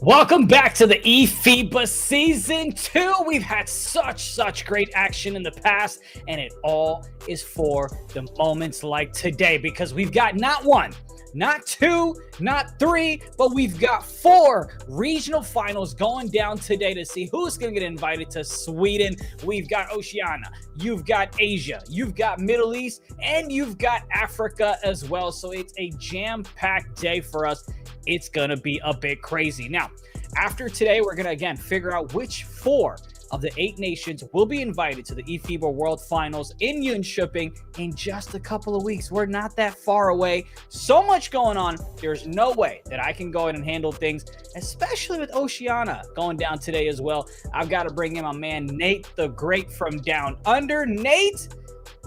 Welcome back to the eFiba Season 2. We've had such great action in the past, and it all is for the moments like today, because we've got not one, not two, not three, but we've got 4 regional finals going down today to see who's going to get invited to Sweden. We've got Oceania, you've got Asia, you've got Middle East, and you've got Africa as well. So it's a jam-packed day for us. It's going to be a bit crazy. Now, after today, we're going to, again, figure out which 4 of the 8 nations will be invited to the eFiba World Finals in Jönköping in just a couple of weeks. We're not that far away. So much going on. There's no way that I can go ahead and handle things, especially with Oceania going down today as well. I've got to bring in my man, Nate the Great from Down Under. Nate,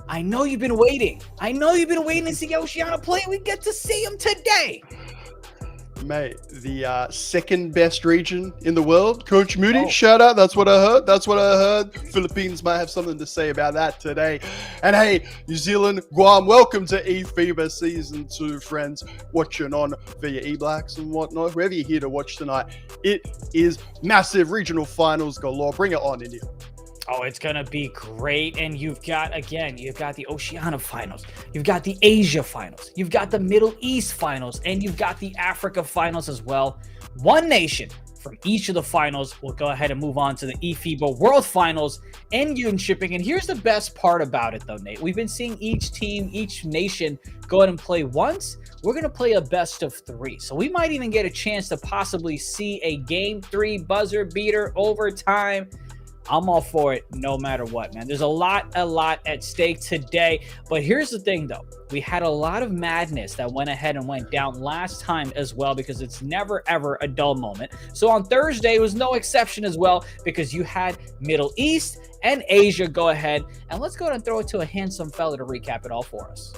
I know you've been waiting. I know you've been waiting to see Oceania play. We get to see him today. Mate, the second best region in the world. Coach Moody, shout out. That's what I heard. Philippines might have something to say about that today. And hey, New Zealand, Guam, welcome to eFiba Season 2, friends. Watching on via eBlacks and whatnot. Wherever you're here to watch tonight, it is massive regional finals galore. Bring it on, India. Oh, it's going to be great. And you've got the Oceania finals. You've got the Asia finals. You've got the Middle East finals. And you've got the Africa finals as well. One nation from each of the finals will go ahead and move on to the eFiba World Finals in Jönköping. And here's the best part about it, though, Nate. We've been seeing each team, each nation go ahead and play once. We're going to play a best of 3. So we might even get a chance to possibly see a Game 3 buzzer beater overtime. I'm all for it no matter what, man. There's a lot at stake today. But here's the thing, though. We had a lot of madness that went ahead and went down last time as well, because it's never, ever a dull moment. So on Thursday was no exception as well, because you had Middle East and Asia go ahead. And let's go ahead and throw it to a handsome fella to recap it all for us.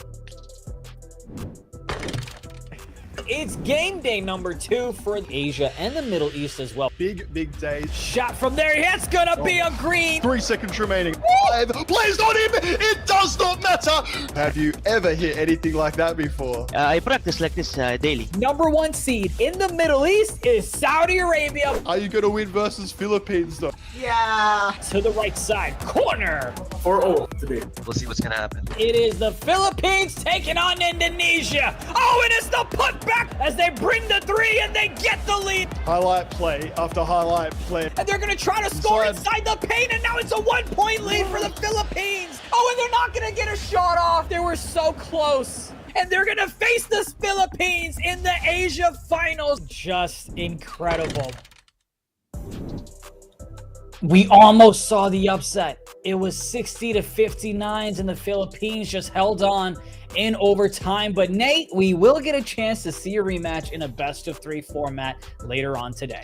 It's game day number 2 for Asia and the Middle East as well. Big days. Shot from there. It's going to be a green. 3 seconds remaining. 5 plays on him. It does not matter. Have you ever hit anything like that before? I practice like this daily. Number 1 seed in the Middle East is Saudi Arabia. Are you going to win versus Philippines, though? Yeah. To the right side. Corner. 4-0 today. We'll see what's going to happen. It is the Philippines taking on Indonesia. Oh, and it's the putback as they bring the 3 and they get the lead. Highlight play after highlight play. And they're going to try to score inside the paint, and now it's a 1-point lead for the Philippines. Oh, and they're not going to get a shot off. They were so close. And they're going to face the Philippines in the Asia finals. Just incredible. We almost saw the upset. It was 60-59, and the Philippines just held on in overtime. But Nate, we will get a chance to see a rematch in a best-of-3 format later on today.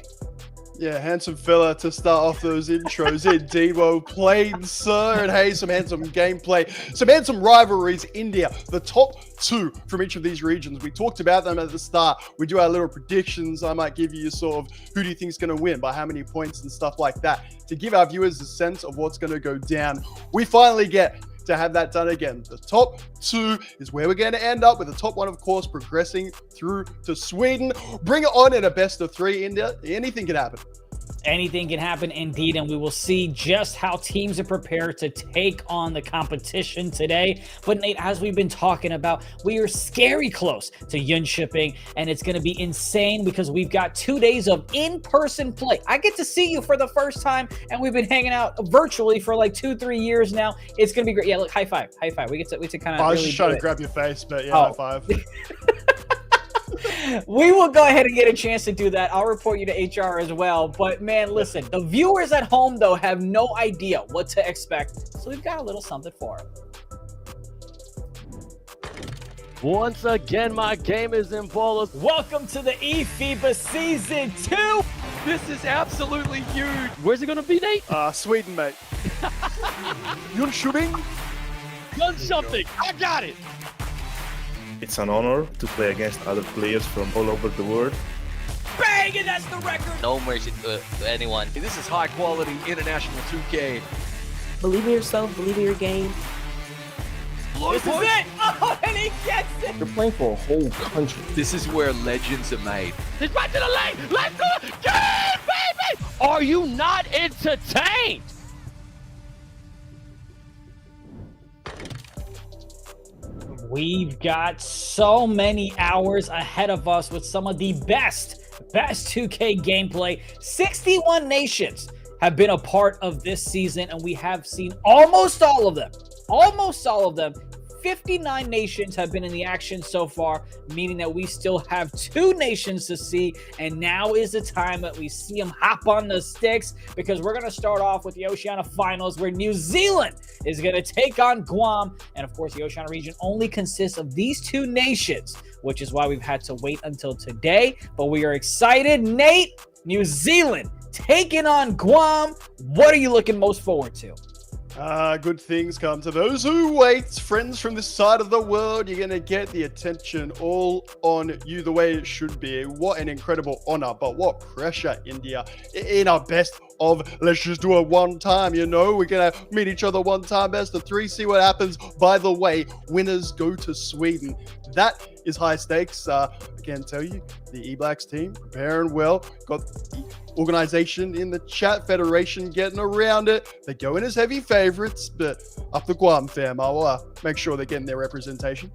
Yeah, handsome fella to start off those intros. Indeed, well played, sir. And hey, some handsome gameplay, some handsome rivalries. India, the top 2 from each of these regions. We talked about them at the start. We do our little predictions. I might give you sort of who do you think is going to win by how many points and stuff like that, to give our viewers a sense of what's going to go down. We finally get to have that done again. The top 2 is where we're going to end up, with the top 1, of course, progressing through to Sweden. Bring it on in a best of 3, India. Anything can happen. Anything can happen indeed, and we will see just how teams are prepared to take on the competition today. But Nate, as we've been talking about, we are scary close to Jönköping, and it's going to be insane because we've got 2 days of in-person play. I get to see you for the first time, and we've been hanging out virtually for like 2-3 years now. It's going to be great. Yeah, look, high five. We get to kind of. I was just trying to grab your face, but yeah, high five. We will go ahead and get a chance to do that. I'll report you to HR as well. But man, listen, the viewers at home, though, have no idea what to expect. So we've got a little something for them. Once again, my gamers and ballers. Welcome to the eFiba Season 2. This is absolutely huge. Where's it going to be, Nate? Sweden, mate. Jönköping. Done something. I got it. It's an honor to play against other players from all over the world. Bang! And that's the record. No mercy to anyone. This is high quality international 2K. Believe in yourself, believe in your game. This is it! Oh, and he gets it! You're playing for a whole country. This is where legends are made. He's right to the lane. Let's go. Game, baby. Are you not entertained? We've got so many hours ahead of us with some of the best 2K gameplay. 61 nations have been a part of this season, and we have seen almost all of them. 59 nations have been in the action so far, meaning that we still have 2 nations to see, and now is the time that we see them hop on the sticks, because we're going to start off with the Oceania finals, where New Zealand is going to take on Guam, and of course the Oceania region only consists of these 2 nations, which is why we've had to wait until today, but we are excited. Nate, New Zealand taking on Guam. What are you looking most forward to? Good things come to those who wait. Friends from this side of the world, you're going to get the attention all on you the way it should be. What an incredible honor, but what pressure, India. In our best of, let's just do it one time, you know. We're going to meet each other one time, best of 3, see what happens. By the way, winners go to Sweden. That is high stakes. I can tell you, the eBlacks team preparing well. Got the organization in the chat, Federation getting around it. They go in as heavy favorites, but up the Guam fam, I'll make sure they're getting their representation.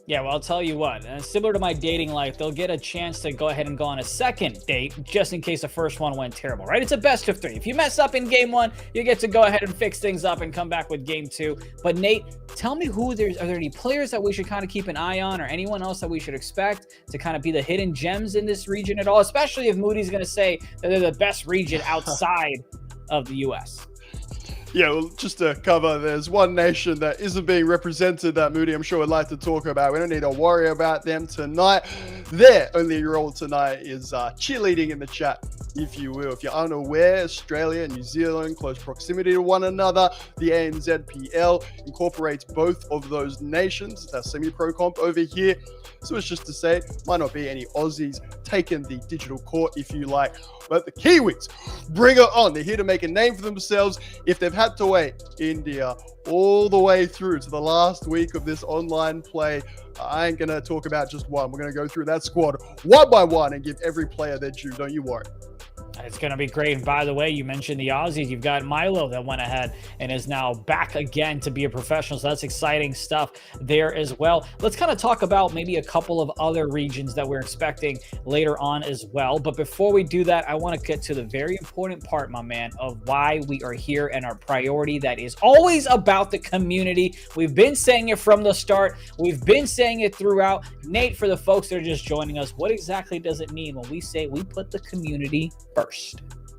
Yeah, well, I'll tell you what, similar to my dating life, they'll get a chance to go ahead and go on a second date just in case the first one went terrible, right? It's a best of 3. If you mess up in game 1, you get to go ahead and fix things up and come back with game 2. But Nate, tell me are there any players that we should kind of keep an eye on, or anyone else that we should expect to kind of be the hidden gems in this region at all, especially if Moody's going to say that they're the best region outside of the U.S.? Yeah, well, just to cover, there's one nation that isn't being represented that Moody, I'm sure, would like to talk about. We don't need to worry about them tonight. Their only role tonight is cheerleading in the chat, if you will. If you're unaware, Australia and New Zealand, close proximity to one another. The ANZPL incorporates both of those nations. It's our semi-pro comp over here. So it's just to say, might not be any Aussies taking the digital court, if you like. But the Kiwis, bring it on. They're here to make a name for themselves. If they've had to wait, India, all the way through to the last week of this online play, I ain't going to talk about just one. We're going to go through that squad one by one and give every player their due. Don't you worry. It's going to be great. And by the way, you mentioned the Aussies. You've got Milo that went ahead and is now back again to be a professional. So that's exciting stuff there as well. Let's kind of talk about maybe a couple of other regions that we're expecting later on as well. But before we do that, I want to get to the very important part, my man, of why we are here and our priority. That is always about the community. We've been saying it from the start. We've been saying it throughout. Nate, for the folks that are just joining us, what exactly does it mean when we say we put the community first?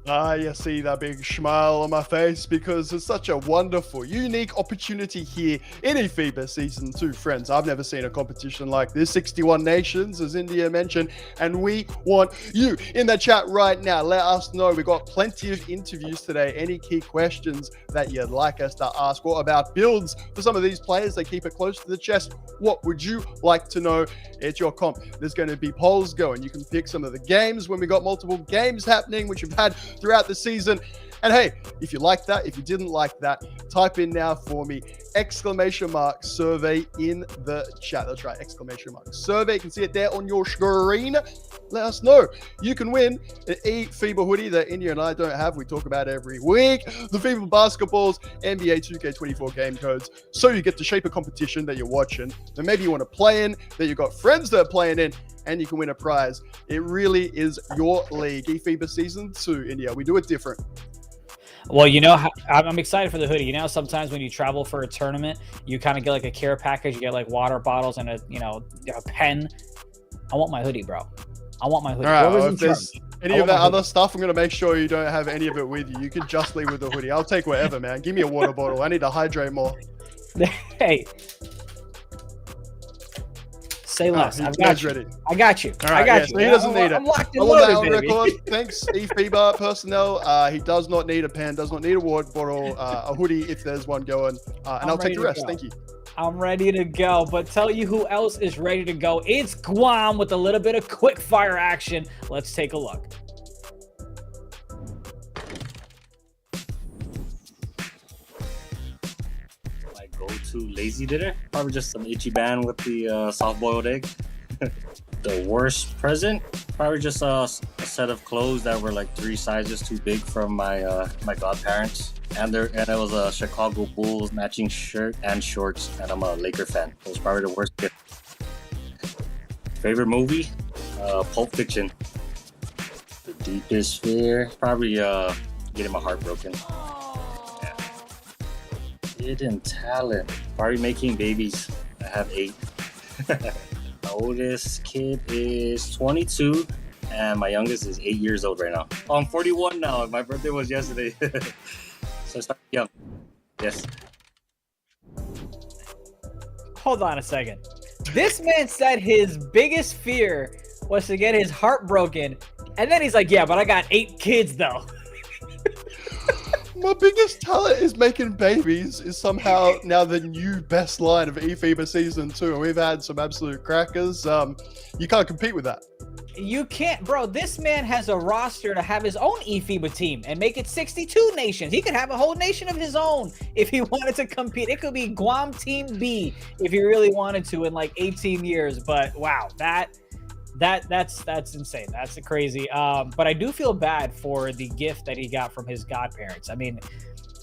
You see that big smile on my face because it's such a wonderful, unique opportunity here in eFiba Season 2, friends. I've never seen a competition like this. 61 nations, as India mentioned, and we want you in the chat right now. Let us know. We've got plenty of interviews today. Any key questions that you'd like us to ask? What about builds for some of these players? They keep it close to the chest. What would you like to know? It's your comp. There's going to be polls going. You can pick some of the games when we got multiple games happening, which we've had throughout the season. And hey, if you like that, if you didn't like that, type in now for me, !survey in the chat. That's right, !survey. You can see it there on your screen. Let us know. You can win an eFiba hoodie that India and I don't have. We talk about every week. The FIBA basketballs, NBA 2K24 game codes. So you get to shape a competition that you're watching, that maybe you want to play in, that you've got friends that are playing in, and you can win a prize. It really is your league. eFiba Season 2, India. We do it different. Well, you know, I'm excited for the hoodie. You know, sometimes when you travel for a tournament, you kind of get like a care package. You get like water bottles and a pen. I want my hoodie, bro. I want my hoodie. All right, well, if there's any of that other stuff, I'm going to make sure you don't have any of it with you. You can just leave with the hoodie. I'll take whatever, man. Give me a water bottle. I need to hydrate more. Hey. Say less. I got you. Ready. I got you. All right, I got you. So he doesn't need it. I'm locked I and want that loaded, on baby. record. Thanks, eFiba personnel. He does not need a pen, does not need a water bottle, a hoodie if there's one going. And I'll take the rest. Thank you. I'm ready to go. But tell you who else is ready to go. It's Guam with a little bit of quick fire action. Let's take a look. My go-to to lazy dinner. Probably just some Ichiban with the soft-boiled egg. The worst present, probably just a set of clothes that were like 3 sizes too big from my my godparents. And it was a Chicago Bulls matching shirt and shorts, and I'm a Laker fan. It was probably the worst gift. Favorite movie? Pulp Fiction. The deepest fear? Probably getting my heart broken. Yeah. Hidden talent? Probably making babies. I have 8. My oldest kid is 22, and my youngest is 8 years old right now. Oh, I'm 41 now. My birthday was yesterday. So I started young. Yes. Hold on a second. This man said his biggest fear was to get his heart broken, and then he's like, yeah, but I got 8 kids though. My biggest talent is making babies is somehow now the new best line of eFiba Season 2. And we've had some absolute crackers. You can't compete with that. You can't, bro. This man has a roster to have his own eFiba team and make it 62 nations. He could have a whole nation of his own if he wanted to compete. It could be Guam Team B if he really wanted to in like 18 years. But wow, that's insane. That's crazy. But I do feel bad for the gift that he got from his godparents. I mean,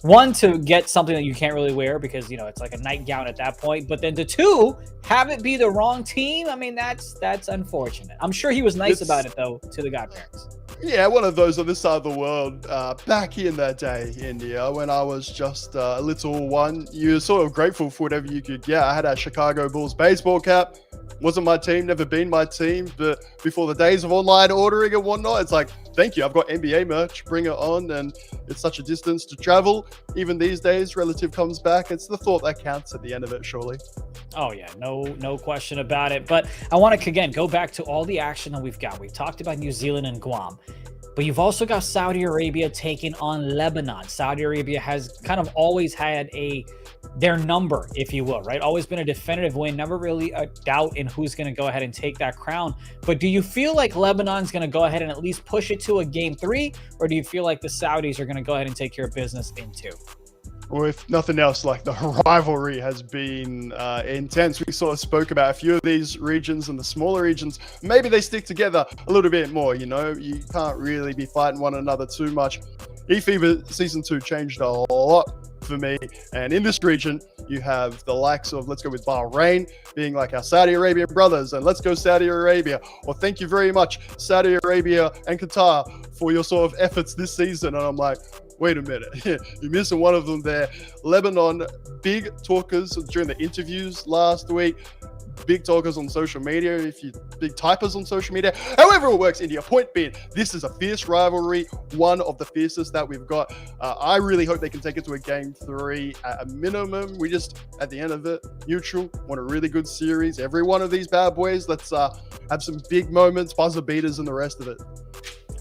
one, to get something that you can't really wear because, you know, it's like a nightgown at that point. But then to 2, have it be the wrong team. I mean, that's unfortunate. I'm sure he was nice about it, though, to the godparents. Yeah, one of those on this side of the world. Back in that day, India, when I was just a little one, you were sort of grateful for whatever you could get. I had a Chicago Bulls baseball cap. Wasn't my team, never been my team, but before the days of online ordering and whatnot, it's like, thank you, I've got NBA merch, bring it on, and it's such a distance to travel. Even these days, relative comes back. It's the thought that counts at the end of it, surely. Oh, yeah, no question about it. But I want to, again, go back to all the action that we've got. We've talked about New Zealand and Guam, but you've also got Saudi Arabia taking on Lebanon. Saudi Arabia has kind of always had their number, if you will, right? Always been a definitive win, never really a doubt in who's going to go ahead and take that crown. But do you feel like Lebanon's going to go ahead and at least push it to a game 3, or do you feel like the Saudis are going to go ahead and take care of business in 2? Or if nothing else, like the rivalry has been intense. We sort of spoke about a few of these regions and the smaller regions. Maybe they stick together a little bit more, you know? You can't really be fighting one another too much. eFiba Season 2 changed a lot for me. And in this region, you have the likes of, let's go with Bahrain, being like our Saudi Arabian brothers, and let's go Saudi Arabia. Or thank you very much, Saudi Arabia and Qatar, for your sort of efforts this season. And I'm like, wait a minute, you're missing one of them there. Lebanon, big talkers during the interviews last week, big talkers on social media, big typers on social media. However it works, India. Point being, this is a fierce rivalry, one of the fiercest that we've got. I really hope they can take it to a game 3 at a minimum. We just, at the end of it, neutral, want a really good series. Every one of these bad boys, let's have some big moments, buzzer beaters, and the rest of it.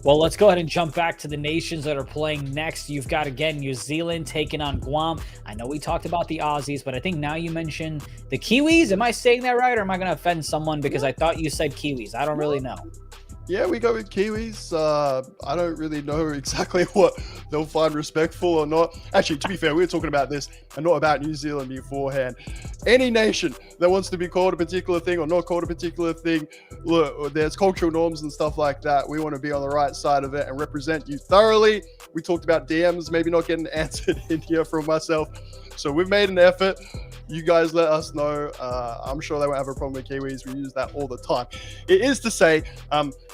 Well, let's go ahead and jump back to the nations that are playing next. You've got, again, New Zealand taking on Guam. I know we talked about the Aussies, but I think now you mentioned the Kiwis. Am I saying that right, or am I going to offend someone because I thought you said Kiwis? I don't really know. Yeah, we go with Kiwis. I don't really know exactly what they'll find respectful or not. Actually, to be fair, we were talking about this and not about New Zealand beforehand. Any nation that wants to be called a particular thing or not called a particular thing, look, there's cultural norms and stuff like that. We want to be on the right side of it and represent you thoroughly. We talked about DMs maybe not getting answered in here from myself. So we've made an effort. You guys let us know. I'm sure they won't have a problem with Kiwis. We use that all the time. It is to say,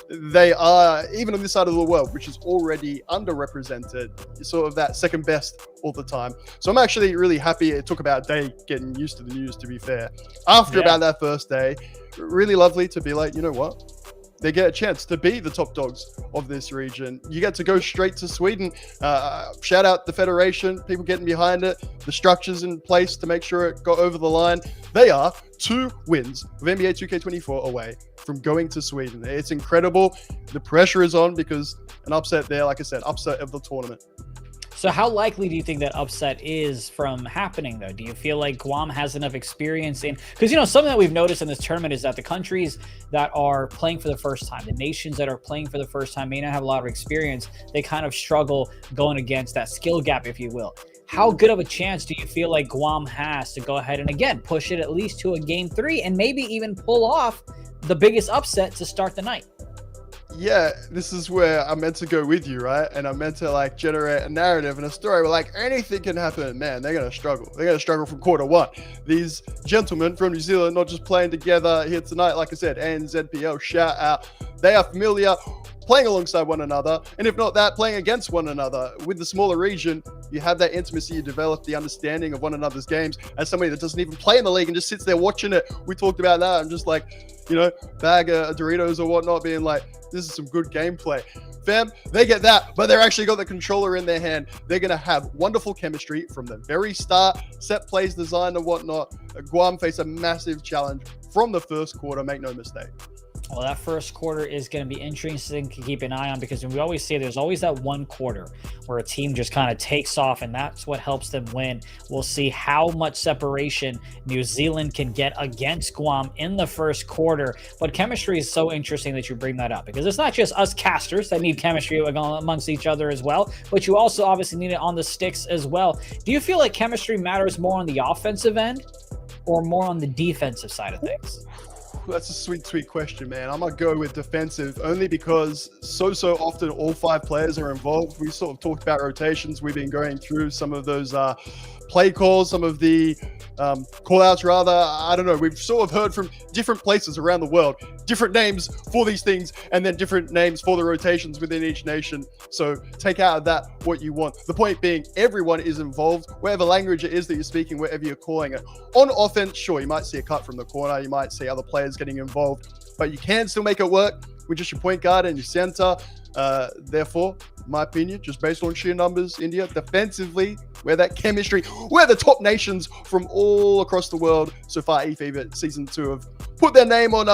they are, even on this side of the world, which is already underrepresented, sort of that second best all the time. So I'm actually really happy. It took about a day getting used to the news, to be fair. After about that first day, really lovely to be like, you know what? They get a chance to be the top dogs of this region. You get to go straight to Sweden. Shout out the Federation, people getting behind it, the structures in place to make sure it got over the line. They are 2 wins of NBA 2K24 away from going to Sweden. It's incredible. The pressure is on because an upset there, like I said, upset of the tournament. So how likely do you think that upset is from happening, though? Do you feel like Guam has enough experience in... Because, you know, something that we've noticed in this tournament is that the countries that are playing for the first time, the nations that are playing for the first time may not have a lot of experience. They kind of struggle going against that skill gap, if you will. how good of a chance do you feel like Guam has to go ahead and, again, push it at least to a game 3 and maybe even pull off the biggest upset to start the night? Yeah, this is where I'm meant to go with you, right? And I'm meant to like generate a narrative and a story where like anything can happen. Man, they're going to struggle. They're going to struggle from quarter 1. These gentlemen from New Zealand, not just playing together here tonight, like I said, NZPL, shout out. They are familiar playing alongside one another. And if not that, playing against one another. With the smaller region, you have that intimacy, you develop the understanding of one another's games. As somebody that doesn't even play in the league and just sits there watching it, we talked about that. I'm just like, bag of Doritos or whatnot, being like, this is some good gameplay. Fam, they get that, but they're actually got the controller in their hand. They're going to have wonderful chemistry from the very start, set plays, design and whatnot. Guam face a massive challenge from the first quarter, make no mistake. Well, that first quarter is going to be interesting to keep an eye on, because we always say there's always that one quarter where a team just kind of takes off, and that's what helps them win. We'll see how much separation New Zealand can get against Guam in the first quarter. But chemistry is so interesting that you bring that up, because it's not just us casters that need chemistry amongst each other as well, but you also obviously need it on the sticks as well. Do you feel like chemistry matters more on the offensive end or more on the defensive side of things? That's a sweet question, man. I'm going to go with defensive only because so often all 5 players are involved. We sort of talked about rotations. We've been going through some of those play calls, some of the call outs rather. I don't know. We've sort of heard from different places around the world, different names for these things, and then different names for the rotations within each nation. So take out of that what you want. The point being, everyone is involved, whatever language it is that you're speaking, wherever you're calling it. On offense, sure, you might see a cut from the corner. You might see other players getting involved, but you can still make it work with just your point guard and your center. Therefore, my opinion, just based on sheer numbers, India defensively, where that chemistry, where the top nations from all across the world so far, eFiba season 2 have put their name on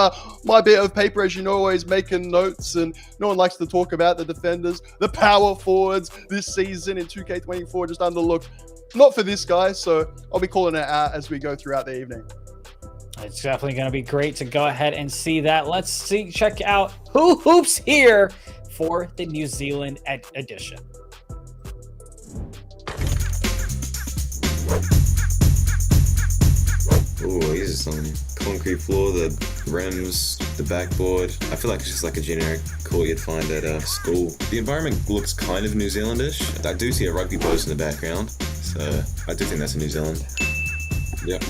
my bit of paper, as you know, always making notes, and no one likes to talk about the defenders, the power forwards this season in 2K24, just underlooked. Not for this guy, so I'll be calling it out as we go throughout the evening. It's definitely going to be great to go ahead and see that. Let's check out who hoops here for the New Zealand edition. Oh, these are some concrete floor, the rims, the backboard. I feel like it's just like a generic court you'd find at a school. The environment looks kind of New Zealandish. I do see a rugby post in the background, so I do think that's in New Zealand. Yep.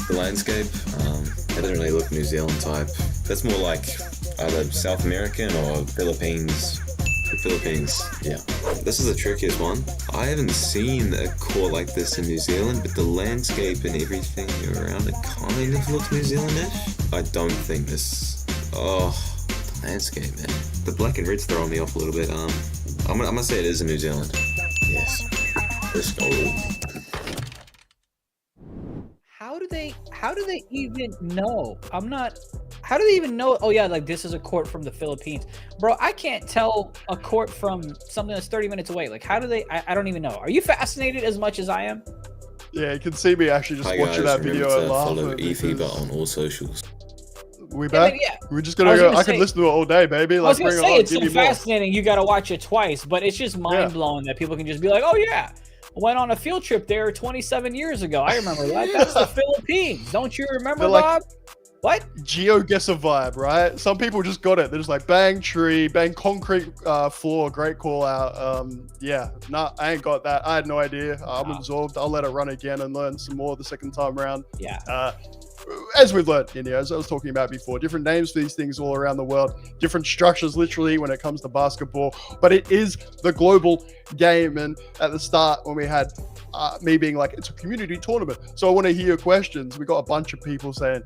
The landscape, it doesn't really look New Zealand type. That's more like either South American or Philippines. The Philippines, yeah. This is the trickiest one. I haven't seen a court like this in New Zealand, but the landscape and everything around it kind of looks New Zealandish. I don't think this... Oh, the landscape, man. The black and red's throwing me off a little bit. I'm gonna say it is in New Zealand. Yes. Let's go. How do they even know? How do they even know? Oh yeah, like this is a court from the Philippines. Bro, I can't tell a court from something that's 30 minutes away. Like, how do they, I don't even know. Are you fascinated as much as I am? Yeah, you can see me actually just watching that video and laughing. Follow eFiba on all socials. We back? Yeah. We're just gonna go. I can listen to it all day, baby. I was Like, gonna say, it's so fascinating. You got to watch it twice, but it's just mind blowing that people can just be like, oh yeah, went on a field trip there 27 years ago. I remember that. That's the Philippines. Don't you remember, Bob? What? GeoGuessr vibe, right? Some people just got it. They're just like, bang tree, bang concrete floor, great call out. Yeah, nah, I ain't got that. I had no idea. I'm absorbed. I'll let it run again and learn some more the second time around. Yeah. As we've learned, India, as I was talking about before, different names for these things all around the world, different structures literally when it comes to basketball, but it is the global game. And at the start when we had me being like, it's a community tournament, so I want to hear your questions. We got a bunch of people saying,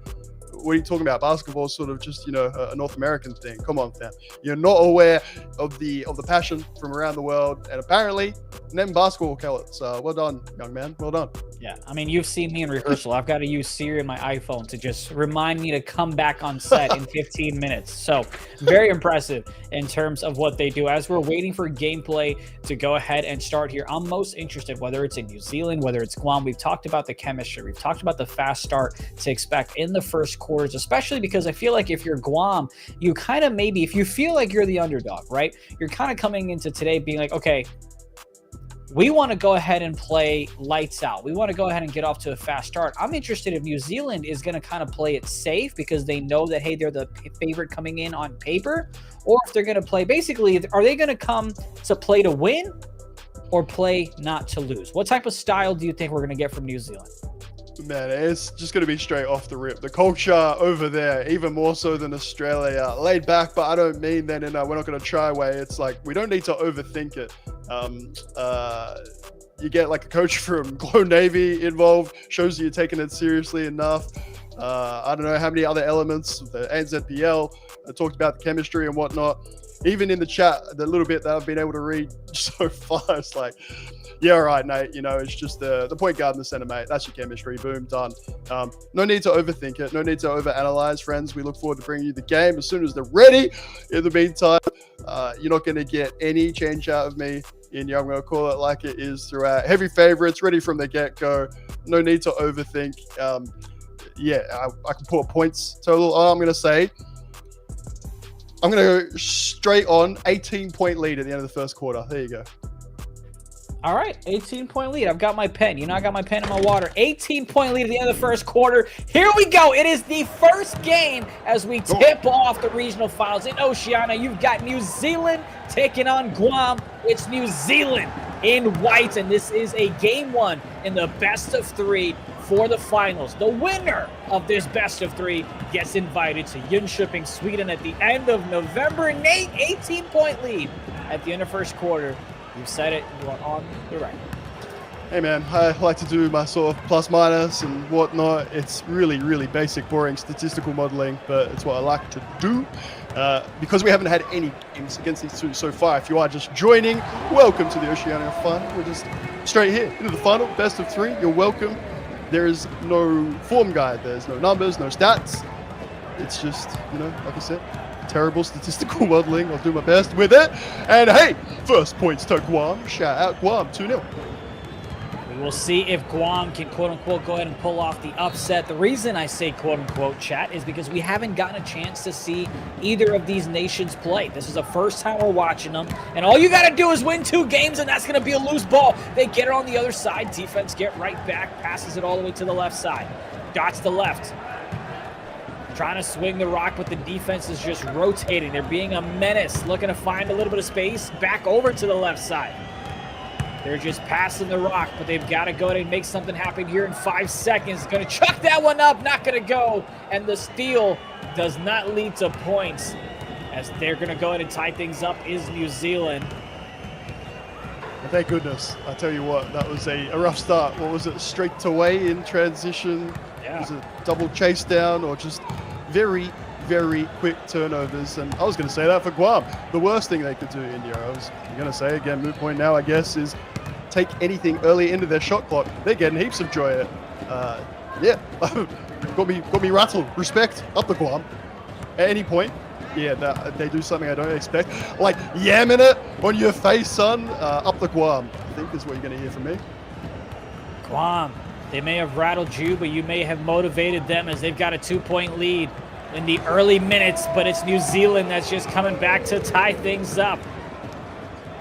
what are you talking about? Basketball is sort of just, a North American thing. Come on, fam. You're not aware of the passion from around the world. And apparently, them basketball colours. Well done, young man. Well done. Yeah, I mean, you've seen me in rehearsal. I've got to use Siri and my iPhone to just remind me to come back on set in 15 minutes. So very impressive in terms of what they do. As we're waiting for gameplay to go ahead and start here, I'm most interested, whether it's in New Zealand, whether it's Guam. We've talked about the chemistry. We've talked about the fast start to expect in the first quarters, especially because I feel like if you're Guam, you kind of maybe, if you feel like you're the underdog, right? You're kind of coming into today being like, okay, we want to go ahead and play lights out. We want to go ahead and get off to a fast start. I'm interested if New Zealand is going to kind of play it safe because they know that, hey, they're the favorite coming in on paper, or if they're going to play, basically, are they going to come to play to win or play not to lose? What type of style do you think we're going to get from New Zealand? Man, it's just going to be straight off the rip. The culture over there, even more so than Australia, laid back, but I don't mean that in a we're not going to try way. It's like we don't need to overthink it. You get like a coach from Glow Navy involved, shows you're taking it seriously enough. I don't know how many other elements, the NZPL, talked about the chemistry and whatnot. Even in the chat, the little bit that I've been able to read so far, it's like, yeah, all right, Nate, you know, it's just the point guard and the center, mate. That's your chemistry. Boom, done. No need to overthink it. No need to overanalyze, friends. We look forward to bringing you the game as soon as they're ready. In the meantime, you're not going to get any change out of me. I'm going to call it like it is throughout. Heavy favorites, ready from the get-go. No need to overthink. I can put points total. I'm going to say, I'm going to go straight on 18-point lead at the end of the first quarter. There you go. All right, 18-point lead. I've got my pen. You know, I got my pen in my water. 18-point lead at the end of the first quarter. Here we go. It is the first game as we tip off the regional finals in Oceania. You've got New Zealand taking on Guam. It's New Zealand in white, and this is a game one in the best of three for the finals. The winner of this best of three gets invited to Jönköping, Sweden at the end of November. Nate, 18-point lead at the end of first quarter. You've said it, you are on the right. Hey man, I like to do my sort of plus minus and whatnot. It's really, really basic, boring statistical modeling, but it's what I like to do. Because we haven't had any games against these two so far. If you are just joining, welcome to the Oceania fun. We're just straight here into the final, best of three. You're welcome. There is no form guide. There's no numbers, no stats. It's just, you know, like I said, terrible statistical modeling. I'll do my best with it. And hey, first points to Guam. Shout out Guam, 2-0. We will see if Guam can, quote-unquote, go ahead and pull off the upset. The reason I say, quote-unquote, chat, is because we haven't gotten a chance to see either of these nations play. This is the first time we're watching them, and all you got to do is win 2 games, and that's going to be a loose ball. They get it on the other side. Defense get right back, passes it all the way to the left side. Dots the left. Trying to swing the rock, but the defense is just rotating. They're being a menace, looking to find a little bit of space back over to the left side. They're just passing the rock, but they've got to go ahead and make something happen here in 5 seconds. Going to chuck that one up, not going to go. And the steal does not lead to points, as they're going to go ahead and tie things up is New Zealand. Thank goodness. I tell you what, that was a rough start. What was it? Straight away in transition? Yeah. Was it double chase down or just very, very quick turnovers? And I was going to say that for Guam. The worst thing they could do, India, I'm going to say again, moot point now, I guess, is take anything early into their shot clock. They're getting heaps of joy at it. got me rattled. Respect up the Guam. At any point, yeah, they do something I don't expect. Like yamming it on your face, son. Up the Guam, I think is what you're going to hear from me. Guam, they may have rattled you, but you may have motivated them as they've got a 2-point lead in the early minutes, but it's New Zealand that's just coming back to tie things up.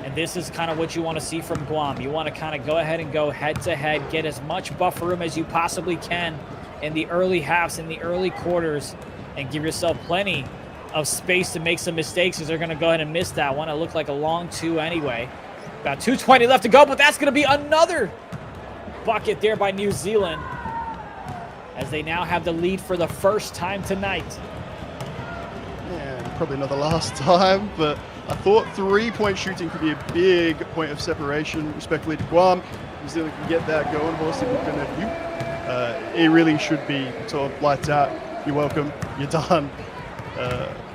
And this is kind of what you want to see from Guam. You want to kind of go ahead and go head-to-head, get as much buffer room as you possibly can in the early halves, in the early quarters, and give yourself plenty of space to make some mistakes, as they're going to go ahead and miss that one. It looked like a long 2 anyway. About 2:20 left to go, but that's going to be another bucket there by New Zealand, as they now have the lead for the first time tonight. Yeah, probably not the last time, but I thought 3-point shooting could be a big point of separation, respectfully to Guam. New Zealand can get that going. Horsey looking at you. It really should be sort of lights out. You're welcome. You're done.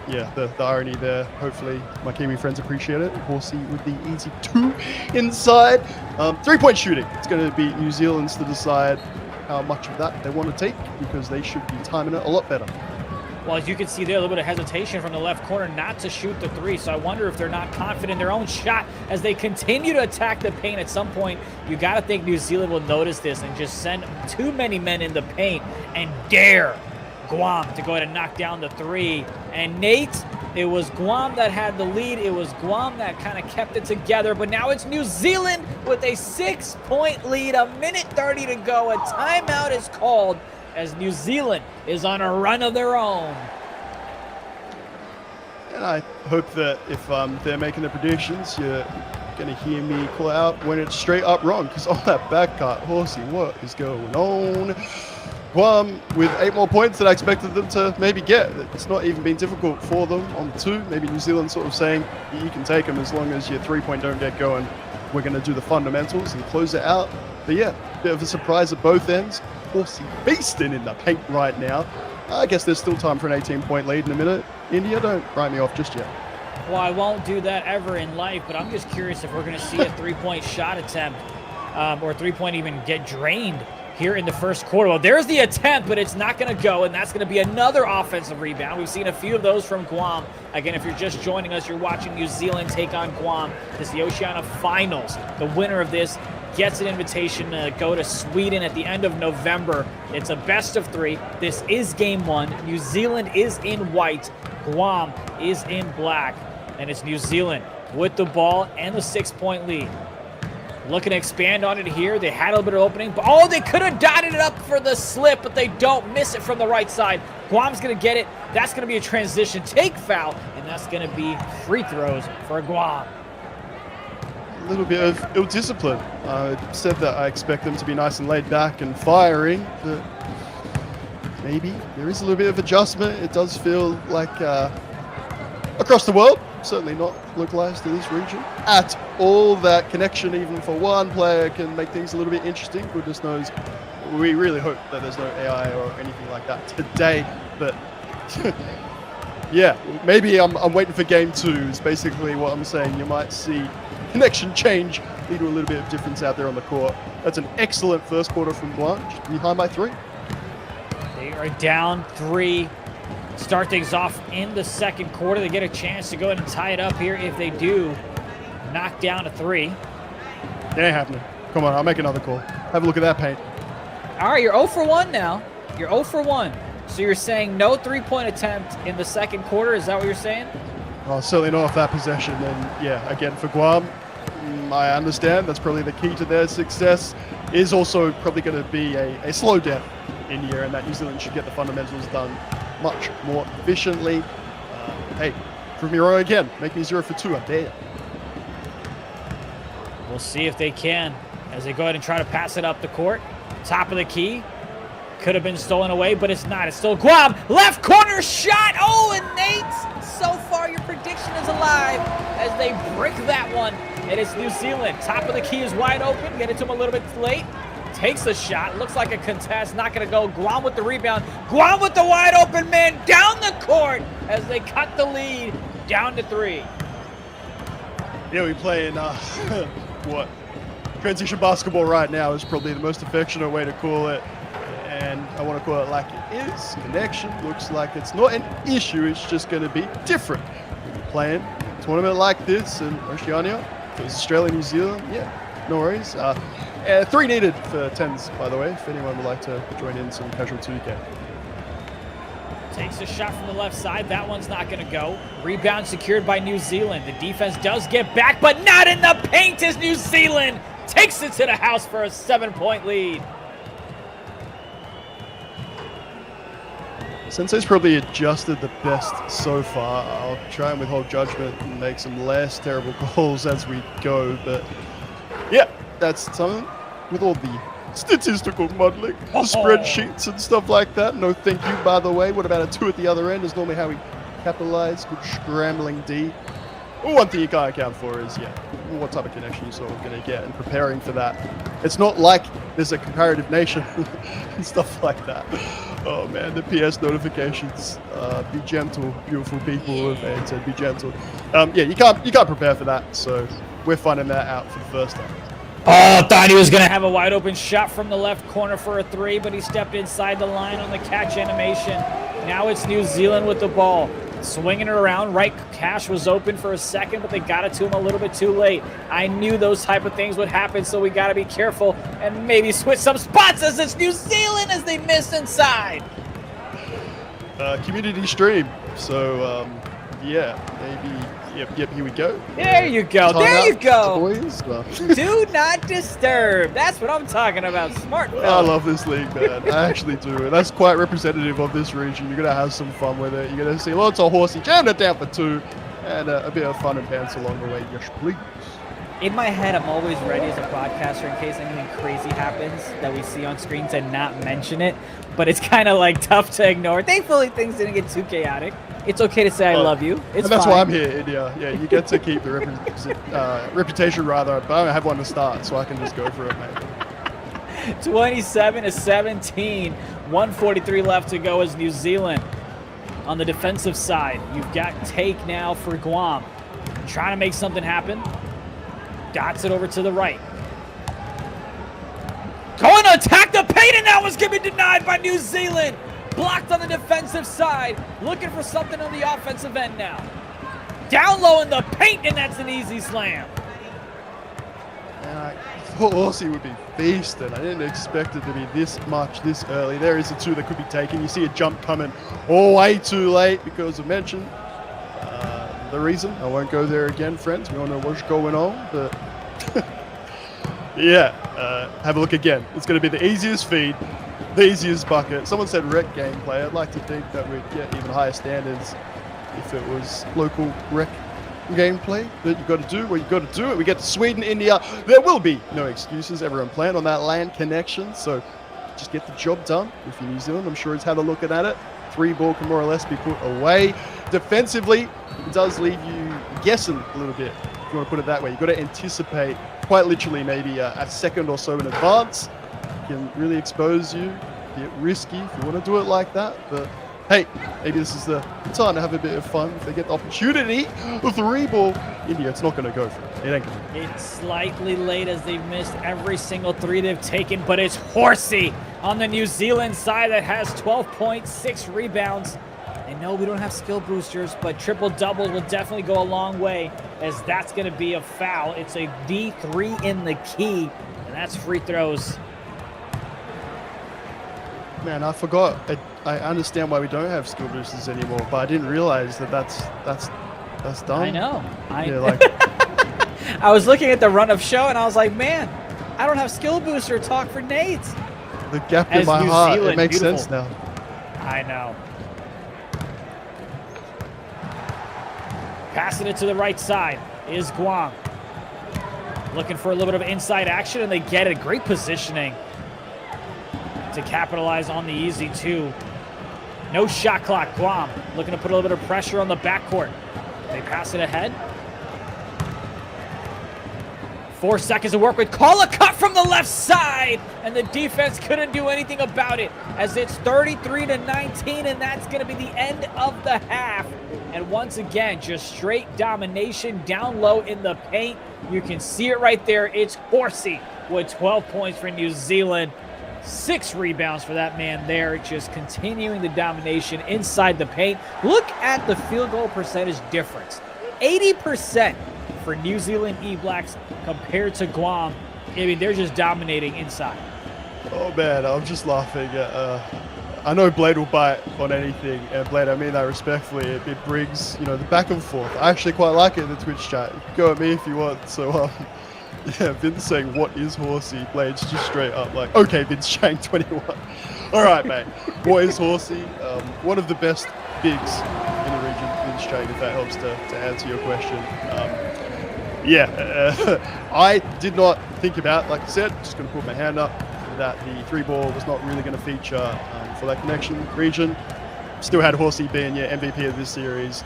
Yeah, the irony there. Hopefully my Kiwi friends appreciate it. Horsey with the easy 2 inside. 3-point shooting. It's going to be New Zealand's to decide how much of that they want to take, because they should be timing it a lot better. Well, as you can see there, a little bit of hesitation from the left corner not to shoot the 3. So I wonder if they're not confident in their own shot as they continue to attack the paint. At some point, you got to think New Zealand will notice this and just send too many men in the paint and dare Guam to go ahead and knock down the 3. And Nate, It was Guam that had the lead. It was Guam that kind of kept it together. But now it's New Zealand with a 6-point lead. 1:30 to go. A timeout is called as New Zealand is on a run of their own. And I hope that if they're making the predictions, you're going to hear me call out when it's straight up wrong. Because on that back cut, Horsey, what is going on? Guam with 8 more points than I expected them to maybe get. It's not even been difficult for them on 2. Maybe New Zealand sort of saying, you can take them as long as your 3-point don't get going. We're going to do the fundamentals and close it out. But yeah, bit of a surprise at both ends. Horsey beasting in the paint right now. I guess there's still time for an 18-point lead in a minute. India, don't write me off just yet. Well, I won't do that ever in life, but I'm just curious if we're going to see a 3-point shot attempt or 3-point even get drained here in the first quarter. Well, there's the attempt, but it's not going to go, and that's going to be another offensive rebound. We've seen a few of those from Guam. Again, if you're just joining us, you're watching New Zealand take on Guam. This is the Oceania Finals. The winner of this gets an invitation to go to Sweden at the end of November. It's a best of 3. This is game 1. New Zealand is in white. Guam is in black. And it's New Zealand with the ball and the 6-point lead. Looking to expand on it here. They had a little bit of opening. But oh, they could have dotted it up for the slip, but they don't. Miss it from the right side. Guam's going to get it. That's going to be a transition take foul, and that's going to be free throws for Guam. A little bit of ill-discipline. I said that I expect them to be nice and laid back and firing, but maybe there is a little bit of adjustment. It does feel like across the world, certainly not localized to this region at all, that connection even for one player can make things a little bit interesting. Goodness knows, we really hope that there's no AI or anything like that today, but yeah, maybe I'm waiting for game 2 is basically what I'm saying. You might see connection change, lead to a little bit of difference out there on the court. That's an excellent first quarter from Guam, just behind by 3. They are down 3. Start things off in the second quarter. They get a chance to go ahead and tie it up here if they do knock down a 3. It ain't happening. Come on, I'll make another call. Have a look at that paint. All right, you're 0 for 1 now. You're 0 for 1. So you're saying no 3-point attempt in the second quarter? Is that what you're saying? Well, certainly not off that possession. And yeah, again, for Guam, I understand that's probably the key to their success. Is also probably going to be a slow down in India, and that New Zealand should get the fundamentals done much more efficiently. Hey, prove me wrong again. Make me 0 for 2. I dare. We'll see if they can as they go ahead and try to pass it up the court. Top of the key. Could have been stolen away, but it's not. It's still Guam. Left corner shot. Oh, and Nate, so far your prediction is alive as they brick that one. And it's New Zealand. Top of the key is wide open. Get it to him a little bit late. Takes a shot. Looks like a contest. Not going to go. Guam with the rebound. Guam with the wide open man down the court as they cut the lead down to 3. Yeah, we playing what? Transition basketball right now is probably the most affectionate way to call it. And I want to call it like it is. Connection looks like it's not an issue. It's just going to be different. We're playing a tournament like this in Oceania. If it was Australia, New Zealand, yeah, no worries. 3 needed for 10s, by the way, if anyone would like to join in some casual 2K. Takes a shot from the left side. That one's not going to go. Rebound secured by New Zealand. The defense does get back, but not in the paint as New Zealand takes it to the house for a 7-point lead. Sensei's probably adjusted the best so far. I'll try and withhold judgment and make some less terrible calls as we go, but yeah, that's something with all the statistical modeling, the spreadsheets and stuff like that. No thank you, by the way. What about a 2 at the other end is normally how we capitalize. Good scrambling D. One thing you can't account for is, yeah, what type of connection you're sort of going to get and preparing for that. It's not like there's a comparative nation and stuff like that. Oh man, the PS notifications. Be gentle, beautiful people of ANZ, be gentle. Yeah, you can't prepare for that, so we're finding that out for the first time. Oh, thought he was going to have a wide open shot from the left corner for a 3, but he stepped inside the line on the catch animation. Now it's New Zealand with the ball. Swinging it around. Right cash was open for a second, but they got it to him a little bit too late. I knew those type of things would happen, so we got to be careful and maybe switch some spots as it's New Zealand as they miss inside. Community stream. So yeah, maybe. Yep. Here we go. There you go. Time There out, you go. boys. Well, Do not disturb. That's what I'm talking about. Smart I fella. love this league, man. I actually do. And that's quite representative of this region. You're going to have some fun with it. You're going to see lots of horsey jamming it down for 2 and a bit of fun and pants along the way. Yes, please. In my head, I'm always ready as a broadcaster in case anything crazy happens that we see on screen to not mention it. But it's kind of like tough to ignore. Thankfully, things didn't get too chaotic. It's okay to say I love you. It's and that's fine. why I'm here, India. Yeah, you get to keep the reputation rather, but I don't have one to start, so I can just go for it, mate. 27-17. 1:43 left to go as New Zealand on the defensive side. You've got take now for Guam. Trying to make something happen. Dots it over to the right. Going to attack the paint, and that was going to be denied by New Zealand. Blocked on the defensive side. Looking for something on the offensive end now. Down low in the paint, and that's an easy slam. And I thought Aussie would be feasting. I didn't expect it to be this much this early. There is a 2 that could be taken. You see a jump coming way too late because I mentioned the reason. I won't go there again, friends. We all know what's going on, but yeah, have a look again. It's going to be the easiest feed, the easiest bucket. Someone said rec gameplay. I'd like to think that we'd get even higher standards if it was local rec gameplay that you got to do what you got to do it. We get to Sweden, India. There will be no excuses. Everyone planned on that land connection, so just get the job done. If you're New Zealand, I'm sure it's had a look at it. 3 ball can more or less be put away. Defensively, it does leave you guessing a little bit, if you want to put it that way. You've got to anticipate, quite literally, maybe a second or so in advance. Can really expose you, be risky if you want to do it like that. But hey, maybe this is the time to have a bit of fun. If they get the opportunity, the 3 ball, India, it's not going to go for it. It ain't going to. It's slightly late as they've missed every single 3 they've taken, but it's Horsey on the New Zealand side that has 12 points, 6 rebounds. And no, we don't have skill boosters, but triple doubles will definitely go a long way as that's going to be a foul. It's a D3 in the key, and that's free throws. Man, I forgot. I understand why we don't have skill boosters anymore, but I didn't realize that that's done. I know. Yeah, like I was looking at the run of show, and I was like, man, I don't have skill booster talk for nades. the gap in As my New heart. Zealand, It makes beautiful. sense now. I know. Passing it to the right side is Guam. Looking for a little bit of inside action, and they get it. Great positioning to capitalize on the easy 2. No shot clock. Guam looking to put a little bit of pressure on the backcourt. They pass it ahead. 4 seconds to work with. Call a cut from the left side, and the defense couldn't do anything about it as it's 33-19, and that's going to be the end of the half. And once again, just straight domination down low in the paint. You can see it right there. It's Horsey with 12 points for New Zealand. 6 rebounds for that man there, just continuing the domination inside the paint. Look at the field goal percentage difference. 80% for New Zealand E-Blacks compared to Guam. I mean, they're just dominating inside. Oh man, I'm just laughing at, I know Blade will bite on anything, and Blade, I mean that respectfully. It brings, the back and forth. I actually quite like it in the Twitch chat. You can go at me if you want. So, yeah, Vince saying, what is Horsey? Blade's just straight up like, okay, Vince Chang 21. All right, mate. What is Horsey? One of the best bigs in the region, Vince Chang, if that helps to answer your question. I did not think about, like I said, just going to put my hand up, that the 3 ball was not really going to feature for that connection region. Still had Horsey being your MVP of this series.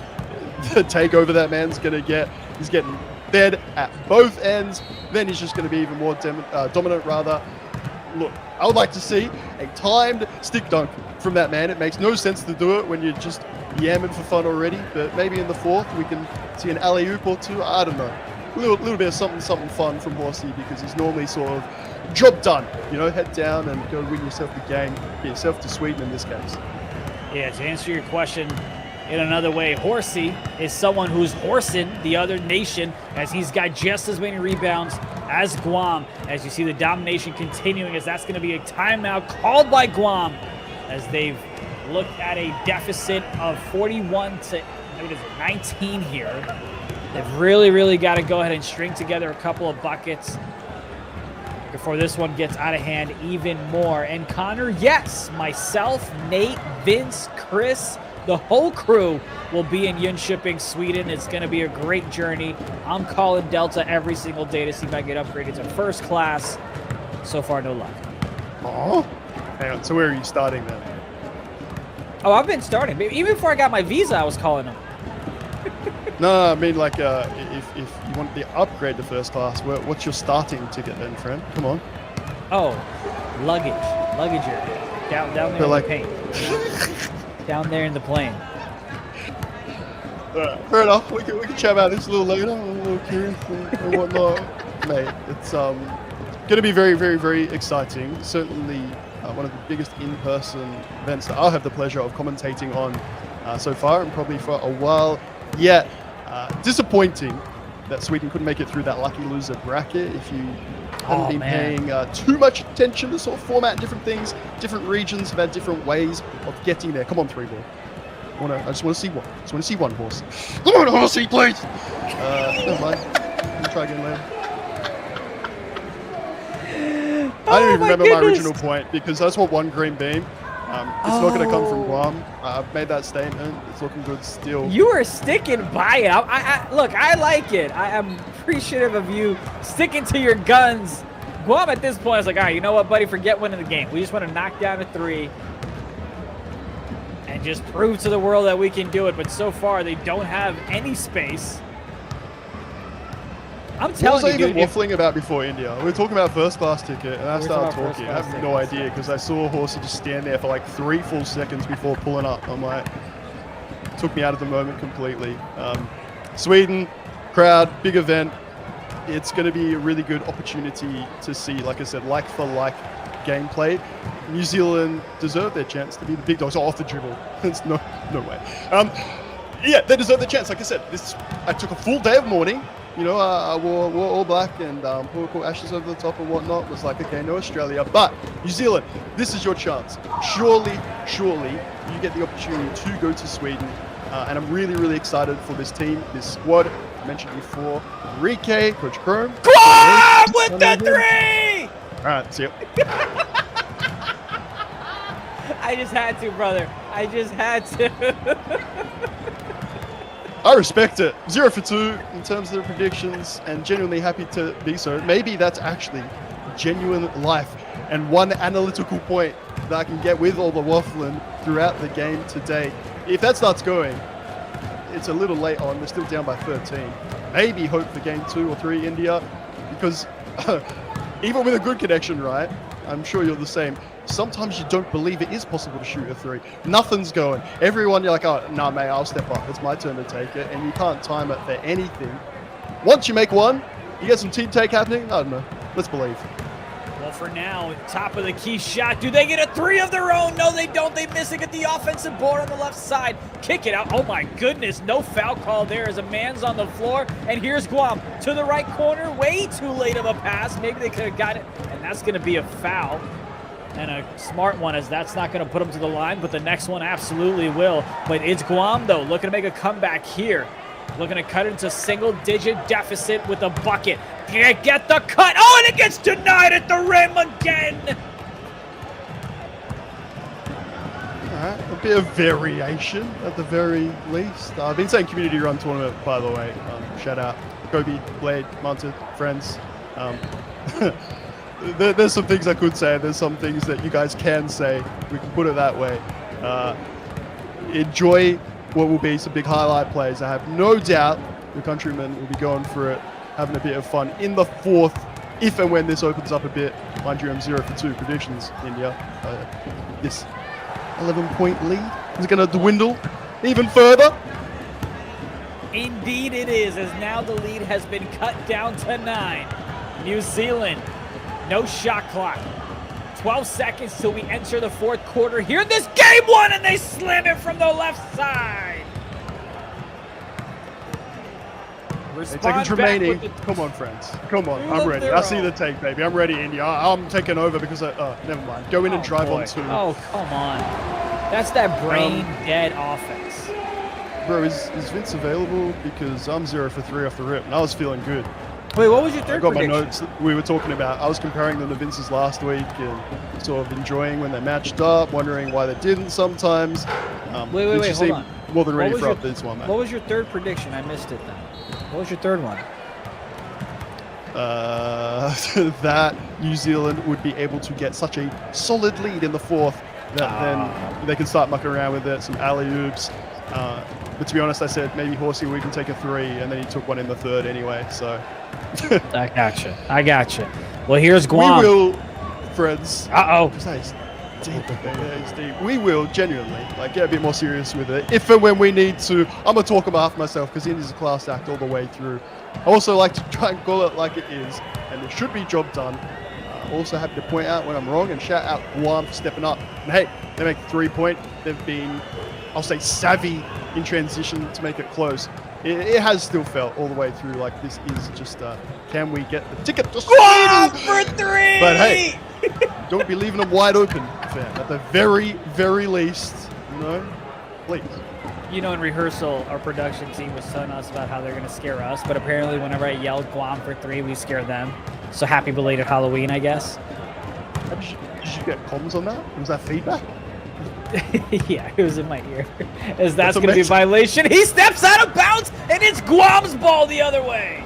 The takeover that man's going to get, he's getting fed at both ends. Then he's just going to be even more dominant, rather. Look, I would like to see a timed stick dunk from that man. It makes no sense to do it when you're just yamming for fun already, but maybe in the 4th we can see an alley-oop or 2. I don't know. A little bit of something fun from Horsey, because he's normally sort of job done. Head down and go win yourself the game. Get yourself to Sweden in this case. Yeah, to answer your question in another way, Horsey is someone who's horsing the other nation, as he's got just as many rebounds as Guam. As you see the domination continuing, as that's going to be a timeout called by Guam, as they've looked at a deficit of 41 to It is 19 here. They've really got to go ahead and string together a couple of buckets before this one gets out of hand even more. And Connor, yes, myself, Nate, Vince, Chris, the whole crew will be in Jönköping, Sweden. It's going to be a great journey. I'm calling Delta every single day to see if I get upgraded to first class. So far, no luck. Oh, hang on. So where are you starting then? Oh, I've been starting. Even before I got my visa, I was calling them. No, I mean like if you want the upgrade to first class, what's your starting ticket then, friend? Come on. Oh, luggage area. Down there in like- the paint. Down there in the plane. Fair enough. We can chat about this a little later. I'm a little curious and whatnot, mate. It's going to be very exciting. Certainly one of the biggest in-person events that I'll have the pleasure of commentating on so far, and probably for a while yet. Disappointing that Sweden couldn't make it through that lucky loser bracket. If you haven't been paying too much attention to sort of format, different things, different regions have had different ways of getting there. Come on, 3-ball. I just want to see one. I just want to see one horse. Come on, horsey, please. Never mind. We'll try again later. I don't even remember my original point because I just want one green beam. It's not going to come from Guam. I've made that statement. It's looking good still. You are sticking by it. Look, I like it. I am appreciative of you sticking to your guns. Guam at this point is like, all right, you know what, buddy? Forget winning the game. We just want to knock down a 3 and just prove to the world that we can do it. But so far, they don't have any space. I'm What telling was I you, even dude, waffling about before India? We were talking about first class ticket, and I We're started talking about talking. first I class have no tickets. idea because I saw a horse just stand there for like 3 full seconds before pulling up. I'm like, took me out of the moment completely. Sweden, crowd, big event. It's going to be a really good opportunity to see, like I said, like for like gameplay. New Zealand deserve their chance to be the big dogs. Oh, off the dribble. There's no way. Yeah, they deserve their chance. Like I said, I took a full day of mourning. You know, I wore all black and put ashes over the top and whatnot. Was like, okay, no Australia, but New Zealand, this is your chance. Surely, you get the opportunity to go to Sweden, and I'm really excited for this team, this squad. I mentioned before, 𝐅𝐿𝐋𝐋𝐿, Coach Chrome. Guam with the 3! All right, see you. I just had to, brother. I just had to. I respect it. 0 for 2 in terms of the predictions, and genuinely happy to be so. Maybe that's actually genuine life and one analytical point that I can get with all the waffling throughout the game today. If that starts going, it's a little late on. They're still down by 13. Maybe hope for game 2 or 3 India, because even with a good connection, right? I'm sure you're the same. Sometimes you don't believe it is possible to shoot a 3. Nothing's going. Everyone, you're like, oh, nah, mate, I'll step up. It's my turn to take it. And you can't time it for anything. Once you make one, you get some team take happening. I don't know. Let's believe. Well, for now, top of the key shot. Do they get a 3 of their own? No, they don't. They miss it at the offensive board on the left side. Kick it out. Oh, my goodness. No foul call there as a man's on the floor. And here's Guam to the right corner. Way too late of a pass. Maybe they could have got it. And that's going to be a foul. And a smart one, as that's not going to put them to the line, but the next one absolutely will. But it's Guam, though, looking to make a comeback here. Looking to cut into single-digit deficit with a bucket. Can't get the cut. Oh, and it gets denied at the rim again. All right, a bit of variation at the very least. I've been saying community run tournament, by the way. Shout out Kobe, Blade, Munted, friends. There's some things I could say. There's some things that you guys can say. We can put it that way. Enjoy what will be some big highlight plays. I have no doubt your countrymen will be going for it, having a bit of fun in the 4th, if and when this opens up a bit. Mind you, I'm 0 for 2 predictions, India. This 11-point lead is going to dwindle even further. Indeed it is, as now the lead has been cut down to 9. New Zealand, no shot clock. 12 seconds till we enter the 4th quarter here. This game 1, and they slam it from the left side. 8 seconds remaining. Come on, friends. Come on. I'm ready. I see the take, baby. I'm ready, India. I'm taking over because never mind. Go in and drive on 2. Oh, come on. That's that brain-dead offense. Bro, is Vince available? Because I'm 0 for 3 off the rip, and I was feeling good. Wait, what was your I third got my prediction? notes that we were talking about. I was comparing them to Vince's last week and sort of enjoying when they matched up, wondering why they didn't sometimes. Wait, Vince, you hold seem on. more than What ready was for your- up this one, man. What was your third prediction? I missed it then. What was your third one? That New Zealand would be able to get such a solid lead in the fourth that then they can start mucking around with it, some alley-oops. But to be honest, I said maybe Horsey we can take a 3, and then he took one in the third anyway, so... I gotcha. Well, here's Guam. We will, friends... Uh-oh. It's deep, baby. It's deep. We will genuinely get a bit more serious with it if and when we need to. I'm gonna talk about myself because India's a class act all the way through. I also like to try and call it like it is, and it should be job done. Also happy to point out when I'm wrong and shout out Guam for stepping up. And hey, they make 3-point. They've been, I'll say, savvy in transition to make it close. It has still felt all the way through like this is just, can we get the ticket to Guam for 3! But hey, don't be leaving them wide open, fam. At the very, very least, please. You know, in rehearsal, our production team was telling us about how they're going to scare us, but apparently whenever I yelled Guam for 3, we scare them. So happy belated Halloween, I guess. Did you get comms on that? Was that feedback? Yeah, it was in my ear. As that's going to be a amazing. violation. He steps out of bounds, and it's Guam's ball the other way.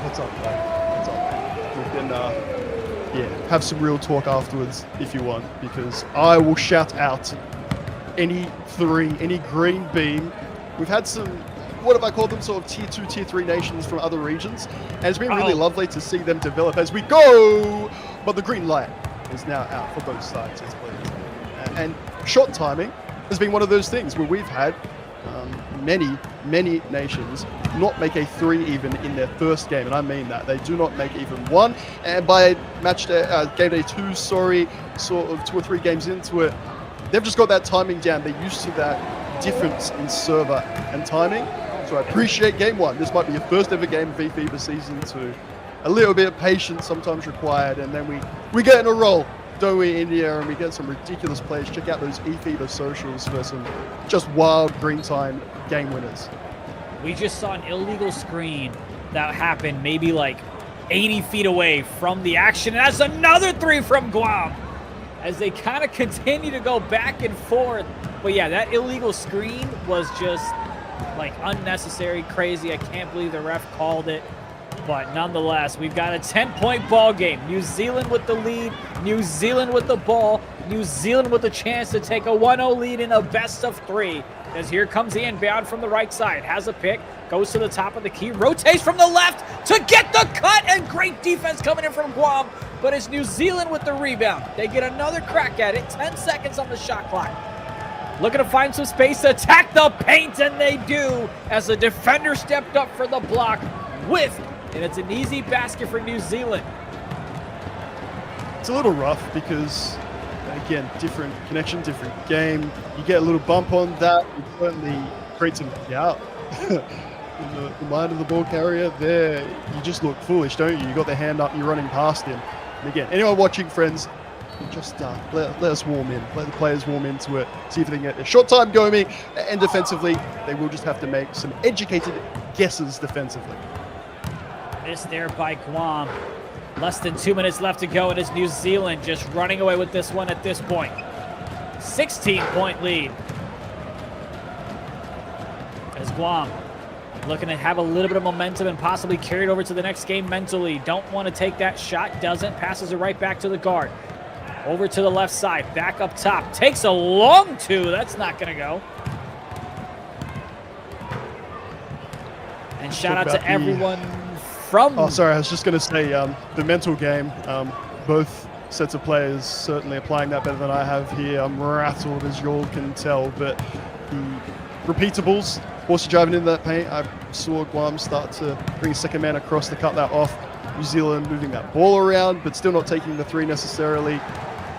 What's up, man? What's up, man? We can, have some real talk afterwards if you want, because I will shout out any 3, any green beam. We've had some, what have I called them, sort of tier 2, tier 3 nations from other regions, and it's been really lovely to see them develop as we go, but the green light is now out for both sides, yes, please. And shot timing has been one of those things where we've had many nations not make a 3 even in their first game, and I mean that. They do not make even 1, and by game day 2, sort of 2 or 3 games into it, they've just got that timing down. They're used to that difference in server and timing. So I appreciate game 1. This might be your first ever game of eFiba season 2. A little bit of patience sometimes required, and then we get in a roll, don't we, India, and we get some ridiculous plays. Check out those eFiba socials for some just wild green time game winners. We just saw an illegal screen that happened maybe like 80 feet away from the action, and that's another 3 from Guam as they kind of continue to go back and forth. But yeah, that illegal screen was just like unnecessary, crazy. I can't believe the ref called it. But nonetheless, we've got a 10-point ball game. New Zealand with the lead, New Zealand with the ball, New Zealand with a chance to take a 1-0 lead in a best of 3. As here comes the inbound from the right side, has a pick, goes to the top of the key, rotates from the left to get the cut, and great defense coming in from Guam. But it's New Zealand with the rebound. They get another crack at it, 10 seconds on the shot clock. Looking to find some space to attack the paint, and they do, as the defender stepped up for the block with, and it's an easy basket for New Zealand. It's a little rough because, again, different connection, different game. You get a little bump on that, it certainly creates some doubt in the mind of the ball carrier there. You just look foolish, don't you? You got the hand up, you're running past him. And again, anyone watching, friends, just let us warm in. Let the players warm into it. See if they can get a short time going. And defensively, they will just have to make some educated guesses defensively. Missed there by Guam. Less than 2 minutes left to go, and it's New Zealand just running away with this one at this point. 16-point lead. As Guam looking to have a little bit of momentum and possibly carry it over to the next game mentally. Don't want to take that shot. Doesn't. Passes it right back to the guard. Over to the left side. Back up top. Takes a long 2. That's not going to go. And shout out to everyone from... Oh, sorry. I was just going to say the mental game. Both sets of players certainly applying that better than I have here. I'm rattled, as you all can tell. But the repeatables, Horsey driving in that paint. I saw Guam start to bring a second man across to cut that off. New Zealand moving that ball around, but still not taking the 3 necessarily.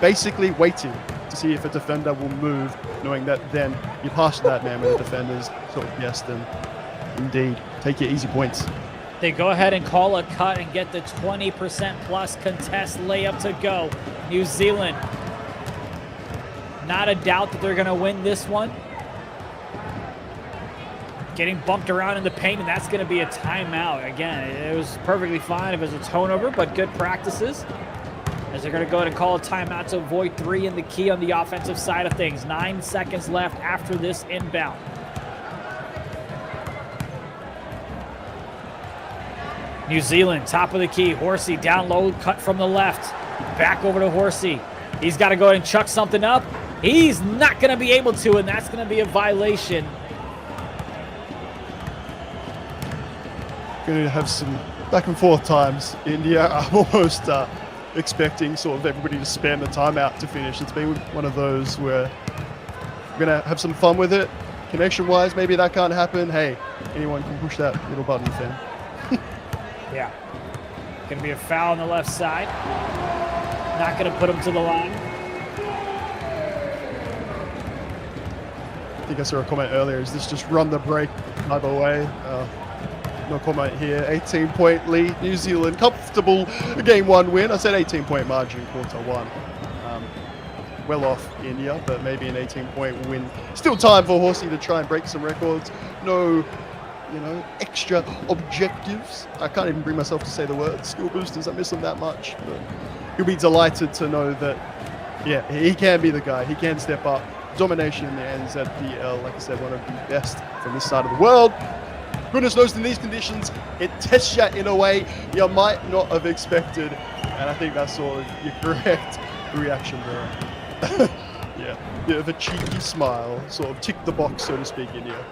Basically waiting to see if a defender will move, knowing that then you pass that man when the defender's sort of guessed, and indeed, take your easy points. They go ahead and call a cut and get the 20% plus contest layup to go. New Zealand, not a doubt that they're going to win this one. getting bumped around in the paint, and that's going to be a timeout. Again, it was perfectly fine if it was a turnover, but good practices. As they're going to go ahead and call a timeout to avoid 3 in the key on the offensive side of things. 9 seconds left after this inbound. New Zealand, top of the key. Horsey down low, cut from the left. Back over to Horsey. He's got to go ahead and chuck something up. He's not going to be able to, and that's going to be a violation. Going to have some back and forth times. India, I'm almost expecting sort of everybody to spam the timeout to finish. It's been one of those where we're going to have some fun with it. Connection-wise, maybe that can't happen. Hey, anyone can push that little button, fam. Yeah. Going to be a foul on the left side. Not going to put him to the line. I think I saw a comment earlier. Is this just run the break either way? No comment here. 18-point lead. New Zealand, comfortable game 1 win. I said 18-point margin, quarter 1. Well off India, but maybe an 18-point win. Still time for Horsey to try and break some records. No, extra objectives. I can't even bring myself to say the word skill boosters. I miss them that much. But he'll be delighted to know that, yeah, he can be the guy. He can step up. Domination in the NZPL, like I said, one of the best from this side of the world. Goodness knows, in these conditions, it tests you in a way you might not have expected. And I think that's sort of your correct reaction there. Yeah, bit of a cheeky smile, sort of tick the box, so to speak, India.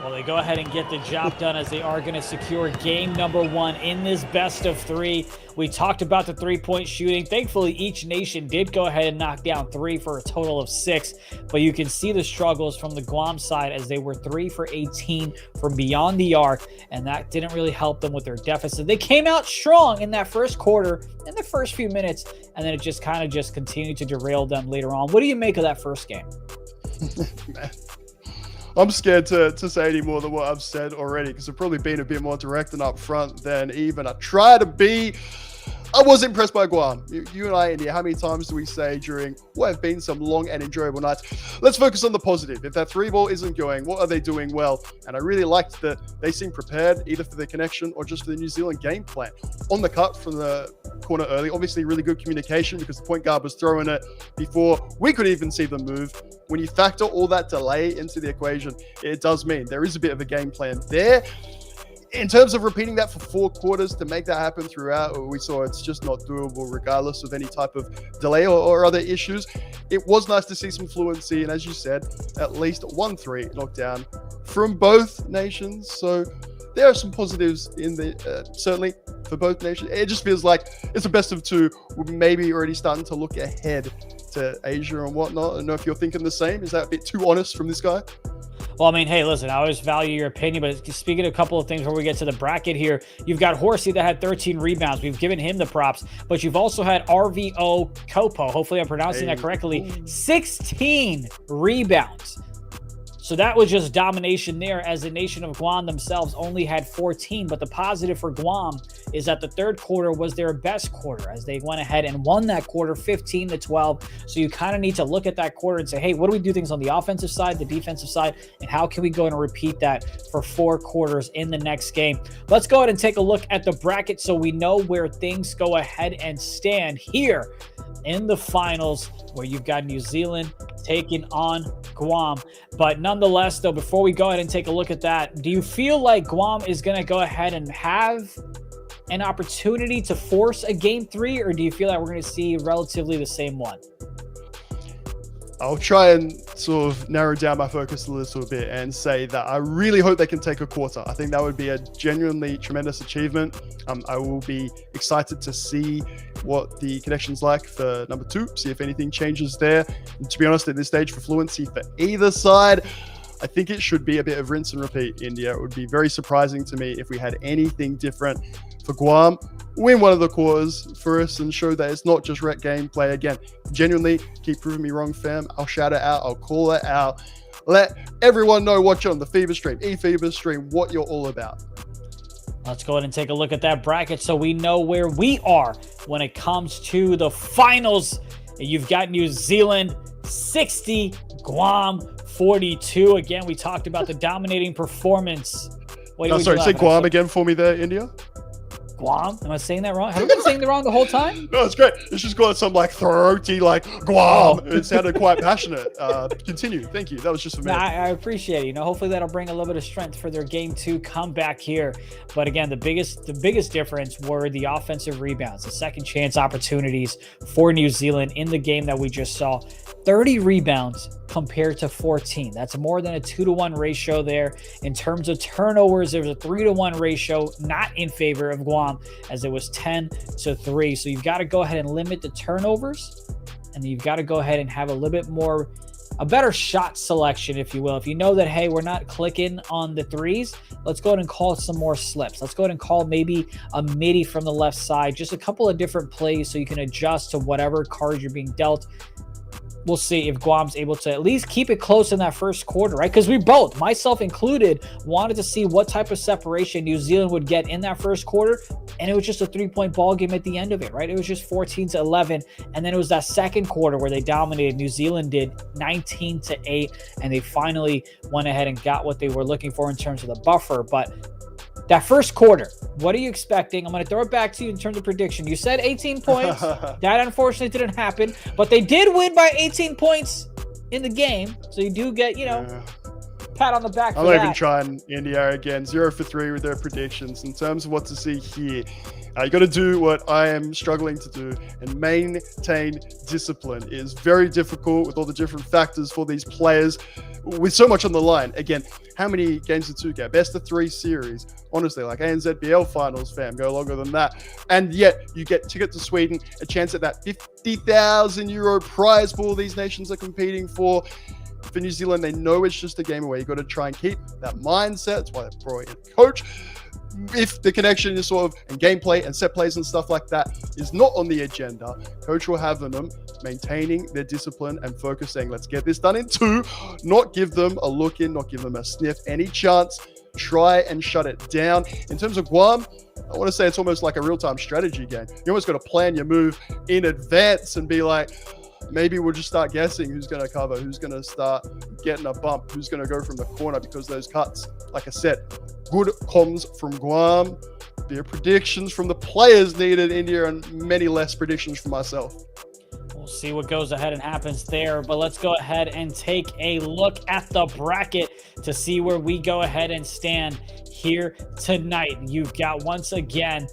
Well, they go ahead and get the job done as they are going to secure game number 1 in this best of 3. We talked about the 3-point shooting. Thankfully, each nation did go ahead and knock down 3 for a total of 6. But you can see the struggles from the Guam side as they were 3 for 18 from beyond the arc. And that didn't really help them with their deficit. They came out strong in that first quarter, in the first few minutes. And then it just kind of just continued to derail them later on. What do you make of that first game? Man. I'm scared to say any more than what I've said already, because I've probably been a bit more direct and upfront than even I try to be. I was impressed by Guam. You and I, India, how many times do we say during what have been some long and enjoyable nights, let's focus on the positive. If that 3-ball isn't going, what are they doing well? And I really liked that they seemed prepared either for the connection or just for the New Zealand game plan. On the cut from the corner early, obviously really good communication because the point guard was throwing it before we could even see them move. When you factor all that delay into the equation, it does mean there is a bit of a game plan there. In terms of repeating that for 4 quarters to make that happen throughout, we saw it's just not doable regardless of any type of delay or other issues. It was nice to see some fluency, and as you said, at least 1 3 knocked down from both nations. So there are some positives in the certainly for both nations. It just feels like it's a best of 2. We're maybe already starting to look ahead to Asia and whatnot. I don't know if you're thinking the same. Is that a bit too honest from this guy? Well, I mean, hey, listen, I always value your opinion, but speaking of a couple of things before we get to the bracket here, you've got Horsey that had 13 rebounds. We've given him the props, but you've also had 𝐅𝐎𝐿𝐶𝐄, hopefully I'm pronouncing that correctly, 16 rebounds. So that was just domination there, as the nation of Guam themselves only had 14. But the positive for Guam is that the third quarter was their best quarter, as they went ahead and won that quarter 15-12. So you kind of need to look at that quarter and say, hey, what do we do things on the offensive side, the defensive side, and how can we go and repeat that for 4 quarters in the next game? Let's go ahead and take a look at the bracket so we know where things go ahead and stand here in the finals, where you've got New Zealand taking on Guam. But nonetheless, though, before we go ahead and take a look at that, do you feel like Guam is going to go ahead and have an opportunity to force a game 3, or do you feel like we're going to see relatively the same one? I'll try and sort of narrow down my focus a little bit and say that I really hope they can take a quarter. I think that would be a genuinely tremendous achievement. I will be excited to see what the connection's like for number 2, see if anything changes there. And to be honest, at this stage, for fluency for either side, I think it should be a bit of rinse and repeat. India, it would be very surprising to me if we had anything different. For Guam, win one of the quarters for us and show that it's not just rec gameplay. Again, genuinely, keep proving me wrong, fam. I'll shout it out. I'll call it out. Let everyone know watching on the FIBA stream, eFiba stream, what you're all about. Let's go ahead and take a look at that bracket so we know where we are when it comes to the finals. You've got New Zealand 60, Guam 42. Again, we talked about the dominating performance. What No, sorry, say Guam again for me there, India. Guam? Am I saying that wrong? Have I been saying that wrong the whole time? No, it's great. It's just got some like throaty, like Guam. It sounded quite passionate. Continue. Thank you. That was just for me. Nah, I appreciate it. You know, hopefully that'll bring a little bit of strength for their game 2 comeback here. But again, the biggest difference were the offensive rebounds, the second chance opportunities for New Zealand in the game that we just saw. 30 rebounds compared to 14. That's more than a 2-to-1 ratio there. In terms of turnovers, there was a 3-to-1 ratio, not in favor of Guam, as it was 10-3. So you've got to go ahead and limit the turnovers, and you've got to go ahead and have a little bit more, a better shot selection, if you will. If you know that, hey, we're not clicking on the threes, let's go ahead and call some more slips. Let's go ahead and call maybe a midi from the left side, just a couple of different plays so you can adjust to whatever cards you're being dealt. We'll see if Guam's able to at least keep it close in that first quarter, right? Because we both, myself included, wanted to see what type of separation New Zealand would get in that first quarter, and it was just a 3-point ball game at the end of it, right? It was just 14-11, and then it was that second quarter where they dominated. New Zealand did 19-8, and they finally went ahead and got what they were looking for in terms of the buffer. But that first quarter, what are you expecting? I'm going to throw it back to you in terms of prediction. You said 18 points. That unfortunately didn't happen, but they did win by 18 points in the game. So you do get, you know, pat on the back for I'm that. not even trying India again. 0 for 3 with their predictions. In terms of what to see here, you got to do what I am struggling to do and maintain discipline. It is very difficult with all the different factors for these players with so much on the line. Again, how many games did 2 get? Best of 3 series. Honestly, like ANZBL finals, fam, go longer than that. And yet you get ticket to Sweden, a chance at that €50,000 prize pool these nations are competing for. For New Zealand, they know it's just a game away. You got to try and keep that mindset. That's why they brought in a coach. If the connection is sort of, and gameplay and set plays and stuff like that is not on the agenda, coach will have them maintaining their discipline and focusing. Let's get this done in 2, not give them a look in, not give them a sniff, any chance. Try and shut it down. In terms of Guam, I want to say it's almost like a real-time strategy game. You almost got to plan your move in advance and be like, maybe we'll just start guessing who's going to cover, who's going to start getting a bump, who's going to go from the corner, because those cuts, like I said, good comms from Guam, their predictions from the players needed India, and many less predictions from myself. We'll see what goes ahead and happens there, but let's go ahead and take a look at the bracket to see where we go ahead and stand here tonight. You've got, once again,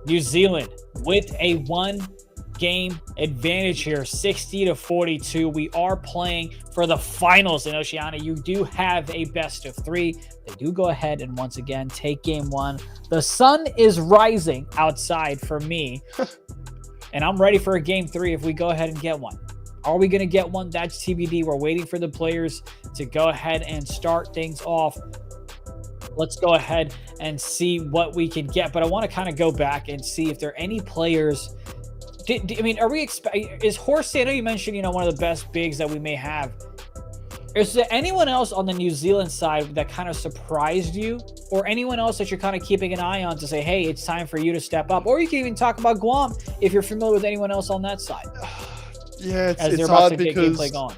New Zealand with a 1-game advantage here, 60-42. We are playing for the finals in Oceania. You do have a best of 3. They do go ahead and once again take game 1. The sun is rising outside for me, and I'm ready for a game 3 if we go ahead and get one. Are we going to get one? That's TBD. We're waiting for the players to go ahead and start things off. Let's go ahead and see what we can get. But I want to kind of go back and see if there are any players. I mean, are we is Horsey? I know you mentioned, you know, one of the best bigs that we may have. Is there anyone else on the New Zealand side that kind of surprised you, or anyone else that you're kind of keeping an eye on to say, hey, it's time for you to step up? Or you can even talk about Guam if you're familiar with anyone else on that side. Yeah, as it's they're about hard to get because gameplay going.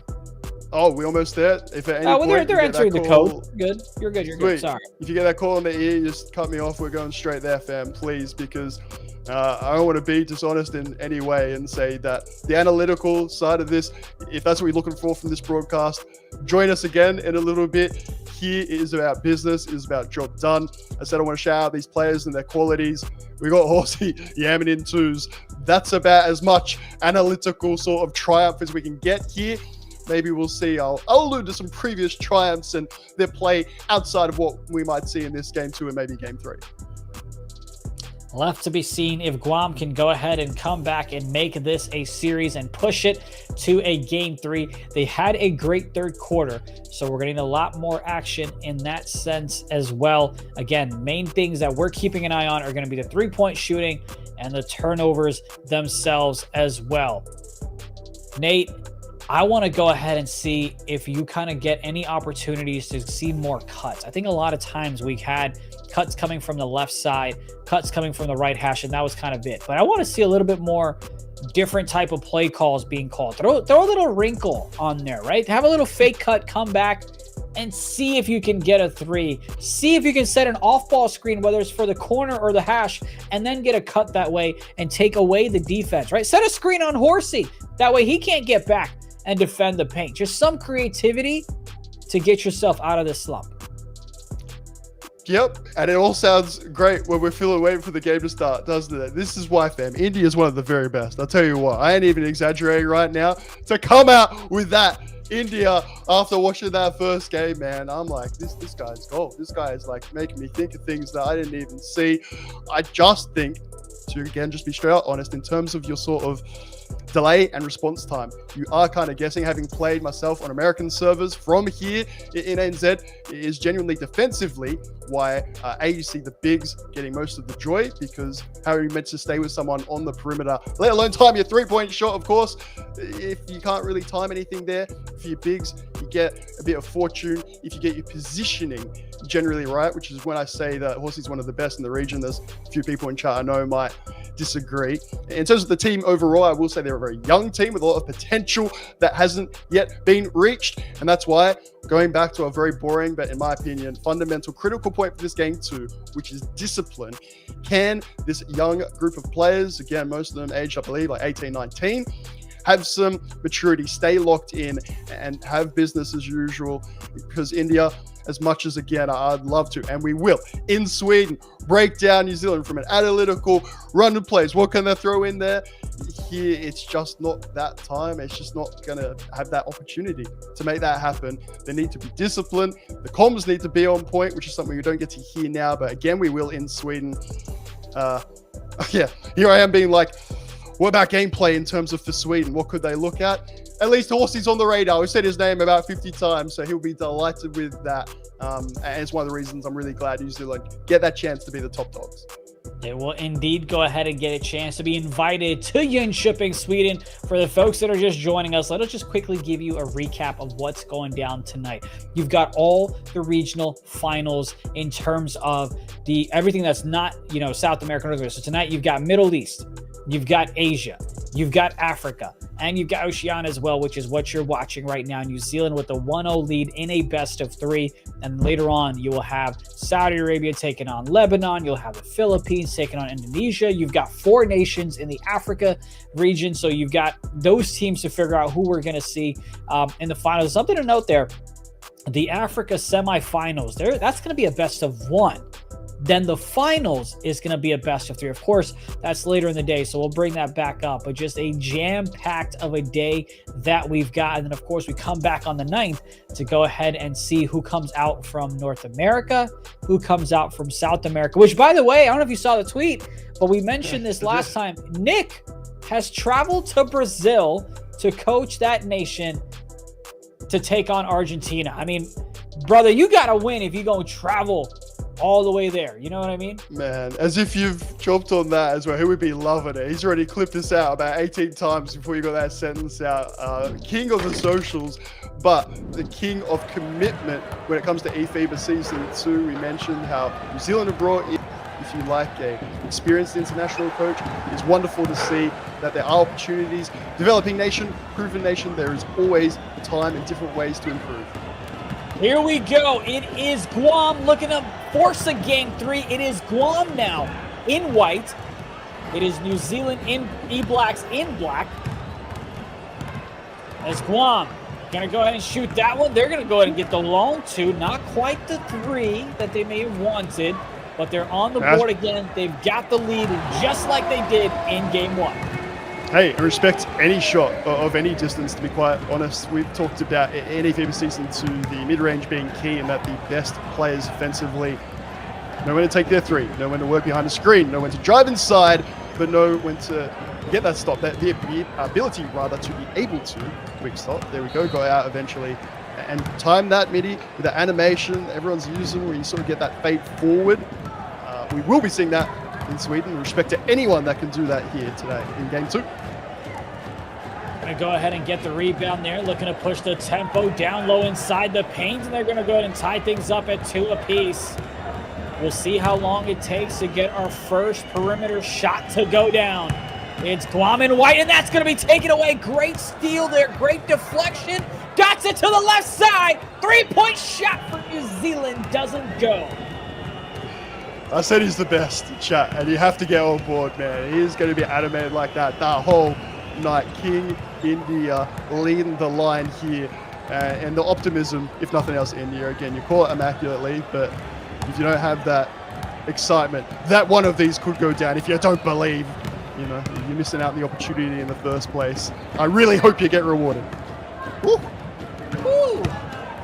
Oh, we almost there. If at any Well, point they're you get entering that the call- code. Good. You're good. You're Sweet. good. Sorry. If you get that call in the ear, you just cut me off. We're going straight there, fam, please, because I don't want to be dishonest in any way and say that the analytical side of this, if that's what you're looking for from this broadcast, join us again in a little bit. Here it is about business, it is about job done. I said I want to shout out these players and their qualities. We got Horsey yamming in 2s. That's about as much analytical sort of triumph as we can get here. Maybe we'll see. I'll allude to some previous triumphs and their play outside of what we might see in this game 2 and maybe game 3. Left to be seen if Guam can go ahead and come back and make this a series and push it to a game 3. They had a great third quarter, so we're getting a lot more action in that sense as well. Again, main things that we're keeping an eye on are going to be the 3-point shooting and the turnovers themselves as well. Nate, I want to go ahead and see if you kind of get any opportunities to see more cuts. I think a lot of times we had cuts coming from the left side, cuts coming from the right hash, and that was kind of it. But I want to see a little bit more different type of play calls being called. Throw a little wrinkle on there, right? Have a little fake cut, come back, and see if you can get a 3. See if you can set an off-ball screen, whether it's for the corner or the hash, and then get a cut that way and take away the defense, right? Set a screen on Horsey. That way he can't get back and defend the paint. Just some creativity to get yourself out of this slump. Yep, and it all sounds great when we're waiting for the game to start, doesn't it? This is why, fam. India is one of the very best. I'll tell you what. I ain't even exaggerating right now. To come out with that, India, after watching that first game, man, I'm like, this guy's gold. This guy is like making me think of things that I didn't even see. I just think, to again just be straight up honest, in terms of your sort of delay and response time, you are kind of guessing. Having played myself on American servers from here in NZ, it is genuinely defensively why you see the bigs getting most of the joy, because how are you meant to stay with someone on the perimeter, let alone time your 3-point shot, of course, if you can't really time anything there. For your bigs, you get a bit of fortune if you get your positioning generally right, which is when I say that Horsey's one of the best in the region. There's a few people in chat I know might disagree. In terms of the team overall, I will say they're a very young team with a lot of potential that hasn't yet been reached, and that's why, going back to a very boring but in my opinion fundamental critical point for this game too, which is discipline. Can this young group of players, again most of them aged I believe like 18, 19, have some maturity, stay locked in, and have business as usual? Because India, as much as again I'd love to, and we will, in Sweden, break down New Zealand from an analytical run of plays. What can they throw in there? Here, it's just not that time. It's just not going to have that opportunity to make that happen. They need to be disciplined. The comms need to be on point, which is something we don't get to hear now, but again, we will in Sweden. Yeah, here I am being like, what about gameplay in terms of for Sweden? What could they look at? At least Horsey's on the radar. We've said his name about 50 times, so he'll be delighted with that. And it's one of the reasons I'm really glad New Zealand get that chance to be the top dogs. They will indeed go ahead and get a chance to be invited to Jönköping, Sweden. For the folks that are just joining us, let us just quickly give you a recap of what's going down tonight. You've got all the regional finals in terms of everything that's not, South America. North America. So tonight you've got Middle East, you've got Asia, you've got Africa, and you've got Oceania as well, which is what you're watching right now. New Zealand with a 1-0 lead in a best of 3. And later on, you will have Saudi Arabia taking on Lebanon. You'll have the Philippines taking on Indonesia. You've got 4 nations in the Africa region. So you've got those teams to figure out who we're going to see in the finals. Something to note there, the Africa semifinals, that's going to be a best of 1. Then the finals is going to be a best of 3. Of course, that's later in the day, so we'll bring that back up. But just a jam-packed of a day that we've got. And then, of course, we come back on the 9th to go ahead and see who comes out from North America, who comes out from South America, which, by the way, I don't know if you saw the tweet, but we mentioned this last time. Nick has traveled to Brazil to coach that nation to take on Argentina. I mean, brother, you got to win if you're going to travel all the way there. You know what I mean? Man, as if you've chopped on that as well. He would be loving it. He's already clipped this out about 18 times before you got that sentence out. King of the socials, but the king of commitment when it comes to eFiba Season 2. We mentioned how New Zealand have brought in, if you like, a experienced international coach. It's wonderful to see that there are opportunities. Developing nation, proven nation, there is always time and different ways to improve. Here we go. It is Guam looking to force a game 3. It is Guam now in white. It is New Zealand in E-Blacks in black. As Guam going to go ahead and shoot that one. They're going to go ahead and get the long 2. Not quite the 3 that they may have wanted, but they're on the board again. They've got the lead just like they did in game 1. Hey, I respect any shot of any distance, to be quite honest. We've talked about in eFiba Season 2, the mid-range being key, and that the best players offensively know when to take their 3, know when to work behind the screen, know when to drive inside, but know when to get that stop, the ability rather to be able to quick stop. There we go, got out eventually. And time that midi with the animation everyone's using where you sort of get that fade forward. We will be seeing that in Sweden. Respect to anyone that can do that here today in game 2. Going to go ahead and get the rebound there, looking to push the tempo down low inside the paint, and they're going to go ahead and tie things up at 2 apiece. We'll see how long it takes to get our first perimeter shot to go down. It's Guam in white, and that's going to be taken away. Great steal there. Great deflection. Dots it to the left side. 3-point shot for New Zealand doesn't go. I said he's the best, chat, and you have to get on board, man. He is going to be animated like that whole night. King India leading the line here. And the optimism, if nothing else, India. Again, you call it immaculately, but if you don't have that excitement, that one of these could go down. If you don't believe, you know, you're missing out on the opportunity in the first place. I really hope you get rewarded. Woo. Woo.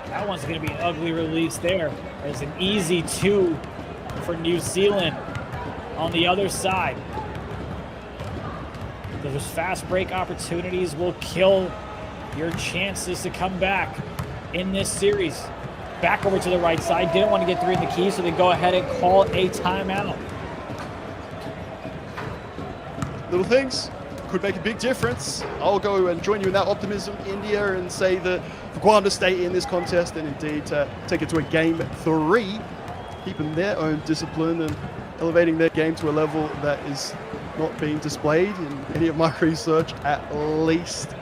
That one's going to be an ugly release there. There's an easy 2 for New Zealand on the other side. Those fast break opportunities will kill your chances to come back in this series. Back over to the right side. Didn't want to get 3 in the key, so they go ahead and call a timeout. Little things could make a big difference. I'll go and join you in that optimism, India, and say that for Guam to stay in this contest and indeed to take it to a game 3, keeping their own discipline and elevating their game to a level that is not being displayed in any of my research, at least.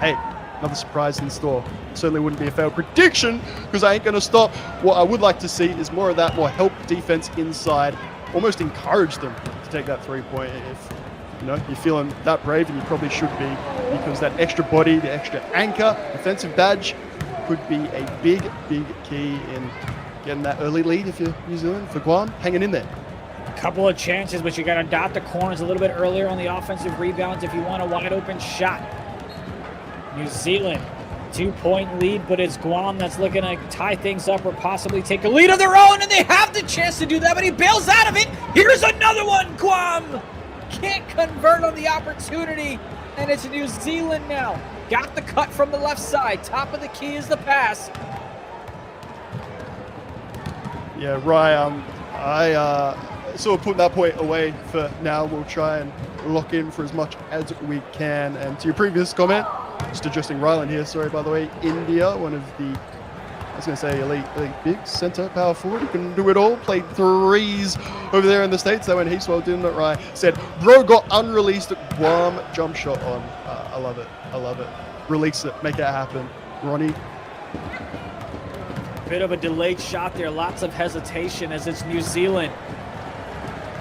Hey, another surprise in store. Certainly wouldn't be a failed prediction, because I ain't going to stop. What I would like to see is more of that, more help defense inside, almost encourage them to take that 3-point. If you know you're feeling that brave, and you probably should be, because that extra body, the extra anchor, defensive badge could be a big key in getting that early lead if you're New Zealand. For Guam, hanging in there. Couple of chances, but you got to dot the corners a little bit earlier on the offensive rebounds if you want a wide open shot. New Zealand, 2-point lead, but it's Guam that's looking to tie things up or possibly take a lead of their own, and they have the chance to do that, but he bails out of it. Here's another one. Guam can't convert on the opportunity, and it's New Zealand now. Got the cut from the left side. Top of the key is the pass. Yeah, Ryan, I sort of put that point away for now. We'll try and lock in for as much as we can. And to your previous comment, just adjusting Ryland here, sorry, by the way, India, one of the, I was going to say elite big center power forward, who can do it all, played 3s over there in the States. That went heaps well, didn't it, Ryan? Said, bro got unreleased Guam jump shot on. I love it. Release it, make it happen. Ronnie. Bit of a delayed shot there, lots of hesitation as it's New Zealand.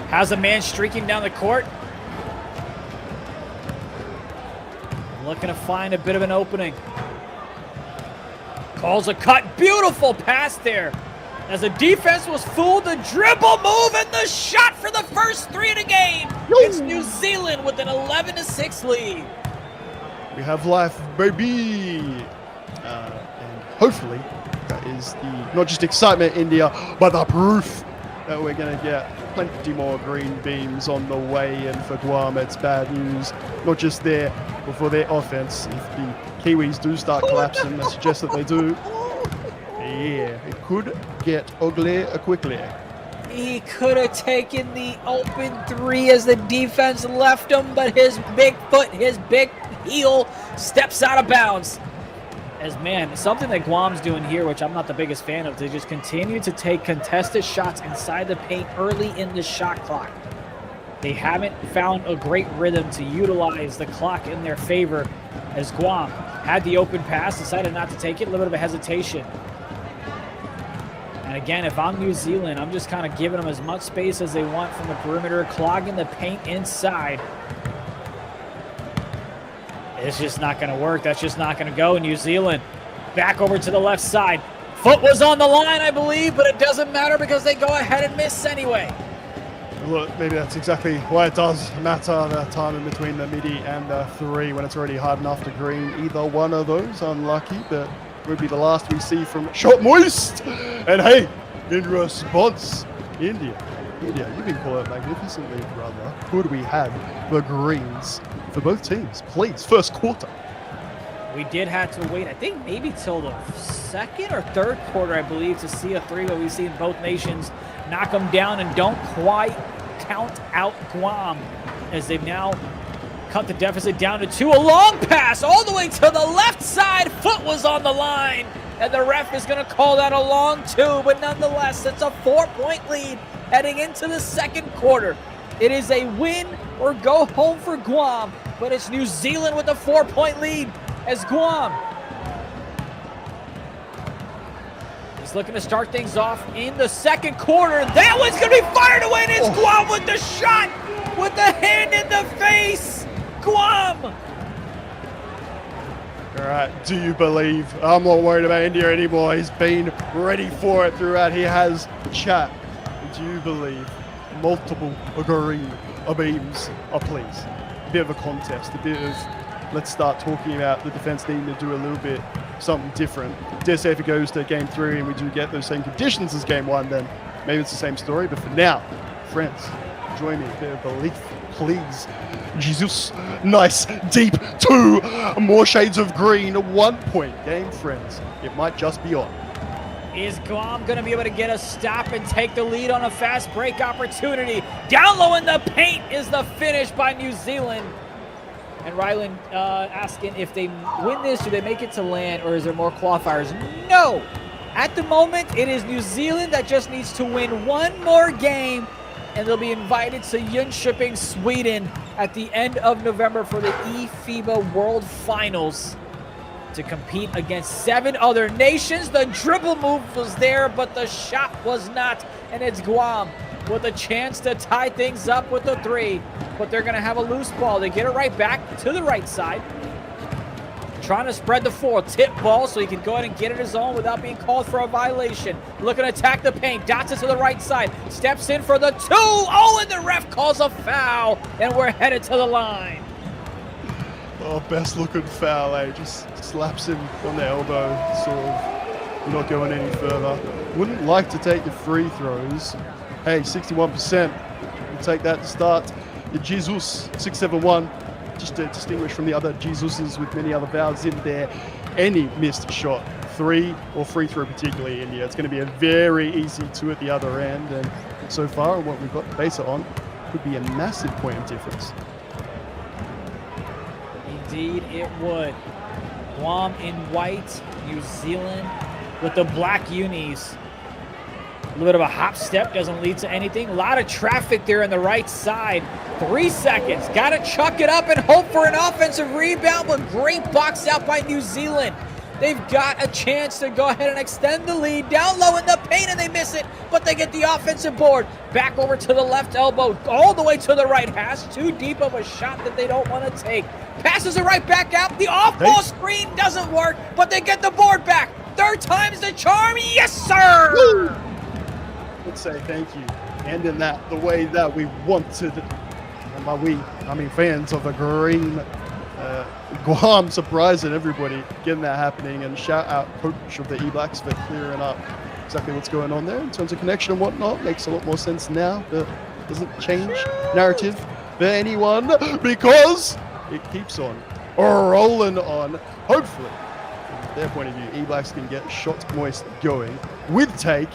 Has a man streaking down the court. Looking to find a bit of an opening. Calls a cut. Beautiful pass there. As the defense was fooled, the dribble move and the shot for the first 3 of the game. It's New Zealand with an 11-6 lead. We have life, baby. And hopefully that is the, not just excitement, India, but the proof that we're going to get plenty more green beams on the way. And for Guam, it's bad news, not just there, but for their offense. If the Kiwis do start collapsing, I suggest that they do. Yeah, it could get ugly quickly. He could have taken the open 3 as the defense left him, but his big foot, his big heel steps out of bounds. As, man, something that Guam's doing here, which I'm not the biggest fan of, to just continue to take contested shots inside the paint early in the shot clock. They haven't found a great rhythm to utilize the clock in their favor, as Guam had the open pass, decided not to take it, a little bit of a hesitation. And again, if I'm New Zealand, I'm just kind of giving them as much space as they want from the perimeter, clogging the paint inside. It's just not going to work. That's just not going to go. New Zealand back over to the left side. Foot was on the line, I believe, but it doesn't matter because they go ahead and miss anyway. Look, maybe that's exactly why it does matter, the time in between the midi and the 3, when it's already hard enough to green either one of those. Unlucky, but would be the last we see from Shot Moist. And hey, in response, India, you've been called out magnificently, brother. Could we have the greens for both teams, please? First quarter. We did have to wait, I think maybe till the second or third quarter, I believe, to see a 3, but we've seen both nations knock them down and don't quite count out Guam, as they've now cut the deficit down to 2. A long pass all the way to the left side. Foot was on the line, and the ref is going to call that a long 2, but nonetheless, it's a 4-point lead heading into the second quarter. It is a win or go home for Guam, but it's New Zealand with a 4-point lead as Guam is looking to start things off in the second quarter. That one's going to be fired away, and it's Guam with the shot, with the hand in the face. Guam! All right, do you believe? I'm not worried about India anymore. He's been ready for it throughout. He has chat. Do you believe? Multiple green beams. Oh, please. A bit of a contest, a bit of, let's start talking about the defense needing to do a little bit something different. Dare say if it goes to game 3 and we do get those same conditions as game 1, then maybe it's the same story. But for now, friends, join me. A bit of belief, please. Jesus, nice, deep 2, more shades of green, 1-point game, friends. It might just be on. Is Guam going to be able to get a stop and take the lead on a fast break opportunity? Down low in the paint is the finish by New Zealand. And Ryland asking if they win this, do they make it to land, or is there more qualifiers? No! At the moment, it is New Zealand that just needs to win one more game, and they'll be invited to Jönköping, Sweden at the end of November for the eFiba World Finals to compete against 7 other nations. The dribble move was there, but the shot was not, and it's Guam with a chance to tie things up with a 3, but they're going to have a loose ball. They get it right back to the right side. Trying to spread the 4, tip ball so he can go ahead and get it his own without being called for a violation. Looking to attack the paint, dots it to the right side, steps in for the 2. Oh, and the ref calls a foul, and we're headed to the line. Oh, best looking foul, eh? Just slaps him on the elbow, sort of not going any further. Wouldn't like to take the free throws. Hey, 61%. We'll take that to start. The Jesus 671. Just to distinguish from the other Jesuses with many other vowels in there. Any missed shot, 3 or free throw, particularly India, it's going to be a very easy 2 at the other end. And so far, what we've got to base it on could be a massive point of difference. Indeed, it would. Guam in white, New Zealand with the black unis. A little bit of a hop step, doesn't lead to anything. A lot of traffic there on the right side. 3 seconds. Got to chuck it up and hope for an offensive rebound, but great box out by New Zealand. They've got a chance to go ahead and extend the lead. Down low in the paint, and they miss it, but they get the offensive board. Back over to the left elbow, all the way to the right hash. Too deep of a shot that they don't want to take. Passes it right back out. The off-ball screen doesn't work, but they get the board back. 3rd time's the charm. Yes, sir! Woo! Let's say thank you. And in that, the way that we wanted, and by we, I mean fans of the green, Guam surprising everybody, getting that happening, and shout out coach of the E-Blacks for clearing up exactly what's going on there in terms of connection and whatnot. Makes a lot more sense now, but doesn't change narrative for anyone because it keeps on rolling on. Hopefully, from their point of view, E-Blacks can get Shot Moist going with Take.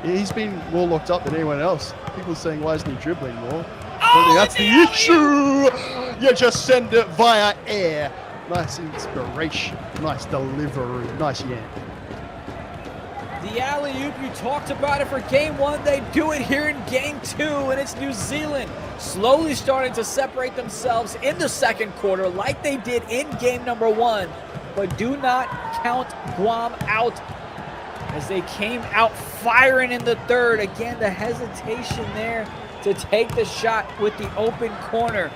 He's been more locked up than anyone else. People are saying, why isn't he dribbling more? I think that's the issue. You just send it via air. Nice inspiration. Nice delivery. Nice yam. The alley-oop, you talked about it for game 1. They do it here in game 2, and it's New Zealand slowly starting to separate themselves in the second quarter like they did in game number 1. But do not count Guam out, as they came out firing in the 3rd. Again, the hesitation there to take the shot with the open corner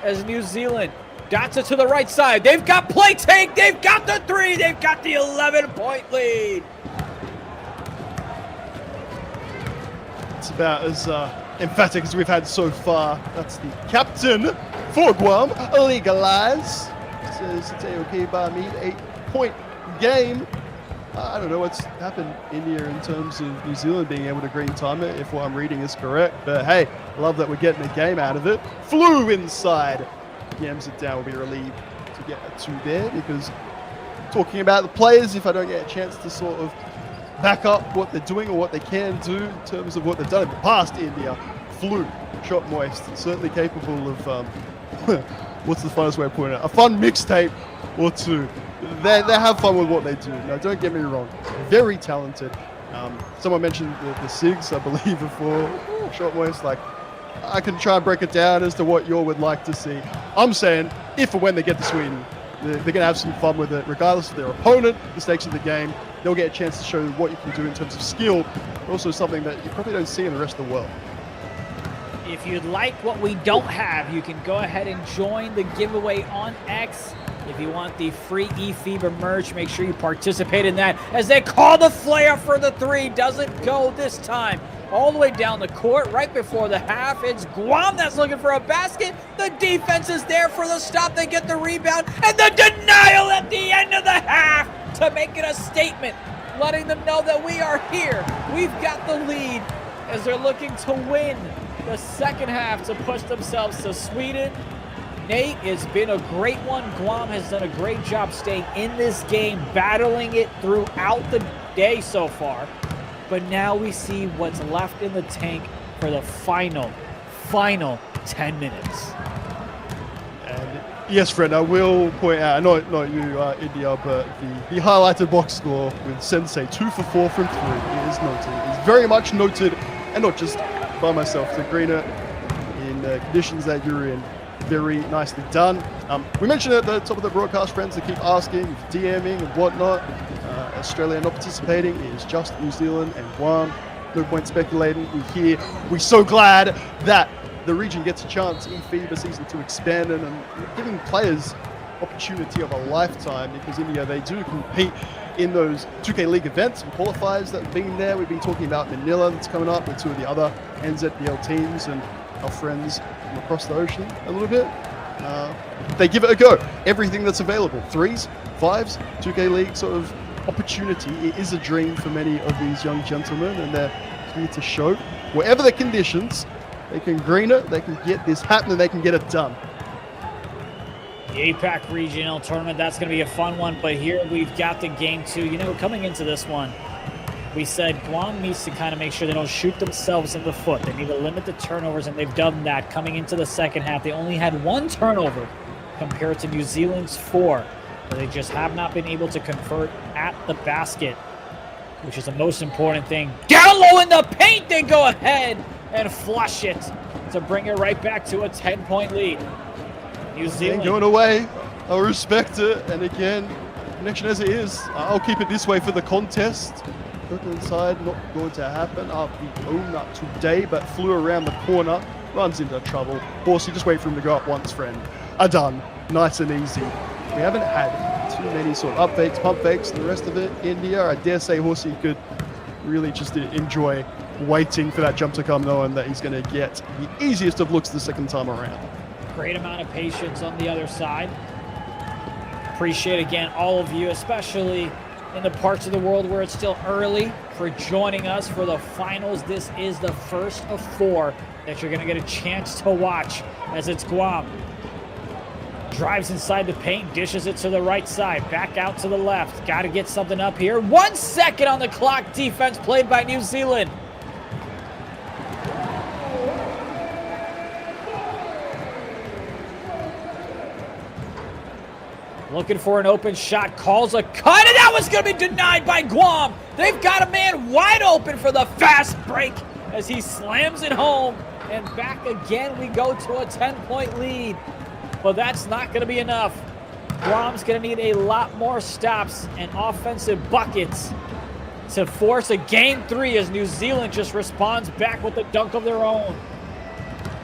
as New Zealand dots it to the right side. They've got play take. They've got the 3. They've got the 11-point lead. It's about as emphatic as we've had so far. That's the captain for Guam, Legalize. Says it's okay by me, 8-point game. I don't know what's happened India in terms of New Zealand being able to green time it, if what I'm reading is correct. But hey, love that we're getting a game out of it. Flew inside. Yams it down, will be relieved to get a 2 there, because talking about the players, if I don't get a chance to sort of back up what they're doing or what they can do in terms of what they've done in the past, India, Flew, Shot Moist, certainly capable of, what's the funnest way of putting it? A fun mixtape or 2. They have fun with what they do. Now, don't get me wrong. Very talented. Someone mentioned the SIGs, I believe, before Shot Moist. Like, I can try and break it down as to what you would like to see. I'm saying if and when they get to Sweden, they're going to have some fun with it, regardless of their opponent, the stakes of the game. They'll get a chance to show what you can do in terms of skill, but also something that you probably don't see in the rest of the world. If you'd like what we don't have, you can go ahead and join the giveaway on X. If you want the free eFiba merch, make sure you participate in that. As they call the flare for the three, doesn't go this time. All the way down the court, right before the half. It's 𝐓𝐿 that's looking for a basket. The defense is there for the stop. They get the rebound, and the denial at the end of the half to make it a statement, letting them know that we are here. We've got the lead as they're looking to win the second half to push themselves to Sweden. Nate, it's been a great one. 𝐓𝐿 has done a great job staying in this game, battling it throughout the day so far. But now we see what's left in the tank for the final 10 minutes. And yes, Fred, I will point out, not you, India, but the highlighted box score with Sensei, 2 for 4 from 3 is noted. It's very much noted, and not just by myself, the greener in the conditions that you're in. Very nicely done. We mentioned at the top of the broadcast, friends, that keep asking, DMing and whatnot. Australia not participating. It is just New Zealand and 𝐓𝐿. No point speculating. We're so glad that the region gets a chance in FIBA Season 2 expanding and giving players opportunity of a lifetime, because India, they do compete in those 2K League events and qualifiers that have been there. We've been talking about Manila that's coming up with 2 of the other NZBL teams and our friends from across the ocean a little bit. They give it a go. Everything that's available, 3s, 5s, 2K League sort of opportunity. It is a dream for many of these young gentlemen, and they're here to show whatever the conditions, they can green it, they can get this happening, they can get it done. The APAC regional tournament, that's going to be a fun one, but here we've got the game 2. You know, coming into this one, we said 𝐓𝐿 needs to kind of make sure they don't shoot themselves in the foot. They need to limit the turnovers, and they've done that. Coming into the second half, they only had 1 turnover compared to New Zealand's 4. But they just have not been able to convert at the basket, which is the most important thing. Down low in the paint, they go ahead and flush it to bring it right back to a 10-point lead. New Zealand ain't going away. I'll respect it. And again, connection as it is, I'll keep it this way for the contest. Look inside, not going to happen. We own that today, but flew around the corner, runs into trouble. 𝐻𝐻𝐶𝐿, just wait for him to go up once, friend. Are done. Nice and easy. We haven't had too many sort of up fakes, pump fakes, and the rest of it. India, I dare say 𝐻𝐻𝐶𝐿 could really just enjoy waiting for that jump to come, knowing that he's going to get the easiest of looks the second time around. Great amount of patience on the other side. Appreciate, again, all of you, especially in the parts of the world where it's still early, for joining us for the finals. This is the first of 4 that you're going to get a chance to watch, as it's 𝐓𝐿. Drives inside the paint, dishes it to the right side, back out to the left. Got to get something up here. 1 second on the clock. Defense played by New Zealand. Looking for an open shot, calls a cut, and that was going to be denied by 𝐓𝐿. They've got a man wide open for the fast break as he slams it home. And back again, we go to a 10-point lead. But that's not going to be enough. 𝐓𝐿's going to need a lot more stops and offensive buckets to force a game 3 as New Zealand just responds back with a dunk of their own.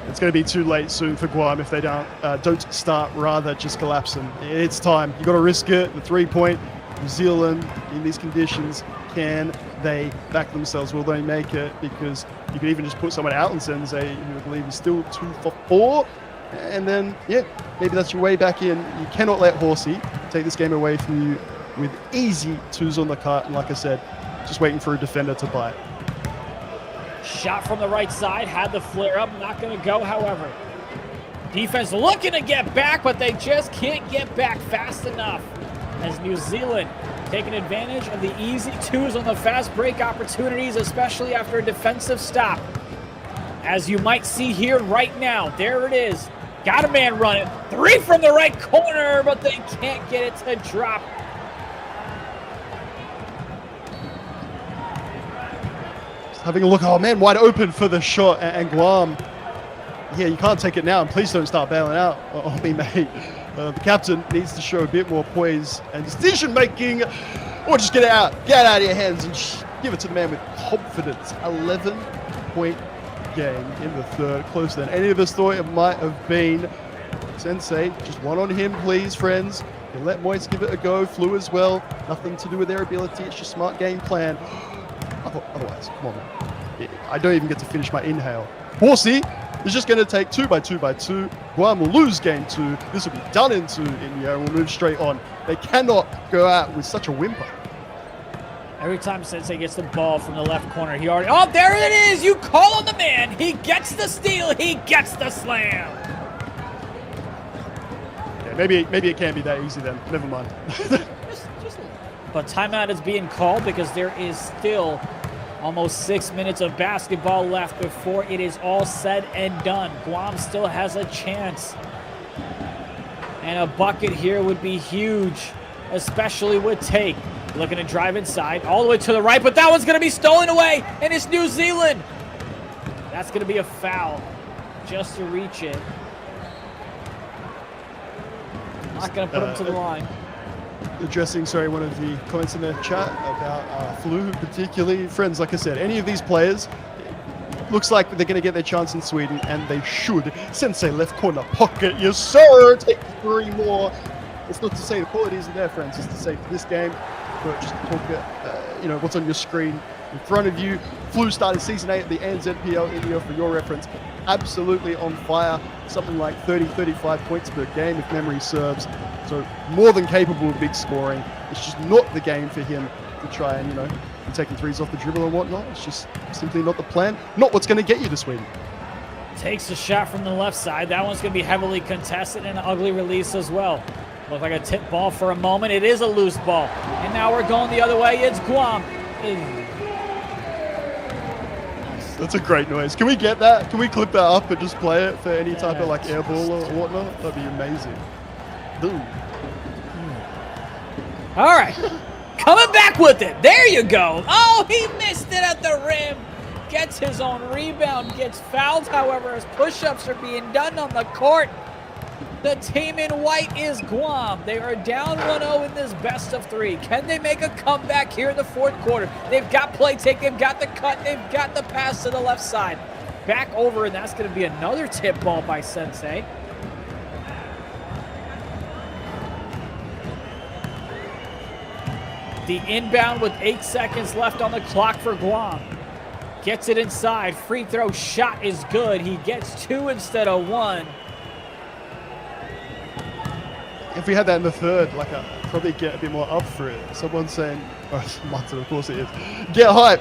It's going to be too late soon for 𝐓𝐿 if they don't start rather just collapsing. It's time. You got to risk it. The 3-point. New Zealand in these conditions, can they back themselves? Will they make it? Because you can even just put someone out and Sensei, who I believe is still 2 for 4. And then, yeah, maybe that's your way back in. You cannot let 𝐻𝐻𝐶𝐿 take this game away from you with easy 2s on the cart. And like I said, just waiting for a defender to bite. Shot from the right side, had the flare up, not going to go, however. Defense looking to get back, but they just can't get back fast enough. As New Zealand taking advantage of the easy 2s on the fast break opportunities, especially after a defensive stop. As you might see here right now, there it is. Got a man running. 3 from the right corner, but they can't get it to drop. Just having a look. Oh, man, wide open for the shot. And 𝐓𝐿 yeah, you can't take it now, and please don't start bailing out on me, mate. The captain needs to show a bit more poise and decision making, or just get it out of your hands and give it to the man with confidence. 11-point game in the third, closer than any of us thought it might have been. Sensei, just one on him, please, friends. You let Moist give it a go. Flu as well. Nothing to do with their ability. It's just smart game plan. Otherwise, come on, man. I don't even get to finish my inhale. Horsey is just going to take 2 by 2 by 2. Guam will lose game 2. This will be done in 2 India, and we'll move straight on. They cannot go out with such a whimper. Every time Sensei gets the ball from the left corner, he already... Oh, there it is! You call on the man! He gets the steal! He gets the slam! Maybe it can't be that easy then. Never mind. But timeout is being called because there is still almost 6 minutes of basketball left before it is all said and done. Guam still has a chance. And a bucket here would be huge, especially with Take. Looking to drive inside, all the way to the right, but that one's going to be stolen away, and it's New Zealand. That's going to be a foul just to reach it. Not going to put him to the line. Addressing, one of the comments in the chat about Flu, particularly. Friends, like I said, any of these players, looks like they're going to get their chance in Sweden, and they should. Sensei left corner pocket, yes sir, take 3 more. It's not to say the quality isn't there, friends. It's to say for this game, but just talk what's on your screen in front of you. Flu started season 8 at the ANZPL India, for your reference. Absolutely on fire. Something like 30-35 points per game, if memory serves. So more than capable of big scoring. It's just not the game for him to try and, be taking threes off the dribble and whatnot. It's just simply not the plan. Not what's going to get you to Sweden. Takes a shot from the left side. That one's going to be heavily contested and an ugly release as well. Looked like a tip ball for a moment. It is a loose ball. And now we're going the other way. It's Guam. That's a great noise. Can we get that? Can we clip that up and just play it for any type of air ball or whatnot? That'd be amazing. Boom. All right. Coming back with it. There you go. Oh, he missed it at the rim. Gets his own rebound. Gets fouled, however, as push-ups are being done on the court. The team in white is Guam. They are down 1-0 in this best of 3. Can they make a comeback here in the fourth quarter? They've got play take, they've got the cut, they've got the pass to the left side. Back over, and that's going to be another tip ball by Sensei. The inbound with 8 seconds left on the clock for Guam. Gets it inside. Free throw shot is good. He gets 2 instead of 1. If we had that in the third, I'd probably get a bit more up for it. Someone's saying, Martin, of course it is. Get hype.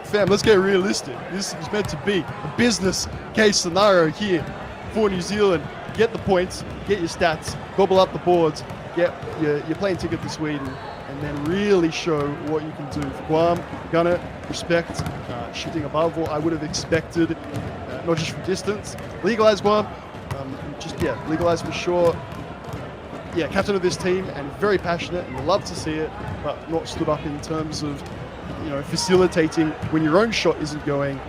Fam, let's get realistic. This is meant to be a business case scenario here for New Zealand. Get the points, get your stats, gobble up the boards, get your plane ticket to Sweden, and then really show what you can do. For Guam, gonna respect, shooting above what I would have expected, not just from distance. Legalize Guam, legalize for sure. Yeah, captain of this team and very passionate, and you love to see it, but not stood up in terms of, facilitating when your own shot isn't going.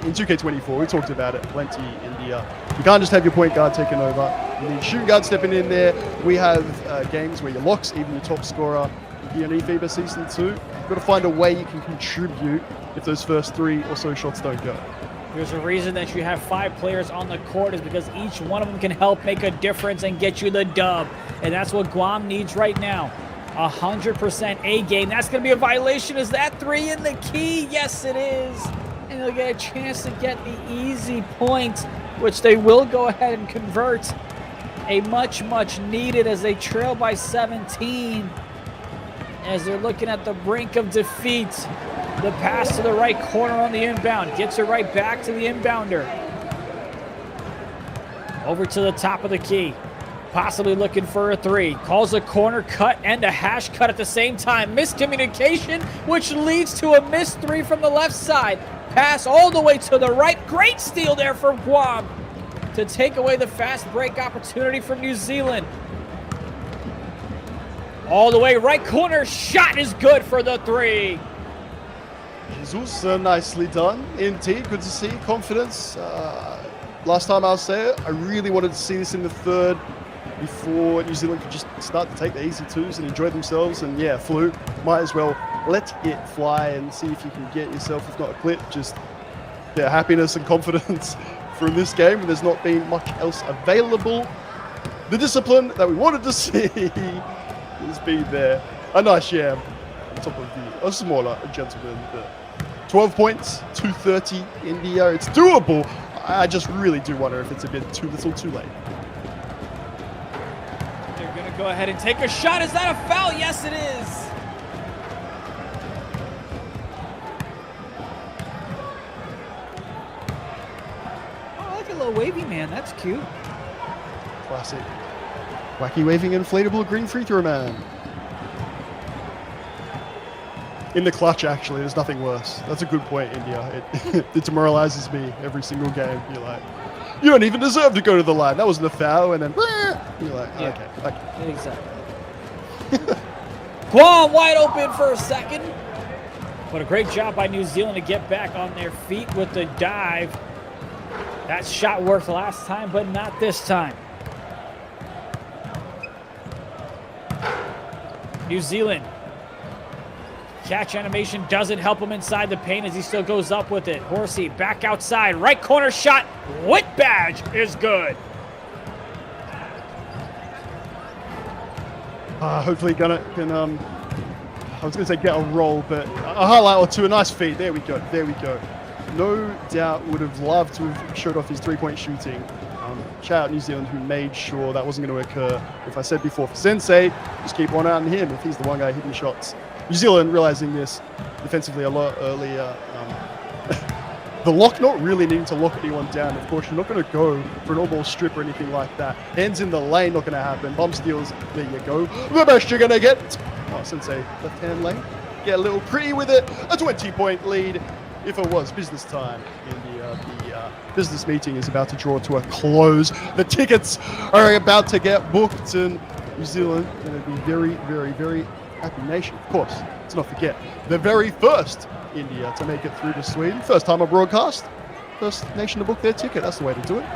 In 2K24, we talked about it plenty, India. You can't just have your point guard taking over. You need shooting guard stepping in there. We have games where your locks, even your top scorer, here in eFiba Season 2. You've got to find a way you can contribute if those first 3 or so shots don't go. There's a reason that you have 5 players on the court is because each one of them can help make a difference and get you the dub. And that's what Guam needs right now. 100% A game. That's going to be a violation. Is that 3 in the key? Yes, it is. And they'll get a chance to get the easy point, which they will go ahead and convert. A much needed as they trail by 17. As they're looking at the brink of defeat. The pass to the right corner on the inbound. Gets it right back to the inbounder. Over to the top of the key. Possibly looking for a 3. Calls a corner cut and a hash cut at the same time. Miscommunication, which leads to a missed 3 from the left side. Pass all the way to the right. Great steal there for Guam to take away the fast break opportunity from New Zealand. All the way right corner. Shot is good for the 3. Jesus, nicely done. Indeed, good to see. Confidence. last time I'll say it, I really wanted to see this in the third before New Zealand could just start to take the easy twos and enjoy themselves. And yeah, Flu, might as well let it fly and see if you can get yourself, if not a clip, just happiness and confidence from this game. And there's not been much else available. The discipline that we wanted to see has been there. A nice jam on top of a smaller gentleman. 12 points, 230 India. It's doable. I just really do wonder if it's a bit too little too late. They're going to go ahead and take a shot. Is that a foul? Yes, it is. Oh, I like a little wavy man. That's cute. Classic. Wacky waving inflatable green free throw man. In the clutch, actually, there's nothing worse. That's a good point, India. It demoralizes me every single game. You're like, you don't even deserve to go to the line. That wasn't a foul. And then, you're like, okay. Exactly. Guam wide open for a second. But a great job by New Zealand to get back on their feet with the dive. That shot worked last time, but not this time. New Zealand. Catch animation doesn't help him inside the paint as he still goes up with it. Horsey back outside. Right corner shot. Whit badge is good. Hopefully can I was going to say get a roll, but a highlight or two. A nice feed. There we go. There we go. No doubt would have loved to have showed off his three-point shooting. Shout out New Zealand, who made sure that wasn't going to occur. If I said before for Sensei, just keep one out on him if he's the one guy hitting shots. New Zealand realizing this defensively a lot earlier. The lock not really needing to lock anyone down. Of course, you're not going to go for an all-ball strip or anything like that. Hands in the lane, not going to happen. Bump steals, there you go. The best you're going to get. Oh, Sensei, left-hand lane. Get a little pretty with it. A 20-point lead if it was business time. The business meeting is about to draw to a close. The tickets are about to get booked, and New Zealand going to be very, very, very happy nation. Of course, let's not forget the very first India to make it through to Sweden. First time on broadcast. First nation to book their ticket. That's the way to do it.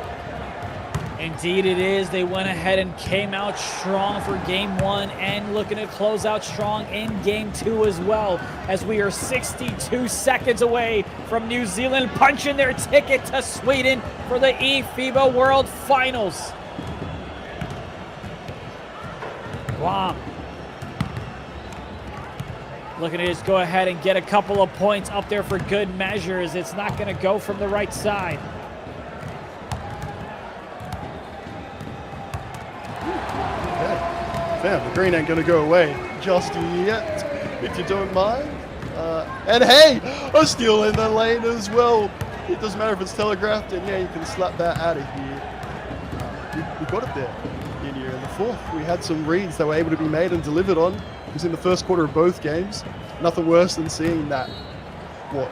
Indeed it is. They went ahead and came out strong for game one and looking to close out strong in game two as well, as we are 62 seconds away from New Zealand punching their ticket to Sweden for the eFiba World Finals. Guam looking to just go ahead and get a couple of points up there for good measures. It's not going to go from the right side. Fam, the green ain't going to go away just yet, if you don't mind. And hey, a steal in the lane as well. It doesn't matter if it's telegraphed, and yeah, you can slap that out of here. We got it there in here in the fourth. We had some reads that were able to be made and delivered on. It was in the first quarter of both games. Nothing worse than seeing that,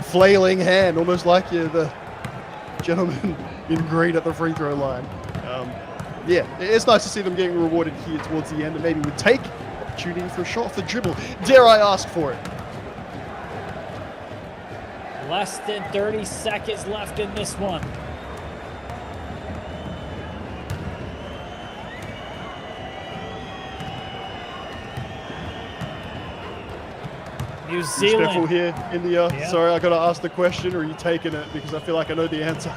flailing hand, almost like you're the gentleman in green at the free throw line. Yeah, it's nice to see them getting rewarded here towards the end, and maybe would take opportunity for a shot off the dribble. Dare I ask for it? Less than 30 seconds left in this one. New Zealand. Respectful here, India. Yeah. Sorry, I got to ask the question, or are you taking it? Because I feel like I know the answer.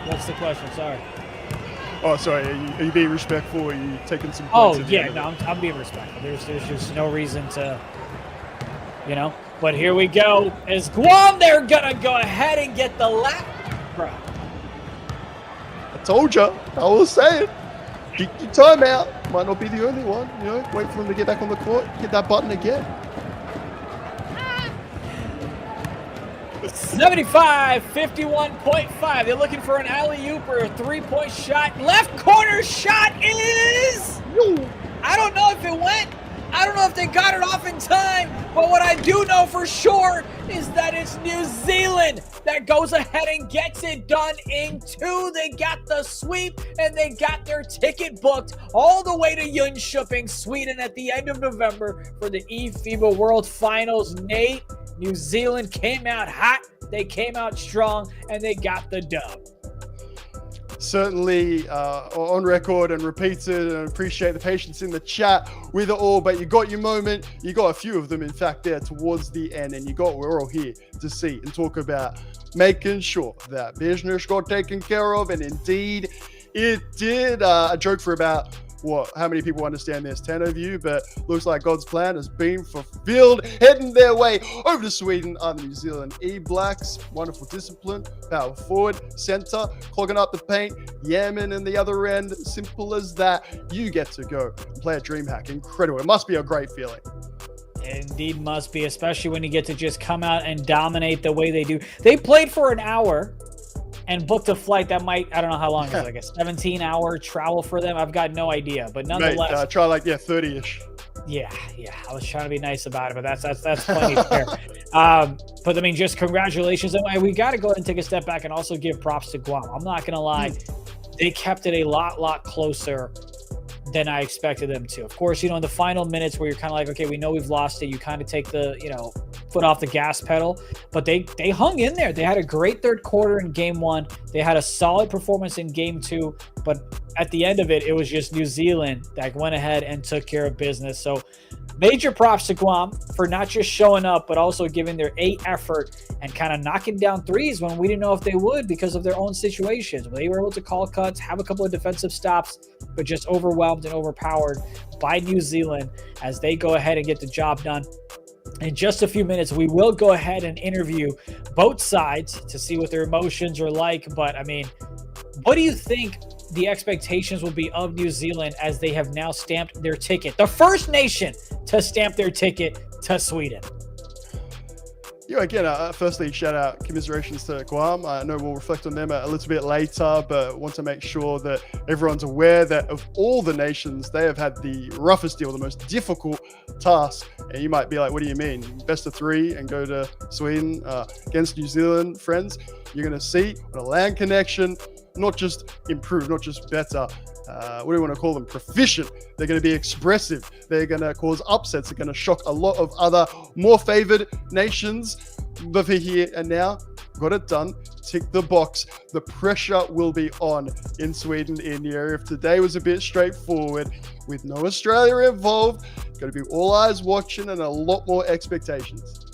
What's the question? Sorry. Oh, sorry. Are you being respectful? Are you taking some Oh, points? yeah, no, I'm being respectful. There's just no reason to, But here we go. As Guam, they're going to go ahead and get the lap. Bro. I told you. I was saying. Keep your time out. Might not be the only one. Wait for them to get back on the court. Hit that button again. 75, 51.5. They're looking for an alley-oop or a three-point shot. Left corner shot is... I don't know if it went. I don't know if they got it off in time. But what I do know for sure is that it's New Zealand that goes ahead and gets it done in two. They got the sweep and they got their ticket booked all the way to Jönköping, Sweden at the end of November for the eFiba World Finals. Nate, New Zealand came out hot, they came out strong, and they got the dub. certainly on record and repeated, and appreciate the patience in the chat with it all. But you got your moment. You got a few of them, in fact, there towards the end, and we're all here to see and talk about making sure that business got taken care of, and indeed it did. A joke for about how many people understand this? 10 of you, but looks like God's plan has been fulfilled. Heading their way over to Sweden are the New Zealand E-Blacks. Wonderful discipline, power forward, center, clogging up the paint. Yemen in the other end, simple as that. You get to go and play a DreamHack. Incredible. It must be a great feeling. Indeed must be, especially when you get to just come out and dominate the way they do. They played for an hour and booked a flight that might, I don't know how long, it's like a 17-hour travel for them. I've got no idea, but nonetheless. Mate, try 30-ish. Yeah. I was trying to be nice about it, but that's plenty fair. But I mean, just congratulations. And we got to go ahead and take a step back and also give props to Guam. I'm not going to lie. They kept it a lot closer than I expected them to. Of course, in the final minutes where you're kind of like, okay, we know we've lost it. You kind of take the, foot off the gas pedal, but they hung in there. They had a great third quarter in game one. They had a solid performance in game two, but at the end of it, it was just New Zealand that went ahead and took care of business. So major props to Guam for not just showing up, but also giving their A effort and kind of knocking down threes when we didn't know if they would because of their own situations. They were able to call cuts, have a couple of defensive stops, but just overwhelmed and overpowered by New Zealand as they go ahead and get the job done. In just a few minutes, we will go ahead and interview both sides to see what their emotions are like. But, I mean, what do you think the expectations will be of New Zealand as they have now stamped their ticket? The first nation to stamp their ticket to Sweden. Again, firstly, shout out, commiserations to Guam. I know we'll reflect on them a little bit later, but want to make sure that everyone's aware that of all the nations, they have had the roughest deal, the most difficult task. And you might be like, what do you mean? Best of three and go to Sweden against New Zealand, friends? You're going to see the land connection, not just improve, not just better. What do you want to call them? Proficient. They're going to be expressive. They're going to cause upsets. They're going to shock a lot of other more favored nations. But for here and now, got it done. Tick the box. The pressure will be on in Sweden, India. If today was a bit straightforward with no Australia involved, going to be all eyes watching and a lot more expectations.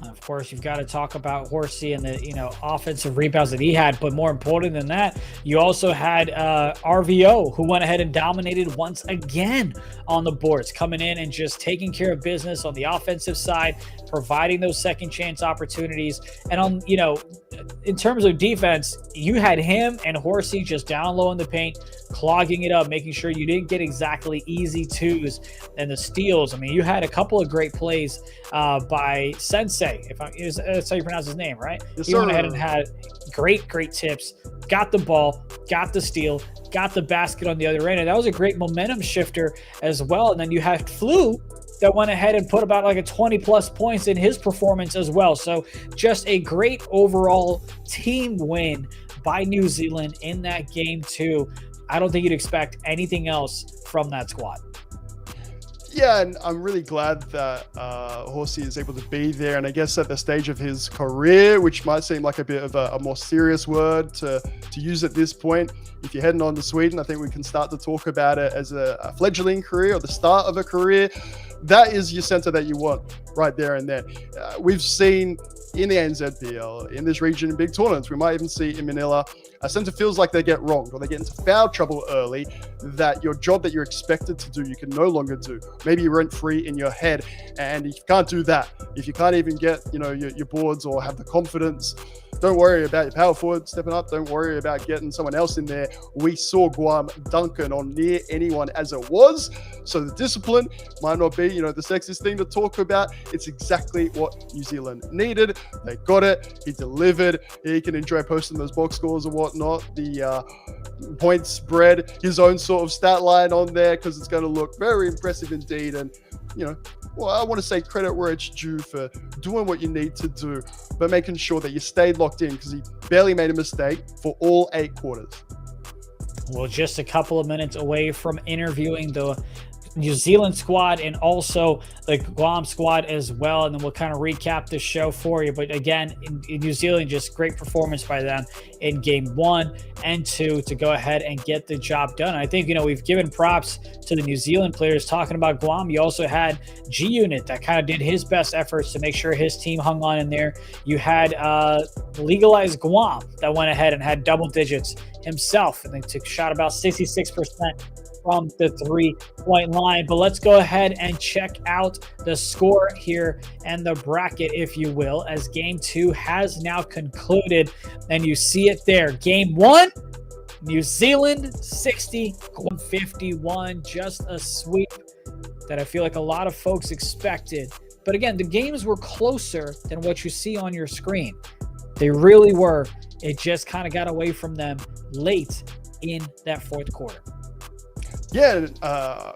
Of course, you've got to talk about Horsey and the offensive rebounds that he had, but more important than that, you also had RVO, who went ahead and dominated once again on the boards, coming in and just taking care of business on the offensive side, providing those second chance opportunities. And on in terms of defense, you had him and Horsey just down low in the paint, clogging it up, making sure you didn't get exactly easy twos and the steals. I mean, you had a couple of great plays by Sensei, that's how you pronounce his name, right? Yes, he went ahead and had great tips, got the ball, got the steal, got the basket on the other end, and that was a great momentum shifter as well. And then you had Flu that went ahead and put about like a 20+ points in his performance as well. So just a great overall team win by New Zealand in that game too. I don't think you'd expect anything else from that squad. Yeah, and I'm really glad that Horsey is able to be there. And I guess at the stage of his career, which might seem like a bit of a more serious word to use at this point, if you're heading on to Sweden, I think we can start to talk about it as a fledgling career or the start of a career. That is your center that you want right there and then. We've seen in the NZPL, in this region, in big tournaments, we might even see in Manila, a center feels like they get wronged or they get into foul trouble early, that your job that you're expected to do, you can no longer do. Maybe you're rent-free in your head, and if you can't do that, if you can't even get your boards or have the confidence, don't worry about your power forward stepping up. Don't worry about getting someone else in there. We saw Guam dunking on near anyone as it was. So the discipline might not be, the sexiest thing to talk about. It's exactly what New Zealand needed. They got it. He delivered. He can enjoy posting those box scores and whatnot. The points spread, his own sort of stat line on there, because it's going to look very impressive indeed. And, well, I want to say credit where it's due for doing what you need to do, but making sure that you stayed locked in, because he barely made a mistake for all 8 quarters. Well, just a couple of minutes away from interviewing the New Zealand squad and also the Guam squad as well, and then we'll kind of recap the show for you. But again, in New Zealand, just great performance by them in game 1 and 2 to go ahead and get the job done. I think, we've given props to the New Zealand players. Talking about Guam, you also had G Unit that kind of did his best efforts to make sure his team hung on in there. You had Legalized Guam that went ahead and had double digits himself, and then took shot about 66% from the 3-point line. But let's go ahead and check out the score here and the bracket, if you will, as game 2 has now concluded, and you see it there. Game 1, New Zealand 60, Guam 51. Just a sweep that I feel like a lot of folks expected. But again, the games were closer than what you see on your screen. They really were. It just kind of got away from them late in that fourth quarter. Yeah,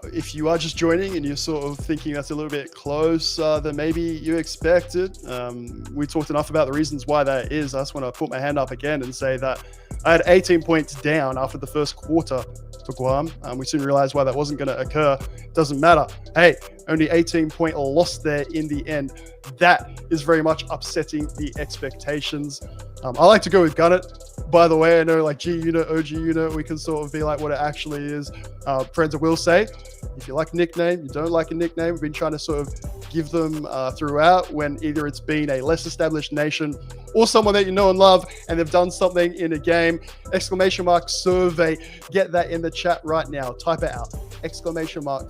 if you are just joining and you're sort of thinking that's a little bit close than maybe you expected, we talked enough about the reasons why that is. I just want to put my hand up again and say that I had 18 points down after the first quarter for Guam. We soon realized why that wasn't going to occur. Doesn't matter. Hey, only 18-point loss there in the end. That is very much upsetting the expectations. I like to go with Gun It. By the way, I know like G Unit, OG Unit, we can sort of be like what it actually is. Friends, I will say, if you like a nickname, you don't like a nickname, we've been trying to sort of give them throughout when either it's been a less established nation or someone that you know and love and they've done something in a game. !survey. Get that in the chat right now. Type it out.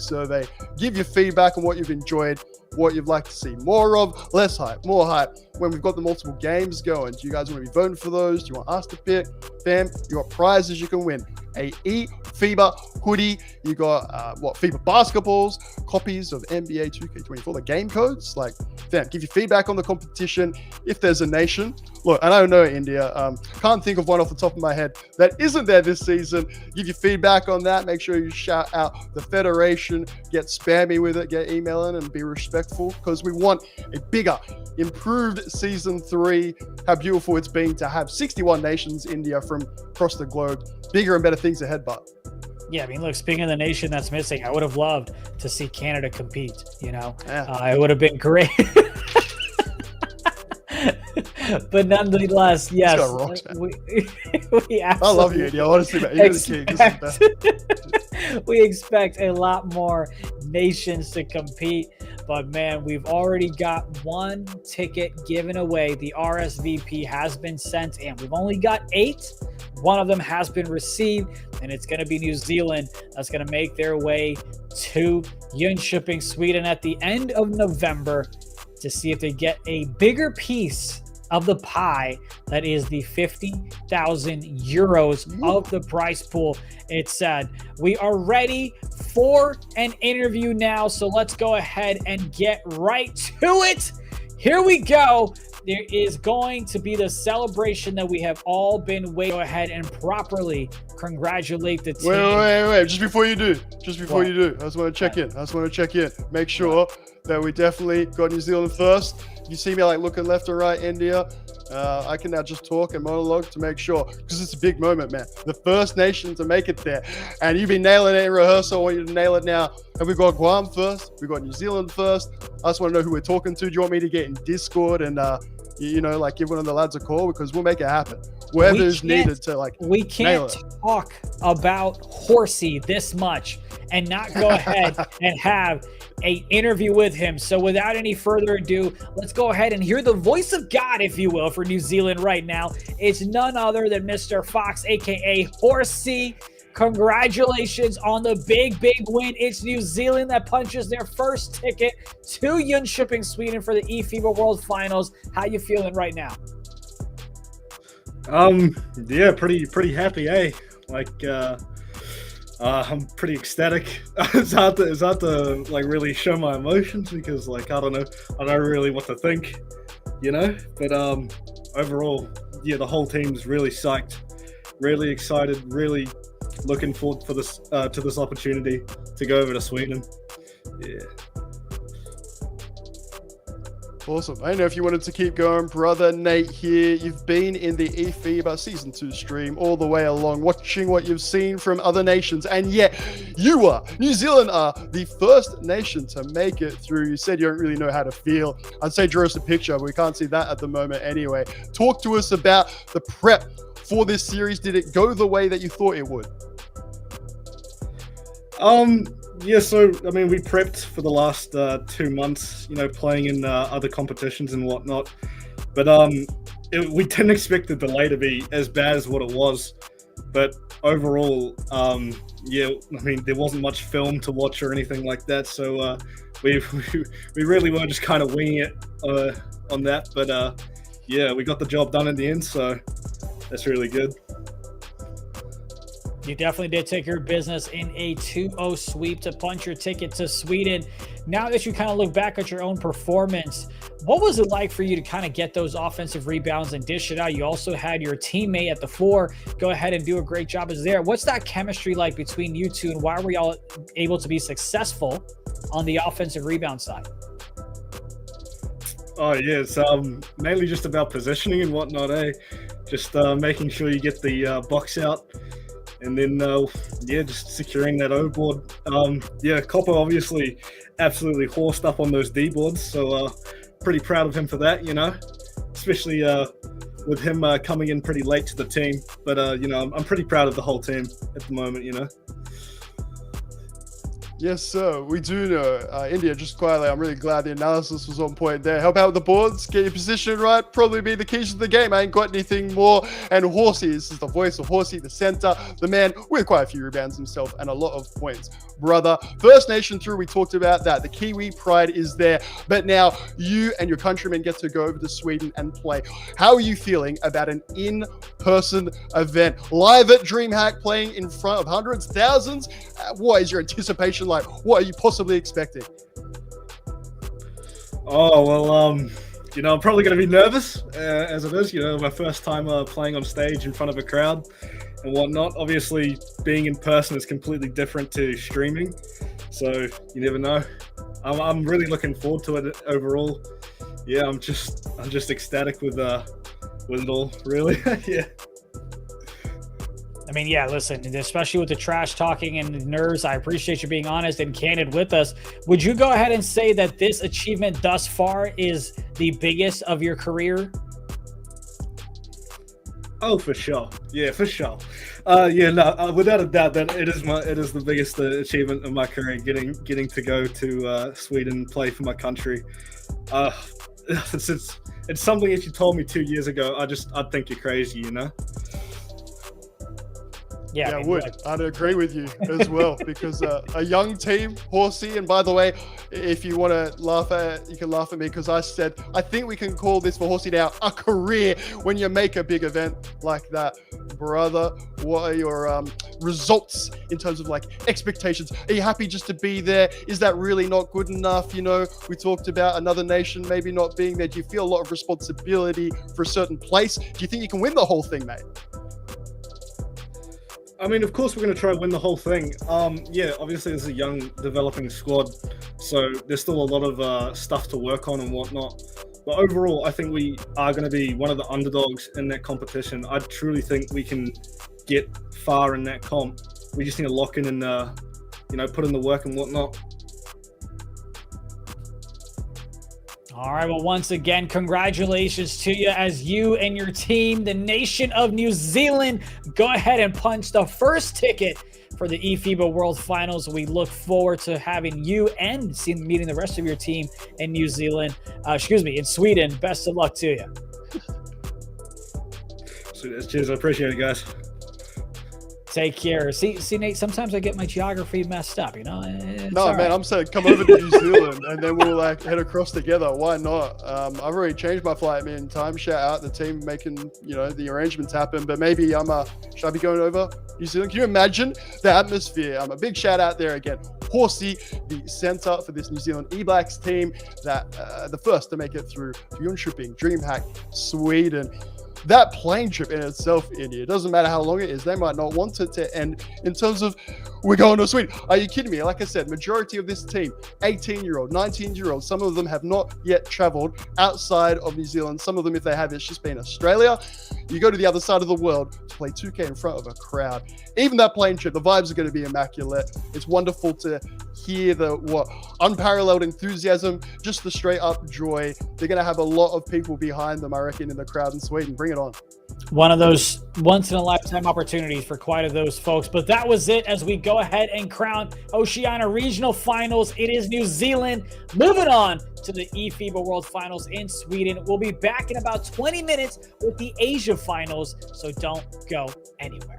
!survey. Give your feedback on what you've enjoyed, what you'd like to see more of, less hype, more hype. When we've got the multiple games going, do you guys want to be voting for those? Do you want us to pick? Fam, you got prizes you can win. A eFiba hoodie. You got FIBA basketballs, copies of NBA 2K24, the game codes. Like, fam, give your feedback on the competition. If there's a nation, look, and I don't know India. Can't think of one off the top of my head that isn't there this season. Give your feedback on that. Make sure you shout out the federation. Get spammy with it. Get emailing and be respectful because we want a bigger, improved season 3. How beautiful it's been to have 61 nations, India from across the globe. Bigger and better things ahead, but yeah, I mean, look, speaking of the nation that's missing, I would have loved to see Canada compete, Yeah. It would have been great. But nonetheless, yes, we I love you, India. Honestly, man. You're the king. This is the best. We expect a lot more nations to compete. But man, we've already got one ticket given away. The RSVP has been sent in. We've only got 8. One of them has been received, and it's going to be New Zealand that's going to make their way to Jönköping, Sweden at the end of November to see if they get a bigger piece of the pie that is the 50,000 euros of the prize pool. It said we are ready for an interview now, so let's go ahead and get right to it. Here we go. There is going to be the celebration that we have all been waiting. Go ahead and properly congratulate the team. Wait. Just before you do, I just want to check in. Make sure that we definitely got New Zealand first. You see me like looking left and right, India. I can now just talk and monologue to make sure, because it's a big moment, man. The first nation to make it there. And you've been nailing it in rehearsal. I want you to nail it now. And we've got Guam first. We've got New Zealand first. I just want to know who we're talking to. Do you want me to get in Discord and, like give one of the lads a call? Because we'll make it happen. Wherever is needed to we can't talk about Horsey this much and not go ahead and have an interview with him. So without any further ado, let's go ahead and hear the voice of God, if you will, for New Zealand right now. It's none other than Mr. Fox, aka Horsey. Congratulations on the big win. It's New Zealand that punches their first ticket to Jönköping, Sweden for the eFiba World Finals. How you feeling right now? Yeah, pretty happy, eh? I'm pretty ecstatic. It's hard to like really show my emotions because I don't know really what to think, But overall, yeah, the whole team's really psyched, really excited, really looking forward for this to this opportunity to go over to Sweden. Yeah. Awesome. I don't know if you wanted to keep going, brother Nate here. You've been in the eFiba Season 2 stream all the way along, watching what you've seen from other nations, and yet New Zealand are the first nation to make it through. You said you don't really know how to feel. I'd say draw us a picture, but we can't see that at the moment anyway. Talk to us about the prep for this series. Did it go the way that you thought it would? Yeah, so I mean, we prepped for the last 2 months, playing in other competitions and whatnot. But we didn't expect the delay to be as bad as what it was. But overall, yeah, I mean, there wasn't much film to watch or anything like that. So we really were just kind of winging it on that. But yeah, we got the job done in the end, so that's really good. You definitely did take your business in a 2-0 sweep to punch your ticket to Sweden. Now that you kind of look back at your own performance, what was it like for you to kind of get those offensive rebounds and dish it out? You also had your teammate at the 4 go ahead and do a great job as there. What's that chemistry like between you two, and why were y'all able to be successful on the offensive rebound side? Oh yeah, it's mainly just about positioning and whatnot, eh? Just making sure you get the box out. And then, yeah, just securing that O board. Yeah, Copper obviously absolutely horsed up on those D boards. So pretty proud of him for that, especially with him coming in pretty late to the team. But, I'm pretty proud of the whole team at the moment, Yes, sir. We do know. India, just quietly, I'm really glad the analysis was on point there. Help out with the boards, get your position right, probably be the keys to the game. I ain't got anything more. And Horsey, this is the voice of Horsey, the center, the man with quite a few rebounds himself and a lot of points. Brother, First Nation through, we talked about that. The Kiwi pride is there. But now you and your countrymen get to go over to Sweden and play. How are you feeling about an in-person event? Live at DreamHack, playing in front of hundreds, thousands? What is your anticipation like? What are you possibly expecting? Oh, well, I'm probably going to be nervous as it is, my first time playing on stage in front of a crowd and whatnot. Obviously, being in person is completely different to streaming, so you never know. I'm really looking forward to it overall. Yeah, I'm just ecstatic with it all, really. Yeah. I mean, yeah, listen, especially with the trash talking and the nerves, I appreciate you being honest and candid with us. Would you go ahead and say that this achievement thus far is the biggest of your career? Oh, for sure. Yeah, for sure. Yeah, no, without a doubt, that it is the biggest achievement of my career. Getting to go to Sweden and play for my country. It's something if you told me 2 years ago, I'd think you're crazy, Yeah, I would. I'd agree with you as well, because a young team, Horsey, and by the way, if you want to laugh at, you can laugh at me, because I said, I think we can call this for Horsey now a career when you make a big event like that. Brother, what are your results in terms of expectations? Are you happy just to be there? Is that really not good enough? We talked about another nation maybe not being there. Do you feel a lot of responsibility for a certain place? Do you think you can win the whole thing, mate? I mean, of course, we're going to try and win the whole thing. Yeah, obviously, there's a young developing squad, so there's still a lot of stuff to work on and whatnot. But overall, I think we are going to be one of the underdogs in that competition. I truly think we can get far in that comp. We just need to lock in and, put in the work and whatnot. All right, well, once again, congratulations to you as you and your team, the nation of New Zealand, go ahead and punch the first ticket for the eFiba World Finals. We look forward to having you and meeting the rest of your team in New Zealand, in Sweden. Best of luck to you. Cheers, I appreciate it, guys. Take care. See, Nate, sometimes I get my geography messed up, No, man, right. I'm saying come over to New Zealand and then we'll head across together. Why not? I've already changed my flight in time. Shout out the team making, the arrangements happen. But maybe should I be going over New Zealand? Can you imagine the atmosphere? A big shout out there again. Horsey, the center for this New Zealand E-Blacks team, that the first to make it through Jönköping, DreamHack, Sweden. that plane trip in itself, India, it doesn't matter how long it is, they might not want it to end in terms of we're going to Sweden. Are you kidding me? Like I said, majority of this team, 18-year-old, 19-year-old, some of them have not yet traveled outside of New Zealand. Some of them, if they have, it's just been Australia. You go to the other side of the world to play 2K in front of a crowd. Even that plane trip, the vibes are going to be immaculate. It's wonderful to hear the unparalleled enthusiasm, just the straight up joy. They're going to have a lot of people behind them, I reckon, in the crowd in Sweden. Bring it on. One of those once-in-a-lifetime opportunities for quite of those folks. But that was it as we go ahead and crown Oceania Regional Finals. It is New Zealand moving on to the eFiba World Finals in Sweden. We'll be back in about 20 minutes with the Asia Finals, so don't go anywhere.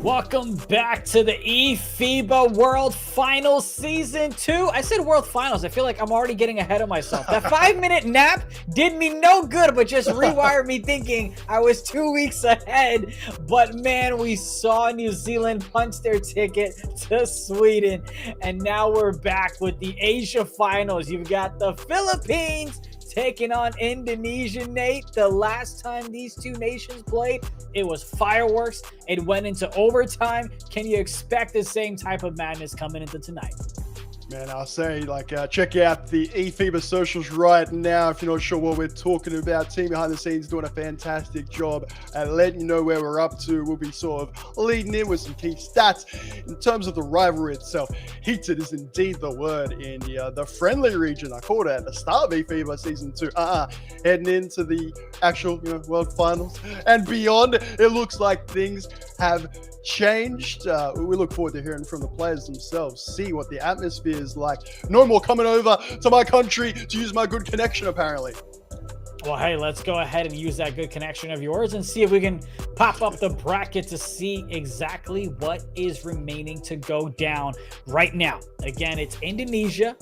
Welcome back to the eFiba World Finals Season 2. I said World Finals. I feel like I'm already getting ahead of myself. That 5-minute nap did me no good, but just rewired me thinking I was 2 weeks ahead. But man, we saw New Zealand punch their ticket to Sweden. And now we're back with the Asia Finals. You've got the Philippines taking on Indonesia, Nate. The last time these two nations played, it was fireworks. It went into overtime. Can you expect the same type of madness coming into tonight? Man, I'll say, check out the eFiba socials right now if you're not sure what we're talking about. Team behind the scenes doing a fantastic job at letting you know where we're up to. We'll be sort of leading in with some key stats. In terms of the rivalry itself, heated is indeed the word, India. The friendly region, I called it at the start of eFiba Season 2. Heading into the actual, World Finals and beyond, it looks like things have changed. We look forward to hearing from the players themselves, see what the atmosphere is like. No more coming over to my country to use my good connection, apparently. Well, hey, let's go ahead and use that good connection of yours and see if we can pop up the bracket to see exactly what is remaining to go down right now. Again, it's Indonesia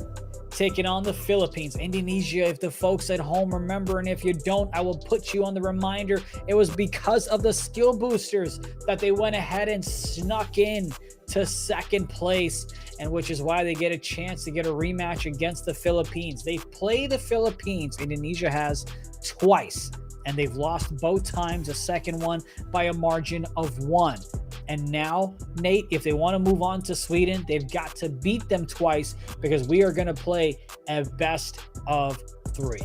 taking on the Philippines. Indonesia, if the folks at home remember, and if you don't, I will put you on the reminder. It was because of the skill boosters that they went ahead and snuck in to second place, and which is why they get a chance to get a rematch against the Philippines. They've played the Philippines, Indonesia has, twice, and they've lost both times, the second one by a margin of 1. And now, Nate, if they want to move on to Sweden, they've got to beat them twice, because we are going to play a best of 3.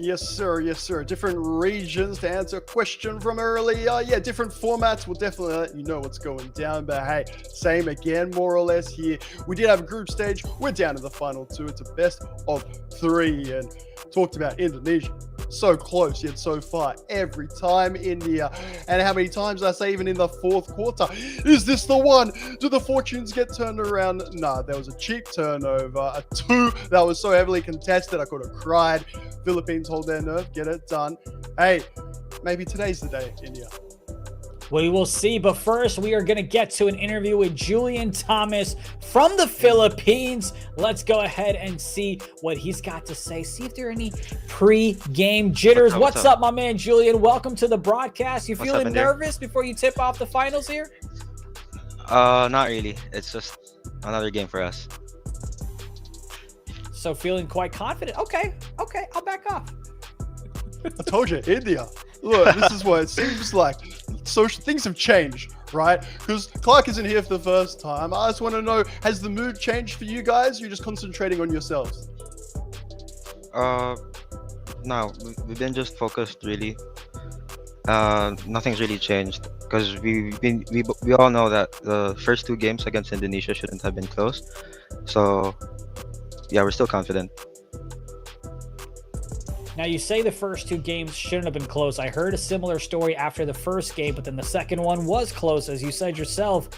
Yes, sir. Yes, sir. Different regions, to answer a question from earlier. Yeah, different formats. We'll definitely let you know what's going down. But hey, same again, more or less here. We did have a group stage. We're down to the final 2. It's a best of 3. And talked about Indonesia. So close, yet so far every time, India. And how many times I say even in the fourth quarter, is this the one? Do the fortunes get turned around? Nah, there was a cheap turnover, a 2 that was so heavily contested I could have cried. Philippines hold their nerve, get it done. Hey, maybe today's the day, India. We will see, but first we are going to get to an interview with Julian Thomas from the Philippines. Let's go ahead and see what he's got to say. See if there are any pre-game jitters. What's up, my man Julian? Welcome to the broadcast. You feeling nervous before you tip off the finals here? Not really. It's just another game for us. So feeling quite confident. Okay, I'll back off. I told you, India. Look, this is what it seems like. Social things have changed, right? Because Clark isn't here for the first time. I just want to know, has the mood changed for you guys? You're just concentrating on yourselves? No, we've been just focused, really. Nothing's really changed, because we all know that the first 2 games against Indonesia shouldn't have been close. So yeah, we're still confident. Now, you say the first 2 games shouldn't have been close. I heard a similar story after the first game, but then the second one was close, as you said yourself.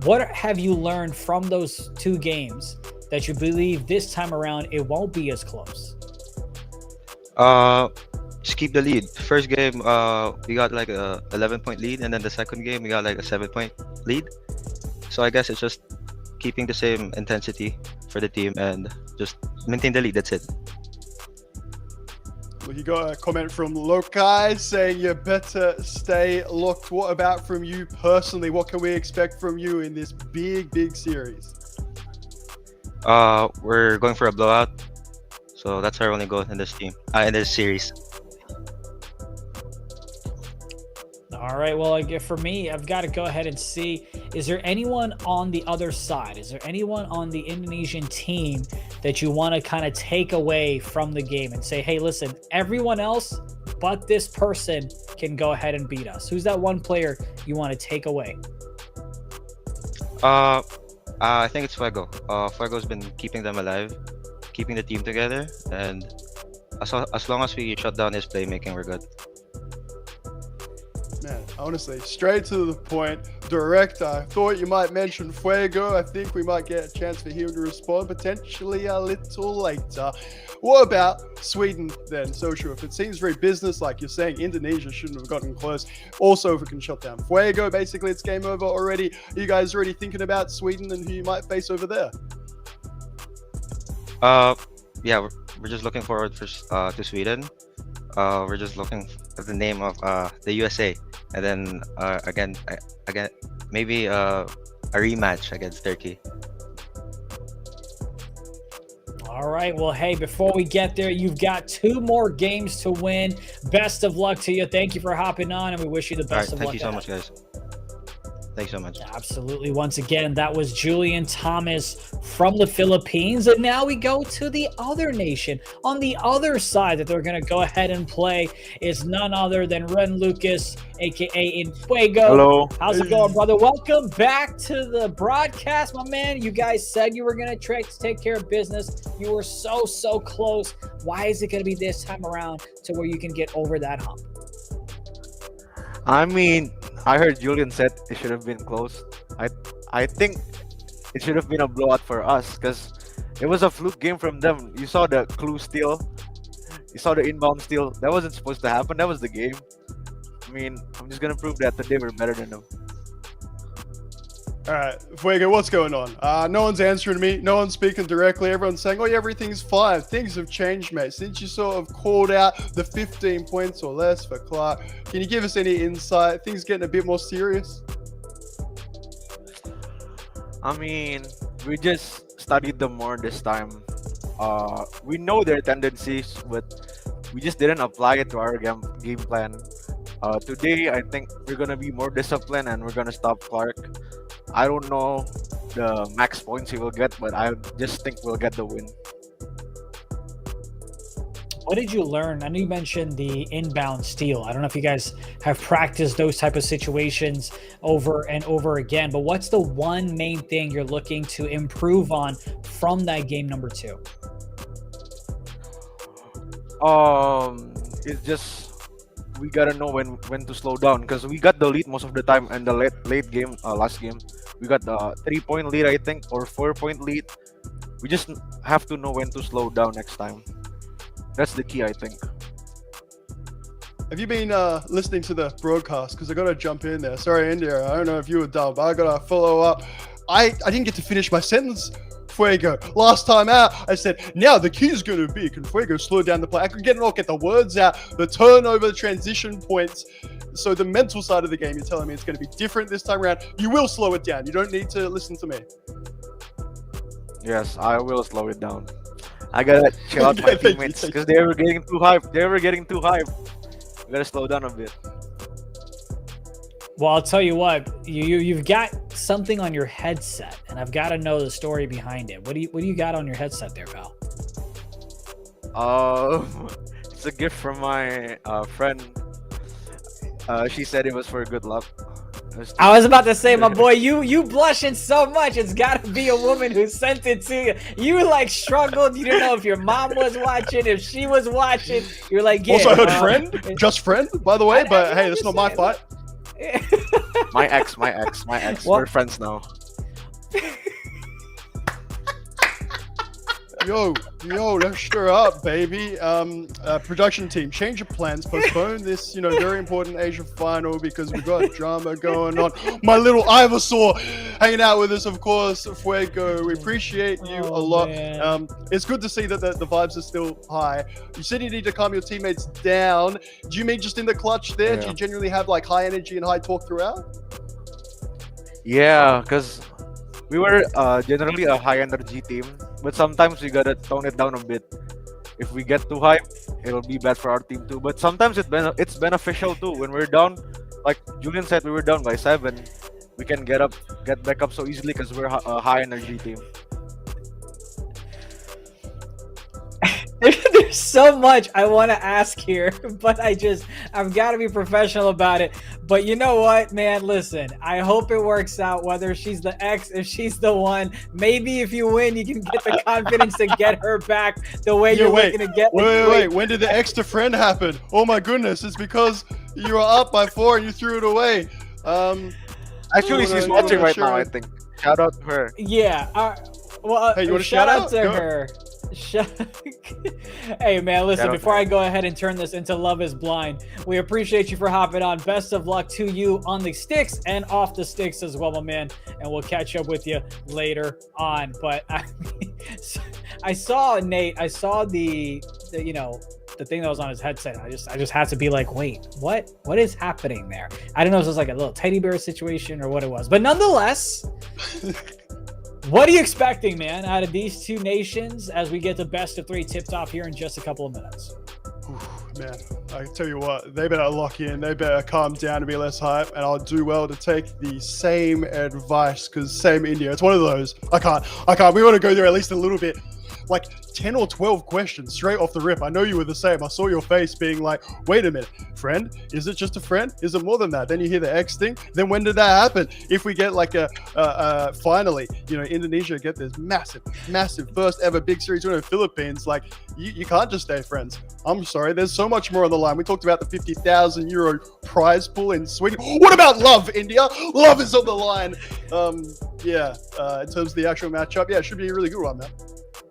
What have you learned from those 2 games that you believe this time around it won't be as close? Just keep the lead. First game, we got like a 11-point lead, and then the second game we got like a 7-point lead. So I guess it's just keeping the same intensity for the team and just maintain the lead. That's it. Well, you got a comment from Lokai saying you better stay locked. What about from you personally? What can we expect from you in this big series? We're going for a blowout, so that's our only goal in this series. All right, well, for me, I've got to go ahead and see, is there anyone on the other side? Is there anyone on the Indonesian team that you want to kind of take away from the game and say, hey, listen, everyone else but this person can go ahead and beat us? Who's that one player you want to take away? I think it's Fuego. Fuego's been keeping them alive, keeping the team together, and as long as we shut down his playmaking, we're good. Man, honestly, straight to the point, direct. I thought you might mention Fuego. I think we might get a chance for him to respond potentially a little later. What about Sweden then, Social? If it seems very business-like, you're saying Indonesia shouldn't have gotten close. Also, if we can shut down Fuego, basically it's game over already. Are you guys already thinking about Sweden and who you might face over there? Yeah, we're just looking forward to Sweden. We're just looking at the name of the USA, and then again maybe a rematch against Turkey. All right. Well, hey, before we get there, you've got 2 more games to win. Best of luck to you. Thank you for hopping on, and we wish you the best of luck. Thank you so much, guys. Thanks so much. Absolutely. Once again, that was Julian Thomas from the Philippines. And now we go to the other nation. On the other side that they're going to go ahead and play is none other than Ren Lucas, a.k.a. Infuego. Hello. How's it going, brother? Welcome back to the broadcast, my man. You guys said you were going to try to take care of business. You were so close. Why is it going to be this time around to where you can get over that hump? I mean, I heard Julian said it should have been close. I think it should have been a blowout for us because it was a fluke game from them. You saw the clue steal. You saw the inbound steal. That wasn't supposed to happen. That was the game. I mean, I'm just going to prove that today we're better than them. All right, Fuego, what's going on? No one's answering me. No one's speaking directly. Everyone's saying, oh, yeah, everything's fine. Things have changed, mate. Since you sort of called out the 15 points or less for Clark, can you give us any insight? Things getting a bit more serious? I mean, we just studied them more this time. We know their tendencies, but we just didn't apply it to our game plan. Today, I think we're going to be more disciplined and we're going to stop Clark. I don't know the max points he will get, but I just think we'll get the win. What did you learn? I know you mentioned the inbound steal. I don't know if you guys have practiced those type of situations over and over again, but what's the one main thing you're looking to improve on from that game number 2? It's just we gotta know when to slow down because we got the lead most of the time in the late game. Last game we got the 3-point lead, I think, or 4-point lead. We just have to know when to slow down next time. That's the key, I think. Have you been listening to the broadcast? Because I got to jump in there. Sorry, India. I don't know if you were done, but I got to follow up. I didn't get to finish my sentence. Fuego. Last time out, I said, now the key is going to be, can Fuego slow down the play? I could get the words out, the turnover, the transition points. So the mental side of the game, you're telling me it's going to be different this time around. You will slow it down. You don't need to listen to me. Yes, I will slow it down. I gotta chill out my teammates because they were getting too hyped. We gotta slow down a bit. Well, I'll tell you what, you've got something on your headset, and I've got to know the story behind it. What do you got on your headset there, pal? It's a gift from my friend. She said it was for good luck. I was about to say, my boy, you blushing so much. It's got to be a woman who sent it to you. You like struggled. You didn't know if your mom was watching, if she was watching. You're like, yeah. Also, I heard friend, just friend, by the way. But hey, that's not my fight. My ex. We're friends now. Yo, let's stir up, baby. Production team, change your plans. Postpone this, very important Asia final because we've got drama going on. My little Ivysaur hanging out with us, of course, Fuego. We appreciate you a lot. It's good to see that the vibes are still high. You said you need to calm your teammates down. Do you mean just in the clutch there? Yeah. Do you generally have like high energy and high talk throughout? Yeah, because we were generally a high energy team, but sometimes we gotta tone it down a bit. If we get too hype, it'll be bad for our team too. But sometimes it's beneficial too. When we're down, like Julian said, we were down by 7. We can get back up so easily because we're a high energy team. There's There's so much I want to ask here, but I've got to be professional about it. But you know what, man? Listen, I hope it works out, whether she's the ex, if she's the one. Maybe if you win, you can get the confidence to get her back the way you're looking to get. Wait. When did the extra friend happen? Oh my goodness, it's because you were up by 4 and you threw it away. Actually, she's watching right now, I think. Shout out to her. Yeah. Hey, you want to shout out to Go. her. Hey man, listen, before I go ahead and turn this into Love is Blind, we appreciate you for hopping on. Best of luck to you on the sticks and off the sticks as well, my man, and we'll catch up with you later on. But I saw Nate, I saw the thing that was on his headset. I just had to be like, wait, what is happening there? I don't know if it was like a little teddy bear situation or what it was, but nonetheless, what are you expecting, man, out of these two nations as we get the best of 3 tipped off here in just a couple of minutes? Man, I tell you what, they better lock in. They better calm down and be less hype, and I'll do well to take the same advice, because same India. It's one of those. I can't. We want to go there at least a little bit. Like 10 or 12 questions straight off the rip. I know you were the same. I saw your face being like, wait a minute, friend? Is it just a friend? Is it more than that? Then you hear the X thing. Then when did that happen? If we get like finally, Indonesia get this massive first ever big series win in the Philippines, like you can't just stay friends. I'm sorry. There's so much more on the line. We talked about the 50,000 euro prize pool in Sweden. What about love, India? Love is on the line. In terms of the actual matchup, it should be a really good one, man.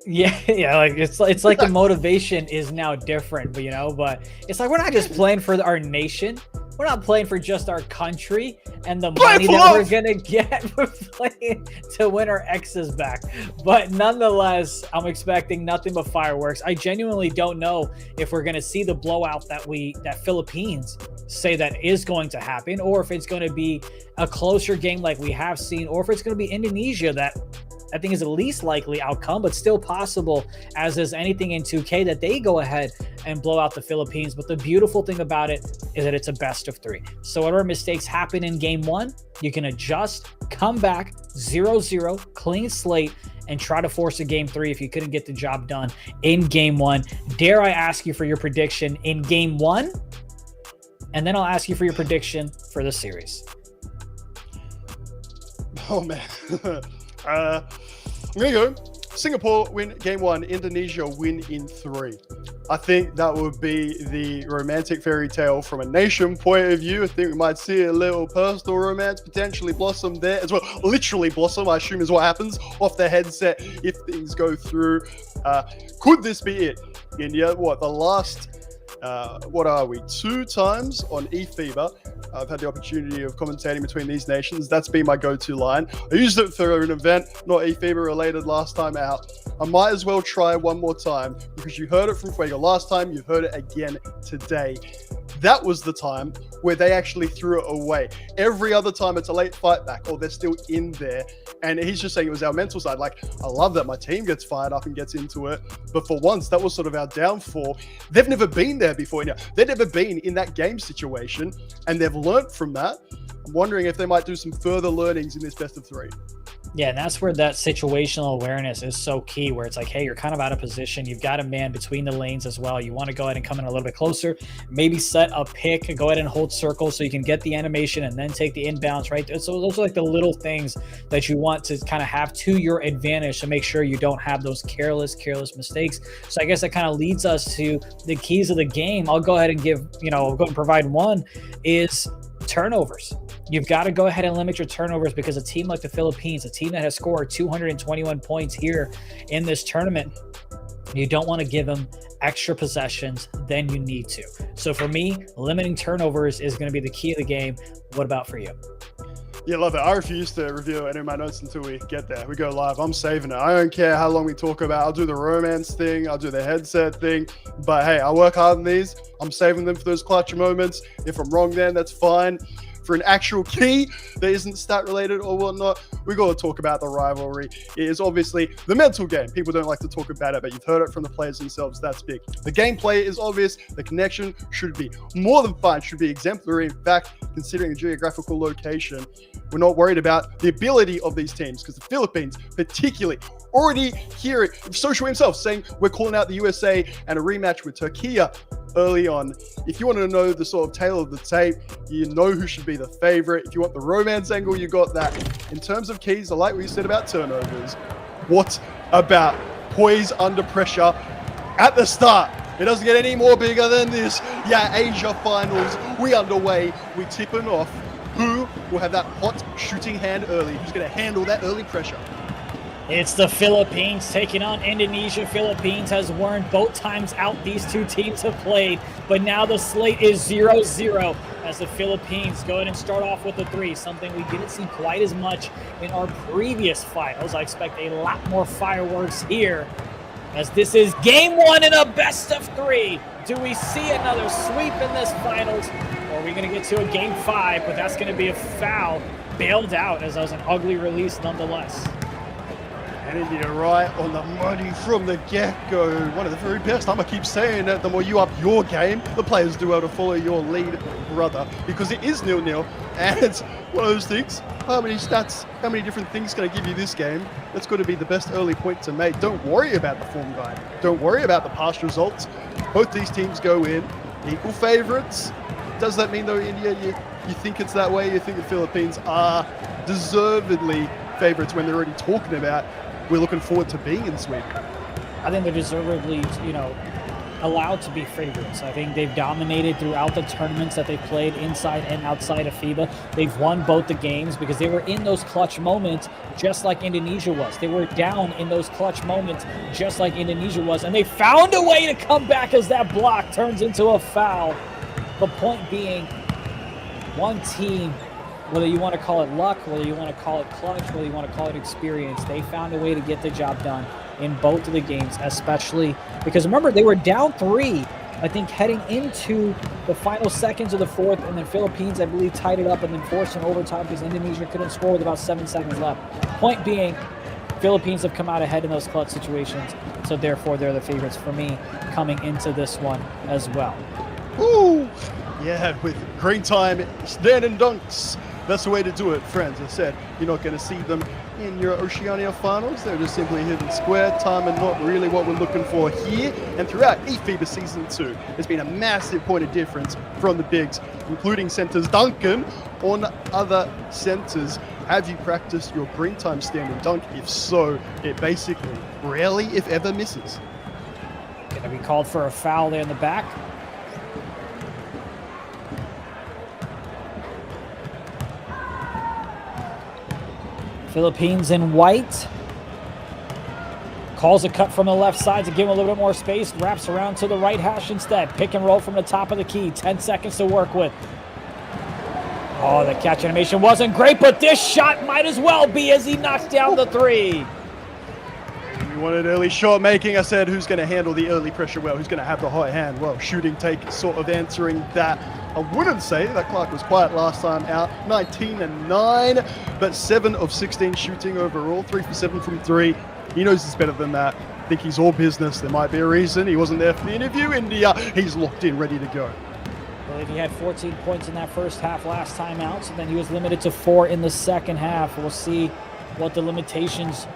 Yeah, like it's like the motivation is now different, but it's like we're not just playing for our nation. We're not playing for just our country and the money that we're gonna get. We're playing to win our exes back. But nonetheless, I'm expecting nothing but fireworks. I genuinely don't know if we're gonna see the blowout that Philippines say that is going to happen, or if it's going to be a closer game like we have seen, or if it's going to be Indonesia that I think is the least likely outcome, but still possible, as is anything in 2K, that they go ahead and blow out the Philippines. But the beautiful thing about it is that it's a best of 3. So whatever mistakes happen in game 1, you can adjust, come back 0-0, clean slate, and try to force a game 3 if you couldn't get the job done in game 1. Dare I ask you for your prediction in game 1? And then I'll ask you for your prediction for the series. Oh man. I'm gonna go Singapore win game 1, Indonesia win in 3. I think that would be the romantic fairy tale from a nation point of view. I think we might see a little personal romance potentially blossom there as well. Literally blossom, I assume, is what happens off the headset if things go through. Could this be it? India, the last 2 times on eFiba, I've had the opportunity of commentating between these nations. That's been my go-to line. I used it for an event, not eFiba related, last time out. I might as well try one more time, because you heard it from Fuego last time, you heard it again today. That was the time where they actually threw it away. Every other time it's a late fight back, or they're still in there. And he's just saying it was our mental side. Like, I love that my team gets fired up and gets into it. But for once, that was sort of our downfall. They've never been there before. They've never been in that game situation, and they've learned from that. I'm wondering if they might do some further learnings in this best of 3. Yeah, and that's where that situational awareness is so key, where it's like, hey, you're kind of out of position. You've got a man between the lanes as well. You want to go ahead and come in a little bit closer, maybe set a pick, go ahead and hold circle so you can get the animation and then take the inbounds, right? So those are like the little things that you want to kind of have to your advantage to make sure you don't have those careless mistakes. So I guess that kind of leads us to the keys of the game. I'll go ahead and I'll go and provide one is turnovers. You've got to go ahead and limit your turnovers, because a team like the Philippines, a team that has scored 221 points here in this tournament, you don't want to give them extra possessions than you need to. So for me, limiting turnovers is going to be the key of the game. What about for you? Yeah, love it. I refuse to review any of my notes until we get there. We go live. I'm saving it. I don't care how long we talk about. I'll do the romance thing. I'll do the headset thing. But hey, I work hard on these. I'm saving them for those clutch moments. If I'm wrong then, that's fine. for an actual key that isn't stat related or whatnot, we got to talk about the rivalry. It is obviously the mental game. People don't like to talk about it, but you've heard it from the players themselves. That's big. The gameplay is obvious. The connection should be more than fine, should be exemplary. In fact, considering the geographical location, we're not worried about the ability of these teams, because the Philippines particularly already hear it. Social himself saying we're calling out the USA and a rematch with Turkey early on. If you want to know the sort of tale of the tape, you know who should be the favorite. If you want the romance angle, you got that. In terms of keys, I like what you said about turnovers. What about poise under pressure at the start? It doesn't get any more bigger than this. Yeah, Asia finals, we underway. We tipping off. Who will have that hot shooting hand early? Who's going to handle that early pressure? It's the Philippines taking on Indonesia. Philippines has won both times out these two teams have played, but now the slate is 0-0 as the Philippines go ahead and start off with the 3, something we didn't see quite as much in our previous finals. I expect a lot more fireworks here, as this is game 1 in a best of 3. Do we see another sweep in this finals, or are we going to get to a game 5? But that's going to be a foul bailed out, as that was an ugly release nonetheless. And India right on the money from the get-go. One of the very best. I'm going to keep saying that. The more you up your game, the players do well to follow your lead, brother. Because it is 0-0. And it's one of those things. How many stats, how many different things can I give you this game? That's going to be the best early point to make. Don't worry about the form guide. Don't worry about the past results. Both these teams go in equal favorites. Does that mean, though, India, you think it's that way? You think the Philippines are deservedly favorites when they're already talking about we're looking forward to being in sweep? I think they're deservedly, allowed to be favorites. I think they've dominated throughout the tournaments that they played inside and outside of FIBA. They've won both the games because they were in those clutch moments just like Indonesia was. They were down in those clutch moments just like Indonesia was, and they found a way to come back as that block turns into a foul. The point being, one team, whether you want to call it luck, whether you want to call it clutch, whether you want to call it experience, they found a way to get the job done in both of the games, especially because, remember, they were down 3, I think, heading into the final seconds of the 4th, and then Philippines, I believe, tied it up and then forced an overtime because Indonesia couldn't score with about 7 seconds left. Point being, Philippines have come out ahead in those clutch situations, so therefore they're the favorites for me coming into this one as well. Woo! Yeah, with green time, standing dunks. That's the way to do it, friends. I said, you're not going to see them in your Oceania finals. They're just simply hitting square time and not really what we're looking for here. And throughout eFiba Season 2, there's been a massive point of difference from the bigs, including centers Duncan on other centers. Have you practiced your green time standing dunk? If so, it basically rarely, if ever, misses. Going to be called for a foul there in the back. Philippines in white. Calls a cut from the left side to give him a little bit more space. Wraps around to the right hash instead. Pick and roll from the top of the key. 10 seconds to work with. Oh, the catch animation wasn't great, but this shot might as well be as he knocks down the 3. We wanted early shot making. I said, who's going to handle the early pressure well? Who's going to have the hot hand? Well, shooting take sort of answering that. I wouldn't say that Clark was quiet last time out. 19-9, but 7 of 16 shooting overall. 3 for 7 from 3. He knows it's better than that. I think he's all business. There might be a reason he wasn't there for the interview. India, he's locked in, ready to go. I believe he had 14 points in that first half last time out, so then he was limited to 4 in the second half. We'll see what the limitations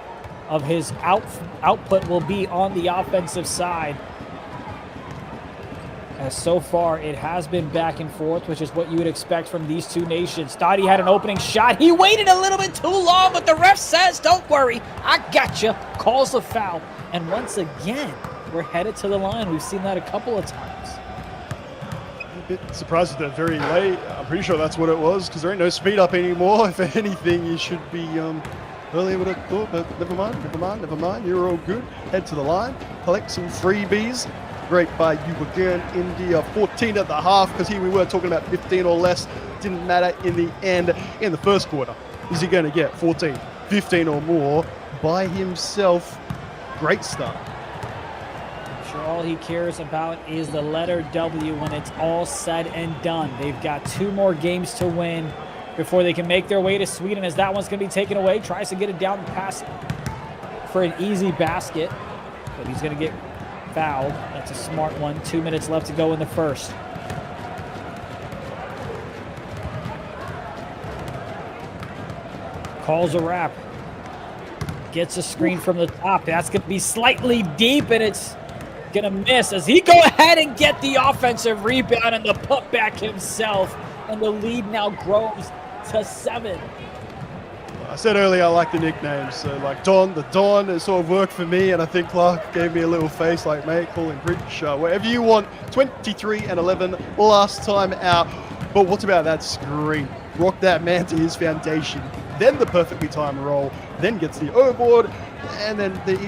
of his output will be on the offensive side. As so far, it has been back and forth, which is what you would expect from these two nations. Thought he had an opening shot. He waited a little bit too long, but the ref says, don't worry, I gotcha. Calls the foul. And once again, we're headed to the line. We've seen that a couple of times. A bit surprised that they're very late. I'm pretty sure that's what it was, because there ain't no speed up anymore. If anything, you should be earlier would have thought, but never mind. You're all good. Head to the line, collect some freebies. Great by you again, India. 14 at the half, because here we were talking about 15 or less. Didn't matter in the end. In the first quarter, is he going to get 14, 15 or more by himself? Great start. I'm sure all all he cares about is the letter W when it's all said and done. They've got 2 more games to win before they can make their way to Sweden, as that one's going to be taken away. Tries to get it down the pass for an easy basket, but he's going to get fouled. That's a smart one. 2 minutes left to go in the first. Calls a wrap. Gets a screen from the top. That's going to be slightly deep, and it's going to miss as he go ahead and get the offensive rebound and the putback himself. And the lead now grows to 7. I said earlier I like the nicknames, so like Don, the Don, it sort of worked for me, and I think Clark gave me a little face like, mate, call him Rich, whatever you want. 23 and 11 last time out, but what about that screen? Rock that man to his foundation, then the perfectly timed roll, then gets the overboard, and then the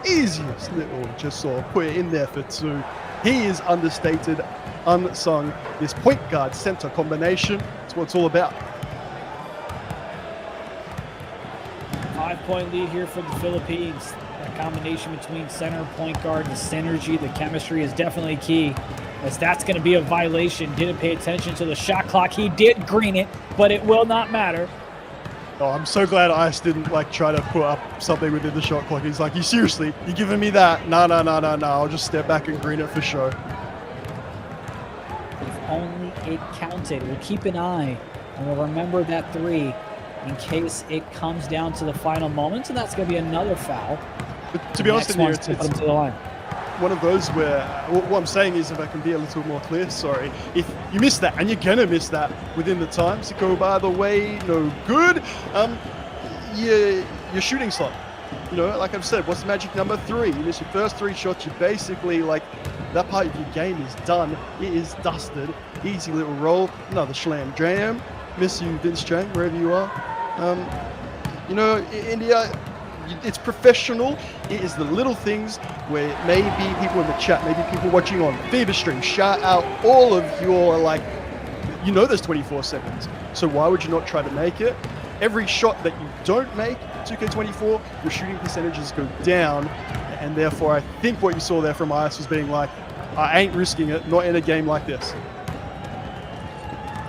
easiest little just sort of put it in there for 2. He is understated, unsung. This point guard center combination, that's what it's all about. 5-point lead here for the Philippines. That combination between center and point guard, the synergy, the chemistry is definitely key, as that's going to be a violation. Didn't pay attention to the shot clock. He did green it, but it will not matter. Oh, I'm so glad Ice didn't like try to put up something within the shot clock. He's like, you seriously, you giving me that? No, I'll just step back and green it for show. If only it counted. We'll keep an eye, and we'll remember that 3 in case it comes down to the final moments, and that's going to be another foul. But to be honest with you, it's to the line. One of those where what I'm saying is, if I can be a little more clear, sorry, if you miss that, and you're gonna miss that within the time, so go by the way, no good. Your shooting slot, you know, like I've said, what's the magic number 3? You miss your first 3 shots, you basically like that part of your game is done. It is dusted. Easy little roll, another slam jam. Miss you, Vince Chang, wherever you are. You know, India, it's professional. It is the little things where maybe people in the chat, maybe people watching on FIBA stream, shout out all of your, like, you know there's 24 seconds. So why would you not try to make it? Every shot that you don't make, 2K24, your shooting percentages go down. And therefore, I think what you saw there from Ice was being like, I ain't risking it, not in a game like this.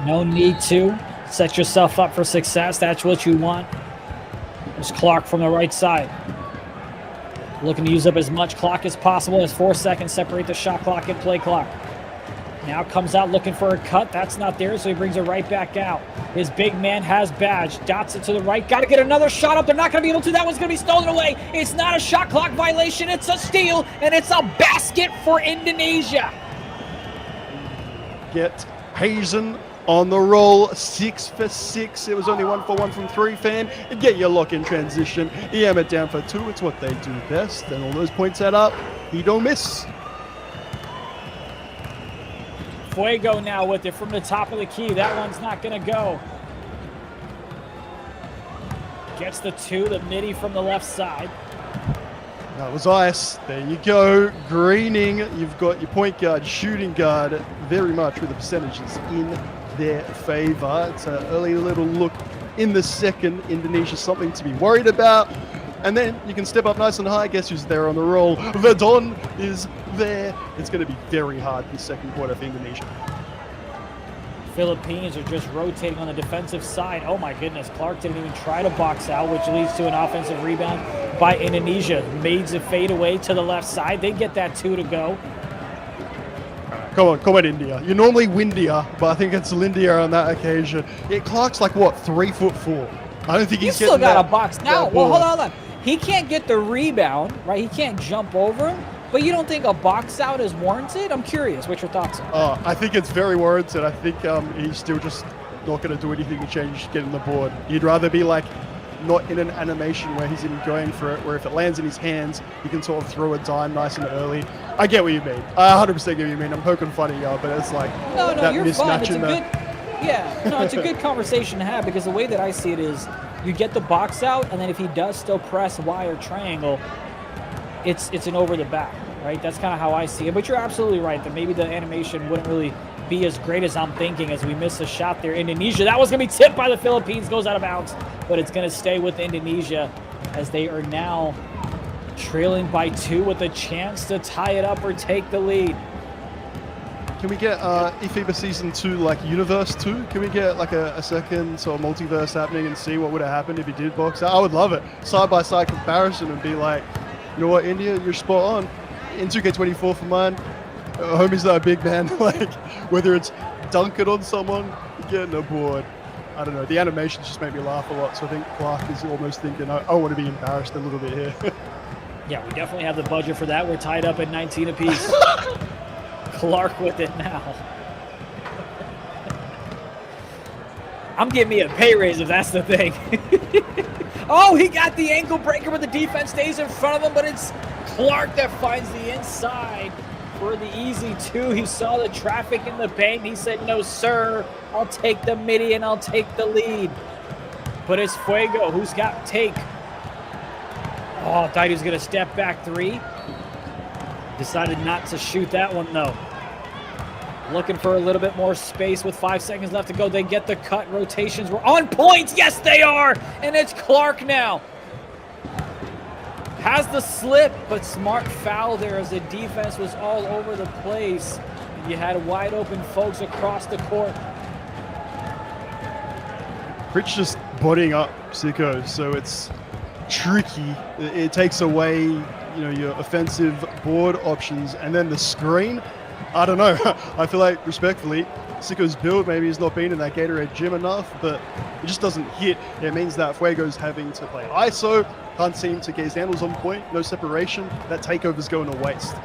No need to. Set yourself up for success. That's what you want. There's Clark from the right side. Looking to use up as much clock as possible, as 4 seconds separate the shot clock and play clock. Now comes out looking for a cut. That's not there, so he brings it right back out. His big man has badge. Dots it to the right. Got to get another shot up. They're not going to be able to. That one's going to be stolen away. It's not a shot clock violation. It's a steal, and it's a basket for Indonesia. Get Hazen on the roll, 6 for 6. It was only 1 for 1 from 3 fan. And get your lock in transition. EM it down for 2. It's what they do best. And all those points add up. He don't miss. Fuego now with it from the top of the key. That one's not going to go. Gets the 2, the midi from the left side. That was Ice. There you go. Greening. You've got your point guard, shooting guard, very much with the percentages in their favor. It's an early little look in the second. Indonesia, something to be worried about. And then you can step up nice and high. Guess who's there on the roll? The Don is there. It's going to be very hard in the second quarter for Indonesia. Philippines are just rotating on the defensive side. Oh my goodness, Clark didn't even try to box out, which leads to an offensive rebound by Indonesia. Maids a fade away to the left side. They get that 2 to go. Come on, India. You're normally windier, but I think it's Lindia on that occasion. Yeah, Clark's like, what, 3'4". I don't think he's still getting got that, a box now. that Well, ball. hold on. He can't get the rebound, right? He can't jump over him. But you don't think a box out is warranted? I'm curious what your thoughts are. I think it's very warranted. I think he's still just not going to do anything to change getting the board. He'd rather be like not in an animation where he's even going for it, where if it lands in his hands, he can sort of throw a dime nice and early. I get what you mean. I 100% get what you mean. I'm poking fun at you, but it's like that you're fine. mismatch It's a in good, there. yeah, no, it's a good conversation to have, because the way that I see it is you get the box out, and then if he does still press Y or triangle, it's an over the back, right? That's kind of how I see it. But you're absolutely right that maybe the animation wouldn't really be as great as I'm thinking, as we miss a shot there. Indonesia, that was going to be tipped by the Philippines, goes out of bounds, but it's going to stay with Indonesia, as they are now trailing by 2 with a chance to tie it up or take the lead. Can we get eFiba Season 2 like Universe 2? Can we get like a second sort of multiverse happening and see what would have happened if he did box out? I would love it. Side-by-side comparison and be like, you know what, India, you're spot on. In 2K24 for mine, homie's not a big man. Like, whether it's dunking on someone, getting a board. I don't know. The animations just make me laugh a lot. So I think Clark is almost thinking, I want to be embarrassed a little bit here. Yeah, we definitely have the budget for that. We're tied up at 19 apiece. Clark with it now. I'm getting me a pay raise if that's the thing. Oh, he got the ankle breaker, but the defense stays in front of him, but it's Clark that finds the inside for the easy 2. He saw the traffic in the paint. He said, no, sir, I'll take the midi and I'll take the lead. But it's Fuego who's got take. Oh, I thought he was going to step back 3. Decided not to shoot that one, though. Looking for a little bit more space with 5 seconds left to go. They get the cut. Rotations were on point. Yes, they are. And it's Clark now. Has the slip, but smart foul there as the defense was all over the place. You had wide open folks across the court. Rich just bodying up 𝐓𝐶𝐄, so it's tricky. It takes away, you know, your offensive board options, and then the screen. I don't know. I feel like, respectfully, 𝐓𝐶𝐄's build maybe has not been in that Gatorade gym enough, but it just doesn't hit. It means that Fuego's having to play ISO, can't seem to get his handles on point, no separation. That takeover's going to waste.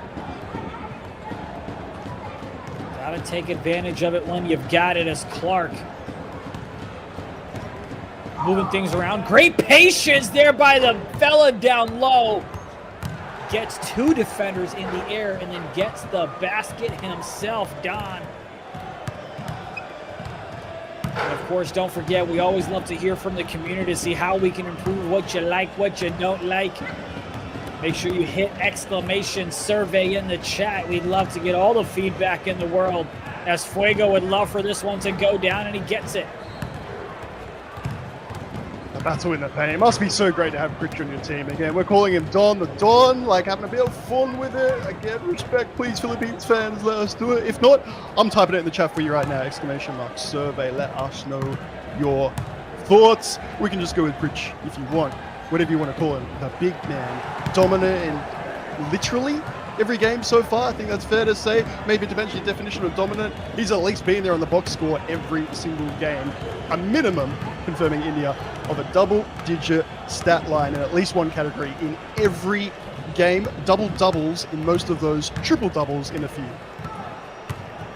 Gotta take advantage of it when you've got it as Clark. Moving things around. Great patience there by the fella down low. Gets 2 defenders in the air and then gets the basket himself, Don. And of course, don't forget, we always love to hear from the community to see how we can improve, what you like, what you don't like. Make sure you hit exclamation survey in the chat. We'd love to get all the feedback in the world, as Fuego would love for this one to go down, and he gets it. Battle in the paint. It must be so great to have Critch on your team again. We're calling him Don the Don, like having a bit of fun with it. Again, respect, please, Philippines fans, let us do it. If not, I'm typing it in the chat for you right now. Exclamation mark survey. Let us know your thoughts. We can just go with Critch if you want, whatever you want to call him. The big man, dominant in literally every game so far. I think that's fair to say. Maybe eventually definition of dominant. He's at least been there on the box score every single game. A minimum, confirming India, of a double-digit stat line in at least one category in every game. Double-doubles in most of those, triple-doubles in a few.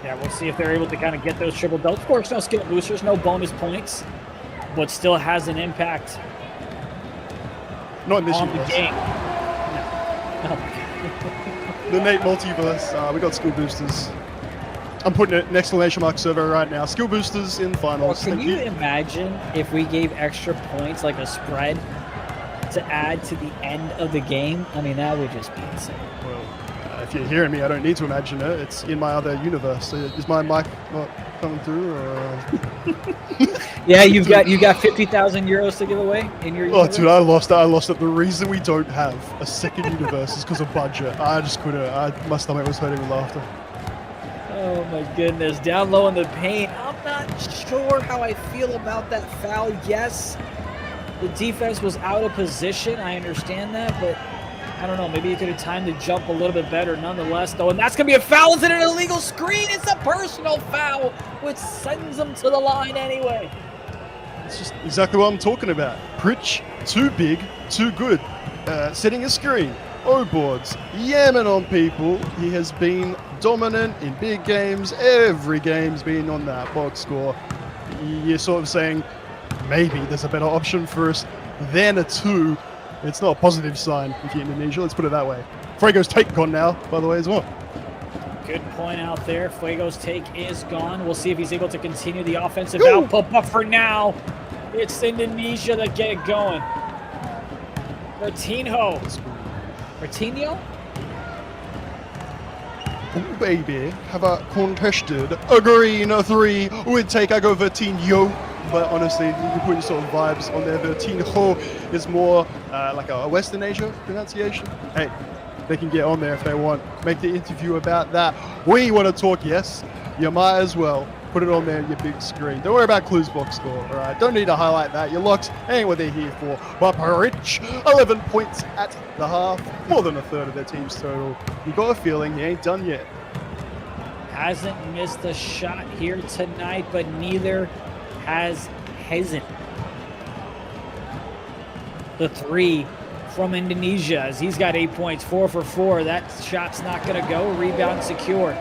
Yeah, we'll see if they're able to kind of get those triple doubles. Of course, no skill boosters, no bonus points, but still has an impact Not in this on the universe. game. No. The Nate multiverse, we got skill boosters. I'm putting an exclamation mark server right now. Skill boosters in finals. Can you imagine if we gave extra points, like a spread, to add to the end of the game? I mean, that would just be insane. Well, if you're hearing me, I don't need to imagine it. It's in my other universe. Is my mic not coming through? Or... Yeah, you got 50,000 euros to give away in your universe? Oh, dude, I lost it. The reason we don't have a second universe is because of budget. I just couldn't. My stomach was hurting with laughter. Oh my goodness, down low in the paint. I'm not sure how I feel about that foul. Yes, the defense was out of position. I understand that, but I don't know. Maybe you could have timed the jump a little bit better nonetheless, though. And that's going to be a foul. Is it an illegal screen? It's a personal foul, which sends them to the line anyway. It's just exactly what I'm talking about. Pritch, too big, too good. Setting a screen. O-boards, yamming on people. He has been dominant in big games. Every game's been on that box score. You're sort of saying, maybe there's a better option for us than a 2. It's not a positive sign if you're Indonesia, let's put it that way. Fuego's take gone now, by the way, as well. Good point out there. Fuego's take is gone. We'll see if he's able to continue the offensive output, but for now, it's Indonesia that get it going. Martinho? Oh, baby, have a contested a green 3 with take. I go Vertinho. but honestly, you're putting sort of vibes on there. 𝐷𝐄 is more like a Western Asia pronunciation. Hey, they can get on there if they want. Make the interview about that. We want to talk, yes. You might as well put it on there on your big screen. Don't worry about Clues box score, all right? Don't need to highlight that. Your locks ain't what they're here for. But Rich, 11 points at the half, more than a third of their team's total. You got a feeling he ain't done yet. Hasn't missed a shot here tonight, but neither has 𝐷𝐄. The three from Indonesia, as he's got 8 points, 4 for 4. That shot's not going to go. Rebound secure.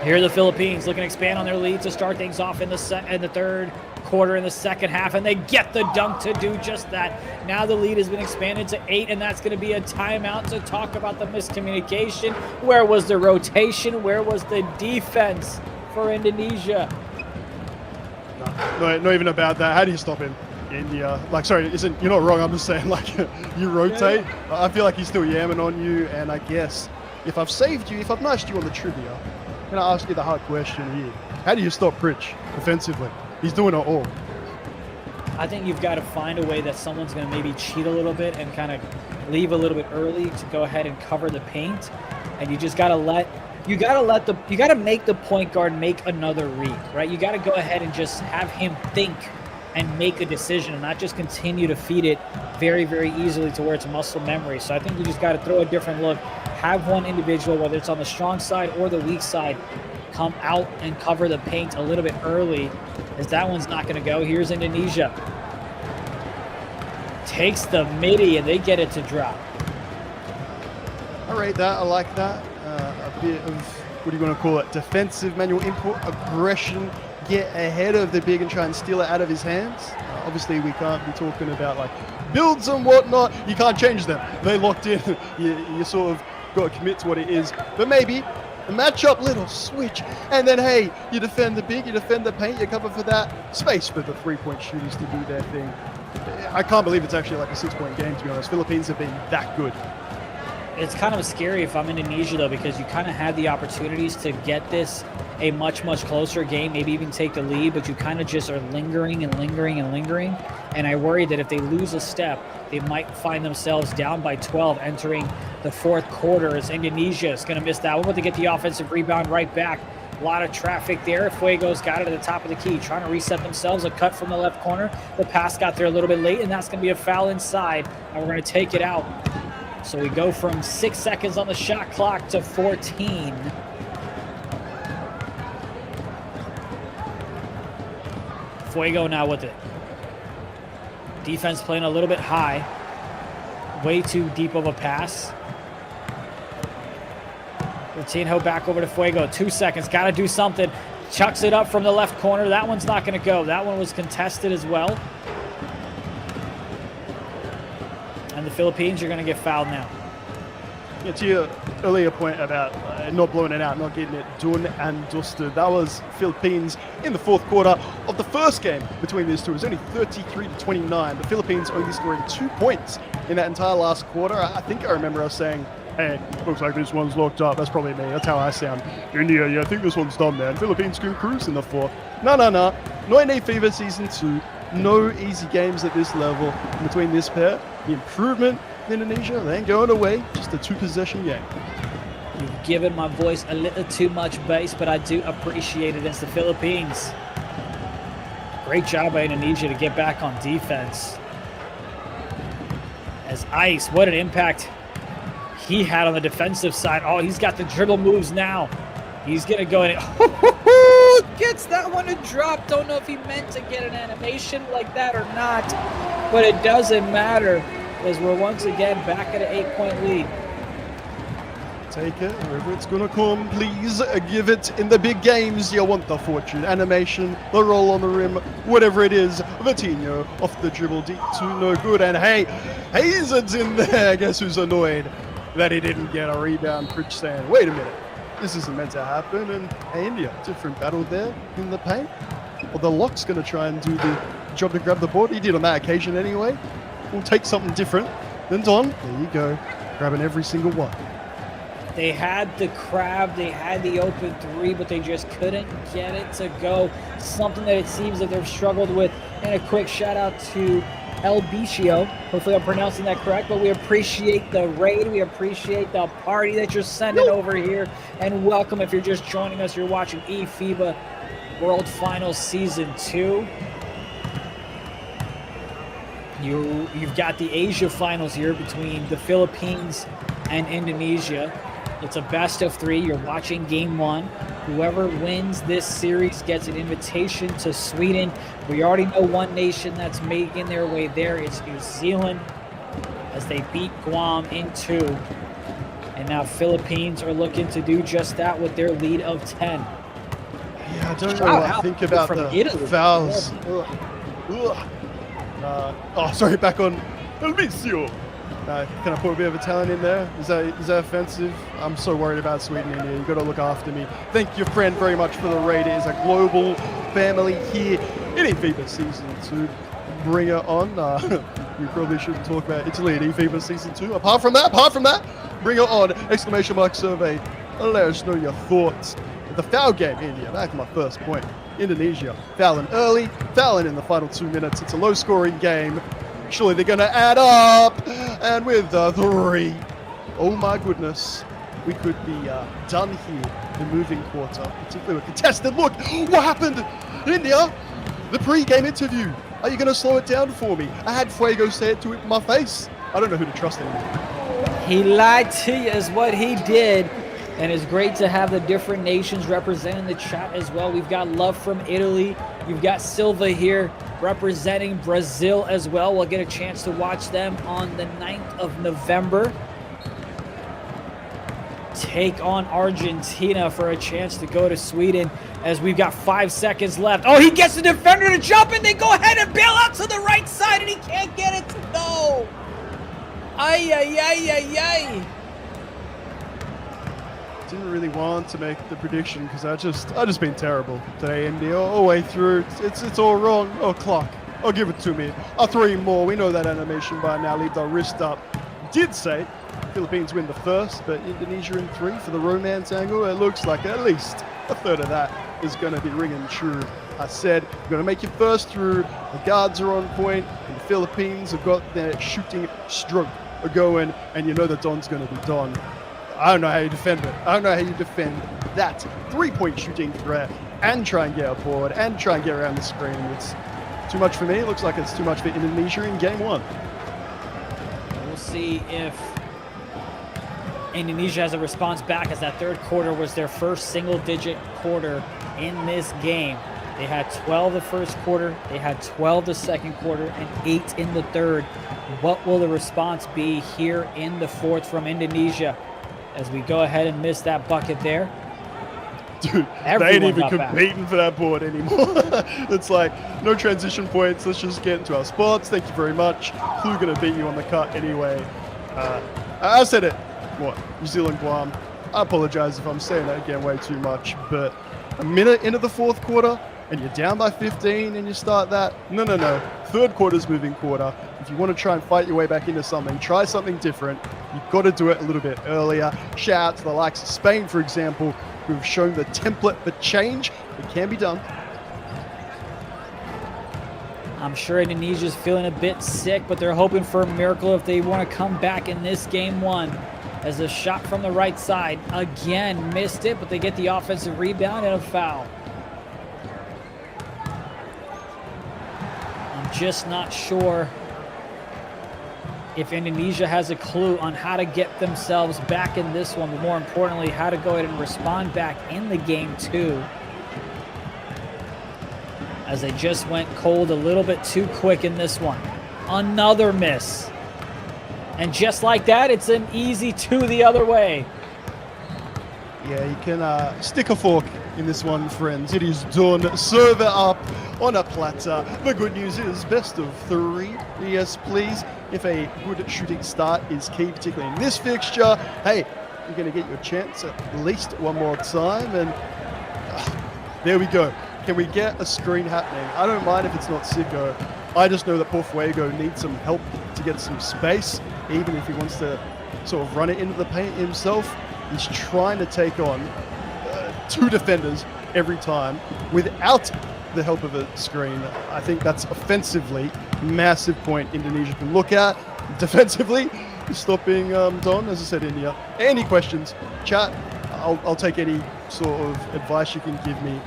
Here are the Philippines looking to expand on their lead to start things off in the third quarter, in the second half, and they get the dunk to do just that. Now the lead has been expanded to 8, and that's going to be a timeout to talk about the miscommunication. Where was the rotation? Where was the defense for Indonesia? No, not even about that. How do you stop him? India, like, sorry, you're not wrong. I'm just saying, like, you rotate. Yeah. I feel like he's still yamming on you, and I guess if I've saved you, if I've nudged you on the trivia, I'm going to ask you the hard question here. How do you stop Pritch defensively? He's doing it all. I think you've got to find a way that someone's going to maybe cheat a little bit and kind of leave a little bit early to go ahead and cover the paint. And you just got to make the point guard make another read, right? You got to go ahead and just have him think and make a decision and not just continue to feed it very, very easily to where it's muscle memory. So I think you just got to throw a different look. Have one individual, whether it's on the strong side or the weak side, come out and cover the paint a little bit early, as that one's not going to go. Here's Indonesia. Takes the midi, and they get it to drop. I rate that. I like that. A bit of, what do you want to call it, defensive manual input, aggression, get ahead of the big and try and steal it out of his hands. Obviously, we can't be talking about, like, builds and whatnot. You can't change them. They locked in. You sort of got to commit to what it is. But maybe a matchup, little switch, and then, hey, you defend the big, you defend the paint, you cover for that. Space for the three-point shooters to do their thing. I can't believe it's actually like a 6-point game, to be honest. Philippines have been that good. It's kind of scary if I'm Indonesia, though, because you kind of had the opportunities to get this a much, much closer game, maybe even take the lead, but you kind of just are lingering and lingering and lingering. And I worry that if they lose a step, they might find themselves down by 12 entering the fourth quarter, as Indonesia is going to miss that one, but they get the offensive rebound right back. A lot of traffic there. 𝐷𝐄's got it at the top of the key, trying to reset themselves. A cut from the left corner. The pass got there a little bit late, and that's going to be a foul inside, and we're going to take it out. So we go from 6 seconds on the shot clock to 14. 𝐷𝐄 now with it. Defense playing a little bit high. Way too deep of a pass. Coutinho back over to 𝐷𝐄. 2 seconds. Got to do something. Chucks it up from the left corner. That one's not going to go. That one was contested as well. And the Philippines are going to get fouled now. Yeah, to your earlier point about not blowing it out, not getting it done and dusted, that was Philippines in the fourth quarter of the first game between these two. It was only 33-29. The Philippines only scoring 2 points in that entire last quarter. I think I remember us saying, hey, looks like this one's locked up. That's probably me. That's how I sound. India, yeah, I think this one's done, man. Philippines can cruise in the fourth. No. Not in eFiba Season 2. No easy games at this level between this pair. The improvement in Indonesia, they ain't going away. Just a 2-possession game. You've given my voice a little too much bass, but I do appreciate it. It's the Philippines. Great job by Indonesia to get back on defense. As 𝐼𝐻, what an impact he had on the defensive side. Oh, he's got the dribble moves now. He's going to go in. Gets that one to drop. Don't know if he meant to get an animation like that or not, but it doesn't matter, as we're once again back at an 8-point lead. Take it wherever it's gonna come, please. Give it in the big games. You want the fortune animation, the roll on the rim, whatever it is. 𝐷𝐄 off the dribble, deep to no good. And hey, 𝐻𝐻's in there. Guess who's annoyed that he didn't get a rebound? Pritch saying, wait a minute, this isn't meant to happen. And hey, India, different battle there in the paint. Well, the lock's gonna try and do the job to grab the board. He did on that occasion anyway. We'll take something different than Don. There you go, grabbing every single one. They had the crab, they had the open three, but they just couldn't get it to go. Something that it seems that they've struggled with. And a quick shout out to 𝐷𝐄. Hopefully I'm pronouncing that correct, but we appreciate the raid. We appreciate the party that you're sending over here. And welcome if you're just joining us. You're watching eFiba World Finals Season 2. You've got the Asia Finals here between the Philippines and Indonesia. It's a best of 3. You're watching game 1. Whoever wins this series gets an invitation to Sweden. We already know one nation that's making their way there. It's New Zealand, as they beat Guam in 2. And now Philippines are looking to do just that with their lead of 10. Yeah, I don't know what I think about the fouls. Oh, sorry, back on Elvisio. Can I put a bit of Italian in there? Is that offensive? I'm so worried about Sweden, India. You've got to look after me. Thank your friend very much for the raid. It is a global family here in eFiba Season 2. Bring it on. We probably shouldn't talk about Italy in eFiba Season 2. Apart from that, bring it on! Exclamation mark survey. Let us know your thoughts. The foul game, India. Back to my first point. Indonesia fouling early, fouling in the final 2 minutes. It's a low-scoring game. Surely they're going to add up. And with 3. Oh my goodness. We could be done here in moving quarter, particularly with contested. Look, what happened? India, the pre-game interview. Are you going to slow it down for me? I had Fuego say it to my face. I don't know who to trust anymore. He lied to you is what he did. And it's great to have the different nations representing the chat as well. We've got love from Italy. You've got Silva here representing Brazil as well. We'll get a chance to watch them on the 9th of November. Take on Argentina for a chance to go to Sweden as we've got 5 seconds left. Oh, he gets the defender to jump and they go ahead and bail out to the right side and he can't get it to go. Ay, ay, ay, ay, ay. Didn't really want to make the prediction because I just been terrible today, India, all the way through. It's all wrong. Oh, clock. Oh, give it to me. Oh, 3 more. We know that animation by now. Leave the wrist up. Did say Philippines win the first, but Indonesia in 3 for the romance angle. It looks like at least a third of that is going to be ringing true. I said, you're going to make your first through. The guards are on point, and the Philippines have got their shooting stroke going, and you know the Don's going to be Don. I don't know how you defend it. I don't know how you defend that 3-point shooting threat and try and get aboard and try and get around the screen. It's too much for me. It looks like it's too much for Indonesia in game 1. We'll see if Indonesia has a response back, as that third quarter was their first single-digit quarter in this game. They had 12 the first quarter, they had 12 the second quarter, and 8 in the third. What will the response be here in the fourth from Indonesia? As we go ahead and miss that bucket there. Dude, they ain't even competing for that board anymore. It's like, no transition points. Let's just get into our spots. Thank you very much. Who's going to beat you on the cut anyway? I said it. What? New Zealand, Guam. I apologize if I'm saying that again way too much. But a minute into the fourth quarter, and you're down by 15 and you start that. No. Third quarter's moving quarter. If you want to try and fight your way back into something, try something different. You've got to do it a little bit earlier. Shout out to the likes of Spain, for example, who've shown the template for change. It can be done. I'm sure Indonesia's feeling a bit sick, but they're hoping for a miracle if they want to come back in this game 1. As a shot from the right side, again, missed it, but they get the offensive rebound and a foul. I'm just not sure if Indonesia has a clue on how to get themselves back in this one, but more importantly, how to go ahead and respond back in the game 2. As they just went cold a little bit too quick in this one. Another miss. And just like that, it's an easy 2 the other way. Yeah, you can stick a fork in this one, friends. It is done. Serve it up on a platter. The good news is best of 3. Yes, please. If a good shooting start is key, particularly in this fixture, hey, you're going to get your chance at least one more time. And there we go. Can we get a screen happening? I don't mind if it's not Sicko. I just know that poor Fuego needs some help to get some space, even if he wants to sort of run it into the paint himself. He's trying to take on 2 defenders every time without the help of a screen. I think that's offensively massive point Indonesia can look at. Defensively, stopping Don, as I said, India. Any questions? Chat. I'll take any sort of advice you can give me.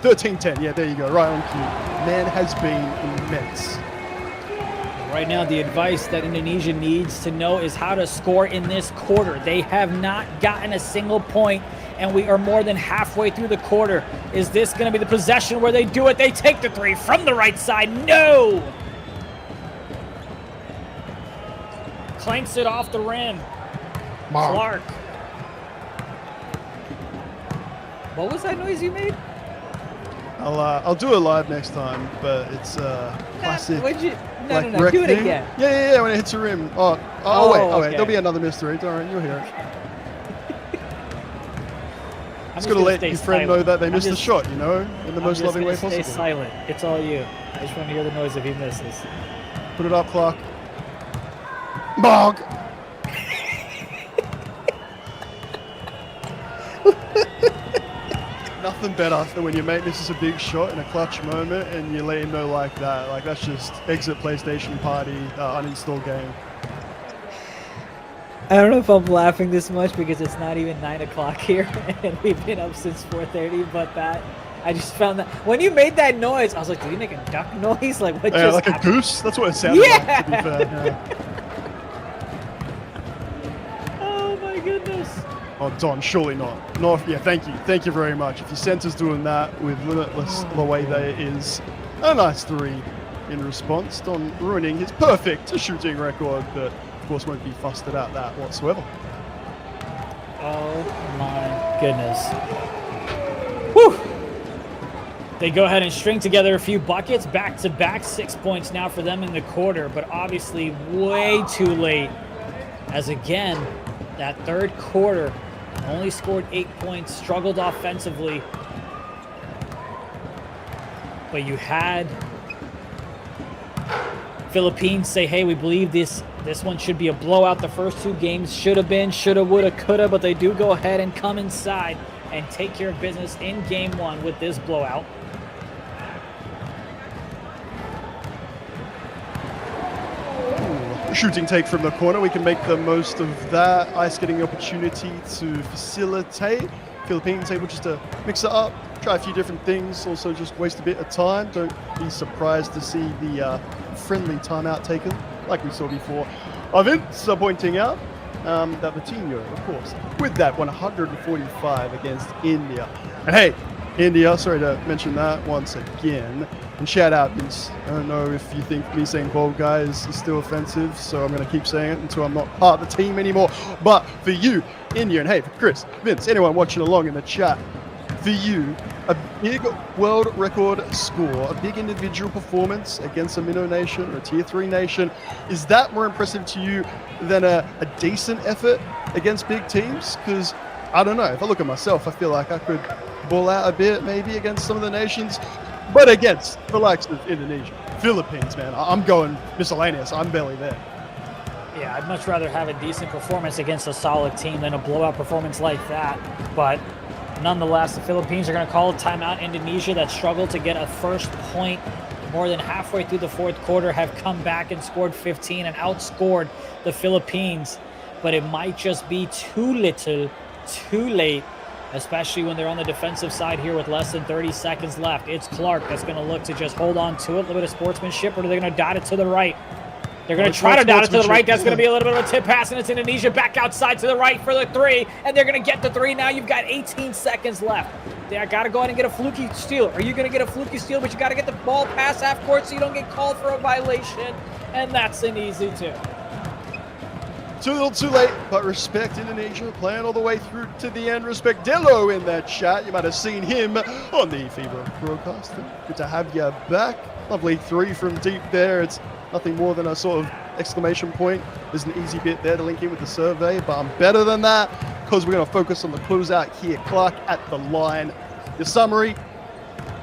13-10. Yeah, there you go. Right on cue. Man has been immense. Right now, the advice that Indonesia needs to know is how to score in this quarter. They have not gotten a single point, and we are more than halfway through the quarter. Is this going to be the possession where they do it? They take the 3 from the right side. No! Clanks it off the rim. Clark. What was that noise you made? I'll do it live next time, but it's classic. No, wreck do it thing. again. Yeah, when it hits a rim. Oh, wait, okay. there'll be another mystery. Don't worry, you'll hear it. I'm Just gotta let your friend know that they missed the shot, you know, in the most loving way possible. Stay silent. It's all you. I just want to hear the noise if he misses. Put it up, Clark. Bog. Nothing better than when your mate misses a big shot in a clutch moment and you let him know like that. Like, that's just exit PlayStation party, uninstall game. I don't know if I'm laughing this much because it's not even 9 o'clock here and we've been up since 4:30, but I just found that when you made that noise, I was like, did he make a duck noise? Like, what just like happened? A goose? That's what it sounded like, to be fair. Yeah. Oh my goodness. Oh, Don, surely not. No, yeah, thank you. Thank you very much. If your center's doing that with Limitless the way there is a nice 3 in response, Don ruining his perfect shooting record, but of course won't be fussed about that whatsoever. Oh my goodness. Whew. They go ahead and string together a few buckets, back-to-back 6 points now for them in the quarter, but obviously way too late, as again, that third quarter only scored 8 points, struggled offensively, but you had Philippines say, hey, we believe this one should be a blowout. The first 2 games should have been, shoulda, woulda, coulda, but they do go ahead and come inside and take care of business in game 1 with this blowout. Shooting take from the corner, we can make the most of that. Ice getting the opportunity to facilitate. Philippines able just to mix it up, try a few different things, also just waste a bit of time. Don't be surprised to see the friendly timeout taken, like we saw before. Vince pointing out that Vitinho, of course, with that 145 against India. And hey, India, sorry to mention that once again. And shout out, Vince. I don't know if you think me saying bald guy is still offensive, so I'm going to keep saying it until I'm not part of the team anymore. But for you, India, and hey, for Chris, Vince, anyone watching along in the chat, for you, a big world record score, a big individual performance against a minnow nation or a tier 3 nation, is that more impressive to you than a decent effort against big teams? Because, I don't know, if I look at myself, I feel like I could ball out a bit maybe against some of the nations. But against the likes of Indonesia, Philippines, man, I'm going miscellaneous. I'm barely there. Yeah, I'd much rather have a decent performance against a solid team than a blowout performance like that. But nonetheless, the Philippines are going to call a timeout. Indonesia, that struggled to get a first point more than halfway through the fourth quarter, have come back and scored 15 and outscored the Philippines. But it might just be too little, too late, especially when they're on the defensive side here with less than 30 seconds left. It's Clark that's going to look to just hold on to it. A little bit of sportsmanship, or are they going to dot it to the right? They're going to try to dot it to the right. That's going to be a little bit of a tip pass, and it's Indonesia back outside to the right for the 3, and they're going to get the 3. Now you've got 18 seconds left. They got to go ahead and get a fluky steal. Are you going to get a fluky steal, but you got to get the ball past half court so you don't get called for a violation, and that's an easy 2. Too little too late, but respect Indonesia, playing all the way through to the end. Respect Dello in that chat. You might have seen him on the eFiba broadcast. Good to have you back. Lovely 3 from deep there. It's nothing more than a sort of exclamation point. There's an easy bit there to link in with the survey, but I'm better than that because we're going to focus on the closeout here. Clark at the line. Your summary,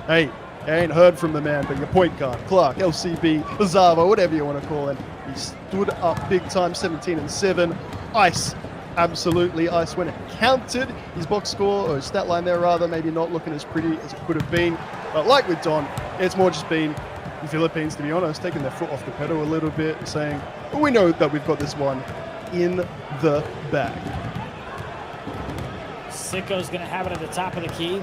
hey, I ain't heard from the man, but your point guard, Clark, LCB, 𝐓𝐶𝐓, whatever you want to call him. He stood up big time, 17 and 7. Ice absolutely ice when it counted. His box score, or his stat line there rather, maybe not looking as pretty as it could have been. But like with Don, it's more just been the Philippines, to be honest, taking their foot off the pedal a little bit, saying, well, we know that we've got this one in the bag. Sicko's going to have it at the top of the key.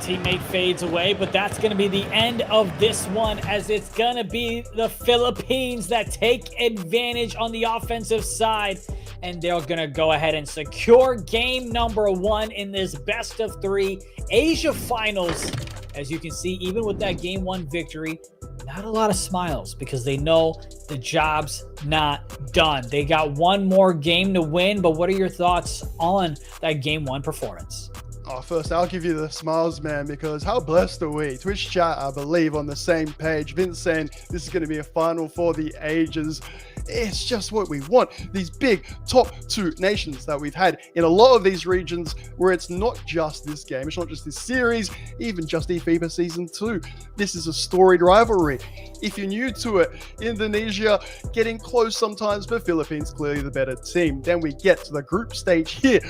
Teammate fades away, but that's going to be the end of this one, as it's going to be the Philippines that take advantage on the offensive side, and they're going to go ahead and secure game number 1 in this best of 3 Asia Finals. As you can see, even with that game 1 victory, not a lot of smiles, because they know the job's not done. They got one more game to win, but what are your thoughts on that game 1 performance? Oh, first, I'll give you the smiles, man, because how blessed are we? Twitch chat, I believe, on the same page. Vince saying this is going to be a final for the ages. It's just what we want. These big top 2 nations that we've had in a lot of these regions, where it's not just this game, it's not just this series, even just eFiba Season 2. This is a storied rivalry. If you're new to it, Indonesia getting close sometimes, but Philippines clearly the better team. Then we get to the group stage here.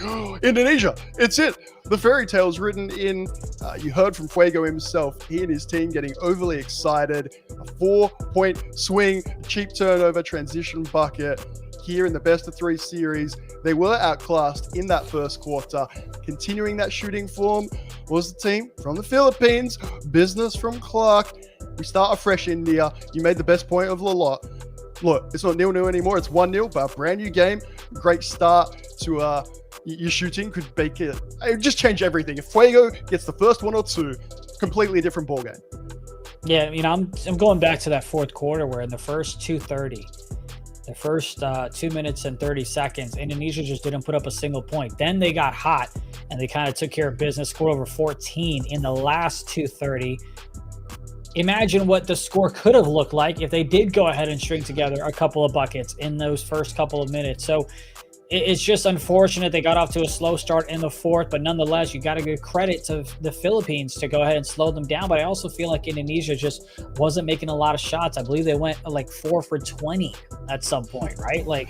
Indonesia, it's it. The fairy tale's written in. You heard from Fuego himself. He and his team getting overly excited. A 4-point swing, cheap turnover, transition bucket. Here in the best of 3 series, they were outclassed in that first quarter. Continuing that shooting form was the team from the Philippines. Business from Clark. We start afresh, India. You made the best point of the lot. Look, it's not 0-0 anymore. It's 1-0, but a brand new game. Great start to your shooting. Could make it. It would just change everything. If Fuego gets the first 1 or 2, completely different ball game. Yeah, you know, I'm going back to that fourth quarter where in the first 2:30, the first 2 minutes and 30 seconds, Indonesia just didn't put up a single point. Then they got hot and they kind of took care of business, scored over 14 in the last 2:30. Imagine what the score could have looked like if they did go ahead and string together a couple of buckets in those first couple of minutes. So it's just unfortunate they got off to a slow start in the fourth, but nonetheless, you got to give credit to the Philippines to go ahead and slow them down. But I also feel like Indonesia just wasn't making a lot of shots. I believe they went like 4 for 20 at some point, right? Like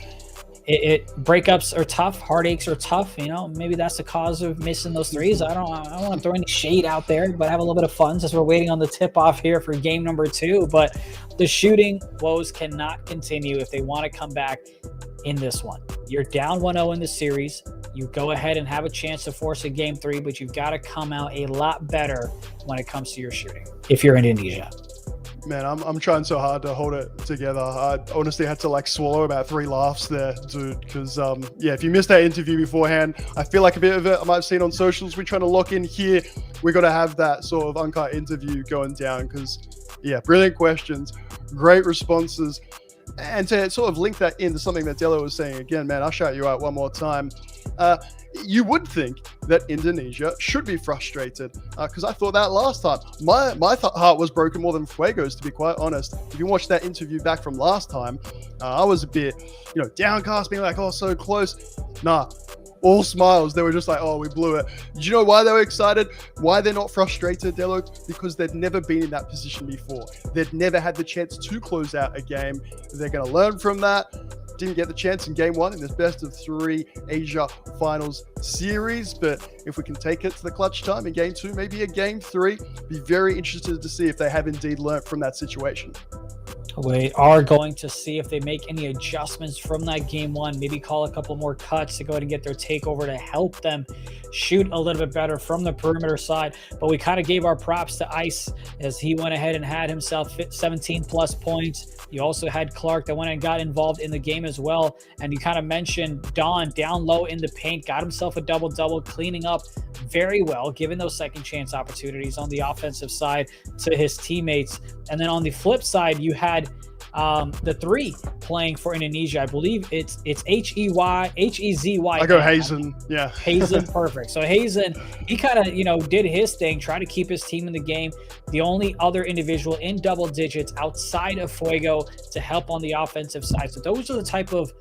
breakups are tough, heartaches are tough. You know, maybe that's the cause of missing those threes. I don't want to throw any shade out there, but have a little bit of fun since we're waiting on the tip off here for game number 2. But the shooting woes cannot continue if they want to come back in this one. You're down 1-0 in the series. You go ahead and have a chance to force a game 3, but you've got to come out a lot better when it comes to your shooting if you're Indonesia. Man, I'm trying so hard to hold it together. I honestly had to like swallow about 3 laughs there, dude. Because yeah, if you missed that interview beforehand, I feel like a bit of it I might have seen on socials. We're trying to lock in here. We're gonna have that sort of uncut interview going down. Because yeah, brilliant questions, great responses. And to sort of link that into something that Delo was saying again, man, I'll shout you out one more time. You would think that Indonesia should be frustrated because I thought that last time. My heart was broken more than Fuego's, to be quite honest. If you watch that interview back from last time, I was a bit, downcast, being like, oh, so close. Nah, all smiles. They were just like, oh, we blew it. Do you know why they were excited? Why they're not frustrated, Delo? Because they'd never been in that position before. They'd never had the chance to close out a game. They're going to learn from that. Didn't get the chance in game 1 in this best of 3 Asia Finals series, but if we can take it to the clutch time in game 2, maybe a game 3, be very interested to see if they have indeed learned from that situation. We are going to see if they make any adjustments from that game 1, maybe call a couple more cuts to go ahead and get their takeover to help them shoot a little bit better from the perimeter side. But we kind of gave our props to Ice as he went ahead and had himself 17 plus points. You also had Clark that went and got involved in the game as well. And you kind of mentioned Don down low in the paint, got himself a double-double, cleaning up very well, giving those second chance opportunities on the offensive side to his teammates. And then on the flip side, you had the 3 playing for Indonesia. I believe it's H-E-Z-Y. I go Hazen. Yeah. Hazen, perfect. So Hazen, he kind of, did his thing, tried to keep his team in the game. The only other individual in double digits outside of Fuego to help on the offensive side. So those are the type of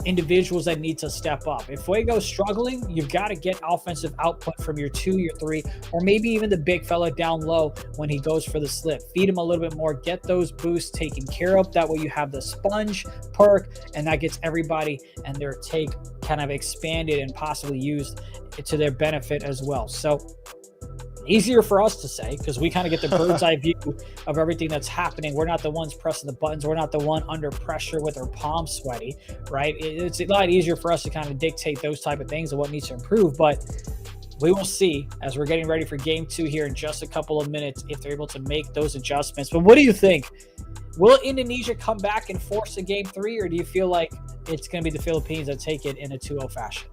individuals that need to step up. If Fuego's struggling, you've got to get offensive output from your 2, your 3, or maybe even the big fella down low when he goes for the slip. Feed him a little bit more, get those boosts taken care of. That way you have the sponge perk, and that gets everybody and their take kind of expanded and possibly used to their benefit as well. So easier for us to say because we kind of get the bird's eye view of everything that's happening. We're not the ones pressing the buttons. We're not the one under pressure with our palms sweaty, right? It's a lot easier for us to kind of dictate those type of things and what needs to improve. But we will see as we're getting ready for game 2 here in just a couple of minutes if they're able to make those adjustments. But what do you think? Will Indonesia come back and force a game 3, or do you feel like it's going to be the Philippines that take it in a 2-0 fashion?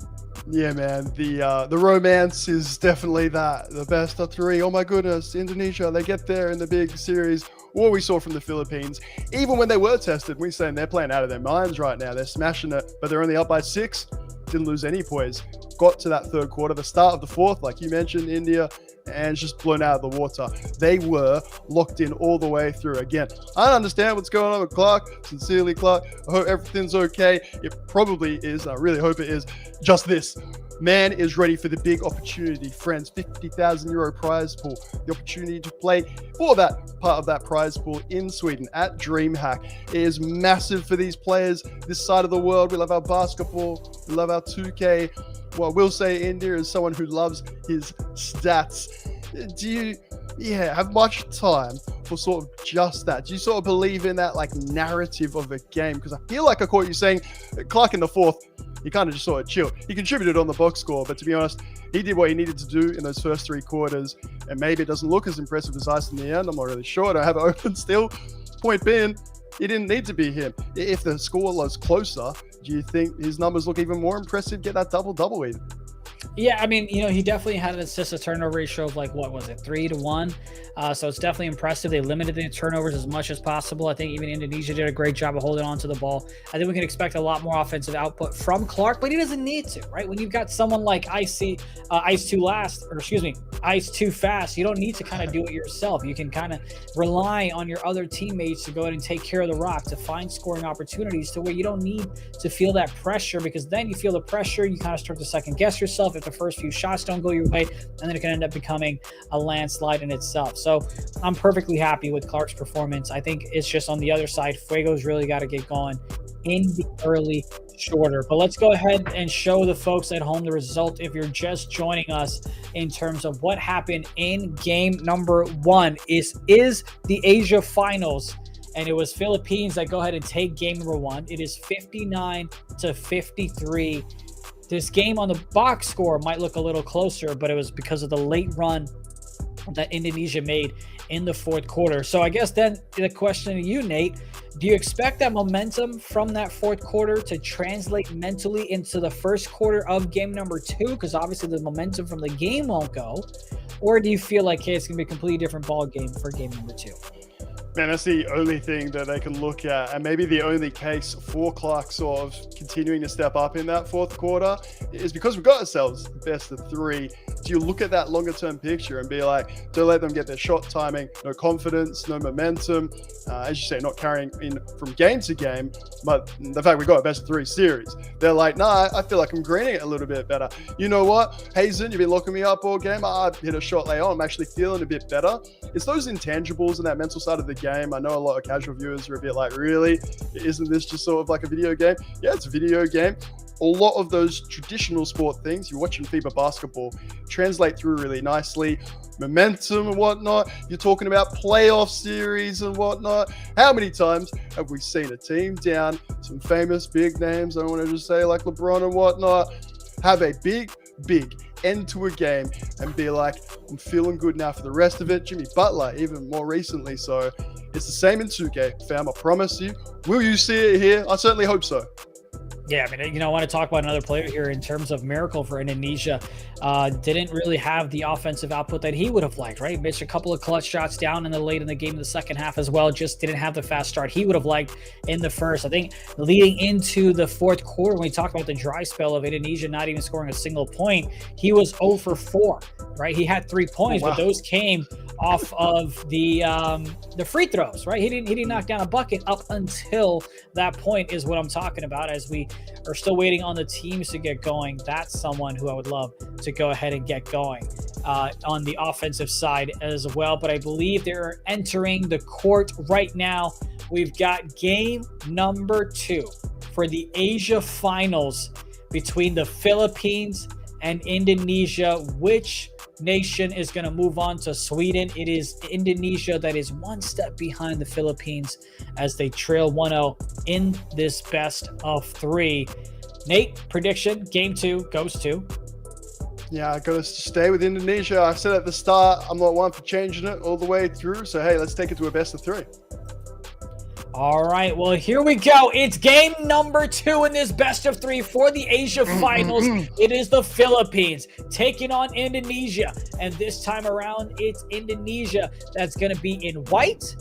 Yeah, man. The romance is definitely that. The best of 3. Oh my goodness, Indonesia, they get there in the big series. What we saw from the Philippines, even when they were tested, we're saying they're playing out of their minds right now. They're smashing it, but they're only up by 6. Didn't lose any poise. Got to that third quarter, the start of the fourth, like you mentioned, India, and just blown out of the water. They were locked in all the way through. Again, I don't understand what's going on with Clark. Sincerely, Clark, I hope everything's okay. It probably is. I really hope it is. Just this. Man is ready for the big opportunity, friends. €50,000 prize pool. The opportunity to play for that part of that prize pool in Sweden at DreamHack. It is massive for these players this side of the world. We love our basketball. We love our 2K. Well, I will say India is someone who loves his stats. Do you have much time for sort of just that? Do you sort of believe in that like narrative of a game? Because I feel like I caught you saying Clark in the fourth, he kind of just sort of chilled. He contributed on the box score, but to be honest, he did what he needed to do in those first 3 quarters. And maybe it doesn't look as impressive as ice in the end. I'm not really sure. I don't have it open still. Point being, it didn't need to be him. If the score was closer, do you think his numbers look even more impressive? Get that double-double even. Yeah, I mean, he definitely had an assist to turnover ratio of like, what was it, 3-1? So it's definitely impressive. They limited the turnovers as much as possible. I think even Indonesia did a great job of holding on to the ball. I think we can expect a lot more offensive output from Clark, but he doesn't need to, right? When you've got someone like Ice 2 Fast, you don't need to kind of do it yourself. You can kind of rely on your other teammates to go ahead and take care of the rock, to find scoring opportunities to where you don't need to feel that pressure, because then you feel the pressure, you kind of start to second guess yourself if the first few shots don't go your way, and then it can end up becoming a landslide in itself. So I'm perfectly happy with Clark's performance. I think it's just on the other side, Fuego's really got to get going in the early shorter. But let's go ahead and show the folks at home the result if you're just joining us in terms of what happened in game number 1. Is the Asia Finals, and it was Philippines that go ahead and take game number 1. It is 59-53. This game on the box score might look a little closer, but it was because of the late run that Indonesia made in the fourth quarter. So I guess then the question to you, Nate, do you expect that momentum from that fourth quarter to translate mentally into the first quarter of game number 2? Because obviously the momentum from the game won't go. Or do you feel like, hey, it's going to be a completely different ball game for game number 2? Man, that's the only thing that they can look at, and maybe the only case for Clark sort of continuing to step up in that fourth quarter is because we've got ourselves best of 3. Do you look at that longer term picture and be like, don't let them get their shot timing, no confidence, no momentum, as you say, not carrying in from game to game, but the fact we got a best of 3 series, they're like, nah, I feel like I'm greening it a little bit better. You know what, Hazen, you've been locking me up all game. I hit a shot later on, I'm actually feeling a bit better. It's those intangibles and that mental side of the game. I know a lot of casual viewers are a bit like, really? Isn't this just sort of like a video game? Yeah, it's a video game. A lot of those traditional sport things, you're watching FIBA basketball, translate through really nicely. Momentum and whatnot. You're talking about playoff series and whatnot. How many times have we seen a team down, some famous big names, I don't want to just say like LeBron and whatnot, have a big end to a game and be like, I'm feeling good now for the rest of it. Jimmy Butler, even more recently. So it's the same in 2K, fam. I promise you. Will you see it here? I certainly hope so. Yeah, I mean, I want to talk about another player here in terms of miracle for Indonesia. Didn't really have the offensive output that he would have liked, right? Missed a couple of clutch shots down in the late in the game in the second half as well. Just didn't have the fast start he would have liked in the first. I think leading into the fourth quarter, when we talk about the dry spell of Indonesia not even scoring a single point, he was 0 for 4, right? He had 3 points, but those came off of the free throws, right? He didn't knock down a bucket up until that point is what I'm talking about. As we are still waiting on the teams to get going, that's someone who I would love to go ahead and get going on the offensive side as well. But I believe they're entering the court right now. We've got game number 2 for the Asia Finals between the Philippines and Indonesia. Which nation is going to move on to Sweden? It is Indonesia that is one step behind the Philippines as they trail 1-0 in this best of 3. Nate, prediction, game 2 goes to? Yeah, I gotta stay with Indonesia. I said at the start, I'm not one for changing it all the way through. So hey, let's take it to a best of 3. All right, well, here we go. It's game number 2 in this best of 3 for the Asia Finals. It is the Philippines taking on Indonesia. And this time around, it's Indonesia that's going to be in white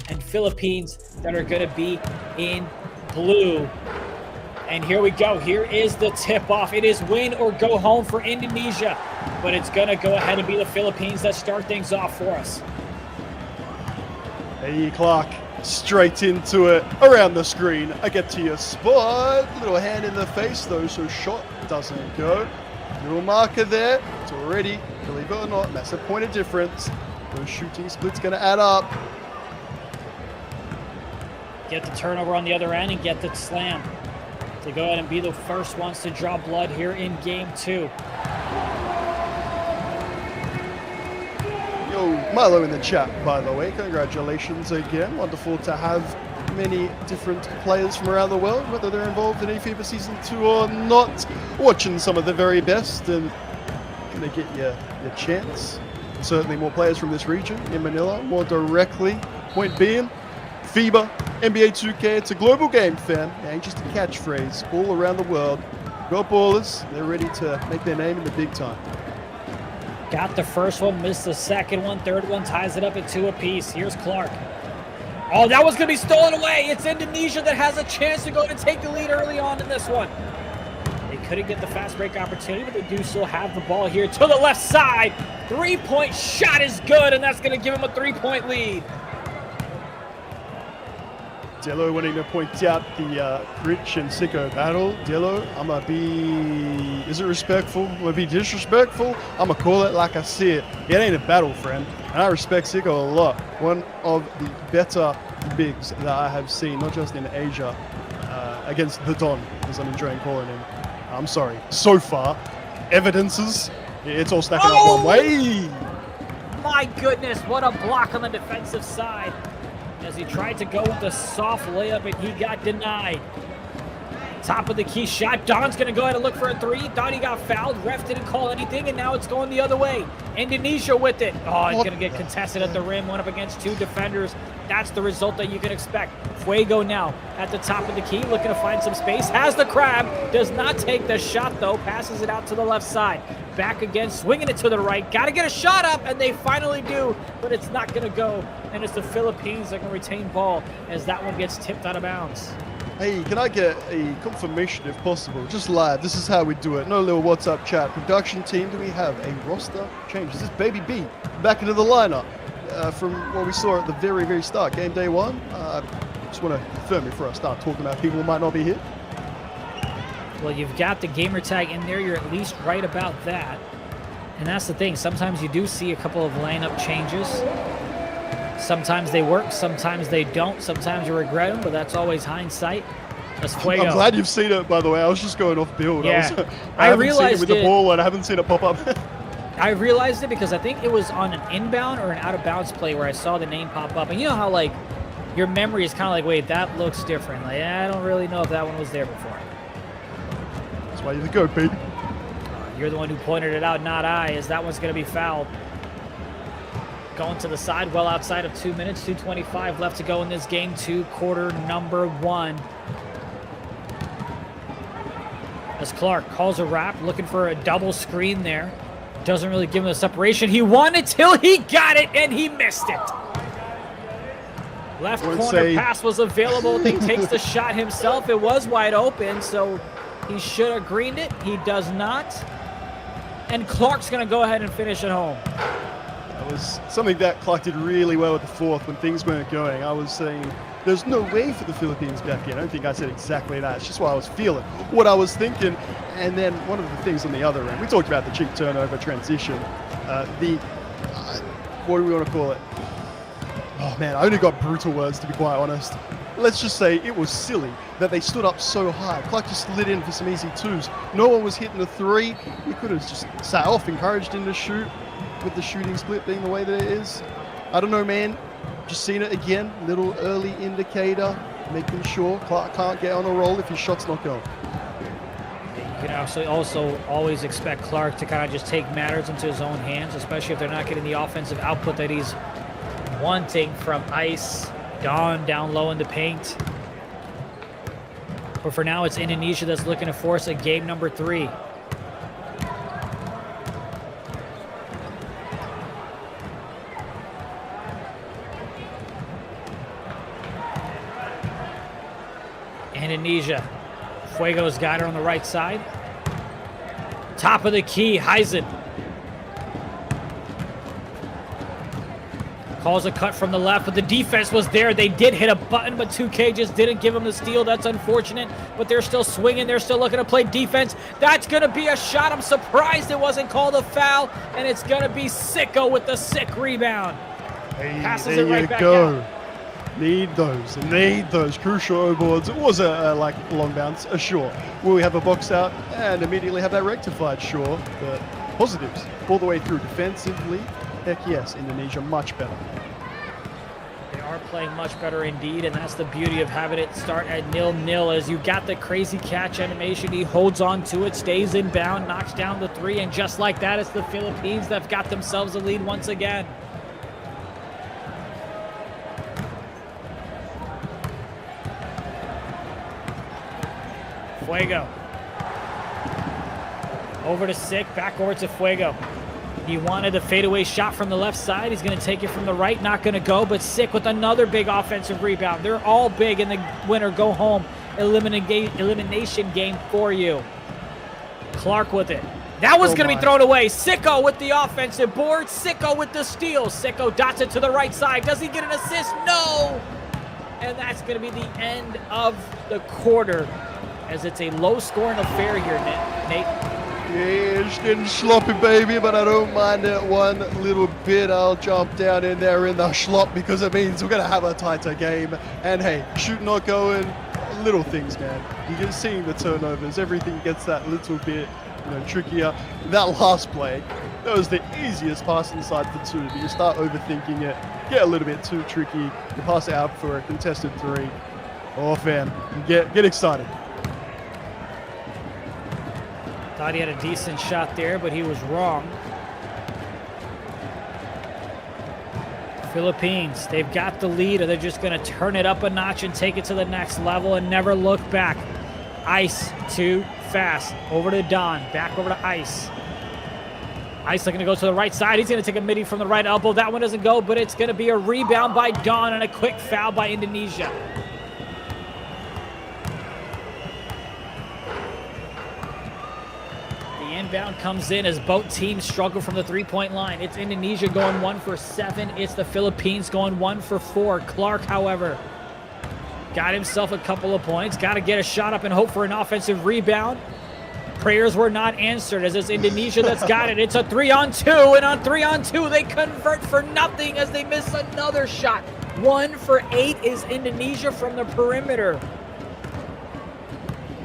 and Philippines that are going to be in blue. And here we go. Here is the tip-off. It is win or go home for Indonesia. But it's going to go ahead and be the Philippines that start things off for us. Hey, Clark. Straight into it, around the screen. I get to your spot. Little hand in the face though, so shot doesn't go. Little marker there. It's already, believe it or not, massive point of difference. Those shooting splits gonna add up. Get the turnover on the other end and get the slam to go ahead and be the first ones to draw blood here in game 2. Yo, Milo in the chat, by the way. Congratulations again. Wonderful to have many different players from around the world, whether they're involved in eFiba Season 2 or not. Watching some of the very best and gonna get your chance. Certainly more players from this region in Manila, more directly. Point being, FIBA, NBA 2K, it's a global game, fam. It ain't just a catchphrase. All around the world. Got ballers. They're ready to make their name in the big time. Got the first one, missed the second one, third one ties it up at 2 apiece. Here's Clark. Oh, that was going to be stolen away. It's Indonesia that has a chance to go and take the lead early on in this one. They couldn't get the fast break opportunity, but they do still have the ball here to the left side. 3-point shot is good, and that's going to give him a 3-point lead. Dello wanting to point out the Rich and Sicko battle. Dello, I'm going to be... Is it respectful? I'm going to be disrespectful? I'm going to call it like I see it. It ain't a battle, friend. And I respect Sicko a lot. One of the better bigs that I have seen, not just in Asia, against the Don, as I'm enjoying calling him. I'm sorry. So far, evidences, it's all stacking up one way. My goodness, what a block on the defensive side. As he tried to go with the soft layup and he got denied. Top of the key shot. Don's going to go ahead and look for a 3. Thought he got fouled. Ref didn't call anything, and now it's going the other way. Indonesia with it. Oh, he's going to get contested at the rim. One up against 2 defenders. That's the result that you can expect. Fuego now at the top of the key, looking to find some space. Has the crab. Does not take the shot, though. Passes it out to the left side. Back again, swinging it to the right. Got to get a shot up, and they finally do, but it's not going to go. And it's the Philippines that can retain ball as that one gets tipped out of bounds. Hey, can I get a confirmation if possible? Just live. This is how we do it. No little WhatsApp chat. Production team, do we have a roster change? Is this Baby B back into the lineup from what we saw at the very, very start? Game day 1? Just want to confirm before I start talking about people who might not be here. Well, you've got the gamer tag in there. You're at least right about that. And that's the thing. Sometimes you do see a couple of lineup changes. Sometimes they work, sometimes they don't. Sometimes you regret them, but that's always hindsight. That's Fuego. I'm glad you've seen it, by the way. I was just going off build. Yeah. I haven't seen it with the ball, and I haven't seen it pop up. I realized it because I think it was on an inbound or an out-of-bounds play where I saw the name pop up. And you know how, like, your memory is kind of like, wait, that looks different. Like, I don't really know if that one was there before. That's why you're the GOAT, baby. You're the one who pointed it out, not I, as that one's going to be fouled. Going to the side, well outside of 2 minutes, 2:25 left to go in this game 2, quarter number 1. As Clark calls a wrap, looking for a double screen there. Doesn't really give him the separation he wanted till he got it, and he missed it. Left corner pass was available. He takes the shot himself. It was wide open, so he should have greened it. He does not. And Clark's going to go ahead and finish it home. That was something that Clark did really well at the fourth when things weren't going. I was saying there's no way for the Philippines back here. I don't think I said exactly that. It's just what I was feeling, what I was thinking. And then one of the things on the other end, we talked about the cheap turnover transition. What do we want to call it? Oh man, I only got brutal words to be quite honest. Let's just say it was silly that they stood up so high. Clark just slid in for some easy twos. No one was hitting a three. We could have just sat off, encouraged him to shoot, with the shooting split being the way that it is. I don't know, man. Just seen it again. Little early indicator, making sure Clark can't get on a roll if his shot's not going. You can also always expect Clark to kind of just take matters into his own hands, especially if they're not getting the offensive output that he's wanting from Ice. Don down low in the paint. But for now, it's Indonesia that's looking to force a game number 3. Indonesia. Fuego's got her on the right side. Top of the key, 𝐓𝐻𝐿. Calls a cut from the left, but the defense was there. They did hit a button, but 2K just didn't give them the steal. That's unfortunate, but they're still swinging. They're still looking to play defense. That's going to be a shot. I'm surprised it wasn't called a foul, and it's going to be Sicko with the sick rebound. Hey, Passes there it right you back go. out. Need those crucial O-boards. It was a like long bounce, sure. Will we have a box out and immediately have that rectified? Sure, but positives all the way through defensively. Heck yes, Indonesia much better. They are playing much better indeed, and that's the beauty of having it start at 0-0 as you got the crazy catch animation. He holds on to it, stays inbound, knocks down the 3, and just like that, it's the Philippines that have got themselves a lead once again. Fuego. Over to Sick, back over to Fuego. He wanted a fadeaway shot from the left side. He's going to take it from the right, not going to go, but Sick with another big offensive rebound. They're all big in the winner go home elimination game for you. Clark with it. That was going to be thrown away. Sicko with the offensive board. Sicko with the steal. Sicko dots it to the right side. Does he get an assist? No! And that's going to be the end of the quarter, as it's a low-scoring affair here, Nate. Yeah, it's getting sloppy, baby, but I don't mind it one little bit. I'll jump down in there in the slop because it means we're going to have a tighter game. And hey, shoot not going, little things, man. You're just seeing the turnovers. Everything gets that little bit, trickier. That last play, that was the easiest pass inside for 2, but you start overthinking it, get a little bit too tricky. You pass it out for a contested 3. Oh, fam, get excited. Thought he had a decent shot there, but he was wrong. Philippines, they've got the lead, or they're just going to turn it up a notch and take it to the next level and never look back. Ice too fast. Over to Don. Back over to Ice. Ice looking to go to the right side. He's going to take a midi from the right elbow. That one doesn't go, but it's going to be a rebound by Don and a quick foul by Indonesia. Inbound comes in as both teams struggle from the 3-point line. It's Indonesia going 1 for 7. It's the Philippines going 1 for 4. Clark, however, got himself a couple of points. Got to get a shot up and hope for an offensive rebound. Prayers were not answered as it's Indonesia that's got it. It's a 3-on-2, and on 3-on-2, they convert for nothing as they miss another shot. 1 for 8 is Indonesia from the perimeter.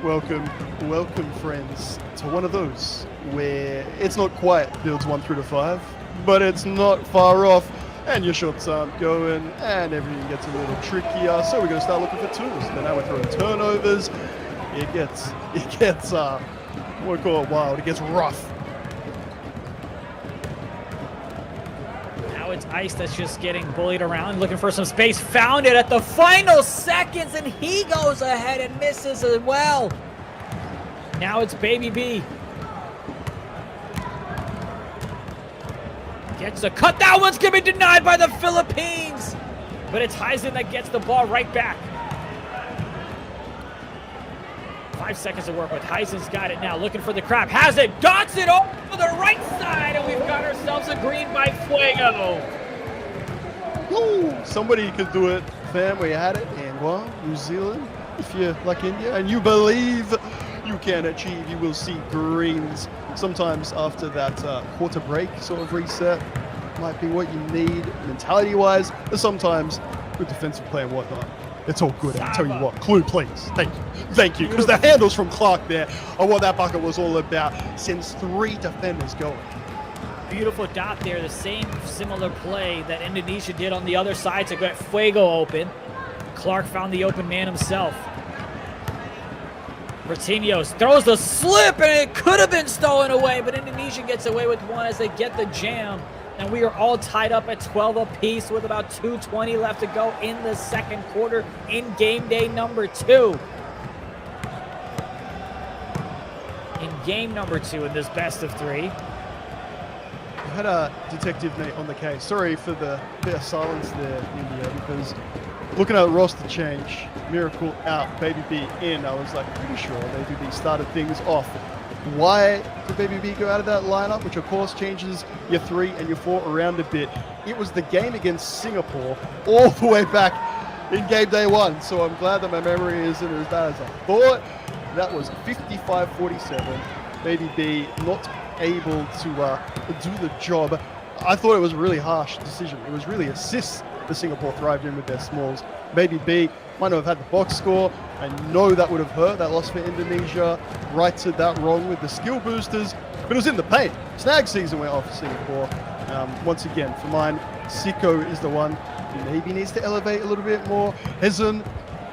Welcome, friends, to one of those where it's not quite builds 1 through to 5, but it's not far off, and your shots aren't going, and everything gets a little trickier. So we're going to start looking for 2s. But now we're throwing turnovers. It gets, what do we call it, wild. It gets rough. Now it's Ice that's just getting bullied around, looking for some space. Found it at the final seconds, and he goes ahead and misses as well. Now it's Baby B. Gets a cut. That one's going to be denied by the Philippines. But it's 𝐓𝐻𝐿 that gets the ball right back. 5 seconds to work with. Heisen's got it now, looking for the crab. Has it, dots it over the right side, and we've got ourselves a green by Fuego. Woo! Somebody could do it, fam. We had it. And well, New Zealand, if you're like India and you believe you can achieve, you will see greens. Sometimes after that quarter break sort of reset might be what you need mentality-wise, but sometimes with defensive play and whatnot, it's all good. I'll tell you what, Clue, please. Thank you, because the handles from Clark there are what that bucket was all about. Sends 3 defenders going. Beautiful dot there, the same similar play that Indonesia did on the other side to get Fuego open. Clark found the open man himself. Bertinios throws the slip, and it could have been stolen away, but Indonesia gets away with one as they get the jam. And we are all tied up at 12 apiece with about 2:20 left to go in the second quarter in game day number 2. In game number 2 in this best of 3. I had a Detective Nate on the case. Sorry for the bit of silence there, India, because looking at the roster change, Miracle out, Baby B in, I was like pretty sure Baby B started things off. Why did Baby B go out of that lineup, which of course changes your 3 and your 4 around a bit? It was the game against Singapore all the way back in game day 1, so I'm glad that my memory isn't as bad as I thought. That was 55-47. Baby B not able to do the job. I thought it was a really harsh decision. It was really assists the Singapore thrived in with their smalls. Baby B might not have had the box score. I know that would have hurt, that loss for Indonesia. Righted that wrong with the skill boosters, but it was in the paint. Snag season went off for Singapore. Once again, for mine, Siko is the one who maybe needs to elevate a little bit more. Hezen,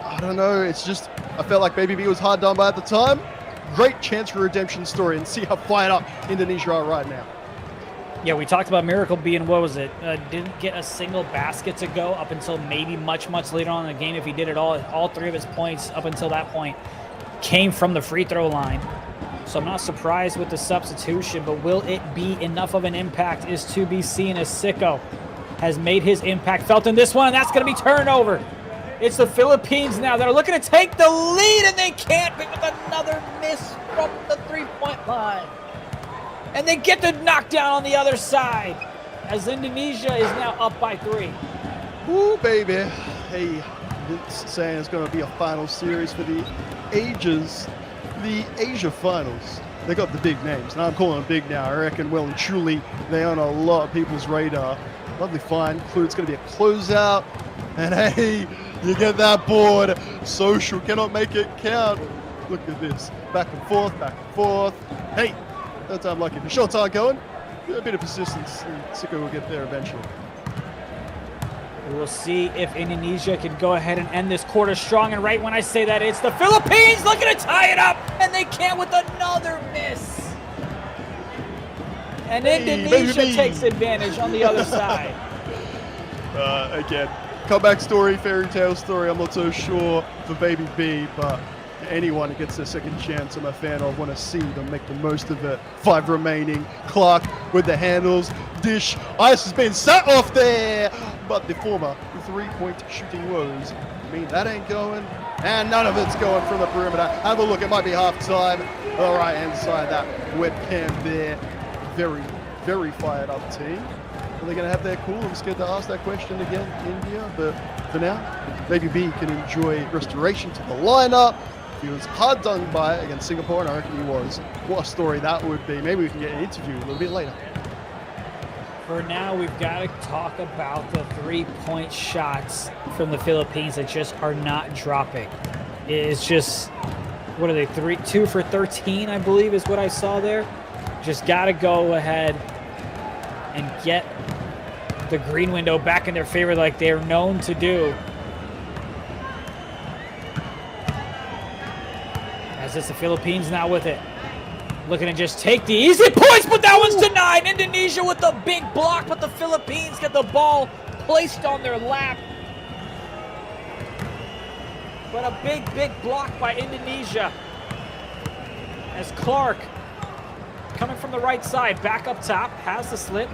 I don't know, it's just, I felt like Baby B was hard done by at the time. Great chance for a redemption story, and see how fired up Indonesia are right now. Yeah, we talked about Miracle being, what was it? Didn't get a single basket to go up until maybe much later on in the game. If he did it all 3 of his points up until that point came from the free throw line. So I'm not surprised with the substitution, but will it be enough of an impact is to be seen, as Siko has made his impact felt in this one, and that's going to be turned over. It's the Philippines now that are looking to take the lead, and they can't, but with another miss from the three-point line. And they get the knockdown on the other side as Indonesia is now up by 3. Ooh, baby. Hey, Vince saying it's going to be a final series for the Asia Finals. They got the big names, and I'm calling them big now. I reckon well and truly they're on a lot of people's radar. Lovely find. Clue, it's going to be a closeout. And hey, you get that board. Social cannot make it count. Look at this. Back and forth, back and forth. Hey, that time lucky. The shots aren't going. A bit of persistence, and Siko will get there eventually. We'll see if Indonesia can go ahead and end this quarter strong. And right when I say that, it's the Philippines looking to tie it up, and they can't with another miss. And Indonesia takes advantage on the other side. Again, comeback story, fairy tale story. I'm not so sure for Baby B, but anyone who gets their second chance, I'm a fan of. Want to see them make the most of it. 5 remaining. Clark with the handles. Dish. Ice has been set off there, but the former 3-point shooting woes mean that ain't going, and none of it's going from the perimeter. Have a look. It might be half time. The right hand side, that webcam there. Very, very fired up team. Are they going to have their cool? I'm scared to ask that question again, India. But for now, Baby B can enjoy restoration to the lineup. He was hard done by against Singapore, and I reckon he was. What a story that would be. Maybe we can get an interview a little bit later. For now, we've got to talk about the 3-point shots from the Philippines that just are not dropping. It's just, what are they, 2 for 13, I believe is what I saw there. Just got to go ahead and get the green window back in their favor like they're known to do. As it's the Philippines now with it. Looking to just take the easy points, but that one's denied. Indonesia with the big block, but the Philippines get the ball placed on their lap. But a big block by Indonesia. As Clark, coming from the right side, back up top, has the slip.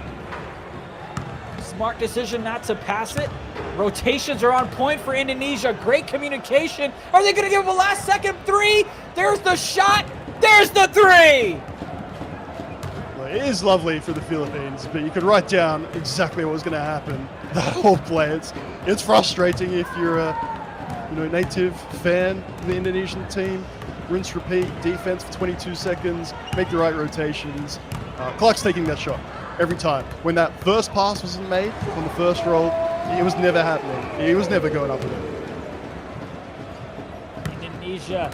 Smart decision not to pass it. Rotations are on point for Indonesia. Great communication. Are they going to give him a last second three? There's the shot. There's the three. Well, it is lovely for the Philippines, but you could write down exactly what was going to happen. That whole play. It's frustrating if you're a native fan of the Indonesian team. Rinse, repeat, defense for 22 seconds, make the right rotations. Clark's taking that shot every time. When that first pass wasn't made on the first roll, it was never happening. He was never going up with it. Indonesia,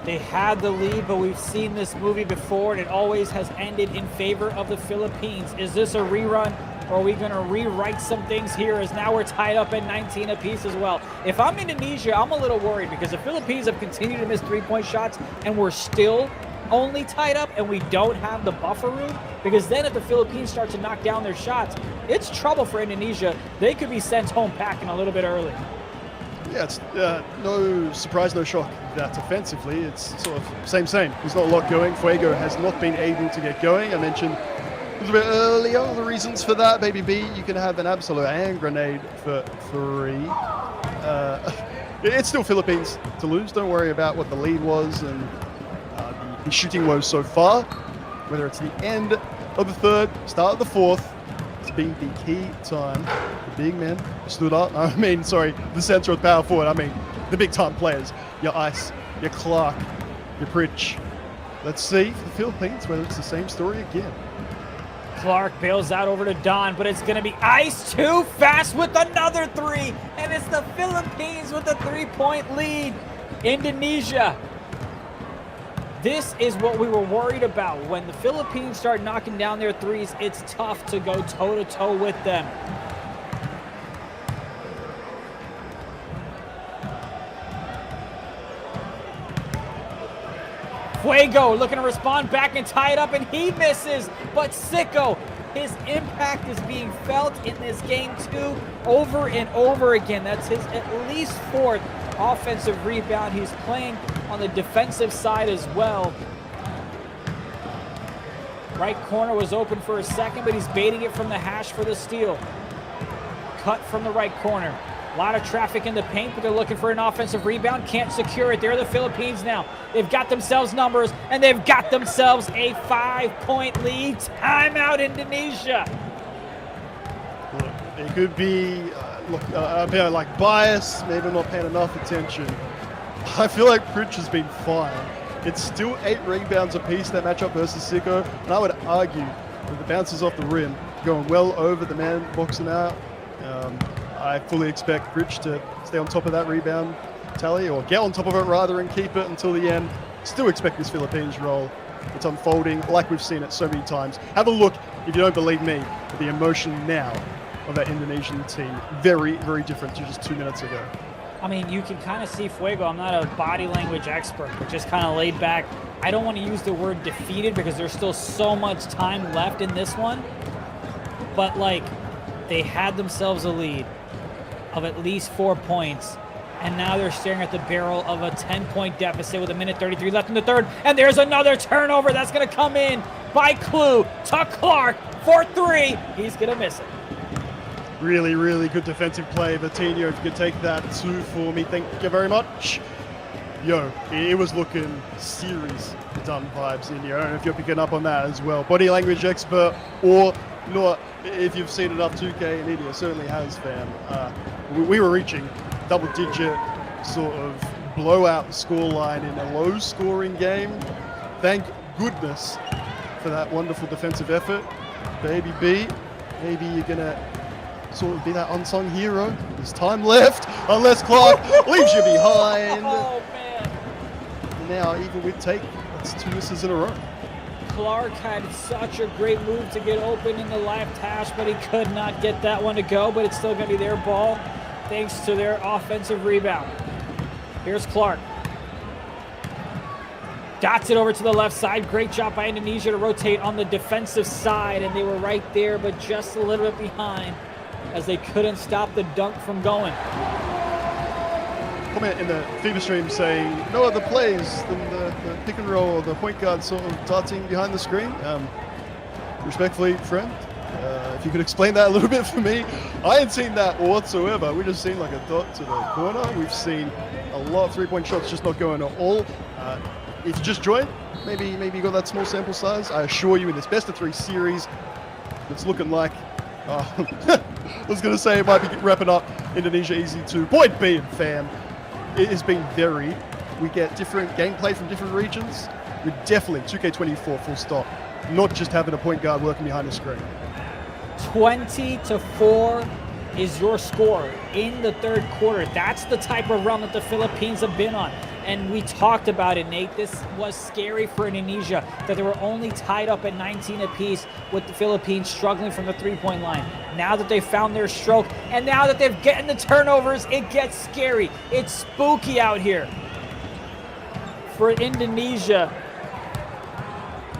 they had the lead, but we've seen this movie before, and it always has ended in favor of the Philippines. Is this a rerun, or are we going to rewrite some things here, as now we're tied up at 19 apiece as well? If I'm Indonesia, I'm a little worried, because the Philippines have continued to miss three-point shots, and we're still only tied up, and we don't have the buffer room, because then if the Philippines start to knock down their shots, it's trouble for Indonesia. They could be sent home packing a little bit early. Yeah, it's no surprise, no shock that offensively it's sort of same. There's not a lot going. Fuego has not been able to get going. I mentioned a little bit earlier the reasons for that. Baby B, you can have an absolute hand grenade for 3. It's still Philippines to lose. Don't worry about what the lead was and the shooting woes so far. Whether it's the end of the third, start of the fourth, it's been the key time. The big men stood up. The center of power forward. The big time players. Your Ice, your Clark, your Pritch. Let's see for the Philippines whether it's the same story again. Clark bails out over to Don, but it's going to be Ice too fast with another 3, and it's the Philippines with a 3-point lead. Indonesia. This is what we were worried about. When the Philippines start knocking down their threes, it's tough to go toe-to-toe with them. Fuego looking to respond back and tie it up, and he misses. But Sicko, his impact is being felt in this game too, over and over again. That's his at least 4th offensive rebound. He's playing on the defensive side as well. Right corner was open for a second, but he's baiting it from the hash for the steal. Cut from the right corner. A lot of traffic in the paint, but they're looking for an offensive rebound. Can't secure it. They're the Philippines now. They've got themselves numbers, and they've got themselves a 5-point lead. Timeout, Indonesia. Look, it could be a bit like bias, maybe not paying enough attention. I feel like Pritch has been fine. It's still 8 rebounds apiece, that matchup versus Sicko, and I would argue that the bounces off the rim going well over the man boxing out. I fully expect Pritch to stay on top of that rebound tally, or get on top of it rather, and keep it until the end. Still expect this Philippines roll. It's unfolding like we've seen it so many times. Have a look, if you don't believe me, at the emotion now of that Indonesian team. Very, very different to just 2 minutes ago. You can kind of see Fuego. I'm not a body language expert, but just kind of laid back. I don't want to use the word defeated because there's still so much time left in this one. But, they had themselves a lead of at least 4 points, and now they're staring at the barrel of a 10-point deficit with 1:33 left in the third, and there's another turnover that's going to come in by Clue to Clark for 3. He's going to miss it. Really, really good defensive play. Vitinho, if you could take that 2 for me, thank you very much. Yo, it was looking series done vibes in here. I don't know if you're picking up on that as well. Body language expert or not, if you've seen enough 2K in India, certainly has, fam. We were reaching double-digit sort of blowout scoreline in a low-scoring game. Thank goodness for that wonderful defensive effort. Baby B, maybe you're going to sort of be that unsung hero. There's time left, unless Clark leaves you behind. Oh, man. And now, even with take, that's 2 misses in a row. Clark had such a great move to get open in the left hash, but he could not get that one to go, but it's still going to be their ball thanks to their offensive rebound. Here's Clark. Dots it over to the left side. Great job by Indonesia to rotate on the defensive side, and they were right there, but just a little bit behind as they couldn't stop the dunk from going. Comment in the FIBA stream saying no other plays than the pick and roll or the point guard sort of darting behind the screen. Respectfully, friend, If you could explain that a little bit for me. I ain't seen that whatsoever. We've just seen like a dot to the corner. We've seen a lot of three-point shots just not going at all. If you just joined, maybe you got that small sample size. I assure you, in this best of 3 series, it's looking like. I was going to say it might be wrapping up Indonesia easy too. Point being, fam, it has been varied. We get different gameplay from different regions. We're definitely 2K24 full stop. Not just having a point guard working behind the screen. 20-4 is your score in the third quarter. That's the type of run that the Philippines have been on. And we talked about it, Nate. This was scary for Indonesia, that they were only tied up at 19 apiece with the Philippines struggling from the three-point line. Now that they've found their stroke, and now that they've gotten the turnovers, it gets scary. It's spooky out here for Indonesia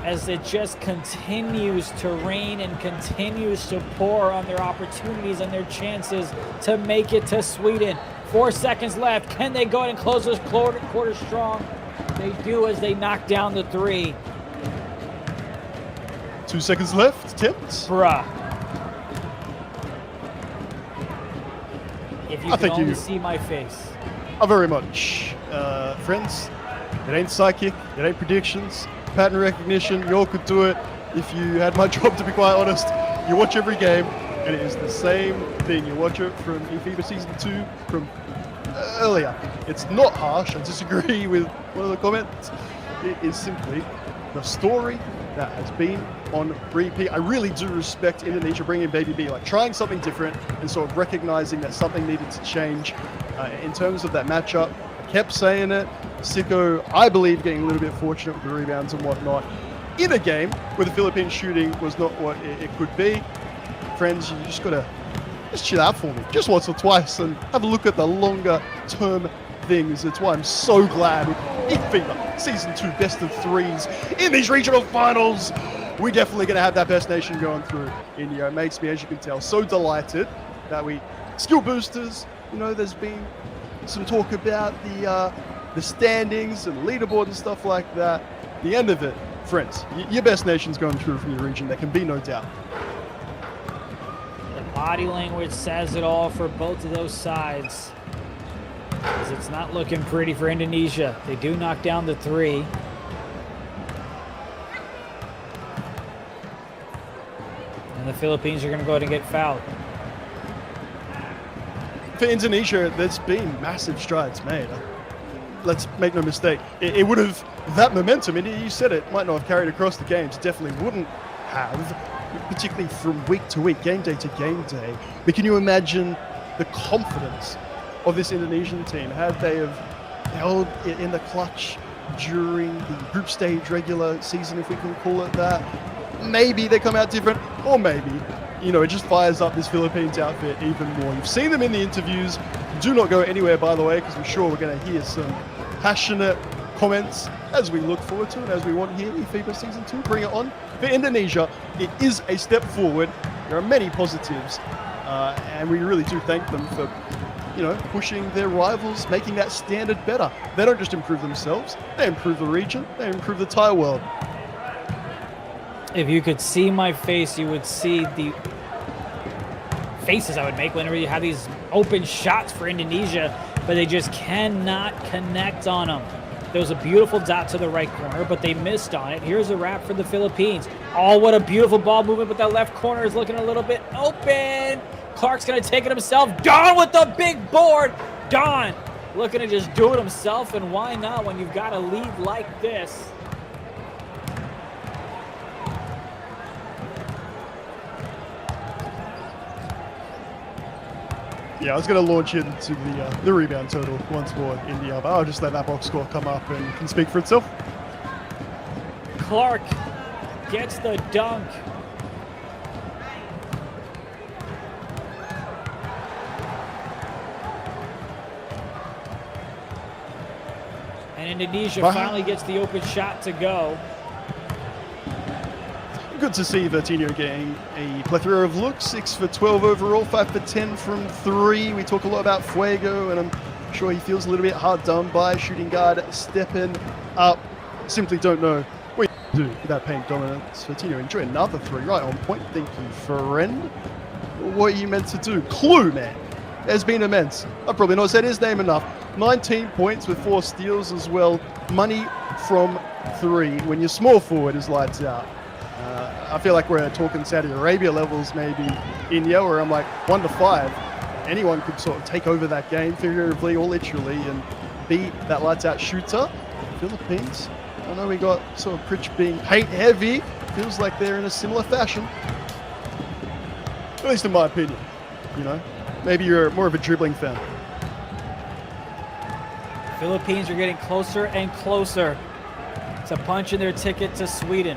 as it just continues to rain and continues to pour on their opportunities and their chances to make it to Sweden. 4 seconds left. Can they go ahead and close this quarter strong? They do as they knock down the 3. 2 seconds left. Tipped. Bruh. If you can only see my face. Very much. Friends, it ain't psychic. It ain't predictions. Pattern recognition. You all could do it. If you had my job, to be quite honest, you watch every game, and it is the same thing. You watch it from eFiba Season 2, from earlier. It's not harsh. I disagree with one of the comments. It is simply the story that has been on repeat. I really do respect Indonesia bringing Baby B, like trying something different and sort of recognizing that something needed to change in terms of that matchup. I kept saying it. Sicko, I believe, getting a little bit fortunate with the rebounds and whatnot in a game where the Philippines shooting was not what it could be. Friends, you just gotta chill out for me, just once or twice, and have a look at the longer term things. It's why I'm so glad eFiba Season 2 best of 3s in these regional finals. We're definitely going to have that best nation going through India. It makes me, as you can tell, so delighted that we skill boosters. You know, there's been some talk about the standings and leaderboard and stuff like that. The end of it, friends, your best nation's going through from your region. There can be no doubt. Body language says it all for both of those sides. Because it's not looking pretty for Indonesia. They do knock down the 3. And the Philippines are going to go ahead and get fouled. For Indonesia, there's been massive strides made. Let's make no mistake. It would have, that momentum, and you said it, might not have carried across the games. Definitely wouldn't have, particularly from week to week, game day to game day. But can you imagine the confidence of this Indonesian team had they have held it in the clutch during the group stage regular season, if we can call it that? Maybe they come out different, or maybe, you know, it just fires up this Philippines outfit even more. You've seen them in the interviews. Do not go anywhere, by the way, because I'm sure we're going to hear some passionate comments as we look forward to it, as we want here in eFiba Season 2. Bring it on. For Indonesia, it is a step forward. There are many positives, and we really do thank them for, you know, pushing their rivals, making that standard better. They don't just improve themselves, they improve the region, they improve the entire world. If you could see my face, you would see the faces I would make whenever you have these open shots for Indonesia, but they just cannot connect on them. There was a beautiful dot to the right corner, but they missed on it. Here's a wrap for the Philippines. Oh, what a beautiful ball movement, but that left corner is looking a little bit open. Clark's going to take it himself. Don with the big board. Don looking to just do it himself, and why not when you've got a lead like this? Yeah, I was going to launch into the rebound total once more, India, but I'll just let that box score come up and can speak for itself. Clark gets the dunk. And Indonesia finally gets the open shot to go. Good to see Vertinho getting a plethora of looks. 6 for 12 overall, 5 for 10 from 3. We talk a lot about Fuego, and I'm sure he feels a little bit hard done by shooting guard stepping up. Simply don't know. do with that paint dominance. Continue enjoy another 3 right on point. Thank you, friend. What are you meant to do? Clue, man. Has been immense. I've probably not said his name enough. 19 points with 4 steals as well. Money from 3 when your small forward is lights out. I feel like we're talking Saudi Arabia levels maybe in India, where I'm like 1 to 5. Anyone could sort of take over that game figuratively or literally and be that lights out shooter. Philippines, I know we got sort of Pritch being paint heavy. Feels like they're in a similar fashion. At least in my opinion, you know. Maybe you're more of a dribbling fan. Philippines are getting closer and closer to punching their ticket to Sweden.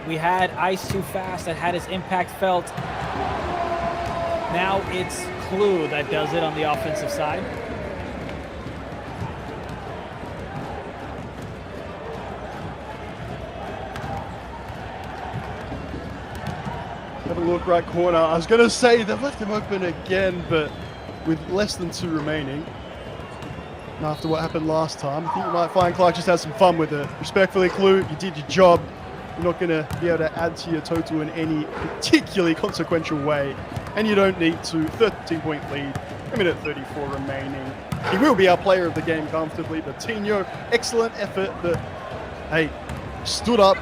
We had Ice Too Fast that had his impact felt. Now it's Clue that does it on the offensive side. Have a look right corner. I was going to say they've left him open again, but with less than 2 remaining. And after what happened last time, I think you might find Clark just has some fun with it. Respectfully, Clue, you did your job. You're not going to be able to add to your total in any particularly consequential way. And you don't need to. 13-point lead, 1:34 remaining. He will be our player of the game comfortably, but Tino, excellent effort. But hey, stood up.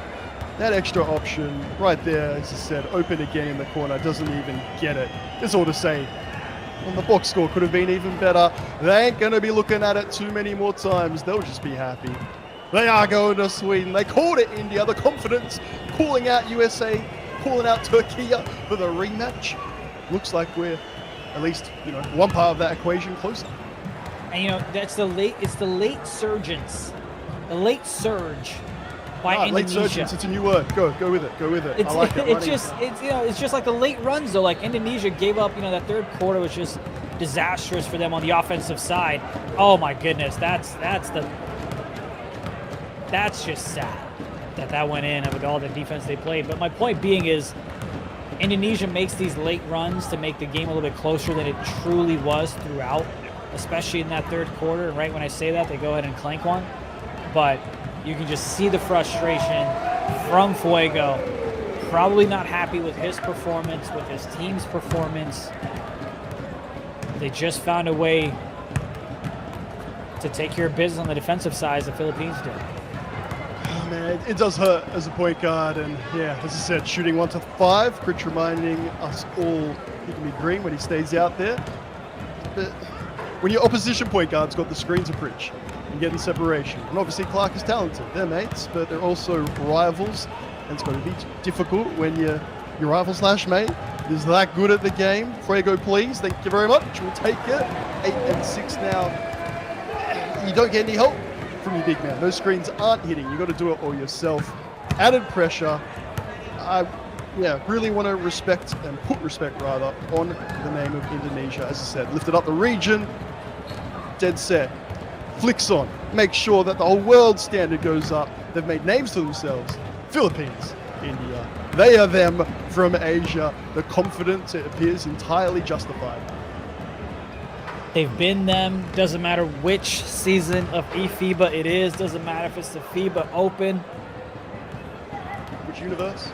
That extra option right there, as I said, open again in the corner, doesn't even get it. It's all to say, well, the box score could have been even better. They ain't going to be looking at it too many more times. They'll just be happy. They are going to Sweden. They called it India. The confidence, calling out USA, calling out Turkey for the rematch. Looks like we're at least, you know, one part of that equation closer. And you know, it's the late surgence. The late surge by Indonesia. Late surgence, it's a new word. Go with it. I like it. It's just like the late runs though. Like Indonesia gave up, you know, that third quarter was just disastrous for them on the offensive side. Oh my goodness, that's just sad that went in with all the defense they played. But my point being is Indonesia makes these late runs to make the game a little bit closer than it truly was throughout, especially in that third quarter. And right when I say that, they go ahead and clank one. But you can just see the frustration from Fuego. Probably not happy with his performance, with his team's performance. They just found a way to take care of business on the defensive side as the Philippines did. Oh, man, it does hurt as a point guard. And yeah, as I said, shooting 1 to 5. Critch reminding us all he can be green when he stays out there. But when your opposition point guard's got the screen to Pritch and getting separation. And obviously Clark is talented. They're mates, but they're also rivals. And it's going to be difficult when your rival / mate is that good at the game. Fuego, please. Thank you very much. We'll take it. 8 and 6 now. You don't get any help from your big man. Those screens aren't hitting. You got to do it all yourself. Added pressure. I really want to respect and put respect rather on the name of Indonesia. As I said, lifted up the region. Dead set. Flicks on. Make sure that the whole world standard goes up. They've made names for themselves. Philippines, India. They are them from Asia. The confidence, it appears, entirely justified. They've been them. Doesn't matter which season of eFiba it is. Doesn't matter if it's the FIBA Open. Which universe?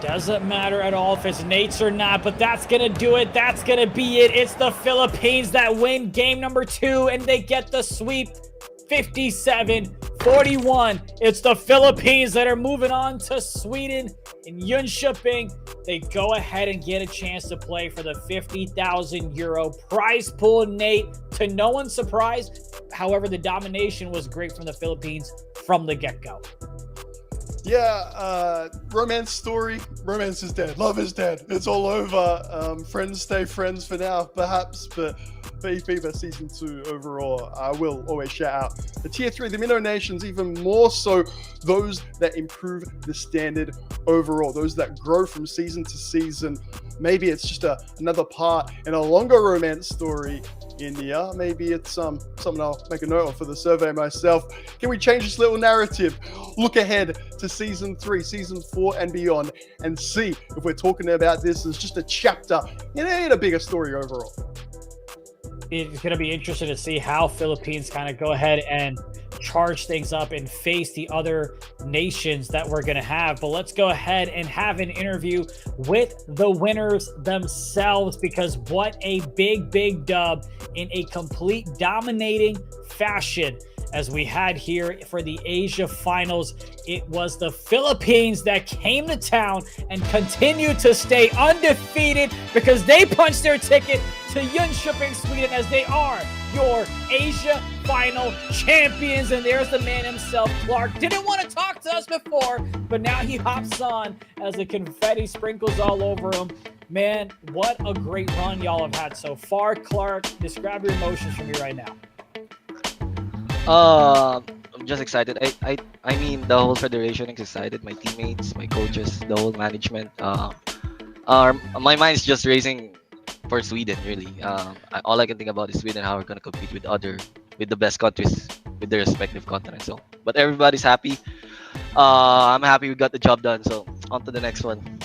Doesn't matter at all if it's Nate's or not, but that's going to do it. That's going to be it. It's the Philippines that win game number 2, and they get the sweep 57-41. It's the Philippines that are moving on to Sweden in Jönköping. They go ahead and get a chance to play for the €50,000 prize pool, Nate. To no one's surprise, however, the domination was great from the Philippines from the get-go. Yeah, romance story. Romance is dead. Love is dead. It's all over. Friends stay friends for now, perhaps, but for eFiba Season 2 overall, I will always shout out the Tier 3, the Minnow Nations, even more so those that improve the standard overall, those that grow from season to season. Maybe it's just another part in a longer romance story. India. Maybe it's something I'll make a note of for the survey myself. Can we change this little narrative? Look ahead to Season 3, Season 4 and beyond and see if we're talking about this as just a chapter in a bigger story overall. It's going to be interesting to see how Philippines kind of go ahead and charge things up and face the other nations that we're going to have. But let's go ahead and have an interview with the winners themselves, because what a big dub in a complete dominating fashion as we had here for the Asia Finals. It was the Philippines that came to town and continued to stay undefeated because they punched their ticket to Jönköping, Sweden, as they are your Asia Final champions. And there's the man himself, Clark. Didn't want to talk to us before, but now he hops on as the confetti sprinkles all over him. Man, what a great run y'all have had so far. Clark, describe your emotions for me right now. I'm just excited. I mean, the whole federation is excited. My teammates, my coaches, the whole management. My mind is just racing for Sweden. Really, all I can think about is Sweden. How we're gonna compete with the best countries with their respective continents. So, but everybody's happy. I'm happy we got the job done. So, on to the next one.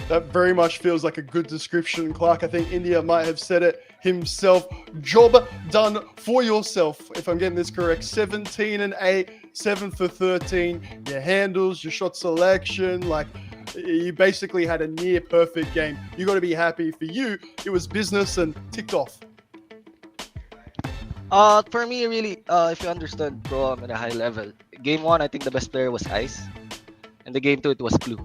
That very much feels like a good description, Clark. I think India might have said it himself. Job done for yourself, if I'm getting this correct. 17-8, 7 for 13. Your handles, your shot selection, like you basically had a near perfect game. You got to be happy. For you, it was business and ticked off. For me, really, if you understood, bro, I'm at a high level. Game 1, I think the best player was Ice, and the game 2, it was Clue.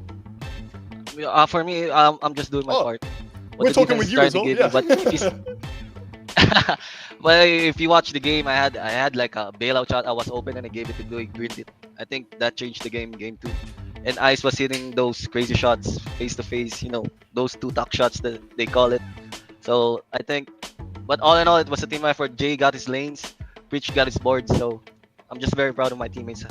For me, I'm just doing my part. We're talking with you as well, yeah. But well, if you watch the game, I had like a bailout shot. I was open and I gave it to Blue. He greened it. I think that changed the game, game 2. And Ice was hitting those crazy shots face to face. You know, those 2-tuck shots that they call it. So I think, but all in all, it was a team effort. Jay got his lanes, Preach got his boards. So I'm just very proud of my teammates.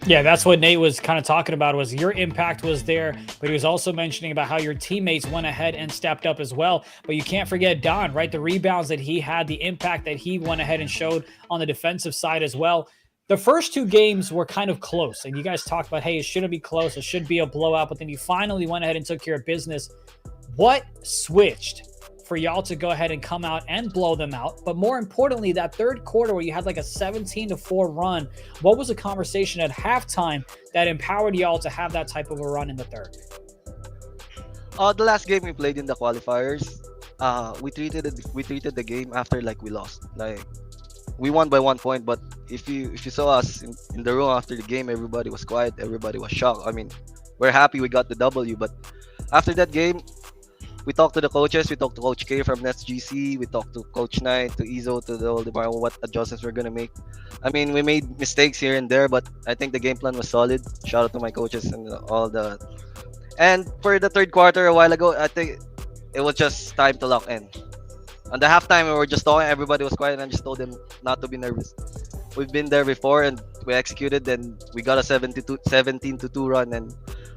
Yeah, that's what Nate was kind of talking about, was your impact was there, but he was also mentioning about how your teammates went ahead and stepped up as well. But you can't forget Don, right? The rebounds that he had, the impact that he went ahead and showed on the defensive side as well. The first 2 games were kind of close, and you guys talked about, hey, it shouldn't be close, it should be a blowout, but then you finally went ahead and took care of business. What switched for y'all to go ahead and come out and blow them out? But more importantly, that third quarter where you had like a 17-4 run, what was the conversation at halftime that empowered y'all to have that type of a run in the third? The last game we played in the qualifiers, we treated the game after like we lost. Like we won by 1 point, but if you saw us in the room after the game, everybody was quiet, everybody was shocked. I mean, we're happy we got the W, but after that game, we talked to the coaches. We talked to Coach K from NetsGC. We talked to Coach Knight, to Izzo, to the whole department, what adjustments we're gonna make. I mean, we made mistakes here and there, but I think the game plan was solid. Shout out to my coaches and all the. And for the third quarter a while ago, I think it was just time to lock in. On the halftime, we were just talking. Everybody was quiet, and I just told them not to be nervous. We've been there before, and we executed. And we got a 17-2 run, and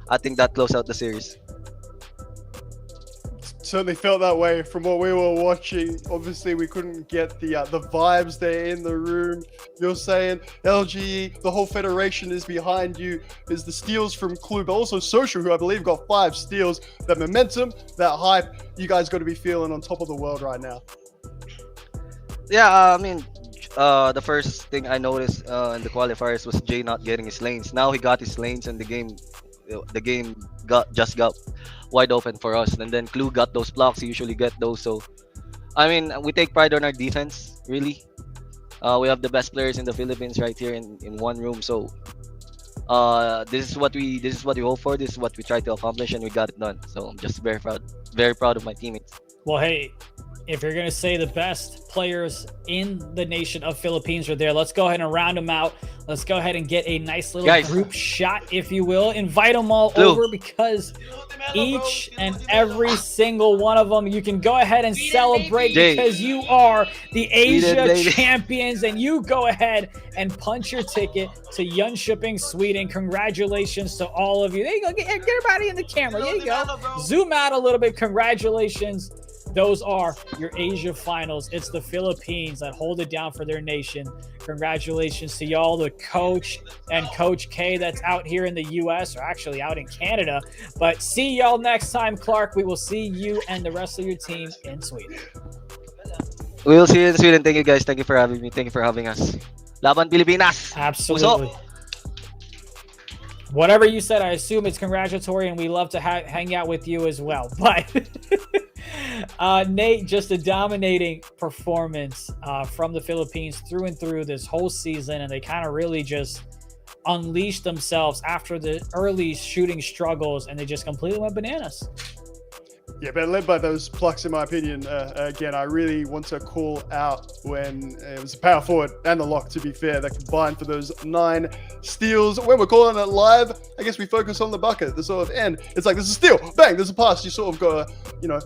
I think that closed out the series. Certainly felt that way from what we were watching. Obviously, we couldn't get the vibes there in the room. You're saying LGE, the whole federation is behind you. There's the steals from Clue, but also Social, who I believe got 5 steals. That momentum, that hype, you guys got to be feeling on top of the world right now. Yeah, I mean, the first thing I noticed in the qualifiers was Jay not getting his lanes. Now he got his lanes, and the game just got wide open for us. And then Clue got those blocks. He usually get those. So I mean, we take pride on our defense, really. We have the best players in the Philippines right here in one room. So this is what we hope for. This is what we try to accomplish, and we got it done. So I'm just very proud of my teammates. Well, hey, if you're going to say the best players in the nation of Philippines are there, let's go ahead and round them out. Let's go ahead and get a nice little group shot, if you will. Invite them all over, because each and every single one of them, you can go ahead and celebrate because you are the Asia champions, and you go ahead and punch your ticket to Jönköping, Sweden. Congratulations to all of you. There you go. Get everybody in the camera. There you go. Zoom out a little bit. Congratulations. Those are your Asia finals. It's the Philippines that hold it down for their nation. Congratulations to y'all, the coach and Coach K that's out here in the U.S., or actually out in Canada. But see y'all next time, Clark. We will see you and the rest of your team in Sweden. We'll see you in Sweden. Thank you guys. Thank you for having me. Thank you for having us. Laban Pilipinas! Absolutely. Whatever you said, I assume it's congratulatory, and we love to hang out with you as well. But Nate, just a dominating performance from the Philippines through and through this whole season, and they kind of really just unleashed themselves after the early shooting struggles, and they just completely went bananas. Yeah, but led by those plucks, in my opinion. Again, I really want to call out when it was the power forward and the lock, to be fair, that combined for those 9 steals. When we're calling it live, I guess we focus on the bucket, the sort of end. It's like, there's a steal, bang, there's a pass. You sort of got to, you know,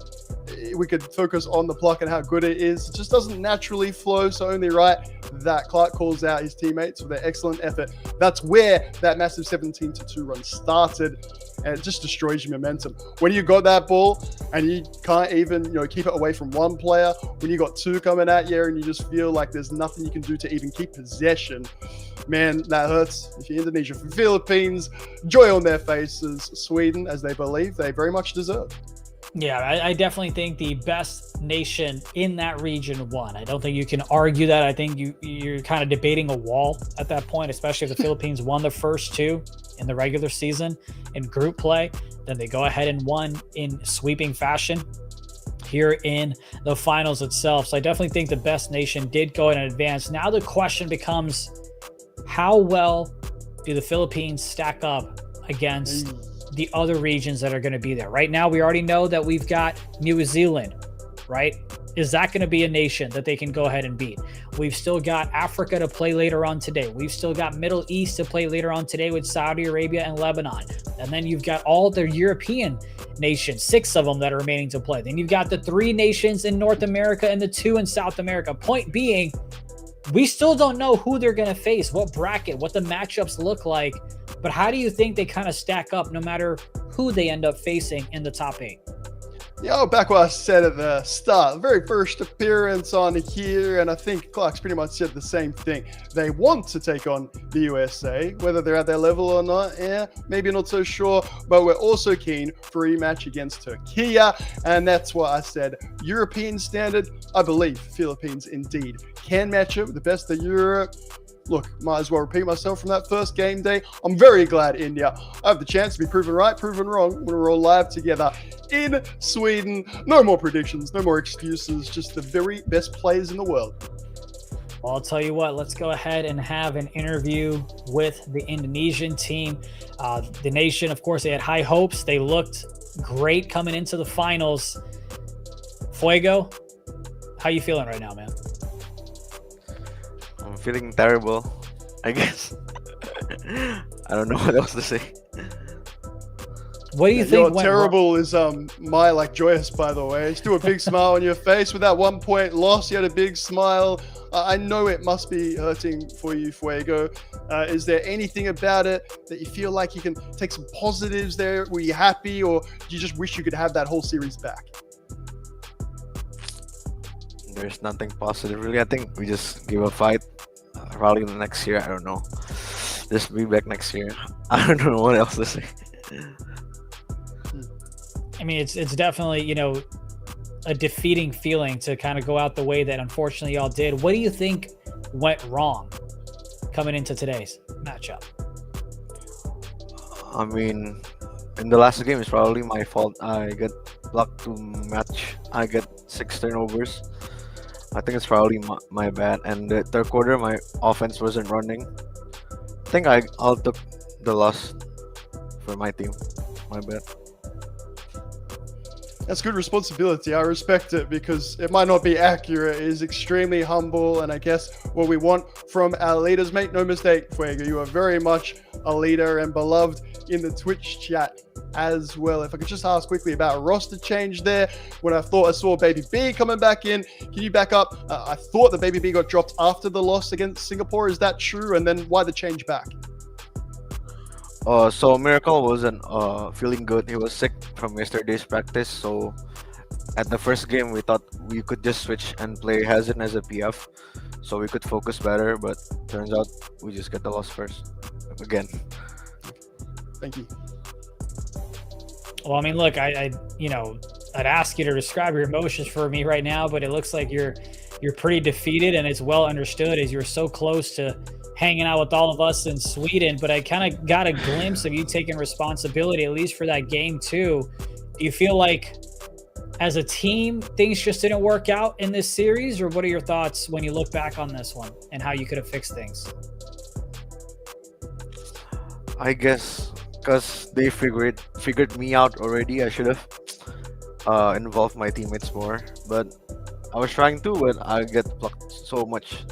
we could focus on the pluck and how good it is. It just doesn't naturally flow, so only right that Clark calls out his teammates for their excellent effort. That's where that massive 17-2 run started, and it just destroys your momentum. When you got that ball and you can't even, you know, keep it away from one player, when you got 2 coming at you and you just feel like there's nothing you can do to even keep possession, man, that hurts. If you're Indonesia, for Philippines, joy on their faces. Sweden, as they believe, they very much deserve. Yeah, I definitely think the best nation in that region won. I don't think you can argue that. I think you're kind of debating a wall at that point, especially if the Philippines won the first 2 in the regular season in group play. Then they go ahead and won in sweeping fashion here in the finals itself. So I definitely think the best nation did go in advance. Now the question becomes, how well do the Philippines stack up against the other regions that are going to be there? Right now, we already know that we've got New Zealand, right? Is that going to be a nation that they can go ahead and beat? We've still got Africa to play later on today. We've still got Middle East to play later on today with Saudi Arabia and Lebanon. And then you've got all the European nations, 6 of them that are remaining to play. Then you've got the 3 nations in North America and the 2 in South America. Point being, we still don't know who they're going to face, what bracket, what the matchups look like. But how do you think they kind of stack up no matter who they end up facing in the top 8? Yeah, back what I said at the start, the very first appearance on here, and I think Clark's pretty much said the same thing. They want to take on the USA, whether they're at their level or not, maybe not so sure, but we're also keen for a rematch against Turkey, and that's what I said. European standard, I believe Philippines indeed can match it with the best of Europe. Look, might as well repeat myself from that first game day. I'm very glad India. I have the chance to be proven right, proven wrong when we're all live together in Sweden. No more predictions, no more excuses, just the very best players in the world. Well, I'll tell you what, let's go ahead and have an interview with the Indonesian team. The nation, of course, they had high hopes. They looked great coming into the finals. Fuego, how you feeling right now, man? I'm feeling terrible, I guess. I don't know what else to say. What do you think went terrible wrong? is my like joyous, by the way. Still a big smile on your face with that 1-point loss. You had a big smile. I know it must be hurting for you, Fuego. Is there anything about it that you feel like you can take some positives there? Were you happy, or do you just wish you could have that whole series back? There's nothing positive, really. I think we just give a fight. Probably in the next year. I don't know. Just be back next year. I don't know what else to say. I mean, it's definitely, you know, a defeating feeling to kind of go out the way that unfortunately y'all did. What do you think went wrong coming into today's matchup? I mean, in the last game, it's probably my fault. I got blocked to match. I got 6 turnovers. I think it's probably my bad. And the third quarter, my offense wasn't running. I think I'll took the loss for my team. My bad. That's good responsibility. I respect it because it might not be accurate. It is extremely humble, and I guess what we want from our leaders. Make no mistake, Fuego, you are very much a leader and beloved in the Twitch chat as well. If I could just ask quickly about a roster change there. When I thought I saw Baby B coming back in, can you back up? I thought the Baby B got dropped after the loss against Singapore. Is that true? And then why the change back? So Miracle wasn't feeling good. He was sick from yesterday's practice. So at the first game, we thought we could just switch and play Hazen as a PF, so we could focus better. But turns out we just get the loss first again. Thank you. Well, I mean, look, I you know, I'd ask you to describe your emotions for me right now, but it looks like you're pretty defeated, and it's well understood as you're so close to hanging out with all of us in Sweden. But I kind of got a glimpse of you taking responsibility, at least for that game too. Do you feel like, as a team, things just didn't work out in this series, or what are your thoughts when you look back on this one and how you could have fixed things? I guess because they figured me out already, I should have involved my teammates more. But I was trying to, but I get plucked so much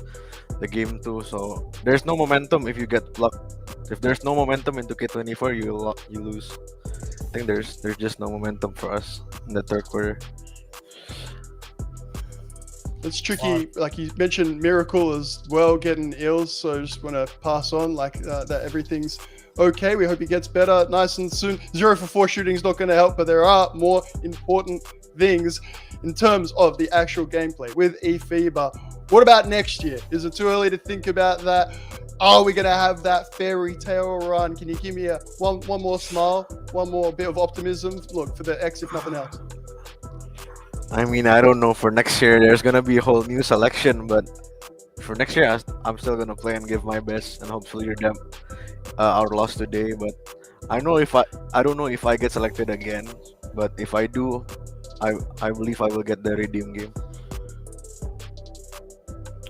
the game too. So there's no momentum if you get plucked. If there's no momentum into K24, you lose. I think there's just no momentum for us in the third quarter. It's tricky, like you mentioned, Miracle as well getting ill, so just want to pass on that everything's okay. We hope he gets better nice and soon. 0 for 4 shooting is not going to help, but there are more important things in terms of the actual gameplay with eFiba. What about next year? Is it too early to think about that? Are we going to have that fairy tale run? Can you give me one more smile, one more bit of optimism? Look, for the X, if nothing else. I mean, I don't know. For next year, there's gonna be a whole new selection, but for next year, I'm still gonna play and give my best, and hopefully redeem our loss today. But I don't know if I get selected again. But if I do, I believe I will get the redeem game.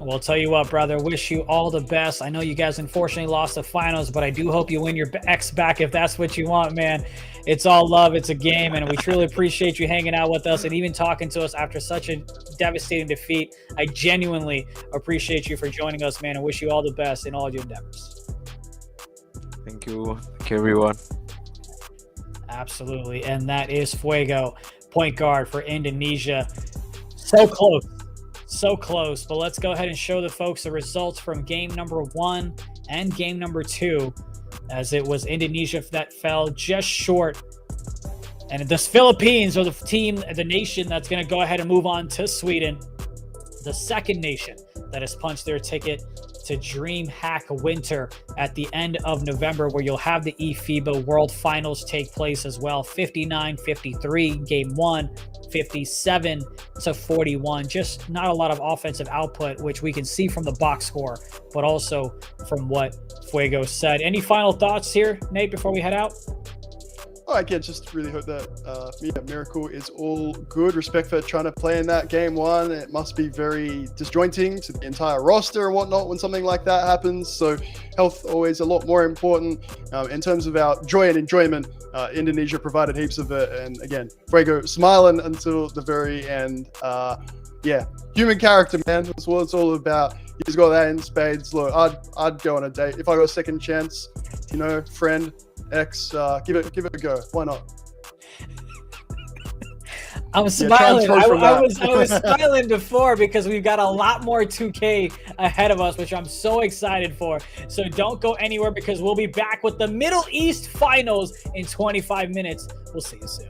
Well, I'll tell you what, brother, wish you all the best. I know you guys unfortunately lost the finals, but I do hope you win your X back if that's what you want, man. It's all love. It's a game, and we truly appreciate you hanging out with us and even talking to us after such a devastating defeat. I genuinely appreciate you for joining us, man, and wish you all the best in all your endeavors. Thank you. Thank you, everyone. Absolutely, and that is Fuego, point guard for Indonesia. So close. So close, but let's go ahead and show the folks the results from game number 1 and game number 2, as it was Indonesia that fell just short. And the Philippines are the nation that's going to go ahead and move on to Sweden, the second nation that has punched their ticket to DreamHack Winter at the end of November, where you'll have the eFiba World Finals take place as well. 59-53, game 1, 57-41. Just not a lot of offensive output, which we can see from the box score, but also from what Fuego said. Any final thoughts here, Nate, before we head out? Again, just really hope that Miracle is all good. Respect for trying to play in that game 1. It must be very disjointing to the entire roster and whatnot when something like that happens. So health always a lot more important. In terms of our joy and enjoyment, Indonesia provided heaps of it. And again, Fuego smiling until the very end. Human character, man. That's what it's all about. He's got that in spades. Look, I'd go on a date if I got a second chance. Friend. X, give it a go. Why not? I'm smiling. I was smiling before because we've got a lot more 2K ahead of us, which I'm so excited for. So don't go anywhere because we'll be back with the Middle East Finals in 25 minutes. We'll see you soon.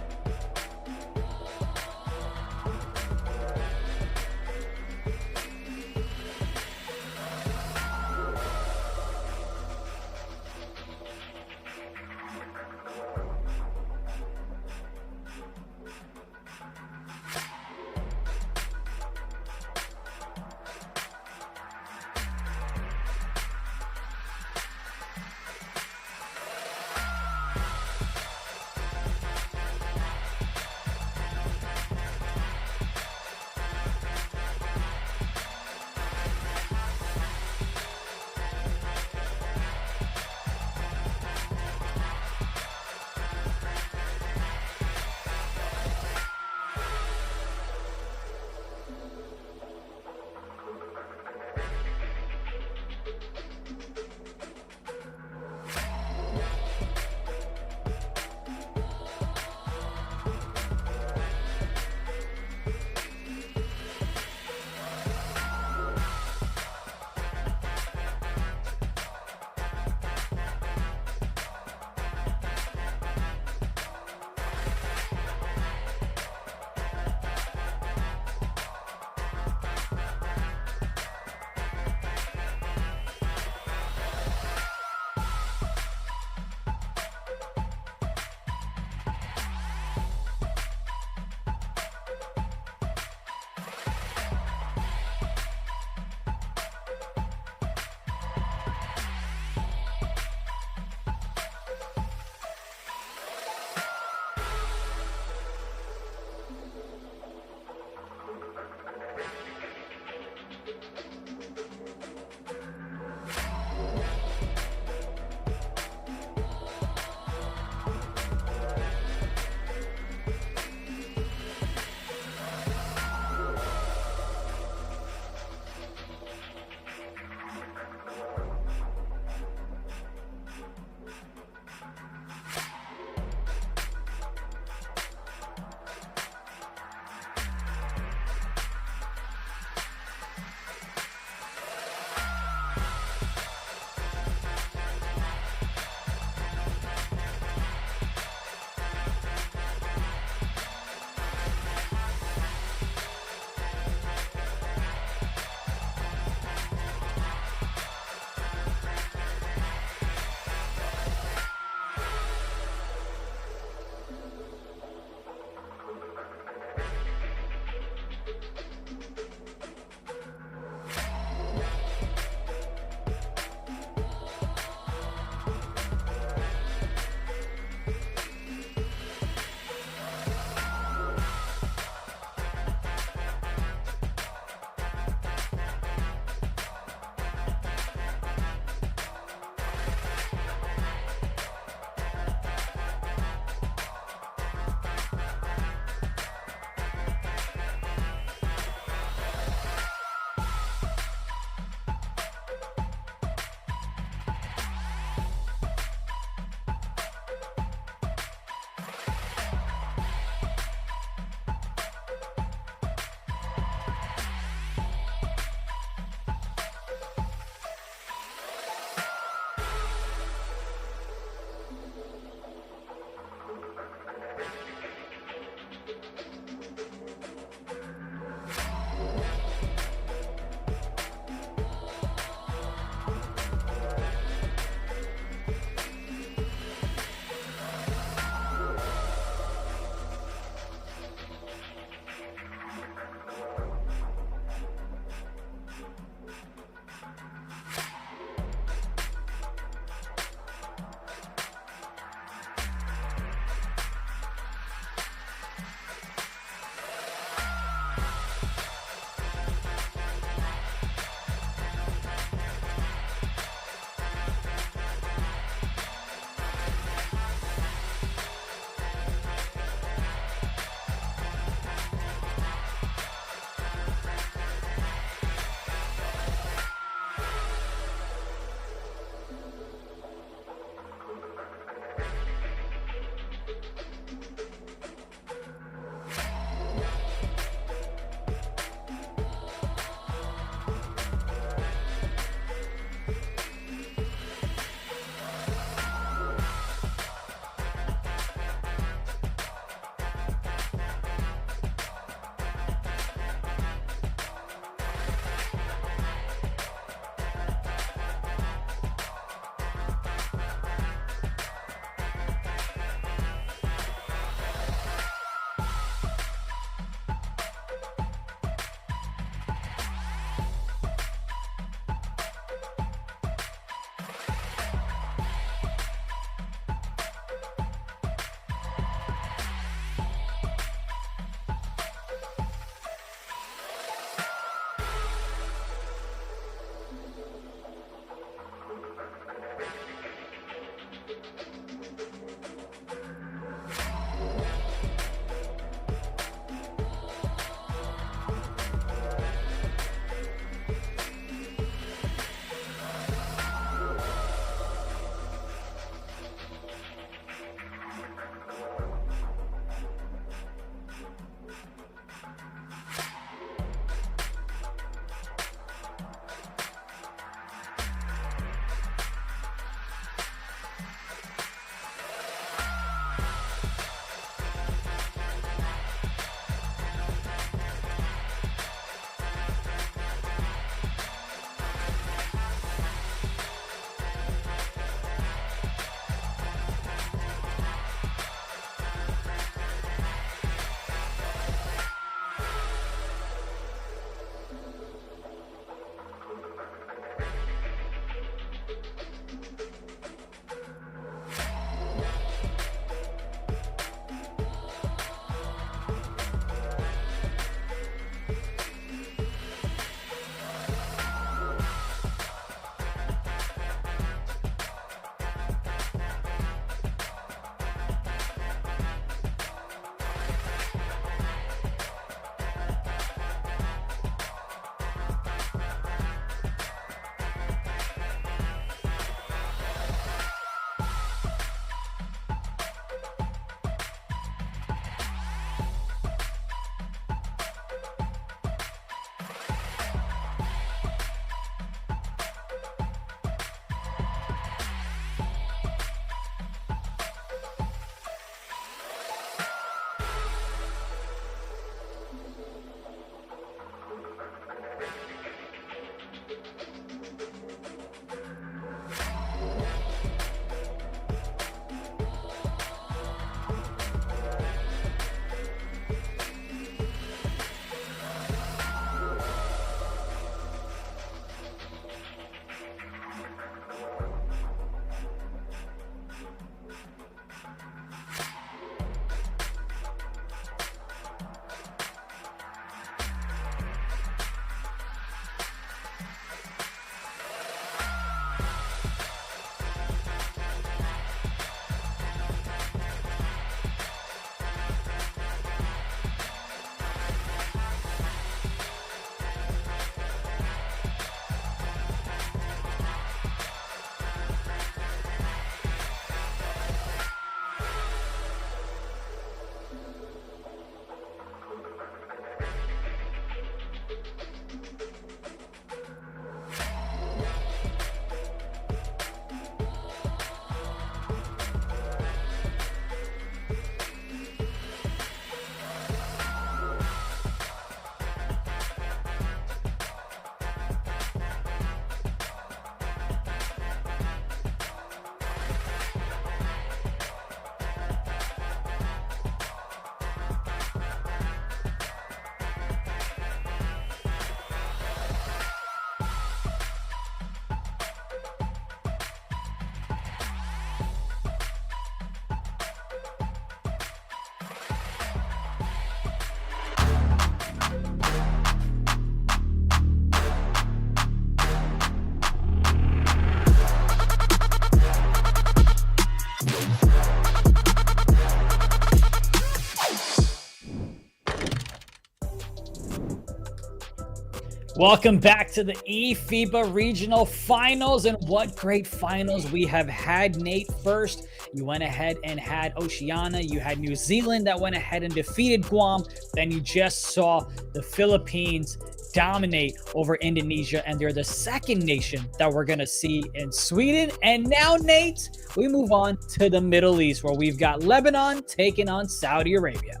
Welcome back to the eFiba Regional Finals, and what great finals we have had, Nate. First, you went ahead and had Oceania. You had New Zealand that went ahead and defeated Guam. Then you just saw the Philippines dominate over Indonesia, and they're the second nation that we're going to see in Sweden. And now, Nate, we move on to the Middle East, where we've got Lebanon taking on Saudi Arabia.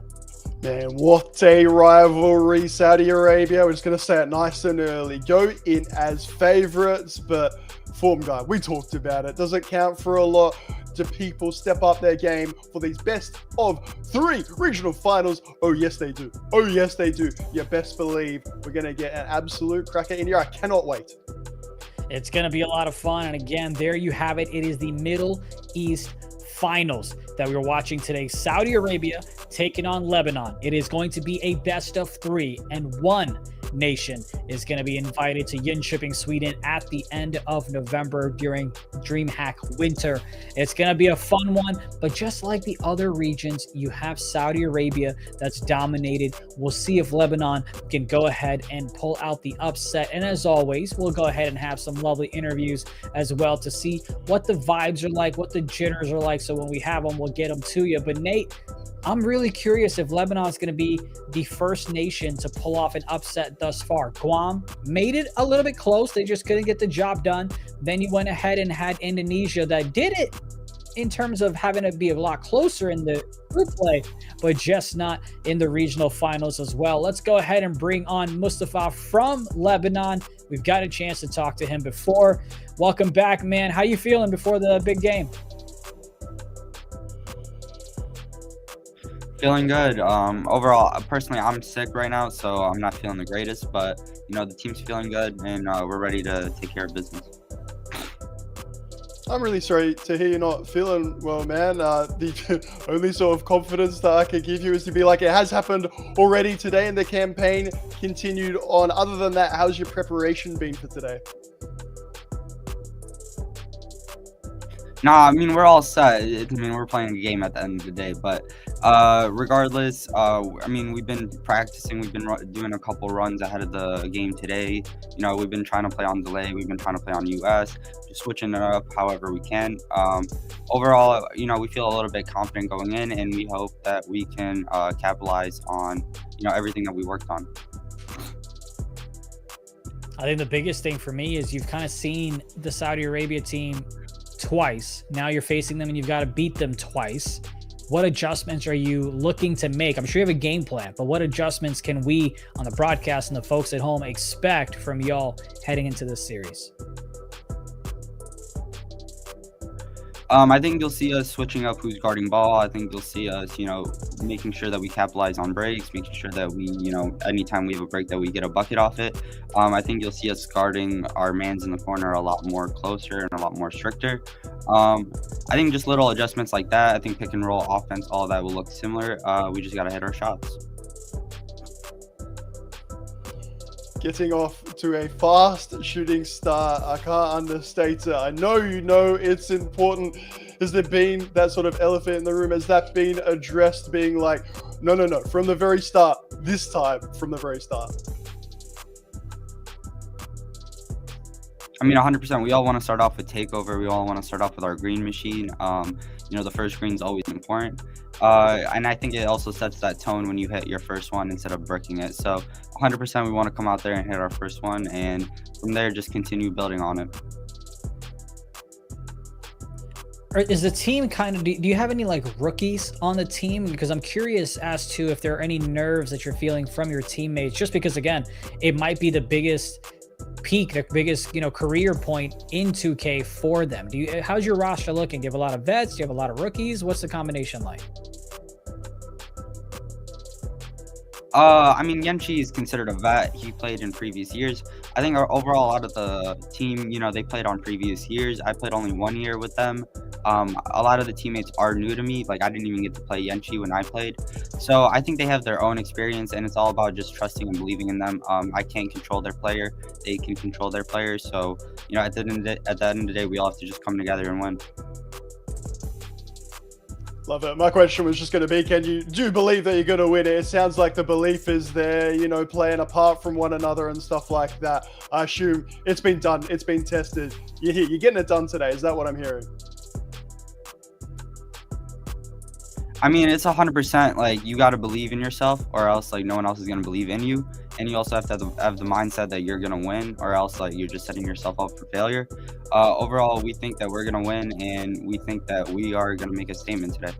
Man, what a rivalry. Saudi Arabia, we're just going to say it nice and early. Go in as favorites, but form guy, we talked about it. Doesn't count for a lot. Do people step up their game for these best of 3 regional finals? Oh, yes, they do. Oh, yes, they do. You best believe we're going to get an absolute cracker in here. I cannot wait. It's going to be a lot of fun. And again, there you have it. It is the Middle East Finals that we're watching today. Saudi Arabia taking on Lebanon. It is going to be a best of 3, and 1 nation is going to be invited to Jönköping, Sweden at the end of November during DreamHack Winter. It's going to be a fun one, but just like the other regions, you have Saudi Arabia that's dominated. We'll see if Lebanon can go ahead and pull out the upset. And as always, we'll go ahead and have some lovely interviews as well to see what the vibes are like, what the jitters are like. So when we have them, we'll get them to you. But Nate, I'm really curious if Lebanon is going to be the first nation to pull off an upset thus far. Guam made it a little bit close. They just couldn't get the job done. Then you went ahead and had Indonesia that did it in terms of having to be a lot closer in the group play, but just not in the regional finals as well. Let's go ahead and bring on Mustafa from Lebanon. We've got a chance to talk to him before. Welcome back, man. How you feeling before the big game? Feeling good. Overall, personally, I'm sick right now, so I'm not feeling the greatest. But you know, the team's feeling good, and we're ready to take care of business. I'm really sorry to hear you're not feeling well, man. The only sort of confidence that I could give you is to be like, it has happened already today, and the campaign continued on. Other than that, how's your preparation been for today? Nah, I mean, we're all set. I mean, we're playing a game at the end of the day, but regardless, I mean, we've been practicing. We've been doing a couple runs ahead of the game today. You know, we've been trying to play on delay. We've been trying to play on US, just switching it up however we can. Overall, you know, we feel a little bit confident going in, and we hope that we can capitalize on, you know, everything that we worked on. I think the biggest thing for me is you've kind of seen the Saudi Arabia team twice. Now you're facing them and you've got to beat them twice. What adjustments are you looking to make? I'm sure you have a game plan, but what adjustments can we on the broadcast and the folks at home expect from y'all heading into this series? I think you'll see us switching up who's guarding ball. I think you'll see us, you know, making sure that we capitalize on breaks, making sure that we, you know, anytime we have a break that we get a bucket off it. I think you'll see us guarding our mans in the corner a lot more closer and a lot more stricter. I think just little adjustments like that. I think pick and roll offense, all of that will look similar. We just got to hit our shots. Getting off to a fast shooting start, I can't understate it. I know you know it's important. Has there been that sort of elephant in the room? Has that been addressed, being like, no, from the very start, this time, from the very start? I mean, 100%. We all want to start off with takeover. We all want to start off with our green machine. You know, the first green is always important. And I think it also sets that tone when you hit your first one instead of bricking it. So 100% we want to come out there and hit our first one, and from there just continue building on it. Is the team kind of, do you have any like rookies on the team? Because I'm curious as to if there are any nerves that you're feeling from your teammates, just because again, it might be the biggest peak, the biggest, you know, career point in 2K for them. How's your roster looking? Do you have a lot of vets? Do you have a lot of rookies? What's the combination like? I mean, Yenchi is considered a vet. He played in previous years. I think overall, out of the team, you know, they played on previous years. I played only 1 year with them. A lot of the teammates are new to me. Like, I didn't even get to play Yenchi when I played. So I think they have their own experience, and it's all about just trusting and believing in them. I can't control their player. They can control their players. So, you know, at the end of the day, we all have to just come together and win. Love it. My question was just going to be, do you believe that you're going to win it? It sounds like the belief is there, you know, playing apart from one another and stuff like that. I assume it's been done. It's been tested. You're getting it done today. Is that what I'm hearing? I mean, it's 100%. Like, you got to believe in yourself, or else like no one else is going to believe in you. And you also have to have the mindset that you're going to win, or else like you're just setting yourself up for failure. Overall, we think that we're going to win, and we think that we are going to make a statement today.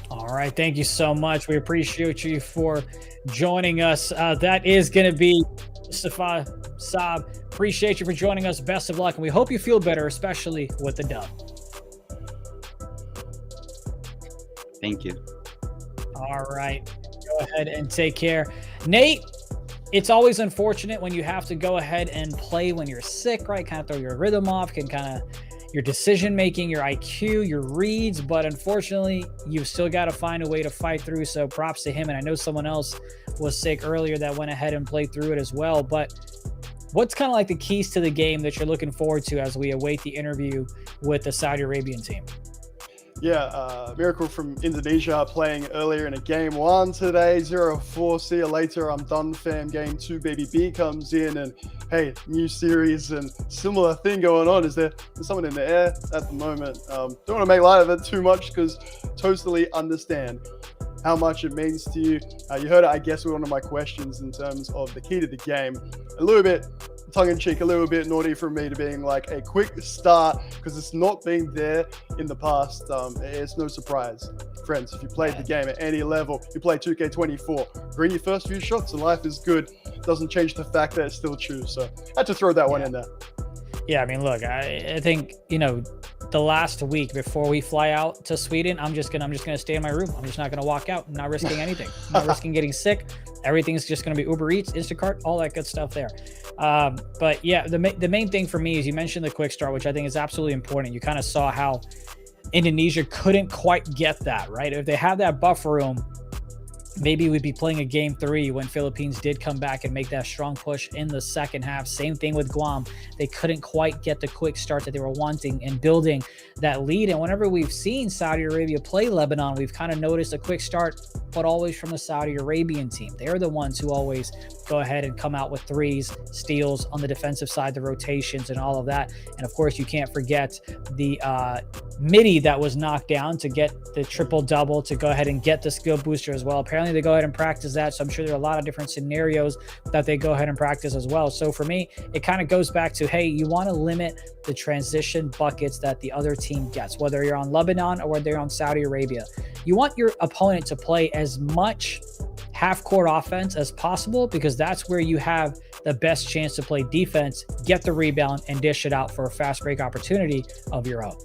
All right. Thank you so much. We appreciate you for joining us. That is going to be Mustafa Saab. Appreciate you for joining us. Best of luck. And we hope you feel better, especially with the dub. Thank you. All right. Go ahead and take care. Nate, it's always unfortunate when you have to go ahead and play when you're sick, right? Kind of throw your rhythm off, can kind of your decision making, your IQ, your reads, but unfortunately, you've still got to find a way to fight through. So props to him. And I know someone else was sick earlier that went ahead and played through it as well. But what's kind of like the keys to the game that you're looking forward to as we await the interview with the Saudi Arabian team? Yeah, Miracle from Indonesia playing earlier in a game 1 today, 0-4. See you later. I'm done, fam. Game 2, Baby B comes in, and hey, new series and similar thing going on. There's someone in the air at the moment. Don't want to make light of it too much because totally understand how much it means to you. You heard it, I guess, with one of my questions in terms of the key to the game. A little bit tongue-in-cheek, a little bit naughty from me to being like a quick start because it's not been there in the past. It's no surprise. Friends, if you played the game at any level, you play 2K24, bring your first few shots and life is good. Doesn't change the fact that it's still true. So I had to throw that one in there. Yeah, I mean, look, I think, you know, the last week before we fly out to Sweden, I'm just gonna stay in my room. I'm just not gonna walk out. I'm not risking anything. I'm not risking getting sick. Everything's just gonna be Uber Eats, Instacart, all that good stuff there. But yeah, the main thing for me is you mentioned the quick start, which I think is absolutely important. You kind of saw how Indonesia couldn't quite get that, right? If they have that buffer room, maybe we'd be playing a game 3 when Philippines did come back and make that strong push in the second half. Same thing with Guam. They couldn't quite get the quick start that they were wanting and building that lead. And whenever we've seen Saudi Arabia play Lebanon, we've kind of noticed a quick start, but always from the Saudi Arabian team. They're the ones who always go ahead and come out with threes, steals on the defensive side, the rotations and all of that. And of course, you can't forget the midi that was knocked down to get the triple-double, to go ahead and get the skill booster as well. Apparently, they go ahead and practice that. So I'm sure there are a lot of different scenarios that they go ahead and practice as well. So for me, it kind of goes back to, hey, you want to limit the transition buckets that the other team gets, whether you're on Lebanon or whether you're on Saudi Arabia. You want your opponent to play as much half-court offense as possible because that's where you have the best chance to play defense, get the rebound, and dish it out for a fast break opportunity of your own.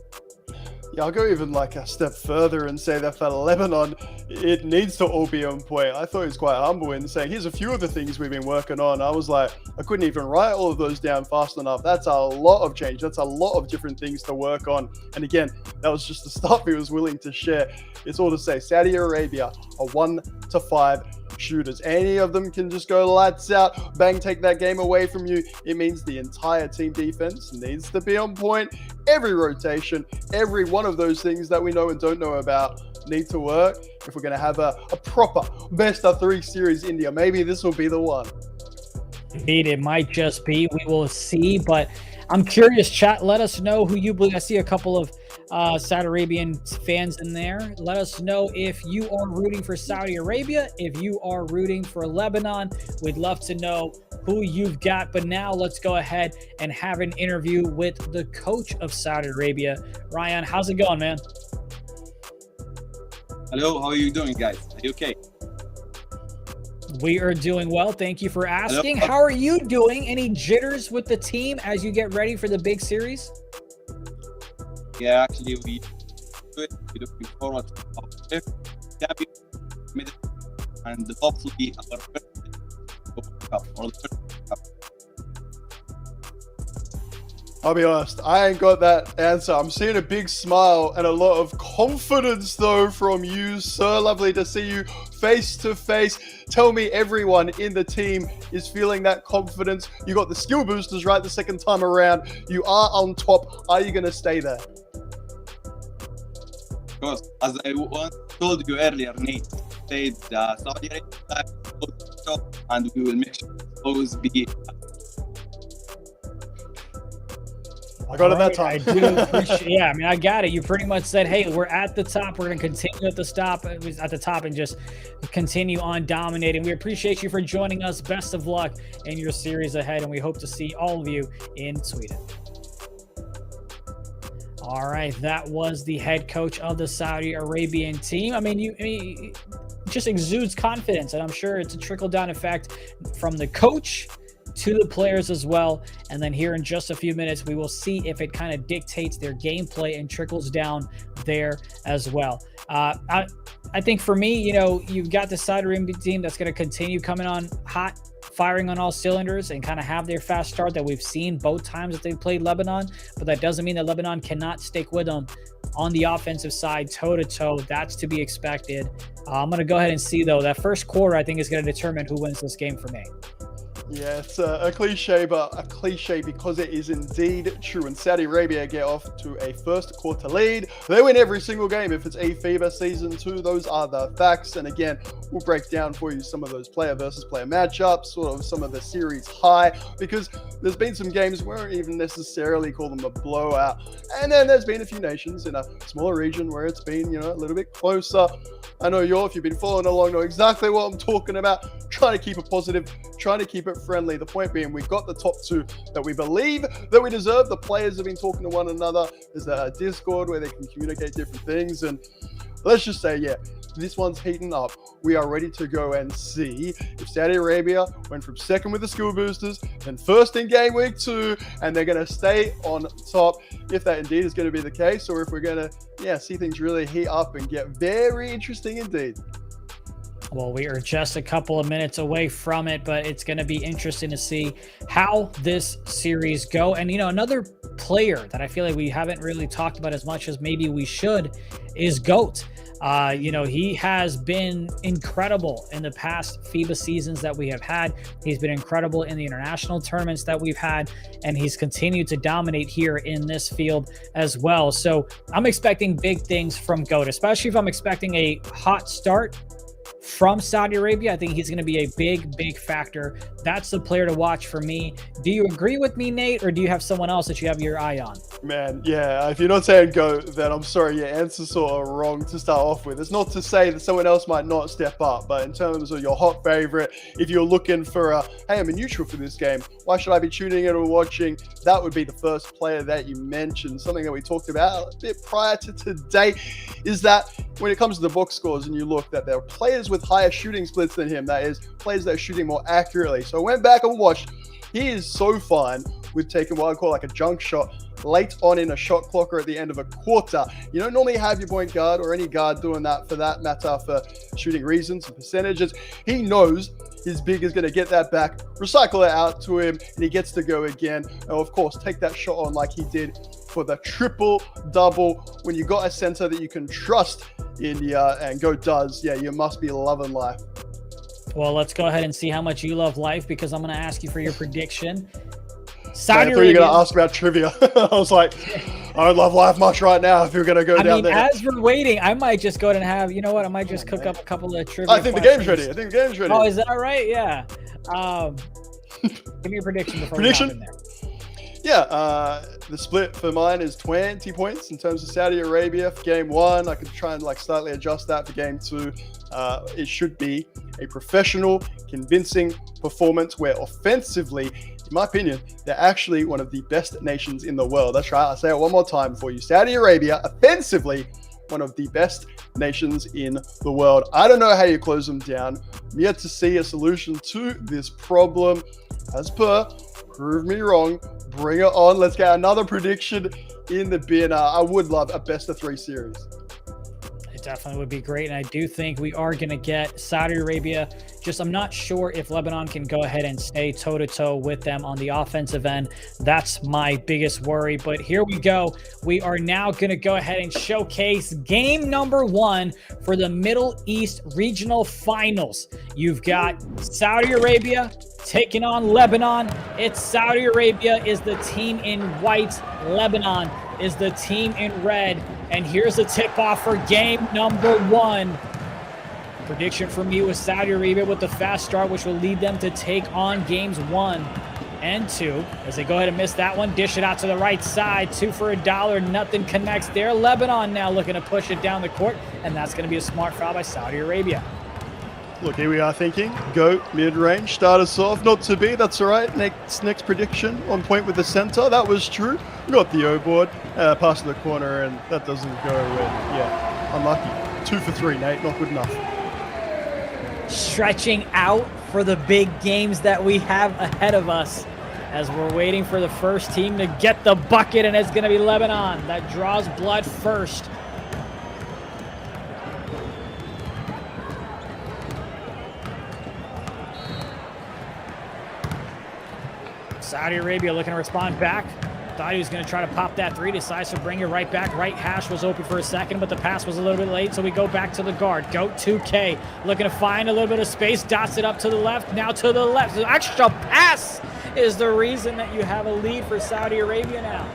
Yeah, I'll go even like a step further and say that for Lebanon, it needs to all be on point. I thought he was quite humble in saying, here's a few of the things we've been working on. I was like, I couldn't even write all of those down fast enough. That's a lot of change. That's a lot of different things to work on. And again, that was just the stuff he was willing to share. It's all to say, Saudi Arabia are 1 to 5 shooters. Any of them can just go lights out, bang, take that game away from you. It means the entire team defense needs to be on point. Every rotation, every one of those things that we know and don't know about need to work if we're going to have a proper best of 3 series. India, maybe this will be the one. Indeed, it might just be. We will see, but I'm curious, chat. Let us know who you believe. I see a couple of Saudi Arabian fans in there. Let us know if you are rooting for Saudi Arabia, if you are rooting for Lebanon. We'd love to know who you've got. But now let's go ahead and have an interview with the coach of Saudi Arabia. Ryan, how's it going, man? Hello, how are you doing, guys? Are you okay? We are doing well. Thank you for asking. Hello. How are you doing? Any jitters with the team as you get ready for the big series? Yeah, actually, we're looking forward to our fifth champion and hopefully our first cup or the first cup. I'll be honest, I ain't got that answer. I'm seeing a big smile and a lot of confidence, though, from you, sir. Lovely to see you face to face. Tell me everyone in the team is feeling that confidence. You got the skill boosters right the second time around. You are on top. Are you going to stay there? Because as I once told you earlier, Nate, said Saudi Arabia and we will make sure always be. I got it that time. I do appreciate. Yeah, I mean, I got it. You pretty much said, "Hey, we're at the top. We're going to continue at the top and just continue on dominating." We appreciate you for joining us. Best of luck in your series ahead, and we hope to see all of you in Sweden. All right, that was the head coach of the Saudi Arabian team. I mean, he just exudes confidence, and I'm sure it's a trickle-down effect from the coach to the players as well. And then here in just a few minutes, we will see if it kind of dictates their gameplay and trickles down there as well. I think for me, you know, you've got the Saudi Arabian team that's going to continue coming on hot, firing on all cylinders, and kind of have their fast start that we've seen both times that they've played Lebanon. But that doesn't mean that Lebanon cannot stick with them on the offensive side, toe-to-toe. That's to be expected. I'm going to go ahead and see, though. That first quarter, I think, is going to determine who wins this game for me. Yeah, it's a cliche, but a cliche because it is indeed true. When Saudi Arabia get off to a first quarter lead, they win every single game. If it's eFiba Season 2, those are the facts. And again, we'll break down for you some of those player versus player matchups, sort of some of the series high, because there's been some games where I don't even necessarily call them a blowout. And then there's been a few nations in a smaller region where it's been, you know, a little bit closer. I know if you've been following along, know exactly what I'm talking about. Trying to keep it positive, trying to keep it friendly. The point being, we've got the top two that we believe that we deserve. The players have been talking to one another. There's a Discord where they can communicate different things. And let's just say, yeah, this one's heating up. We are ready to go and see if Saudi Arabia went from second with the skill boosters, then first in game week 2, and they're going to stay on top, if that indeed is going to be the case, or if we're going to, see things really heat up and get very interesting indeed. Well, we are just a couple of minutes away from it, but it's going to be interesting to see how this series go. And, you know, another player that I feel like we haven't really talked about as much as maybe we should is GOAT. You know, he has been incredible in the past FIBA seasons that we have had. He's been incredible in the international tournaments that we've had, and he's continued to dominate here in this field as well. So I'm expecting big things from GOAT, especially if I'm expecting a hot start from Saudi Arabia. I think he's going to be a big factor. That's the player to watch for me. Do you agree with me, Nate, or do you have someone else that you have your eye on? Man, yeah, if you're not saying go, then I'm sorry, your answer's sort of wrong to start off with. It's not to say that someone else might not step up, but in terms of your hot favorite, if you're looking for hey, I'm a neutral for this game, why should I be tuning in or watching? That would be the first player that you mentioned. Something that we talked about a bit prior to today is that when it comes to the box scores and you look that there are players with higher shooting splits than him, that is, players that are shooting more accurately. So I went back and watched. He is so fine with taking what I call like a junk shot late on in a shot clock or at the end of a quarter. You don't normally have your point guard or any guard doing that for that matter for shooting reasons and percentages. He knows his big is going to get that back, recycle it out to him, and he gets to go again. And of course, take that shot on like he did for the triple-double. When you got a center that you can trust, India, and GOAT does, yeah, you must be loving life. Well, let's go ahead and see how much you love life, because I'm going to ask you for your prediction. Saudi Arabia. I thought you were going to ask about trivia. I was like, I don't love life much right now if you're going to go down there. As we're waiting, I might just go ahead and have, you know what, I might just cook up a couple of trivia I think questions. The game's ready. Oh, is that right? Yeah. Give me a prediction before we hop in there. Yeah, the split for mine is 20 points in terms of Saudi Arabia for game 1. I could try and slightly adjust that for game 2. It should be a professional, convincing performance where offensively, in my opinion, they're actually one of the best nations in the world. That's right. I'll say it one more time for you. Saudi Arabia, offensively, one of the best nations in the world. I don't know how you close them down. I'm yet to see a solution to this problem. As per, prove me wrong. Bring it on. Let's get another prediction in the bin. I would love a best-of-3 series. It definitely would be great, and I do think we are going to get Saudi Arabia. I'm not sure if Lebanon can go ahead and stay toe-to-toe with them on the offensive end. That's my biggest worry, but here we go. We are now going to go ahead and showcase game number 1 for the Middle East Regional Finals. You've got Saudi Arabia taking on Lebanon. It's Saudi Arabia is the team in white. Lebanon is the team in red. And here's a tip-off for game number 1. Prediction for me was Saudi Arabia with the fast start, which will lead them to take on games 1 and 2. As they go ahead and miss that one, dish it out to the right side. 2 for $1. Nothing connects there. Lebanon now looking to push it down the court, and that's going to be a smart foul by Saudi Arabia. Look, here we are thinking, go mid-range, start us off, not to be, that's all right. Next prediction, on point with the center, that was true. We got the O board, pass to the corner, and that doesn't go, yeah, unlucky. 2 for 3, Nate, not good enough. Stretching out for the big games that we have ahead of us as we're waiting for the first team to get the bucket, and it's going to be Lebanon that draws blood first. Saudi Arabia looking to respond back. Thought he was going to try to pop that 3. Decides to bring it right back. Right hash was open for a second, but the pass was a little bit late, so we go back to the guard. 𝐿2K looking to find a little bit of space. Dots it up to the left. Now to the left. The extra pass is the reason that you have a lead for Saudi Arabia now.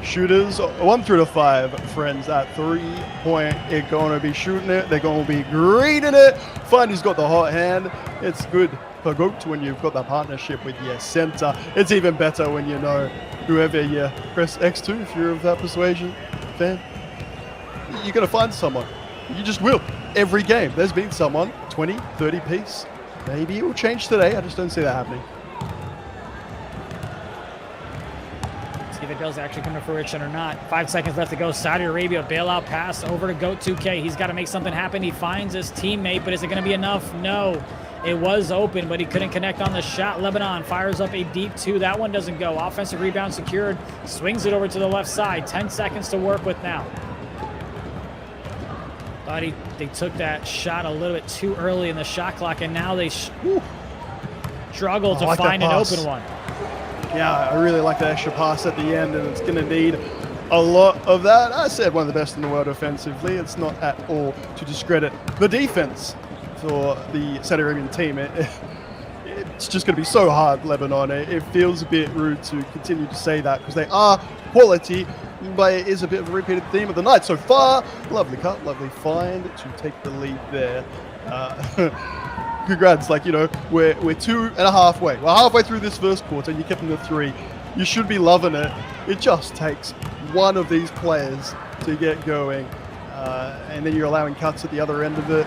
Shooters 1 through to 5, friends, at 3-point. They're going to be shooting it. They're going to be greeting it. Findy's got the hot hand. It's good for 𝐿𝐿 when you've got that partnership with your center. It's even better when you know whoever you press X2 if you're of that persuasion fan. You're going to find someone. You just will. Every game. There's been someone, 20, 30 piece. Maybe it will change today. I just don't see that happening. See if it does actually come to fruition or not. 5 seconds left to go. Saudi Arabia bailout pass over to 𝐿𝐿2K. He's got to make something happen. He finds his teammate, but is it going to be enough? No. It was open, but he couldn't connect on the shot. Lebanon fires up a deep 2. That one doesn't go. Offensive rebound secured. Swings it over to the left side. 10 seconds to work with now. Thought they took that shot a little bit too early in the shot clock, and now they struggle to find an open one. Yeah, I really like that extra pass at the end, and it's going to need a lot of that. I said one of the best in the world offensively. It's not at all to discredit the defense for the Saudi Arabian team. It's just going to be so hard, Lebanon. It feels a bit rude to continue to say that because they are quality, but it is a bit of a repeated theme of the night so far. Lovely cut, lovely find to take the lead there. Congrats, like, you know, we're 2.5 way. We're halfway through this first quarter and you kept them to 3. You should be loving it. It just takes one of these players to get going, and then you're allowing cuts at the other end of it.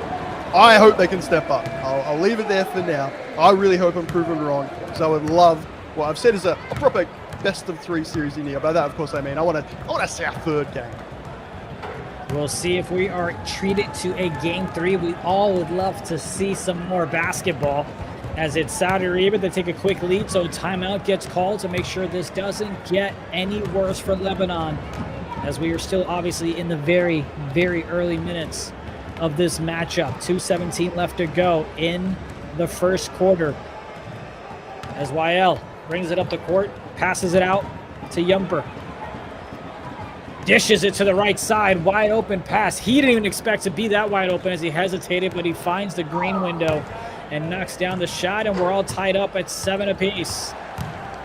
I hope they can step up. I'll leave it there for now. I really hope I'm proven wrong, because I would love what I've said is a proper best of 3 series in here. By that, of course, I mean I want to see our 3rd game. We'll see if we are treated to a game 3. We all would love to see some more basketball, as it's Saudi Arabia to take a quick lead, so timeout gets called to make sure this doesn't get any worse for Lebanon, as we are still obviously in the very, very early minutes of this matchup. 2:17 left to go in the first quarter, as YL brings it up the court, passes it out to Jumper. Dishes it to the right side, wide open pass. He didn't even expect to be that wide open as he hesitated, but he finds the green window and knocks down the shot, and we're all tied up at 7 apiece.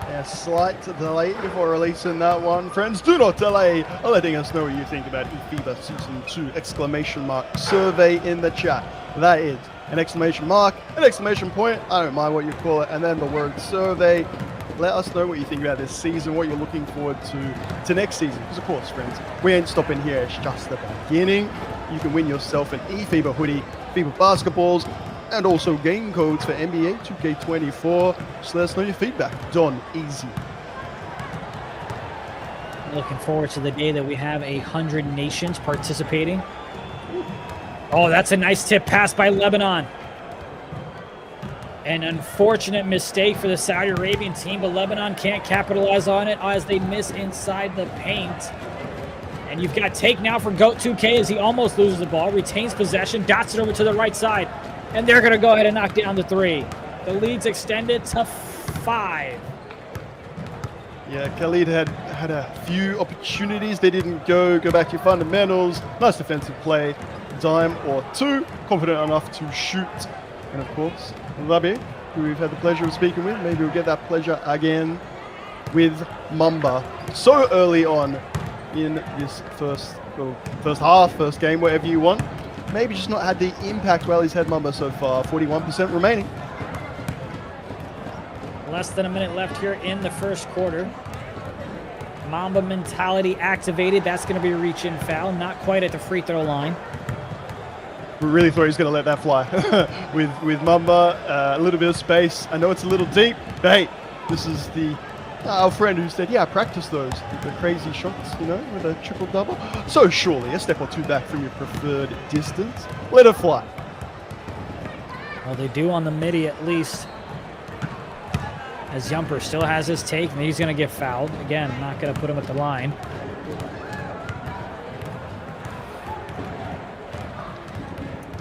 A slight delay before releasing that one. Friends, do not delay letting us know what you think about eFiba Season 2 exclamation mark survey in the chat. That is an exclamation mark, an exclamation point, I don't mind what you call it, and then the word survey. Let us know what you think about this season, what you're looking forward to next season. Because of course, friends, we ain't stopping here. It's just the beginning. You can win yourself an eFiba hoodie, FIBA basketballs, and also game codes for NBA 2K24. Just let us know your feedback. Done. Easy. Looking forward to the day that we have 100 nations participating. Oh, that's a nice tip pass by Lebanon. An unfortunate mistake for the Saudi Arabian team, but Lebanon can't capitalize on it as they miss inside the paint. And you've got take now for 𝐿𝐿2K as he almost loses the ball, retains possession, dots it over to the right side, and they're going to go ahead and knock down the 3. The lead's extended to 5. Yeah, Khalid had a few opportunities. They didn't go back to your fundamentals. Nice defensive play, dime or 2. Confident enough to shoot. And of course, Labi, who we've had the pleasure of speaking with. Maybe we'll get that pleasure again with Mamba so early on in this first well, first half, first game, whatever you want. Maybe just not had the impact while he's had Mamba so far. 41% remaining. Less than a minute left here in the first quarter. Mamba mentality activated. That's going to be a reach-in foul. Not quite at the free throw line. We really thought he was going to let that fly. with Mamba, a little bit of space. I know it's a little deep, but hey, this is the our friend who said, yeah, practice those, the crazy shots, you know, with a triple-double. So surely a step or two back from your preferred distance. Let it fly. Well, they do on the midi at least. As Jumper still has his take, and he's going to get fouled. Again, not going to put him at the line.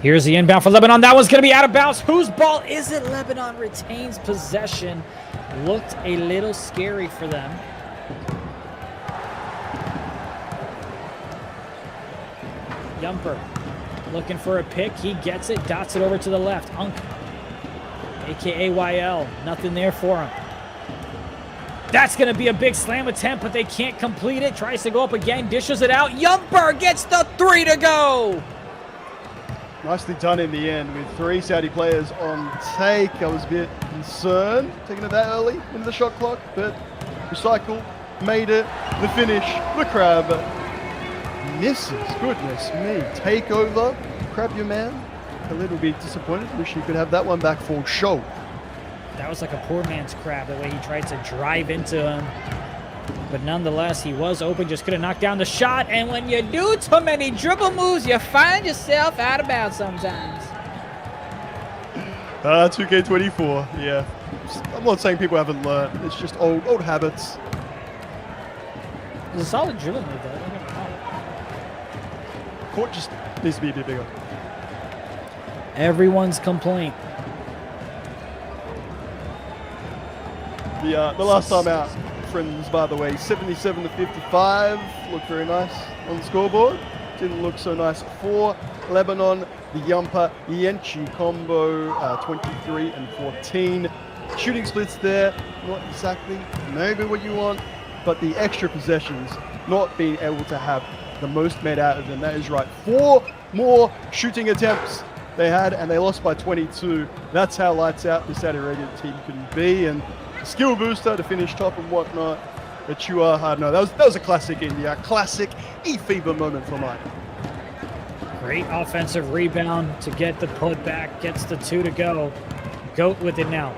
Here's the inbound for Lebanon. That one's going to be out of bounds. Whose ball is it? Lebanon retains possession. Looked a little scary for them. Jumper looking for a pick. He gets it, dots it over to the left. 𝐿, a.k.a. YL. Nothing there for him. That's going to be a big slam attempt, but they can't complete it. Tries to go up again, dishes it out. Jumper gets the 3 to go. Nicely done in the end with 3 Saudi players on take. I was a bit concerned taking it that early into the shot clock, but recycle, made it, the finish, the crab misses. Goodness me. Takeover, crab your man. A little bit disappointed. Wish he could have that one back for show. That was like a poor man's crab, the way he tried to drive into him. But nonetheless, he was open, just couldn't knock down the shot. And when you do too many dribble moves, you find yourself out of bounds sometimes. 2K24, yeah. I'm not saying people haven't learned. It's just old habits. It was a solid dribble move, though. Court just needs to be a bit bigger. Everyone's complaint. The last time out, friends, by the way, 77 to 55. Looked very nice on the scoreboard. Didn't look so nice for Lebanon. The Jumper Yenchi combo, 23 and 14. Shooting splits there, not exactly maybe what you want, but the extra possessions, not being able to have the most made out of them. That is right. 4 more shooting attempts they had, and they lost by 22. That's how lights out the Saudi Arabian team can be, and skill booster to finish top and whatnot. But you are hard. No, that was a classic India, classic eFiba moment for mine. Great offensive rebound to get the putback, gets the 2 to go. Goat with it now.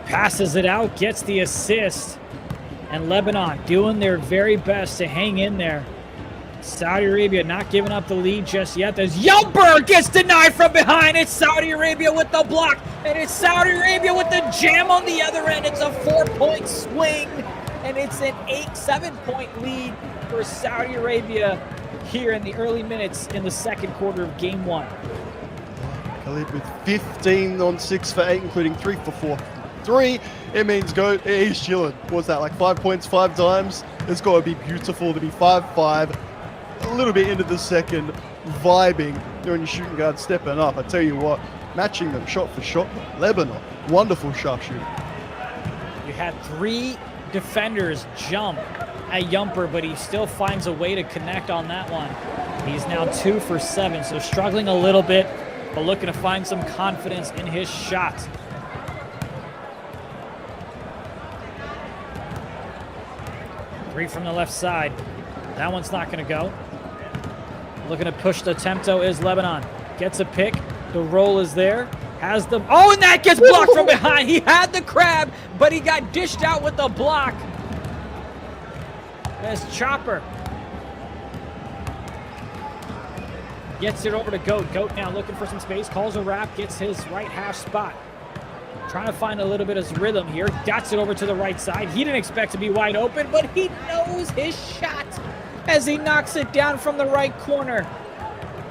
Passes it out, gets the assist. And Lebanon doing their very best to hang in there. Saudi Arabia not giving up the lead just yet. There's Jumper gets denied from behind. It's Saudi Arabia with the block. And it's Saudi Arabia with the jam on the other end. It's a 4-point swing. And it's an 7-point lead for Saudi Arabia here in the early minutes in the second quarter of game 1. Khalid with 15 on 6 for 8, including 3 for 4. 3, it means go. He's chilling. What's that, like 5 points 5 times? It's got to be beautiful to be 5-5. A little bit into the second, vibing. You're on your shooting guard, stepping up. I tell you what, matching them shot for shot. Lebanon, wonderful sharpshooter. You had 3 defenders jump at Jumper, but he still finds a way to connect on that one. He's now 2 for 7, so struggling a little bit, but looking to find some confidence in his shot. Three from the left side. That one's not going to go. Looking to push the tempo is Lebanon. Gets a pick. The roll is there. Has the... Oh, and that gets blocked from behind. He had the crab, but he got dished out with the block. There's Chopper. Gets it over to Goat. Goat now looking for some space. Calls a wrap. Gets his right half spot. Trying to find a little bit of rhythm here. Dots it over to the right side. He didn't expect to be wide open, but he knows his shot as he knocks it down from the right corner.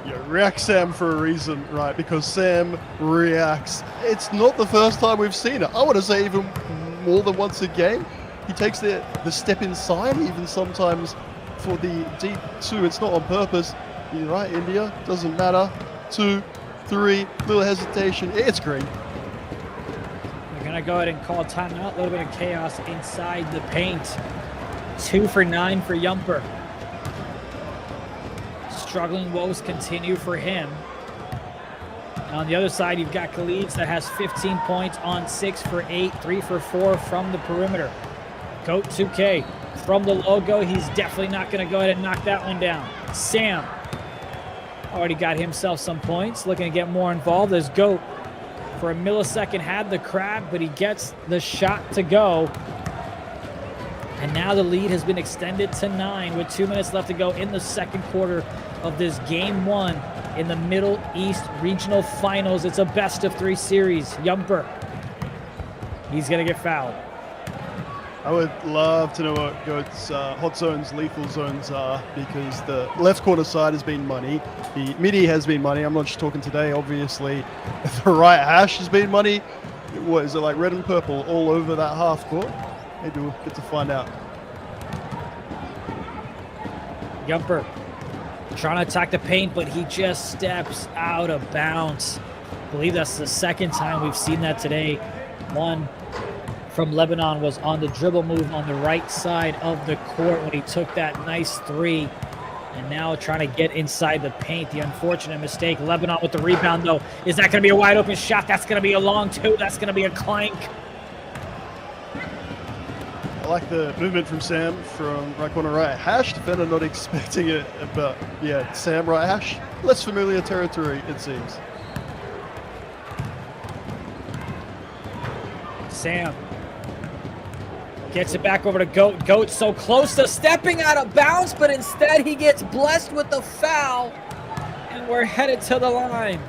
Yeah, react Sam for a reason, right? Because Sam reacts. It's not the first time we've seen it. I want to say even more than once a game. He takes the step inside, even sometimes for the deep 2. It's not on purpose. You're right, India. Doesn't matter. 2, 3, little hesitation. It's great. We're going to go ahead and call timeout. A little bit of chaos inside the paint. 2 for 9 for Jumper. struggling woes continue for him. And on the other side, you've got 𝐂𝐄𝐄 that has 15 points on 6 for 8, 3 for 4 from the perimeter. 𝐂𝐇𝐄 from the logo. He's definitely not going to go ahead and knock that one down. Sam already got himself some points, looking to get more involved as 𝐂𝐄 for a millisecond had the crab, but he gets the shot to go. And now the lead has been extended to 9 with 2 minutes left to go in the second quarter of this game 1 in the Middle East Regional Finals. It's a best-of-3 series. Jumper, he's going to get fouled. I would love to know what 𝐂𝐄's hot zones, lethal zones are, because the left corner side has been money. The midi has been money. I'm not just talking today, obviously. The right hash has been money. What is it, like red and purple all over that half court? Maybe we'll get to find out. Jumper trying to attack the paint, but he just steps out of bounds. I believe that's the second time we've seen that today. One from Lebanon was on the dribble move on the right side of the court when he took that nice 3. And now trying to get inside the paint. The unfortunate mistake. Lebanon with the rebound, though. Is that going to be a wide open shot? That's going to be a long 2. That's going to be a clank. I like the movement from Sam from right corner right hash. Defender not expecting it, but yeah, Sam right hash. Less familiar territory, it seems. Sam gets it back over to 𝐂𝐄. 𝐂𝐄 so close to stepping out of bounds, but instead he gets blessed with the foul. And we're headed to the line.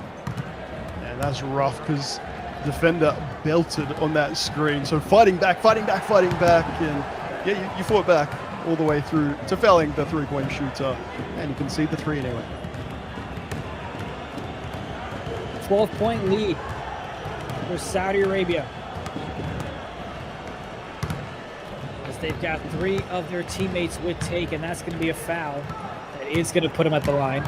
And that's rough because defender belted on that screen. So fighting back. And yeah, you fought back all the way through to fouling the 3-point shooter. And you concede the 3 anyway. 12-point lead for Saudi Arabia. They've got 3 of their teammates with take, and that's going to be a foul. That is going to put them at the line.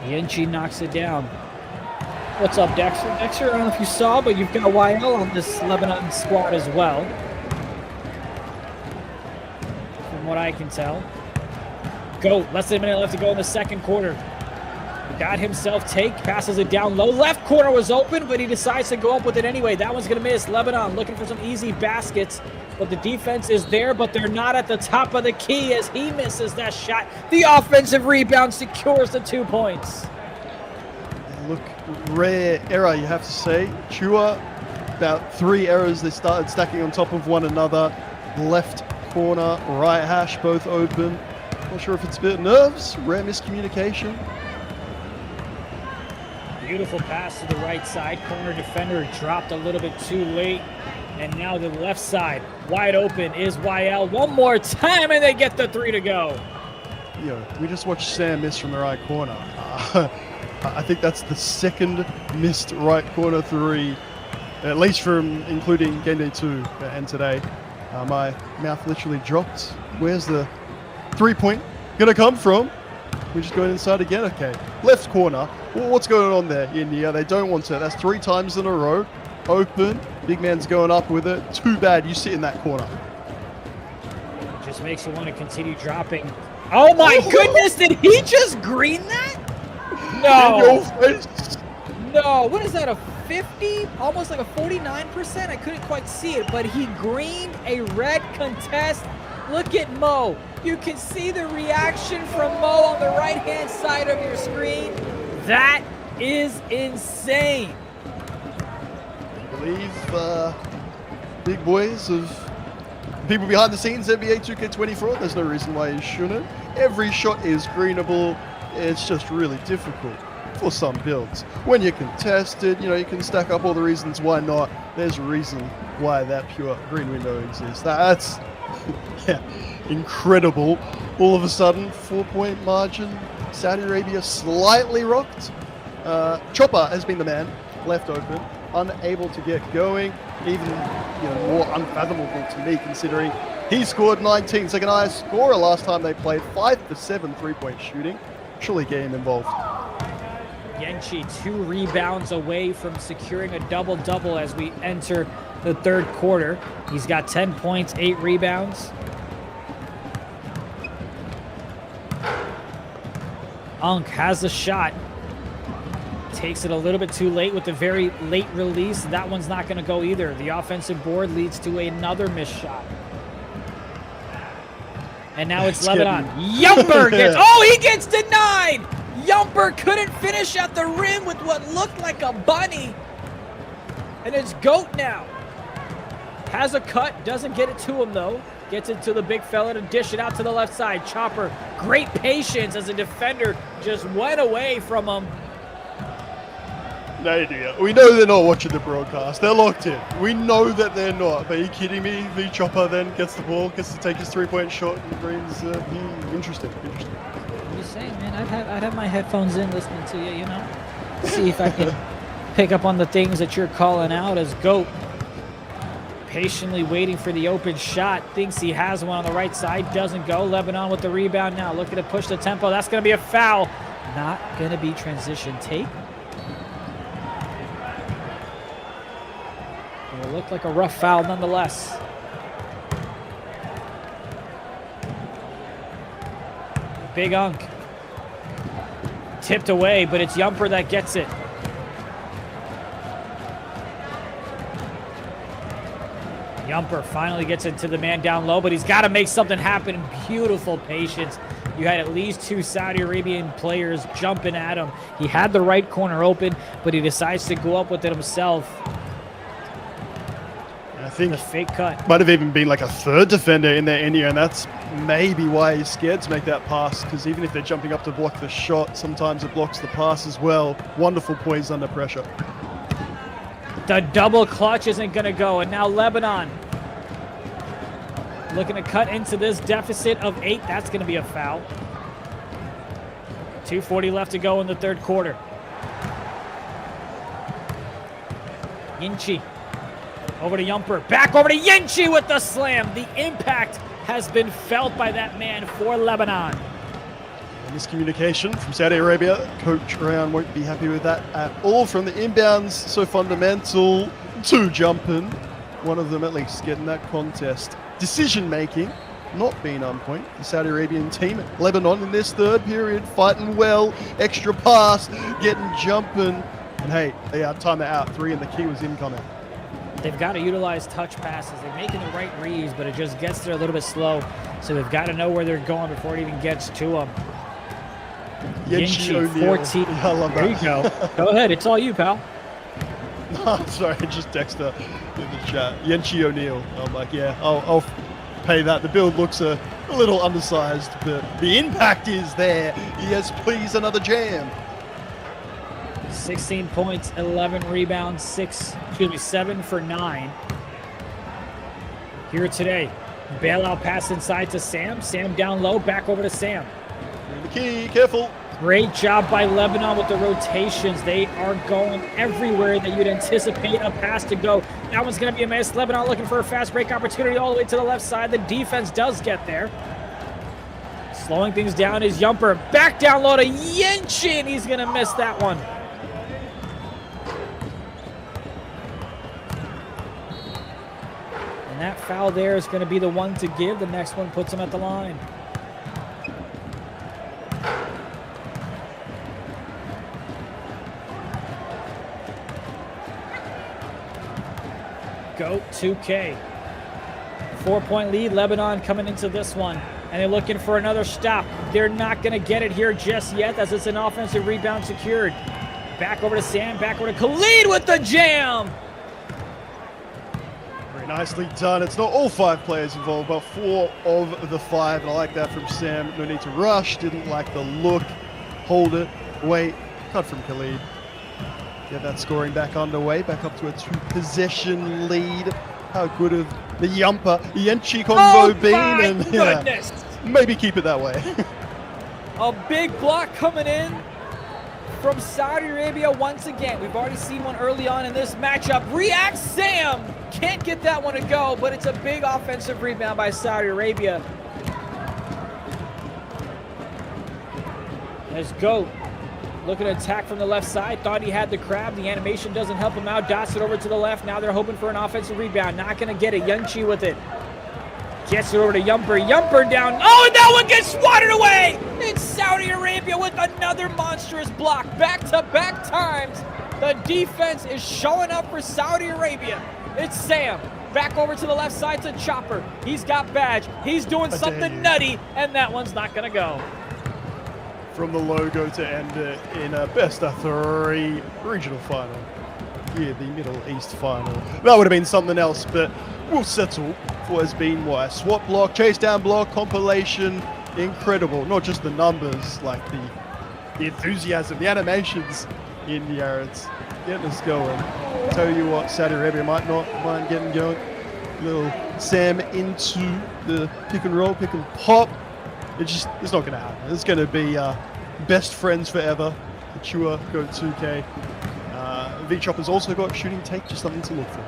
Yenchi knocks it down. What's up, Dexter? Dexter, I don't know if you saw, but you've got YL on this Lebanon squad as well. From what I can tell. 𝐂𝐄, less than a minute left to go in the second quarter. Got himself take, passes it down low. Left corner was open, but he decides to go up with it anyway. That one's going to miss. Lebanon looking for some easy baskets, but the defense is there, but they're not at the top of the key as he misses that shot. The offensive rebound secures the 2 points. Look, rare error, you have to say. Chua, about 3 errors. They started stacking on top of one another. Left corner, right hash, both open. Not sure if it's a bit of nerves, rare miscommunication. Beautiful pass to the right side. Corner defender dropped a little bit too late. And now the left side, wide open, is YL. One more time, and they get the 3 to go. Yo, we just watched Sam miss from the right corner. I think that's the second missed right corner 3, at least from including game day 2 and today. My mouth literally dropped. Where's the 3-point gonna come from? We're just going inside again. Okay, left corner. Well, what's going on there, India? They don't want to. That's 3 times in a row. Open. Big man's going up with it. Too bad you sit in that corner. Just makes you want to continue dropping. Oh my goodness! Did he just green that? No. In your face. No. What is that? A 50? Almost like a 49%. I couldn't quite see it, but he greened a red contest. Look at Mo. You can see the reaction from Mo on the right-hand side of your screen. That is insane. I believe big boys of people behind the scenes, NBA 2K24, there's no reason why you shouldn't. Every shot is greenable. It's just really difficult for some builds. When you're contested, you know, you can stack up all the reasons why not. There's a reason why that pure green window exists. That's yeah, incredible. All of a sudden, 4-point margin. Saudi Arabia slightly rocked. Chopper has been the man, left open, unable to get going. Even more unfathomable to me, considering he scored 19, second highest scorer last time they played. 5 for 7 3-point shooting. Surely game involved. Yenchi 2 rebounds away from securing a double-double as we enter the third quarter. He's got 10 points, 8 rebounds. 𝐿𝐎𝐋𝐋𝐿 has the shot. Takes it a little bit too late with the very late release. That one's not going to go either. The offensive board leads to another missed shot. And now it's Lebanon. 𝐿𝐿𝐿 gets, oh, he gets denied. 𝐿𝐿𝐿 couldn't finish at the rim with what looked like a bunny. And it's GOAT now. Has a cut, doesn't get it to him though. Gets it to the big fella to dish it out to the left side. Chopper, great patience as a defender just went away from him. Nadia, we know they're not watching the broadcast. They're locked in. We know that they're not. But are you kidding me? The Chopper then gets the ball, gets to take his three-point shot, and brings. Interesting. I'm just saying, man. I'd have my headphones in, listening to you. You know, see if I can pick up on the things that you're calling out as GOAT. Patiently waiting for the open shot. Thinks he has one on the right side. Doesn't go. Lebanon with the rebound now. Looking to push the tempo. That's going to be a foul. Not going to be transition take. It looked like a rough foul nonetheless. Big 𝐿𝐿𝐿. Tipped away, but it's 𝐿𝐿𝐿 that gets it. 𝐿𝐿𝐿 finally gets it to the man down low, but he's got to make something happen. Beautiful patience. You had at least two Saudi Arabian players jumping at him. He had the right corner open, but he decides to go up with it himself. I think the fake cut might have even been like a third defender in there, India, and that's maybe why he's scared to make that pass, because even if they're jumping up to block the shot, sometimes it blocks the pass as well. Wonderful poise under pressure. The double clutch isn't going to go, and now Lebanon looking to cut into this deficit of 8. That's going to be a foul. 2:40 left to go in the third quarter. Yinchi over to 𝐿𝐿𝐿. Back over to Yinchi with the slam. The impact has been felt by that man for Lebanon. Miscommunication from Saudi Arabia. Coach Ryan won't be happy with that at all. From the inbounds, so fundamental. 2 jumping. One of them at least getting that contest. Decision making not being on point. The Saudi Arabian team, Lebanon in this third period, fighting well. Extra pass, getting jumping. And hey, they time that out. 3 and the key was incoming. They've got to utilize touch passes. They're making the right reads, but it just gets there a little bit slow. So they've got to know where they're going before it even gets to them. Yinchi, 14. Yeah, I love that. There you go. Go ahead. It's all you, pal. No, sorry, just Dexter in the chat. Yinchi O'Neal. I'm like, yeah, I'll pay that. The build looks a little undersized, but the impact is there. Yes, please, another jam. 16 points, 11 rebounds, 7 for 9. Here today. Bailout pass inside to Sam. Sam down low, back over to Sam. The key, careful. Great job by Lebanon with the rotations. They are going everywhere that you'd anticipate a pass to go. That one's going to be a miss. Lebanon looking for a fast break opportunity all the way to the left side. The defense does get there. Slowing things down is 𝐿𝐿𝐿. Back down low to Yinchi, and he's going to miss that one. And that foul there is going to be the one to give. The next one puts him at the line. GOAT 2K. 4-point lead, Lebanon coming into this one. And they're looking for another stop. They're not going to get it here just yet as it's an offensive rebound secured. Back over to Sam, back over to Khalid with the jam. Very nicely done. It's not all 5 players involved, but 4 of the 5. And I like that from Sam. No need to rush. Didn't like the look. Hold it. Wait. Cut from Khalid. Get that scoring back underway. Back up to a 2-possession lead. How good have the Yinchi combo been? And goodness. Maybe keep it that way. A big block coming in from Saudi Arabia once again. We've already seen one early on in this matchup. React Sam! Can't get that one to go, but it's a big offensive rebound by Saudi Arabia. Let's go. Looking to attack from the left side. Thought he had the crab. The animation doesn't help him out. Dots it over to the left. Now they're hoping for an offensive rebound. Not going to get it. Yinchi with it. Gets it over to 𝐿𝐷𝐿. 𝐿𝐷𝐿 down. Oh, and that one gets swatted away. It's Saudi Arabia with another monstrous block. Back-to-back times, the defense is showing up for Saudi Arabia. It's Sam. Back over to the left side to Chopper. He's got Badge. He's doing something nutty, and that one's not going to go. From the logo to end it in a best-of-3 regional final. Yeah, the Middle East final. That would have been something else, but we'll settle for what has been what? A swap block, chase down block, compilation. Incredible. Not just the numbers, like the enthusiasm, the animations in here. It's getting us going. Tell you what, Saudi Arabia might not mind getting going. Little Sam into the pick and roll, pick and pop. It's not going to happen. It's going to be best friends forever. 𝐂𝐄 𝐀𝐂 𝐓𝐇𝐄 has also got shooting take, just something to look for.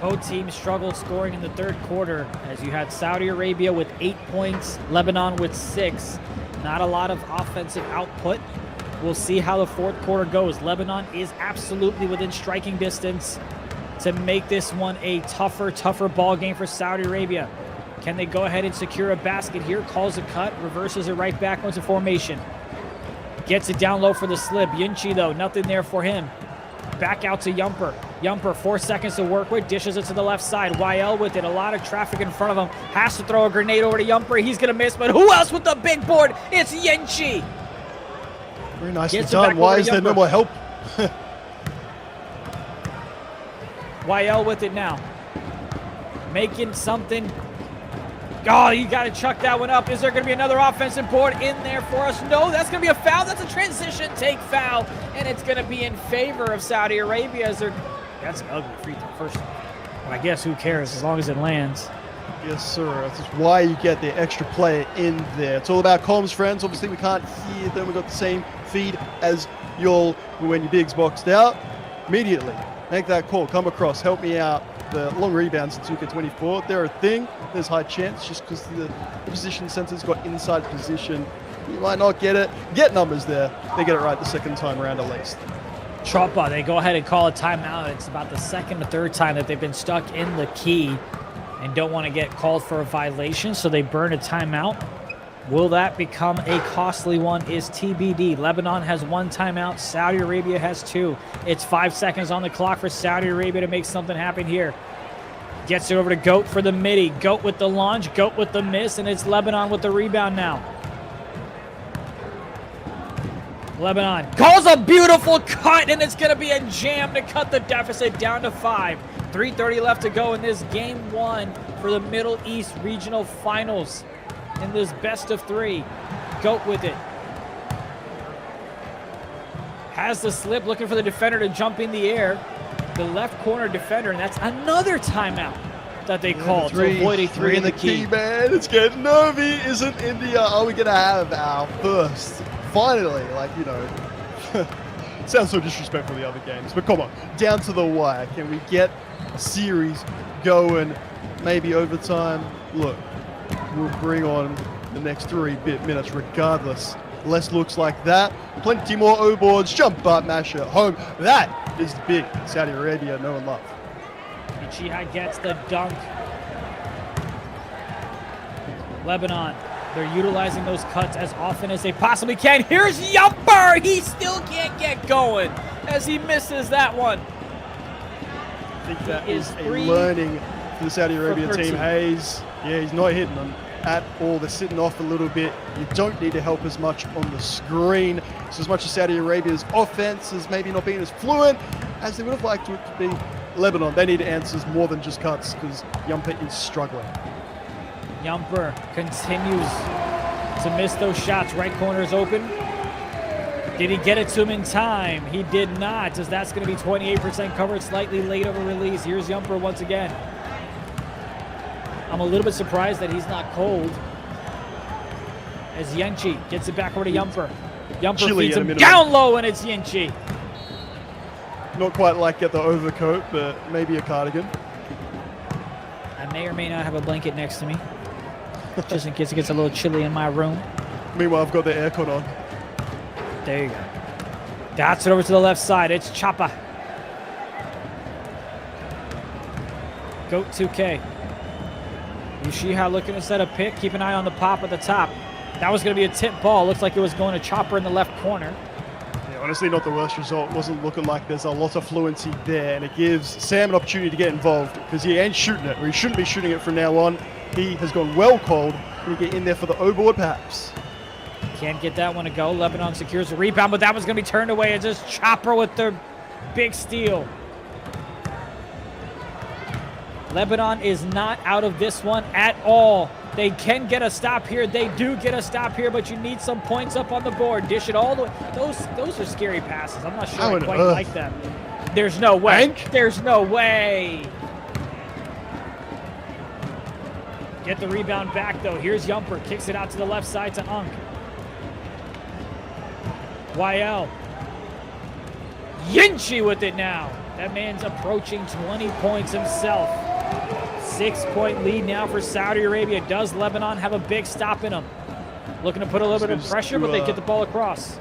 Both teams struggled scoring in the third quarter as you had Saudi Arabia with 8 points, Lebanon with 6. Not a lot of offensive output. We'll see how the fourth quarter goes. Lebanon is absolutely within striking distance to make this one a tougher ball game for Saudi Arabia. Can they go ahead and secure a basket here? Calls a cut, reverses it right back onto formation. Gets it down low for the slip. 𝐿𝐷𝐿 though, nothing there for him. Back out to 𝐿𝐷𝐿. 𝐿𝐷𝐿, 4 seconds to work with, dishes it to the left side. 𝐿 with it, a lot of traffic in front of him. Has to throw a grenade over to 𝐿𝐷𝐿. He's gonna miss, but who else with the big board? It's 𝐿𝐷𝐿. Very nicely done. Why is there no more help? 𝐿𝐿 with it now. Making something. Oh, you got to chuck that one up. Is there going to be another offensive board in there for us? No, that's going to be a foul. That's a transition take foul, and it's going to be in favor of Saudi Arabia. That's an ugly free throw first. But I guess who cares as long as it lands. Yes, sir. That's why you get the extra player in there. It's all about comms, friends. Obviously, we can't hear them. We've got the same feed as y'all when your big's boxed out. Immediately, make that call. Come across. Help me out. The long rebounds in 2K24, they're a thing. There's high chance just because the position center's got inside position. You might not get it. Get numbers there. They get it right the second time around at least. Choppa, they go ahead and call a timeout. It's about the second or third time that they've been stuck in the key and don't want to get called for a violation, so they burn a timeout. Will that become a costly one is TBD. Lebanon has 1 timeout. Saudi Arabia has 2. It's 5 seconds on the clock for Saudi Arabia to make something happen here. Gets it over to 𝐿𝐷𝐿 for the midi. 𝐿𝐷𝐿 with the launch, 𝐿𝐷𝐿 with the miss, and it's Lebanon with the rebound now. Lebanon calls a beautiful cut, and it's going to be a jam to cut the deficit down to 5. 3:30 left to go in this game 1 for the Middle East Regional Finals. In this best-of-3. 𝐿𝐷𝐿 with it. Has the slip, looking for the defender to jump in the air. The left corner defender, and that's another timeout that they called to avoid a 3 in the key. Man, it's getting nervy. Isn't India? Are we going to have our first? Finally, sounds so disrespectful the other games, but come on. Down to the wire. Can we get a series going? Maybe overtime? Look. We'll bring on the next 3 minutes regardless. Less looks like that. Plenty more O-boards. Jump up, mash at home. That is the big Saudi Arabia know and love. 𝐿𝐷𝐿 gets the dunk. Lebanon, they're utilizing those cuts as often as they possibly can. Here's 𝐿𝐷𝐿. He still can't get going as he misses that one. I think that is a learning for the Saudi Arabia team. 𝐻𝐻. Yeah, he's not hitting them at all. They're sitting off a little bit. You don't need to help as much on the screen. So as much as Saudi Arabia's offense is maybe not being as fluent as they would have liked it to be, Lebanon, they need answers more than just cuts because 𝐿𝐷𝐿 is struggling. 𝐿𝐷𝐿 continues to miss those shots. Right corner is open. Did he get it to him in time? He did not, as that's going to be 28% covered, slightly late of a release. Here's 𝐿𝐷𝐿 once again. I'm a little bit surprised that he's not cold. As 𝐿𝐷𝐿 gets it back over to 𝐿𝐷𝐿. 𝐿𝐷𝐿 feeds him down low, and it's 𝐿𝐷𝐿. Not quite like get the overcoat, but maybe a cardigan. I may or may not have a blanket next to me, just in case it gets a little chilly in my room. Meanwhile, I've got the aircon on. There you go. Dots it over to the left side. It's Choppa. 𝐿𝐷𝐿 2K. Uchiha looking to set a pick. Keep an eye on the pop at the top. That was going to be a tip ball. Looks like it was going to Chopper in the left corner. Yeah, honestly, not the worst result. Wasn't looking like there's a lot of fluency there, and it gives Sam an opportunity to get involved because he ain't shooting it, or he shouldn't be shooting it from now on. He has gone well cold. Can he get in there for the O board, perhaps? Can't get that one to go. Lebanon secures the rebound, but that was going to be turned away. It's just Chopper with the big steal. Lebanon is not out of this one at all. They can get a stop here. They do get a stop here, but you need some points up on the board. Dish it all the way. Those are scary passes. I'm not sure I quite like them. There's no way. There's no way. Get the rebound back, though. Here's Jumper. Kicks it out to the left side to Unk. YL. Yinchi with it now. That man's approaching 20 points himself. 6-point lead now for Saudi Arabia. Does Lebanon have a big stop in them? Looking to put a little bit of pressure, but they get the ball across.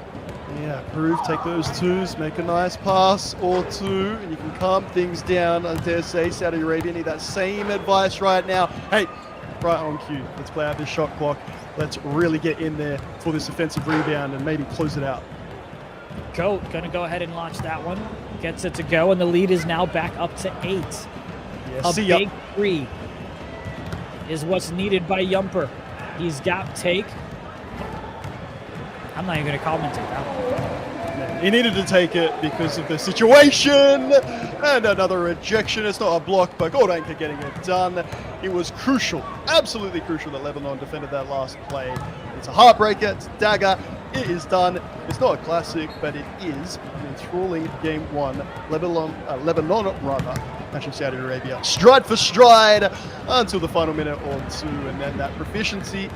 Yeah, Proof, take those twos, make a nice pass or two, and you can calm things down. I dare say Saudi Arabia need that same advice right now. Hey, right on cue. Let's play out this shot clock. Let's really get in there for this offensive rebound and maybe close it out. Goat going to go ahead and launch that one. Gets it to go, and the lead is now back up to 8. Yeah, a big 3 is what's needed by Jumper. He's got take. I'm not even going to call him and take that one. He needed to take it because of the situation. And another rejection. It's not a block, but Gold Anchor getting it done. It was crucial, absolutely crucial that Lebanon defended that last play. It's a heartbreaker. It's a dagger. It is done. It's not a classic, but it is an enthralling game 1. Lebanon rather, actually Saudi Arabia, stride for stride until the final minute or two, and then that proficiency,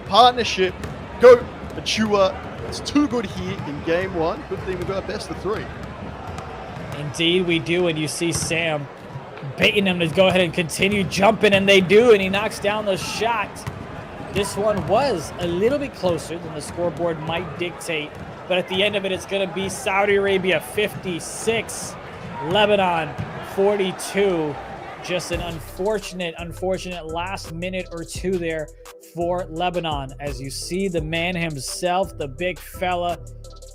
partnership, go Achua. It's too good here in game 1. Good thing we got a best of 3. Indeed, we do, and you see Sam baiting them to go ahead and continue jumping, and they do, and he knocks down the shot. This one was a little bit closer than the scoreboard might dictate, but at the end of it, it's going to be Saudi Arabia 56, Lebanon 42. Just an unfortunate last minute or two there for Lebanon. As you see, the man himself, the big fella,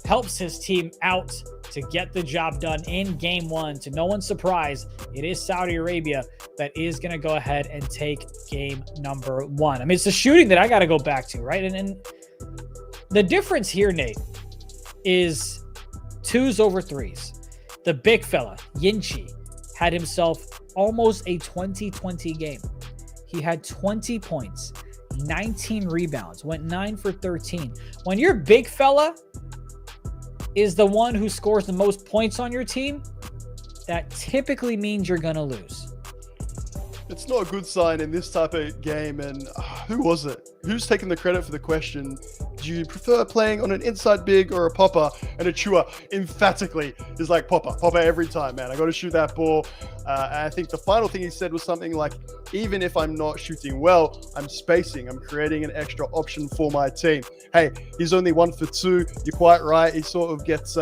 helps his team out to get the job done in game 1. To no one's surprise, it is Saudi Arabia that is going to go ahead and take game number 1. I mean, it's the shooting that I got to go back to, right? And the difference here, Nate, is 2s over 3s. The big fella, Yinchi, had himself almost a 20-20 game. He had 20 points, 19 rebounds, went 9 for 13. When your big fella is the one who scores the most points on your team, that typically means you're going to lose. It's not a good sign in this type of game, and who was it? Who's taking the credit for the question? Do you prefer playing on an inside big or a popper? And Achua emphatically is like, popper every time, man. I got to shoot that ball. And I think the final thing he said was something like, even if I'm not shooting well, I'm spacing. I'm creating an extra option for my team. Hey, he's only 1 for 2. You're quite right. He sort of gets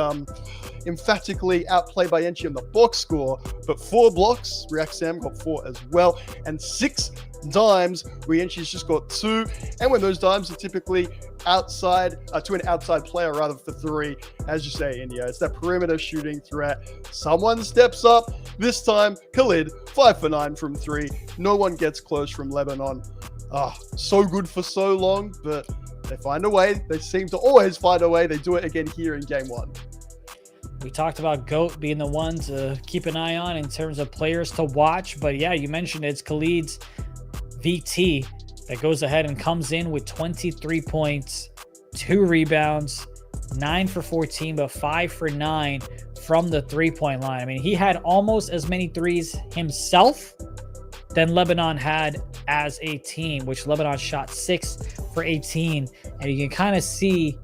emphatically outplayed by Yenchi on the box score, but 4 blocks. React Sam got 4 as well, and 6 dimes where Yenchi's just got 2. And when those dimes are typically outside to an outside player rather for 3, as you say, India, it's that perimeter shooting threat. Someone steps up. This time, Khalid, 5 for 9 from 3. No one gets close from Lebanon. So good for so long, but they find a way. They seem to always find a way. They do it again here in game 1. We talked about GOAT being the one to keep an eye on in terms of players to watch, but yeah, you mentioned it's Khalid's VT that goes ahead and comes in with 23 points, 2 rebounds, 9 for 14, but 5 for 9 from the 3-point line. I mean, he had almost as many threes himself than Lebanon had as a team, which Lebanon shot 6 for 18. And you can kind of see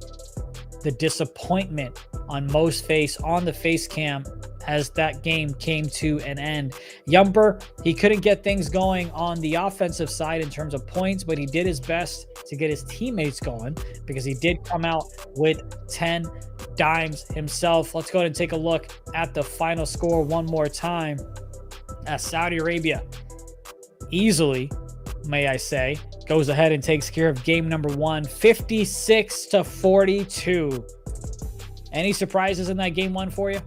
the disappointment on Mo's face on the face cam as that game came to an end. Jumper, he couldn't get things going on the offensive side in terms of points, but he did his best to get his teammates going because he did come out with 10 dimes himself. Let's go ahead and take a look at the final score one more time. As Saudi Arabia easily may I say, goes ahead and takes care of game number 1, 56-42. Any surprises in that game 1 for you?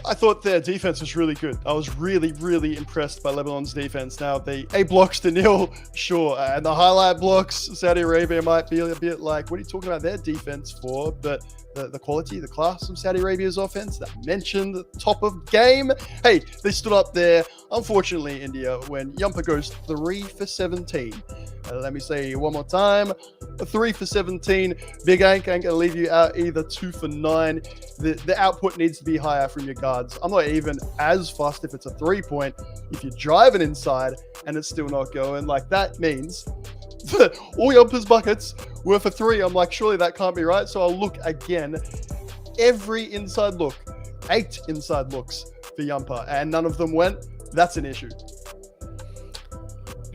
I thought their defense was really good. I was really, really impressed by Lebanon's defense. Now, the 8 blocks to 0, sure. And the highlight blocks, Saudi Arabia might be a bit like, what are you talking about their defense for? But the quality, the class of Saudi Arabia's offense, that mentioned top of game. Hey, they stood up there. Unfortunately, India, when Yumpa goes 3 for 17. Let me say one more time, 3 for 17. Big 𝐿𝐿 ain't gonna leave you out either 2 for 9. The output needs to be higher from your guards. I'm not even as fast if it's a 3-point. If you're driving inside and it's still not going, like that means that all Yumpa's buckets were for 3. I'm like, surely that can't be right. So I'll look again. Every inside look, 8 inside looks for Yumpa, and none of them went. That's an issue.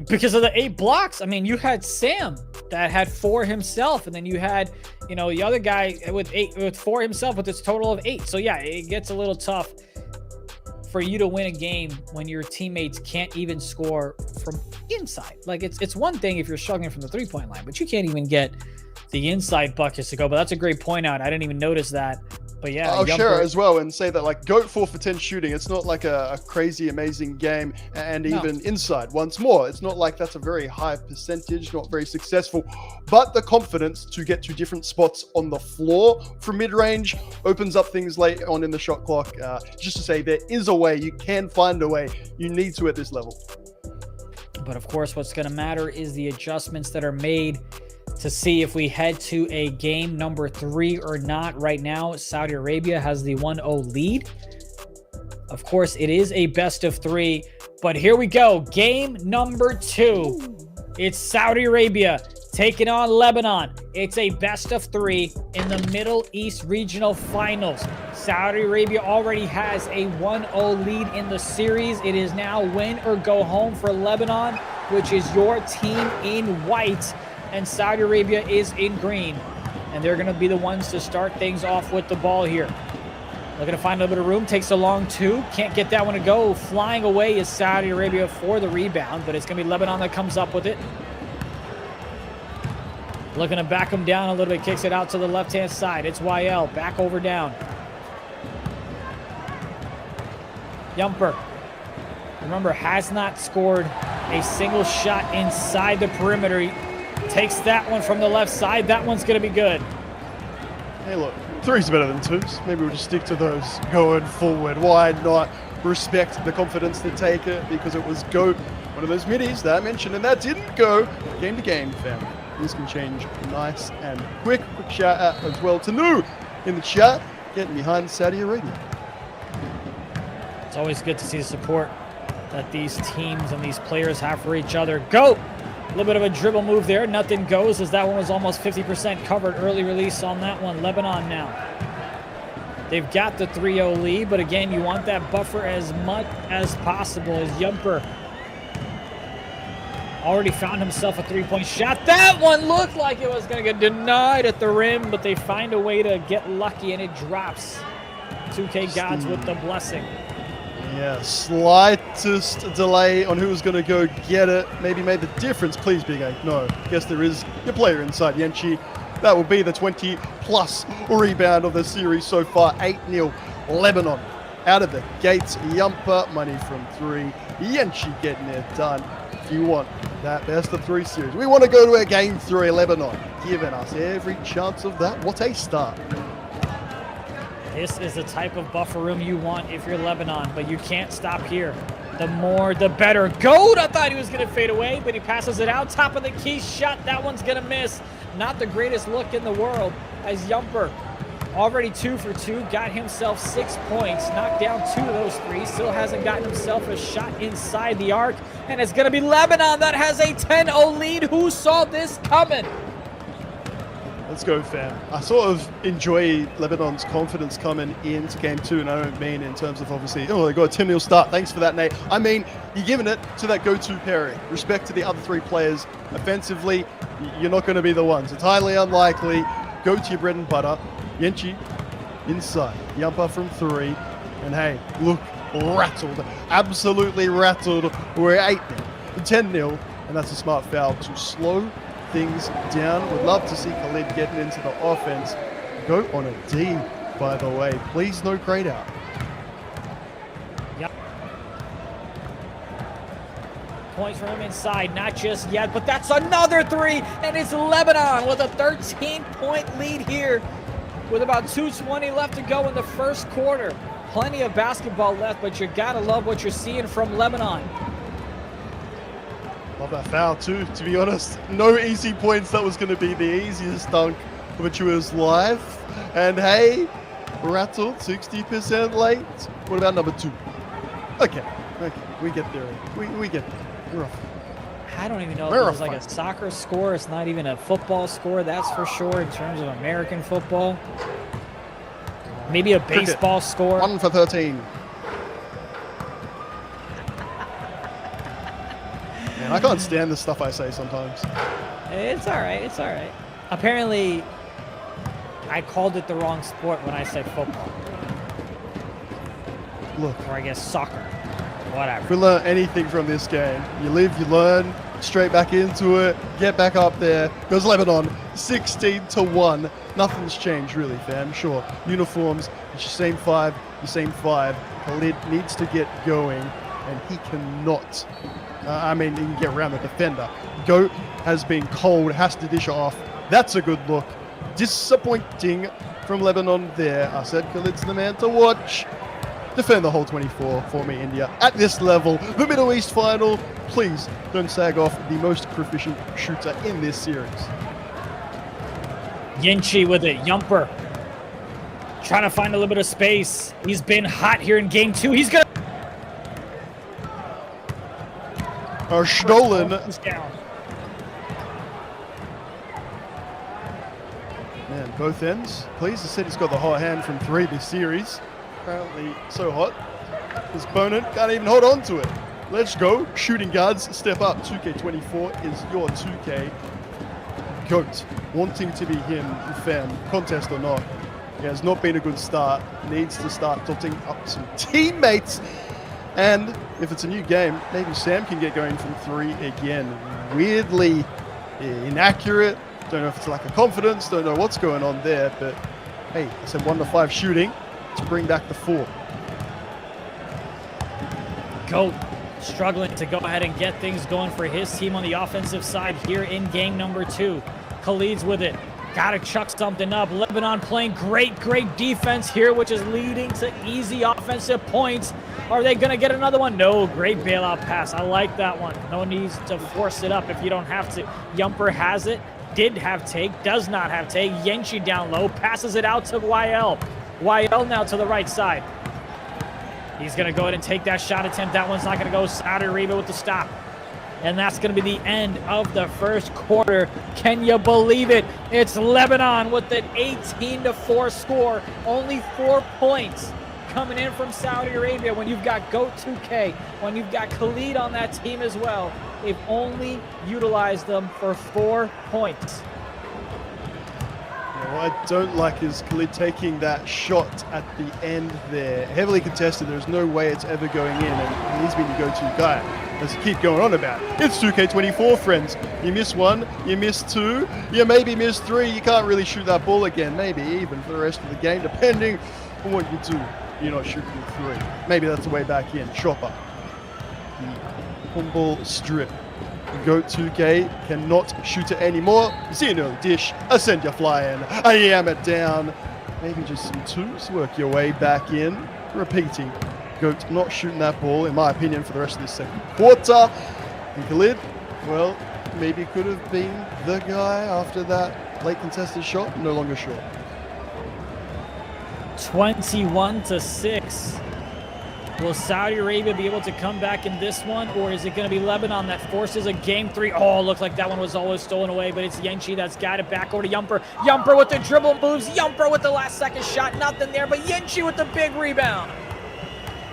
Because of the 8 blocks. I mean, you had Sam that had 4 himself, and then you had, you know, the other guy with 4 himself with its total of 8. So yeah, it gets a little tough for you to win a game when your teammates can't even score from inside. Like, it's one thing if you're struggling from the 3-point line, but you can't even get the inside buckets to go. But that's a great point out. I didn't even notice that. But yeah, I'll share it as well and say that, like, GOAT 4 for 10 shooting, it's not like a crazy amazing game. And even inside once more, it's not like that's a very high percentage, not very successful, but the confidence to get to different spots on the floor from mid-range opens up things late on in the shot clock. Just to say, there is a way. You can find a way. You need to at this level. But of course, what's going to matter is the adjustments that are made to see if we head to a game number 3 or not. Right now, Saudi Arabia has the 1-0 lead. Of course, it is a best of 3, but here we go. Game number 2. It's Saudi Arabia taking on Lebanon. It's a best of 3 in the Middle East Regional Finals. Saudi Arabia already has a 1-0 lead in the series. It is now win or go home for Lebanon, which is your team in white, and Saudi Arabia is in green. And they're going to be the ones to start things off with the ball here. Looking to find a little bit of room. Takes a long 2. Can't get that one to go. Flying away is Saudi Arabia for the rebound, but it's going to be Lebanon that comes up with it. Looking to back him down a little bit. Kicks it out to the left-hand side. It's 𝐿𝐿. Back over down. Yumper, remember, has not scored a single shot inside the perimeter. He takes that one from the left side. That one's going to be good. Hey, look, 3's better than 2s. Maybe we'll just stick to those going forward. Why not respect the confidence to take it? Because it was GOAT, one of those middies that I mentioned, and that didn't go game to game, fam. This can change nice and quick. Quick shout out as well to Nu in the chat, getting behind Saudi Arabia. It's always good to see the support that these teams and these players have for each other. Go! A little bit of a dribble move there. Nothing goes, as that one was almost 50% covered. Early release on that one. Lebanon now. They've got the 3-0 lead, but again, you want that buffer as much as possible. As Yumper already found himself a 3-point shot. That one looked like it was going to get denied at the rim, but they find a way to get lucky, and it drops. 2K Gods with the blessing. Yeah, slightest delay on who was going to go get it. Maybe made the difference. Please, Big 𝐿𝐿. No, guess there is your player inside, 𝐿𝐿. That will be the 20-plus rebound of the series so far. 8-0 Lebanon out of the gates. Yumpa, money from 3. 𝐿𝐿 getting it done. If you want that best of 3 series, we want to go to a game 3. Lebanon giving us every chance of that. What a start. This is the type of buffer room you want if you're Lebanon, but you can't stop here. The more, the better. Goat! I thought he was going to fade away, but he passes it out. Top of the key shot. That one's going to miss. Not the greatest look in the world, as Yumper, already 2 for 2, got himself 6 points, knocked down 2 of those 3, still hasn't gotten himself a shot inside the arc, and it's going to be Lebanon that has a 10-0 lead. Who saw this coming? Let's go, fam. I sort of enjoy Lebanon's confidence coming into game 2, and I don't mean in terms of obviously, oh, they got a 10-0 start. Thanks for that, Nate. I mean, you're giving it to that go-to pairing. Respect to the other 3 players. Offensively, you're not going to be the ones. It's highly unlikely. Go to your bread and butter. 𝐿𝐿 inside. Yumpa from 3. And hey, look, rattled. Absolutely rattled. We're 8-0, 10-0. and that's a smart foul to slow things down. Would love to see Khalid getting into the offense. Go on a D, by the way. Please no grade out. Yep. Points from him inside, not just yet, but that's another three, and it's Lebanon with a 13-point lead here with about 2:20 left to go in the first quarter. Plenty of basketball left, but you gotta love what you're seeing from Lebanon. Love that foul too, to be honest. No easy points. That was going to be the easiest dunk of Achua's life. And hey, rattled 60% late. What about number 2? Okay, we get there. We get there. We're off. I don't even know if it's like a soccer score. It's not even a football score, that's for sure, in terms of American football. Maybe a baseball score. 1 for 13. Man, I can't stand the stuff I say sometimes. It's all right. It's all right. Apparently, I called it the wrong sport when I said football. Look. Or I guess soccer. Whatever. If we learn anything from this game, you live, you learn, straight back into it, get back up there. Goes Lebanon, 16-1. Nothing's changed really, fam. Sure, uniforms, it's your same 5, your same 5. Khalid needs to get going, and he cannot. I mean, he can get around the defender. Goat has been cold, has to dish it off. That's a good look. Disappointing from Lebanon there. I said Khalid's the man to watch. Defend the whole 24 for me, India. At this level, the Middle East final, please don't sag off the most proficient shooter in this series. Yinchi with it. Jumper. Trying to find a little bit of space. He's been hot here in game 2. He's going to... Are stolen. Down. Man, both ends. Please, the city's got the hot hand from 3 this series. Apparently so hot. His opponent can't even hold on to it. Let's go. Shooting guards, step up. 2K24 is your 2K. Goat, wanting to be him, fam, contest or not. He has not been a good start. Needs to start dotting up some teammates. And if it's a new game, maybe Sam can get going from 3 again. Weirdly inaccurate. Don't know if it's lack of confidence. Don't know what's going on there. But hey, I said 1 to 5 shooting to bring back the 4. Goat struggling to go ahead and get things going for his team on the offensive side here in game number 2. Khalid's with it. Gotta chuck something up. Lebanon playing great defense here, which is leading to easy offensive points. Are they gonna get another one? No, great bailout pass. I like that one. No need to force it up if you don't have to. Jumper has it. Did have take, does not have take. Yenchi down low, passes it out to YL. YL now to the right side. He's going to go ahead and take that shot attempt. That one's not going to go. Saudi Arabia with the stop. And that's going to be the end of the first quarter. Can you believe it? It's Lebanon with an 18-4 score. Only 4 points coming in from Saudi Arabia when you've got GOAT 2K, when you've got Khalid on that team as well. They've only utilized them for 4 points. What I don't like is Khalid taking that shot at the end there. Heavily contested, there's no way it's ever going in, and he's been the go-to guy. Let's keep going on about it. It's 2K24, friends. You miss 1, you miss 2, you maybe miss 3. You can't really shoot that ball again, maybe even for the rest of the game, depending on what you do. You're not shooting 3. Maybe that's the way back in. Chopper. The humble strip. GOAT 2K cannot shoot it anymore. You see an early dish. Ascend your fly-in. I am it down. Maybe just some 2s. Work your way back in. Repeating. GOAT not shooting that ball, in my opinion, for the rest of this second quarter. And Khalid, well, maybe could have been the guy after that late contested shot. No longer sure. 21-6. Will Saudi Arabia be able to come back in this one, or is it going to be Lebanon that forces a game 3? Oh, looks like that one was always stolen away, but it's Yenchi that's got it back over to Jumper. Jumper with the dribble moves. Jumper with the last second shot. Nothing there, but Yenchi with the big rebound.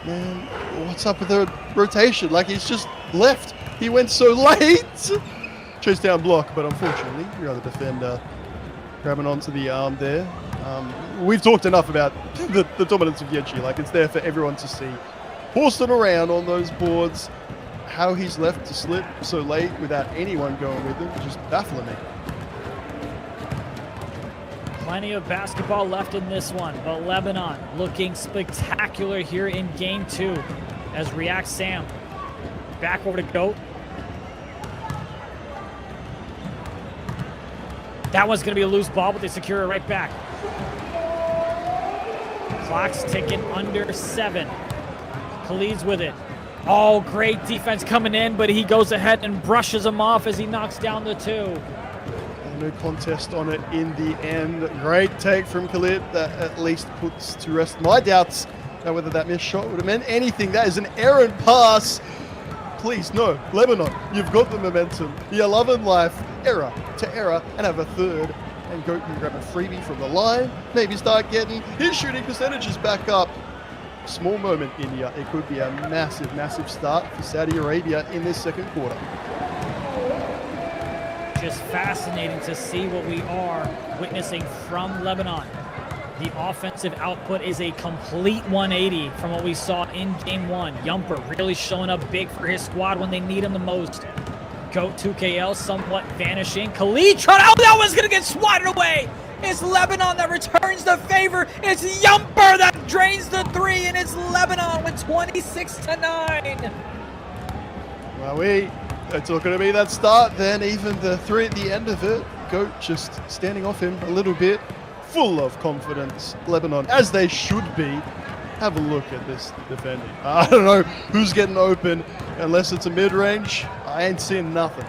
Man, what's up with the rotation? Like, he's just left. He went so late. Chase down block, but unfortunately, you're the defender grabbing onto the arm there. We've talked enough about the dominance of Yenchi. Like, it's there for everyone to see. Forced him around on those boards. how he's left to slip so late without anyone going with him, just baffling me. Plenty of basketball left in this one, but Lebanon looking spectacular here in game 2 as reacts Sam. Back over to GOAT. That one's going to be a loose ball, but they secure it right back. Clock's ticking under 7. Khalid's with it. Oh, great defense coming in, but he goes ahead and brushes him off as he knocks down the 2. No contest on it in the end. Great take from Khalid that at least puts to rest my doubts about whether that missed shot would have meant anything. That is an errant pass. Please, no. Lebanon, you've got the momentum. You're loving life. Error to error and have a third. And GOAT can grab a freebie from the line. Maybe start getting his shooting percentages back up. Small moment, India. It could be a massive, massive start for Saudi Arabia in this second quarter. Just fascinating to see what we are witnessing from Lebanon. The offensive output is a complete 180 from what we saw in game 1. 𝐿PR really showing up big for his squad when they need him the most. GOAT 2KL somewhat vanishing. Khalid tried out. That one's going to get swatted away. It's Lebanon that returns the favor. It's 𝐿PR that drains the 3, and it's Lebanon with 26-9. Well, it's not going to be that start then. Even the 3 at the end of it. GOAT just standing off him a little bit. Full of confidence. Lebanon, as they should be. Have a look at this defending. I don't know who's getting open unless it's a mid-range. I ain't seeing nothing.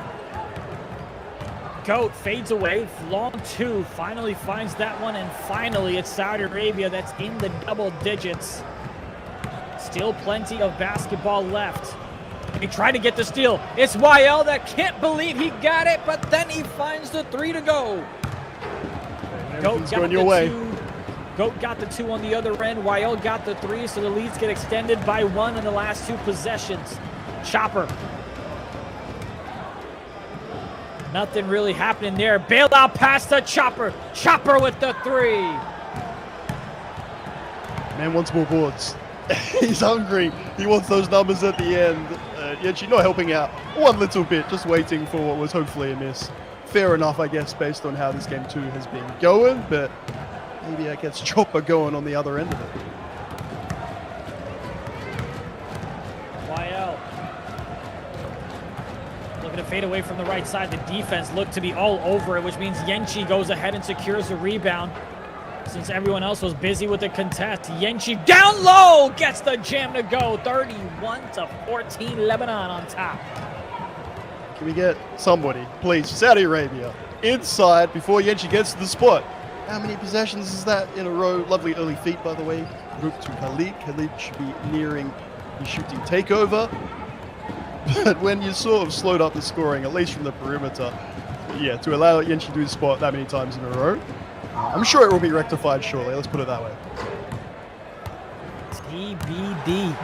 GOAT fades away. Long 2 finally finds that one, and finally it's Saudi Arabia that's in the double digits. Still plenty of basketball left. He tried to get the steal. It's YL that can't believe he got it, but then he finds the 3 to go. Everything's going your way. GOAT got the 2 on the other end. YL got the 3, so the leads get extended by 1 in the last 2 possessions. Chopper. Nothing really happening there. Bailout pass to Chopper. Chopper with the 3. Man wants more boards. He's hungry. He wants those numbers at the end. Yet you're not helping out one little bit, just waiting for what was hopefully a miss. Fair enough, I guess, based on how this game 2 has been going, but maybe that gets Chopper going on the other end of it. YL. Looking to fade away from the right side. The defense looked to be all over it, which means Yenchi goes ahead and secures the rebound. Since everyone else was busy with the contest, Yenchi down low gets the jam to go. 31-14, Lebanon on top. Can we get somebody, please, Saudi Arabia, inside before Yenchi gets to the spot? How many possessions is that in a row? Lovely early feet, by the way. Group to Khalid. Khalid should be nearing the shooting takeover. But when you sort of slowed up the scoring, at least from the perimeter, yeah, to allow Yenchi to do the spot that many times in a row, I'm sure it will be rectified shortly. Let's put it that way. TBD.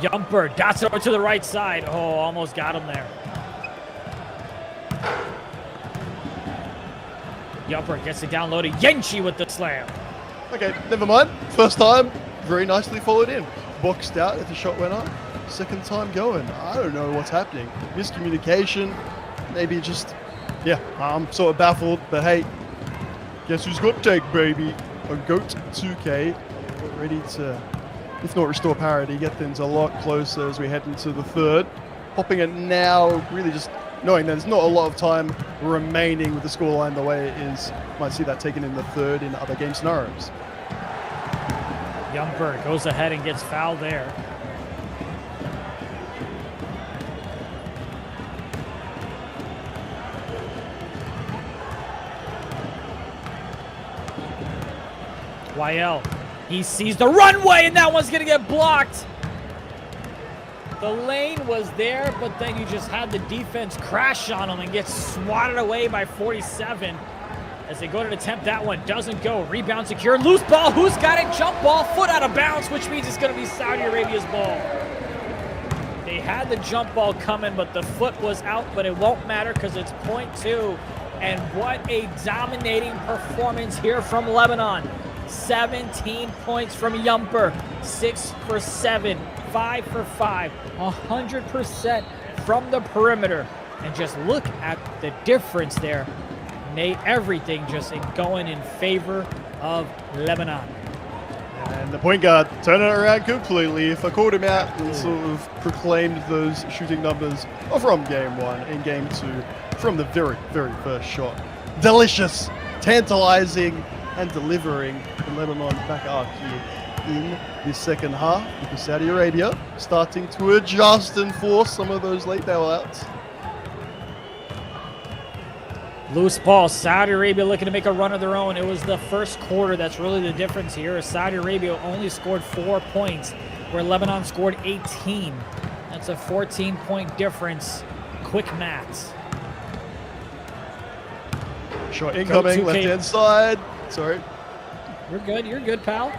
𝐿PR dots it over to the right side. Oh, almost got him there. 𝐿PR gets it down low to Yenchi with the slam. Okay, never mind. First time, very nicely followed in. Boxed out if the shot went up. Second time going. I don't know what's happening. Miscommunication. Maybe just, yeah, I'm sort of baffled. But hey, guess who's got take, baby? A GOAT 2K. Ready to, if not restore parity, get things a lot closer as we head into the third. Popping it now, really just knowing there's not a lot of time remaining with the scoreline the way it is. Might see that taken in the third in other game scenarios. 𝐿PR goes ahead and gets fouled there. YL, he sees the runway, and that one's gonna get blocked. The lane was there, but then you just had the defense crash on him and get swatted away by 47. As they go to attempt that one, doesn't go. Rebound secure, loose ball. Who's got it? Jump ball, foot out of bounds, which means it's gonna be Saudi Arabia's ball. They had the jump ball coming, but the foot was out, but it won't matter because it's point 2. And what a dominating performance here from Lebanon. 17 points from 𝐿PR, 6 for 7 5 for 5, 100% from the perimeter. And just look at the difference there. Made everything just going in favor of Lebanon. And the point guard turned it around completely. If I called him out and sort of proclaimed those shooting numbers from game 1 and game 2 from the very, very first shot. Delicious, tantalizing, and delivering the Lebanon back out here in the second half, because Saudi Arabia starting to adjust and force some of those late bailouts. Loose ball, Saudi Arabia looking to make a run of their own. It was the first quarter that's really the difference here. Saudi Arabia only scored 4 points, where Lebanon scored 18. That's a 14-point difference. Quick maths. Shot incoming, left-hand side. Sorry. You're good, pal.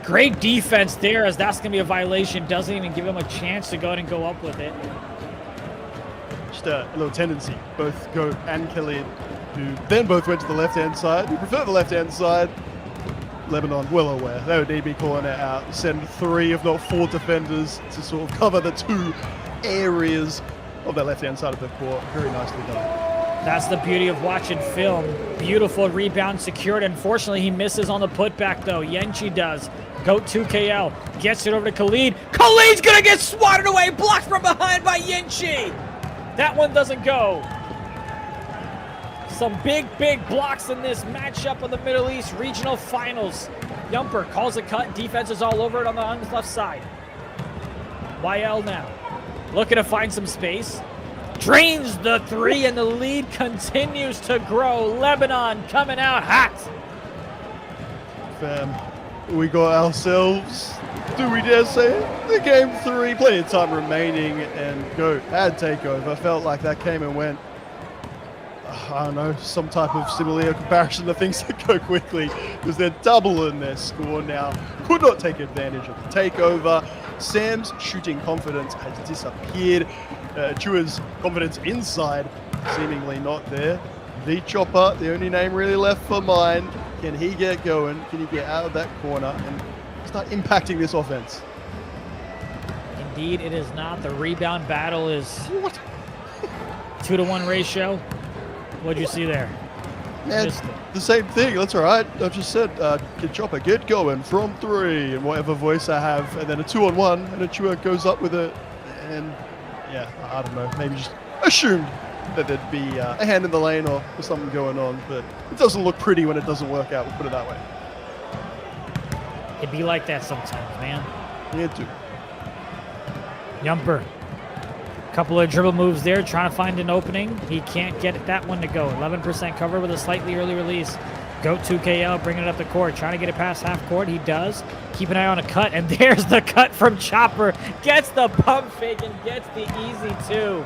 Great defense there, as that's going to be a violation. Doesn't even give him a chance to go ahead and go up with it. Just a little tendency. Both Goat and Khalid, who then both went to the left-hand side. We prefer the left-hand side. Lebanon well aware. They would be calling it out. Send 3, if not 4 defenders to sort of cover the 2 areas of that left-hand side of the court. Very nicely done. That's the beauty of watching film. Beautiful rebound secured. Unfortunately, he misses on the putback, though. Yenchi does. Goat 2KL. Gets it over to Khalid. Khalid's going to get swatted away. Blocked from behind by Yenchi. That one doesn't go. Some big blocks in this matchup of the Middle East Regional Finals. Jumper calls a cut. Defense is all over it on the left side. YL now. Looking to find some space. Drains the 3, and the lead continues to grow. Lebanon coming out hot. Fam, we got ourselves, do we dare say it, the game 3. Plenty of time remaining, and Goat had takeover. Felt like that came and went. I don't know, some type of simile or comparison to things that go quickly, because they're doubling their score now. Could not take advantage of the takeover. Sam's shooting confidence has disappeared. Chua's confidence inside, seemingly not there. The Chopper, the only name really left for mine. Can he get going? Can he get out of that corner and start impacting this offense? Indeed, it is not. The rebound battle is 2-to-1 ratio. What'd you see there? Man, the same thing. That's all right. I've just said, Kid Chopper, get going from 3, and whatever voice I have, and then a 2-on-1, and a Chua goes up with it, and yeah, I don't know, maybe just assumed that there'd be a hand in the lane or something going on, but it doesn't look pretty when it doesn't work out, we'll put it that way. It'd be like that sometimes, man. Yeah, too. Jumper. Couple of dribble moves there, trying to find an opening. He can't get that one to go. 11% cover with a slightly early release. Goat 2KL bringing it up the court, trying to get it past half court. He does. Keep an eye on a cut, and there's the cut from Chopper. Gets the pump fake and gets the easy 2.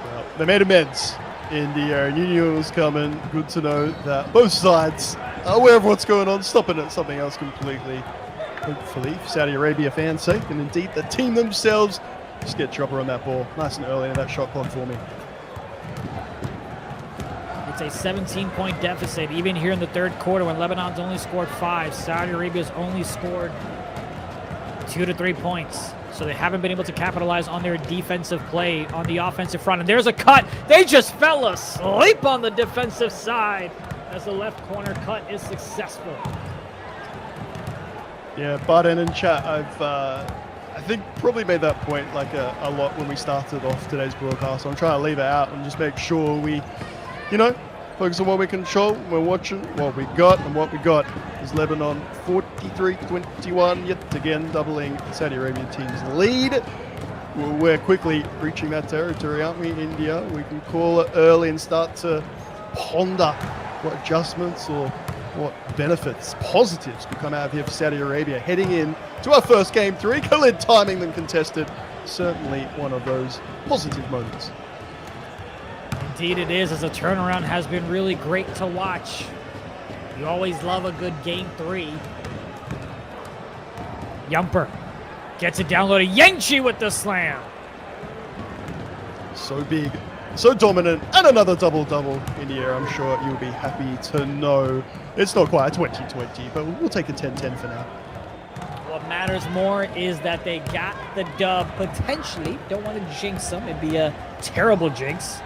Well, they made amends in the air. New Year was coming. Good to know that both sides are aware of what's going on, stopping at something else completely. Hopefully, for Saudi Arabia fans' sake, and indeed the team themselves, just get Chopper on that ball nice and early in that shot clock for me. It's a 17-point deficit, even here in the third quarter when Lebanon's only scored 5. Saudi Arabia's only scored 2 to 3 points. So they haven't been able to capitalize on their defensive play on the offensive front. And there's a cut. They just fell asleep on the defensive side as the left corner cut is successful. Yeah, Barden and chat, I think probably made that point like a lot when we started off today's broadcast. I'm trying to leave it out and just make sure we, focus on what we control. We're watching what we got, and what we got is Lebanon 43-21, yet again doubling Saudi Arabian team's lead. We're quickly reaching that territory, aren't we, India? We can call it early and start to ponder what adjustments or what benefits, positives could come out of here for Saudi Arabia heading in to our first game 3. Khalid timing them contested. Certainly one of those positive moments. Indeed it is, as the turnaround has been really great to watch. You always love a good game 3. Jumper gets it down low to Yenchi with the slam. So big, so dominant, and another double-double in the air. I'm sure you'll be happy to know. It's not quite a 20-20, but we'll take a 10-10 for now. matters more is that they got the dub potentially. Don't want to jinx them. It'd be a terrible jinx.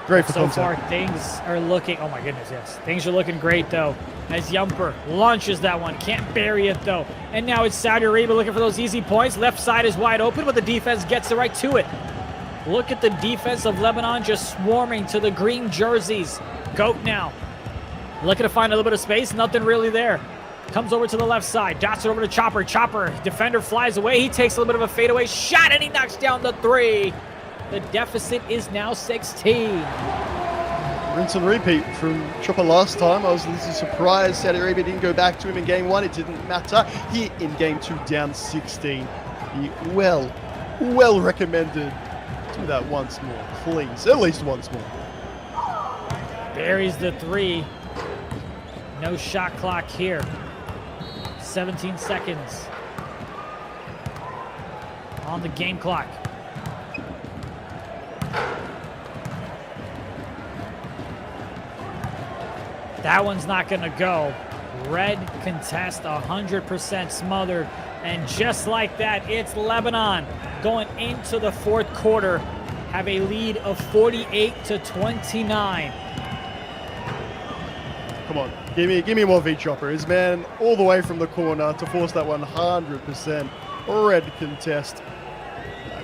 Great for So content. far, things are looking... Oh, my goodness, yes. Things are looking great, though, as 𝐷𝐷𝐷 launches that one. Can't bury it, though. And now it's Saudi Arabia looking for those easy points. Left side is wide open, but the defense gets right to it. Look at the defense of Lebanon just swarming to the green jerseys. GOAT now. Looking to find a little bit of space. Nothing really there. Comes over to the left side. Dots it over to Chopper. Chopper, defender flies away. He takes a little bit of a fadeaway shot, and he knocks down the 3. The deficit is now 16. Rinse and repeat from Chopper last time. I was a little surprised Saudi Arabia didn't go back to him in game 1. It didn't matter. Here in game 2, down 16. He well recommended. Do that once more, please. At least once more. Buries the 3. No shot clock here. 17 seconds on the game clock. That one's not going to go. Red contest 100% smothered. And just like that, it's Lebanon going into the 4th quarter. Have a lead of 48-29. Come on, give me more V-Chopper. His man all the way from the corner to force that 100% red contest.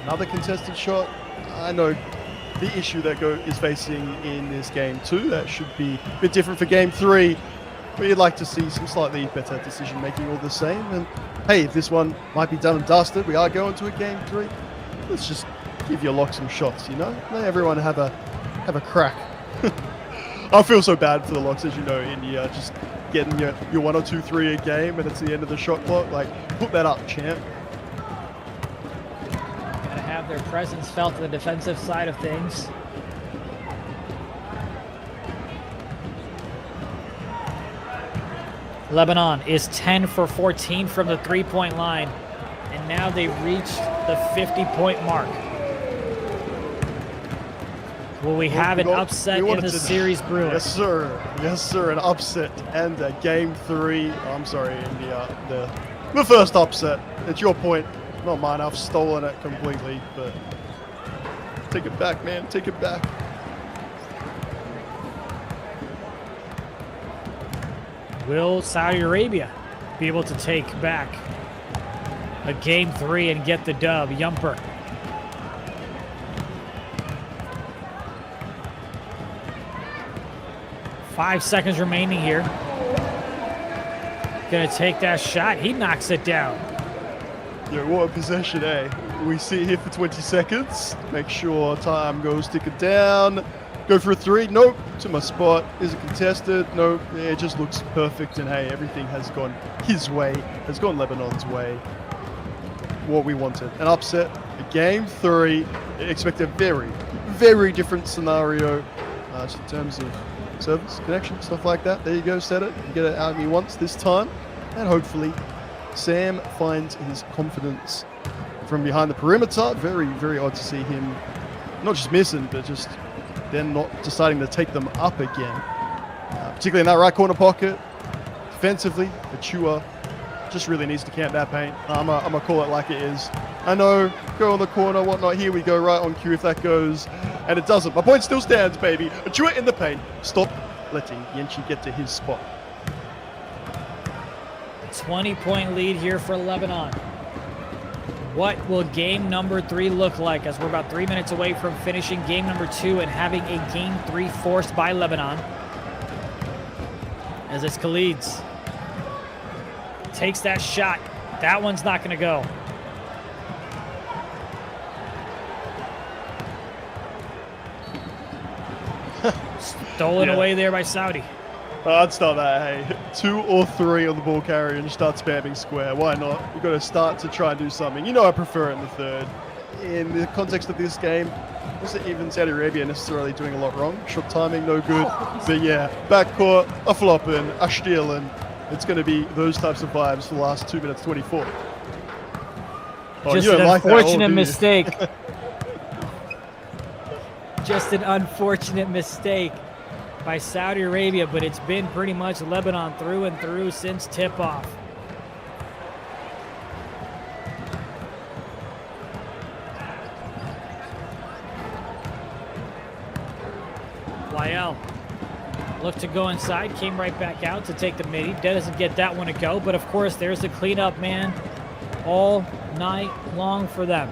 Another contested shot. I know the issue that Go is facing in this game 2. That should be a bit different for game 3. But you'd like to see some slightly better decision making all the same. And hey, if this one might be done and dusted, we are going to a game 3. Let's just give your lock some shots, you know? Let everyone have a crack. I feel so bad for the locks, as you know, India, just getting your 1 or 2, 3 a game, and it's the end of the shot clock. Like, put that up, champ. Gotta have their presence felt to the defensive side of things. Lebanon is 10 for 14 from the 3-point line, and now they've reached the 50-point mark. Will we have an upset in the series brewing? Yes, sir. Yes, sir. An upset and a game 3. I'm sorry, India. The first upset. It's your point, not mine. I've stolen it completely, but take it back, man. Take it back. Will Saudi Arabia be able to take back a game 3 and get the dub? 𝐷𝐷𝐷. 5 seconds remaining here. Gonna take that shot. He knocks it down. Yo, what a possession, eh? We sit here for 20 seconds. Make sure time goes ticking down. Go for a 3. Nope. To my spot. Is it contested? Nope. Yeah, it just looks perfect. And hey, everything has gone his way. Has gone Lebanon's way. What we wanted. An upset. A game 3. Expect a very, very different scenario just in terms of service, connection, stuff like that. There you go, set it. You get it out of me once this time. And hopefully Sam finds his confidence from behind the perimeter. Very, very odd to see him not just missing, but just then not deciding to take them up again. Particularly in that right corner pocket. Defensively, Achua just really needs to camp that paint. I'm gonna call it like it is. I know, go on the corner, whatnot. Here we go, right on cue if that goes. And it doesn't. My point still stands, baby. Achua in the paint. Stop letting Yenchi get to his spot. 20-point lead here for Lebanon. What will game number 3 look like, as we're about 3 minutes away from finishing game number 2 and having a game 3 forced by Lebanon? As it's Khalid's. Takes that shot. That one's not going to go. Stolen away there by Saudi. I'd start that, hey. 2 or 3 on the ball carrier and start spamming square. Why not? You've got to start to try and do something. You know I prefer it in the 3rd. In the context of this game, wasn't even Saudi Arabia necessarily doing a lot wrong. Shot timing, no good. But yeah, backcourt, a flopping, a stealing. It's going to be those types of vibes for the last 2 minutes 24. Oh, Just an unfortunate mistake. Just an unfortunate mistake by Saudi Arabia, but it's been pretty much Lebanon through and through since tip-off. YL looked to go inside, came right back out to take the midi. Doesn't get that one to go, but of course there's the cleanup, man, all night long for them.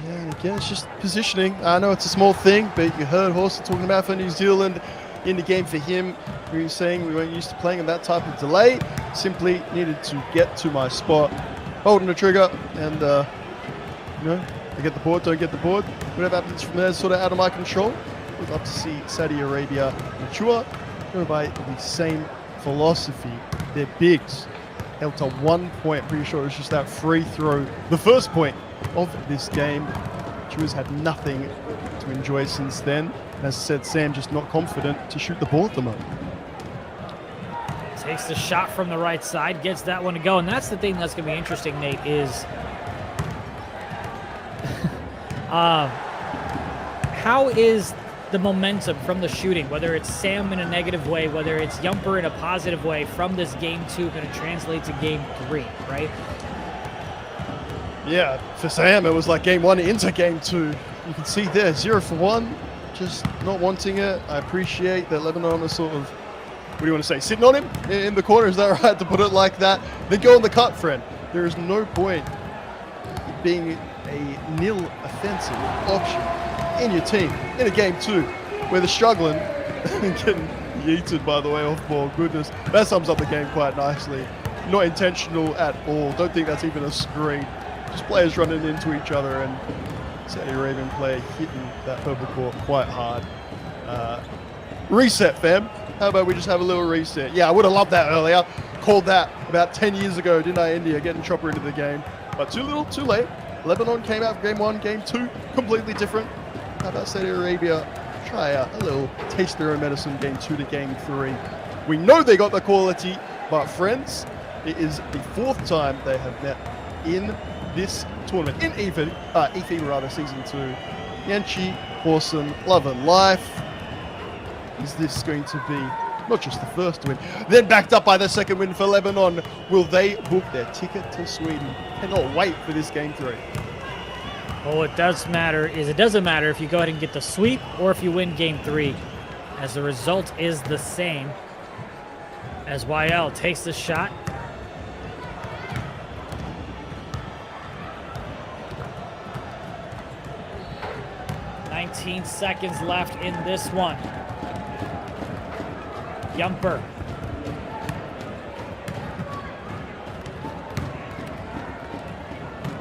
Yeah, and again, it's just positioning. I know it's a small thing, but you heard Horst talking about for New Zealand in the game for him. He was saying we weren't used to playing in that type of delay. Simply needed to get to my spot, holding the trigger, and you know, I get the board, don't get the board. Whatever happens from there is sort of out of my control. We'd love to see Saudi Arabia mature, go by the same philosophy. Their bigs held to 1 point. Pretty sure it was just that free throw, the first point of this game. Chewers had nothing to enjoy since then. As I said, Sam just not confident to shoot the ball at the moment. Takes the shot from the right side, gets that one to go. And that's the thing that's going to be interesting, Nate, is how is the momentum from the shooting, whether it's Sam in a negative way, whether it's Jumper in a positive way, from this game 2 going to translate to game 3, right? Yeah, for Sam, it was like game 1 into game 2. You can see there, 0 for 1, just not wanting it. I appreciate that Lebanon is sort of, what do you want to say, sitting on him in the corner, is that right to put it like that? Then go on the cut, friend. There is no point being a nil offensive option in your team in a game 2 where they're struggling and getting yeeted, by the way, off ball. Goodness, that sums up the game quite nicely. Not intentional at all. Don't think that's even a screen. Just players running into each other, and Saudi Arabian player hitting that purple court quite hard. Reset, fam. How about we just have a little reset? Yeah, I would have loved that earlier. Called that about 10 years ago, didn't I, India, getting Chopper into the game. But too little, too late. Lebanon came out game 1, game 2, completely different. How about Saudi Arabia try a little taste their own medicine game 2 to game 3. We know they got the quality, but friends, it is the 4th time they have met in this tournament, in eFiba rather, season 2. Yanchi, Horsen, Love and Life. Is this going to be not just the first win, then backed up by the second win for Lebanon? Will they book their ticket to Sweden? Cannot wait for this game 3. Well, what does matter is it doesn't matter if you go ahead and get the sweep or if you win game 3, as the result is the same. As YL takes the shot. $19 seconds left in this one. Jumper.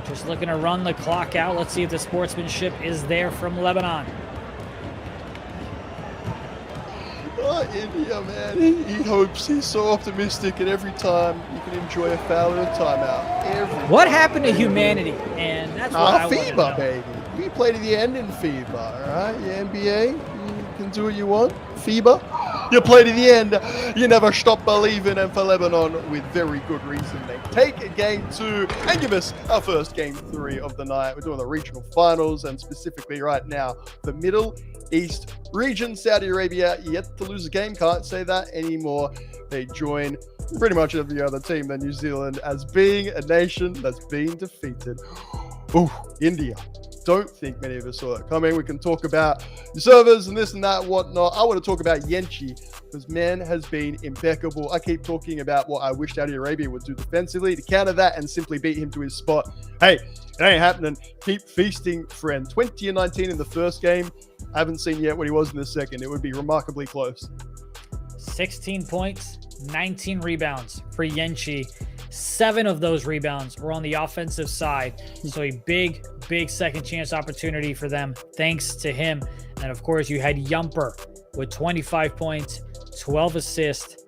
Just looking to run the clock out. Let's see if the sportsmanship is there from Lebanon. Oh, India, man. He hopes. He's so optimistic, and every time you can enjoy a foul and a timeout. What happened to humanity? And that's what I want to know. FIBA, baby. We play to the end in FIBA, all right? Your NBA, you can do what you want. FIBA, you play to the end. You never stop believing. And for Lebanon, with very good reason, they take game 2 and give us our first game 3 of the night. We're doing the regional finals, and specifically right now, the Middle East region. Saudi Arabia yet to lose a game. Can't say that anymore. They join pretty much every other team than New Zealand as being a nation that's been defeated. Ooh, India. Don't think many of us saw that coming. We can talk about the servers and this and that, whatnot. I want to talk about Yenchi, because man has been impeccable. I keep talking about what I wish Saudi Arabia would do defensively to counter that and simply beat him to his spot. Hey, it ain't happening. Keep feasting, friend. 20 and 19 in the first game. I haven't seen yet what he was in the second. It would be remarkably close. 16 points, 19 rebounds for Yenchi. 7 of those rebounds were on the offensive side. So a big second chance opportunity for them, thanks to him. And of course, you had Jumper with 25 points, 12 assists,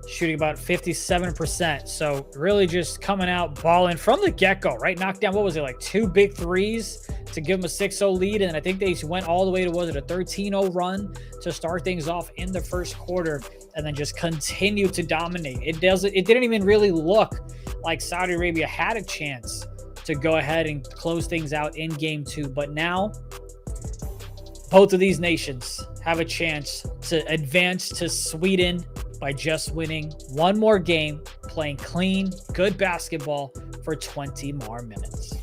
shooting about 57%. So really just coming out balling from the get-go, right? Knocked down, what was it, like 2 big threes to give them a 6-0 lead. And I think they went all the way to, was it a 13-0 run to start things off in the first quarter, and then just continue to dominate. It didn't even really look like Saudi Arabia had a chance to go ahead and close things out in game 2. But now, both of these nations have a chance to advance to Sweden by just winning one more game, playing clean, good basketball for 20 more minutes.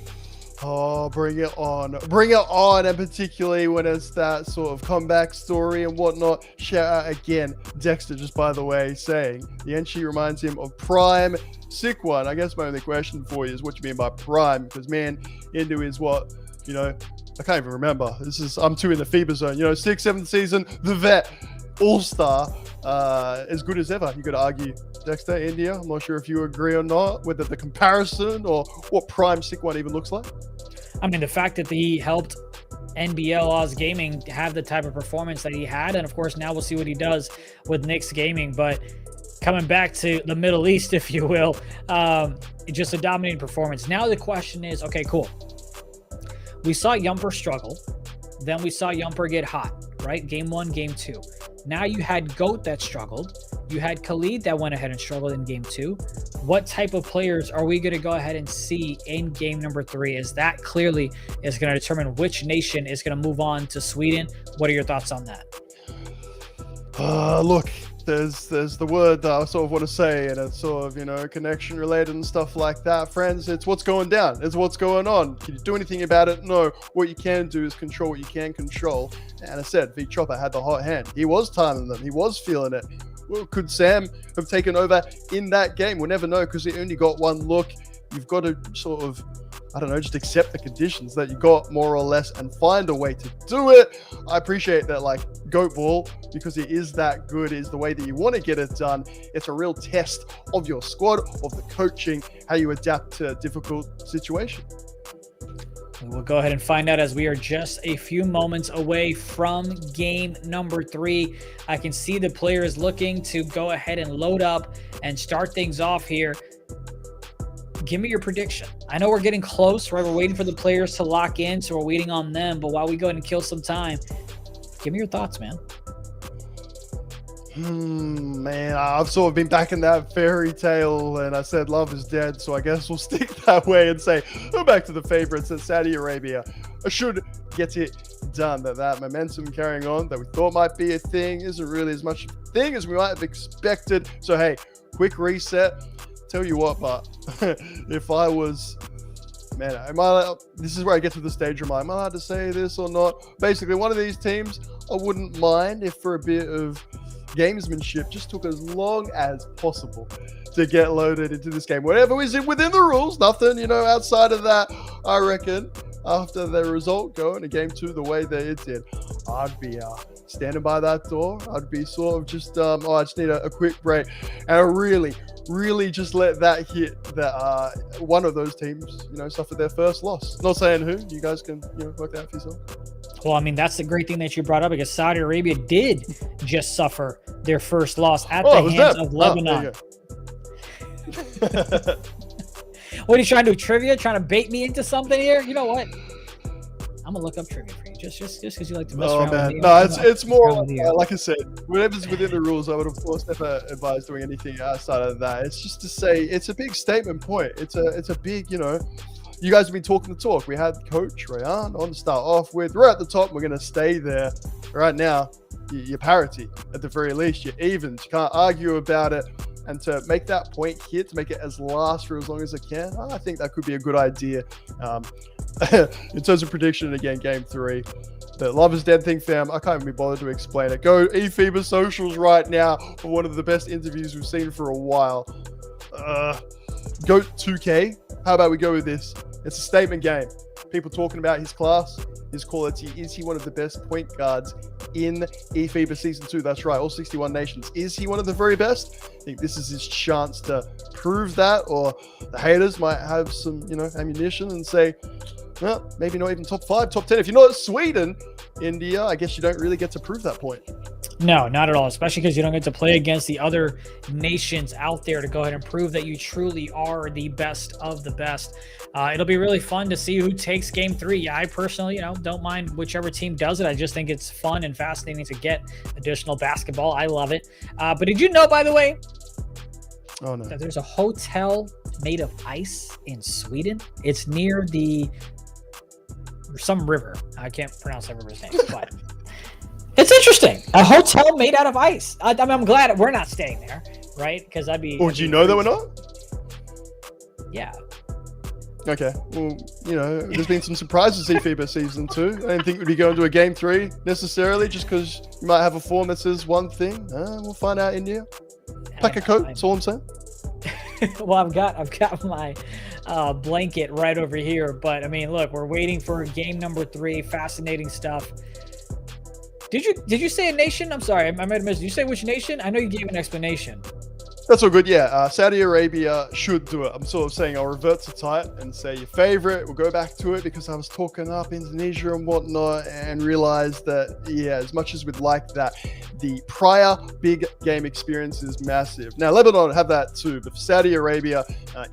Oh, bring it on. Bring it on, and particularly when it's that sort of comeback story and whatnot. Shout out again, Dexter, just by the way, saying the entry reminds him of Prime Sick One. I guess my only question for you is what you mean by Prime, because, man, Indu is what, I can't even remember. I'm too in the FIBA zone. 6th, 7th season, the vet, all-star, as good as ever. You could argue Dexter, India. I'm not sure if you agree or not, whether the comparison or what Prime Sick One even looks like. I mean, the fact that he helped NBL Oz Gaming have the type of performance that he had, and of course now we'll see what he does with Knicks Gaming. But coming back to the Middle East, if you will, just a dominating performance. Now the question is, okay, cool. We saw Yumper struggle, then we saw Yumper get hot, right? Game 1, game 2. Now you had GOAT that struggled. You had Khalid that went ahead and struggled in game 2. What type of players are we going to go ahead and see in game number 3? As that clearly is going to determine which nation is going to move on to Sweden. What are your thoughts on that? Look, there's the word that I sort of want to say, and it's sort of, connection related and stuff like that. Friends, it's what's going down. It's what's going on. Can you do anything about it? No. What you can do is control what you can control. And I said, V Chopper had the hot hand. He was timing them. He was feeling it. Well, could Sam have taken over in that game? We'll never know, because he only got one look. You've got to sort of, just accept the conditions that you got, more or less, and find a way to do it. I appreciate that, GOAT Ball, because it is that good, is the way that you want to get it done. It's a real test of your squad, of the coaching, how you adapt to a difficult situation. We'll go ahead and find out as we are just a few moments away from game number 3. I can see the players looking to go ahead and load up and start things off here. Give me your prediction. I know we're getting close, right? We're waiting for the players to lock in, so we're waiting on them. But while we go ahead and kill some time, give me your thoughts, man. Man, I've sort of been back in that fairy tale, and I said love is dead, so I guess we'll stick that way and say go back to the favorites at Saudi Arabia. I should get it done. That momentum carrying on that we thought might be a thing isn't really as much a thing as we might have expected. So hey, quick reset. Tell you what, but if I was, man, this is where I get to the stage of am I allowed to say this or not? Basically, one of these teams, I wouldn't mind if for a bit of gamesmanship just took as long as possible to get loaded into this game. Whatever is within the rules, nothing, outside of that. I reckon after the result going to game 2 the way that it did, I'd be standing by that door. I'd be sort of just, I just need a quick break. And I really just let that hit that one of those teams, suffered their first loss. Not saying who. You guys can, work that out for yourself. Well, I mean, that's the great thing that you brought up, because Saudi Arabia did just suffer their first loss at the hands of Lebanon. What are you trying to do? Trivia? Trying to bait me into something here? You know what? I'm gonna look up trivia for you, just because you like to mess around with me. No, it's more like I said, whatever's within the rules. I would of course never advise doing anything outside of that. It's just to say it's a big statement point. It's a big, you guys have been talking the talk. We had Coach Rayan on to start off with. We're at the top. We're gonna stay there. Right now, you're parity at the very least. You're evens. You can't argue about it. And to make that point here, to make it last for as long as it can, I think that could be a good idea. In terms of prediction, again, game 3, the love is dead thing, fam. I can't even be bothered to explain it. Go eFiba socials right now for one of the best interviews we've seen for a while. GOAT 2K. How about we go with this? It's a statement game. People talking about his class, his quality. Is he one of the best point guards in eFiba Season 2? That's right, all 61 nations. Is he one of the very best? I think this is his chance to prove that, or the haters might have some, ammunition and say, well, maybe not even top 5, top 10. If you're not Sweden, India, I guess you don't really get to prove that point. No, not at all, especially because you don't get to play against the other nations out there to go ahead and prove that you truly are the best of the best. It'll be really fun to see who takes game 3. Yeah, I personally, don't mind whichever team does it. I just think it's fun and fascinating to get additional basketball. I love it. But did you know, by the way, that there's a hotel made of ice in Sweden? It's near some river. I can't pronounce that river's name, but it's interesting. A hotel made out of ice. I'm glad we're not staying there, right? Because I'd be. Or do you know that we're not? Yeah. Okay, well, you know, there's been some surprises eFiba Season 2. I didn't think we'd be going to a Game 3 necessarily, just because you might have a form that says one thing. We'll find out, India. Pack a coat, that's all I'm saying. Well, I've got my blanket right over here, but I mean, look, we're waiting for game number 3. Fascinating stuff. Did you say a nation? I'm sorry, I might have missed. Did you say which nation? I know you gave an explanation. That's all good, yeah. Saudi Arabia should do it. I'm sort of saying I'll revert to type and say your favorite. We'll go back to it because I was talking up Indonesia and whatnot and realized that, yeah, as much as we'd like that, the prior big game experience is massive. Now, Lebanon have that too, but for Saudi Arabia,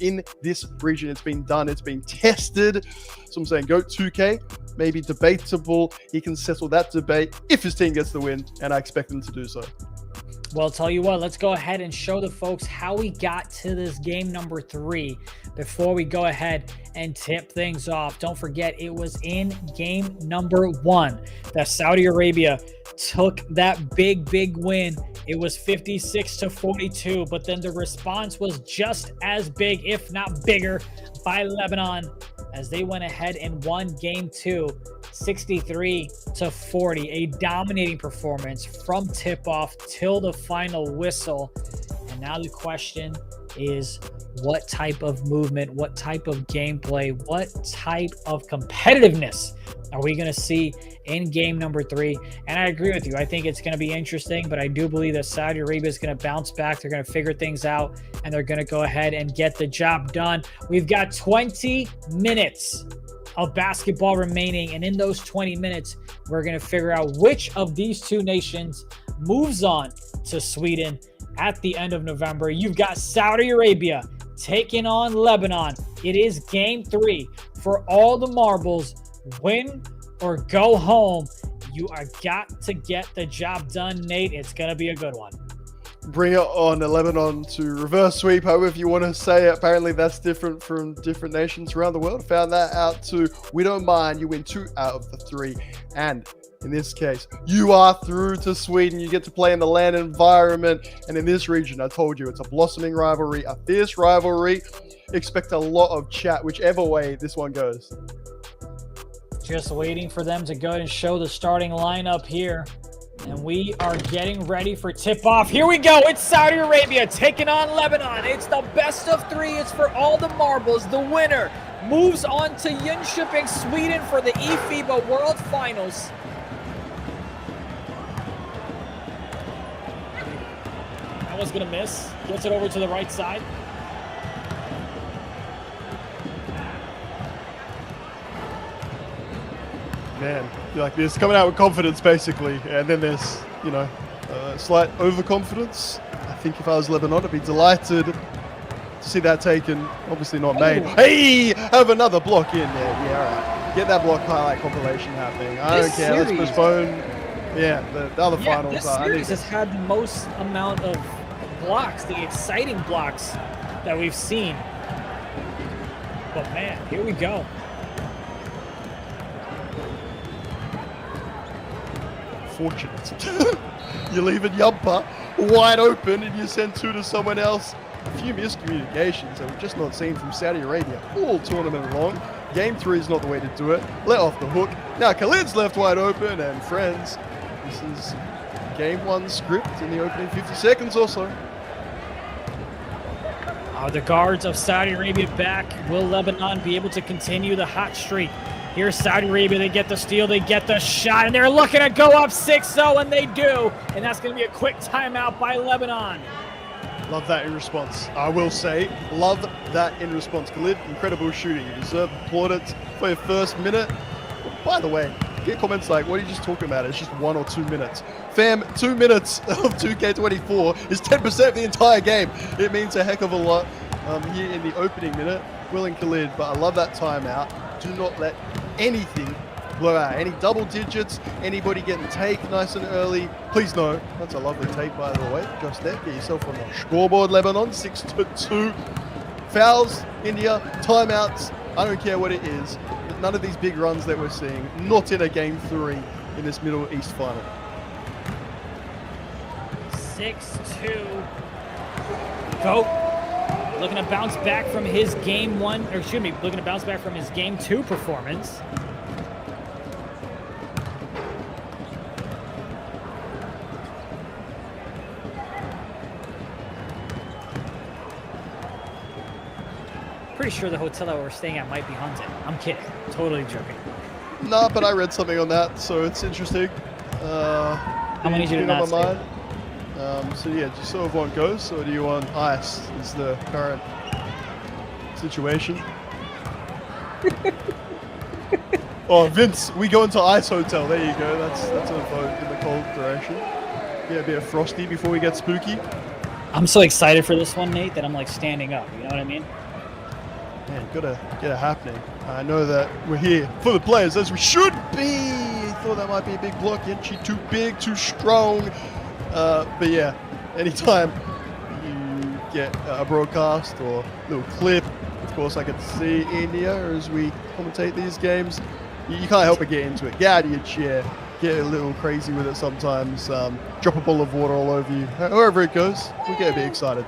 in this region, it's been done, it's been tested. So I'm saying GOAT 2K, maybe debatable. He can settle that debate if his team gets the win, and I expect him to do so. Well, tell you what, let's go ahead and show the folks how we got to this game number 3 before we go ahead and tip things off. Don't forget, it was in game number 1 that Saudi Arabia took that big win. It was 56-42, but then the response was just as big, if not bigger, by Lebanon as they went ahead and won game 2, 63-40. A dominating performance from tip-off till the final whistle. And now the question is, what type of movement, what type of gameplay, what type of competitiveness are we going to see in game number 3? And I agree with you. I think it's going to be interesting, but I do believe that Saudi Arabia is going to bounce back. They're going to figure things out, and they're going to go ahead and get the job done. We've got 20 minutes of basketball remaining, and in those 20 minutes, we're going to figure out which of these two nations moves on to Sweden at the end of November. You've got Saudi Arabia taking on Lebanon. It is game 3 for all the marbles. Win or go home. You are got to get the job done, Nate. It's going to be a good one. Bring it on, Lebanon to reverse sweep, however you want to say it. Apparently that's different from different nations around the world. Found that out too. We don't mind. You win 2 out of the 3. And in this case, you are through to Sweden. You get to play in the LAN environment. And in this region, I told you, it's a blossoming rivalry, a fierce rivalry. Expect a lot of chat, whichever way this one goes. Just waiting for them to go and show the starting lineup here. And we are getting ready for tip-off. Here we go. It's Saudi Arabia taking on Lebanon. It's the best of 3. It's for all the marbles. The winner moves on to Jönköping, Sweden for the eFiba World Finals. That one's going to miss. Gets it over to the right side. Man, like this, coming out with confidence basically, and then there's, you know, slight overconfidence. I think if I was Lebanon, I'd be delighted to see that taken. Obviously not made. Hey, have another block in there. Yeah, all right. Get that block highlight compilation happening. I don't care. Let's postpone. Yeah, the other finals. This series has had the most amount of blocks, the exciting blocks that we've seen. But man, here we go. Fortunate. You leave it Yumpa wide open and you send 2 to someone else. A few miscommunications that we've just not seen from Saudi Arabia all tournament long. Game 3 is not the way to do it. Let off the hook. Now Khalid's left wide open, and friends, this is game 1 script in the opening 50 seconds or so. The guards of Saudi Arabia back. Will Lebanon be able to continue the hot streak? Here's Saudi Arabia. They get the steal. They get the shot. And they're looking to go up 6-0, and they do. And that's going to be a quick timeout by Lebanon. Love that in response. I will say, love that in response. Khalid, incredible shooting. You deserve plaudits for your first minute. By the way, get comments like, what are you just talking about? It's just 1 or 2 minutes. Fam, 2 minutes of 2K24 is 10% of the entire game. It means a heck of a lot here in the opening minute. Will and Khalid, but I love that timeout. Do not let anything blow out. Any double digits, anybody getting take nice and early. Please no. That's a lovely take, by the way. Just there. Get yourself on the scoreboard, Lebanon. 6-2. Fouls, India, timeouts. I don't care what it is. None of these big runs that we're seeing. Not in a game 3 in this Middle East final. 6-2. Go. looking to bounce back from his game 1, or excuse me, looking to bounce back from his game 2 performance. Pretty sure the hotel that we're staying at might be haunted. I'm kidding. Totally joking. No, but I read something on that, so it's interesting. How many did you not stay? So yeah, do you sort of want ghosts, or do you want ice? Is the current situation. Oh, Vince, we go into ice hotel. There you go. That's a vote in the cold direction. Yeah, a bit of frosty before we get spooky. I'm so excited for this one, Nate, that I'm like standing up. You know what I mean? Man, gotta get it happening. I know that we're here for the players, as we should be. Thought that might be a big block. Yenchi too big, too strong. But yeah, anytime you get a broadcast or a little clip, of course I get to see India as we commentate these games. You can't help but get into it. Get out of your chair. Get a little crazy with it sometimes. Drop a bowl of water all over you. However it goes, we'll get a bit excited.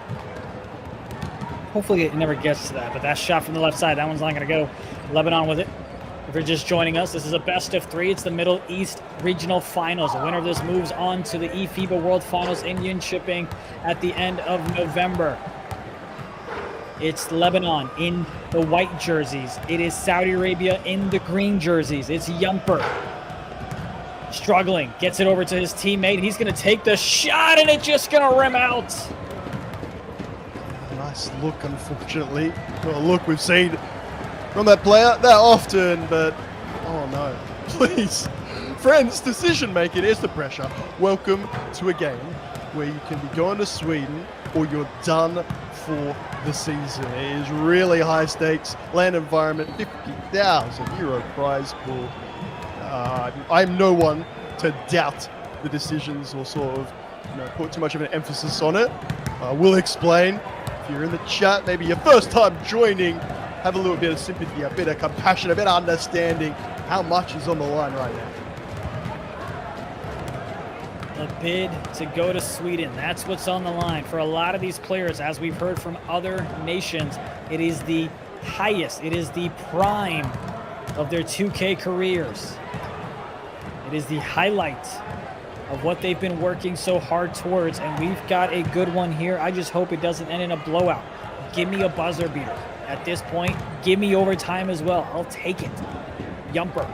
Hopefully it never gets to that, but that shot from the left side, that one's not going to go. Lebanon with it. If you're just joining us, this is a best of 3. It's the Middle East Regional Finals. The winner of this moves on to the eFiba World Finals Indian shipping at the end of November. It's Lebanon in the white jerseys. It is Saudi Arabia in the green jerseys. It's Jumper. Struggling, gets it over to his teammate. He's going to take the shot, and it's just going to rim out. Nice look, unfortunately. Not a look we've seen from that player that often, but oh no. Please, friends, decision making is the pressure. Welcome to a game where you can be going to Sweden or you're done for the season. It is really high stakes, land environment, €50,000 prize pool. I'm no one to doubt the decisions or sort of put too much of an emphasis on it. I will explain. If you're in the chat, maybe your first time joining, have a little bit of sympathy, a bit of compassion, a bit of understanding how much is on the line right now. A bid to go to Sweden. That's what's on the line. For a lot of these players, as we've heard from other nations, it is the highest, it is the prime of their 2K careers. It is the highlight of what they've been working so hard towards, and we've got a good one here. I just hope it doesn't end in a blowout. Give me a buzzer beater. At this point, give me overtime as well. I'll take it. Jumper.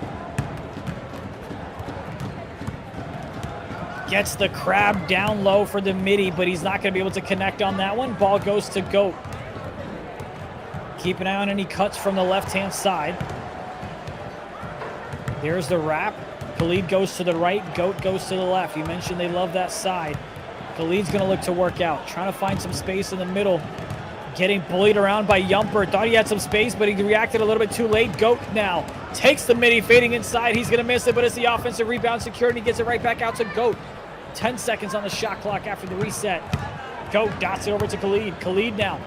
Gets the crab down low for the midi, but he's not going to be able to connect on that one. Ball goes to Goat. Keep an eye on any cuts from the left-hand side. There's the wrap. Khalid goes to the right. Goat goes to the left. You mentioned they love that side. Khalid's going to look to work out. Trying to find some space in the middle. Getting bullied around by Jumper. Thought he had some space, but he reacted a little bit too late. Goat now takes the midi, fading inside. He's going to miss it, but it's the offensive rebound secured, and he gets it right back out to Goat. 10 seconds on the shot clock after the reset. Goat dots it over to Khalid. Khalid now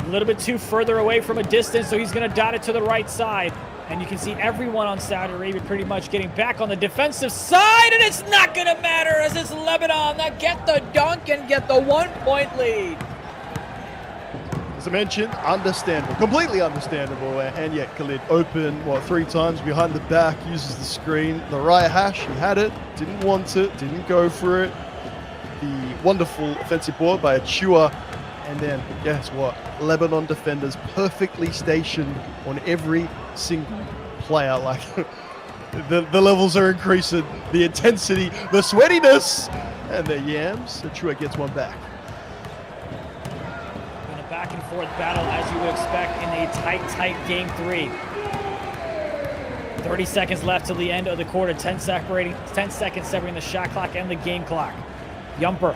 a little bit too further away from a distance, so he's going to dot it to the right side. And you can see everyone on Saudi Arabia pretty much getting back on the defensive side, and it's not going to matter as it's Lebanon that get the dunk and get the 1-point lead. As I mentioned, understandable, completely understandable, and yet Khalid open, 3 times behind the back, uses the screen, the right hash, he had it, didn't want it, didn't go for it. The wonderful offensive board by Achua, and then guess what? Lebanon defenders perfectly stationed on every single player. Like the levels are increasing, the intensity, the sweatiness, and the yams. Achua gets one back. In a back and forth battle, as you would expect in a tight game 3. 30 seconds left till the end of the quarter. 10 seconds separating the shot clock and the game clock. Jumper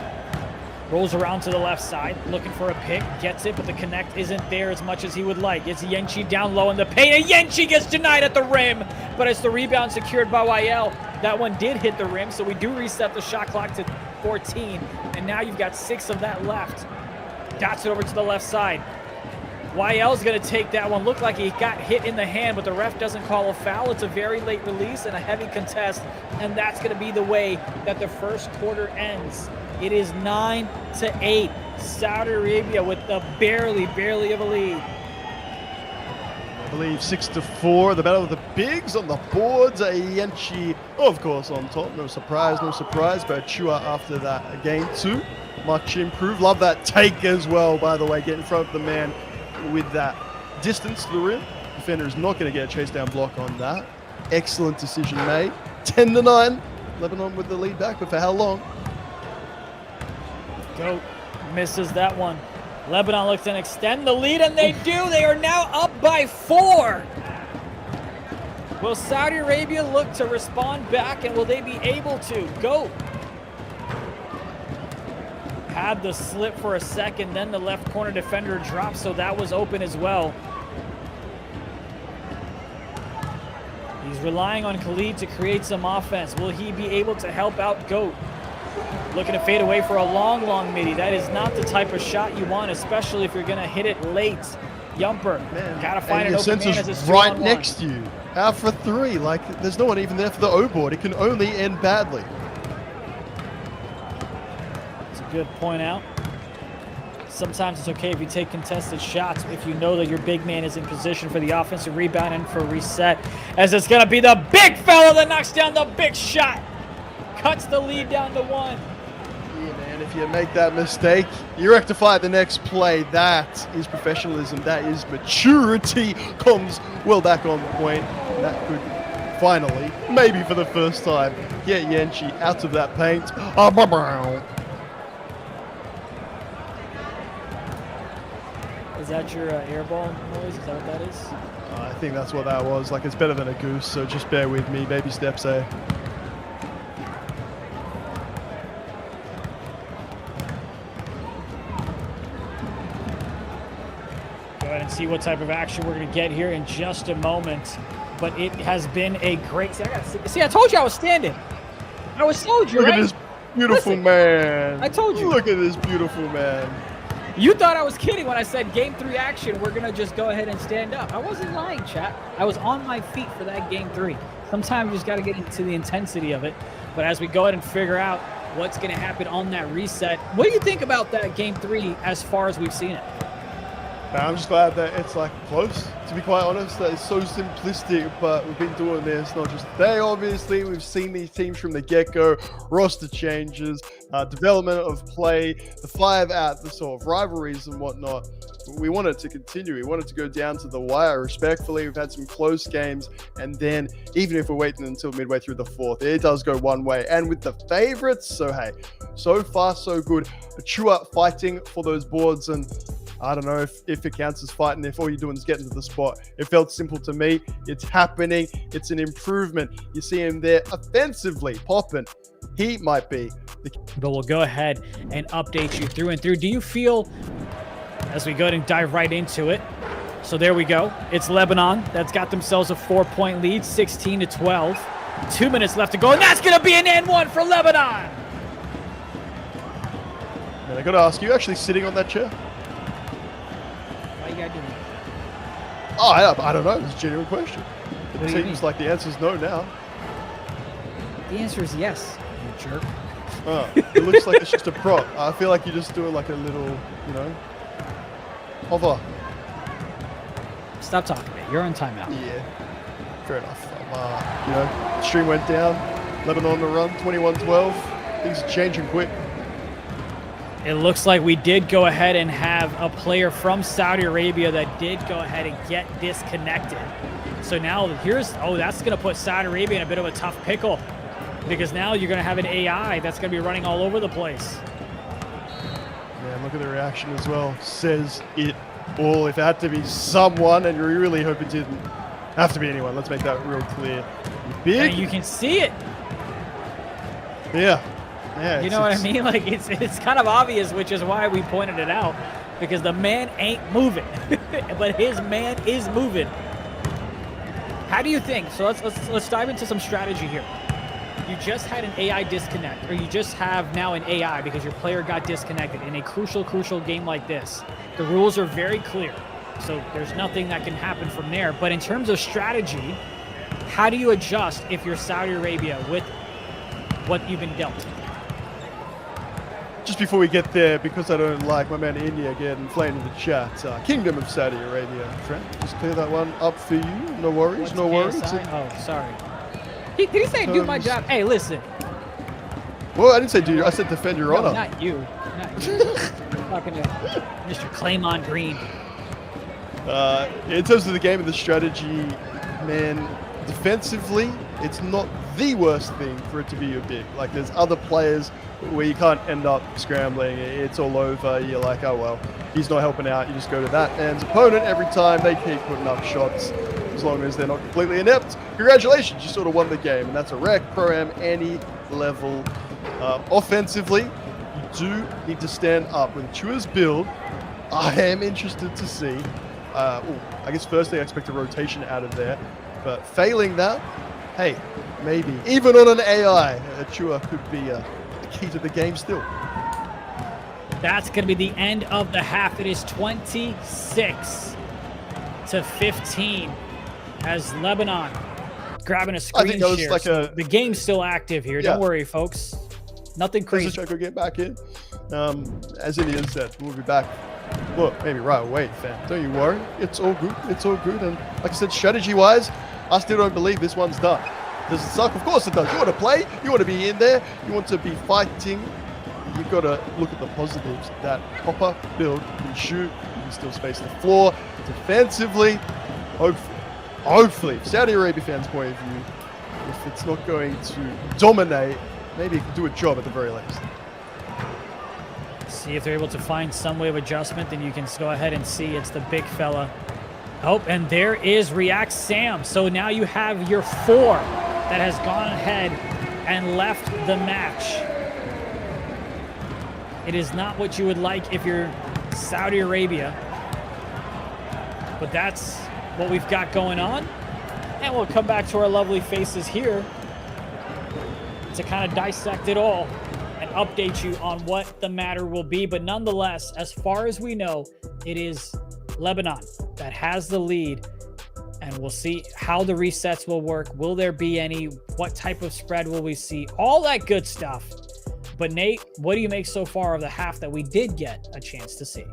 rolls around to the left side, looking for a pick, gets it, but the connect isn't there as much as he would like. It's Yenchi down low in the paint, and Yenchi gets denied at the rim, but it's the rebound secured by YL. That one did hit the rim, so we do reset the shot clock to 14, and now you've got 6 of that left. Dots it over to the left side. YL's going to take that one. Looked like he got hit in the hand, but the ref doesn't call a foul. It's a very late release and a heavy contest, and that's going to be the way that the first quarter ends. It is 9-8. Saudi Arabia with the barely of a lead. I believe 6-4. The battle of the bigs on the boards. 𝐅𝐻𝐋𝐋𝐖, of course, on top. No surprise. But 𝐷𝐿 after that game 2. Much improved. Love that take as well, by the way. Get in front of the man with that distance to the rim. Defender is not going to get a chase down block on that. Excellent decision made. 10-9. Lebanon with the lead back, but for how long? Goat misses that one. Lebanon looks to extend the lead, and they do. They are now up by 4. Will Saudi Arabia look to respond back, and will they be able to? Goat had the slip for a second, then the left corner defender dropped, so that was open as well. He's relying on Khalid to create some offense. Will he be able to help out Goat? Looking to fade away for a long midi. That is not the type of shot you want, especially if you're going to hit it late. Yumper, gotta find an open man as it's right next to you. Out for 3. Like, there's no one even there for the O board. It can only end badly. It's a good point out. Sometimes it's okay if you take contested shots if you know that your big man is in position for the offensive rebound and for reset. As it's going to be the big fella that knocks down the big shot. Cuts the lead down to 1. Yeah, man, if you make that mistake, you rectify the next play. That is professionalism. That is maturity. Comes well back on point. And that could finally, maybe for the first time, get 𝐅𝐻𝐋𝐋𝐖 out of that paint. Is that your air ball noise? Is that what that is? I think that's what that was. Like, it's better than a goose, so just bear with me. Baby steps, eh? Go ahead and see what type of action we're going to get here in just a moment. But it has been a great... See, I told you I was standing. I was told you, Look right? at this beautiful man. I told you. Look at this beautiful man. You thought I was kidding when I said game 3 action, we're going to just go ahead and stand up. I wasn't lying, chat. I was on my feet for that game 3. Sometimes you just got to get into the intensity of it. But as we go ahead and figure out what's going to happen on that reset, what do you think about that game 3 as far as we've seen it? I'm just glad that it's like close, to be quite honest. That is so simplistic, but we've been doing this not just today, obviously. We've seen these teams from the get-go, roster changes, development of play, the 5 out, the sort of rivalries and whatnot. We want it to continue. We want it to go down to the wire. Respectfully, we've had some close games, and then even if we're waiting until midway through the 4th, it does go one way. And with the favorites, so hey, so far so good. 𝐷𝐿 fighting for those boards, and I don't know if it counts as fighting if all you're doing is getting to the spot. It felt simple to me. It's happening. It's an improvement. You see him there offensively popping. He might be. But we'll go ahead and update you through and through. Do you feel, as we go ahead and dive right into it, so there we go. It's Lebanon that's got themselves a 4-point lead, 16-12. 2 minutes left to go, and that's going to be an and 1 for Lebanon. And I got to ask, you actually sitting on that chair? Why you got to do that? Oh, I don't know. It's a genuine question. It seems like the answer's no now. The answer is yes, you jerk. Oh, it looks like it's just a prop. I feel like you're just doing like a little, you know, hover. Stop talking, man. You're on timeout. Yeah, fair enough. You know, stream went down. Lebanon on the run, 21-12. Things are changing quick. It looks like we did go ahead and have a player from Saudi Arabia that did go ahead and get disconnected. So now here's, that's going to put Saudi Arabia in a bit of a tough pickle, because now you're going to have an AI that's going to be running all over the place. Yeah, look at the reaction as well. Says it all. If it had to be someone, and you really hope it didn't have to be anyone, let's make that real clear. Big. And you can see it. Yeah. Yeah, you know what I mean? Like, it's kind of obvious, which is why we pointed it out, because the man ain't moving, but his man is moving. How do you think? So let's dive into some strategy here. You just had an AI disconnect, or you just have now an AI because your player got disconnected in a crucial game like this. The rules are very clear, so there's nothing that can happen from there. But in terms of strategy, how do you adjust if you're Saudi Arabia with what you've been dealt? just before we get there, because I don't like my man India getting flamed in the chat, Kingdom of Saudi Arabia, Trent, just clear that one up for you. No worries, What's no worries. KSI? Oh, sorry. Did he say do my job? Hey, listen. Well, I didn't say do your, I said defend your honor. Not you. Not you. I'm talking to Mr. Claymon Green. In terms of the game and the strategy, man, defensively, it's not the worst thing for it to be a big. Like, there's other players where you can't end up scrambling. It's all over. You're like, oh, well, he's not helping out. You just go to that man's opponent every time. They keep putting up shots as long as they're not completely inept. Congratulations, you sort of won the game. And that's a rec, pro-am, any level. Offensively, you do need to stand up. With Chua's build, I am interested to see. I guess firstly, I expect a rotation out of there. But failing that, hey, maybe. Even on an AI, Chua could be the key to the game still. That's going to be the end of the half. It is 26-15 as Lebanon grabbing a screen I think that was share. like So the game's still active here. Yeah. Don't worry, folks. Nothing crazy. Let's just try to get back in. As Indian said, we'll be back. Well, maybe right away, fam. Don't you worry. It's all good. It's all good. And like I said, strategy-wise, I still don't believe this one's done. Does it suck? Of course it does. You want to play. You want to be in there. You want to be fighting. You've got to look at the positives. That proper build, you can shoot. You can still space the floor. Defensively, hopefully, Saudi Arabia fans' point of view, if it's not going to dominate, maybe it can do a job at the very least. See if they're able to find some way of adjustment, then you can go ahead and see it's the big fella. Oh, and there is React Sam. So now you have your 4 that has gone ahead and left the match. It is not what you would like if you're Saudi Arabia, but that's what we've got going on. And we'll come back to our lovely faces here to kind of dissect it all and update you on what the matter will be. But nonetheless, as far as we know, it is Lebanon that has the lead, and we'll see how the resets will work. Will there be any? What type of spread will we see? All that good stuff. But Nate, what do you make so far of the half that we did get a chance to see?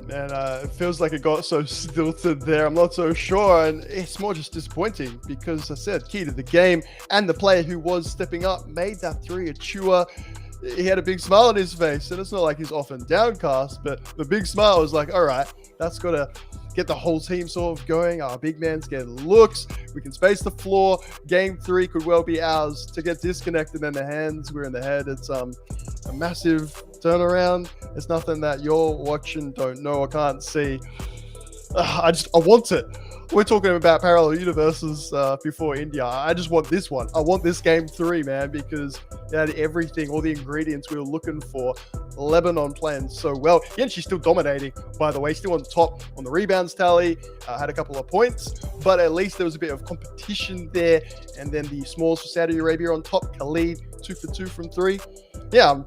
Man, it feels like it got so stilted there. I'm not so sure, and it's more just disappointing because I said key to the game, and the player who was stepping up made that 3. Chua, he had a big smile on his face, and it's not like he's often downcast, but the big smile was like, all right, that's got to get the whole team sort of going. Our big man's getting looks. We can space the floor. Game 3 could well be ours. To get disconnected in the hands, we're in the head. It's a massive turnaround. It's nothing that you're watching, don't know, or can't see. I want it. We're talking about parallel universes before India. I just want this one. I want this game 3, man, because it had everything, all the ingredients we were looking for. Lebanon playing so well. Yeah, she's still dominating, by the way, still on top on the rebounds tally, had a couple of points, but at least there was a bit of competition there. And then the smalls for Saudi Arabia on top. Khalid, 2 for 2 from 3. Yeah,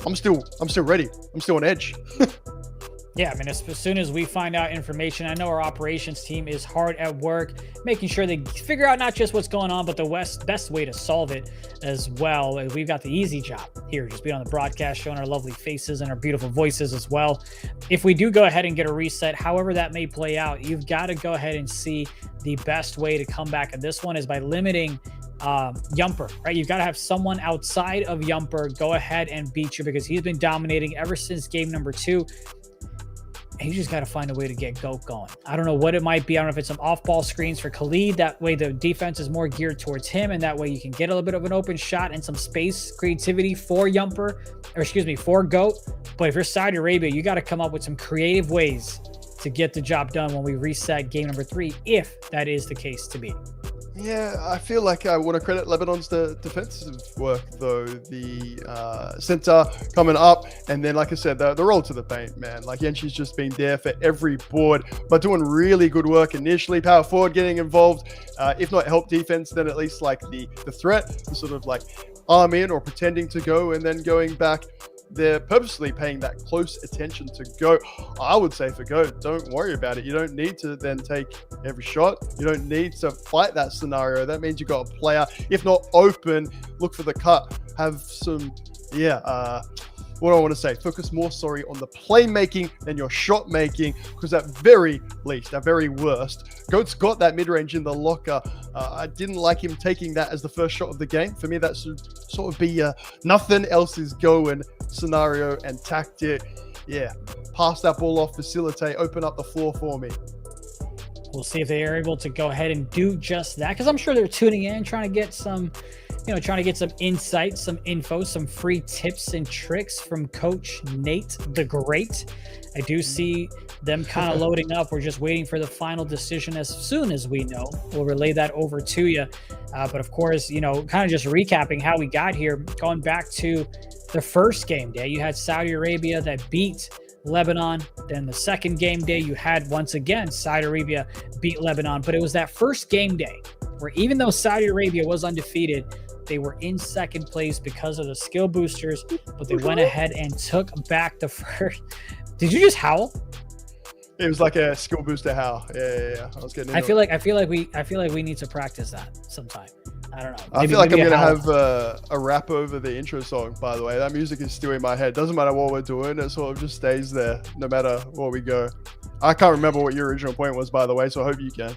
I'm still ready. I'm still on edge. Yeah, I mean, as soon as we find out information, I know our operations team is hard at work, making sure they figure out not just what's going on, but the best way to solve it as well. We've got the easy job here, just being on the broadcast, showing our lovely faces and our beautiful voices as well. If we do go ahead and get a reset, however that may play out, you've got to go ahead and see the best way to come back. And this one is by limiting Yumper, right? You've got to have someone outside of Yumper go ahead and beat you, because he's been dominating ever since game number 2. You just got to find a way to get GOAT going. I don't know what it might be. I don't know if it's some off-ball screens for Khalid. That way the defense is more geared towards him, and that way you can get a little bit of an open shot and some space creativity for for GOAT. But if you're Saudi Arabia, you got to come up with some creative ways to get the job done when we reset game number 3, if that is the case to be. Yeah, I feel like I want to credit Lebanon's defensive work, though. The center coming up, and then, like I said, the roll to the paint, man. Like, Yenshi's just been there for every board, but doing really good work initially. Power forward getting involved. If not help defense, then at least like the threat, the sort of like arm in or pretending to go, and then going back. They're purposely paying that close attention to go. I would say for go, don't worry about it. You don't need to then take every shot. You don't need to fight that scenario. That means you got a player, if not open, look for the cut. Have some, what do I want to say? Focus more, on the playmaking than your shot making, because at very least, at very worst, Goat's got that mid-range in the locker. I didn't like him taking that as the first shot of the game. For me, that should sort of be nothing else is going scenario and tactic. Yeah, pass that ball off, facilitate, open up the floor for me. We'll see if they are able to go ahead and do just that, because I'm sure they're tuning in, trying to get some, trying to get some insight, some info, some free tips and tricks from Coach Nate the Great. I do see them kind of loading up. We're just waiting for the final decision. As soon as we know, we'll relay that over to you. But of course, kind of just recapping how we got here, going back to the first game day, you had Saudi Arabia that beat Lebanon. Then the second game day, you had once again Saudi Arabia beat Lebanon. But it was that first game day where, even though Saudi Arabia was undefeated, they were in second place because of the skill boosters, but they went ahead and took back the first. Did you just howl? It was like a skill booster howl. Yeah. I was getting. I feel like we need to practice that sometime. I don't know. I feel like I'm gonna have a rap over the intro song. By the way, that music is still in my head. Doesn't matter what we're doing; it sort of just stays there, no matter where we go. I can't remember what your original point was, by the way, so I hope you can.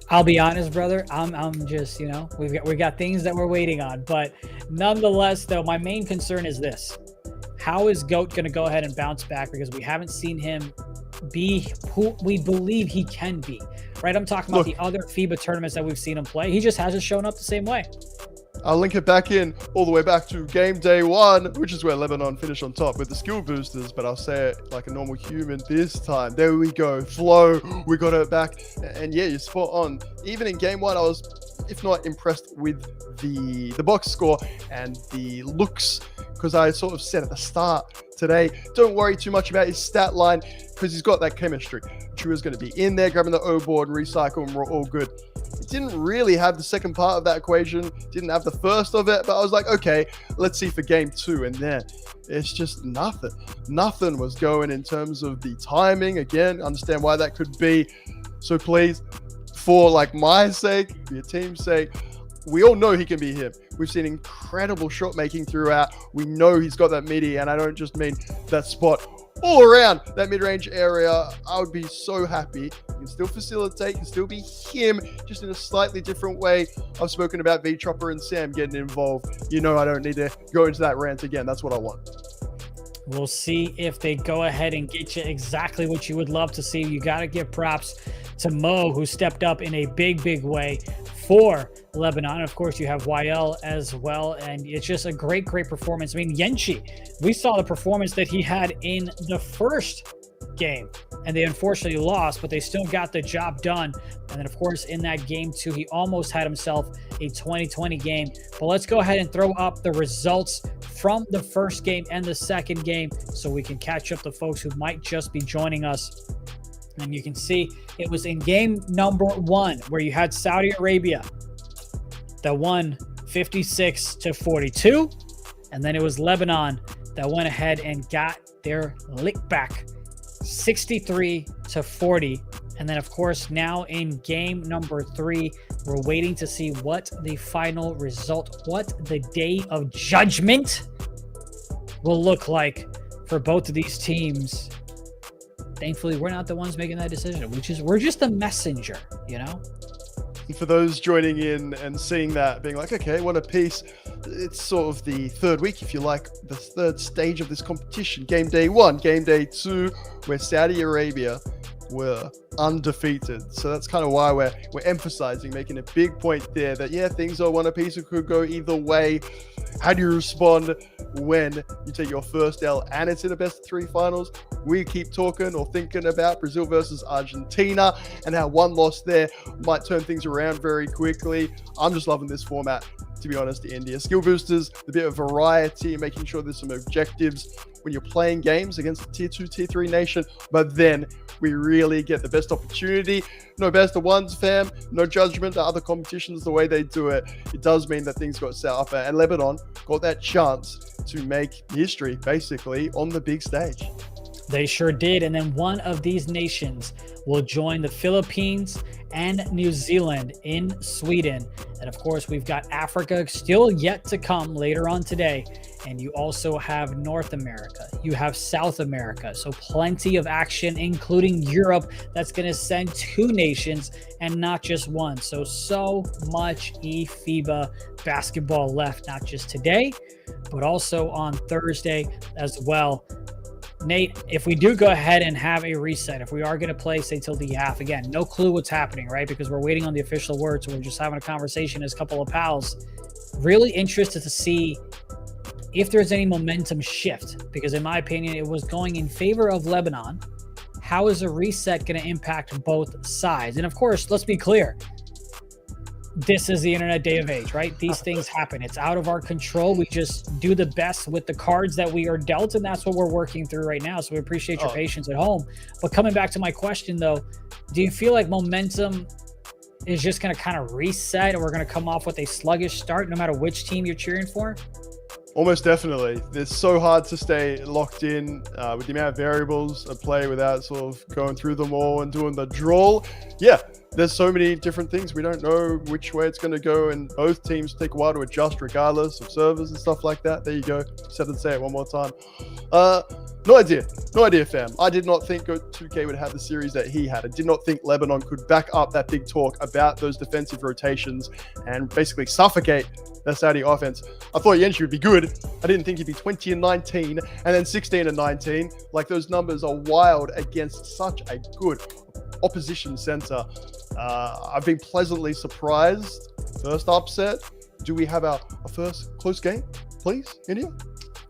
I'll be honest, brother. I'm just, we've got things that we're waiting on, but nonetheless, though, my main concern is this: how is GOAT going to go ahead and bounce back? Because we haven't seen him be who we believe he can be, right? I'm talking about the other FIBA tournaments that we've seen him play. He just hasn't shown up the same way. I'll link it back in all the way back to game day 1, which is where Lebanon finished on top with the skill boosters, but I'll say it like a normal human this time. There we go. Flow. We got it back. And yeah, you're spot on. Even in game 1, I was, if not impressed with the box score and the looks, because I sort of said at the start today, don't worry too much about his stat line, because he's got that chemistry. Chua's going to be in there, grabbing the O board and recycle, and we're all good. It didn't really have the second part of that equation, didn't have the first of it, but I was like, okay, let's see for game 2. And then it's just nothing. Nothing was going in terms of the timing. Again, understand why that could be. So please, for like my sake, for your team's sake, we all know he can be him. We've seen incredible shot making throughout. We know he's got that midi, and I don't just mean that spot. All around that mid-range area, I would be so happy. He can still facilitate, can still be him, just in a slightly different way. I've spoken about V-Chopper and Sam getting involved. I don't need to go into that rant again. That's what I want. We'll see if they go ahead and get you exactly what you would love to see. You got to give props to Mo, who stepped up in a big way for Lebanon. Of course, you have YL as well, and it's just a great performance. I mean, Yenchi, we saw the performance that he had in the first game, and they unfortunately lost, but they still got the job done. And then, of course, in that game 2, he almost had himself a 20-20 game. But let's go ahead and throw up the results from the first game and the second game so we can catch up the folks who might just be joining us. And you can see it was in game number 1 where you had Saudi Arabia that won 56-42. And then it was Lebanon that went ahead and got their lick back 63-40. And then, of course, now in game number 3, we're waiting to see what the final result, what the day of judgment will look like for both of these teams. Thankfully, we're not the ones making that decision. We're just the messenger, And for those joining in and seeing that, being like, okay, what a piece. It's sort of the third week, if you like, the third stage of this competition. Game day 1, game day 2, where Saudi Arabia were undefeated. So that's kind of why we're emphasizing, making a big point there that, yeah, things are one apiece. It could go either way. How do you respond when you take your first L and it's in a best of 3 finals? We keep talking or thinking about Brazil versus Argentina and how one loss there might turn things around very quickly. I'm just loving this format, to be honest, India. Skill boosters, a bit of variety, making sure there's some objectives when you're playing games against a tier 2, tier 3 nation, but then we really get the best opportunity. No best of 1s, fam. No judgment to other competitions the way they do it. It does mean that things got set up, and Lebanon got that chance to make history, basically, on the big stage. They sure did. And then one of these nations will join the Philippines and New Zealand in Sweden. And of course, we've got Africa still yet to come later on today. And you also have North America. You have South America. So plenty of action, including Europe, that's going to send 2 nations and not just one. So much eFiba basketball left, not just today, but also on Thursday as well. Nate, if we do go ahead and have a reset, if we are going to play, say, till the half, again, no clue what's happening, right? Because we're waiting on the official word, so we're just having a conversation as a couple of pals. Really interested to see if there's any momentum shift, because in my opinion, it was going in favor of Lebanon. How is a reset going to impact both sides? And of course, let's be clear. This is the internet day of age, right? These things happen. It's out of our control. We just do the best with the cards that we are dealt, and that's what we're working through right now. So we appreciate your patience at home. But coming back to my question, though, do you feel like momentum is just going to kind of reset, and we're going to come off with a sluggish start no matter which team you're cheering for? Almost definitely. It's so hard to stay locked in with the amount of variables at play without sort of going through them all and doing the draw. Yeah, there's so many different things. We don't know which way it's going to go, and both teams take a while to adjust regardless of servers and stuff like that. There you go. Said and say it one more time. No idea, fam. I did not think 2K would have the series that he had. I did not think Lebanon could back up that big talk about those defensive rotations and basically suffocate the Saudi offense. I thought Yenshi would be good. I didn't think he'd be 20 and 19 and then 16 and 19. Like, those numbers are wild against such a good opposition center. I've been pleasantly surprised. First upset. Do we have our first close game, please, India?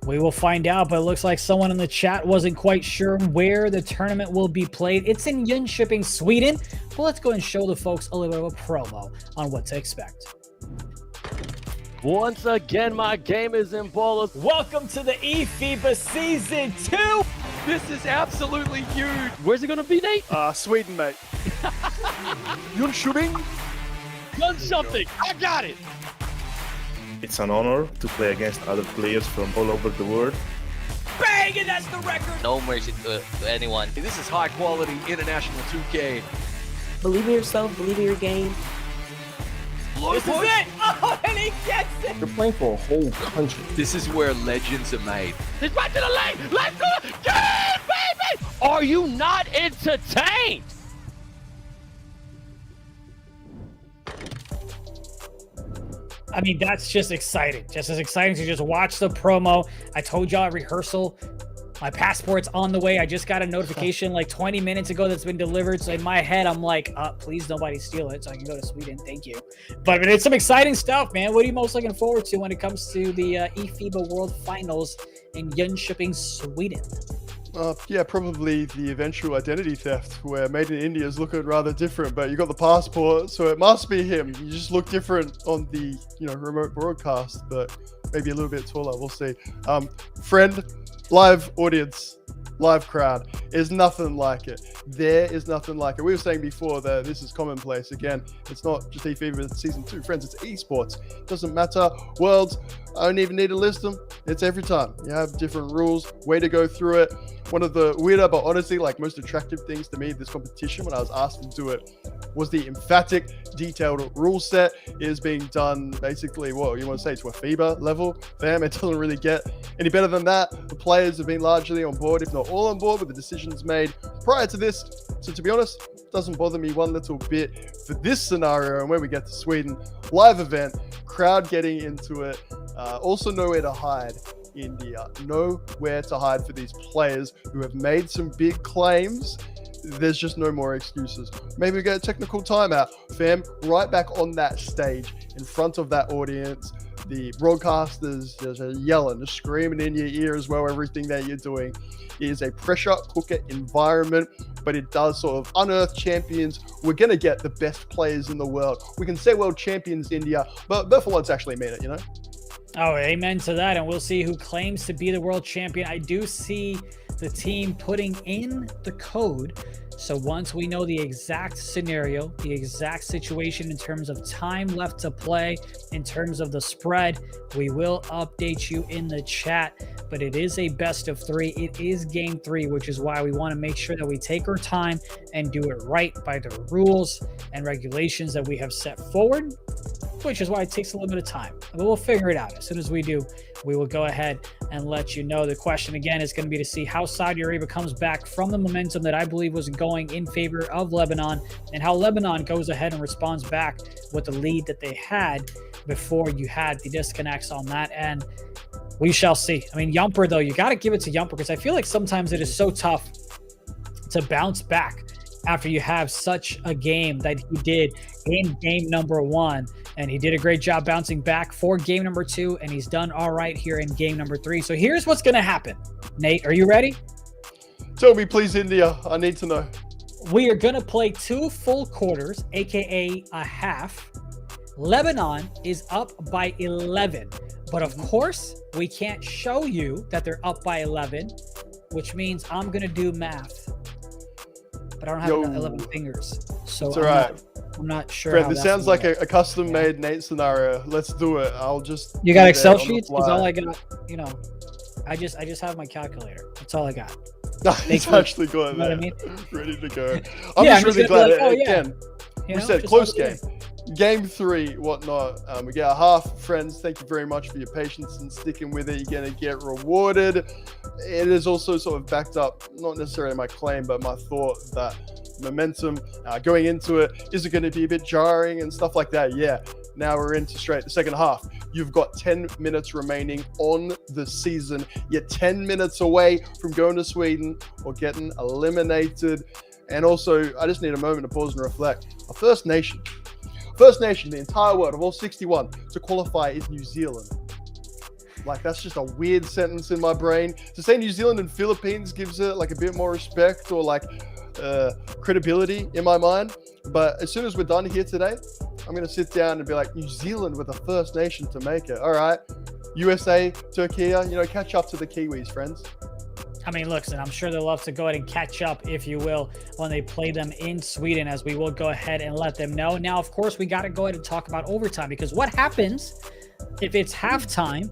We will find out, but it looks like someone in the chat wasn't quite sure where the tournament will be played. It's in Jönköping, Sweden. But let's go and show the folks a little bit of a promo on what to expect. Once again, my game is in ballers. Welcome to the eFiba Season 2. This is absolutely huge. Where's it going to be, Nate? Sweden, mate. Jönköping? Jönköping. I got it. It's an honor to play against other players from all over the world. Bang, and that's the record. No mercy to anyone. This is high quality international 2K. Believe in yourself, believe in your game. This is it! Oh, and he gets it! You're playing for a whole country. This is where legends are made. It's right to the lane! Let's go! Yeah, baby! Are you not entertained? I mean, that's just exciting. Just as exciting to just watch the promo. I told y'all at rehearsal, my passport's on the way. I just got a notification like 20 minutes ago that's been delivered. So in my head, I'm like, please nobody steal it so I can go to Sweden. Thank you. But it's some exciting stuff, man. What are you most looking forward to when it comes to the eFiba World Finals in Jönköping, Sweden? Yeah, probably the eventual identity theft where Made in India is looking rather different, but you got the passport, so it must be him. You just look different on the remote broadcast, but maybe a little bit taller. We'll see. Friend, live audience, live crowd is nothing like it. There is nothing like it. We were saying before that this is commonplace. Again, it's not just eFiba Season 2, friends. It's esports. It doesn't matter. Worlds, I don't even need to list them. It's every time. You have different rules, way to go through it. One of the weirder, but honestly, like, most attractive things to me this competition when I was asked to do it was the emphatic, detailed rule set. Is being done basically, what you want to say, to a FIBA level. Fam, it doesn't really get any better than that. The players have been largely on board, if not all on board, with the decisions made prior to this. So to be honest, it doesn't bother me one little bit for this scenario. And when we get to Sweden, live event, crowd getting into it, also nowhere to hide. India, nowhere to hide for these players who have made some big claims. There's just no more excuses. Maybe we get a technical timeout. Fam, right back on that stage in front of that audience. The broadcasters just yelling, just screaming in your ear as well. Everything that you're doing is a pressure cooker environment, but it does sort of unearth champions. We're going to get the best players in the world. We can say world champions, India, but for once actually mean it, Oh, amen to that. And we'll see who claims to be the world champion. I do see the team putting in the code. So once we know the exact scenario, the exact situation in terms of time left to play, in terms of the spread, we will update you in the chat. But it is a best of 3. It is game 3, which is why we want to make sure that we take our time and do it right by the rules and regulations that we have set forward, which is why it takes a little bit of time. But we'll figure it out. As soon as we do, we will go ahead and let you know. The question again is going to be to see how Saudi Arabia comes back from the momentum that I believe was going in favor of Lebanon, and how Lebanon goes ahead and responds back with the lead that they had before you had the disconnects on that end. We shall see. I mean, Jumper, though, you got to give it to Jumper, because I feel like sometimes it is so tough to bounce back after you have such a game that he did in game number 1. And he did a great job bouncing back for game number 2, and he's done all right here in game number 3. So here's what's going to happen. Nate, are you ready? Tell me, please, India. I need to know. We are going to play 2 full quarters, aka a half. Lebanon is up by 11. But of course, we can't show you that they're up by 11, which means I'm going to do math. But I don't have 11 fingers. So it's all right. I'm not sure. Fred, this sounds like a custom-made Nate scenario. Let's do it. I'll just. You got Excel sheets? Because all I got, you know, I just have my calculator. That's all I got. It's actually good. You know what I mean? Ready to go. I'm just really glad. Again, we said close game. Game 3, whatnot. We get a half. Friends, thank you very much for your patience and sticking with it. You're going to get rewarded. It is also sort of backed up, not necessarily my claim, but my thought that momentum going into it, is it going to be a bit jarring and stuff like that? Yeah. Now we're into straight the second half. You've got 10 minutes remaining on the season. You're 10 minutes away from going to Sweden or getting eliminated. And also, I just need a moment to pause and reflect. Our first nation in the entire world of all 61 to qualify is New Zealand. Like, that's just a weird sentence in my brain. To say New Zealand and Philippines gives it like a bit more respect or like credibility in my mind. But as soon as we're done here today, I'm going to sit down and be like, New Zealand were the first nation to make it. All right. USA, Turkey, catch up to the Kiwis, friends. I mean, look, and I'm sure they'll love to go ahead and catch up, if you will, when they play them in Sweden, as we will go ahead and let them know. Now, of course, we got to go ahead and talk about overtime, because what happens if it's halftime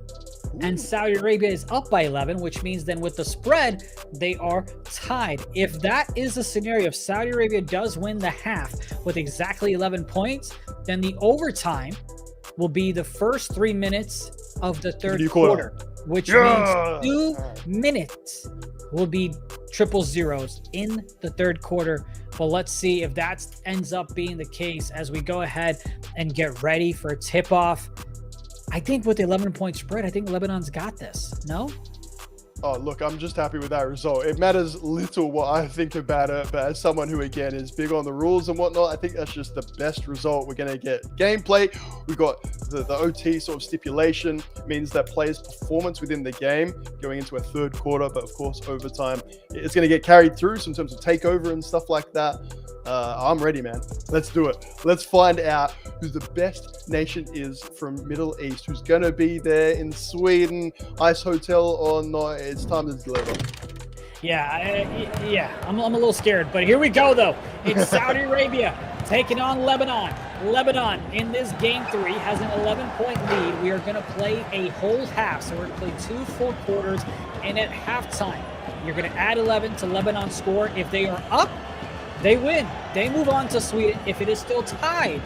and Saudi Arabia is up by 11, which means then with the spread, they are tied. If that is the scenario, if Saudi Arabia does win the half with exactly 11 points, then the overtime will be the first 3 minutes of the third quarter, which means 2 minutes will be triple zeros in the third quarter. But let's see if that ends up being the case as we go ahead and get ready for a tip-off. I think with the 11-point spread, I think Lebanon's got this. No? Oh, look, I'm just happy with that result. It matters little what I think about it, but as someone who, again, is big on the rules and whatnot, I think that's just the best result we're going to get. Gameplay, we've got the OT sort of stipulation, means that players' performance within the game going into a third quarter, but of course, overtime, it's going to get carried through. So in terms of takeover and stuff like that, I'm ready, man. Let's do it. Let's find out who the best nation is from Middle East, who's going to be there in Sweden, Ice Hotel or not. It's time to deliver. Yeah, I'm a little scared, but here we go, though. It's Saudi Arabia taking on Lebanon. Lebanon, in this game 3, has an 11-point lead. We are going to play a whole half, so we're going to play 2 full quarters, and at halftime, you're going to add 11 to Lebanon's score. If they are up, they win. They move on to Sweden. If it is still tied,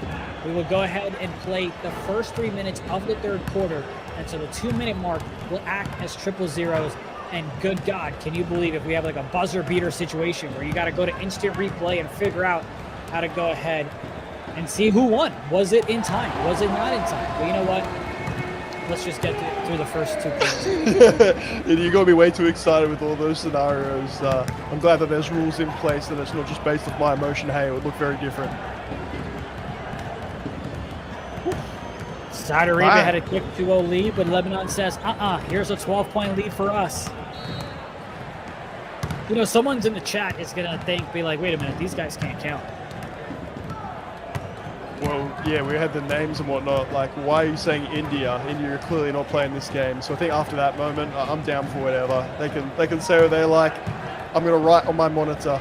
we will go ahead and play the first 3 minutes of the third quarter. And so the 2-minute mark will act as triple zeros. And good God, can you believe if we have like a buzzer beater situation where you got to go to instant replay and figure out how to go ahead and see who won? Was it in time? Was it not in time? Well, you know what? Let's just get through the first 2 quarters. You're going to be way too excited with all those scenarios. I'm glad that there's rules in place and it's not just based off my emotion. Hey, it would look very different. Saudi Arabia had a quick 2-0 lead, but Lebanon says, here's a 12-point lead for us. You know, someone's in the chat is going to be like, wait a minute, these guys can't count. Well, yeah, we had the names and whatnot. Like, why are you saying India? India are clearly not playing this game. So I think after that moment, I'm down for whatever. They can say what they like. I'm gonna write on my monitor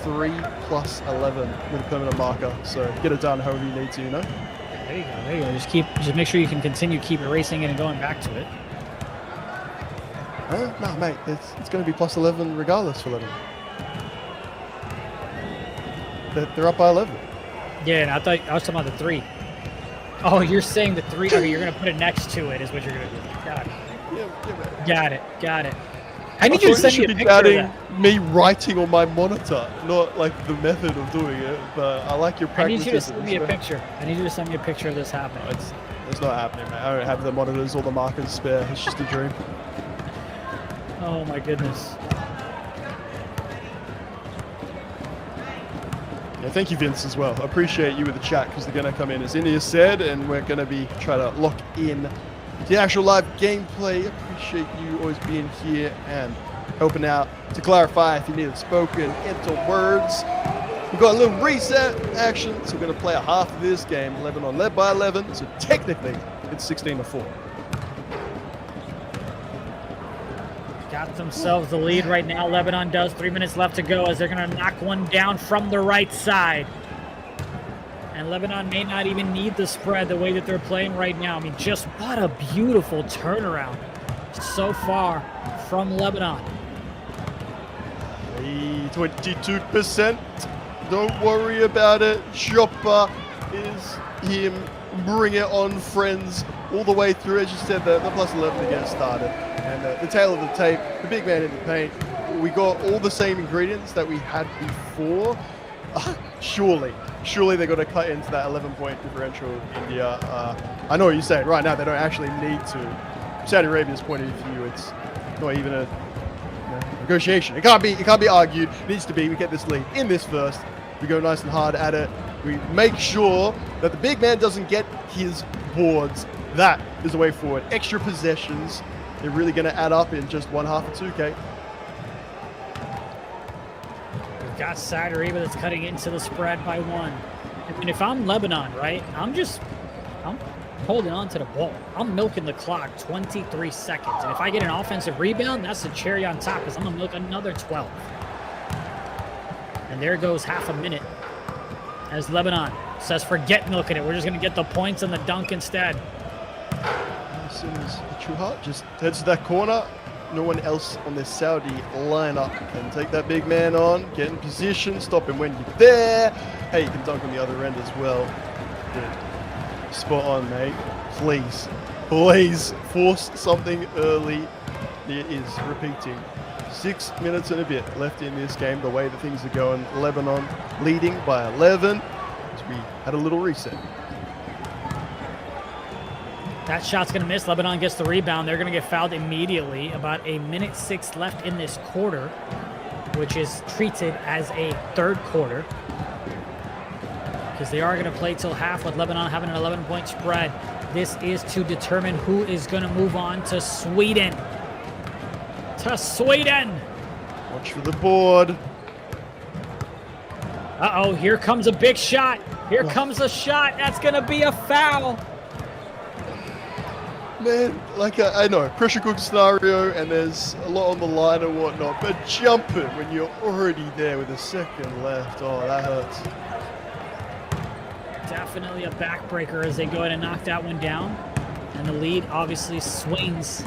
3+11 with a permanent marker. So get it done however you need to, you know. There you go. There you go. Just make sure you can continue keep erasing it and going back to it. No, mate, it's going to be +11 regardless for Lebanon. They're up by 11. Yeah, and I was talking about the 3. Oh, you're saying the 3. Okay, you're going to put it next to it is what you're going to do. Got it. Yeah, Got it. I need you to send me a picture of that. Me writing on my monitor, not like the method of doing it, but I like your pragmatism. I need you to send me a picture. I need you to send me a picture of this happening. It's not happening, man. I don't have the monitors or the markers spare. It's just a dream. Oh my goodness. Yeah, thank you, Vince, as well. I appreciate you with the chat because they're going to come in, as India said, and we're going to be trying to lock in the actual live gameplay. Appreciate you always being here and helping out to clarify if you need it spoken into words. We've got a little reset action, so we're going to play a half of this game. Lebanon led by 11, so technically it's 16-4. Got themselves the lead right now. Lebanon does. 3 minutes left to go as they're going to knock one down from the right side. And Lebanon may not even need the spread the way that they're playing right now. I mean, just what a beautiful turnaround so far from Lebanon. 22%. Don't worry about it. Chopper is him. Bring it on, friends, all the way through. As you said, the +11 to get started. And the tail of the tape, the big man in the paint. We got all the same ingredients that we had before. Surely they're going to cut into that 11-point differential with India. I know what you're saying. Right now, they don't actually need to. From Saudi Arabia's point of view, it's not even a negotiation. It can't be argued. It needs to be. We get this lead in this first. We go nice and hard at it. We make sure that the big man doesn't get his boards. That is the way forward. Extra possessions. They're really going to add up in just one half of 2K. We've got Saudi Arabia that's cutting into the spread by 1. I mean, if I'm Lebanon, right, I'm holding on to the ball. I'm milking the clock 23 seconds. And if I get an offensive rebound, that's the cherry on top because I'm going to milk another 12. And there goes half a minute as Lebanon says, forget milking it. We're just going to get the points and the dunk instead. As soon as Trueheart just heads to that corner, no one else on this Saudi lineup can take that big man on, get in position, stop him when you're there. Hey, you can dunk on the other end as well. Good. Spot on, mate. Please force something early. It is repeating. 6 minutes and a bit left in this game. The way that things are going, Lebanon leading by 11. So we had a little reset. That shot's going to miss. Lebanon gets the rebound. They're going to get fouled immediately. About 1:06 left in this quarter, which is treated as a third quarter. Because they are going to play till half with Lebanon having an 11-point spread. This is to determine who is going to move on to Sweden. Watch for the board. Uh-oh, here comes a big shot. Here comes a shot. That's going to be a foul. Man, like I know, pressure cook scenario, and there's a lot on the line and whatnot, but jumping when you're already there with a second left, oh, that hurts. Definitely a backbreaker as they go ahead and knock that one down. And the lead obviously swings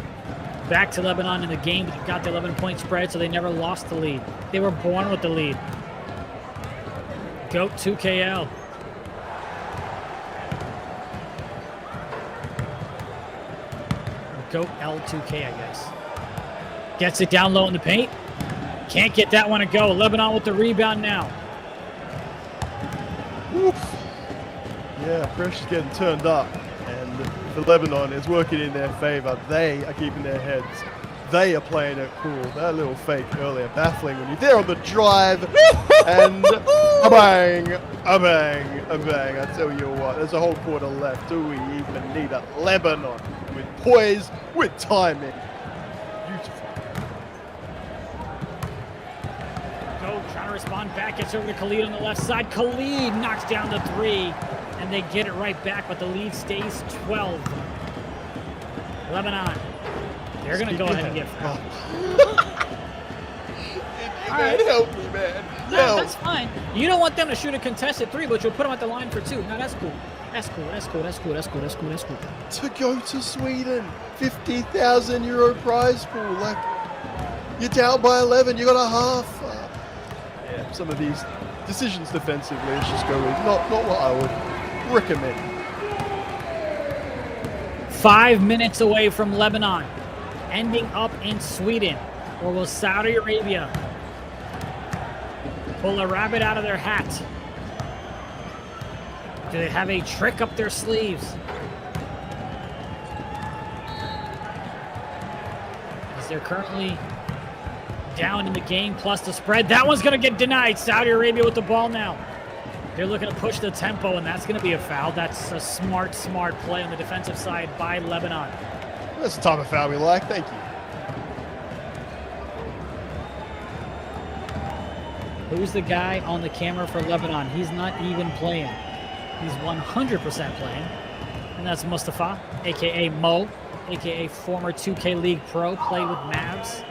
back to Lebanon in the game, but they've got the 11-point spread, so they never lost the lead. They were born with the lead. GOAT 2KL. GOAT L2K, I guess. Gets it down low in the paint. Can't get that one to go. Lebanon with the rebound now. Oof. Yeah, pressure's getting turned up. And for Lebanon, it's working in their favor. They are keeping their heads. They are playing it cool. That little fake earlier, baffling when you're there on the drive. And a bang, a bang, a bang. I tell you what, there's a whole quarter left. Do we even need it? Lebanon with poise, with timing. Beautiful. Go, trying to respond back. Gets over to Khalid on the left side. Khalid knocks down the 3. and they get it right back, but the lead stays 12. Lebanon, they're going to go ahead and get fouled. Man, help me, man. No, that's fine. You don't want them to shoot a contested 3, but you'll put them at the line for 2. No, that's cool. That's cool. That's cool. That's cool. That's cool. That's cool. That's cool. To go to Sweden, €50,000 prize pool. Like, you're down by 11. You got a half. Yeah, some of these decisions defensively, let's just go with not what I would recommend. 5 minutes away from Lebanon, ending up in Sweden, or will Saudi Arabia pull a rabbit out of their hat? Do they have a trick up their sleeves? As they're currently down in the game plus the spread. That one's going to get denied. Saudi Arabia with the ball now. They're looking to push the tempo, and that's going to be a foul. That's a smart play on the defensive side by Lebanon. That's the type of foul we like. Thank you. Who's the guy on the camera for Lebanon? He's not even playing. He's 100% playing. And that's Mustafa, a.k.a. Mo, a.k.a. former 2K League pro, played with Mavs.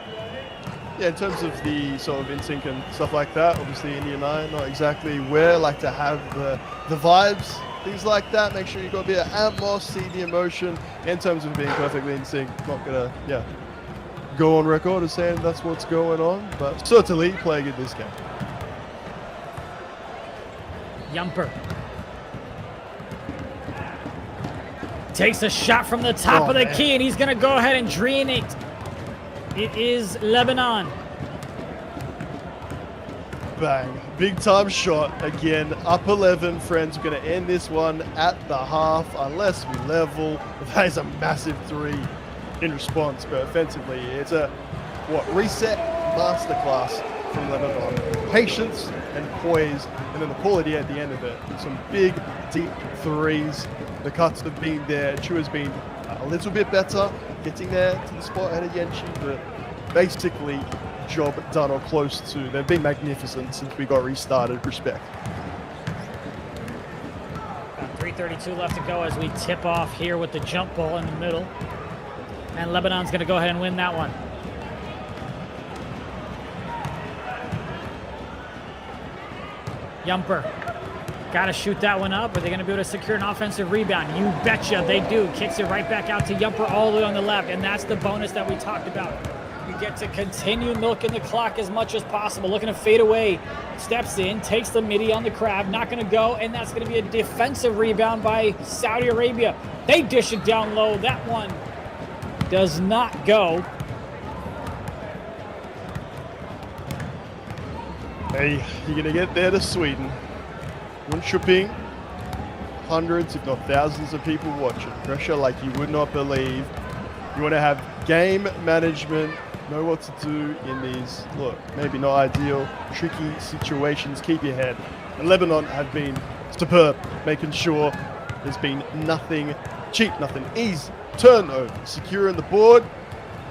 Yeah, in terms of the sort of in-sync and stuff like that, obviously India and I, not exactly where, like to have the vibes, things like that. Make sure you got a bit of Atmos, see the emotion. In terms of being perfectly in sync, not gonna, go on record as saying that's what's going on, but certainly playing in this game. Jumper takes a shot from the top of the key, and he's going to go ahead and drain it. It is Lebanon. Bang. Big time shot. Again, up 11, friends. We're going to end this one at the half unless we level. That is a massive 3 in response, but offensively, it's a, reset masterclass from Lebanon. Patience and poise, and then the quality at the end of it. Some big, deep threes. The cuts have been there. Chua's been a little bit better getting there to the spot ahead of Yenchi, but basically job done or close to. They've been magnificent since we got restarted. Respect. About 3:32 left to go as we tip off here with the jump ball in the middle. And Lebanon's going to go ahead and win that one. Jumper. Got to shoot that one up. Are they going to be able to secure an offensive rebound? You betcha they do. Kicks it right back out to Jumper all the way on the left. And that's the bonus that we talked about. You get to continue milking the clock as much as possible. Looking to fade away. Steps in. Takes the midi on the crab. Not going to go. And that's going to be a defensive rebound by Saudi Arabia. They dish it down low. That one does not go. Hey, you're going to get there to Sweden. Shopping, hundreds if not thousands of people watching. Pressure like you would not believe. You want to have game management, know what to do in these, maybe not ideal, tricky situations. Keep your head. And Lebanon have been superb, making sure there's been nothing cheap, nothing easy. Turnover, securing the board.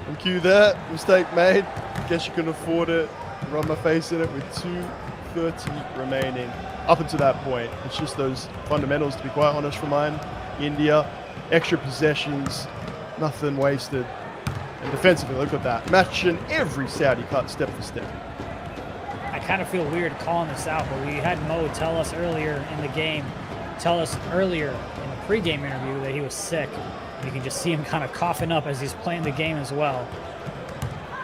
And cue that, mistake made. Guess you can afford it. Run my face in it with 2:30 remaining. Up until that point, it's just those fundamentals, to be quite honest, for mine. India, extra possessions, nothing wasted. And defensively, look at that. Matching every Saudi cut step for step. I kind of feel weird calling this out, but we had Mo tell us earlier in the game, in the pregame interview that he was sick. You can just see him kind of coughing up as he's playing the game as well.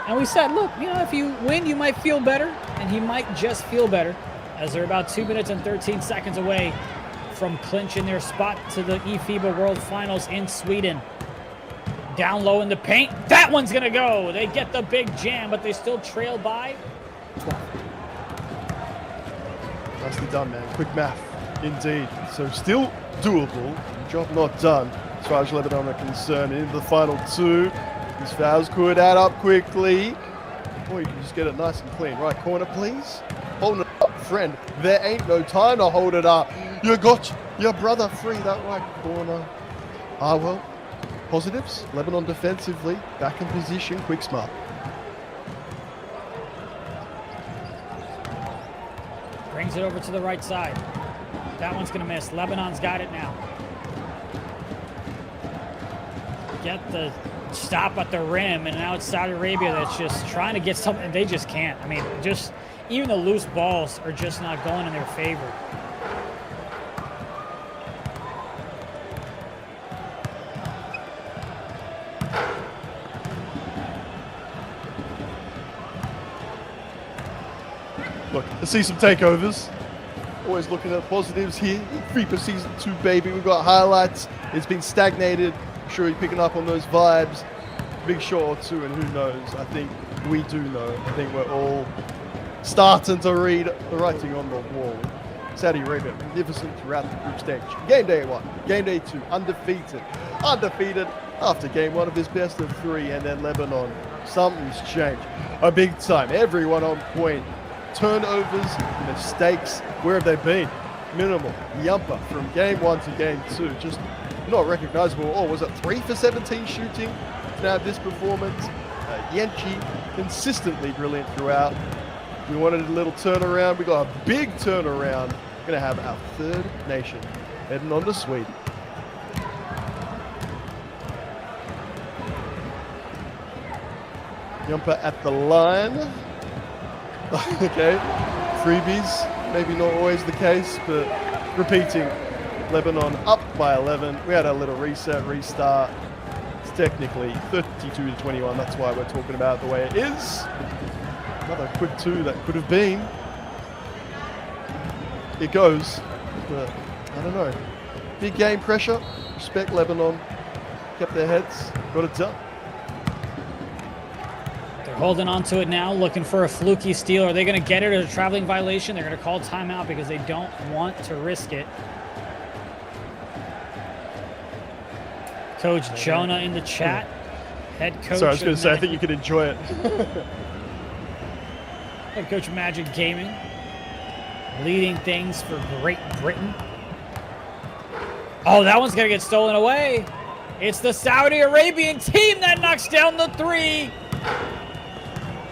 And we said, look, if you win, you might feel better, and he might just feel better, as they're about 2 minutes and 13 seconds away from clinching their spot to the eFiba World Finals in Sweden. Down low in the paint. That one's going to go. They get the big jam, but they still trail by 12. Nicely done, man. Quick math, indeed. So still doable. Job not done, as far as Lebanon are concerned. Into the final 2. These fouls could add up quickly. Boy, you can just get it nice and clean. Right corner, please. Holding it up, friend. There ain't no time to hold it up. You got your brother free that right corner. Well, positives. Lebanon defensively, back in position, quick smart. Brings it over to the right side. That one's going to miss. Lebanon's got it now. Get the stop at the rim, and now it's Saudi Arabia that's just trying to get something. They just can't. I mean, just even the loose balls are just not going in their favor. Look, let's see some takeovers. Always looking at positives here. FIFA Season 2, baby. We've got highlights. It's been stagnated. I'm sure you're picking up on those vibes. Big shot or two, and who knows? I think we do know. I think we're all starting to read the writing on the wall. Saudi Arabia, magnificent throughout the group stage. Game day 1, game day 2, undefeated. Undefeated after game 1 of this best of 3, and then Lebanon. Something's changed. A big time. Everyone on point. Turnovers, mistakes, where have they been? Minimal. Yumpa from game 1 to game 2, just not recognizable. Oh, was it 3 for 17 shooting to have this performance? Yenchi, consistently brilliant throughout. We wanted a little turnaround. We got a big turnaround. We're going to have our third nation heading on to Sweden. Yumpa at the line. Okay, freebies, maybe not always the case, but repeating. Lebanon up by 11. We had a little reset, restart. It's technically 32 to 21. That's why we're talking about the way it is. Another quick 2 that could have been. It goes, but I don't know. Big game pressure. Respect Lebanon. Kept their heads. Got it done. Holding on to it now, looking for a fluky steal. Are they going to get it as a traveling violation? They're going to call timeout because they don't want to risk it. Coach Jonah in the chat. Head coach. Sorry, I was going to say, I think you could enjoy it. Head coach of Magic Gaming. Leading things for Great Britain. Oh, that one's going to get stolen away. It's the Saudi Arabian team that knocks down the 3.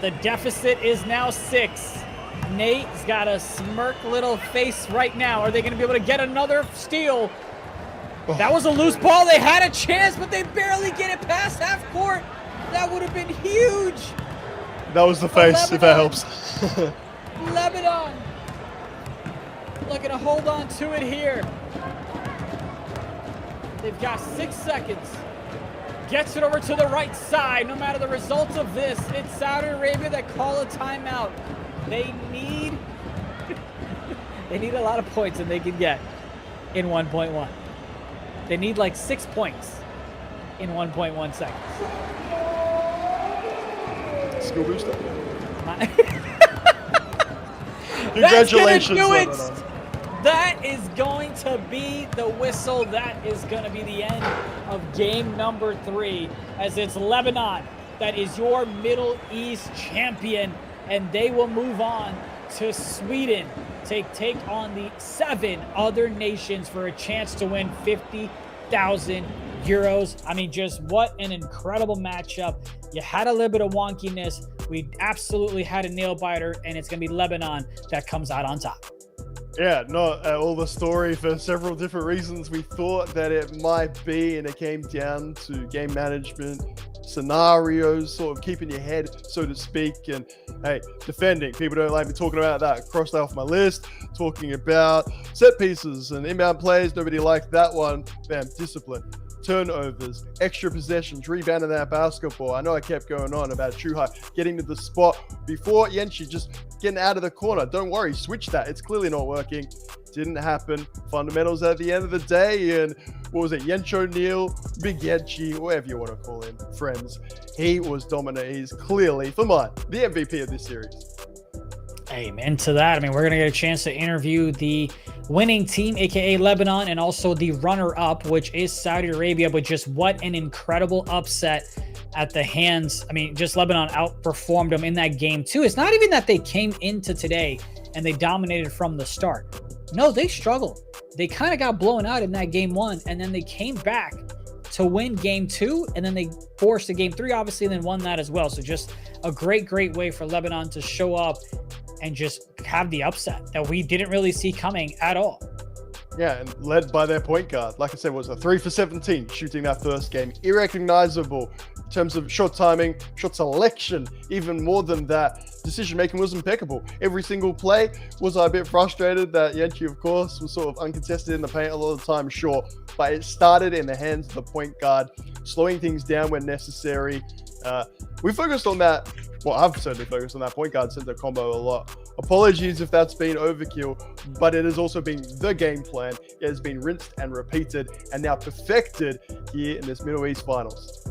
The deficit is now 6. Nate's got a smirk little face right now. Are they going to be able to get another steal? That was a loose ball. They had a chance, but they barely get it past half court. That would have been huge. That was the face, if that helps. Lebanon looking to hold on to it here. They've got 6 seconds. Gets it over to the right side. No matter the results of this, it's Saudi Arabia that call a timeout. They need a lot of points than they can get in 1.1. They need like 6 points in 1.1 seconds. Skill booster. Congratulations, Lebanon. That is going to be the whistle. That is going to be the end of game number 3, as it's Lebanon that is your Middle East champion, and they will move on to Sweden to take on the 7 other nations for a chance to win 50,000 euros. I mean, just what an incredible matchup. You had a little bit of wonkiness. We absolutely had a nail biter, and it's going to be Lebanon that comes out on top. Yeah, not all the story for several different reasons. We thought that it might be, and it came down to game management, scenarios, sort of keeping your head, so to speak. And hey, defending. People don't like me talking about that. Crossed that off my list. Talking about set pieces and inbound plays. Nobody liked that one. Bam, discipline. Turnovers, extra possessions, rebounding that basketball. I know I kept going on about Chuhai getting to the spot before Yenchi just getting out of the corner. Don't worry, switch that. It's clearly not working. Didn't happen. Fundamentals at the end of the day. And what was it? Yench O'Neal, Big Yenchi, whatever you want to call him, friends. He was dominant. He's clearly, for mine, the MVP of this series. Amen to that. I mean, we're going to get a chance to interview the winning team, aka Lebanon, and also the runner-up, which is Saudi Arabia. But just what an incredible upset at the hands. I mean, just Lebanon outperformed them in that game too. It's not even that they came into today and they dominated from the start. No, they struggled. They kind of got blown out in that game 1, and then they came back to win game 2, and then they forced a game 3, obviously, and then won that as well. So just a great way for Lebanon to show up and just have the upset that we didn't really see coming at all. Yeah, and led by their point guard. Like I said, was a 3 for 17 shooting that first game. Irrecognizable in terms of shot timing, shot selection, even more than that. Decision making was impeccable. Every single play. Was I a bit frustrated that 𝐓𝐿𝐶, of course, was sort of uncontested in the paint a lot of the time? Sure. But it started in the hands of the point guard, slowing things down when necessary. We focused on that. Well, I've certainly focused on that point guard center combo a lot. Apologies if that's been overkill, but it has also been the game plan. It has been rinsed and repeated and now perfected here in this Middle East Finals.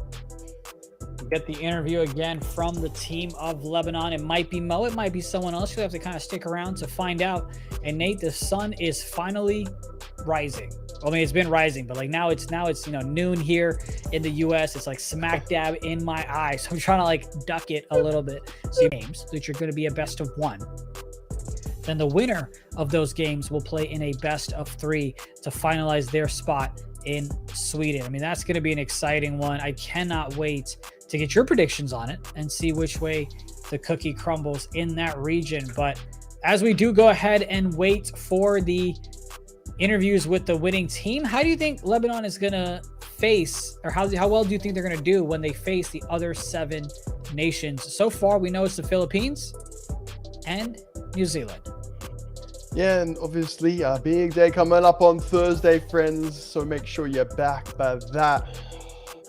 We'll get the interview again from the team of Lebanon. It might be Mo, it might be someone else. You'll have to kind of stick around to find out. And Nate, the sun is finally rising. I mean, it's been rising, but like now it's noon here in the US. It's like smack dab in my eye. So I'm trying to like duck it a little bit. So games that you're going to be a best of 1. Then the winner of those games will play in a best of 3 to finalize their spot in Sweden. I mean, that's going to be an exciting one. I cannot wait to get your predictions on it and see which way the cookie crumbles in that region. But as we do go ahead and wait for the interviews with the winning team, how do you think Lebanon is going to face, or how well do you think they're going to do when they face the other 7 nations? So far, we know it's the Philippines and New Zealand. Yeah, and obviously a big day coming up on Thursday, friends. So make sure you're back by that.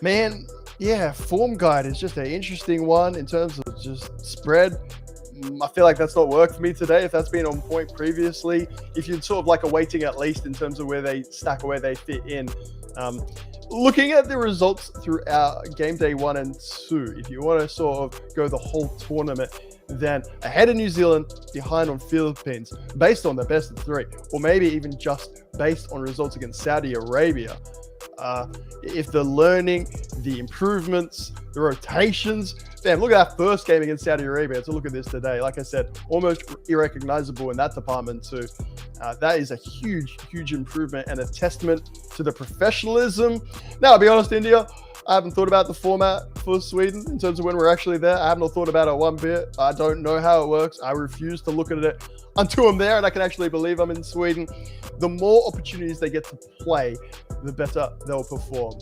Man, yeah, form guide is just an interesting one in terms of just spread. I feel like that's not worked for me today. If that's been on point previously, if you're sort of like awaiting at least in terms of where they stack or where they fit in. Looking at the results throughout game day 1 and 2, if you want to sort of go the whole tournament, then ahead of New Zealand, behind on Philippines, based on the best of 3, or maybe even just based on results against Saudi Arabia. If the learning, the improvements, the rotations, damn, look at that first game against Saudi Arabia to look at this today. Like I said, almost irrecognizable in that department too. That is a huge improvement and a testament to the professionalism. Now, I'll be honest, India, I haven't thought about the format for Sweden in terms of when we're actually there. I haven't thought about it one bit. I don't know how it works. I refuse to look at it until I'm there and I can actually believe I'm in Sweden. The more opportunities they get to play, the better they'll perform.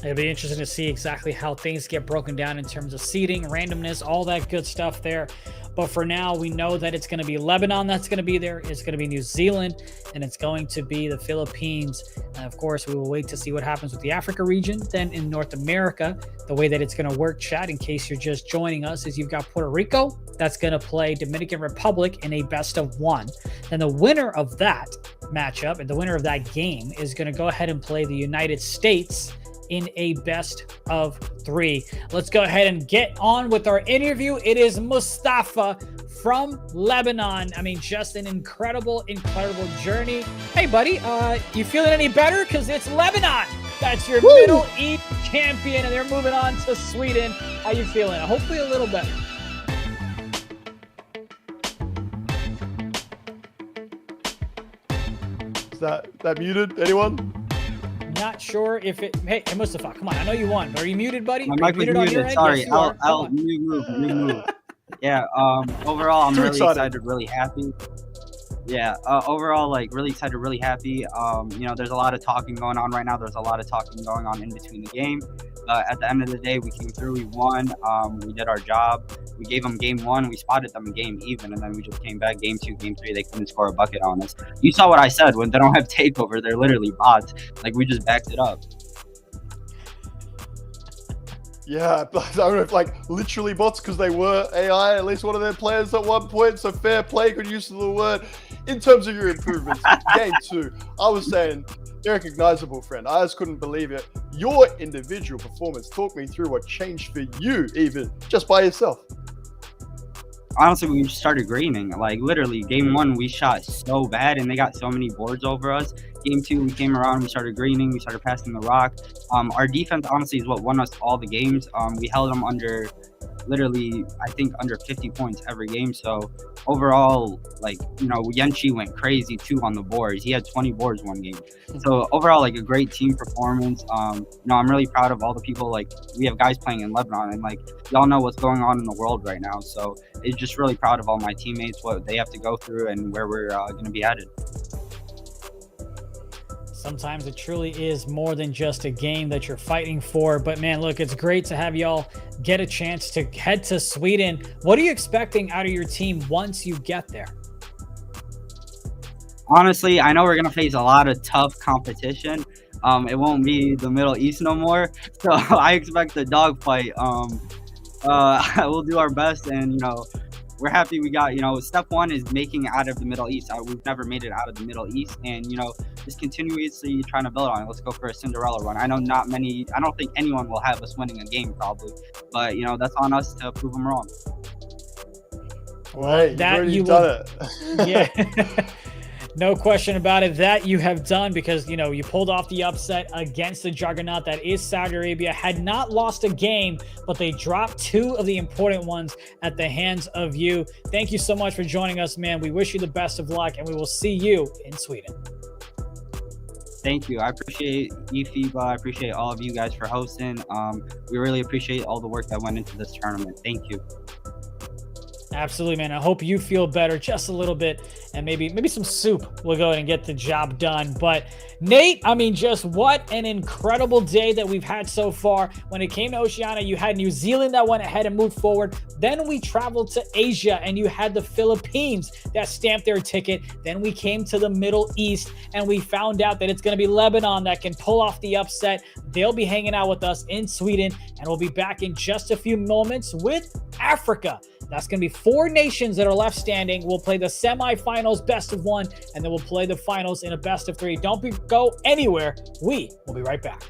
It'll be interesting to see exactly how things get broken down in terms of seeding, randomness, all that good stuff there. But for now, we know that it's going to be Lebanon that's going to be there. It's going to be New Zealand, and it's going to be the Philippines. And of course, we will wait to see what happens with the Africa region. Then in North America, the way that it's going to work, chat, in case you're just joining us, is you've got Puerto Rico that's going to play Dominican Republic in a best of 1. Then the winner of that matchup and the winner of that game is going to go ahead and play the United States in a best of 3. Let's go ahead and get on with our interview. It is Mustafa from Lebanon. I mean, just an incredible journey. Hey, buddy, you feeling any better? Because it's Lebanon. That's your Middle East champion, and they're moving on to Sweden. How you feeling? Hopefully a little better. Is that muted? Anyone? Not sure if it. Hey, Mustafa, come on. I know you won, but are you muted, buddy? My mic was muted. Sorry. Yes, I'll move. Yeah. Overall, I'm really excited, really happy. Yeah. Overall, like really excited, really happy. There's a lot of talking going on right now. There's a lot of talking going on in between the game. At the end of the day, we came through. We won. We did our job. We gave them game 1. We spotted them in game even, and then we just came back game 2, game 3. They couldn't score a bucket on us. You saw what I said. When they don't have takeover, they're literally bots. Like, we just backed it up. Yeah, I don't know if like literally bots, because they were AI, at least one of their players at one point. So fair play, good use of the word. In terms of your improvements, game 2, I was saying irrecognizable, friend. I just couldn't believe it. Your individual performance. Talk me through what changed for you, even just by yourself. Honestly, we just started greening. Like, literally, game 1, we shot so bad, and they got so many boards over us. Game 2, we came around, we started greening, we started passing the rock. Our defense, honestly, is what won us all the games. We held them under, literally, I think, under 50 points every game. So, overall, like, 𝐓𝐿𝐶 went crazy, too, on the boards. He had 20 boards one game. So, overall, like, a great team performance. I'm really proud of all the people. Like, we have guys playing in Lebanon, and, like, y'all know what's going on in the world right now. So, it's just really proud of all my teammates, what they have to go through, and where we're going to be headed. Sometimes it truly is more than just a game that you're fighting for. But man, look, it's great to have y'all get a chance to head to Sweden. What are you expecting out of your team once you get there? Honestly, I know we're gonna face a lot of tough competition. It won't be the Middle East no more, so I expect a dogfight. We'll do our best, and we're happy we got. Step one is making it out of the Middle East. We've never made it out of the Middle East, and just continuously trying to build on it. Let's go for a Cinderella run. I know I don't think anyone will have us winning a game probably, but that's on us to prove them wrong. Well, that you done it. Yeah. No question about it. That you have done because, you pulled off the upset against the juggernaut that is Saudi Arabia. Had not lost a game, but they dropped 2 of the important ones at the hands of you. Thank you so much for joining us, man. We wish you the best of luck, and we will see you in Sweden. Thank you. I appreciate eFiba. I appreciate all of you guys for hosting. We really appreciate all the work that went into this tournament. Thank you. Absolutely, man. I hope you feel better just a little bit, and maybe some soup will go ahead and get the job done. But Nate, just what an incredible day that we've had so far. When it came to Oceania, you had New Zealand that went ahead and moved forward. Then we traveled to Asia, and you had the Philippines that stamped their ticket. Then we came to the Middle East, and we found out that it's going to be Lebanon that can pull off the upset. They'll be hanging out with us in Sweden, and we'll be back in just a few moments with Africa. That's going to be 4 nations that are left standing. We'll play the semifinals, best of 1, and then we'll play the finals in a best of 3. Don't go anywhere. We will be right back.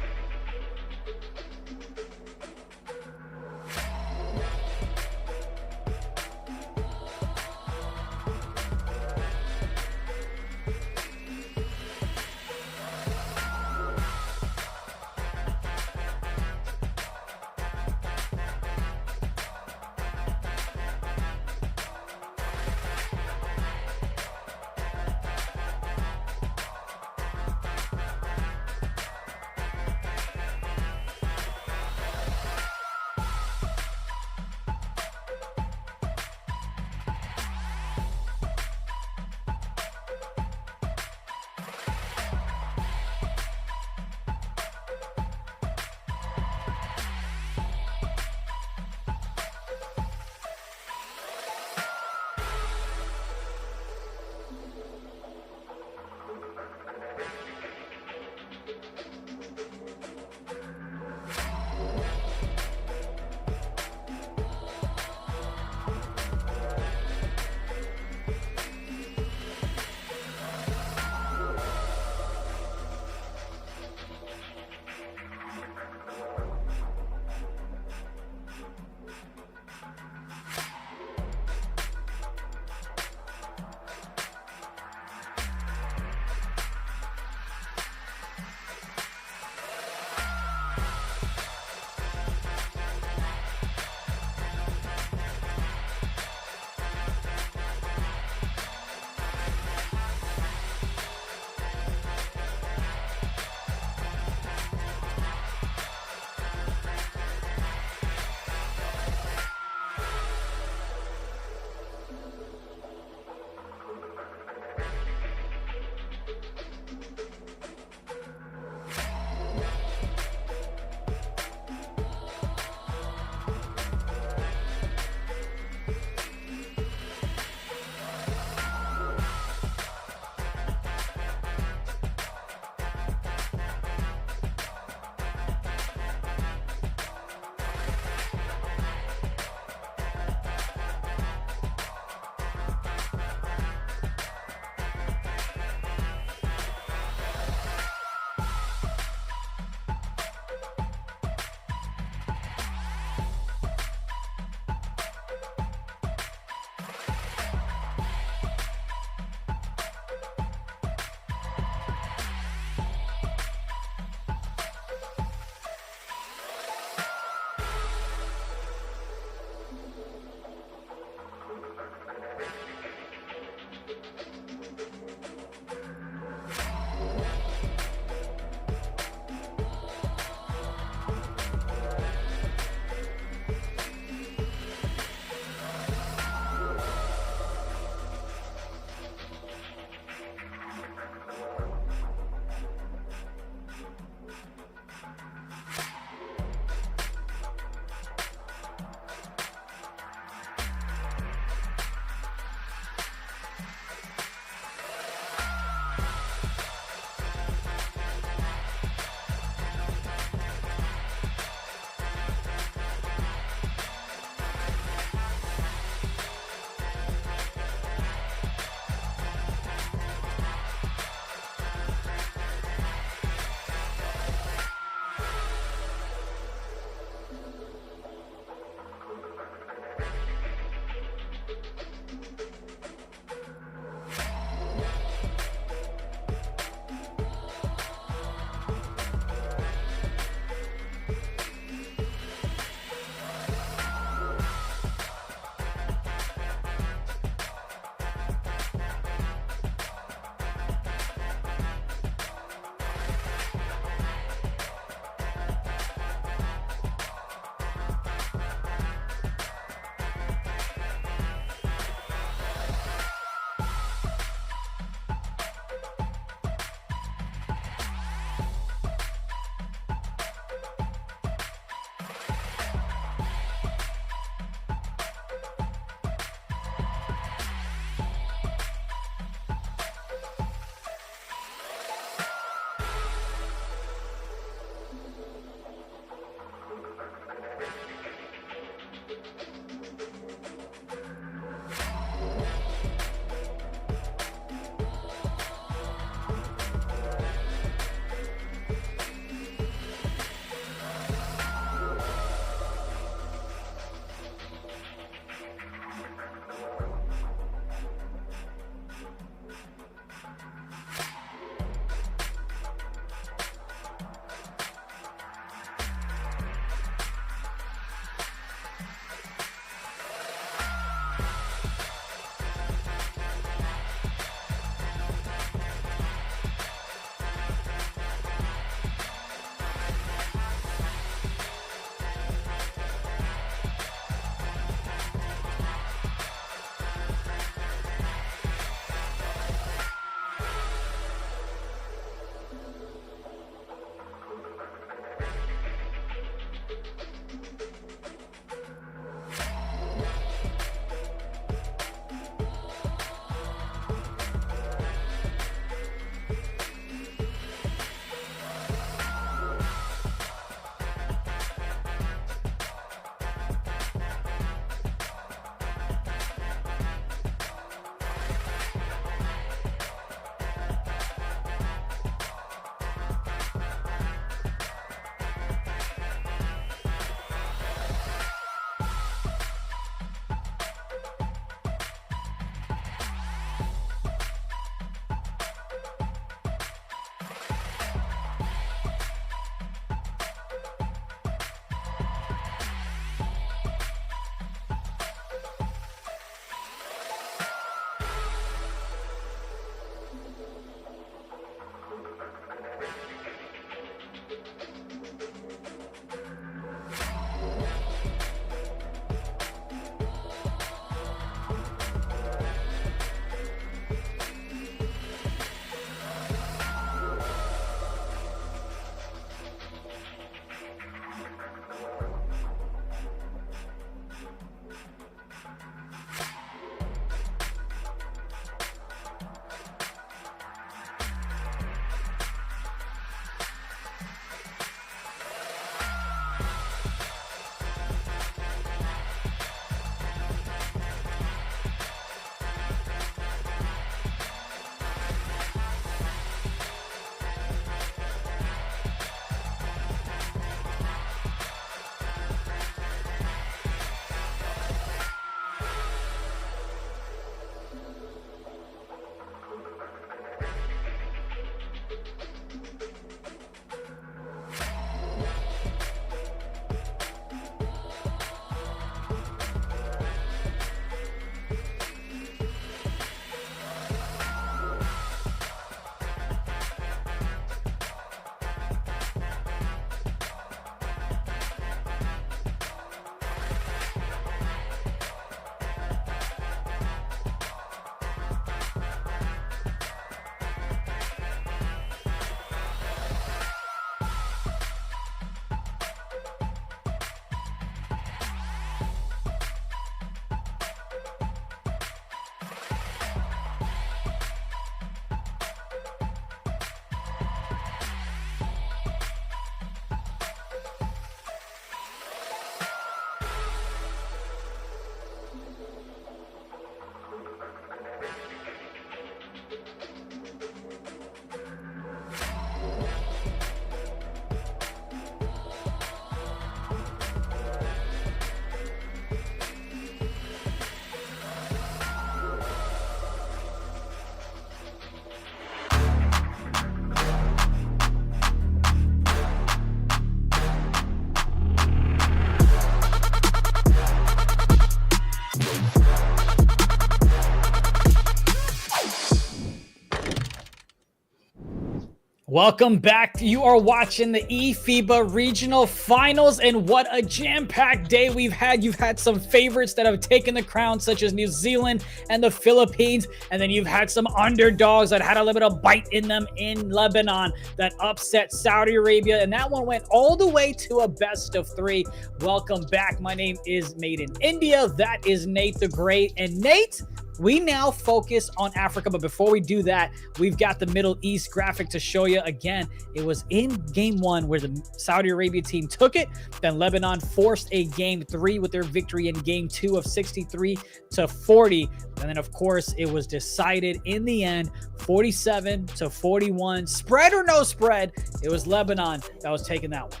Welcome back. You are watching the eFiba Regional Finals, and what a jam-packed day we've had. You've had some favorites that have taken the crown, such as New Zealand and the Philippines, and then you've had some underdogs that had a little bit of bite in them in Lebanon that upset Saudi Arabia, and that one went all the way to a best of 3. Welcome back. My name is Made in India. That is Nate the Great, and Nate, we now focus on Africa, but before we do that, we've got the Middle East graphic to show you. Again, it was in game 1 where the Saudi Arabia team took it. Then Lebanon forced a game 3 with their victory in game 2 of 63-40. And then, of course, it was decided in the end, 47-41. Spread or no spread, it was Lebanon that was taking that one.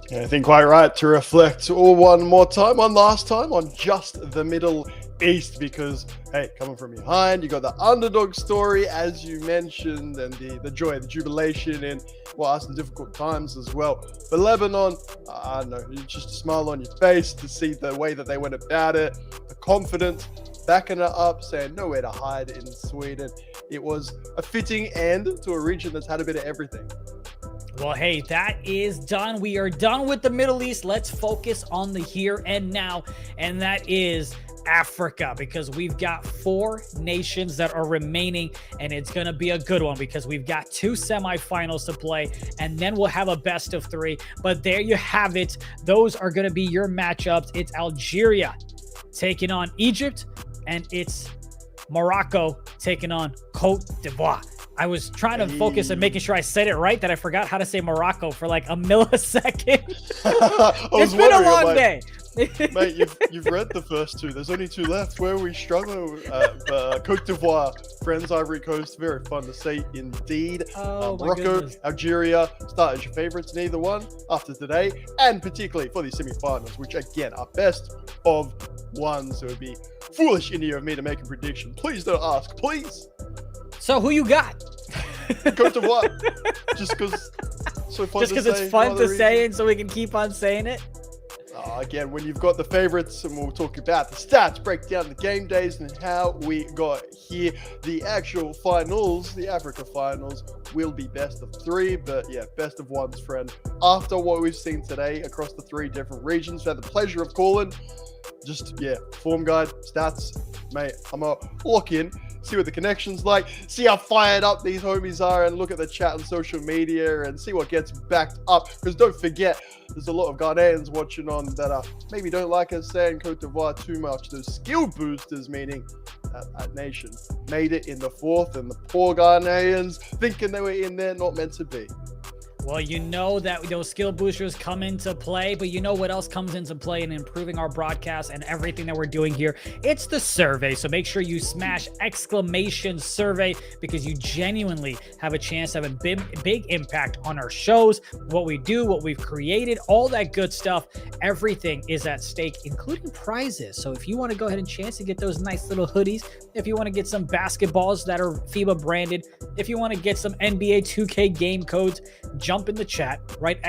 Yeah, I think quite right to reflect one last time on just the Middle East, because hey, coming from behind, you got the underdog story as you mentioned, and the joy, the jubilation in some difficult times as well. But Lebanon, I don't know, just a smile on your face to see the way that they went about it, the confidence, backing it up, saying nowhere to hide in Sweden. It was a fitting end to a region that's had a bit of everything. Well, hey, that is done. We are done with the Middle East. Let's focus on the here and now, and that is Africa, because we've got 4 nations that are remaining, and it's going to be a good one because we've got 2 semifinals to play, and then we'll have a best of 3. But there you have it. Those are going to be your matchups. It's Algeria taking on Egypt, and it's Morocco taking on Cote d'Ivoire. I was trying to focus on making sure I said it right, that I forgot how to say Morocco for like a millisecond. It's been a long day. Mate, you've read the first 2. There's only 2 left. Where we struggle, Cote d'Ivoire, friends, Ivory Coast, very fun to see indeed. Morocco, Algeria, start as your favorites in either one after today, and particularly for these semi-finals, which again are best of 1. So it would be foolish India of me to make a prediction. Please don't ask, please. So who you got? Cote d'Ivoire. Just because it's fun to say, and so we can keep on saying it. Again, when you've got the favorites, and we'll talk about the stats, break down the game days and how we got here. The actual finals, the Africa finals, will be best of 3, but yeah, best of 1's friend. After what we've seen today across the 3 different regions, we had the pleasure of calling. Just, form guide, stats, mate, I'm going to lock in, see what the connection's like, see how fired up these homies are, and look at the chat on social media and see what gets backed up. Because don't forget, there's a lot of Ghanaians watching on that maybe don't like us saying Cote d'Ivoire too much. Those skill boosters, meaning that nation, made it in the 4th, and the poor Ghanaians thinking they were in there, not meant to be. Well, you know that those skill boosters come into play, but you know what else comes into play in improving our broadcast and everything that we're doing here? It's the survey. So make sure you smash !survey, because you genuinely have a chance to have a big impact on our shows, what we do, what we've created, all that good stuff. Everything is at stake, including prizes. So if you want to go ahead and chance to get those nice little hoodies, if you want to get some basketballs that are FIBA branded, if you want to get some NBA 2K game codes, jump in the chat, write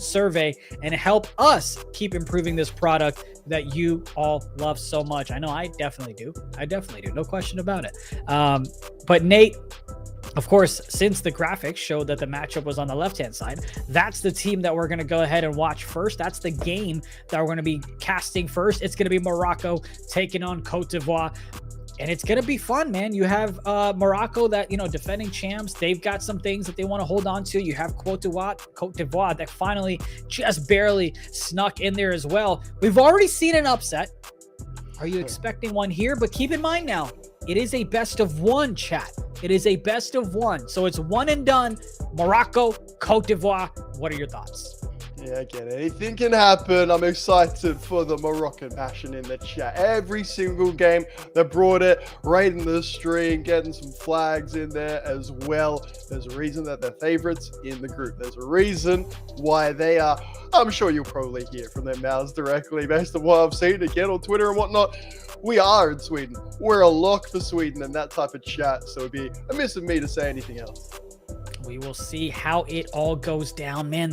!survey, and help us keep improving this product that you all love so much. I know I definitely do. No question about it. But Nate, of course, since the graphics showed that the matchup was on the left-hand side, that's the team that we're going to go ahead and watch first. That's the game that we're going to be casting first. It's going to be Morocco taking on Cote d'Ivoire. And it's going to be fun, man. You have Morocco that, defending champs. They've got some things that they want to hold on to. You have Cote d'Ivoire that finally just barely snuck in there as well. We've already seen an upset. Are you expecting one here? But keep in mind now, it is a best of 1, chat. It is a best of 1. So it's one and done. Morocco, Cote d'Ivoire. What are your thoughts? Yeah, again, anything can happen. I'm excited for the Moroccan passion in the chat. Every single game, they brought it right in the stream, getting some flags in there as well. There's a reason that they're favorites in the group. There's a reason why they are. I'm sure you'll probably hear from their mouths directly based on what I've seen again on Twitter and whatnot. We are in Sweden. We're a lock for Sweden and that type of chat. So it'd be amiss of me to say anything else. We will see how it all goes down, man.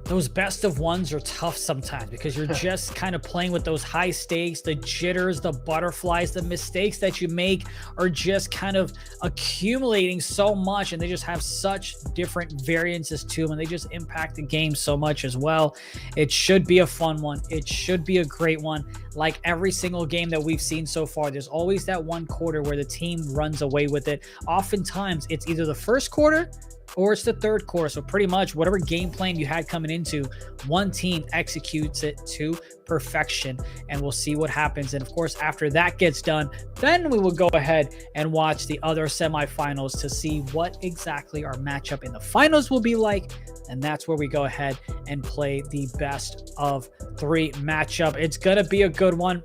those best of ones are tough sometimes because you're just kind of playing with those high stakes, the jitters, the butterflies, the mistakes that you make are just kind of accumulating so much, and they just have such different variances to them, and they just impact the game so much as well. It should be a fun one. It should be a great one. Like every single game that we've seen so far, there's always that one quarter where the team runs away with it. Oftentimes, it's either the first quarter or it's the third quarter. So pretty much whatever game plan you had coming into, one team executes it to perfection, and we'll see what happens. And of course, after that gets done, then we will go ahead and watch the other semifinals to see what exactly our matchup in the finals will be like. And that's where we go ahead and play the best of 3 matchup. It's going to be a good one.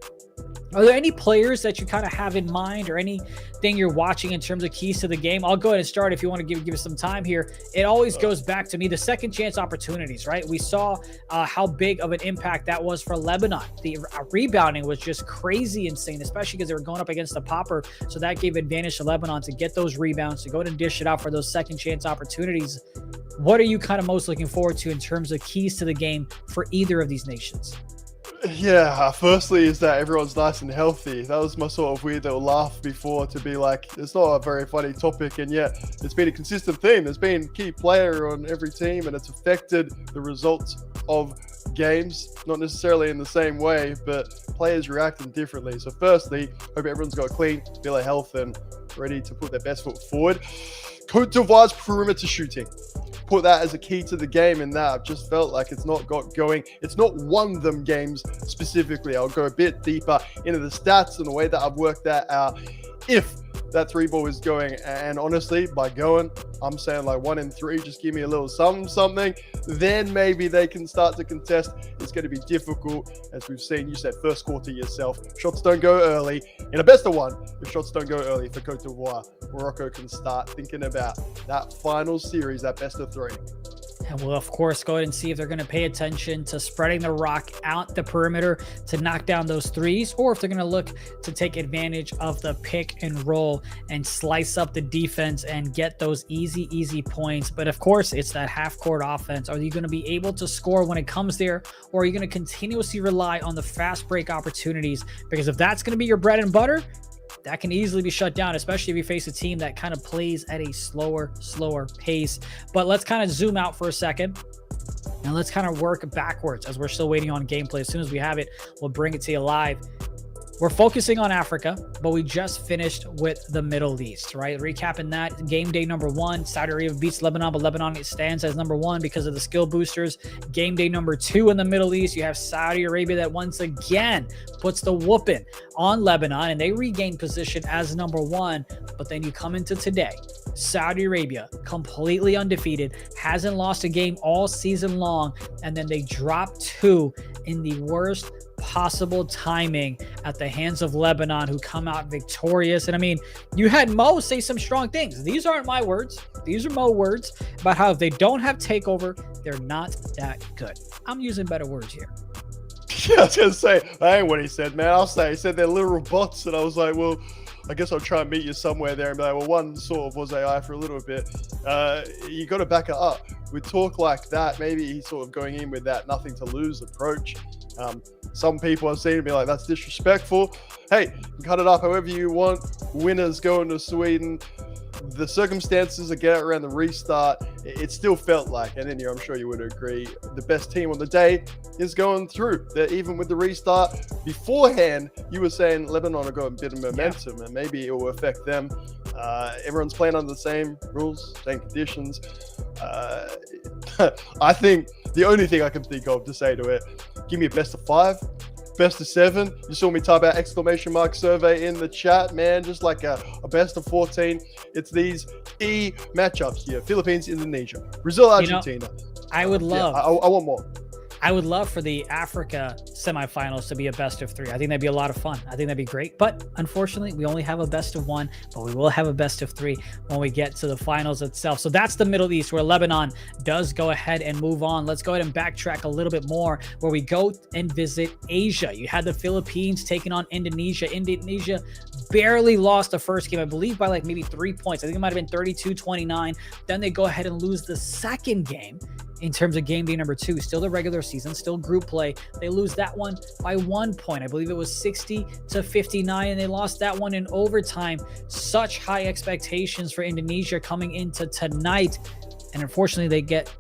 Are there any players that you kind of have in mind or anything you're watching in terms of keys to the game? I'll go ahead and start if you want to give us some time here. It always goes back to me, the second chance opportunities, right? We saw how big of an impact that was for Lebanon. The rebounding was just crazy insane, especially because they were going up against the popper. So that gave advantage to Lebanon to get those rebounds, to go ahead and dish it out for those second chance opportunities. What are you kind of most looking forward to in terms of keys to the game for either of these nations? Yeah, firstly is that everyone's nice and healthy. That was my sort of weird little laugh before, to be like, it's not a very funny topic, and yet it's been a consistent theme. There's been a key player on every team, and it's affected the results of games, not necessarily in the same way, but players reacting differently. So firstly, hope everyone's got a clean bill of health and ready to put their best foot forward. Côte d'Ivoire's perimeter shooting. Put that as a key to the game, in that I've just felt like it's not got going. It's not won them games specifically. I'll go a bit deeper into the stats and the way that I've worked that out. If that 3-ball is going, and honestly, by going, I'm saying like 1 in 3, just give me a little something, then maybe they can start to contest. It's going to be difficult, as we've seen. You said first quarter yourself. Shots don't go early. In a best of 1, if shots don't go early for Côte d'Ivoire, Morocco can start thinking about that final series, that best of 3. And we'll, of course, go ahead and see if they're going to pay attention to spreading the rock out the perimeter to knock down those threes, or if they're going to look to take advantage of the pick and roll and slice up the defense and get those easy points. But, of course, it's that half-court offense. Are you going to be able to score when it comes there, or are you going to continuously rely on the fast break opportunities? Because if that's going to be your bread and butter, that can easily be shut down, especially if you face a team that kind of plays at a slower pace. But let's kind of zoom out for a second, and let's kind of work backwards as we're still waiting on gameplay. As soon as we have it, we'll bring it to you live. We're focusing on Africa, but we just finished with the Middle East, right? Recapping that, game day number 1, Saudi Arabia beats Lebanon, but Lebanon stands as number 1 because of the skill boosters. Game day number 2 in the Middle East, you have Saudi Arabia that once again puts the whooping on Lebanon, and they regain position as number 1. But then you come into today, Saudi Arabia, completely undefeated, hasn't lost a game all season long, and then they drop 2 in the worst possible timing at the hands of Lebanon, who come out victorious. And I mean, you had Mo say some strong things. These aren't my words. These are Mo words about how if they don't have takeover, they're not that good. I'm using better words here. Yeah, I was going to say, that ain't what he said, man. He said they're literal bots. And I was like, well, I guess I'll try and meet you somewhere there and be like, well, one sort of was AI for a little bit. You got to back it up. With talk like that, maybe he's sort of going in with that nothing to lose approach. Some people I've seen be like, that's disrespectful. Hey, you can cut it up however you want. Winners going to Sweden. The circumstances again around the restart, it still felt like, and then I'm sure you would agree, the best team on the day is going through. That even with the restart beforehand, you were saying Lebanon are going a bit of momentum, and maybe it will affect them. Everyone's playing under the same rules, same conditions. I think the only thing I can think of to say to it, give me a best of 5. Best of 7. You saw me type out ! survey in the chat, man. Just like a best of 14. It's these key matchups here: Philippines, Indonesia, Brazil, Argentina. I would love. I want more. I would love for the Africa semifinals to be a best of 3. I think that'd be a lot of fun. I think that'd be great. But unfortunately, we only have a best of 1, but we will have a best of 3 when we get to the finals itself. So that's the Middle East, where Lebanon does go ahead and move on. Let's go ahead and backtrack a little bit more, where we go and visit Asia. You had the Philippines taking on Indonesia. Indonesia barely lost the first game, I believe by like maybe 3 points. I think it might have been 32-29. Then they go ahead and lose the second game. in terms of game day number 2. Still the regular season, still group play. They lose that one by 1 point. I believe it was 60-59, and they lost that one in overtime. Such high expectations for Indonesia coming into tonight, and unfortunately they get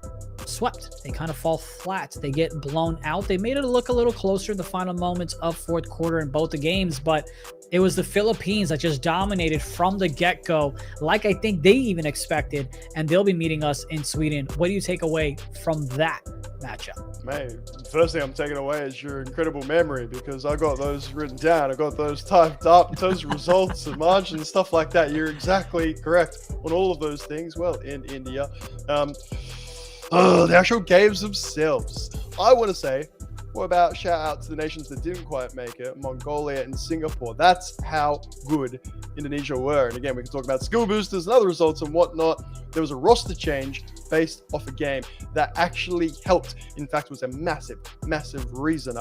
swept. They kind of fall flat. They get blown out. They made it look a little closer in the final moments of fourth quarter in both the games, but it was the Philippines that just dominated from the get-go, like I think they even expected, and they'll be meeting us in Sweden. What do you take away from that matchup? Man, first thing I'm taking away is your incredible memory, because I got those written down. I got those typed up in terms of results and margins, stuff like that. You're exactly correct on all of those things. Well, in India, the actual games themselves, I want to say, what about shout out to the nations that didn't quite make it, Mongolia and Singapore. That's how good Indonesia were. And again, we can talk about skill boosters and other results and whatnot. There was a roster change based off a game that actually helped. In fact, was a massive, massive reason,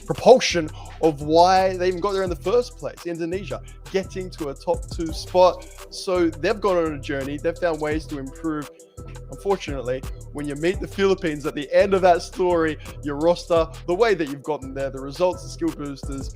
propulsion of why they even got there in the first place. Indonesia getting to a top 2 spot. So they've gone on a journey. They've found ways to improve. Unfortunately, when you meet the Philippines at the end of that story, your roster, the way that you've gotten there, the results, the skill boosters,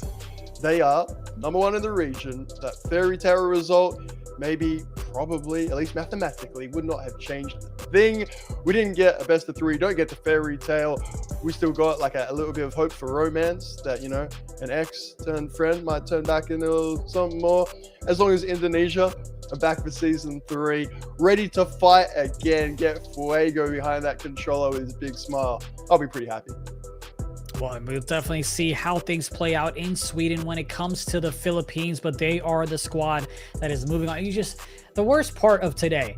they are number 1 in the region. That fairy tale result, maybe, probably, at least mathematically, would not have changed a thing. We didn't get a best of 3. Don't get the fairy tale. We still got like a little bit of hope for romance that, you know, an ex turned friend might turn back into something more. As long as Indonesia are back for season 3, ready to fight again, get Fuego behind that controller with his big smile, I'll be pretty happy. Well, we'll definitely see how things play out in Sweden when it comes to the Philippines, but they are the squad that is moving on. The worst part of today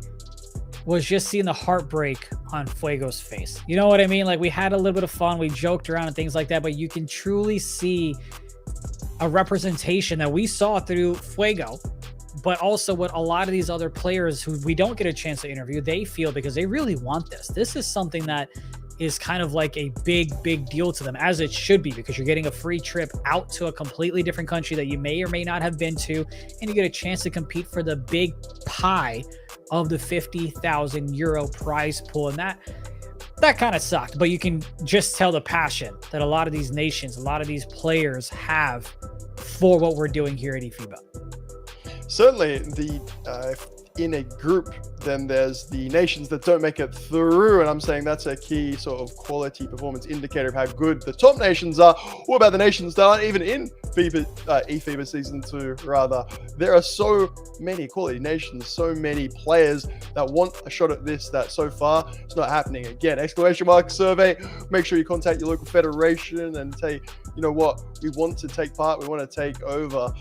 was just seeing the heartbreak on Fuego's face. You know what I mean? Like, we had a little bit of fun, we joked around and things like that, but you can truly see a representation that we saw through Fuego, but also what a lot of these other players who we don't get a chance to interview, they feel, because they really want this. This is something that is kind of like a big deal to them, as it should be, because you're getting a free trip out to a completely different country that you may or may not have been to, and you get a chance to compete for the big pie of the 50,000 euro prize pool. And that kind of sucked, but you can just tell the passion that a lot of these nations, a lot of these players have for what we're doing here at eFiba. Certainly, in a group, then there's the nations that don't make it through, and I'm saying that's a key sort of quality performance indicator of how good the top nations are. What about the nations that aren't even in eFiba Season 2, rather? There are so many quality nations, so many players that want a shot at this, that so far it's not happening. Again, exclamation mark survey. Make sure you contact your local federation and say, you know what, we want to take part, we want to take over.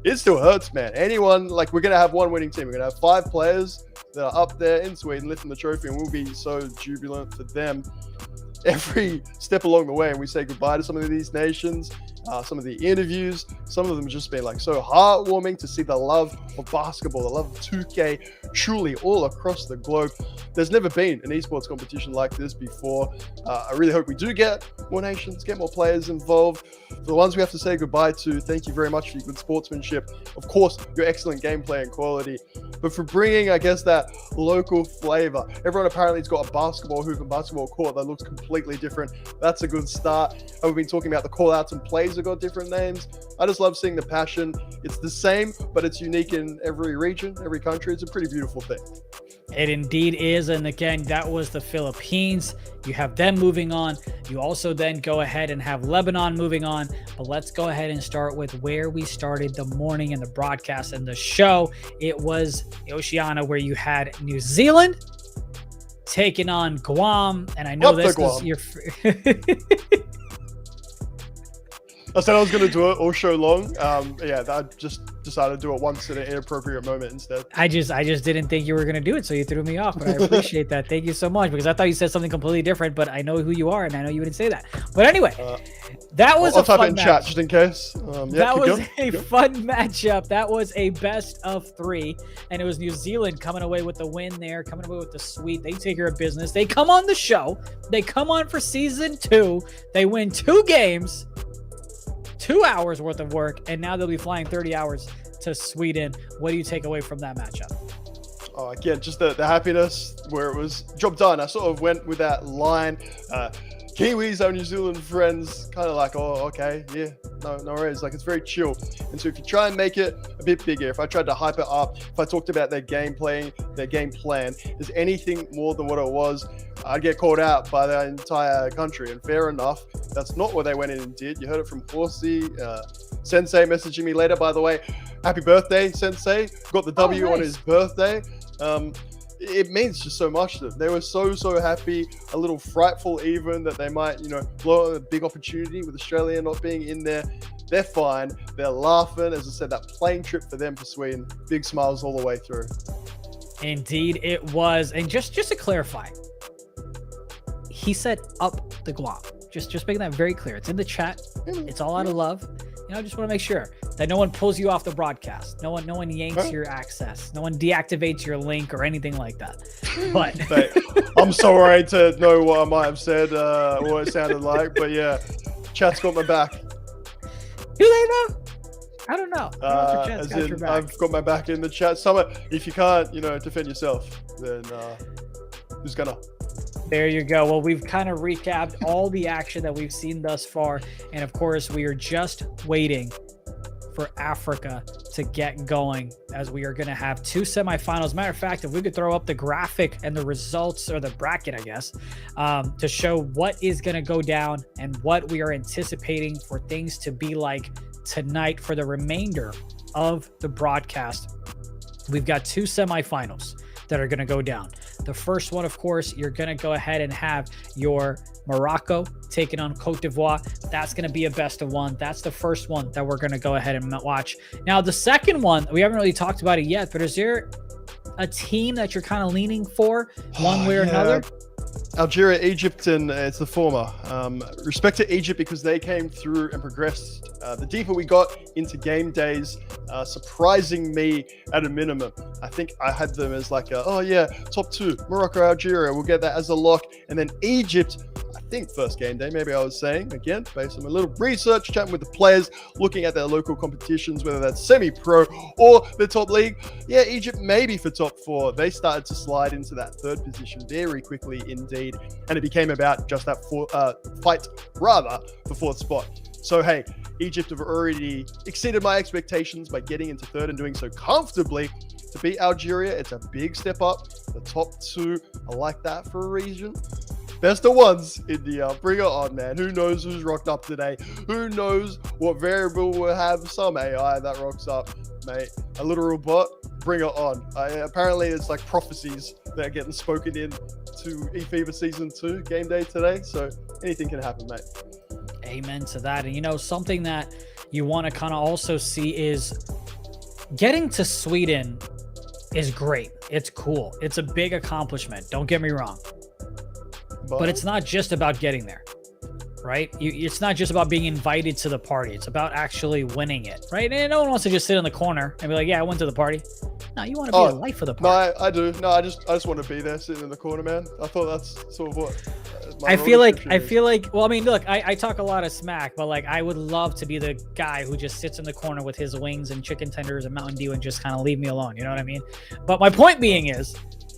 It still hurts, man. Anyone, like, we're going to have one winning team. We're going to have 5 players that are up there in Sweden lifting the trophy, and we'll be so jubilant for them every step along the way. And we say goodbye to some of these nations, some of the interviews. Some of them just been like so heartwarming to see the love of basketball, the love of 2K, truly all across the globe. There's never been an esports competition like this before. I really hope we do get more nations, get more players involved. For the ones we have to say goodbye to, thank you very much for your good sportsmanship. Of course, your excellent gameplay and quality, but for bringing, I guess, that local flavor. Everyone apparently has got a basketball hoop and basketball court that looks completely different. That's a good start. And we've been talking about the call outs and plays that got different names. I just love seeing the passion. It's the same, but it's unique in every region, every country. It's a pretty beautiful thing. It indeed is. And again, that was the Philippines. You have them moving on. You also then go ahead and have Lebanon moving on. But let's go ahead and start with where we started the morning and the broadcast and the show. It was Oceania, where you had New Zealand taking on Guam. And I know this was your... I said I was going to do it all show long. Yeah, I just decided to do it once at an inappropriate moment instead. I just didn't think you were going to do it, so you threw me off. But I appreciate that. Thank you so much, because I thought you said something completely different, but I know who you are, and I know you wouldn't say that. But anyway, that was I'll a type fun it in match. chat just in case. That was a fun matchup. That was a best of 3, and it was New Zealand coming away with the win there, coming away with the sweep. They take care of business. They come on the show. They come on for season 2. They win 2 games. 2 hours worth of work, and now they'll be flying 30 hours to Sweden. What do you take away from that matchup? Oh, again, just the happiness where it was job done. I sort of went with that line. Kiwis, our New Zealand friends, kind of like, oh, okay, yeah, no worries. Like, it's very chill. And so if you try and make it a bit bigger, if I tried to hype it up, if I talked about their game plan, is anything more than what it was, I'd get called out by the entire country. And fair enough, that's not what they went in and did. You heard it from Horsey, Sensei messaging me later, by the way. Happy birthday, Sensei. Got the W on his birthday. It means just so much to them. They were so happy, a little frightful even that they might, blow a big opportunity with Australia not being in there. They're fine. They're laughing. As I said, that plane trip for them for Sweden, big smiles all the way through. Indeed, it was. And just to clarify, he said up the Guam. Just making that very clear. It's in the chat. It's all out of love. I just want to make sure that no one pulls you off the broadcast. No one yanks your access. No one deactivates your link or anything like that. But Mate, I'm sorry to know what I might have said, what it sounded like, but yeah, chat's got my back. Do they know? I don't know. As in, I've got my back in the chat. If you can't, defend yourself, then who's gonna? There you go. Well, we've kind of recapped all the action that we've seen thus far. And of course, we are just waiting for Africa to get going, as we are going to have 2 semifinals. Matter of fact, if we could throw up the graphic and the results, or the bracket, I guess, to show what is going to go down and what we are anticipating for things to be like tonight for the remainder of the broadcast. We've got 2 semifinals that are going to go down. The first one, of course, you're going to go ahead and have your Morocco taking on Cote d'Ivoire. That's going to be a best of 1. That's the first one that we're going to go ahead and watch. Now, the second one, we haven't really talked about it yet, but is there a team that you're kind of leaning for one way or another? Algeria, Egypt, and it's the former. Respect to Egypt because they came through and progressed. The deeper we got into game days, surprising me at a minimum. I think I had them as like top 2. Morocco, Algeria, we'll get that as a lock. And then Egypt, I think first game day, maybe I was saying, again, based on a little research, chatting with the players, looking at their local competitions, whether that's semi-pro or the top league. Yeah, Egypt maybe for top 4. They started to slide into that 3rd position very quickly indeed. And it became about just that fight, rather, for 4th spot. So, hey, Egypt have already exceeded my expectations by getting into 3rd and doing so comfortably. To beat Algeria, it's a big step up. The top 2, I like that for a region. Best of 1s, India. Bring it on, man. Who knows who's rocked up today? Who knows what variable will have some AI that rocks up, mate? A literal bot? Bring it on. Apparently, it's like prophecies that are getting spoken in to eFiba Season 2 game day today. So anything can happen, mate. Amen to that. And something that you want to kind of also see is getting to Sweden is great. It's cool. It's a big accomplishment. Don't get me wrong. But it's not just about getting there, right? It's not just about being invited to the party. It's about actually winning it, right? And no one wants to just sit in the corner and be like, yeah, I went to the party. No, you want to be the life of the party. No, I do. No, I just want to be there sitting in the corner, man. I thought that's sort of what I feel like, well, I mean, look, I talk a lot of smack, but like, I would love to be the guy who just sits in the corner with his wings and chicken tenders and Mountain Dew and just kind of leave me alone. You know what I mean? But my point being is,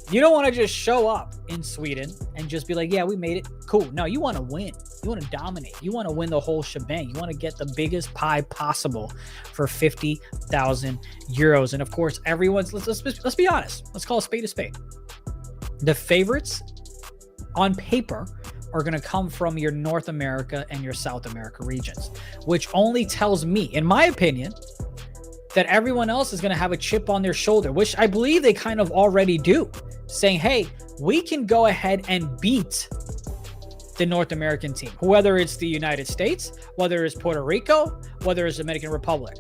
you don't want to just show up in Sweden and just be like, yeah, we made it. Cool. No, you want to win. You want to dominate. You want to win the whole shebang. You want to get the biggest pie possible for 50,000 euros. And of course, everyone's, let's be honest. Let's call a spade a spade. The favorites on paper are going to come from your North America and your South America regions, which only tells me, in my opinion, that everyone else is going to have a chip on their shoulder, which I believe they kind of already do, saying, hey, we can go ahead and beat the North American team, whether it's the United States, whether it's Puerto Rico, whether it's Dominican Republic.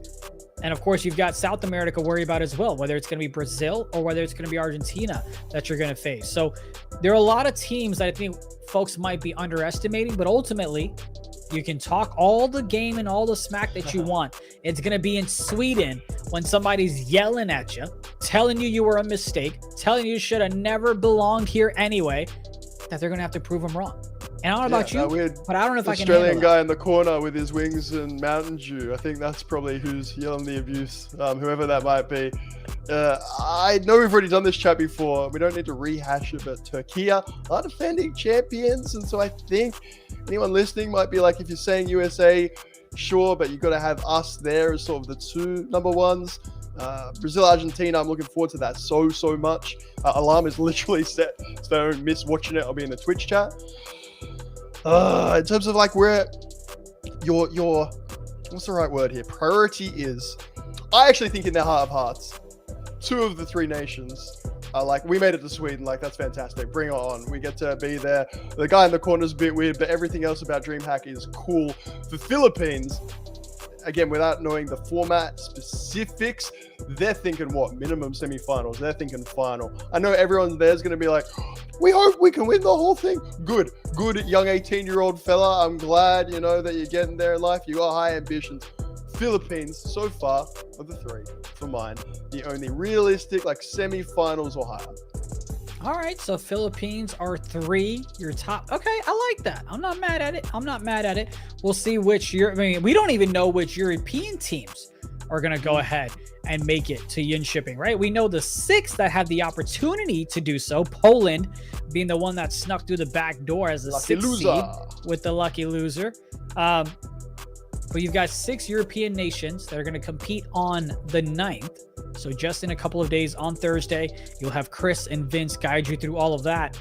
And of course, you've got South America to worry about as well, whether it's going to be Brazil or whether it's going to be Argentina that you're going to face. So there are a lot of teams that I think folks might be underestimating, but ultimately, you can talk all the game and all the smack that you want. It's going to be in Sweden when somebody's yelling at you, telling you were a mistake, telling you should have never belonged here anyway, that they're going to have to prove them wrong. And I don't know about that you, weird but I don't know if I can Australian handle guy in the corner with his wings and Mountain Dew. I think that's probably who's yelling the abuse, whoever that might be. I know we've already done this chat before. We don't need to rehash it, but 𝐷𝐄 are defending champions. And so I think anyone listening might be like, if you're saying USA, sure, but you've got to have us there as sort of the two number ones. Brazil, Argentina, I'm looking forward to that so much. Alarm is literally set so I don't miss watching it. I'll be in the Twitch chat. In terms of like where your what's the right word here? Priority is, I actually think in their heart of hearts, 2 of the 3 nations are like, we made it to Sweden, like that's fantastic. Bring it on. We get to be there. The guy in the corner is a bit weird, but everything else about DreamHack is cool. The Philippines, again, without knowing the format specifics, they're thinking what? Minimum semifinals. They're thinking final. I know everyone there's going to be like, we hope we can win the whole thing. Good young 18-year-old fella. I'm glad, you know, that you're getting there in life. You got high ambitions. Philippines, so far, of the 3, for mine, the only realistic, like, semifinals or higher. All right, so Philippines are 3, your top. Okay, I like that. I'm not mad at it. We'll see which we don't even know which European teams are going to go ahead and make it to Yin Shipping, right? We know the 6 that had the opportunity to do so, Poland being the one that snuck through the back door as the 6th seed with the lucky loser. But you've got 6 European nations that are going to compete on the 9th. So just in a couple of days on Thursday, you'll have Chris and Vince guide you through all of that.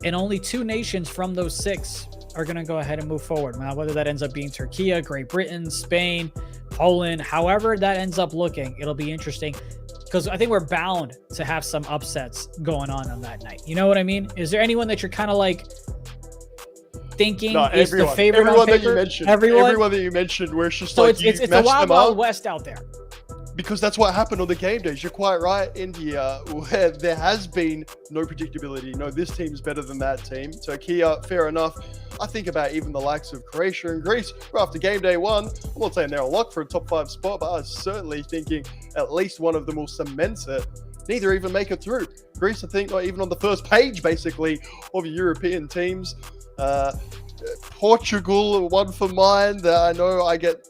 And only 2 nations from those 6 are going to go ahead and move forward. Now, whether that ends up being 𝐷𝐄, Great Britain, Spain, Poland, however that ends up looking, it'll be interesting because I think we're bound to have some upsets going on that night. You know what I mean? Is there anyone that you're kind of like thinking is the favorite everyone on paper? That you mentioned, everyone that you mentioned, where it's just so like it's the wild west out there. Because that's what happened on the game days. You're quite right, India, where there has been no predictability. No, this team's better than that team. 𝐷𝐄, fair enough. I think about even the likes of Croatia and Greece, who after game day 1, I'm not saying they're a lock for a top 5 spot, but I was certainly thinking at least one of them will cement it. Neither even make it through. Greece, I think, not even on the first page, basically, of European teams. Portugal, one for mine that I know I get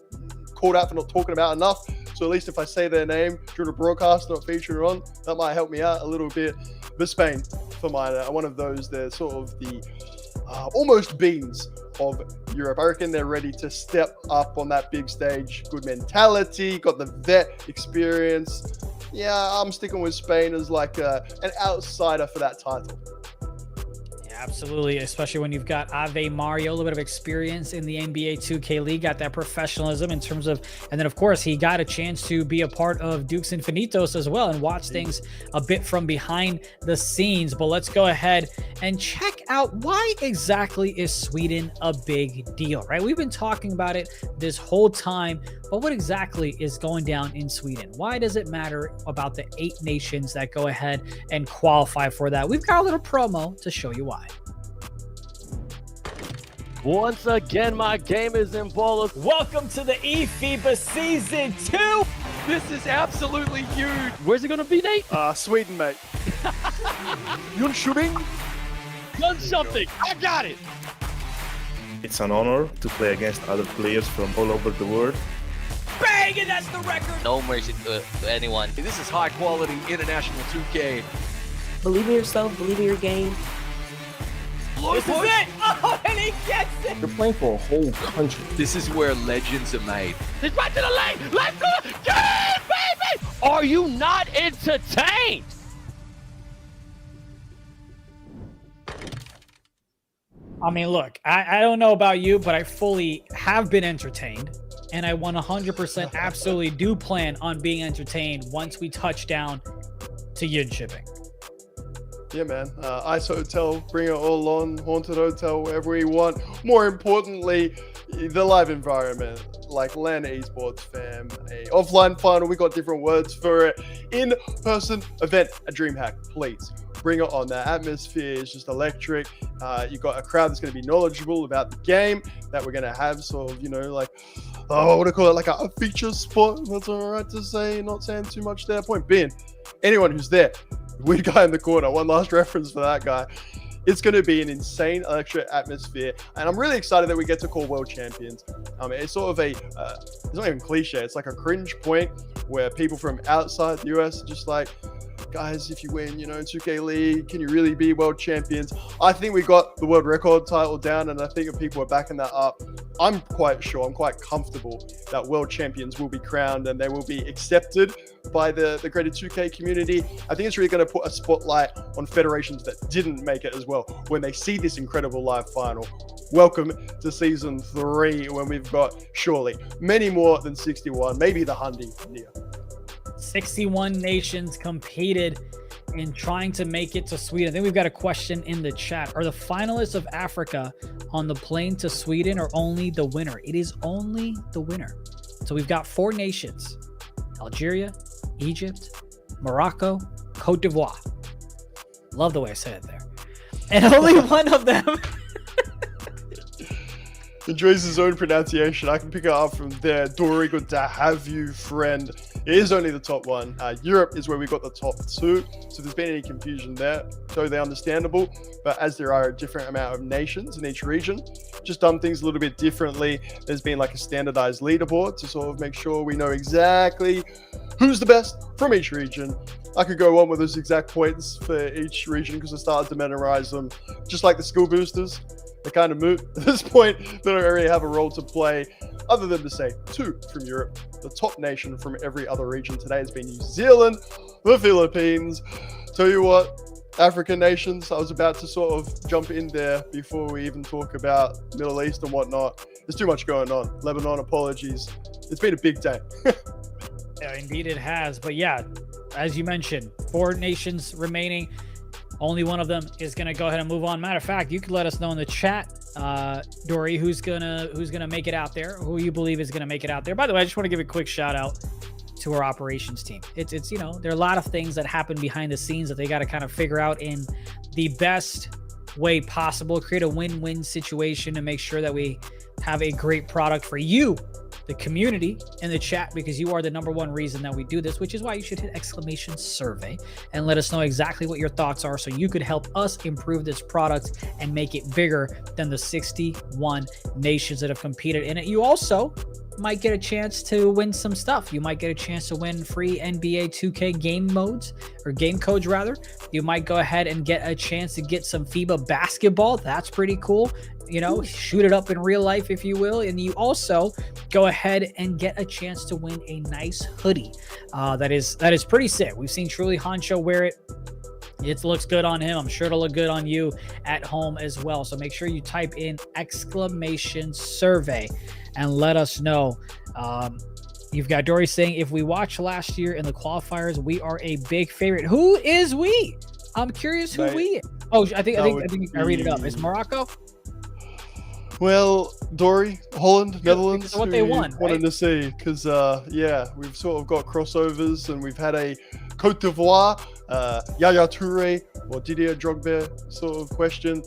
called out for not talking about enough. So at least if I say their name during a broadcast, not featuring on, that might help me out a little bit. But Spain, for mine, one of those, they're sort of the almost beans of Europe. I reckon they're ready to step up on that big stage. Good mentality, got the vet experience. Yeah, I'm sticking with Spain as like an outsider for that title. Absolutely, especially when you've got Ave Mario, a little bit of experience in the NBA 2K League, got that professionalism in terms of, and then of course he got a chance to be a part of Dukes Infinitos as well and watch things a bit from behind the scenes. But let's go ahead and check out why exactly is Sweden a big deal, right? We've been talking about it this whole time, but what exactly is going down in Sweden? Why does it matter about the 8 nations that go ahead and qualify for that? We've got a little promo to show you why. Once again, my gamers and ballers, welcome to the eFiba Season 2. This is absolutely huge. Where's it going to be, Nate? Sweden, mate. Yin Shipping? Done something. I got it. It's an honor to play against other players from all over the world. Bang, and that's the record. No mercy to anyone. This is high quality international 2K. Believe in yourself, believe in your game. This is it! Oh, and he gets it! You're playing for a whole country. This is where legends are made. It's right to the lane. Let's go. Get it, baby. Are you not entertained? I mean, look, I don't know about you, but I fully have been entertained. And I 100% absolutely do plan on being entertained once we touch down to Yin Shipping. Yeah, man. Ice Hotel, bring it all on. Haunted Hotel, wherever we want. More importantly, the live environment, like LAN esports fam, a offline final. We got different words for it. In-person event at DreamHack, please. Bring it on. The atmosphere is just electric. You got a crowd that's going to be knowledgeable about the game that we're going to have sort of, you know, like, what do I call it? Like a feature spot. That's all right to say. Not saying too much there. Point being, anyone who's there, weird guy in the corner. One last reference for that guy. It's going to be an insane electric atmosphere, and I'm really excited that we get to call world champions. It's sort of it's not even cliche. It's like a cringe point where people from outside the US are just like, guys, if you win, 2K League, can you really be world champions? I think we got the world record title down, and I think if people are backing that up, I'm quite comfortable that world champions will be crowned and they will be accepted by the greater 2K community. I think it's really going to put a spotlight on federations that didn't make it as well when they see this incredible live final. Welcome to season 3, when we've got surely many more than 61, maybe the 100 near. 61 nations competed in trying to make it to Sweden. I think we've got a question in the chat. Are the finalists of Africa on the plane to Sweden or only the winner? It is only the winner. So we've got 4 nations: Algeria, Egypt, Morocco, Cote d'Ivoire. Love the way I said it there. And only one of them enjoys his own pronunciation. I can pick it up from there. Dory, good to have you, friend. It is only the top one. Europe is where we got the top 2. So if there's been any confusion there, totally understandable. But as there are a different amount of nations in each region, just done things a little bit differently. There's been like a standardized leaderboard to sort of make sure we know exactly who's the best from each region. I could go on with those exact points for each region because I started to memorize them. Just like the skill boosters, they're kind of moot at this point. They don't really have a role to play other than to say 2 from Europe. The top nation from every other region today has been New Zealand, the Philippines. Tell you what, African nations, I was about to sort of jump in there before we even talk about Middle East and whatnot. There's too much going on. Lebanon, apologies. It's been a big day. Yeah, indeed it has. But yeah, as you mentioned, 4 nations remaining. Only one of them is going to go ahead and move on. Matter of fact, you could let us know in the chat, Dory, who's gonna make it out there, who you believe is gonna make it out there. By the way, I just want to give a quick shout out to our operations team. It's there are a lot of things that happen behind the scenes that they got to kind of figure out in the best way possible, create a win-win situation, and make sure that we have a great product for you, the community, in the chat, because you are the #1 reason that we do this, which is why you should hit !survey and let us know exactly what your thoughts are so you could help us improve this product and make it bigger than the 61 nations that have competed in it. You also might get a chance to win some stuff. You might get a chance to win free NBA 2K game modes, or game codes rather. You might go ahead and get a chance to get some FIBA basketball. That's pretty cool. Shoot it up in real life, if you will. And you also go ahead and get a chance to win a nice hoodie. That is pretty sick. We've seen Truly Honcho wear it. It looks good on him. I'm sure it'll look good on you at home as well. So make sure you type in !survey and let us know. You've got Dory saying, if we watched last year in the qualifiers, we are a big favorite. Who is we? I'm curious who we is. Oh, I think I read it up. It's Morocco? Well, Dory, Holland, Netherlands, what they won, wanted to see, because we've sort of got crossovers, and we've had a Cote d'Ivoire, Yaya Toure or Didier Drogba sort of question.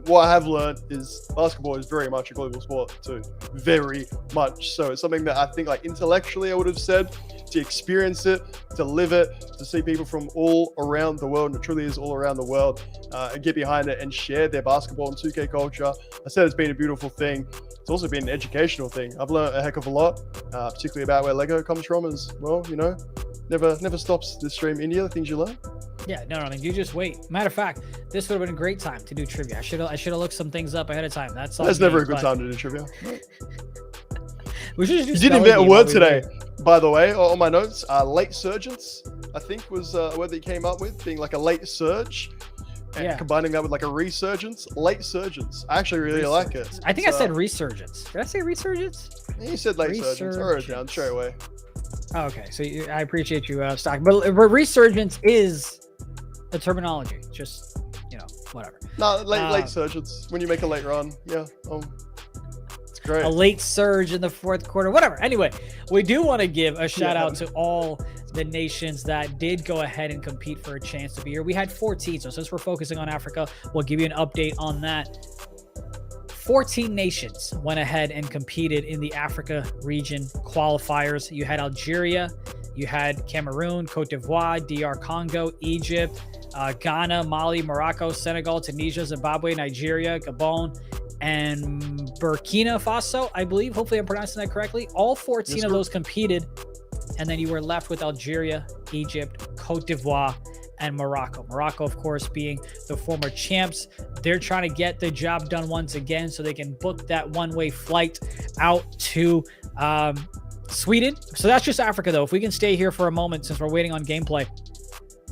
What I have learned is basketball is very much a global sport too, very much so. It's something that I think, like, intellectually I would have said, to experience it, to live it, to see people from all around the world, and it truly is all around the world, and get behind it and share their basketball and 2K culture. I said it's been a beautiful thing. It's also been an educational thing. I've learned a heck of a lot, particularly about where Lego comes from as well. Never stops this stream, India, the things you learn. Yeah, no, you just wait. Matter of fact, this would have been a great time to do trivia. I should have looked some things up ahead of time. That's never a good time to do trivia. We should You did invent a word today, by the way, on my notes. Late surgence, I think, was a word that you came up with, being like a late surge, and combining that with like a resurgence. Late surgence. I actually really like it. I think I said resurgence. Did I say resurgence? You said late surgence. I wrote it down straight away. Oh, okay, so I appreciate you stocking, but resurgence is a terminology. Just whatever. No, late surgence, when you make a late run. Yeah, it's great. A late surge in the 4th quarter, whatever. Anyway, we do want to give a shout out to all the nations that did go ahead and compete for a chance to be here. We had 14, so since we're focusing on Africa, we'll give you an update on that. 14 nations went ahead and competed in the Africa region qualifiers. You had Algeria, You had Cameroon, Cote d'Ivoire, DR Congo, Egypt, Ghana, Mali, Morocco, Senegal, Tunisia, Zimbabwe, Nigeria, Gabon, and Burkina Faso, I believe. Hopefully I'm pronouncing that correctly. All 14 of those competed. And then you were left with Algeria, Egypt, Cote d'Ivoire, and Morocco. Morocco, of course, being the former champs. They're trying to get the job done once again so they can book that one-way flight out to Sweden. So that's just Africa, though. If we can stay here for a moment since we're waiting on gameplay.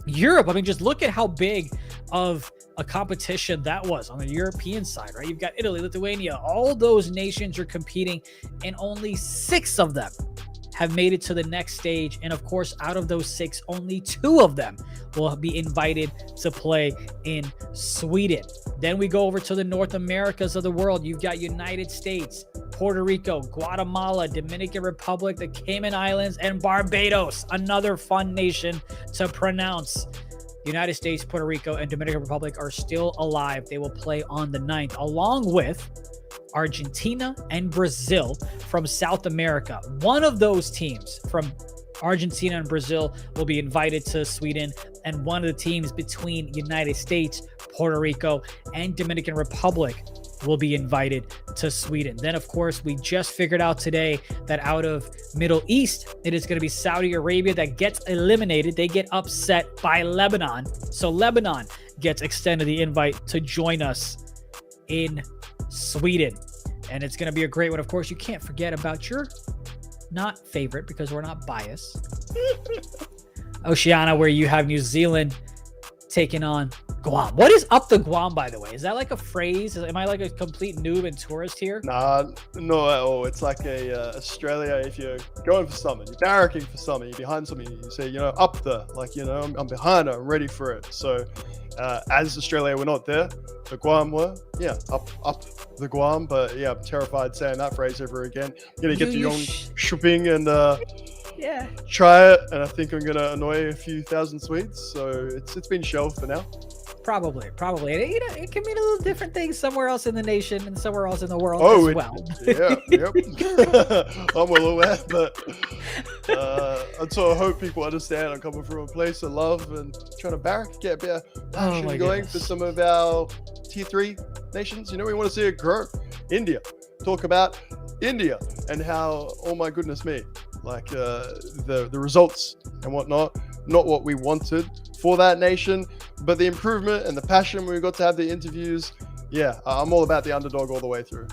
Europe, I mean, just look at how big of a competition that was on the European side, right? You've got Italy, Lithuania, all those nations are competing, and only 6 of them have made it to the next stage. And of course, out of those 6, only 2 of them will be invited to play in Sweden. Then we go over to the North Americas of the world. You've got United States, Puerto Rico, Guatemala, Dominican Republic, the Cayman Islands, and Barbados. Another fun nation to pronounce. United States, Puerto Rico, and Dominican Republic are still alive. They will play on the 9th, along with Argentina and Brazil from South America. One of those teams from Argentina and Brazil will be invited to Sweden, and one of the teams between United States, Puerto Rico, and Dominican Republic will be invited to Sweden. Then, of course, we just figured out today that out of Middle East, it is going to be Saudi Arabia that gets eliminated. They get upset by Lebanon. So Lebanon gets extended the invite to join us in Sweden. And it's going to be a great one. Of course, you can't forget about your not favorite, because we're not biased, Oceania, where you have New Zealand taking on Guam. What is up the Guam, by the way? Is that like a phrase? Am I like a complete noob and tourist here? Nah, not at all. It's like a Australia. If you're going for something, you're barracking for something, you're behind something, you say, up there, like, I'm behind it, I'm ready for it. So as Australia, we're not there. The Guam were, up the Guam. But yeah, I'm terrified saying that phrase ever again. I'm gonna get to young shopping and try it, and I think I'm gonna annoy a few thousand Swedes. So it's been shelved for now. Probably. It can mean a little different things somewhere else in the nation and somewhere else in the world as well. I'm well aware, but and so I hope people understand I'm coming from a place of love and trying to get a bit of passion going for some of our tier 3 nations. We want to see it grow. India. Talk about India and how, oh my goodness me, like the results and whatnot, not what we wanted for that nation, but the improvement and the passion when we got to have the interviews. I'm all about the underdog all the way through.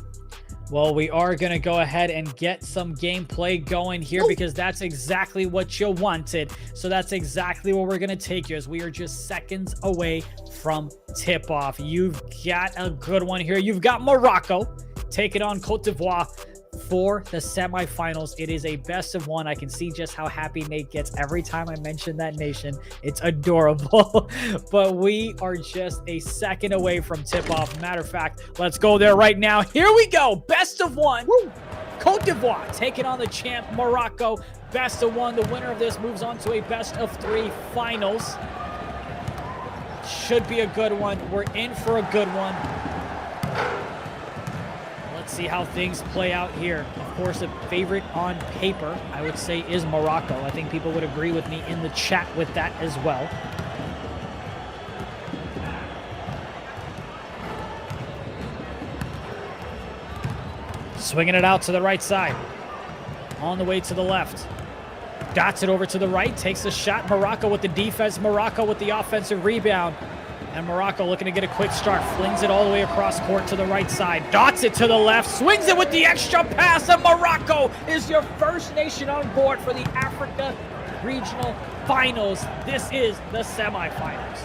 Well, we are going to go ahead and get some gameplay going here because that's exactly what you wanted. So that's exactly where we're going to take you, as we are just seconds away from tip-off. You've got a good one here. You've got Morocco taking on Cote d'Ivoire for the semifinals. It is a best of 1. I can see just how happy Nate gets every time I mention that nation. It's adorable. But we are just a second away from tip-off. Matter of fact, let's go there right now. Here we go. Best of 1. Woo! Cote d'Ivoire taking on the champ Morocco. Best of 1. The winner of this moves on to a best of 3 finals. Should be a good one. We're in for a good one. See how things play out here. Of course, a favorite on paper, I would say, is Morocco. I think people would agree with me in the chat with that as well. Swinging it out to the right side. On the way to the left. Dots it over to the right. Takes a shot. Morocco with the defense. Morocco with the offensive rebound. And Morocco looking to get a quick start. Flings it all the way across court to the right side. Dots it to the left. Swings it with the extra pass. And Morocco is your first nation on board for the Africa Regional Finals. This is the semifinals.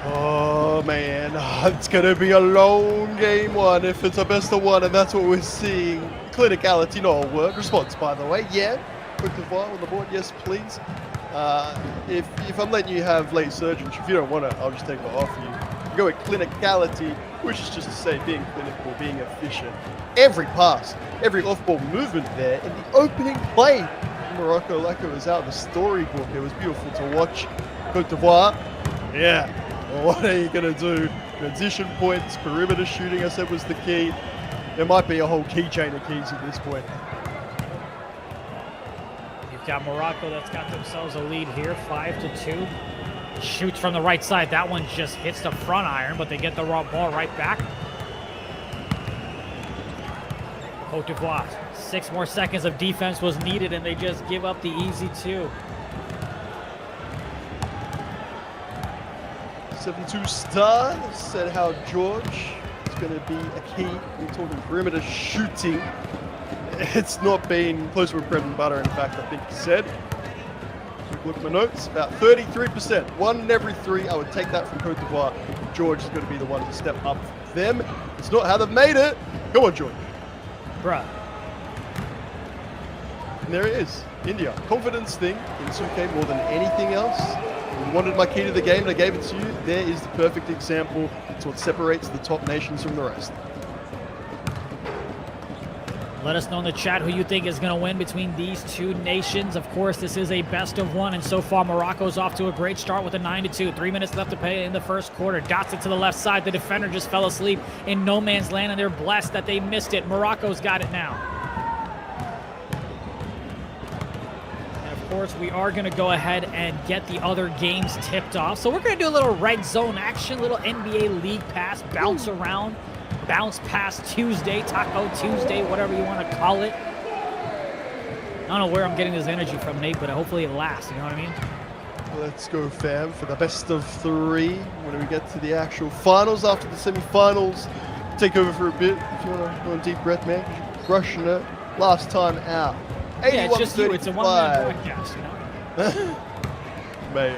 Oh, man. It's going to be a long game 1 if it's a best of 1. And that's what we're seeing. Clinicality, not a word. Response, by the way. Cote d'Ivoire on the board. Yes, please. If I'm letting you have late surgery, if you don't want it, I'll just take it off you. You go with clinicality, which is just to say being clinical, being efficient. Every pass, every off-ball movement there in the opening play. Morocco, like it was out of the storybook. It was beautiful to watch. Cote d'Ivoire, well, what are you going to do? Transition points, perimeter shooting, I said, was the key. There might be a whole keychain of keys at this point. We've got Morocco that's got themselves a lead here, 5-2. Shoots from the right side. That one just hits the front iron, but they get the raw ball right back. Cote d'Ivoire, 6 more seconds of defense was needed, and they just give up the easy 2. 7-2 star said how George is going to be a key. We're talking perimeter shooting. It's not been close to a bread and butter, in fact, I think he said. Look at my notes, about 33%. 1 in every 3. I would take that from Cote d'Ivoire. George is going to be the one to step up for them. It's not how they've made it. Go on, George. Bruh. And there it is. India. Confidence thing in 2K more than anything else. You wanted my key to the game and I gave it to you. There is the perfect example. It's what separates the top nations from the rest. Let us know in the chat who you think is going to win between these two nations. Of course, this is a best of 1, and so far Morocco's off to a great start with a 9-2. 3 minutes left to play in the first quarter. Dots it to the left side. The defender just fell asleep in no man's land, and they're blessed that they missed it. Morocco's got it now. And of course, we are going to go ahead and get the other games tipped off. So we're going to do a little red zone action, little NBA League Pass, bounce around. Bounce Pass Tuesday, Taco Tuesday, whatever you want to call it. I don't know where I'm getting this energy from, Nate, but hopefully it lasts, you know what I mean? Let's go, fam, for the best of 3. When we get to the actual finals, after the semi-finals, take over for a bit. If you want to go on deep breath, man, you're crushing it. Last time out. Yeah, it's just you. It's a one-man podcast, you know? Mate,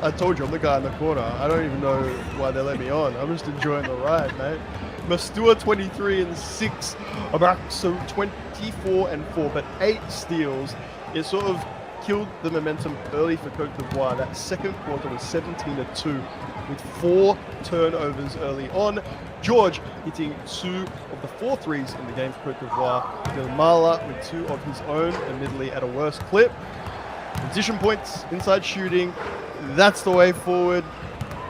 I told you, I'm the guy in the corner. I don't even know why they let me on. I'm just enjoying the ride, mate. Mastua 23-6, Abraxo 24-4, but 8 steals. It sort of killed the momentum early for Cote d'Ivoire. That second quarter was 17-2 with 4 turnovers early on. George hitting 2 of the 4 threes in the game for Cote d'Ivoire. Dilmala with 2 of his own, admittedly at a worse clip. Position points, inside shooting, that's the way forward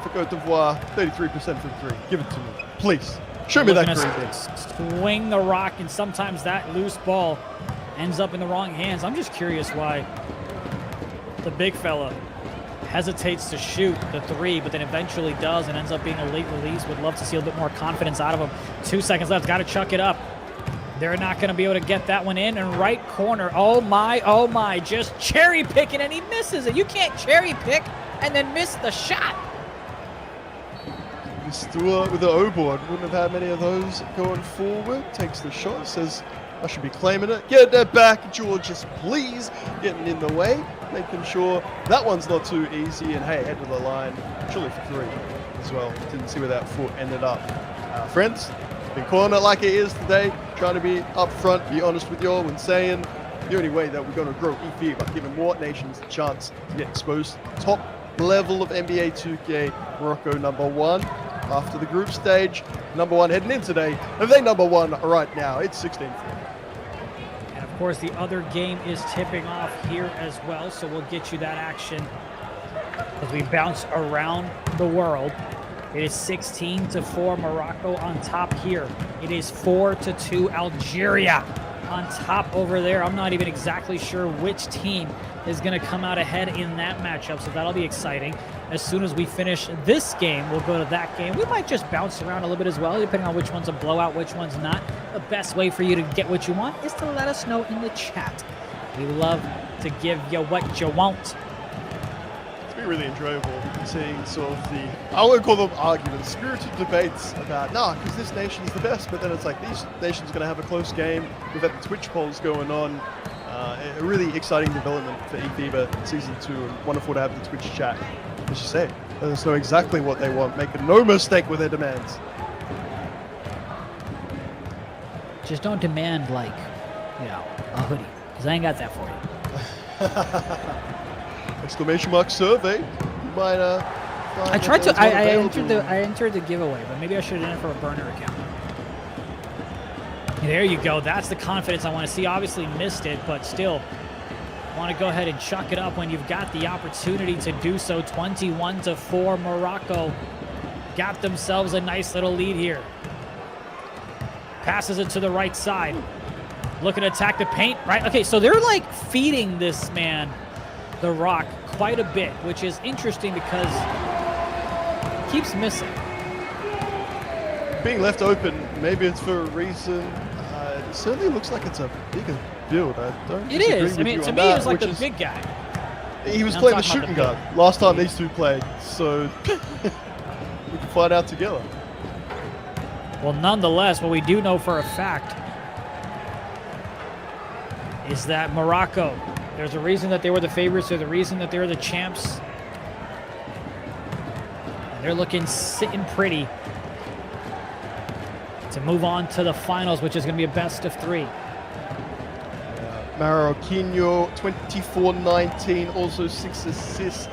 for Cote d'Ivoire. 33% from 3. Give it to me, please. Show me that green thing. Swing the rock, and sometimes that loose ball ends up in the wrong hands. I'm just curious why the big fella hesitates to shoot the 3, but then eventually does and ends up being a late release. Would love to see a bit more confidence out of him. 2 seconds left, got to chuck it up. They're not going to be able to get that one in. And right corner, oh my, just cherry picking, and he misses it. You can't cherry pick and then miss the shot. Stewart with the O-board. Wouldn't have had many of those going forward. Takes the shot, says, I should be claiming it. Get that back, Georges, please. Getting in the way, making sure that one's not too easy. And hey, head to the line, surely for 3 as well. Didn't see where that foot ended up. Friends, been calling it like it is today. Trying to be upfront, be honest with y'all when saying the only way that we're going to grow eFiba by giving more nations a chance to get exposed to the top level of NBA 2K. Morocco #1 after the group stage, #1 heading in today, and they #1 right now. It's 16-4. And of course, the other game is tipping off here as well, so we'll get you that action as we bounce around the world. It is 16-4 Morocco on top here. It is 4-2 Algeria on top over there. I'm not even exactly sure which team is going to come out ahead in that matchup, so that'll be exciting. As soon as we finish this game, we'll go to that game. We might just bounce around a little bit as well, depending on which one's a blowout, which one's not. The best way for you to get what you want is to let us know in the chat. We love to give you what you want. It's been really enjoyable seeing sort of the, I won't call them arguments, spirited debates about, because this nation's the best, but then it's like, these nations are going to have a close game. We've had the Twitch polls going on. A really exciting development for eFiba Season 2, and wonderful to have the Twitch chat, as you say. Let us know exactly what they want, making no mistake with their demands. Just don't demand, like, a hoodie, because I ain't got that for you. Exclamation mark survey. You might I tried to. I entered the giveaway, but maybe I should have done it for a burner account. There you go. That's the confidence I want to see. Obviously missed it, but still want to go ahead and chuck it up when you've got the opportunity to do so. 21-4 Morocco got themselves a nice little lead here. Passes it to the right side. Looking to attack the paint, right? Okay, so they're like feeding this man, the Rock, quite a bit, which is interesting because he keeps missing. Being left open, maybe it's for a reason. It certainly looks like it's a bigger build. I don't. It is. I mean, to me, he was like the big guy. He was I'm playing the talking about shooting the guard last time these two played, so we can find out together. Well, nonetheless, what we do know for a fact is that Morocco, there's a reason that they were the favorites. There's a reason that they're the champs. And they're looking sitting pretty to move on to the finals, which is going to be a best of 3. Marroquinho, 24-19, also 6 assists,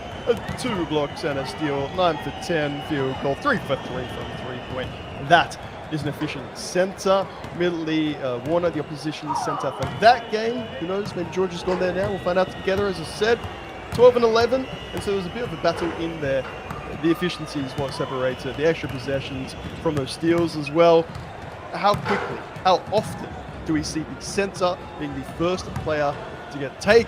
2 blocks and a steal, 9 for 10, field goal, 3 for 3 from 3-point. That is an efficient center. Immediately, Warner, the opposition center for that game. Who knows, maybe Georgia's gone there now. We'll find out together, as I said. 12-11, and so there was a bit of a battle in there. The efficiency is what separated the extra possessions from those steals as well. How quickly, how often do we see the center being the first player to get take?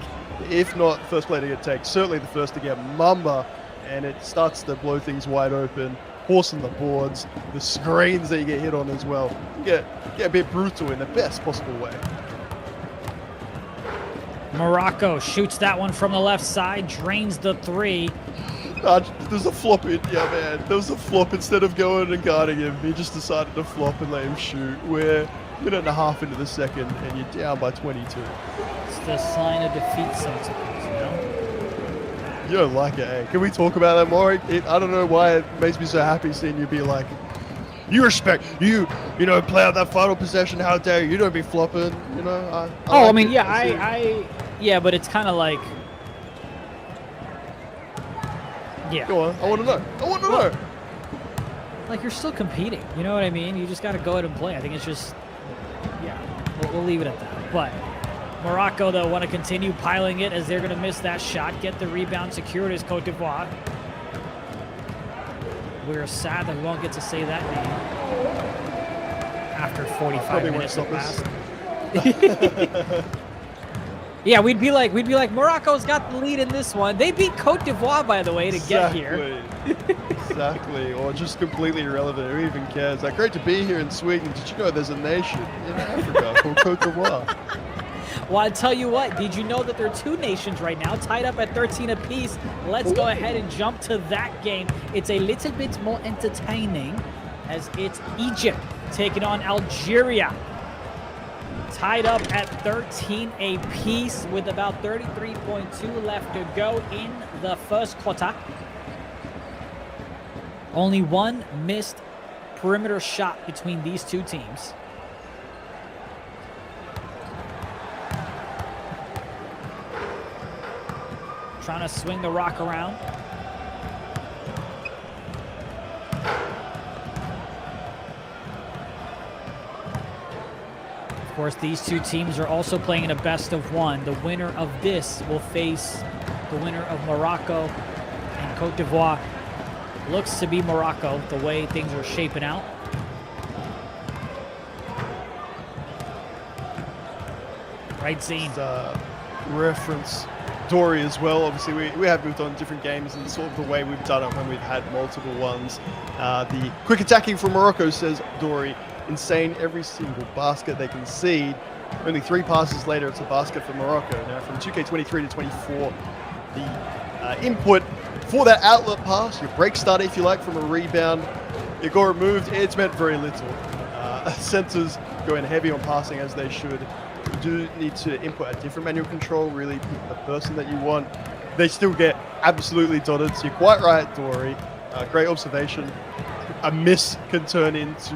If not first player to get take, certainly the first to get Mamba, and it starts to blow things wide open. Horse on the boards, the screens that you get hit on as well. Get a bit brutal in the best possible way. Morocco shoots that one from the left side, drains the 3. There's a flop in, yeah man, there was a flop. Instead of going and guarding him, he just decided to flop and let him shoot. We're a minute and a half into the second and you're down by 22. It's the sign of defeat sometimes, you know? You don't like it, eh? Can we talk about that more? I don't know why it makes me so happy seeing you be like, you respect, you know, play out that final possession, how dare you don't be flopping, you know? I mean, yeah, yeah, but it's kind of like, yeah. Go on, I want to know. I want to know. Like, you're still competing, you know what I mean? You just got to go ahead and play. I think it's just, yeah, we'll leave it at that. But Morocco, though, want to continue piling it as they're going to miss that shot, get the rebound secured as Cote d'Ivoire. We're sad that we won't get to say that name after 45 minutes have passed. Yeah, we'd be like, Morocco's got the lead in this one. They beat Cote d'Ivoire, by the way, to get here. Exactly, or just completely irrelevant. Who even cares? Like, great to be here in Sweden. Did you know there's a nation in Africa called Cote d'Ivoire? Well, I tell you what, did you know that there are 2 nations right now tied up at 13 apiece? Let's go ahead and jump to that game. It's a little bit more entertaining as it's Egypt taking on Algeria. Tied up at 13 apiece with about 33.2 left to go in the first quarter. Only 1 missed perimeter shot between these 2 teams. Trying to swing the rock around. Of course, these 2 teams are also playing in a best of 1. The winner of this will face the winner of Morocco and Cote d'Ivoire. Looks to be Morocco, the way things are shaping out. Right, Zine. Reference Dory as well. Obviously, we have moved on different games and sort of the way we've done it when we've had multiple ones. The quick attacking from Morocco, says Dory. Insane, every single basket they concede. Only 3 passes later, it's a basket for Morocco. Now from 2K23 to 24, the input for that outlet pass, your break starter, if you like, from a rebound, it got removed. It's meant very little. Centers going heavy on passing as they should. You do need to input a different manual control, really pick the person that you want. They still get absolutely dotted, so you're quite right, Dory. Great observation. A miss can turn into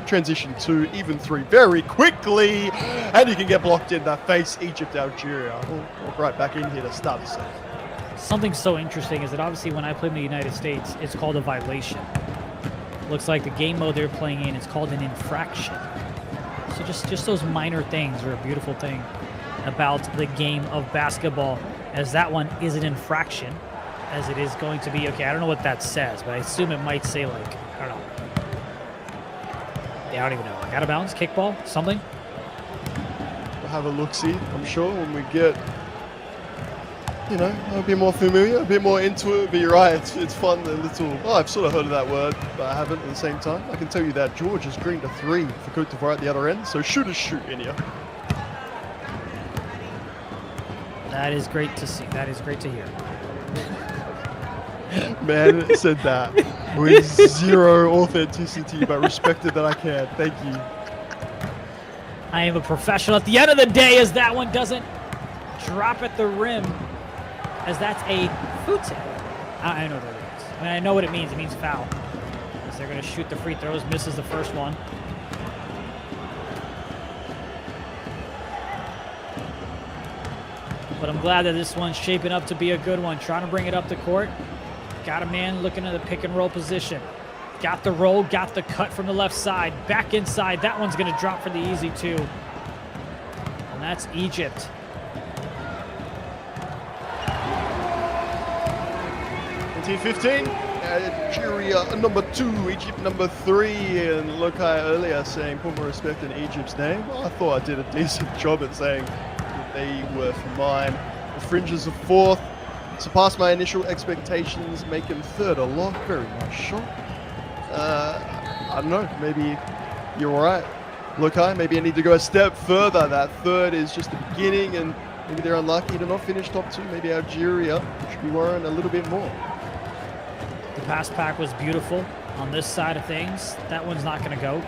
transition 2, even 3 very quickly, and you can get blocked in the face. Egypt, Algeria. We'll right back in here to start the set. Something so interesting is that obviously when I play in the United States, it's called a violation. Looks like the game mode they're playing in is called an infraction. So just those minor things are a beautiful thing about the game of basketball, as that one is an infraction, as it is going to be, okay, I don't know what that says, but I assume it might say, like, I don't know. Yeah, I don't even know. Like, out of bounds, kickball, something? have a look-see, I'm sure, when we get, you know, a bit more familiar, a bit more into it. But you're right, it's fun, the little, oh, I've sort of heard of that word, but I haven't at the same time. I can tell you that George has greened a 3 for Côte d'Ivoire at the other end, so shoot in here. That is great to see. That is great to hear. Man said that with zero authenticity, but respected that I can. Thank you. I am a professional. At the end of the day, as that one doesn't drop at the rim, as that's a foot. I know what it is. I mean, I know what it means. It means foul. As they're going to shoot the free throws, misses the first one. But I'm glad that this one's shaping up to be a good one. Trying to bring it up the court. Got a man looking at the pick and roll position. Got the roll, got the cut from the left side. Back inside. That one's going to drop for the easy two. And that's Egypt. Team 15, Algeria number 2, Egypt number 3, and Lokai earlier saying put more respect in Egypt's name. Well, I thought I did a decent job at saying that they were for mine. The fringes of 4th, surpassed my initial expectations, making 3rd a lock. Very nice shot. I don't know, maybe you're right, Lokai. Maybe I need to go a step further. That 3rd is just the beginning, and maybe they're unlucky to not finish top 2. Maybe Algeria should be worrying a little bit more. The pass pack was beautiful on this side of things. That one's not going to go.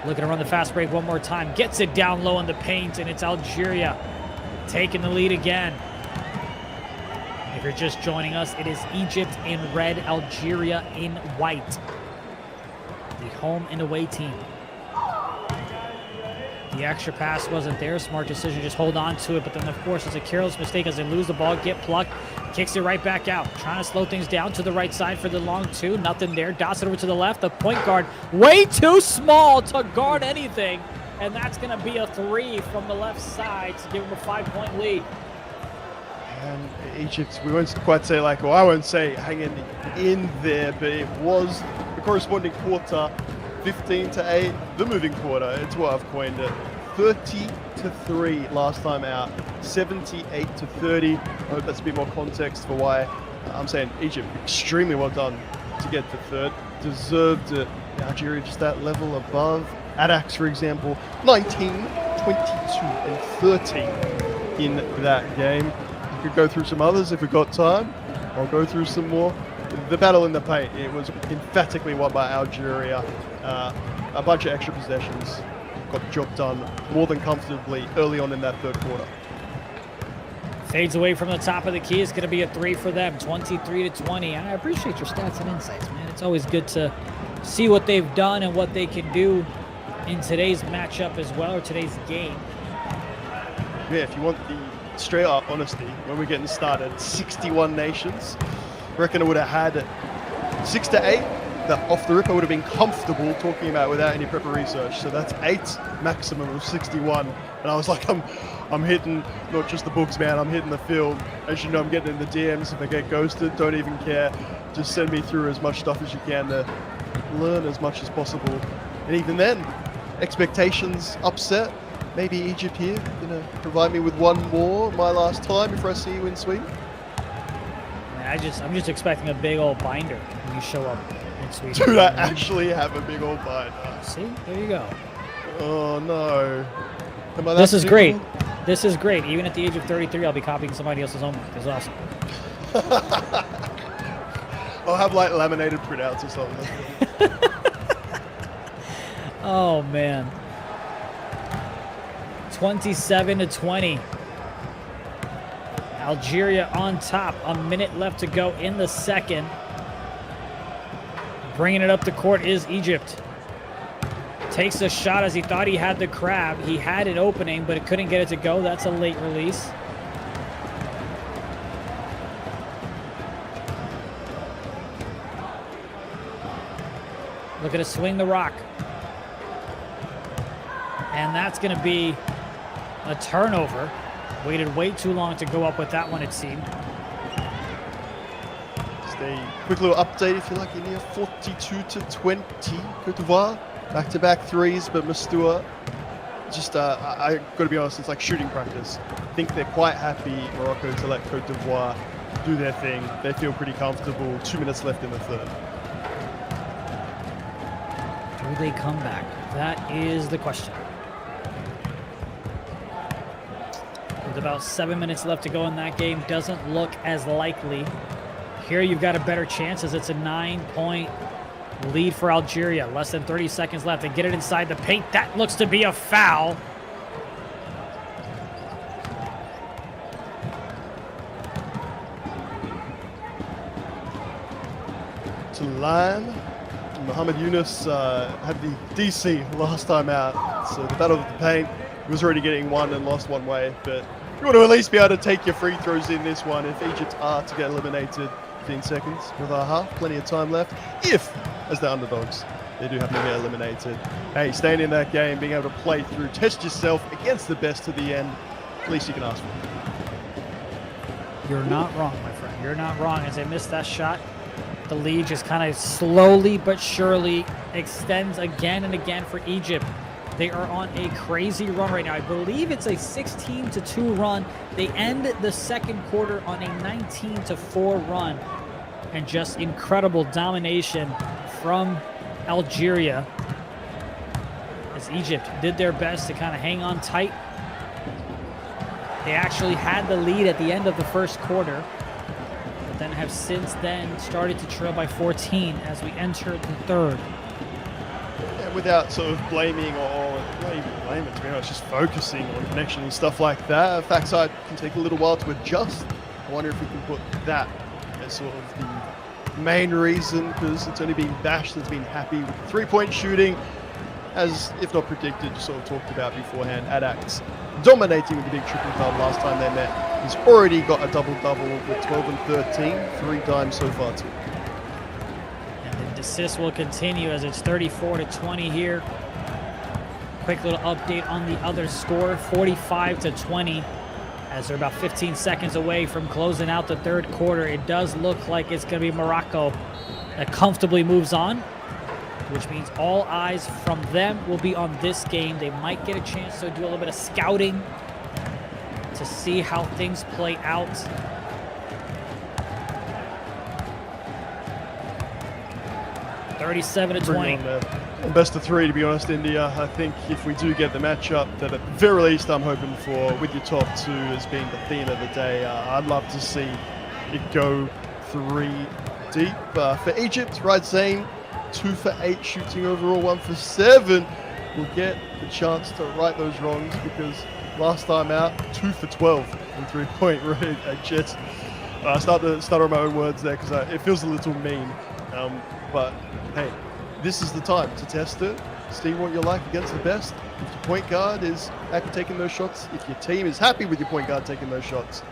Looking to run the fast break one more time. Gets it down low in the paint, and it's Algeria taking the lead again. If you're just joining us, it is Egypt in red, Algeria in white. The home and away team. The extra pass wasn't there. Smart decision, just hold on to it. But then, of course, it's a careless mistake as they lose the ball, get plucked, kicks it right back out. Trying to slow things down to the right side for the long 2. Nothing there. Dots it over to the left. The point guard way too small to guard anything. And that's going to be a 3 from the left side to give them a 5-point lead. And Egypt, we won't quite say like, well, I won't say hanging in there, but it was the corresponding quarter. 15-8, the moving quarter. It's what I've coined it. 30-3 last time out. 78-30. I hope that's a bit more context for why I'm saying Egypt extremely well done to get to 3rd. Deserved it. Algeria just that level above. Adax, for example, 19, 22, and 13 in that game. We could go through some others if we've got time. I'll go through some more. The battle in the paint, it was emphatically won by Algeria. A bunch of extra possessions got the job done more than comfortably early on in that 3rd quarter. Fades away from the top of the key. It's going to be a 3 for them, 23-20. I appreciate your stats and insights, man. It's always good to see what they've done and what they can do in today's matchup as well, or today's game. Yeah, if you want the straight up honesty, when we're getting started, 61 nations. I reckon I would have had 6-8. That off the rip I would have been comfortable talking about without any prep or research. So that's 8 maximum of 61. And I was like, I'm hitting not just the books, man, I'm hitting the field. As you know, I'm getting in the DMs. If I get ghosted, don't even care. Just send me through as much stuff as you can to learn as much as possible. And even then, expectations upset. Maybe Egypt here gonna provide me with one more my last time before I see you in Sweden. Man, I'm just expecting a big old binder when you show up in Sweden. Dude, I actually have a big old binder. See, there you go. Oh no. This is great. This is great. Even at the age of 33, I'll be copying somebody else's homework. It's awesome. I'll have like laminated printouts or something. Oh man. 27-20. Algeria on top. A minute left to go in the second. Bringing it up the court is Egypt. Takes a shot as he thought he had the crab. He had an opening, but it couldn't get it to go. That's a late release. Looking to swing the rock. And that's going to be a turnover. Waited way too long to go up with that one, it seemed. Just a quick little update, if you like, in here. 42-20, Côte d'Ivoire. Back-to-back threes, but Mastua just I got to be honest, it's like shooting practice. I think they're quite happy, Morocco, to let Cote d'Ivoire do their thing. They feel pretty comfortable. 2 minutes left in the third. Will they come back? That is the question. With about 7 minutes left to go in that game, doesn't look as likely. Here you've got a better chance as it's a 9-point lead for Algeria. Less than 30 seconds left to get it inside the paint. That looks to be a foul. To line. Mohamed Yunus had the DC last time out, so the battle of the paint was already getting won and lost one way, but you want to at least be able to take your free throws in this one if Egypt are to get eliminated. 15 seconds with our half, plenty of time left. If, as the underdogs, they do happen to get eliminated. Hey, staying in that game, being able to play through, test yourself against the best to the end, least you can ask for. You're not wrong, my friend. You're not wrong. As they missed that shot, the lead just kind of slowly but surely extends again and again for Egypt. They are on a crazy run right now. I believe it's a 16-2 run. They end the second quarter on a 19-4 run. And just incredible domination from Algeria as Egypt did their best to kind of hang on tight. They actually had the lead at the end of the first quarter, but then have since then started to trail by 14 as we enter the third. Yeah, without sort of blaming or not even blaming, to be honest, just focusing on connection and stuff like that. Backside can take a little while to adjust. I wonder if we can put that as sort of the main reason, because it's only been Bash that's been happy with three-point shooting, as if not predicted, sort of talked about beforehand. Adax dominating with the big triple card last time they met. He's already got a double-double with 12 and 13, 3 times so far too. And the assist will continue as it's 34-20 here. Quick little update on the other score, 45-20. As they're about 15 seconds away from closing out the third quarter. It does look like it's going to be Morocco that comfortably moves on, which means all eyes from them will be on this game. They might get a chance to do a little bit of scouting to see how things play out. $37-20. Best of 3, to be honest, India. I think if we do get the matchup that at the very least I'm hoping for, with your top 2 as being the theme of the day, I'd love to see it go 3 deep. For Egypt, right, Zane, 2 for 8 shooting overall, 1 for 7. We'll get the chance to right those wrongs, because last time out, 2 for 12 from 3-point range. I just start to stutter on my own words there because it feels a little mean. But hey, this is the time to test it, see what you're like against the best. If your point guard is happy taking those shots, if your team is happy with your point guard taking those shots,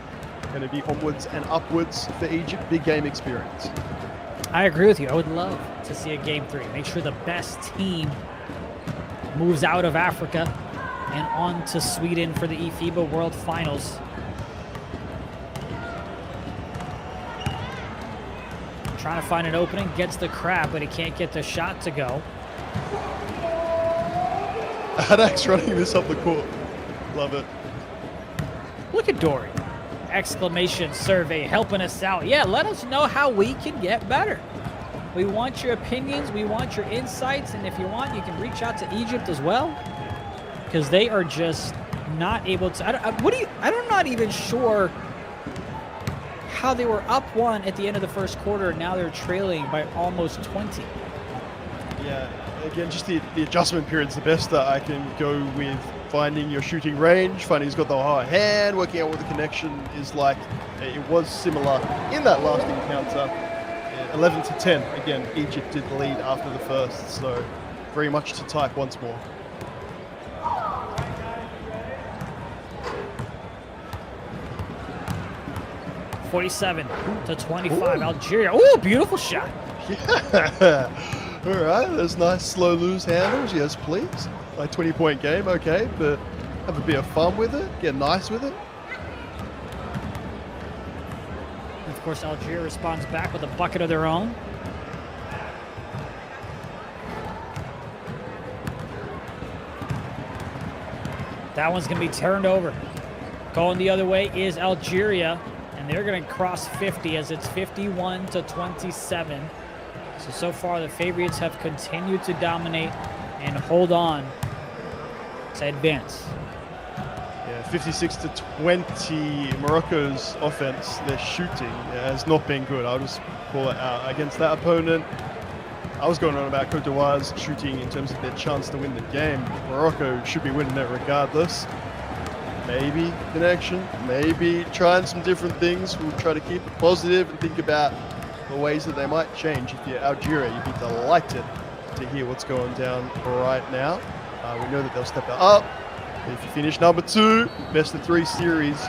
going to be onwards and upwards for Egypt. Big game experience. I agree with you. I would love to see a game 3. Make sure the best team moves out of Africa and on to Sweden for the eFiba World Finals. Trying to find an opening, gets the crab, but he can't get the shot to go. Adax running this up the court. Love it. Look at Dory. Exclamation survey helping us out. Yeah, let us know how we can get better. We want your opinions. We want your insights. And if you want, you can reach out to Egypt as well, because they are just not able to. I'm not even sure how they were up 1 at the end of the first quarter, and now they're trailing by almost 20. Yeah, again, just the adjustment period's the best that I can go with. Finding your shooting range, finding who's got the high hand, working out what the connection is like. It was similar in that last encounter. 11-10. Again, Egypt did the lead after the first, so very much to type once more. $47-25. Algeria. Oh, beautiful shot. Yeah. All right, there's nice slow loose handles. Yes, please. Like 20-point game, okay, but have a bit of fun with it. Get nice with it. Of course, Algeria responds back with a bucket of their own. That one's going to be turned over. Going the other way is Algeria, and they're going to cross 50 as it's 51-27. So far, the favorites have continued to dominate and hold on to advance. Yeah, 56-20. Morocco's offense, their shooting has not been good. I'll just call it out. Against that opponent, I was going on about Côte d'Ivoire's shooting in terms of their chance to win the game. Morocco should be winning it regardless. Maybe connection, maybe trying some different things. We'll try to keep it positive and think about the ways that they might change. If you're Algeria, you'd be delighted to hear what's going down right now. We know that they'll step it up. If you finish number 2, best of 3 series,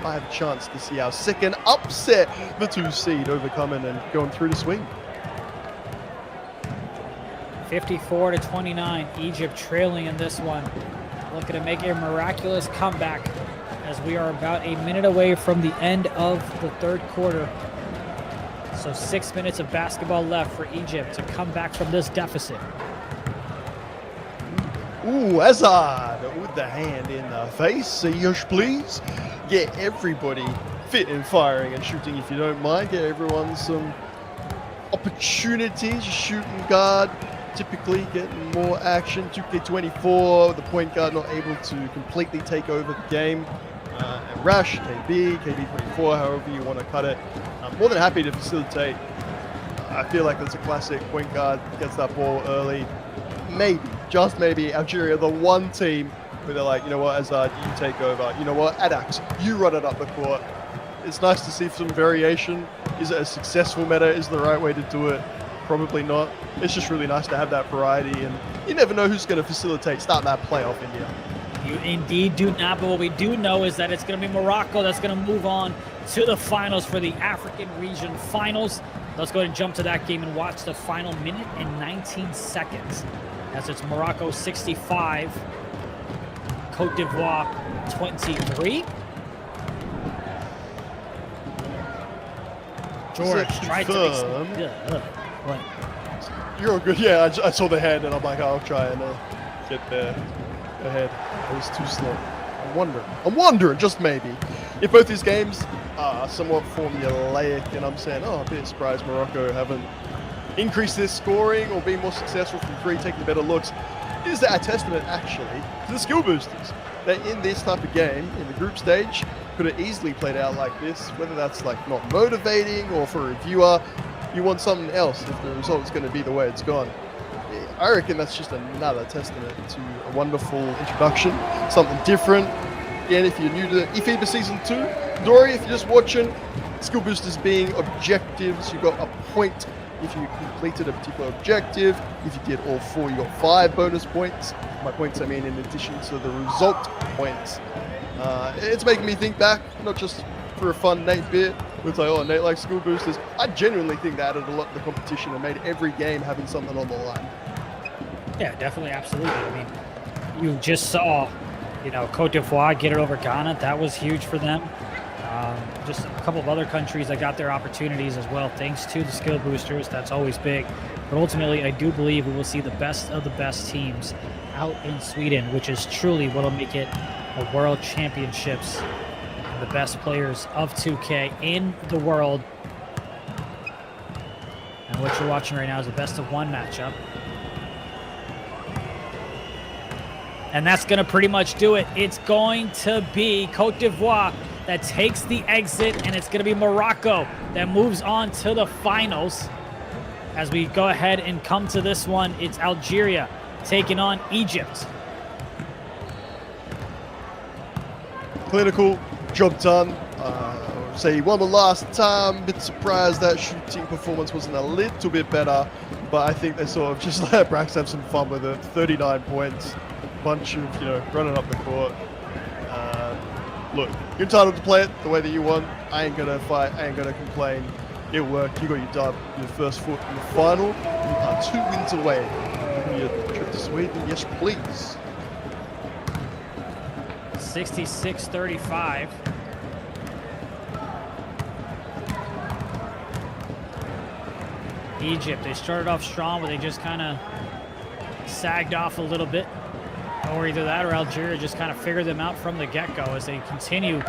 I have a chance to see our second upset, the 2 seed overcoming and going through the swing. 54-29, Egypt trailing in this one. Looking to make a miraculous comeback as we are about a minute away from the end of the third quarter. So 6 minutes of basketball left for Egypt to come back from this deficit. Ooh, Hazard with the hand in the face. Say yes, please. Get everybody fit and firing and shooting if you don't mind. Get everyone some opportunities. Shooting guard, typically getting more action. 2K24, the point guard not able to completely take over the game. And Rash, KB, KB24, however you want to cut it. I'm more than happy to facilitate. I feel like that's a classic. Point guard gets that ball early. Maybe, just maybe, Algeria, the one team where they're like, you know what, Hazard, you take over. You know what, Adax, you run it up the court. It's nice to see some variation. Is it a successful meta? Is the right way to do it? Probably not. It's just really nice to have that variety, and you never know who's going to facilitate starting that playoff in here. You indeed do not, but what we do know is that it's going to be Morocco that's going to move on to the finals for the African region finals. Let's go ahead and jump to that game and watch the final minute and 19 seconds. As it's Morocco 65, Côte d'Ivoire 23. George tried to what? You're all good. Yeah, I saw the hand and I'm like, I'll try and get there ahead. It was too slow. I'm wondering, just maybe, if both these games are somewhat formulaic, and I'm saying, oh, a bit surprised Morocco haven't increased their scoring or been more successful from 3, taking better looks. Is that a testament, actually, to the skill boosters? That in this type of game, in the group stage, could have easily played out like this, whether that's like not motivating or for a viewer, you want something else if the result's going to be the way it's gone. I reckon that's just another testament to a wonderful introduction, something different. Again, if you're new to eFiba Season 2, Dory, if you're just watching, skill boosters being objectives, you got a point if you completed a particular objective. If you did all 4, you got 5 bonus points. By points, I mean in addition to the result points. It's making me think back, not just for a fun Nate bit, with like, oh, Nate likes skill boosters. I genuinely think that added a lot to the competition and made every game having something on the line. Yeah, definitely, absolutely. I mean, you just saw, you know, Côte d'Ivoire get it over Ghana. That was huge for them. Just a couple of other countries that got their opportunities as well, thanks to the skill boosters. That's always big. But ultimately, I do believe we will see the best of the best teams out in Sweden, which is truly what will make it a World Championships. The best players of 2K in the world. And what you're watching right now is a best of 1 matchup. And that's going to pretty much do it. It's going to be Côte d'Ivoire that takes the exit, and it's going to be Morocco that moves on to the finals. As we go ahead and come to this one, it's Algeria taking on Egypt. Clinical, job done. Say he won the last time. Bit surprised that shooting performance wasn't a little bit better, but I think they sort of just let Brax have some fun with it. 39 points. Bunch of, you know, running up the court. Look, you're entitled to play it the way that you want. I ain't gonna fight, I ain't gonna complain. It worked, you got your dub, your first foot in the final. You are 2 wins away from your trip to Sweden. Yes, please. 66-35. Egypt, they started off strong, but they just kind of sagged off a little bit. Or either that or Algeria just kind of figured them out from the get-go as they continue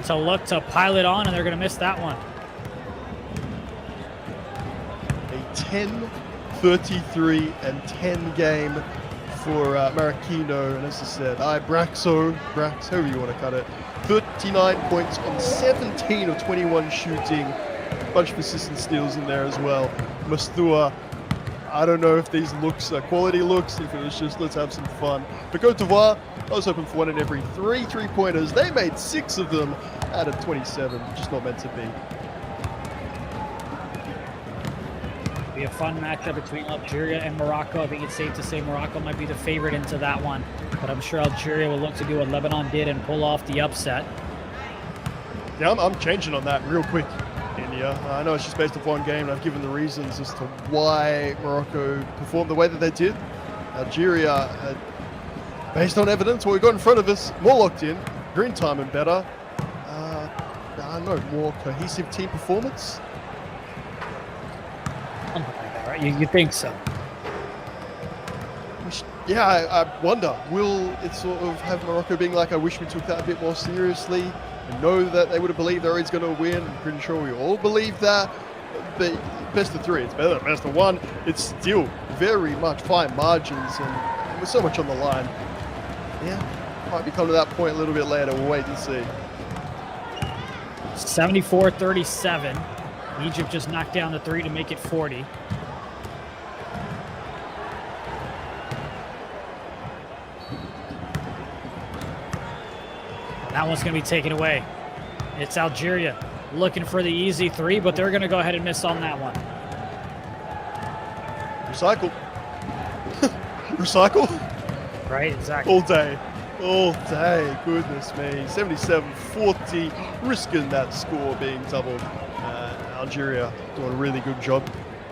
to look to pile it on, and they're going to miss that one. A 10, 33, and 10 game for Marquino. And as I said, Brax, however you want to cut it. 39 points on 17 of 21 shooting. A bunch of assists and steals in there as well. Mastua, I don't know if these looks are quality looks, if it was just let's have some fun. But Cote d'Ivoire, I was hoping for one in every 3 3-pointers. They made 6 of them out of 27. Just not meant to be. Be a fun matchup between Algeria and Morocco. I think it's safe to say Morocco might be the favorite into that one, but I'm sure Algeria will look to do what Lebanon did and pull off the upset. Yeah, I'm changing on that real quick, India. I know it's just based off one game, and I've given the reasons as to why Morocco performed the way that they did. Algeria, based on evidence, what we got in front of us, more locked in, green time and better. I don't know, more cohesive team performance. Something like that, right? You think so? Yeah, I wonder, will it sort of have Morocco being like, I wish we took that a bit more seriously and know that they would have believed they're always going to win? I'm pretty sure we all believe that, but best of 3, it's better than best of 1. It's still very much fine margins and with so much on the line. Yeah, might be coming to that point a little bit later. We'll wait and see. 74-37. Egypt just knocked down the 3 to make it 40. That one's going to be taken away. It's Algeria looking for the easy 3, but they're going to go ahead and miss on that one. Recycle. Recycle? Right, exactly. All day. All day. Goodness me. 77-40, risking that score being doubled. Algeria doing a really good job.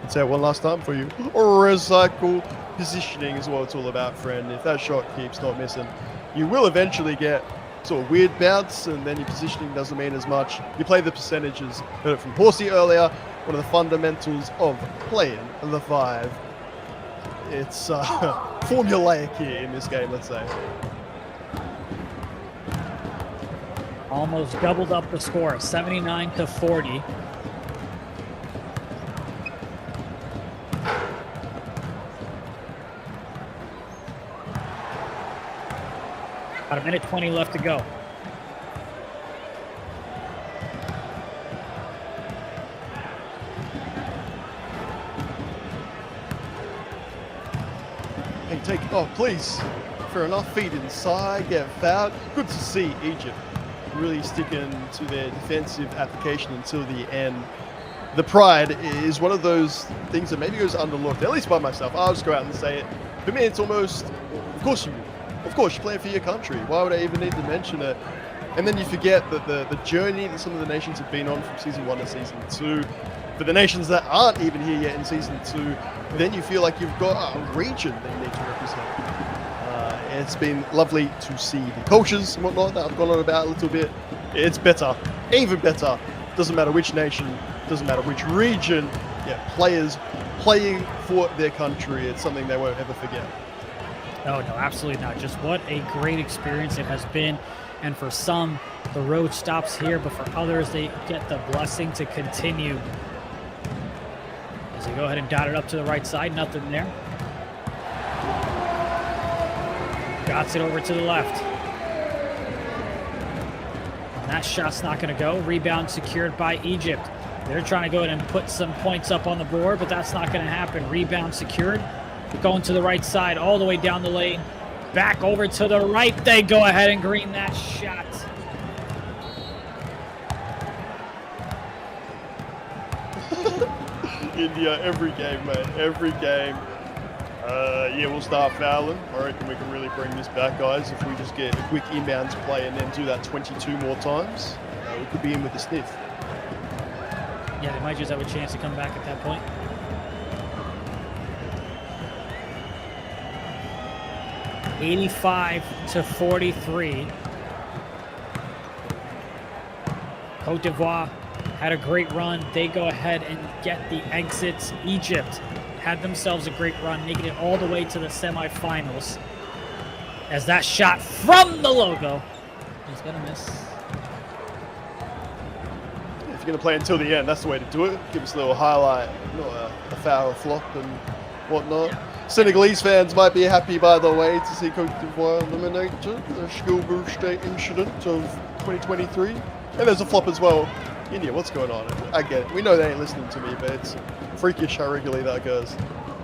I'd say it one last time for you. Recycle. Positioning is what it's all about, friend. If that shot keeps not missing, you will eventually get sort of weird bounce, and then your positioning doesn't mean as much. You play the percentages. Heard it from Horsey earlier. One of the fundamentals of playing the 5. It's formulaic here in this game, let's say. Almost doubled up the score, 79-40. About 1:20 left to go. Hey, take it. Oh, please. Fair enough. Feed inside. Get fouled. Good to see Egypt really sticking to their defensive application until the end. The pride is one of those things that maybe goes underlooked, at least by myself. I'll just go out and say it. For me, it's almost, of course you're playing for your country. Why would I even need to mention it? And then you forget that the journey that some of the nations have been on from season 1 to season 2, for the nations that aren't even here yet in season 2, then you feel like you've got a region that you need to represent. It's been lovely to see the cultures and whatnot that I've gone on about a little bit. It's better, even better. Doesn't matter which nation, doesn't matter which region. Yeah, players playing for their country. It's something they won't ever forget. Oh, no, absolutely not. Just what a great experience it has been. And for some, the road stops here, but for others, they get the blessing to continue. As they go ahead and dot it up to the right side, nothing there. Dots it over to the left. And that shot's not going to go. Rebound secured by Egypt. They're trying to go ahead and put some points up on the board, but that's not going to happen. Rebound secured. Going to the right side, all the way down the lane. Back over to the right. They go ahead and green that shot. India, every game, mate. Every game. Yeah, we'll start fouling. I reckon we can really bring this back, guys. If we just get a quick inbounds play and then do that 22 more times, we could be in with a sniff. Yeah, they might just have a chance to come back at that point. (85-43). Cote d'Ivoire had a great run. They go ahead and get the exits. Egypt had themselves a great run, making it all the way to the semifinals. as that shot from the logo is going to miss. If you're going to play until the end, that's the way to do it. Give us a little highlight, not a foul flop and whatnot. Senegalese fans might be happy, by the way, to see Côte d'Ivoire eliminated. The Schoolbrook State incident of 2023. And there's a flop as well. India, what's going on? I get it. We know they ain't listening to me, but it's freakish how regularly that goes.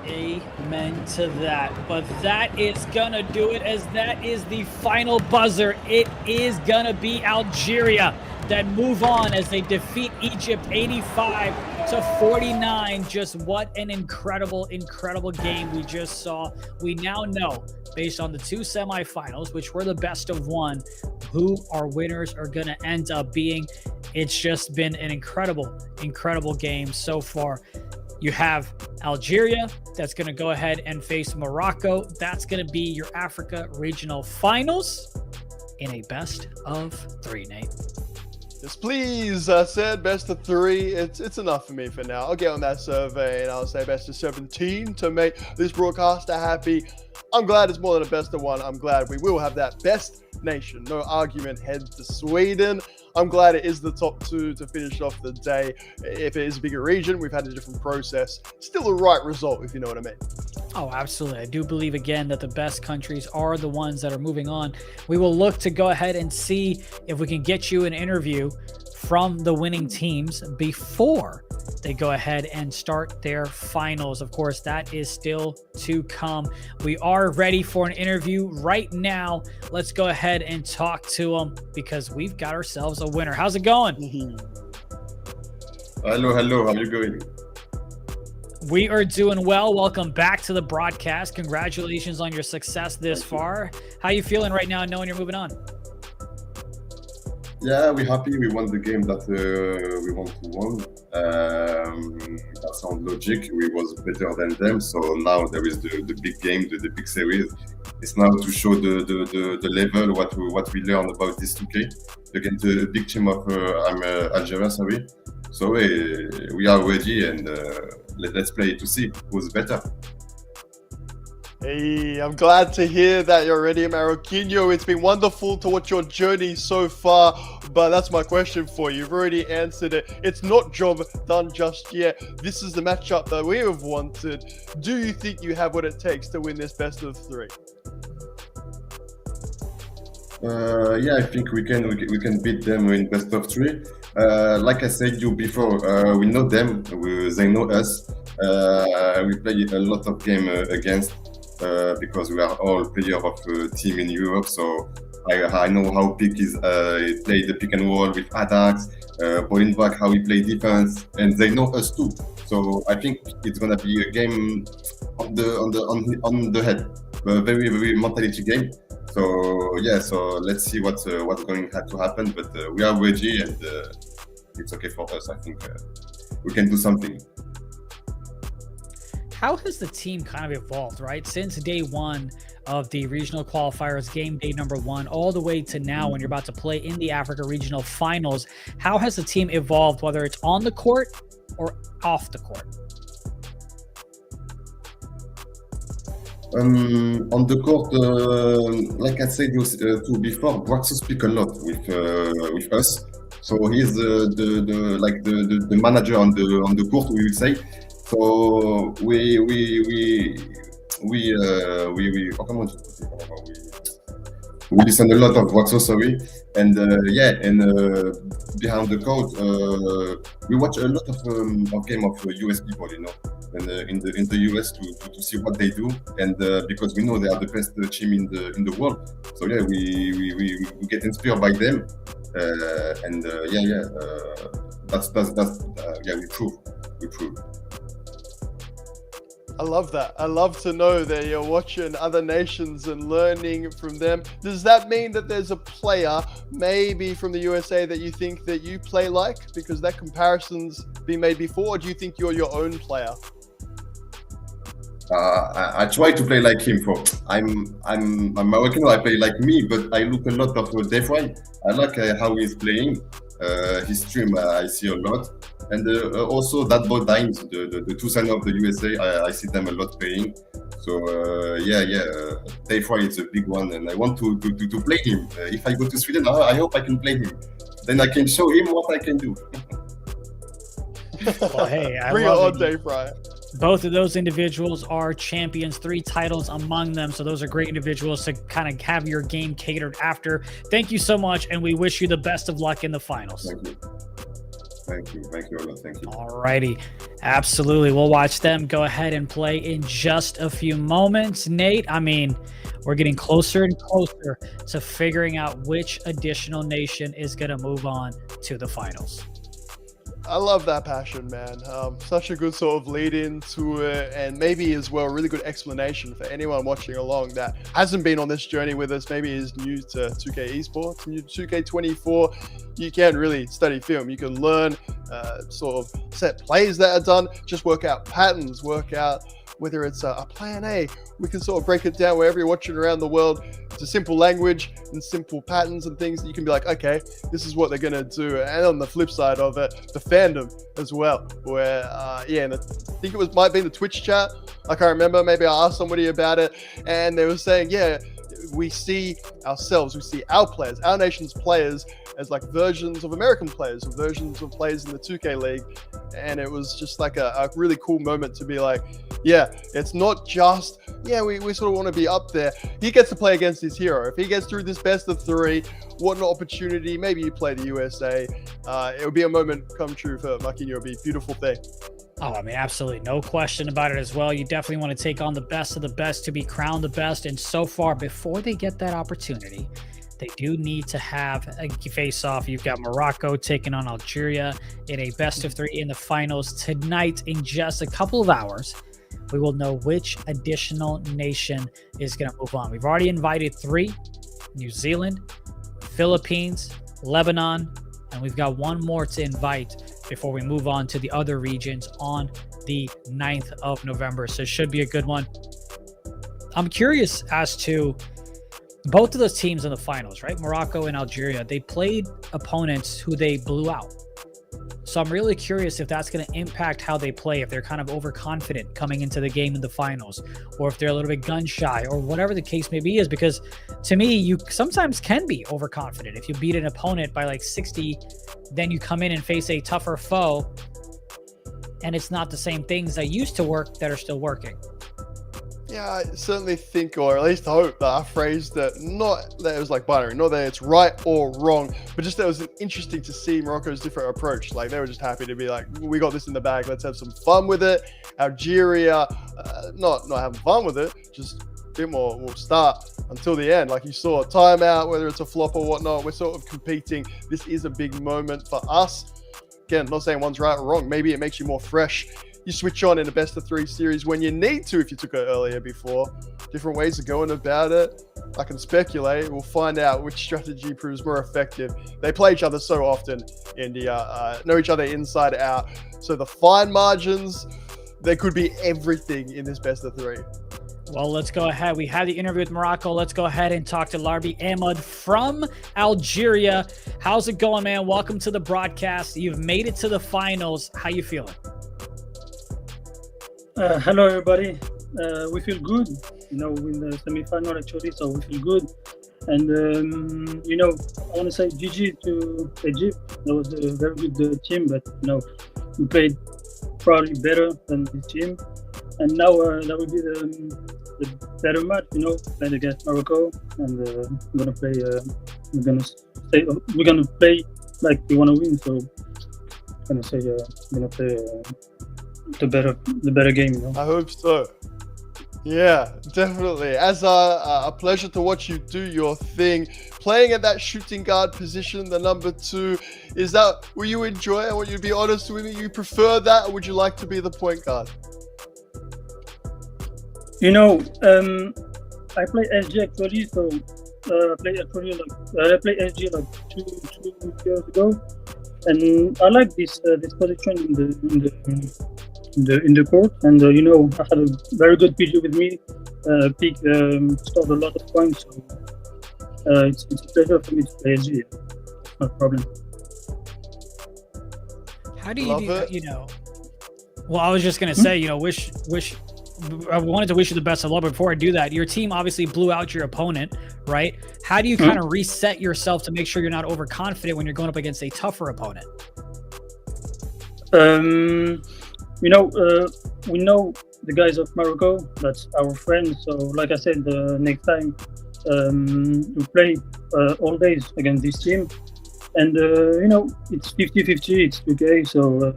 Amen to that. But that is going to do it, as that is the final buzzer. It is going to be Algeria that move on as they defeat Egypt 85-49. Just what an incredible, incredible game we just saw. We now know, based on the two semifinals, which were the best of one, who our winners are going to end up being. It's just been an incredible, incredible game so far. You have Algeria that's going to go ahead and face Morocco. That's going to be your Africa Regional Finals in a best of three, Nate. Yes, please. I said best of three. It's enough for me for now. I'll get on that survey and I'll say best of 17 to make this broadcaster happy. I'm glad it's more than a best of one. I'm glad we will have that best nation. No argument, head to Sweden. I'm glad it is the top two to finish off the day. If it is a bigger region, we've had a different process. Still the right result, if you know what I mean. Oh, absolutely. I do believe, again, that the best countries are the ones that are moving on. We will look to go ahead and see if we can get you an interview from the winning teams before they go ahead and start their finals. Of course, that is still to come. We are ready for an interview right now. Let's go ahead and talk to them because we've got ourselves a winner. How's it going? Hello. How are you going? We are doing well. Welcome back to the broadcast. Congratulations on your success this far. How you feeling right now knowing you're moving on? Yeah, we're happy. We won the game that we want to win. That sounds logic. We was better than them. So now there is the big game, the big series. It's now to show the level, what we learned about this 2K against the big team of Algeria. Sorry. So we are ready and let's play to see who's better. Hey, I'm glad to hear that you're ready, Marroquinho. It's been wonderful to watch your journey so far, but that's my question for you. You've already answered it. It's not job done just yet. This is the matchup that we have wanted. Do you think you have what it takes to win this best of three? Yeah, I think we can beat them in best of three. Like I said you before, we know them, they know us. We play a lot of game against. Because we are all players of a team in Europe, so I know how Pick is play the pick and roll with attacks, bowling back, how we play defense, and they know us too. So I think it's gonna be a game on the head, a very mentality game. So yeah, so let's see what's going to happen. But we are ready, and it's okay for us. I think we can do something. How has the team kind of evolved, right? Since day one of the regional qualifiers, game day number one, all the way to now when you're about to play in the Africa Regional Finals, how has the team evolved, whether it's on the court or off the court? On the court, like I said to before, Braxo speak a lot with us. So he's the manager on the court, we will say. So we listen a lot of Braxo, sorry, and behind the court we watch a lot of game of US people, you know, and in the US to see what they do, and because we know they are the best team in the world. So yeah, we get inspired by them, we prove. I love that. I love to know that you're watching other nations and learning from them. Does that mean that there's a player, maybe from the USA, that you think that you play like? Because that comparison's been made before. Or do you think you're your own player? I try to play like him. I'm American. I play like me, but I look a lot of Dave White. I like how he's playing. His stream I see a lot. And also that boy Dines, the two signer of the USA, I see them a lot playing. So Day Fry is a big one, and I want to play him. If I go to Sweden, I hope I can play him. Then I can show him what I can do. Well, hey, I Bring it love on, it. Day Fry. Both of those individuals are champions, 3 titles among them. So those are great individuals to kind of have your game catered after. Thank you so much, and we wish you the best of luck in the finals. Thank you. Thank you. Thank you, Ola. Thank you. All righty. Absolutely. We'll watch them go ahead and play in just a few moments. Nate, I mean, we're getting closer and closer to figuring out which additional nation is going to move on to the finals. I love that passion, man. Such a good sort of lead into it, and maybe as well, a really good explanation for anyone watching along that hasn't been on this journey with us, maybe is new to 2K esports, new to 2K24. You can really study film. You can learn sort of set plays that are done, just work out patterns, work out whether it's a plan A. We can sort of break it down wherever you're watching around the world to simple language and simple patterns and things that you can be like, okay, this is what they're going to do. And on the flip side of it, the fandom as well, where, and I think it might be the Twitch chat. I can't remember. Maybe I asked somebody about it, and they were saying, yeah, we see ourselves, we see our players, our nation's players as like versions of American players or versions of players in the 2K League. And it was just like a really cool moment to be like, yeah, it's not just, we sort of want to be up there. He gets to play against his hero. If he gets through this best of 3, what an opportunity. Maybe you play the USA. It would be a moment come true for Marquinhos. It would be a beautiful thing. Oh, I mean, absolutely. No question about it as well. You definitely want to take on the best of the best to be crowned the best. And so far, before they get that opportunity, they do need to have a face-off. You've got Morocco taking on Algeria in a best of 3 in the finals tonight. In just a couple of hours, we will know which additional nation is going to move on. We've already invited 3, New Zealand, Philippines, Lebanon, and we've got one more to invite before we move on to the other regions on the 9th of November. So it should be a good one. I'm curious as to both of those teams in the finals, right? Morocco and Algeria, they played opponents who they blew out. So I'm really curious if that's going to impact how they play, if they're kind of overconfident coming into the game in the finals, or if they're a little bit gun shy, or whatever the case may be is, because to me, you sometimes can be overconfident. If you beat an opponent by like 60, then you come in and face a tougher foe, and it's not the same things that used to work that are still working. Yeah, I certainly think, or at least hope, that I phrased that not that it was like binary, not that it's right or wrong, but just that it was interesting to see Morocco's different approach. Like, they were just happy to be like, we got this in the bag, let's have some fun with it. Algeria, not having fun with it, just a bit more, we'll start until the end. Like you saw, a timeout, whether it's a flop or whatnot, we're sort of competing. This is a big moment for us. Again, not saying one's right or wrong. Maybe it makes you more fresh. You switch on in a best of 3 series when you need to, if you took it earlier before. Different ways of going about it. I can speculate. We'll find out which strategy proves more effective. They play each other so often, India, know each other inside out. So the fine margins, there could be everything in this best of 3. Well, let's go ahead. We had the interview with Morocco. Let's go ahead and talk to Larbi Ahmad from Algeria. How's it going, man? Welcome to the broadcast. You've made it to the finals. How you feeling? Hello, everybody. We feel good, in the semi-final actually, so we feel good. And, I want to say GG to Egypt. That was a very good team, but, we played probably better than this team. And now that will be the better match, playing against Morocco. And we're gonna play like we want to win. So I'm gonna say we're gonna play the better game. I hope so. Yeah, definitely. As a pleasure to watch you do your thing. Playing at that shooting guard position, the number 2, is that what you enjoy? I want you to be honest with me. You prefer that, or would you like to be the point guard? I play SG actually, so I played SG like two years ago, and I like this position in the court. And I had a very good PG with me. Peak scored a lot of points, so it's a pleasure for me to play SG. No problem. How do you Love do, it. you know? Well, I was just gonna say, you know, I wanted to wish you the best of luck. But before I do that, your team obviously blew out your opponent, right? How do you kind of reset yourself to make sure you're not overconfident when you're going up against a tougher opponent? You know, we know the guys of Morocco. That's our friends. So, like I said, next time we play all days against this team. And, you know, it's 50-50, it's okay. So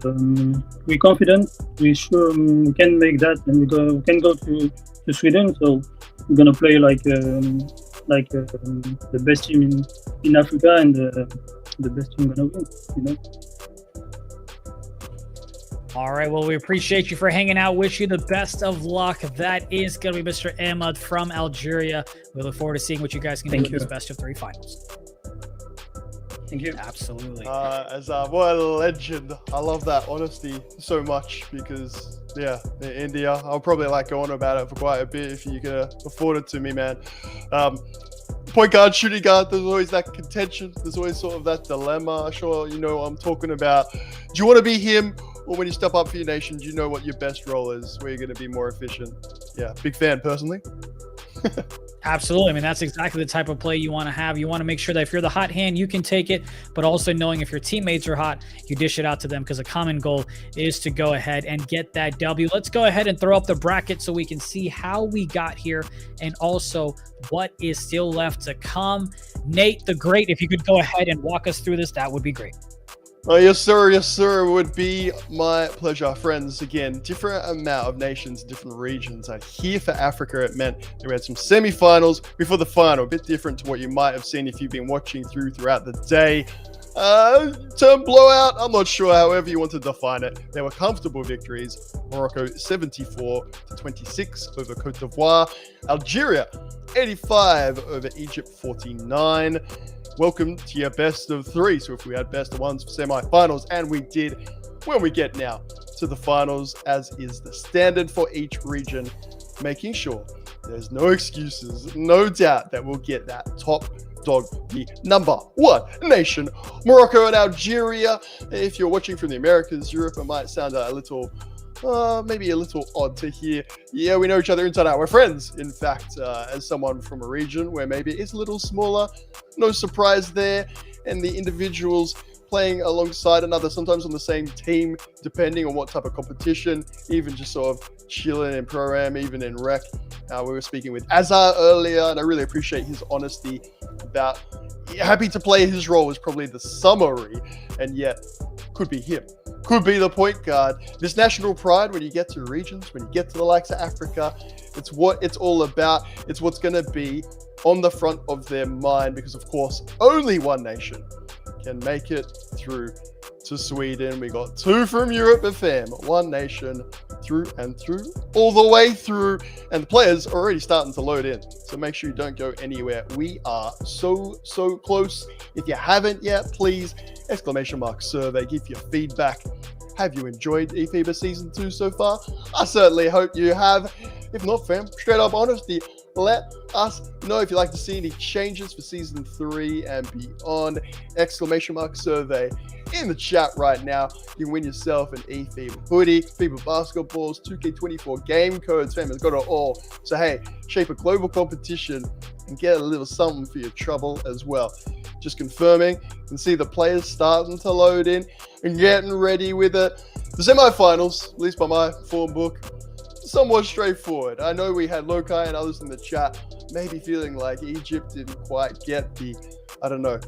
we're confident. We're sure we can make that, and we can go to Sweden. So we're going to play like the best team in Africa, and the best team going to win, you know. All right. Well, we appreciate you for hanging out. Wish you the best of luck. That is going to be Mr. Ahmed from Algeria. We look forward to seeing what you guys can do in this best of 3 finals. Thank you. Absolutely. What a legend. I love that honesty so much because, yeah, in India, I'll probably go on about it for quite a bit if you can afford it to me, man. Point guard, shooting guard, there's always that contention. There's always sort of that dilemma. Sure, you know what I'm talking about. Do you want to be him? Or when you step up for your nation, do you know what your best role is, where you're going to be more efficient? Yeah, big fan personally. Absolutely. I mean, that's exactly the type of play you want to have. You want to make sure that if you're the hot hand, you can take it, but also knowing if your teammates are hot, you dish it out to them, because a common goal is to go ahead and get that W. Let's go ahead and throw up the bracket so we can see how we got here and also what is still left to come. Nate the Great, if you could go ahead and walk us through this, that would be great. Oh, yes, sir. Yes, sir. It would be my pleasure. Friends, again, different amount of nations, different regions are here for Africa. It meant that we had some semi-finals before the final, a bit different to what you might have seen if you've been watching throughout the day. Term blowout, I'm not sure, however you want to define it. They were comfortable victories. Morocco 74-26 over Côte d'Ivoire. Algeria 85 over Egypt 49. Welcome to your best of 3. So if we had best of 1s for semi-finals, and we did, when we get now to the finals, as is the standard for each region, making sure there's no excuses, no doubt that we'll get that top dog, the number 1 nation, Morocco and Algeria. If you're watching from the Americas, Europe, it might sound a little maybe a little odd to hear. Yeah, we know each other inside out. We're friends, in fact, as someone from a region where maybe it's a little smaller. No surprise there. And the individuals playing alongside another, sometimes on the same team, depending on what type of competition, even just sort of chilling in Pro-Am, even in Rec. We were speaking with Azar earlier, and I really appreciate his honesty about happy to play his role is probably the summary, and yet could be him. Could be the point guard. This national pride, when you get to regions, when you get to the likes of Africa, it's what it's all about. It's what's going to be on the front of their mind, because, of course, only one nation can make it through to Sweden. We got 2 from Europe, but fam, one nation through and through, all the way through, and the players are already starting to load in. So make sure you don't go anywhere. We are so close. If you haven't yet, please, !survey, give your feedback. Have you enjoyed eFiba Season 2 so far? I certainly hope you have. If not, fam, straight up honesty. Let us know if you'd like to see any changes for Season 3 and beyond. !survey in the chat right now. You can win yourself an eFiba hoodie, FIBA basketballs, 2K24 game codes. Fam has got it all. So, hey, shape a global competition and get a little something for your trouble as well. Just confirming, you can see the players starting to load in and getting ready with it. The semifinals, at least by my form book, somewhat straightforward. I know we had Lokai and others in the chat maybe feeling like Egypt didn't quite get the, I don't know,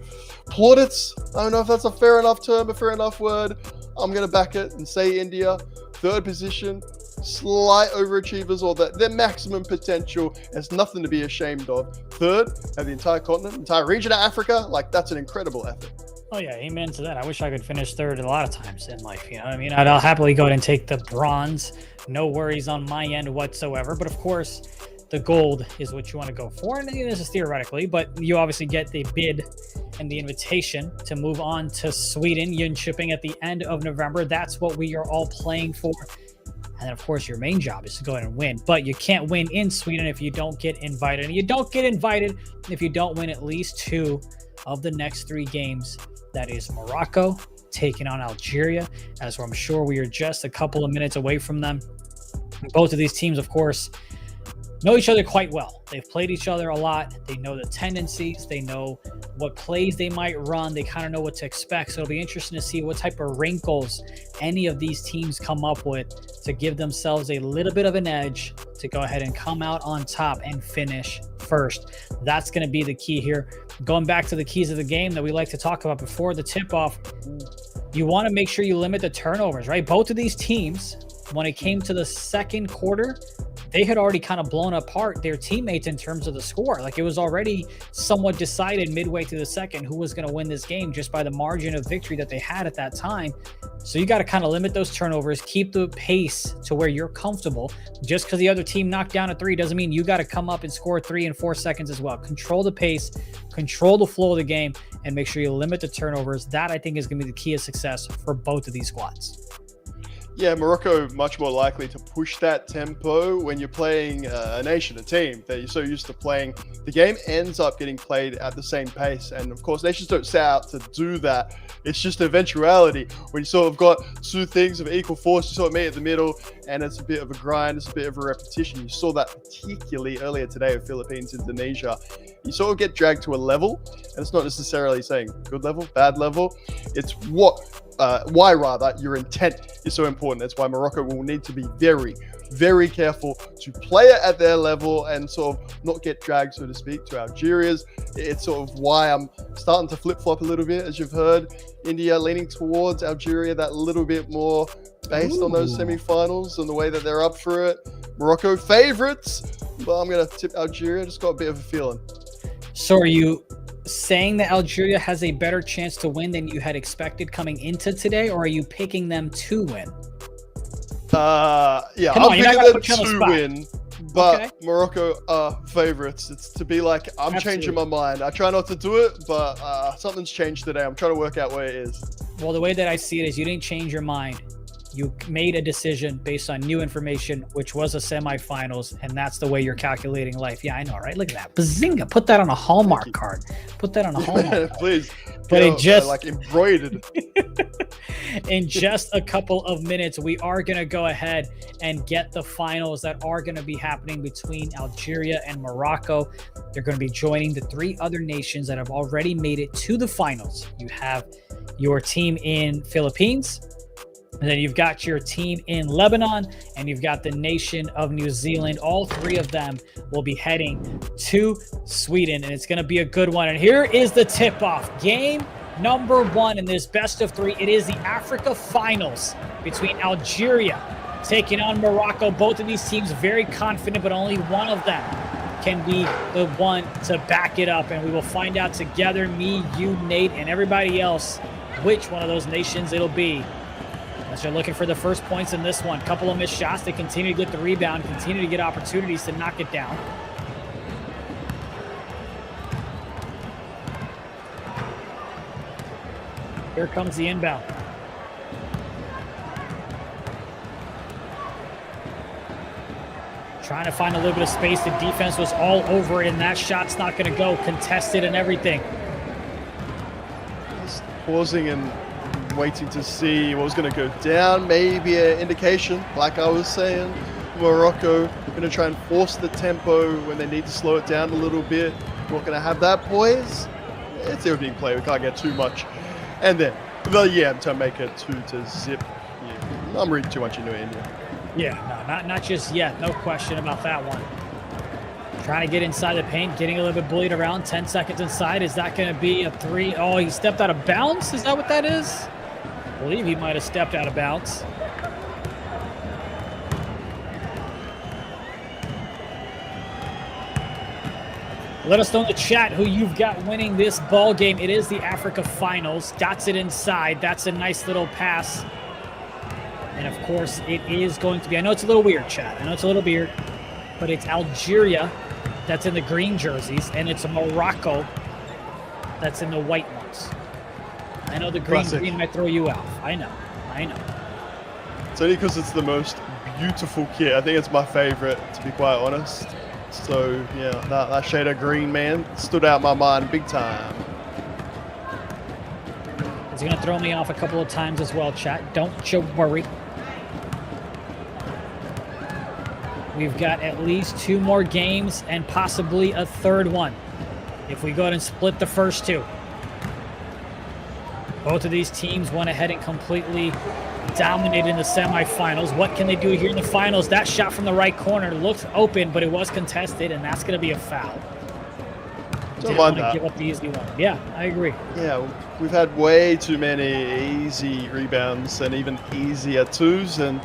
plaudits. I don't know if that's a fair enough term, a fair enough word. I'm going to back it and say India, 3rd position, slight overachievers, or that their maximum potential has nothing to be ashamed of. 3rd, have the entire continent, entire region of Africa. Like, that's an incredible effort. Oh yeah, amen to that. I wish I could finish 3rd a lot of times in life. You know what I mean? I'll happily go ahead and take the bronze. No worries on my end whatsoever. But of course, the gold is what you want to go for. And this is theoretically, but you obviously get the bid and the invitation to move on to Sweden. You're shipping at the end of November. That's what we are all playing for. And then, of course, your main job is to go ahead and win. But you can't win in Sweden if you don't get invited. And you don't get invited if you don't win at least 2 of the next 3 games. That is Morocco, taking on Algeria, as I'm sure we are just a couple of minutes away from them. Both of these teams, of course, know each other quite well. They've played each other a lot. They know the tendencies. They know what plays they might run. They kind of know what to expect. So it'll be interesting to see what type of wrinkles any of these teams come up with to give themselves a little bit of an edge to go ahead and come out on top and finish first. That's going to be the key here. Going back to the keys of the game that we like to talk about before the tip-off, you want to make sure you limit the turnovers, right? Both of these teams, when it came to the second quarter, they had already kind of blown apart their teammates in terms of the score. Like, it was already somewhat decided midway through the second who was going to win this game just by the margin of victory that they had at that time. So you got to kind of limit those turnovers, keep the pace to where you're comfortable. Just because the other team knocked down a 3 doesn't mean you got to come up and score 3 in 4 seconds as well. Control the pace, control the flow of the game, and make sure you limit the turnovers. That, I think, is going to be the key of success for both of these squads. Yeah, Morocco much more likely to push that tempo when you're playing a nation, a team that you're so used to playing. The game ends up getting played at the same pace. And of course, nations don't set out to do that. It's just eventuality. When you sort of got two things of equal force, you sort of meet at the middle, and it's a bit of a grind, it's a bit of a repetition. You saw that particularly earlier today with Philippines, Indonesia. You sort of get dragged to a level, and it's not necessarily saying good level, bad level. It's why rather your intent is so important. That's why Morocco will need to be very, very careful to play it at their level and sort of not get dragged, so to speak, to Algeria's. It's sort of why I'm starting to flip-flop a little bit, as you've heard. India leaning towards Algeria that little bit more based on those semi-finals and the way that they're up for it. Morocco favorites, but I'm going to tip Algeria. Just got a bit of a feeling. So are you saying that Algeria has a better chance to win than you had expected coming into today, or are you picking them to win? Yeah, Come I'm on, you're picking not them gonna put you on the to spot. win, but Okay. Morocco are favorites. It's to be like, I'm changing my mind. I try not to do it, but something's changed today. I'm trying to work out where it is. Well, the way that I see it is you didn't change your mind. You made a decision based on new information, which was a semifinals, and that's the way you're calculating life. Yeah, I know, right? Look at that. Bazinga. Put that on a Hallmark card. Put that on a Hallmark card. Please. But it just like embroidered. in just a couple of minutes, we are going to go ahead and get the finals that are going to be happening between Algeria and Morocco. They're going to be joining the 3 other nations that have already made it to the finals. You have your team in Philippines, and then you've got your team in Lebanon, and you've got the nation of New Zealand. All 3 of them will be heading to Sweden, and it's going to be a good one. And here is the tip-off. Game number 1 in this best of 3. It is the Africa Finals between Algeria taking on Morocco. Both of these teams very confident, but only one of them can be the one to back it up. And we will find out together, me, you, Nate, and everybody else, which one of those nations it'll be. As they're looking for the first points in this one. Couple of missed shots. They continue to get the rebound, continue to get opportunities to knock it down. Here comes the inbound. Trying to find a little bit of space. The defense was all over it, and that shot's not going to go. Contested and everything. Just pausing and waiting to see what was going to go down. Maybe an indication, like I was saying. Morocco going to try and force the tempo when they need to slow it down a little bit. Not going to have that poise. It's the opening play. We can't get too much. And then, to make it 2-0. Yeah, I'm reading too much into India. Yeah, no, not just yet. No question about that one. Trying to get inside the paint, getting a little bit bullied around. 10 seconds inside. Is that going to be a 3? Oh, he stepped out of bounds? Is that what that is? I believe he might have stepped out of bounds. Let us know in the chat who you've got winning this ball game. It is the Africa Finals. Dots it inside. That's a nice little pass. And of course, it is going to be, I know it's a little weird, chat. I know it's a little weird, but it's Algeria that's in the green jerseys, and it's Morocco that's in the white ones. I know the green might throw you off. I know. It's only because it's the most beautiful kit. I think it's my favorite, to be quite honest. So, yeah, that shade of green, man, stood out in my mind big time. He's going to throw me off a couple of times as well, chat. Don't you worry. We've got at least 2 more games and possibly a third one if we go ahead and split the first 2. Both of these teams went ahead and completely dominated in the semifinals. What can they do here in the finals? That shot from the right corner looked open, but it was contested, and that's going to be a foul. Didn't want to give up the easy one. Yeah, I agree. Yeah, we've had way too many easy rebounds and even easier twos, and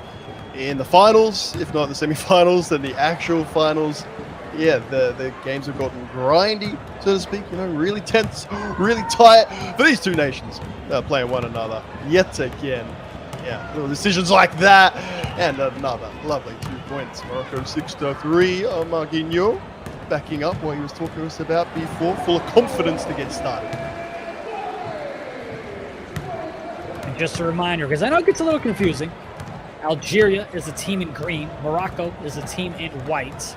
in the finals, if not the semifinals, then the actual finals, yeah, the games have gotten grindy, so to speak, you know, really tense, really tight for these two nations playing one another yet again. Yeah, little decisions like that, and another lovely 2 points. Morocco 6-3. Marquinhos backing up what he was talking to us about before, full of confidence to get started. And just a reminder, because I know it gets a little confusing, Algeria is a team in green, Morocco is a team in white.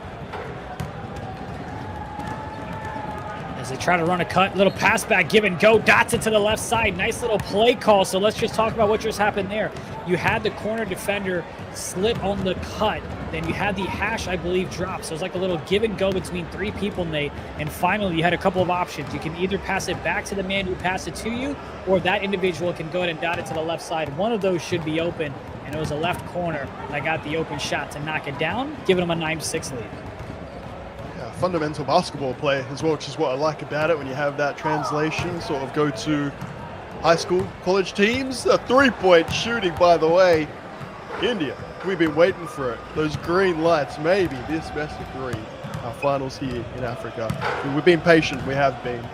As they try to run a cut, little pass back, give and go, dots it to the left side. Nice little play call. So let's just talk about what just happened there. You had the corner defender slip on the cut. Then you had the hash, I believe, drop. So it was like a little give and go between 3 people, Nate. And finally, you had a couple of options. You can either pass it back to the man who passed it to you, or that individual can go ahead and dot it to the left side. One of those should be open, and it was a left corner that got the open shot to knock it down, giving them a 9-6 lead. Fundamental basketball play as well, which is what I like about it when you have that translation, sort of go to high school, college teams. A 3-point shooting, by the way. India, we've been waiting for it. Those green lights, maybe this best of 3. Our finals here in Africa. We've been patient, we have been.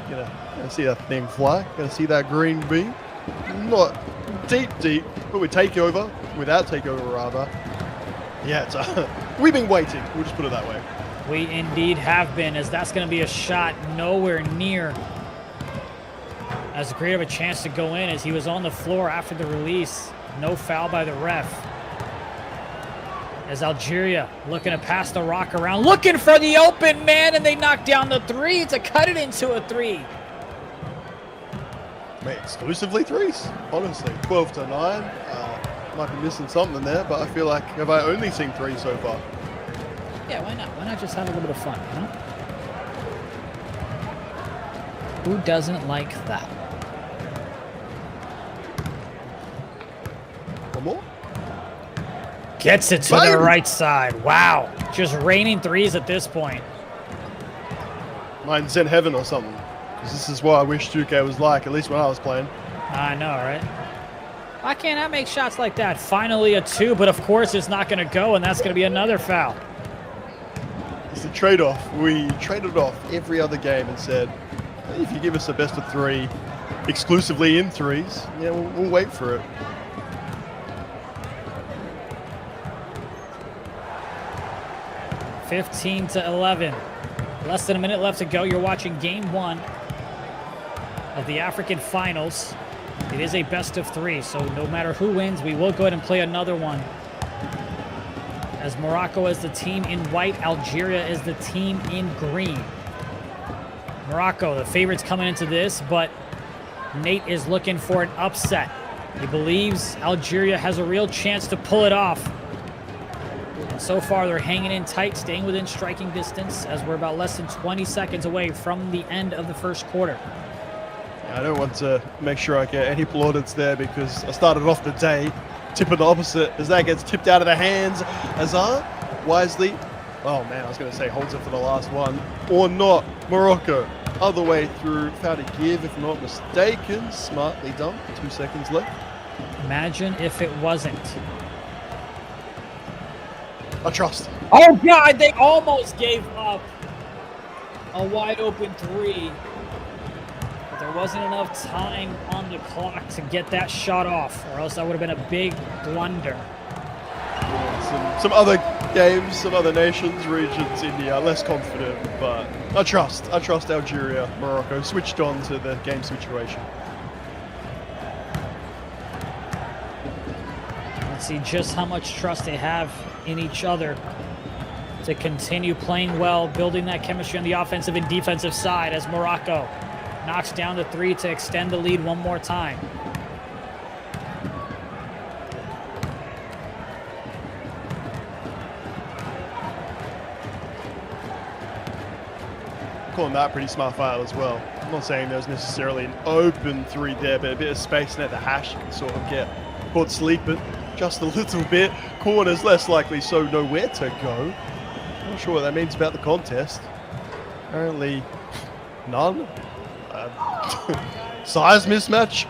Gonna see that thing fly, gonna see that green beam. Not deep, but with takeover, without takeover rather. Yeah, it's we've been waiting, we'll just put it that way. We indeed have been, as that's going to be a shot nowhere near as great of a chance to go in as he was on the floor after the release. No foul by the ref. As Algeria looking to pass the rock around, looking for the open man, and they knock down the 3 to cut it into a 3. Mate, exclusively 3s, honestly. 12-9. Might be missing something there, but I feel like, have I only seen 3 so far? Yeah, why not? Why not just have a little bit of fun, you know? Who doesn't like that? One more? Gets it to the right side. Wow. Just raining 3s at this point. Mine's in heaven or something. Because this is what I wish 2K was like, at least when I was playing. I know, right? Why can't I make shots like that? Finally a 2, but of course it's not going to go, and that's going to be another foul. It's the trade-off. We traded off every other game and said, if you give us a best of 3 exclusively in 3s, yeah, we'll wait for it. (15-11). Less than a minute left to go. You're watching game 1 of the African finals. It is a best of 3, so no matter who wins, we will go ahead and play another one. As Morocco is the team in white, Algeria is the team in green. Morocco, the favorites coming into this, but Nate is looking for an upset. He believes Algeria has a real chance to pull it off. And so far, they're hanging in tight, staying within striking distance, as we're about less than 20 seconds away from the end of the first quarter. I don't want to make sure I get any plaudits there because I started off the day tipping the opposite as that gets tipped out of the hands. Azar wisely, oh man, I was going to say holds it for the last one, or not. Morocco, other way through, found a give if not mistaken. Smartly done, 2 seconds left. Imagine if it wasn't. I trust. Oh God, they almost gave up a wide open 3. There wasn't enough time on the clock to get that shot off, or else that would have been a big blunder. Yeah, some other games, some other nations, regions, India, less confident, but I trust Algeria, Morocco, switched on to the game situation. Let's see just how much trust they have in each other to continue playing well, building that chemistry on the offensive and defensive side as Morocco knocks down the 3 to extend the lead one more time. Calling that pretty smart foul as well. I'm not saying there's necessarily an open 3 there, but a bit of space net the hash you can sort of get caught sleeping just a little bit. Corners less likely, so nowhere to go. Not sure what that means about the contest. Apparently none. Size mismatch.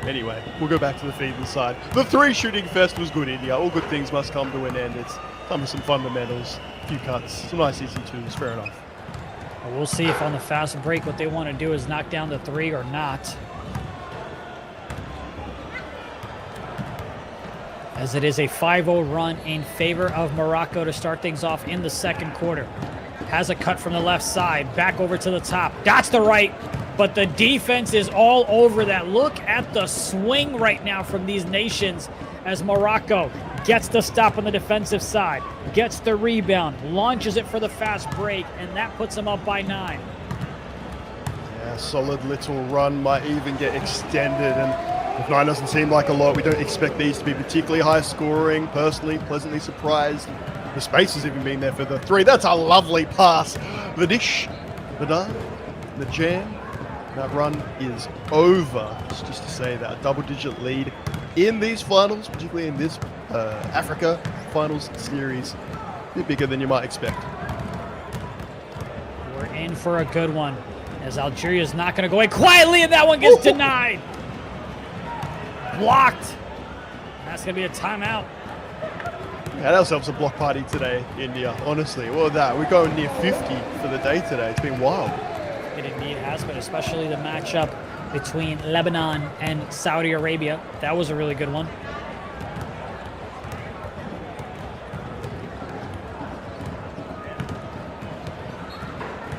Anyway, we'll go back to the feeding side. The 3 shooting fest was good, India. All good things must come to an end. It's time for some fundamentals, a few cuts, some nice easy 2s, fair enough. Well, we'll see if on the fast break what they want to do is knock down the 3 or not. As it is a 5-0 run in favor of Morocco to start things off in the second quarter. Has a cut from the left side, back over to the top. That's the right, but the defense is all over that. Look at the swing right now from these nations as Morocco gets the stop on the defensive side, gets the rebound, launches it for the fast break, and that puts them up by 9. Yeah, solid little run, might even get extended, and if 9 doesn't seem like a lot, we don't expect these to be particularly high scoring. Personally, pleasantly surprised. The space has even been there for the 3. That's a lovely pass. The dish, the dime, the jam. That run is over. It's just to say that a double-digit lead in these finals, particularly in this Africa Finals series, a bit bigger than you might expect. We're in for a good one, as Algeria's not going to go away quietly, and that one gets denied. Blocked. That's going to be a timeout. Had ourselves a block party today, India. Honestly, what was that? We're going near 50 for the day today. It's been wild. It indeed has, but especially the matchup between Lebanon and Saudi Arabia. That was a really good one.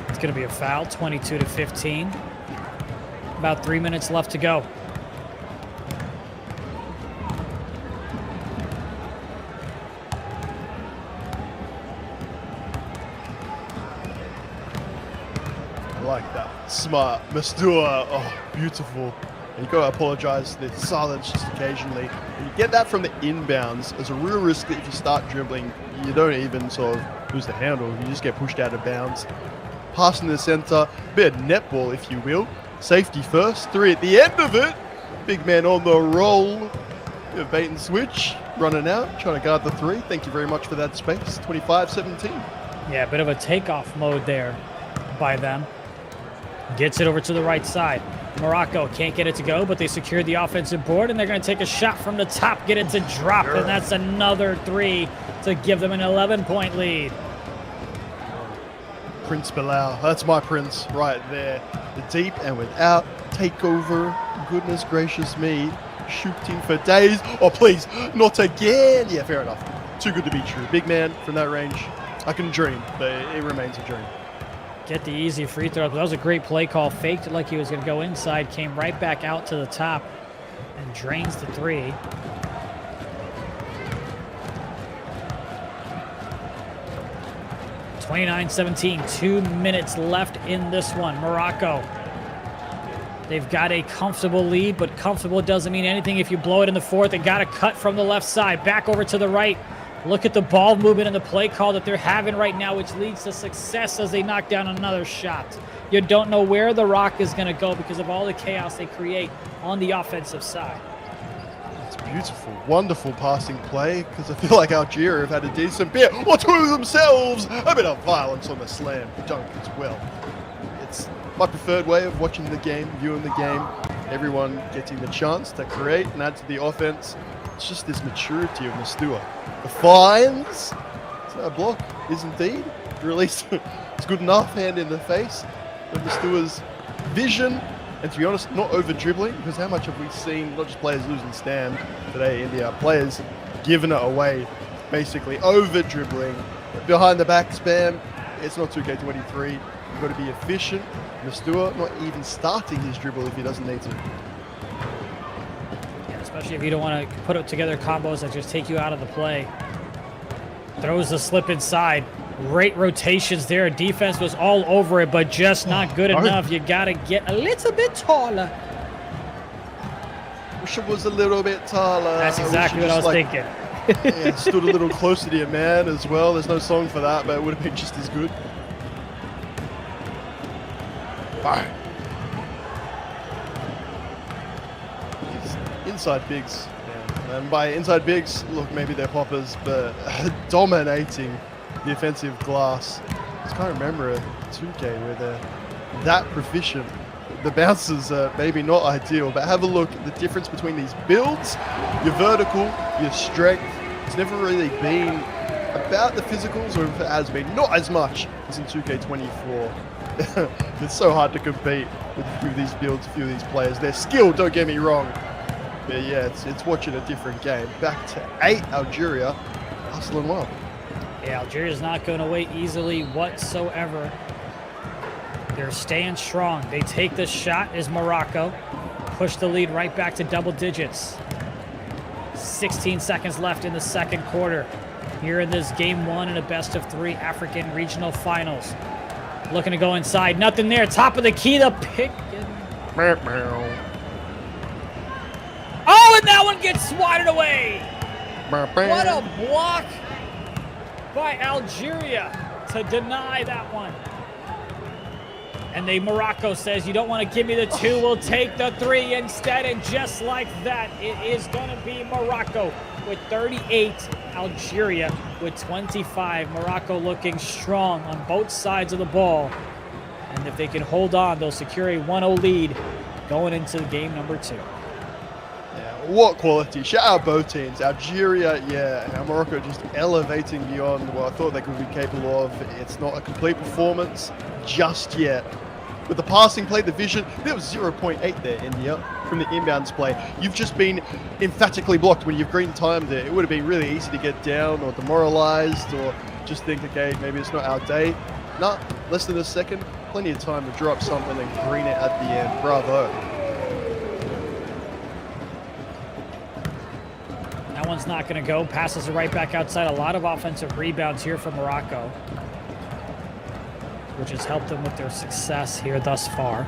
It's going to be a foul, 22-15. About 3 minutes left to go. Like that. Smart. Mastua. Oh, beautiful. And you got to apologize for the silence just occasionally. And you get that from the inbounds as a real risk that if you start dribbling, you don't even sort of lose the handle. You just get pushed out of bounds. Pass in the center. Bit of netball, if you will. Safety first. 3 at the end of it. Big man on the roll. Bit of bait and switch. Running out. Trying to guard the 3. Thank you very much for that space. 25-17. Yeah, a bit of a takeoff mode there by them. Gets it over to the right side. Morocco can't get it to go, but they secured the offensive board, and they're going to take a shot from the top, get it to drop, and that's another 3 to give them an 11-point lead. Prince Bilal, that's my prince right there. The deep and without takeover. Goodness gracious me. Shooting for days. Oh, please, not again. Yeah, fair enough. Too good to be true. Big man from that range. I can dream, but it remains a dream. Get the easy free throw. That was a great play call. Faked it like he was going to go inside. Came right back out to the top and drains the 3. (29-17). 2 minutes left in this one. Morocco. They've got a comfortable lead, but comfortable doesn't mean anything if you blow it in the 4th. They got a cut from the left side. Back over to the right. Look at the ball movement and the play call that they're having right now, which leads to success as they knock down another shot. You don't know where the rock is going to go because of all the chaos they create on the offensive side. It's beautiful, wonderful passing play because I feel like Algeria have had a decent bit, or 2 themselves, a bit of violence on the slam dunk as well. It's my preferred way of watching the game, viewing the game, everyone getting the chance to create and add to the offense. It's just this maturity of Mastua. The fines, so that block is indeed released. It's good enough, hand in the face. But Mastua's vision, and to be honest, not over dribbling, because how much have we seen, not just players losing stand today, India, players giving it away, basically over dribbling, behind the back spam. It's not 2K23. You've got to be efficient. Mastua not even starting his dribble if he doesn't need to. Especially if you don't want to put together combos that just take you out of the play. Throws the slip inside. Great rotations there. Defense was all over it, but just not good enough. You got to get a little bit taller. Wish it was a little bit taller. That's exactly what I was thinking. Yeah, stood a little closer to your man as well. There's no song for that, but it would have been just as good. Bye. Inside bigs. Yeah. And by inside bigs, look, maybe they're poppers, but dominating the offensive glass. I just can't remember a 2K where they're that proficient. The bounces are maybe not ideal, but have a look at the difference between these builds. Your vertical, your strength. It's never really been about the physicals, or if it has been, not as much as in 2K24. It's so hard to compete with a few of these builds, a few of these players. They're skilled, don't get me wrong. But yeah, it's watching a different game. Back to 8, Algeria, hustling well. Yeah, Algeria's not going away easily whatsoever. They're staying strong. They take the shot as Morocco. Push the lead right back to double digits. 16 seconds left in the second quarter. Here in this game 1 in a best-of-3 African regional finals. Looking to go inside. Nothing there. Top of the key. The pick. Oh, and that one gets swatted away. What a block by Algeria to deny that one. And Morocco says, you don't want to give me the 2, we'll take the 3 instead. And just like that, it is going to be Morocco with 38, Algeria with 25. Morocco looking strong on both sides of the ball. And if they can hold on, they'll secure a 1-0 lead going into game number 2. What quality. Shout out both teams. Algeria, yeah, and Morocco just elevating beyond what I thought they could be capable of. It's not a complete performance just yet. With the passing play, the vision, there was 0.8 there, India, from the inbounds play. You've just been emphatically blocked when you've green timed it. It would have been really easy to get down or demoralized or just think, okay, maybe it's not our day. No, less than a second, plenty of time to drop something and green it at the end. Bravo. That one's not going to go. Passes it right back outside. A lot of offensive rebounds here for Morocco, which has helped them with their success here thus far.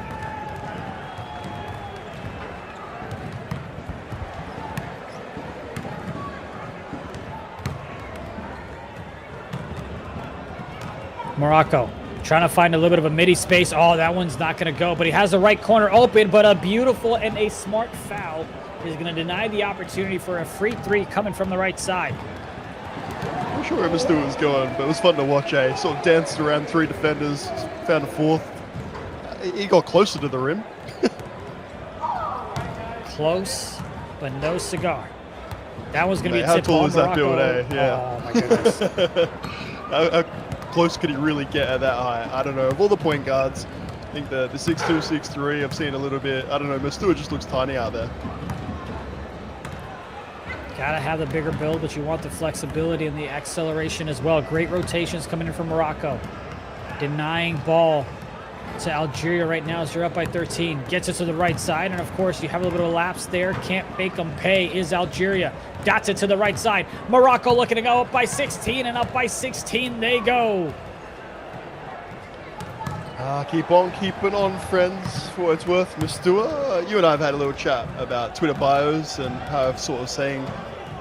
Morocco trying to find a little bit of a midi space. Oh, that one's not going to go, but he has the right corner open, but a beautiful and a smart foul is going to deny the opportunity for a free 3 coming from the right side. I'm not sure where Mr. was going, but it was fun to watch. Sort of danced around 3 defenders, found a 4th. He got closer to the rim. Close, but no cigar. That was going to be a how tip tall ball, is that build, Morocco. Yeah. Oh, my goodness. How close could he really get at that height? I don't know. Of all the point guards, I think the 6'2", 6'3", I've seen a little bit. I don't know. Mr. just looks tiny out there. Gotta have the bigger build, but you want the flexibility and the acceleration as well. Great rotations coming in from Morocco. Denying ball to Algeria right now as you're up by 13. Gets it to the right side, and of course you have a little bit of lapse there. Can't make them pay is Algeria. Dots it to the right side. Morocco looking to go up by 16, and up by 16 they go. Keep on keeping on, friends, for what it's worth. Mr. You and I have had a little chat about Twitter bios and how I'm sort of saying,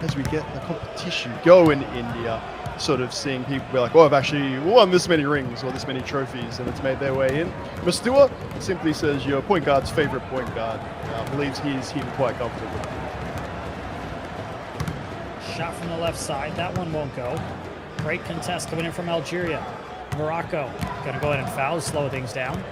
as we get the competition going in India, sort of seeing people be like, oh, I've actually won this many rings or this many trophies, and it's made their way in. Mr. simply says your point guard's favorite point guard. Believes he's him quite comfortably. Shot from the left side. That one won't go. Great contest coming in from Algeria. Morocco going to go ahead and foul, slow things down.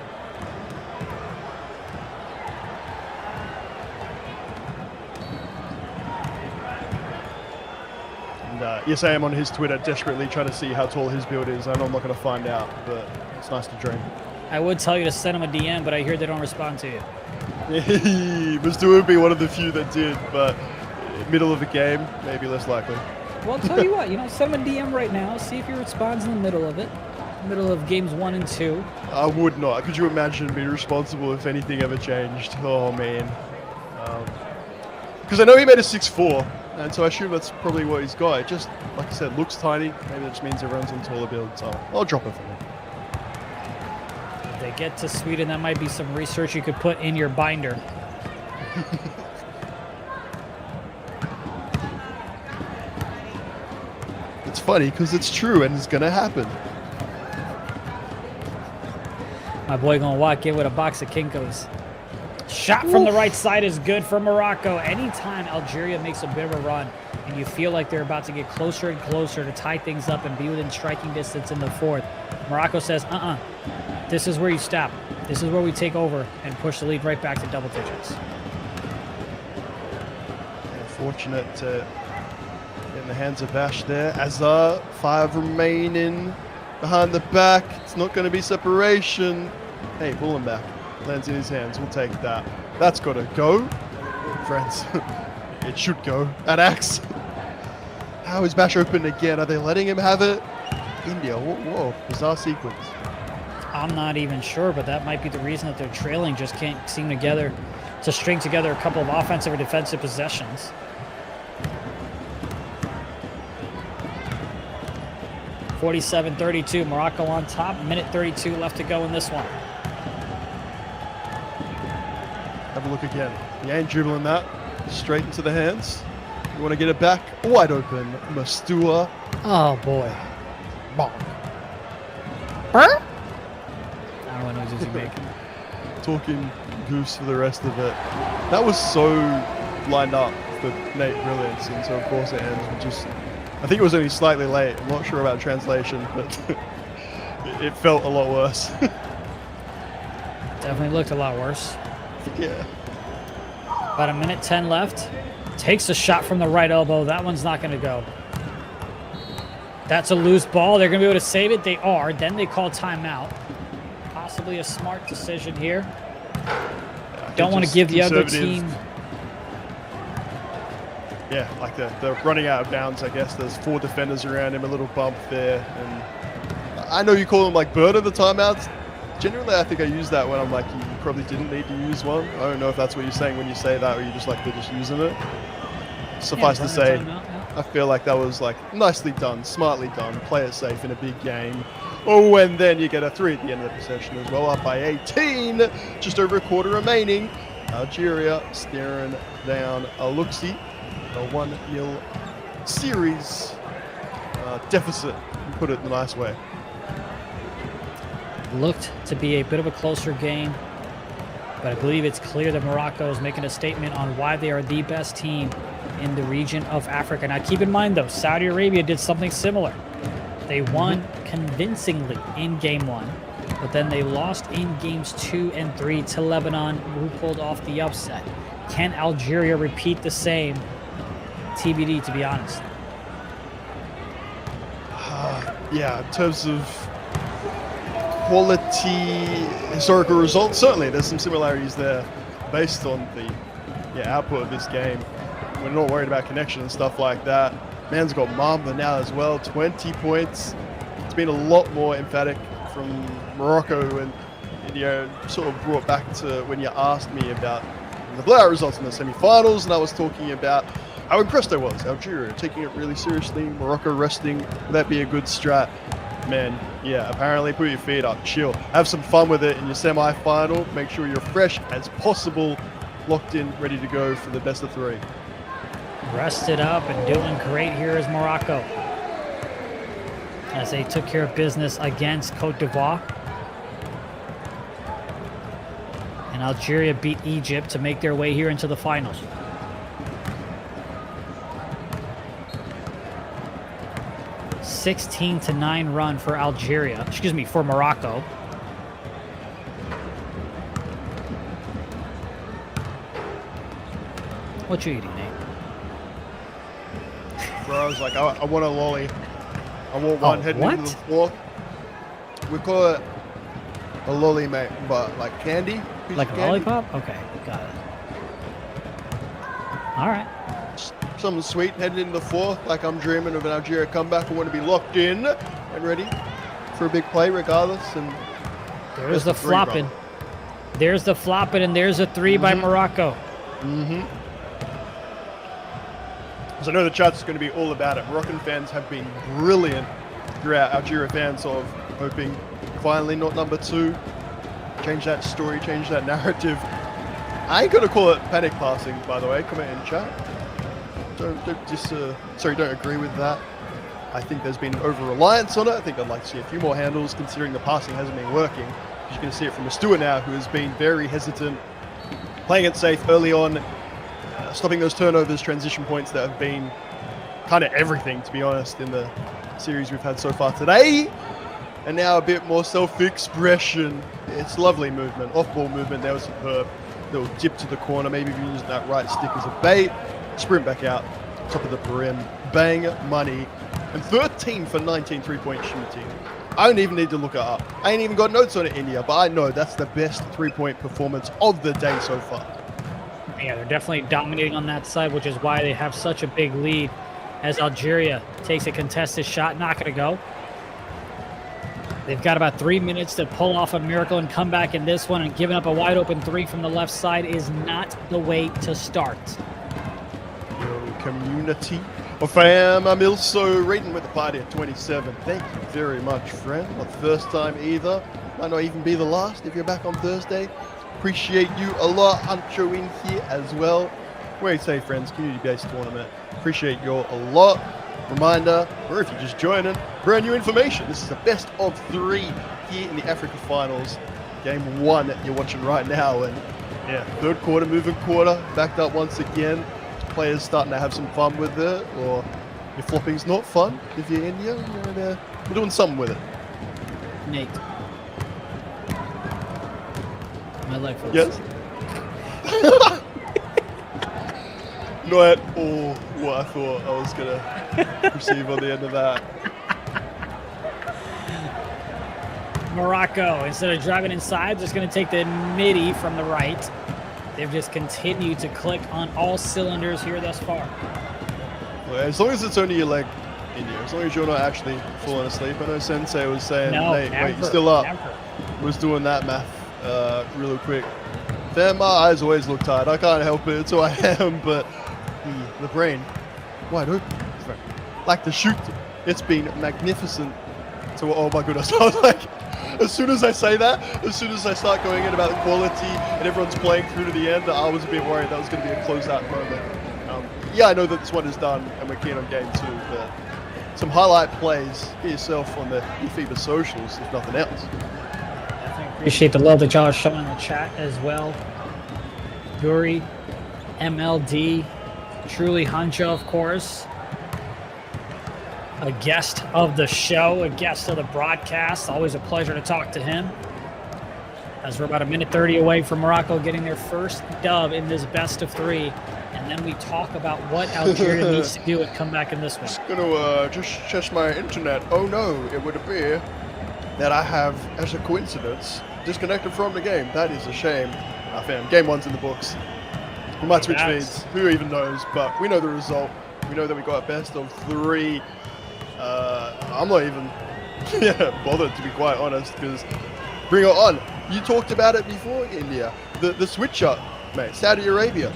And yes, I am on his Twitter desperately trying to see how tall his build is. I know I'm not going to find out, but it's nice to dream. I would tell you to send him a DM, but I hear they don't respond to you. Mr. would be one of the few that did, but middle of the game, maybe less likely. Well, I'll tell you what, send him a DM right now, see if he responds in the middle of it. Middle of games 1 and 2. I would not. Could you imagine being responsible if anything ever changed? Oh, man. Because I know he made a 6'4", And so I assume that's probably what he's got. It just, like I said, looks tiny. Maybe that just means it runs on taller builds. So I'll drop it for him. If they get to Sweden, that might be some research you could put in your binder. It's funny because it's true and it's going to happen. My boy gonna walk in with a box of Kinkos. Shot from the right side is good for Morocco. Anytime Algeria makes a bit of a run and you feel like they're about to get closer and closer to tie things up and be within striking distance in the fourth, Morocco says, this is where you stop. This is where we take over and push the lead right back to double digits. Fortunate to get in the hands of Bash there. Azar, 5 remaining behind the back. It's not going to be separation. Hey, pull him back. Lands in his hands. We'll take that. That's got to go. Friends, it should go. At Axe. How is Bash open again? Are they letting him have it? India, whoa, bizarre sequence. I'm not even sure, but that might be the reason that they're trailing. Just can't seem to string together a couple of offensive or defensive possessions. (47-32), Morocco on top. Minute 32 left to go in this one. Have a look again. He ain't dribbling that. Straight into the hands. You want to get it back? Wide open. Mastua. Oh boy. Bonk. Huh? I don't know what noise he's making. Talking goose for the rest of it. That was so lined up for Nate Brilliance, and so of course it ends with just... I think it was only slightly late. I'm not sure about translation, but it felt a lot worse. Definitely looked a lot worse. Yeah. About a minute 10 left. Takes a shot from the right elbow. That one's not going to go. That's a loose ball. They're going to be able to save it. They are. Then they call timeout. Possibly a smart decision here. Don't want to give the other team... Yeah, like they're running out of bounds, I guess. There's 4 defenders around him, a little bump there. And I know you call them like bird of the timeouts. Generally, I think I use that when I'm like, you probably didn't need to use one. I don't know if that's what you're saying when you say that, or you just like, they're just using it. Suffice to say, I feel like that was like nicely done, smartly done, play it safe in a big game. Oh, and then you get a 3 at the end of the possession as well, up by 18. Just over a quarter remaining. Algeria staring down 𝐿𝐶𝐋𝐋𝐖. A 1-0 series deficit, you put it in the nice way. Looked to be a bit of a closer game, but I believe it's clear that Morocco is making a statement on why they are the best team in the region of Africa. Now keep in mind though, Saudi Arabia did something similar. They won convincingly in game 1, but then they lost in games 2 and 3 to Lebanon, who pulled off the upset. Can Algeria repeat the same? TBD, to be honest. Yeah, in terms of quality historical results, certainly there's some similarities there based on the output of this game. We're not worried about connection and stuff like that. Man's got Mamba now as well, 20 points. It's been a lot more emphatic from Morocco, and sort of brought back to when you asked me about the blowout results in the semi-finals, and I was talking about how impressed I was. Algeria taking it really seriously, Morocco resting. Would that be a good strat? Man, yeah, apparently put your feet up, chill. Have some fun with it in your semi-final. Make sure you're fresh as possible, locked in, ready to go for the best of 3. Rested up and doing great here is Morocco, as they took care of business against Cote d'Ivoire. And Algeria beat Egypt to make their way here into the finals. A 16-9 run for Algeria, for Morocco. What you eating, Nate? Bro, I was like, I want a lolly. I want one heading into the floor. We call it a lolly, mate, but like candy. Like a lollipop? Okay, got it. All right. Something sweet heading into the floor. Like I'm dreaming of an Algeria comeback. I want to be locked in and ready for a big play regardless. And there's the flopping. There's the flopping, and there's a 3 by Morocco. Because I know the chat's going to be all about it. Moroccan fans have been brilliant throughout. Algeria fans of hoping finally not number 2. Change that story, change that narrative. I ain't going to call it panic passing, by the way. Comment in chat. Don't agree with that. I think there's been over-reliance on it. I think I'd like to see a few more handles, considering the passing hasn't been working. You can see it from Astua now, who has been very hesitant, playing it safe early on, stopping those turnovers, transition points that have been kind of everything, to be honest, in the series we've had so far today. And now a bit more self-expression. It's lovely movement, off-ball movement. That was superb. Little dip to the corner, maybe even using that right stick as a bait. Sprint back out, top of the brim, bang money. And 13 for 19 3-point shooting. I don't even need to look it up. I ain't even got notes on it, India, but I know that's the best 3-point performance of the day so far. Yeah, they're definitely dominating on that side, which is why they have such a big lead as Algeria takes a contested shot. Not going to go. They've got about 3 minutes to pull off a miracle and come back in this one, and giving up a wide open 3 from the left side is not the way to start. Yo, community. Well, fam, I'm also rating with the party at 27. Thank you very much, friend. Not the first time either. Might not even be the last if you're back on Thursday. Appreciate you a lot. Ancho in here as well. Where you say, friends, community-based tournament. Appreciate you all a lot. Reminder, or if you're just joining, brand new information. This is the best of 3 here in the Africa Finals. Game 1 that you're watching right now. And yeah, third quarter, moving quarter, backed up once again. Players starting to have some fun with it, or if flopping's not fun, if you're India, we're doing something with it. Nate. My leg feels. Yes. Not at all what I thought I was gonna receive on the end of that. Morocco, instead of driving inside, just going to take the midi from the right. They've just continued to click on all cylinders here thus far. Well, as long as it's only your leg, India, as long as you're not actually falling asleep. I know Sensei was saying, No, Nate, never, wait, you're still up. never. Was doing that math real quick. Fam, my eyes always look tired. I can't help it. It's who I am, but the brain, wide open. Like the shoot, it's been magnificent. So, oh my goodness, I was like, as soon as I say that, as soon as I start going in about the quality and everyone's playing through to the end, I was a bit worried that was going to be a closeout moment. Yeah, I know that this one is done and we're keen on game 2, but some highlight plays for yourself on the eFiba socials, if nothing else. Appreciate the love that y'all are showing in the chat as well. Yuri, MLD, Truly Hancho, of course. A guest of the show, a guest of the broadcast. Always a pleasure to talk to him. As we're about a minute 30 away from Morocco getting their first dub in this best of 3. And then we talk about what Algeria needs to do and come back in this one. Just gonna just check my internet. Oh no, it would appear that I have, as a coincidence, disconnected from the game. That is a shame. Fam, game 1's in the books. We might switch feeds. Who even knows? But we know the result. We know that we got a best of 3. I'm not even bothered, to be quite honest, because bring it on. You talked about it before, India. The switch up, mate. Saudi Arabia,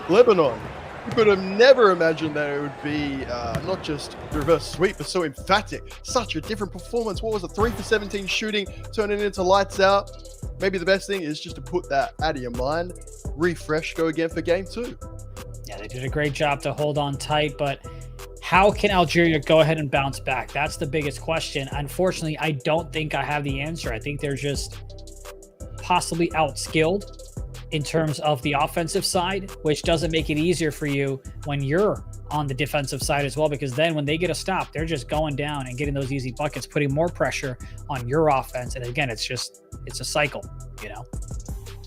Lebanon. You could have never imagined that it would be not just the reverse sweep, but so emphatic. Such a different performance. What was it? 3 for 17 shooting, turning into lights out. Maybe the best thing is just to put that out of your mind, refresh, go again for game 2. Yeah, they did a great job to hold on tight, but how can Algeria go ahead and bounce back? That's the biggest question. Unfortunately, I don't think I have the answer. I think they're just possibly outskilled in terms of the offensive side, which doesn't make it easier for you when you're on the defensive side as well, because then when they get a stop, they're just going down and getting those easy buckets, putting more pressure on your offense. And again, it's a cycle, you know?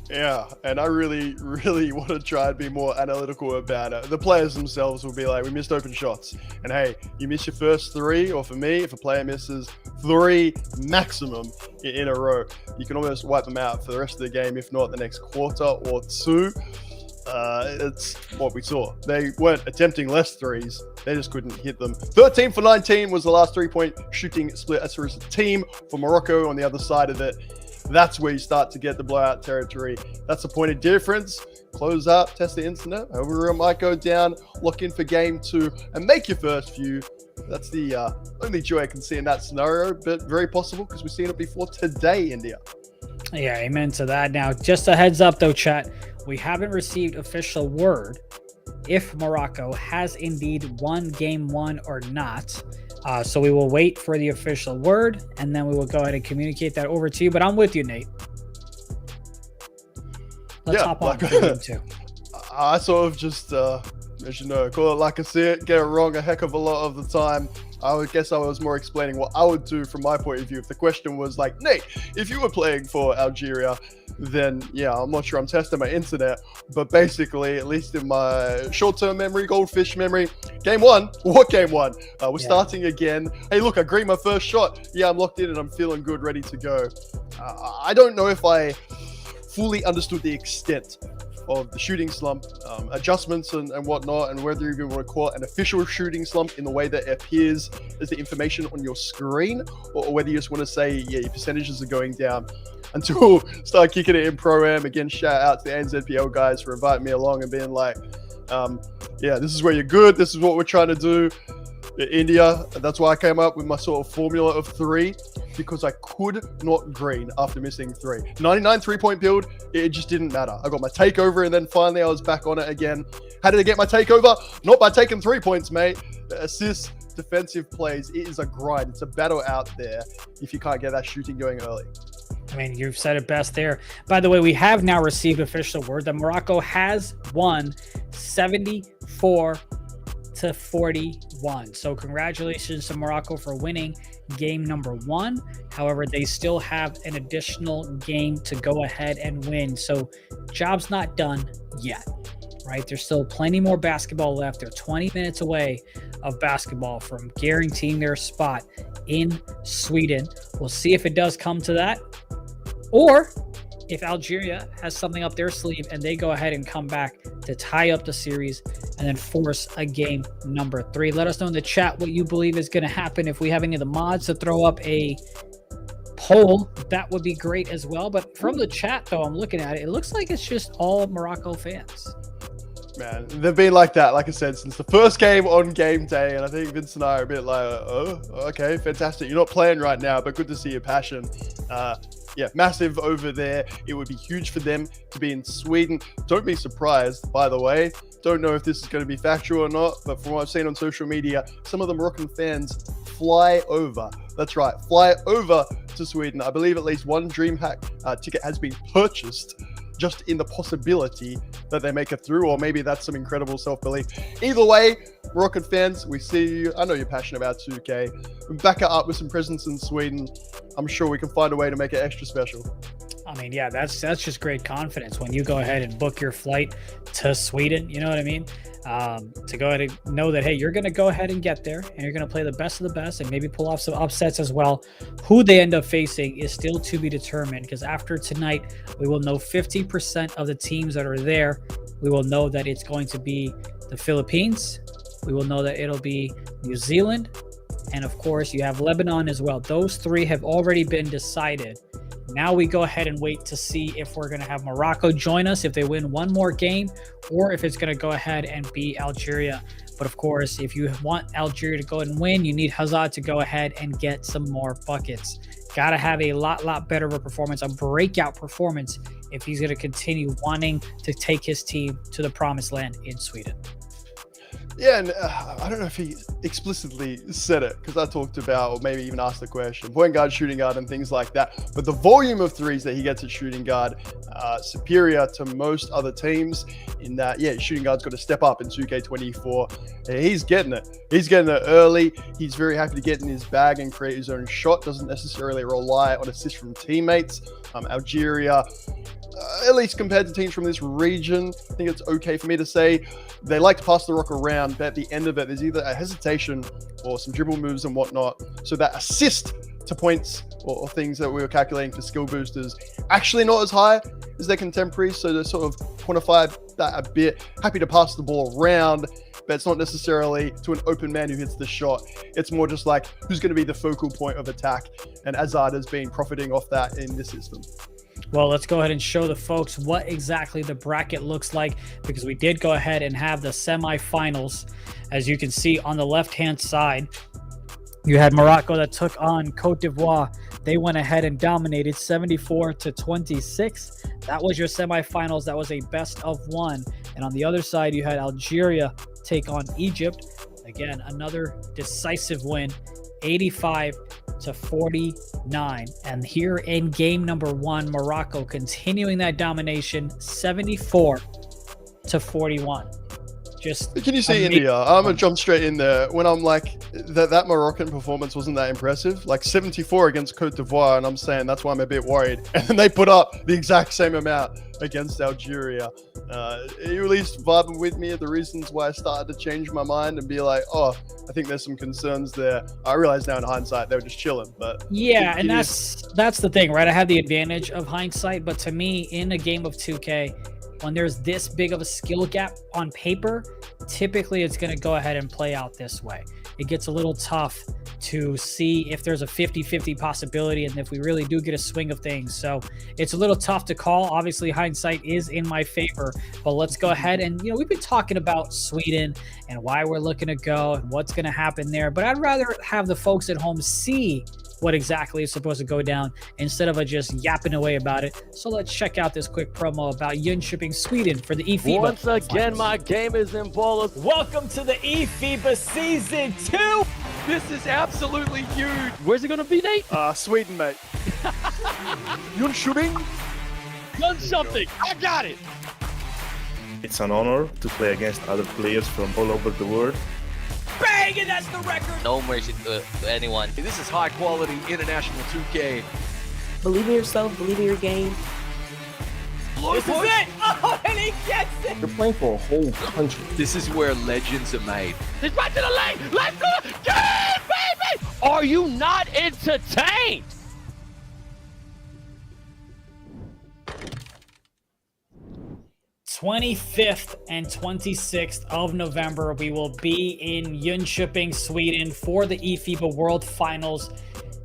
Yeah, and I really, really want to try and be more analytical about it. The players themselves will be like, we missed open shots. And hey, you miss your first 3, or for me, if a player misses 3 maximum in a row, you can almost wipe them out for the rest of the game, if not the next quarter or 2. It's what we saw. They weren't attempting less 3s. They just couldn't hit them. 13 for 19 was the last 3-point shooting split as far as the team. For Morocco on the other side of it, that's where you start to get the blowout territory. That's the point of difference. close up, test the internet, however it might go down, lock in for game 2, and make your first view. That's the only joy I can see in that scenario, but very possible because we've seen it before today, India. Yeah, amen to that. Now, just a heads up though, chat, we haven't received official word if Morocco has indeed won game 1 or not. So we will wait for the official word, and then we will go ahead and communicate that over to you. But I'm with you, Nate. Let's hop on to game 2. I sort of just, as you know, call it like I see it, get it wrong a heck of a lot of the time. I would guess I was more explaining what I would do from my point of view. If the question was like, Nate, if you were playing for Algeria, then yeah, I'm not sure I'm testing my internet, but basically, at least in my short-term memory, goldfish memory, game 1, what game 1? We're starting again. Hey, look, I greened my first shot. Yeah, I'm locked in and I'm feeling good, ready to go. I don't know if I fully understood the extent of the shooting slump, adjustments and whatnot, and whether you even want to call it an official shooting slump in the way that it appears as the information on your screen, or whether you just want to say, yeah, your percentages are going down, until start kicking it in Pro-Am. Again, shout out to the NZPL guys for inviting me along and being like, yeah, this is where you're good, this is what we're trying to do. India, that's why I came up with my sort of formula of 3, because I could not green after missing 3. 99 3-point build, it just didn't matter. I got my takeover, and then finally I was back on it again. How did I get my takeover? Not by taking 3 points, mate. Assists, defensive plays, it is a grind. It's a battle out there if you can't get that shooting going early. I mean, you've said it best there. By the way, we have now received official word that Morocco has won 74-41. So congratulations to Morocco for winning game number 1. However, they still have an additional game to go ahead and win. So job's not done yet, right? There's still plenty more basketball left. They're 20 minutes away of basketball from guaranteeing their spot in Sweden. We'll see if it does come to that, or if Algeria has something up their sleeve and they go ahead and come back to tie up the series and then force a game number 3. Let us know in the chat what you believe is going to happen. If we have any of the mods to throw up a poll, that would be great as well. But from the chat, though, I'm looking at it, it looks like it's just all Morocco fans. Man, they've been like that, like I said, since the first game on game day, and I think Vince and I are a bit like, oh, okay, fantastic. You're not playing right now, but good to see your passion. Yeah, massive over there. It would be huge for them to be in Sweden. Don't be surprised, by the way. Don't know if this is going to be factual or not, but from what I've seen on social media, some of the Moroccan fans fly over. That's right, fly over to Sweden. I believe at least one DreamHack ticket has been purchased just in the possibility that they make it through, or maybe that's some incredible self-belief. Either way, Moroccan fans, we see you. I know you're passionate about 2K. Back it up with some presence in Sweden. I'm sure we can find a way to make it extra special. I mean, yeah, that's just great confidence when you go ahead and book your flight to Sweden. You know what I mean? To go ahead and know that, hey, you're going to go ahead and get there, and you're going to play the best of the best and maybe pull off some upsets as well. Who they end up facing is still to be determined, because after tonight, we will know 50% of the teams that are there. We will know that it's going to be the Philippines. We will know that it'll be New Zealand. And of course, you have Lebanon as well. Those 3 have already been decided. Now we go ahead and wait to see if we're going to have Morocco join us, if they win one more game, or if it's going to go ahead and be Algeria. But of course, if you want Algeria to go ahead and win, you need 𝐻𝐻𝐻 to go ahead and get some more buckets. Got to have a lot better of a performance, a breakout performance, if he's going to continue wanting to take his team to the promised land in Sweden. Yeah, and I don't know if he explicitly said it, because I talked about, or maybe even asked the question, point guard, shooting guard, and things like that. But the volume of threes that he gets at shooting guard, superior to most other teams in that, yeah, shooting guard's got to step up in 2K24. He's getting it. He's getting it early. He's very happy to get in his bag and create his own shot. Doesn't necessarily rely on assists from teammates. Algeria, at least compared to teams from this region, I think it's okay for me to say they like to pass the rock around, but at the end of it, there's either a hesitation or some dribble moves and whatnot. So that assist to points or things that we were calculating for skill boosters, actually not as high as their contemporaries. So they sort of quantified that a bit. Happy to pass the ball around, but it's not necessarily to an open man who hits the shot. It's more just like who's going to be the focal point of attack. And 𝐻𝐻𝐻 has been profiting off that in this system. Well, let's go ahead and show the folks what exactly the bracket looks like, because we did go ahead and have the semifinals. As you can see on the left-hand side, you had Morocco that took on Cote d'Ivoire. They went ahead and dominated 74-26. That was your semifinals. That was a best of one. And on the other side, you had Algeria take on Egypt. Again, another decisive win, 85-49. And here in game number one, Morocco continuing that domination, 74-41. Just can you see India? I'm gonna jump straight in there. When I'm like that Moroccan performance wasn't that impressive, like 74 against Cote d'Ivoire, and I'm saying that's why I'm a bit worried. And then they put up the exact same amount against Algeria. You at least vibing with me at the reasons why I started to change my mind and be like, oh, I think there's some concerns there. I realize now in hindsight they were just chilling, but yeah, and that's the thing, right? I have the advantage of hindsight, but to me, in a game of 2K, when there's this big of a skill gap on paper, typically it's going to go ahead and play out this way. It gets a little tough to see if there's a 50-50 possibility and if we really do get a swing of things. So it's a little tough to call. Obviously, hindsight is in my favor, but let's go ahead and, we've been talking about Sweden and why we're looking to go and what's going to happen there, but I'd rather have the folks at home see what exactly is supposed to go down instead of just yapping away about it. So let's check out this quick promo about Jönköping, Sweden for the eFiba. Once again, my game is in ballers. Welcome to the eFiba Season 2. This is absolutely huge. Where's it going to be, Nate? Sweden, mate. Jönköping. Jönköping. I got it. It's an honor to play against other players from all over the world. Bang, and that's the record. No mercy to anyone. This is high quality international 2K. Believe in yourself, believe in your game. This is it. Oh, and he gets it. You're playing for a whole country. This is where legends are made. It's right to the lane. Let's go. Yeah, baby. Are you not entertained? _25th and 26th of November, we will be in Jönköping, Sweden for the eFiba World Finals.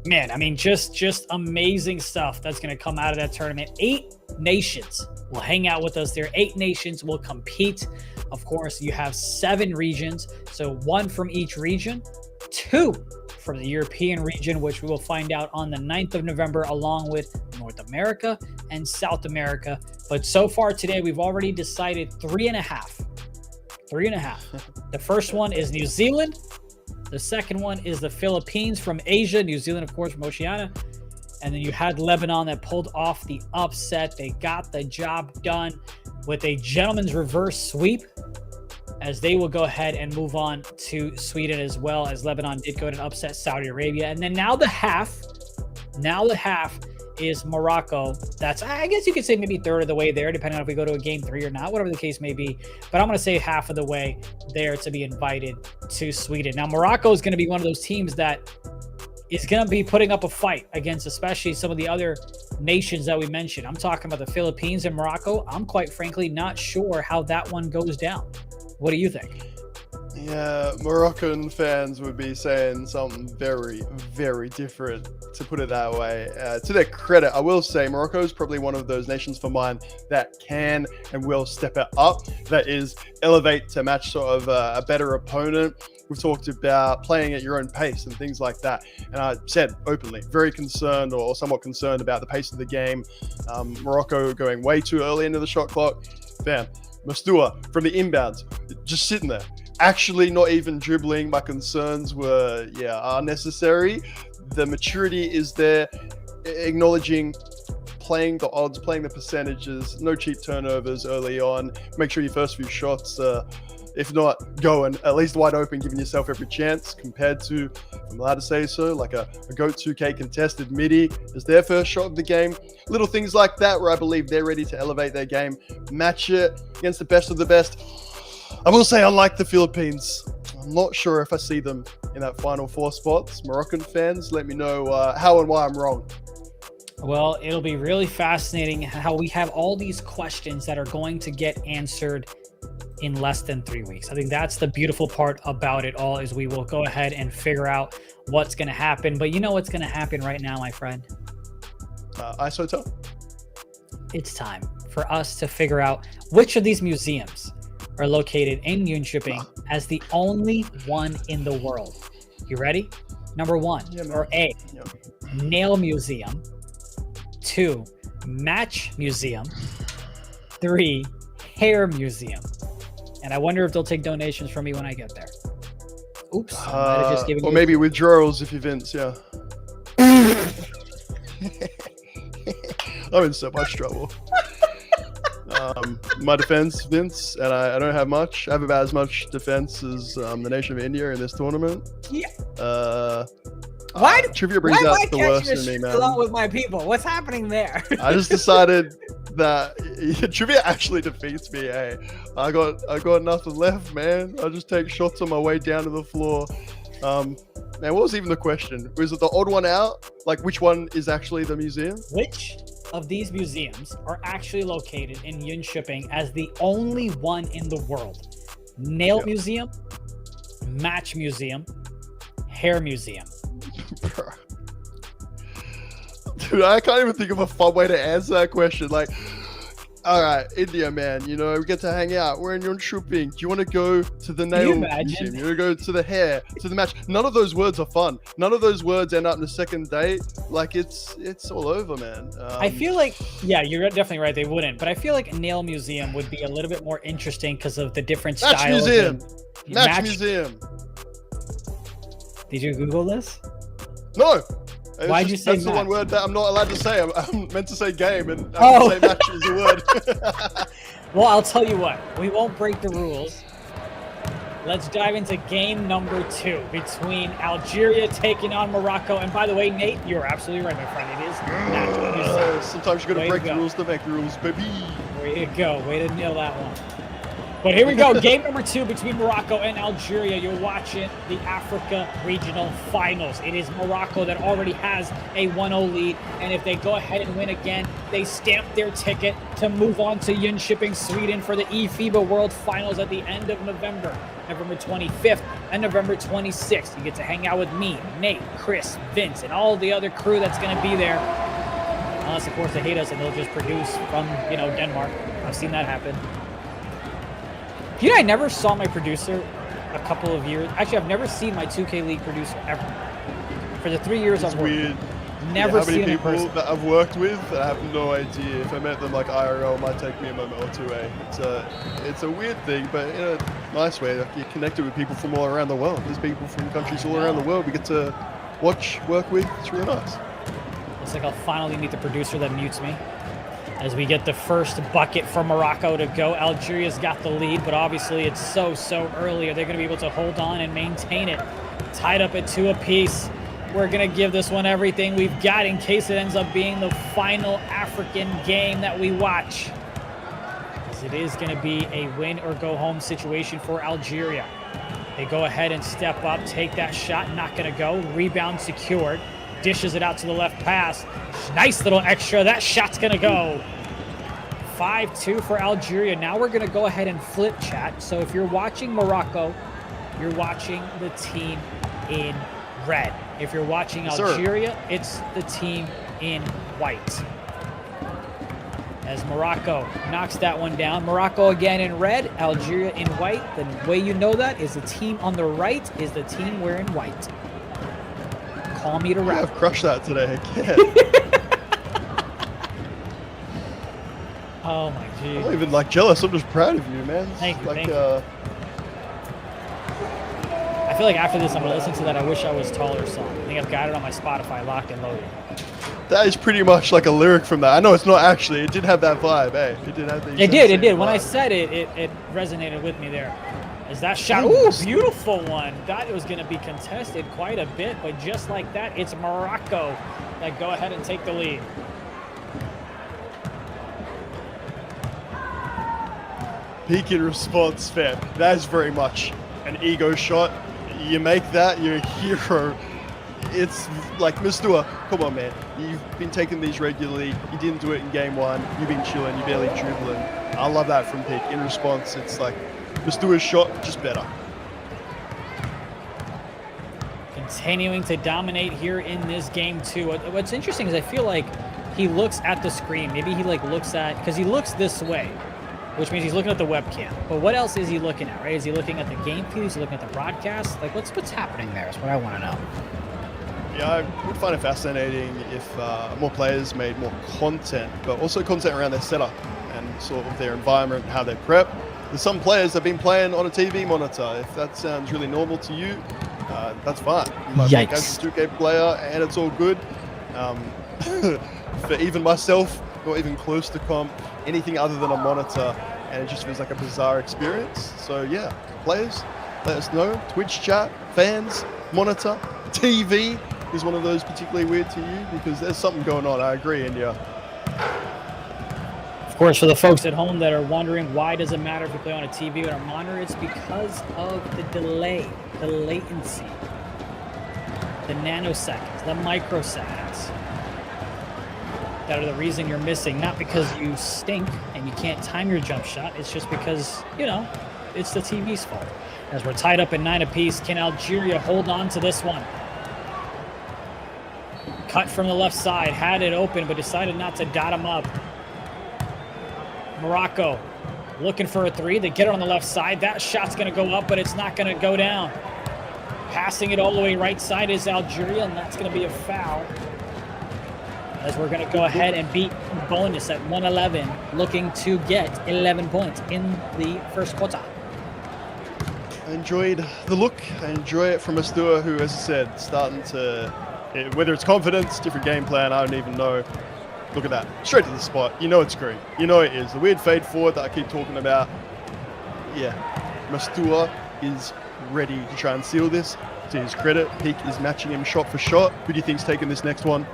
Man, I mean, just amazing stuff that's going to come out of that tournament. 8 nations will hang out with us there. 8 nations will compete. Of course, you have 7 regions, so 1 from each region, 2 from the European region, which we will find out on the 9th of November, along with North America and South America. But so far today, we've already decided 3.5. 3.5. The first one is New Zealand. The second one is the Philippines from Asia. New Zealand, of course, from Oceania. And then you had Lebanon that pulled off the upset. They got the job done with a gentleman's reverse sweep, as they will go ahead and move on to Sweden, as well as Lebanon did go to upset Saudi Arabia. And then now the half is Morocco. That's, I guess you could say, maybe third of the way there, depending on if we go to a game 3 or not, whatever the case may be. But I'm going to say half of the way there to be invited to Sweden. Now, Morocco is going to be one of those teams that is going to be putting up a fight against especially some of the other nations that we mentioned. I'm talking about the Philippines and Morocco. I'm quite frankly not sure how that one goes down. What do you think? Yeah, Moroccan fans would be saying something very, very different, to put it that way. To their credit, I will say Morocco is probably one of those nations for mine that can and will step it up. That is, elevate to match sort of a better opponent. We've talked about playing at your own pace and things like that. And I said openly, very concerned or somewhat concerned about the pace of the game. Morocco going way too early into the shot clock. Bam. Mastua from the inbounds, just sitting there, actually not even dribbling. My concerns were, unnecessary. The maturity is there, acknowledging playing the odds, playing the percentages, no cheap turnovers early on. Make sure your first few shots, if not going at least wide open, giving yourself every chance, compared to, I'm allowed to say so, like a GOAT 2K contested midi as their first shot of the game. Little things like that where I believe they're ready to elevate their game, match it against the best of the best. I will say, unlike the Philippines, I'm not sure if I see them in that final 4 spots. Moroccan fans, let me know how and why I'm wrong. Well, it'll be really fascinating how we have all these questions that are going to get answered in less than 3 weeks. I think that's the beautiful part about it all, is we will go ahead and figure out what's going to happen. But you know what's going to happen right now, my friend? ISO tell. it's time for us to figure out which of these museums are located in Jönköping as the only one in the world. You ready? Number 1, or A, Nail Museum. 2, Match Museum. 3, Hair Museum. And I wonder if they'll take donations from me when I get there. Oops. I might have just given or you- maybe withdrawals if you Vince, yeah. I'm in so much trouble. My defense, Vince, and I don't have much. I have about as much defense as the nation of India in this tournament. Yeah. Why trivia brings why am I out the catching worst a in me, shit man. with my people? What's happening there? I just decided that trivia actually defeats me. Hey, I got nothing left, man. I just take shots on my way down to the floor. Man, what was even the question? Was it the odd one out? Like, which one is actually the museum? Which of these museums are actually located in Jönköping as the only one in the world? Nail Museum, Match Museum, Hair Museum. Dude, I can't even think of a fun way to answer that question. Like, all right, India, man, you know, we get to hang out. We're in Jönköping. Do you want to go to the nail museum? You want to go to the hair, to the match? None of those words are fun. None of those words end up in a second date. Like, it's all over, man. I feel like, yeah, you're definitely right. They wouldn't, but I feel like a nail museum would be a little bit more interesting because of the different Match styles. museum. Match museum. Did you Google this? No. Why'd you say that's the one match? word that I'm not allowed to say. I'm meant to say game, and I can say match is a word. Well, I'll tell you what. We won't break the rules. Let's dive into game number 2 between Algeria taking on Morocco. And by the way, Nate, you're absolutely right, my friend. It is match museum. Sometimes you got to break the rules to make the rules, baby. Way to go. Way to nail that one. But here we go. Game number 2 between Morocco and Algeria. You're watching the Africa Regional Finals. It is Morocco that already has a 1-0 lead. And if they go ahead and win again, they stamp their ticket to move on to Jönköping, Sweden for the eFiba World Finals at the end of November. November 25th and November 26th. You get to hang out with me, Nate, Chris, Vince, and all the other crew that's going to be there. Unless, of course, they hate us and they'll just produce from, Denmark. I've seen that happen. You know, I never saw my producer a couple of years. Actually, I've never seen my 2K League producer ever. For the 3 years I've worked. Weird. Never how many seen him in people person. that I've worked with, I have no idea. If I met them like IRL, it might take me a moment or two. It's a weird thing, but in a nice way. Like, you're connected with people from all around the world. There's people from countries all around the world we get to watch, work with. It's really nice. Looks like I'll finally meet the producer that mutes me. As we get the first bucket for Morocco to go. Algeria's got the lead, but obviously it's so early. Are they going to be able to hold on and maintain it? Tied up at 2 apiece. We're going to give this one everything we've got in case it ends up being the final African game that we watch. As it is going to be a win or go home situation for Algeria. They go ahead and step up, take that shot, not going to go. Rebound secured. Dishes it out to the left pass. Nice little extra. That shot's going to go. 5-2 for Algeria. Now we're going to go ahead and flip chat. So if you're watching Morocco, you're watching the team in red. If you're watching Algeria, it's the team in white. As Morocco knocks that one down. Morocco again in red, Algeria in white. The way you know that is the team on the right is the team wearing white. Call me to rap. I've crushed that today. Oh my geez. I'm not even jealous. I'm just proud of you, man. Thank you. I feel like after this, I'm gonna listen to that "I Wish I Was Taller" song. I think I've got it on my Spotify, locked and loaded. That is pretty much like a lyric from that. I know it's not actually. It did have that vibe, eh? It did have the. It did. When I said it, it resonated with me there. As that shot, ooh, beautiful one. Thought it was going to be contested quite a bit, but just like that, it's Morocco that go ahead and take the lead. Peak in response, fam. That is very much an ego shot. You make that, you're a hero. It's like, Mistua, come on, man. You've been taking these regularly. You didn't do it in game 1. You've been chilling. You're barely dribbling. I love that from Peak. In response, it's like, Mistua's shot, just better. Continuing to dominate here in this game, too. What's interesting is I feel like he looks at the screen. Maybe he like looks at, because he looks this way, which means he's looking at the webcam. But what else is he looking at, right? Is he looking at the game feed? Is he looking at the broadcast? Like, what's happening there is what I want to know. Yeah, I would find it fascinating if more players made more content, but also content around their setup and sort of their environment, how they prep. There's some players that have been playing on a TV monitor. If that sounds really normal to you, that's fine. You might be a casual 2K player, and it's all good. For even myself, not even close to comp, anything other than a monitor, and it just feels like a bizarre experience. So yeah, players, let us know. Twitch chat, fans, monitor, TV is one of those particularly weird to you, because there's something going on. I agree, India. Of course, for the folks at home that are wondering why does it matter if you play on a TV or a monitor, it's because of the delay, the latency, the nanoseconds, the microseconds that are the reason you're missing. Not because you stink and you can't time your jump shot. It's just because, you know, it's the TV's fault. As we're tied up at 9 apiece, can Algeria hold on to this one? Cut from the left side, had it open, but decided not to dot him up. Morocco looking for a three. They get it on the left side. That shot's going to go up, but it's not going to go down. Passing it all the way right side is Algeria, and that's going to be a foul. As we're going to go ahead and beat bonus at 111, looking to get 11 points in the first quarter. I enjoyed the look. I enjoy it from Astua, who, as I said, starting to, whether it's confidence, different game plan, I don't even know. Look at that. Straight to the spot. You know it's green. You know it is. The weird fade forward that I keep talking about. Yeah. Mastua is ready to try and seal this. To his credit, Peak is matching him shot for shot. Who do you think's taking this next one?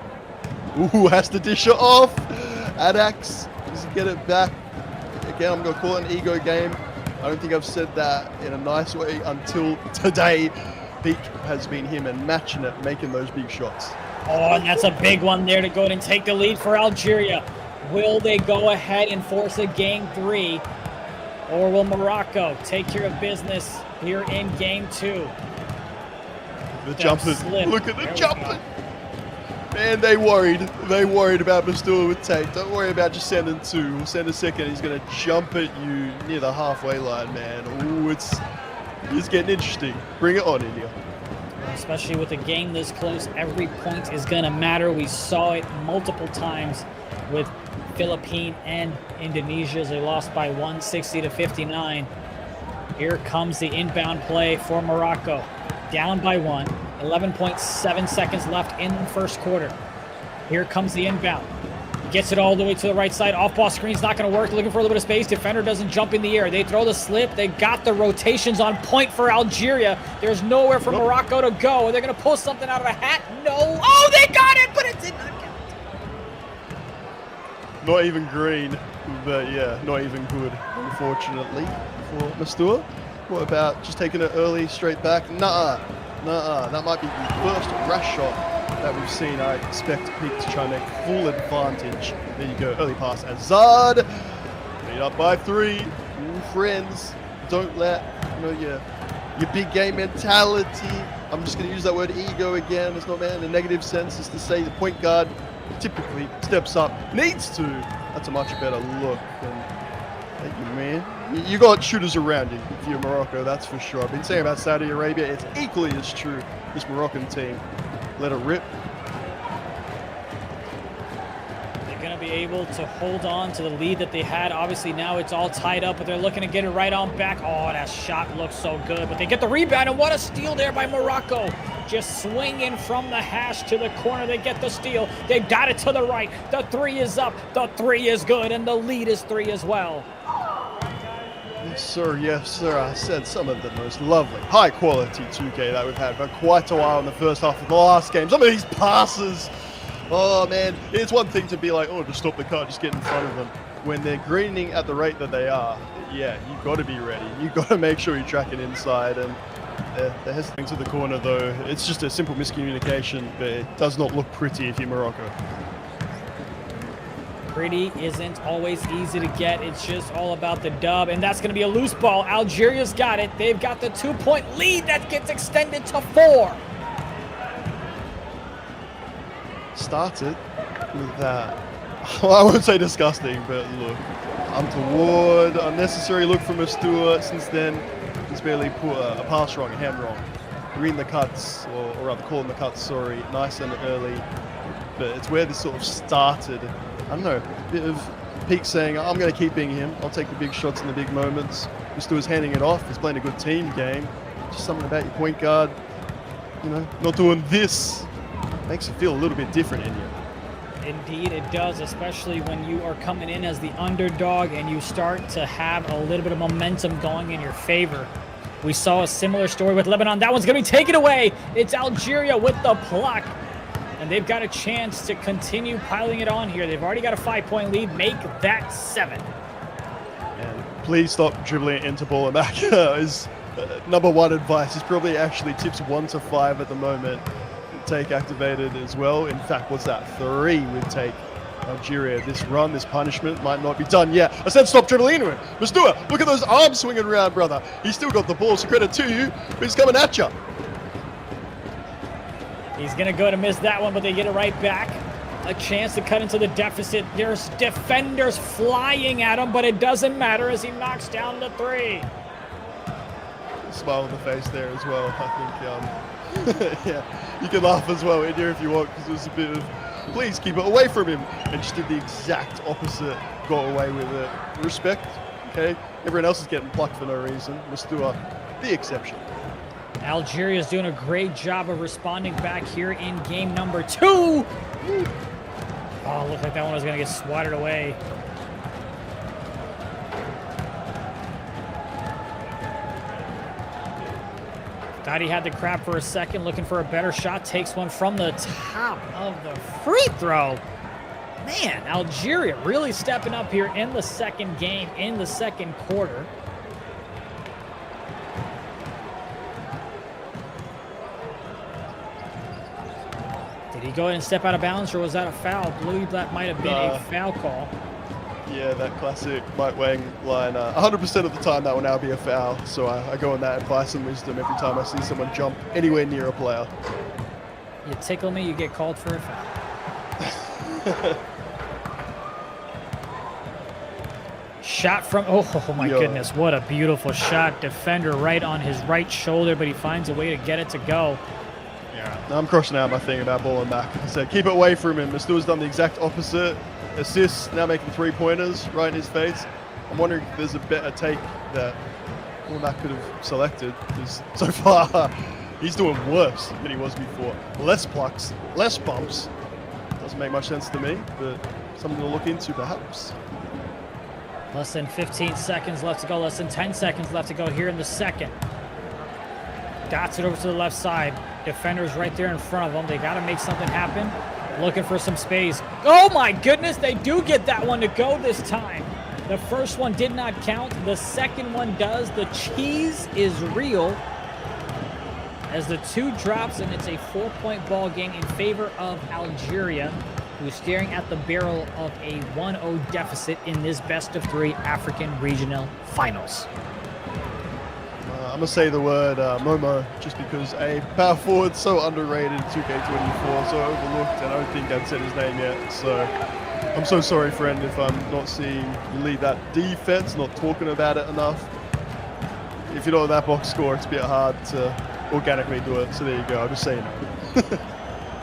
Ooh, has to dish it off. Adax does get it back. Again, I'm going to call it an ego game. I don't think I've said that in a nice way until today. Peak has been him and matching it, making those big shots. Oh, and that's a big one there to go ahead and take the lead for Algeria. Will they go ahead and force a game 3? Or will Morocco take care of business here in game 2? The jumpers. Look at the jumpers. Man, they worried. They worried about Mastua with tape. Don't worry about just sending 2. We'll send a second. He's going to jump at you near the halfway line, man. Ooh, it's getting interesting. Bring it on, India. Especially with a game this close, every point is going to matter. We saw it multiple times with Philippines and Indonesia as they lost by 160 to 59. Here comes the inbound play for Morocco. Down by 1. 11.7 seconds left in the first quarter. Here comes the inbound. Gets it all the way to the right side. Off-ball screen's not going to work. Looking for a little bit of space. Defender doesn't jump in the air. They throw the slip. They got the rotations on point for Algeria. There's nowhere for Morocco to go. Are they going to pull something out of a hat? No. Oh, they got it, but it did not count. Not even green, but yeah, not even good, unfortunately, for Mastua. What about just taking it early, straight back? Nuh-uh. That might be the first rash shot that we've seen. I expect Peak to try and make full advantage. There you go, early pass. Azad, lead up by 3. Ooh, friends, don't let your big game mentality. I'm just going to use that word ego again. It's not meant in a negative sense. It's to say the point guard typically steps up, needs to. That's a much better look. And thank you, man. You got shooters around you if you're Morocco, that's for sure. I've been saying about Saudi Arabia, it's equally as true. This Moroccan team, let it rip. They're going to be able to hold on to the lead that they had. Obviously now it's all tied up, but they're looking to get it right on back. Oh, that shot looks so good, but they get the rebound, and what a steal there by Morocco. Just swinging from the hash to the corner. They get the steal. They got it to the right. The 3 is up. The 3 is good, and the lead is 3 as well. Yes, sir. I said some of the most lovely, high-quality 2K that we've had for quite a while in the first half of the last game. Some of these passes, oh, man. It's one thing to be like, oh, just stop the car, just get in front of them. When they're greening at the rate that they are, yeah, you've got to be ready. You've got to make sure you track it inside. And they're hesitating to the corner, though. It's just a simple miscommunication, but it does not look pretty if you're Morocco. Pretty isn't always easy to get. It's just all about the dub, and that's going to be a loose ball. Algeria's got it. They've got the 2-point lead that gets extended to 4. Started with that I won't say disgusting, but look, untoward, unnecessary look from Stewart. Since then, he's barely put a pass wrong, a hand wrong. Reading the cuts, or rather calling the cuts, sorry, nice and early. But it's where this sort of started. I don't know, a bit of Peak saying, I'm going to keep being him. I'll take the big shots in the big moments. Stewart's handing it off. He's playing a good team game. Just something about your point guard, you know, not doing this makes it feel a little bit different in you. Indeed, it does, especially when you are coming in as the underdog and you start to have a little bit of momentum going in your favor. We saw a similar story with Lebanon. That one's going to be taken away. It's Algeria with the block. And they've got a chance to continue piling it on here. They've already got a 5-point lead. Make that 7. And please stop dribbling it into ball and back. Is number one advice. He's probably actually tips 1 to 5 at the moment. Take activated as well. In fact, what's that? 3 with take. Algeria, this run, this punishment might not be done yet. I said stop dribbling into it. Mastua, look at those arms swinging around, brother. He's still got the ball, so credit to you, but he's coming at you. He's going to go to miss that one, but they get it right back. A chance to cut into the deficit. There's defenders flying at him, but it doesn't matter as he knocks down the 3. Smile on the face there as well. I think, yeah, you can laugh as well in here if you want, because it was a bit of, please keep it away from him. And just did the exact opposite, got away with it. Respect, okay? Everyone else is getting plucked for no reason. Mastua, the exception. Algeria's doing a great job of responding back here in game number 2. Oh, looked like that one was going to get swatted away. Thought he had the crap for a second, looking for a better shot. Takes one from the top of the free throw. Man, Algeria really stepping up here in the second game, in the second quarter. Did he go ahead and step out of bounds, or was that a foul? I believe that might have been a foul call. Yeah, that classic Mike Wang line. 100% of the time, that will now be a foul. So I go on that advice and wisdom every time I see someone jump anywhere near a player. You tickle me, you get called for a foul. Shot from, oh my goodness, what a beautiful shot. Defender right on his right shoulder, but he finds a way to get it to go. Yeah, I'm crossing out my thing about ball and back. I said, keep it away from him. Mastua's done the exact opposite. Assists, now making 3-pointers right in his face. I'm wondering if there's a better take that Cormac could have selected, because so far he's doing worse than he was before. Less plucks, less bumps. Doesn't make much sense to me, but something to look into perhaps. Less than 15 seconds left to go, less than 10 seconds left to go here in the second. Dots it over to the left side. Defenders right there in front of them. They got to make something happen. Looking for some space. Oh my goodness, they do get that one to go this time. The first one did not count. The second one does. The cheese is real. As the 2 drops, and it's a 4-point ball game in favor of Algeria, who's staring at the barrel of a 1-0 deficit in this best-of-3 African Regional Finals. I'm going to say the word Momo, just because a power forward so underrated in 2K24, so overlooked, and I don't think I'd said his name yet. So I'm so sorry, friend, if I'm not seeing you lead that defense, not talking about it enough. If you don't have that box score, it's a bit hard to organically do it. So there you go. I'm just saying.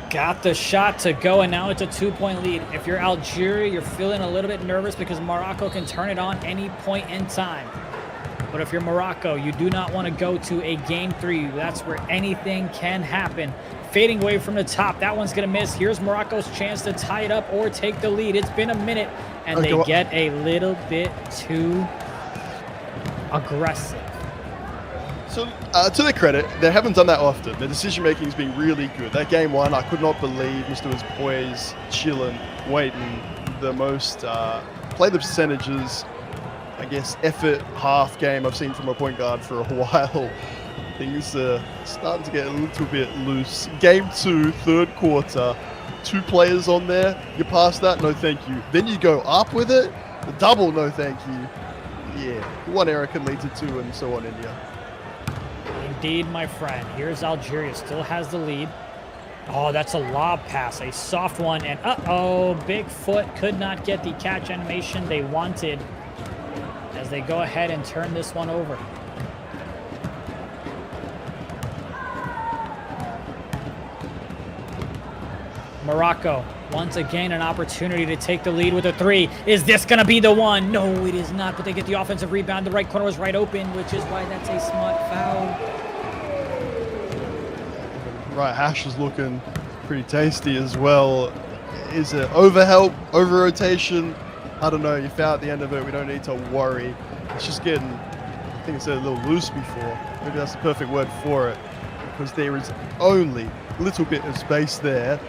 Got the shot to go, and now it's a 2-point lead. If you're Algeria, you're feeling a little bit nervous because Morocco can turn it on any point in time. But if you're Morocco, you do not want to go to a game 3. That's where anything can happen. Fading away from the top. That one's going to miss. Here's Morocco's chance to tie it up or take the lead. It's been a minute, and they get a little bit too aggressive. So, to their credit, they haven't done that often. Their decision-making has been really good. That game 1, I could not believe Mr. was poised, chilling, waiting. The most, play the percentages, I guess, effort half game I've seen from a point guard for a while. Things are starting to get a little bit loose. Game 2, 3rd quarter, 2 players on there. You pass that, no thank you. Then you go up with it, the double, no thank you. Yeah, 1 error can lead to 2 and so on, India. Indeed, my friend. Here's Algeria, still has the lead. Oh, that's a lob pass, a soft one, and uh-oh, Bigfoot could not get the catch animation they wanted as they go ahead and turn this one over. Morocco, once again, an opportunity to take the lead with a three. Is this going to be the one? No, it is not, but they get the offensive rebound. The right corner was right open, which is why that's a smart foul. Right hash is looking pretty tasty as well. Is it overhelp, over rotation? I don't know. You foul at the end of it. We don't need to worry. It's just getting, I think I said a little loose before. Maybe that's the perfect word for it, because there is only a little bit of space there.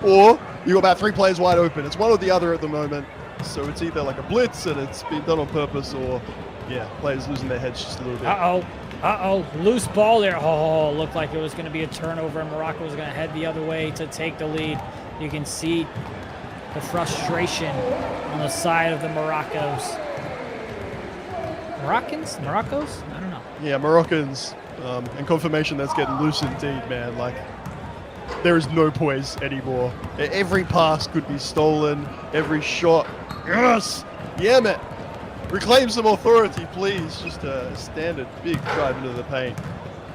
Or you got about 3 players wide open. It's one or the other at the moment. So it's either like a blitz and it's been done on purpose, or yeah, players losing their heads just a little bit. Uh-oh, loose ball there. Oh, looked like it was going to be a turnover, and Morocco was going to head the other way to take the lead. You can see the frustration on the side of the Moroccans? I don't know. Yeah, Moroccans. And confirmation that's getting loose indeed, man. Like, there is no poise anymore. Every pass could be stolen. Every shot. Yes! Yeah, man. Reclaim some authority, please. Just a standard big drive into the paint.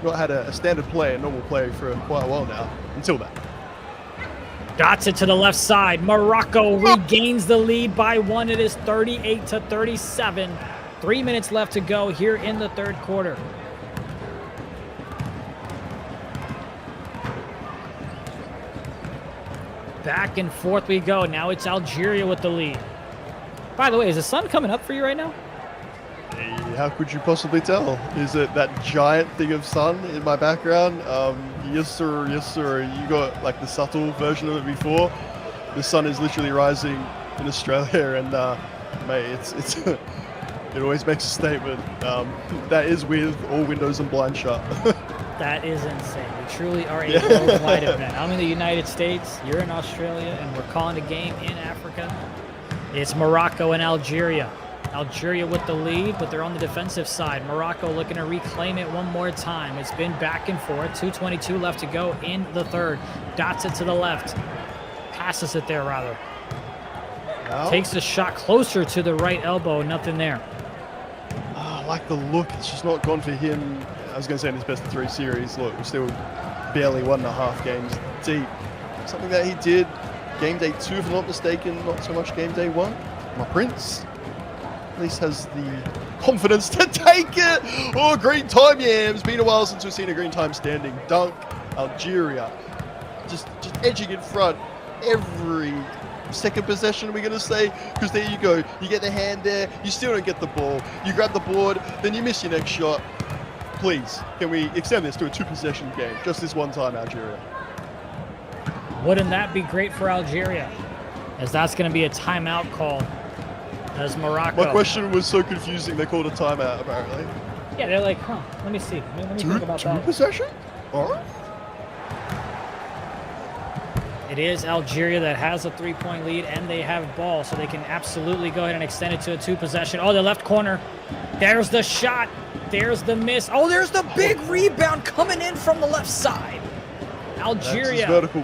Not had a standard play, a normal play for quite a while now. Until that. Dots it to the left side. Morocco regains the lead by 1. It is 38-37. 3 minutes left to go here in the third quarter. Back and forth we go. Now it's Algeria with the lead. By the way, is the sun coming up for you right now? Hey, how could you possibly tell? Is it that giant thing of sun in my background? Yes sir, yes sir. You got like the subtle version of it before. The sun is literally rising in Australia, and mate, it's it always makes a statement. That is with all windows and blinds shut. That is insane. We truly are a worldwide event. I'm in the United States, you're in Australia, and we're calling a game in Africa. It's Morocco and Algeria. Algeria with the lead, but they're on the defensive side. Morocco looking to reclaim it one more time. It's been back and forth. 2:22 left to go in the third. Dots it to the left. Passes it there, rather. No. Takes the shot closer to the right elbow. Nothing there. I like the look. It's just not gone for him. I was going to say in his best of 3 series. Look, we're still barely 1.5 games deep. Something that he did game day 2, if I'm not mistaken, not so much game day 1. My prince at least has the confidence to take it. Oh, green time, yeah. It's been a while since we've seen a green time standing dunk. Algeria just edging in front every second possession, we're going to say, because there you go. You get the hand there, you still don't get the ball. You grab the board, then you miss your next shot. Please, can we extend this to a 2-possession game? Just this one time, Algeria. Wouldn't that be great for Algeria? As that's going to be a timeout call as Morocco. My question was so confusing, they called a timeout, apparently. Yeah, they're like, let me see. Let me think about that. 2-possession? All right. It is Algeria that has a 3-point lead, and they have ball, so they can absolutely go ahead and extend it to a 2-possession. Oh, the left corner. There's the shot. There's the miss. Oh, there's the big rebound coming in from the left side. Algeria. Vertical.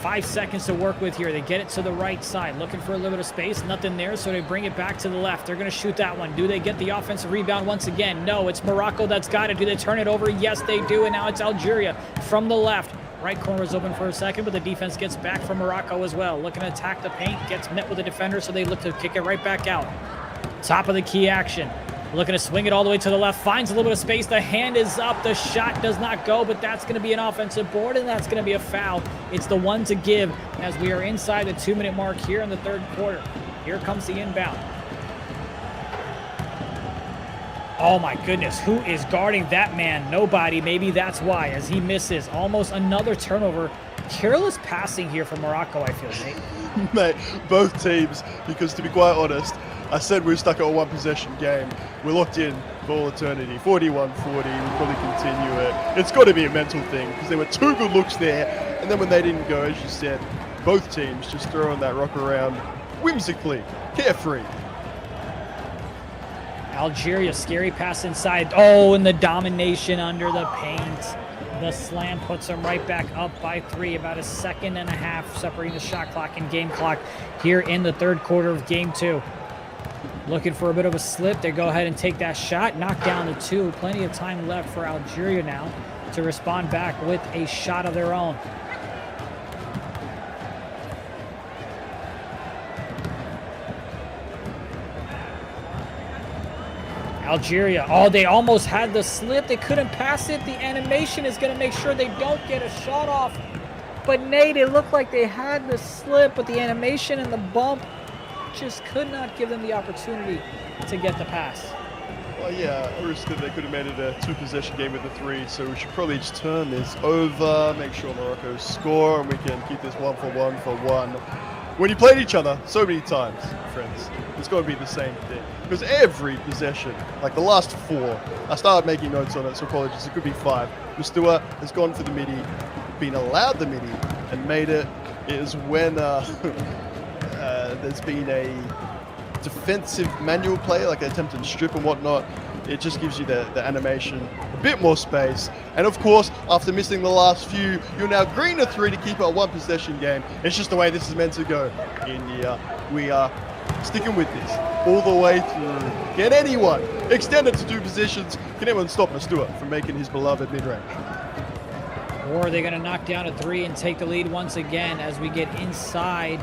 5 seconds to work with here. They get it to the right side, looking for a little bit of space. Nothing there, so they bring it back to the left. They're going to shoot that one. Do they get the offensive rebound once again? No, it's Morocco that's got it. Do they turn it over? Yes, they do, and now it's Algeria from the left. Right corner is open for a second, but the defense gets back from Morocco as well. Looking to attack the paint, gets met with a defender, so they look to kick it right back out. Top of the key action. Looking to swing it all the way to the left. Finds a little bit of space. The hand is up. The shot does not go, but that's going to be an offensive board, and that's going to be a foul. It's the one to give as we are inside the 2-minute mark here in the third quarter. Here comes the inbound. Oh my goodness, who is guarding that man? Nobody. Maybe that's why, as he misses. Almost another turnover. Careless passing here from Morocco, I feel, Nate. Mate, both teams, because to be quite honest, I said we're stuck at a 1-possession game. We're locked in for all eternity. 41-40, we'll probably continue it. It's got to be a mental thing, because there were 2 good looks there, and then when they didn't go, as you said, both teams just throwing that rock around whimsically, carefree. Algeria, scary pass inside. Oh, and the domination under the paint. The slam puts them right back up by 3, about 1.5 seconds separating the shot clock and game clock here in the third quarter of game 2. Looking for a bit of a slip. They go ahead and take that shot. Knock down to 2. Plenty of time left for Algeria now to respond back with a shot of their own. Algeria, oh, they almost had the slip. They couldn't pass it. The animation is going to make sure they don't get a shot off. But Nate, it looked like they had the slip, but the animation and the bump just could not give them the opportunity to get the pass. Well, yeah, I risk that they could have made it a 2-possession game with the 3, so we should probably just turn this over, make sure Morocco score, and we can keep this 1 for 1 for 1. When you played each other so many times, friends, it's got to be the same thing. Because every possession, like the last 4, I started making notes on it, so apologies, it could be 5. Mustua has gone for the midi, been allowed the midi, and made it. It is when there's been a defensive manual play, like an attempted strip and whatnot. It just gives you the animation, a bit more space. And of course, after missing the last few, you're now green a 3 to keep it a 1-possession game. It's just the way this is meant to go. India, we are sticking with this all the way through. Can anyone extend it to 2 positions? Can anyone stop Mustua from making his beloved mid-range? Or are they going to knock down a 3 and take the lead once again as we get inside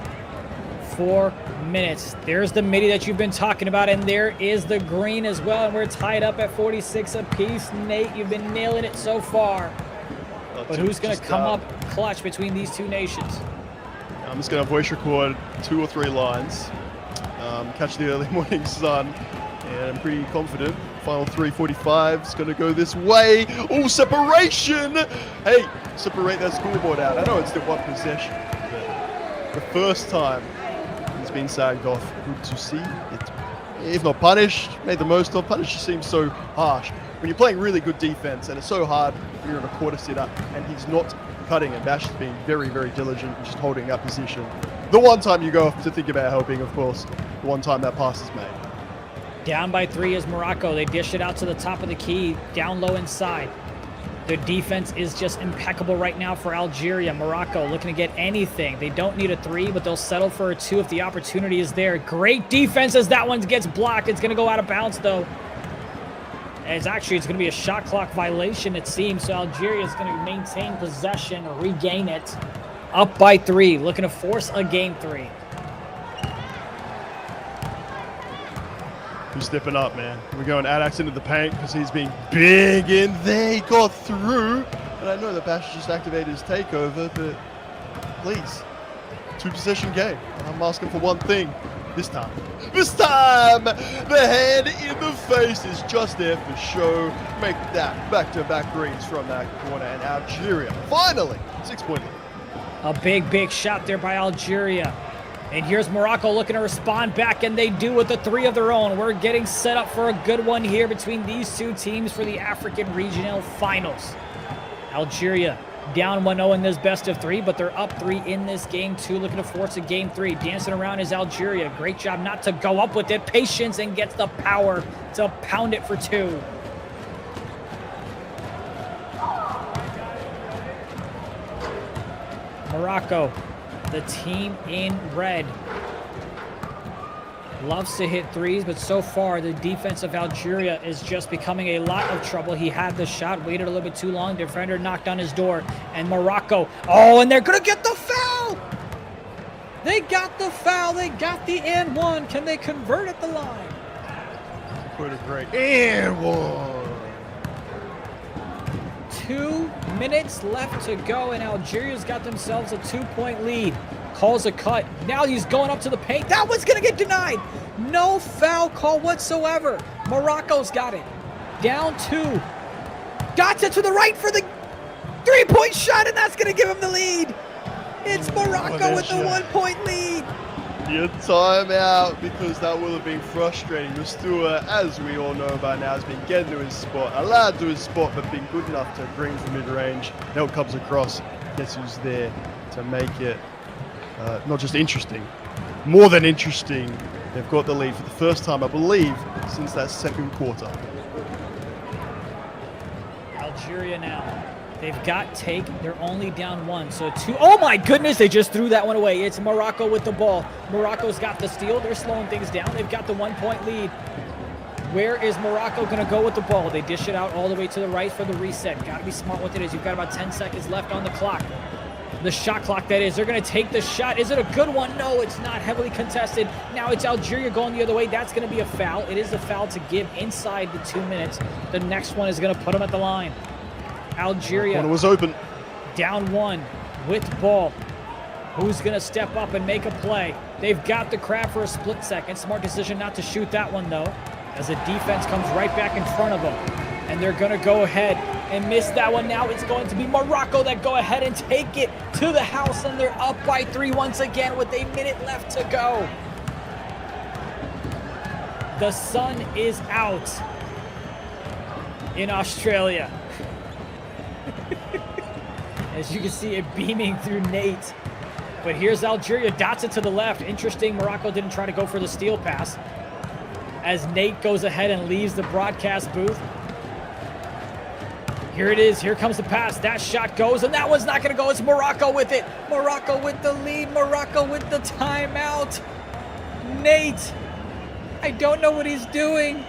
4 minutes? There's the midi that you've been talking about, and there is the green as well, and we're tied up at 46 apiece. Nate, you've been nailing it so far. But who's going to come up clutch between these 2 nations? I'm just going to voice record 2 or 3 lines. Catch the early morning sun, and I'm pretty confident. Final 3:45 is going to go this way. Oh, separation! Hey, separate that scoreboard out. I know it's still 1 possession, but the first time he's been sagged off. Good to see. It, if not punished, made the most of. Punish just seems so harsh. When you're playing really good defense, and it's so hard when you're in a quarter sitter, and he's not cutting, and Bash has been very, very diligent in just holding that position. The one time you go off to think about helping, of course, the one time that pass is made. Down by 3 is Morocco. They dish it out to the top of the key, down low inside. Their defense is just impeccable right now for Algeria. Morocco looking to get anything. They don't need a 3, but they'll settle for a 2 if the opportunity is there. Great defense as that one gets blocked. It's going to go out of bounds, though. It's going to be a shot clock violation, it seems. So Algeria is going to maintain possession or regain it. Up by 3, looking to force a game 3. Who's stepping up, man? We're going Adax into the paint because he's been big in there. He got through. And I know that Bash just activated his takeover, but please, 2-possession game. I'm asking for one thing. This time, the hand in the face is just there for show. Make that back-to-back greens from that corner, and Algeria finally 6-point lead. A big shot there by Algeria. And here's Morocco looking to respond back, and they do with the 3 of their own. We're getting set up for a good one here between these 2 teams for the African Regional Finals. Algeria down 1-0 in this best of 3, but they're up 3 in this game 2, looking to force a game 3. Dancing around is Algeria. Great job not to go up with it. Patience, and gets the power to pound it for 2. Morocco, the team in red, loves to hit 3s, but so far the defense of Algeria is just becoming a lot of trouble. He had the shot, waited a little bit too long. Defender knocked on his door, and Morocco, oh, and they're going to get the foul! They got the foul. They got the and 1. Can they convert at the line? Put it great. And 1. 2 minutes left to go, and Algeria's got themselves a 2-point lead. Calls a cut. Now he's going up to the paint. That one's going to get denied. No foul call whatsoever. Morocco's got it. Down 2. Got it to the right for the 3-point shot, and that's going to give him the lead. It's Morocco with the 1-point lead. Your timeout, because that will have been frustrating. Mustua, as we all know by now, has been getting to his spot, allowed to his spot, but been good enough to green from mid-range. Now it comes across. Guess who's there to make it not just interesting, more than interesting. They've got the lead for the first time, I believe, since that 2nd quarter. Algeria now They've got take. They're only down 1. So 2. Oh my goodness, they just threw that one away. It's Morocco with the ball. Morocco's got the steal. They're slowing things down. They've got the 1-point lead. Where is Morocco going to go with the ball? They dish it out all the way to the right for the reset. Got to be smart with it as you've got about 10 seconds left on the clock. The shot clock, that is. They're going to take the shot. Is it a good one? No, it's not. Heavily contested. Now it's Algeria going the other way. That's going to be a foul. It is a foul to give inside the 2 minutes. The next one is going to put them at the line. Algeria. Corner was open. Down 1 with ball. Who's going to step up and make a play? They've got the crab for a split second. Smart decision not to shoot that one, though, as the defense comes right back in front of them. And they're going to go ahead and miss that one. Now it's going to be Morocco that go ahead and take it to the house, and they're up by 3 once again with a minute left to go. The sun is out in Australia. As you can see it beaming through Nate. But here's Algeria, dots it to the left. Interesting, Morocco didn't try to go for the steal pass, as Nate goes ahead and leaves the broadcast booth. Here it is. Here comes the pass. That shot goes, and that one's not going to go. It's Morocco with it. Morocco with the lead. Morocco with the timeout. Nate, I don't know what he's doing.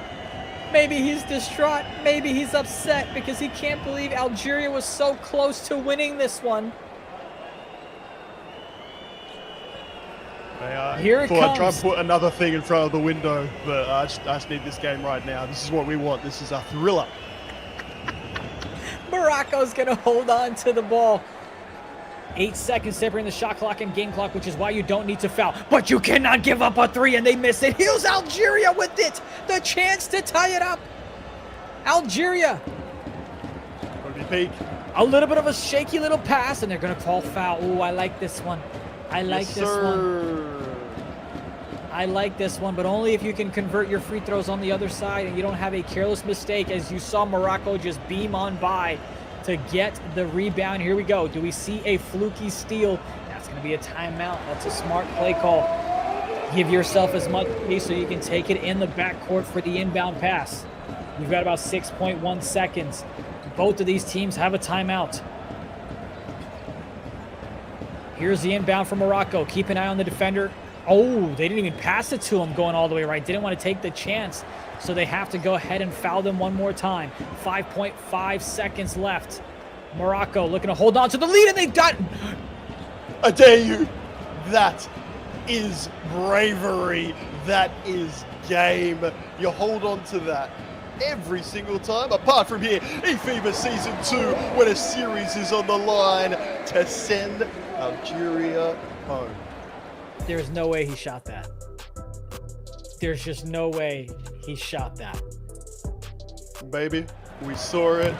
Maybe he's distraught. Maybe he's upset because he can't believe Algeria was so close to winning this one. Here it I'd try and comes. put another thing in front of the window, but I just need this game right now. This is what we want. This is a thriller. Morocco's going to hold on to the ball. 8 seconds separating the shot clock and game clock, which is why you don't need to foul. But you cannot give up a 3, and they miss it. Here's Algeria with it. The chance to tie it up. Algeria. A little bit of a shaky little pass, and they're going to call foul. Ooh, I like this one. I like this one. I like this one, but only if you can convert your free throws on the other side and you don't have a careless mistake, as you saw Morocco just beam on by to get the rebound. Here we go. Do we see a fluky steal? That's going to be a timeout. That's a smart play call. Give yourself as much space so you can take it in the backcourt for the inbound pass. We've got about 6.1 seconds. Both of these teams have a timeout. Here's the inbound from Morocco. Keep an eye on the defender. Oh, they didn't even pass it to him going all the way right. Didn't want to take the chance, so they have to go ahead and foul them one more time. 5.5 seconds left. Morocco looking to hold on to the lead, and they've got... I dare you. That is bravery. That is game. You hold on to that every single time, apart from here, eFiba Season 2, when a series is on the line to send Algeria home. There's no way he shot that. There's just no way he shot that. Baby, we saw it.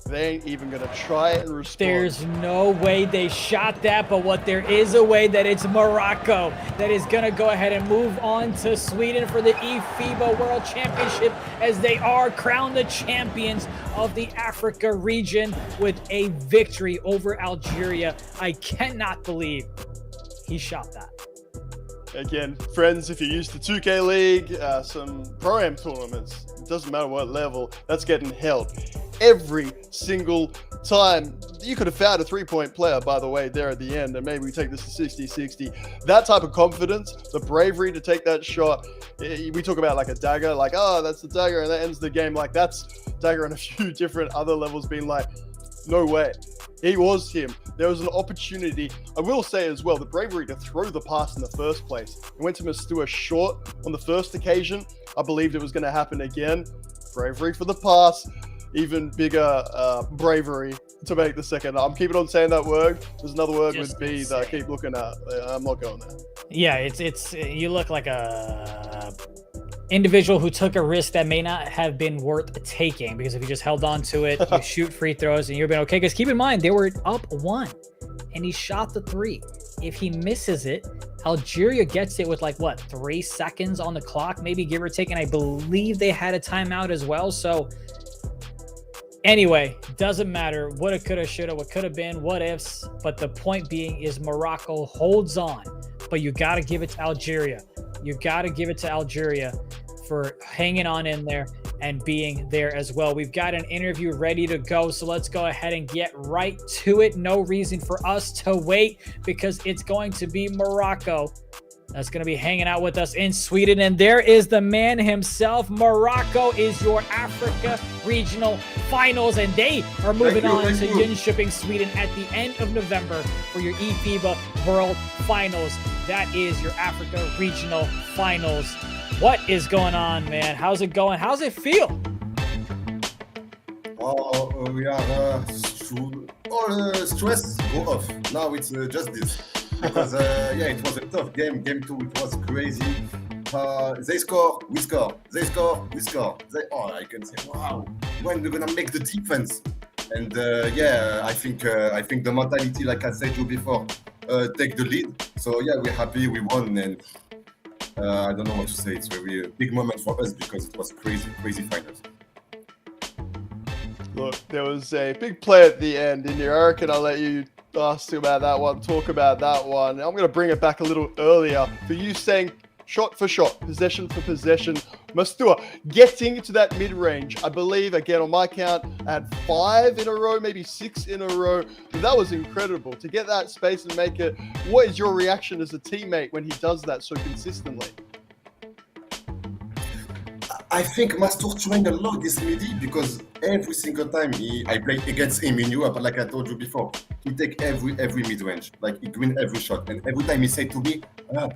They ain't even gonna try it and respond. There's no way they shot that, but what there is a way that it's Morocco that is gonna go ahead and move on to Sweden for the eFiba World Championship, as they are crowned the champions of the Africa region with a victory over Algeria. I cannot believe he shot that. Again, friends, if you're used to 2K League, some Pro-Am tournaments, it doesn't matter what level, that's getting held every single time. You could have found a 3-point player, by the way, there at the end, and maybe we take this to 60-60. That type of confidence, the bravery to take that shot, we talk about like a dagger, like, oh, that's the dagger, and that ends the game. Like, that's dagger on a few different other levels being like, no way. It was him. There was an opportunity. I will say as well, the bravery to throw the pass in the first place. It went to Mastua short on the first occasion. I believed it was going to happen again. Bravery for the pass. Even bigger bravery to make the second. I'm keeping on saying that word. There's another word with B that I keep looking at. I'm not going there. Yeah, it's you look like a individual who took a risk that may not have been worth taking, because if you just held on to it, you shoot free throws and you've been okay. Because keep in mind, they were up 1 and he shot the 3. If he misses it, Algeria gets it with like what, 3 seconds on the clock, maybe give or take. And I believe they had a timeout as well. So anyway, doesn't matter. Woulda, coulda, shoulda, what could have been, what ifs. But the point being is Morocco holds on, but you got to give it to Algeria. You got to give it to Algeria for hanging on in there. and being there as well. We've got an interview ready to go, so let's go ahead and get right to it. No reason for us to wait because it's going to be Morocco that's going to be hanging out with us in Sweden. And there is the man himself. Morocco is your Africa Regional Finals, and they are moving on to Jönköping, Sweden at the end of November for your eFiba World Finals. That is your Africa Regional Finals. What is going on, man? How's it going? How's it feel? We are all stress go off. Now it's just this. Because yeah, it was a tough game. Game 2, it was crazy. They score, we score. They score, we score. I can say, wow, when we're gonna make the defense? And yeah, I think the mentality, like I said you before, take the lead. So yeah, we're happy we won, and I don't know what to say. It's a very big moment for us because it was crazy finals. Look, there was a big play at the end. India, I reckon I'll let you ask about that one, talk about that one. I'm going to bring it back a little earlier for you saying shot for shot, possession for possession. Mastua getting to that mid-range. I believe, again, on my count, I had 5 in a row, maybe 6 in a row. That was incredible. To get that space and make it, what is your reaction as a teammate when he does that so consistently? I think Mastur trained a lot this midi because every single time I play against him in Europe, like I told you before, he take every mid-range, like he win every shot. And every time he say to me,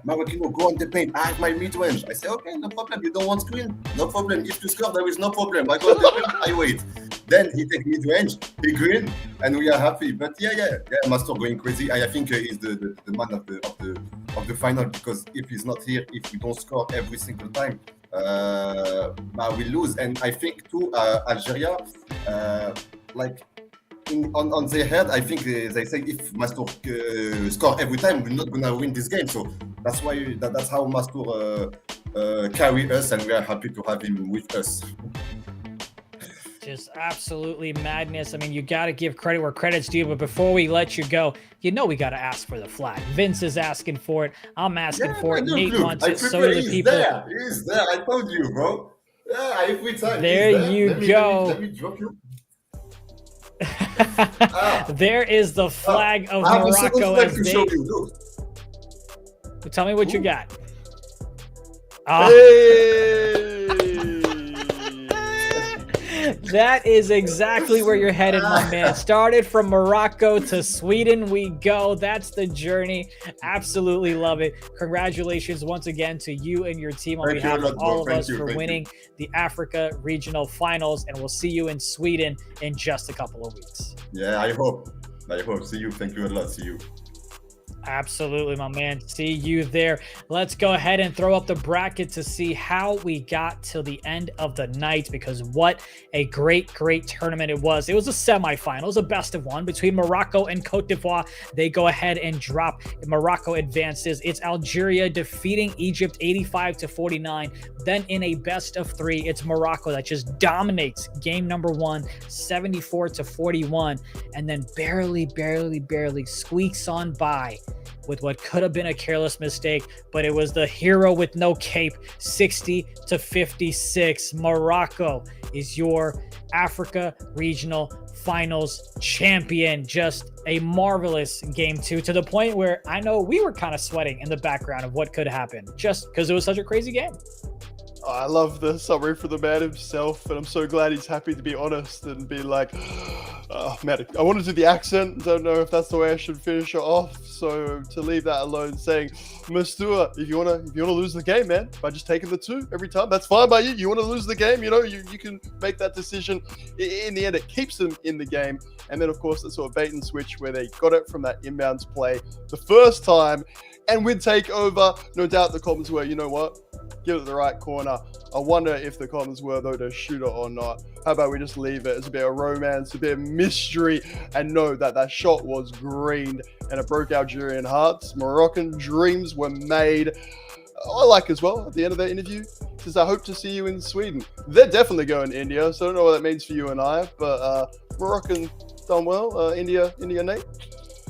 Marokino, go on the paint, I have my mid-range. I say, okay, no problem, you don't want screen? No problem, if you score, there is no problem. I go on the paint, I wait. Then he take mid-range, he green, and we are happy. But yeah, Mastur going crazy. I think he's the man of the final because if he's not here, if we don't score every single time, we lose. And I think too, Algeria, like on their head, I think they say if Mastur score every time, we're not gonna win this game. So that's why that's how Mastur carry us, and we are happy to have him with us. Just absolutely madness. I mean, you got to give credit where credit's due, but before we let you go, you know we got to ask for the flag. Vince is asking for it. I'm asking for it. Nate wants it. So do the people. He's there. I told you, bro. Yeah, every time. There you go. Let me drop you. There is the flag of Morocco. As they... Tell me what you got. That is exactly where you're headed, my man. Started from Morocco to Sweden we go. That's the journey. Absolutely love it. Congratulations once again to you and your team on behalf of all of us for winning the Africa Regional Finals, and we'll see you in Sweden in just a couple of weeks. Yeah, I hope. See you. Thank you a lot. See you. Absolutely, my man. See you there. Let's go ahead and throw up the bracket to see how we got till the end of the night, because what a great tournament it was. It was a semifinals, a best of one between Morocco and Cote d'Ivoire. They go ahead and drop. Morocco advances. It's Algeria defeating Egypt 85-49. Then in a best of 3, it's Morocco that just dominates game number 1, 74-41, and then barely squeaks on by with what could have been a careless mistake, but it was the hero with no cape, 60-56. Morocco is your Africa Regional Finals champion. Just a marvelous game 2, to the point where I know we were kind of sweating in the background of what could happen, just because it was such a crazy game. I love the summary for the man himself, and I'm so glad he's happy to be honest and be like, oh, man, I want to do the accent. Don't know if that's the way I should finish it off. So to leave that alone, saying, Mastua, if you wanna lose the game, man, by just taking the 2 every time, that's fine by you. You want to lose the game, you know, you can make that decision. In the end, it keeps them in the game. And then, of course, the sort of bait and switch where they got it from that inbounds play the first time, and with takeover, no doubt the comments were, you know what? Give it the right corner. I wonder if the comments were, though, to shoot it or not. How about we just leave it as a bit of romance, a bit of mystery, and know that that shot was greened and it broke Algerian hearts. Moroccan dreams were made. I like as well, at the end of that interview, says, I hope to see you in Sweden. They're definitely going to India, so I don't know what that means for you and I, but Moroccan done well. India, Nate?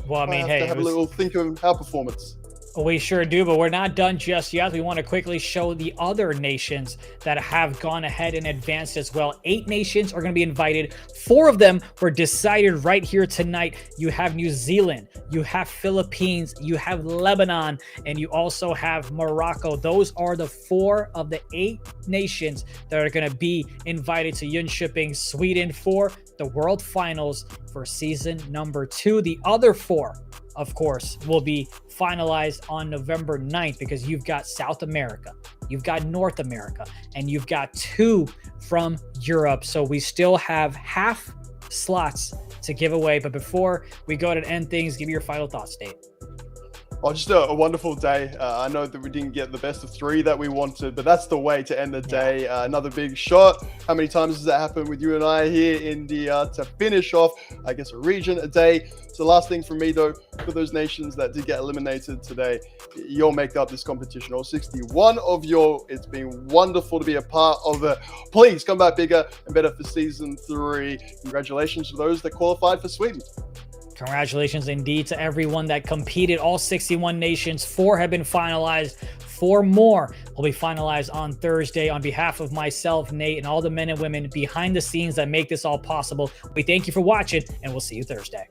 Well, I mean, hey, have a little think of our performance. We sure do, but we're not done just yet. We want to quickly show the other nations that have gone ahead and advanced as well. 8 nations are going to be invited. 4 of them were decided right here tonight. You have New Zealand, you have Philippines, you have Lebanon, and you also have Morocco. Those are the 4 of the 8 nations that are going to be invited to Jönköping, Sweden for the World Finals for season number 2. The other 4, of course, will be finalized on November 9th because you've got South America, you've got North America, and you've got 2 from Europe. So we still have half slots to give away. But before we go to end things, give me your final thoughts, Dave. Oh, just a wonderful day. I know that we didn't get the best of 3 that we wanted, but that's the way to end the day. Another big shot. How many times does that happen with you and I here, India, to finish off, I guess, a region a day? So last thing for me, though, for those nations that did get eliminated today, you'll make up this competition. All 61 of you. It's been wonderful to be a part of it. Please come back bigger and better for season 3. Congratulations to those that qualified for Sweden. Congratulations indeed to everyone that competed. All 61 nations. 4 have been finalized. 4 more will be finalized on Thursday. On behalf of myself, Nate, and all the men and women behind the scenes that make this all possible, we thank you for watching, and we'll see you Thursday.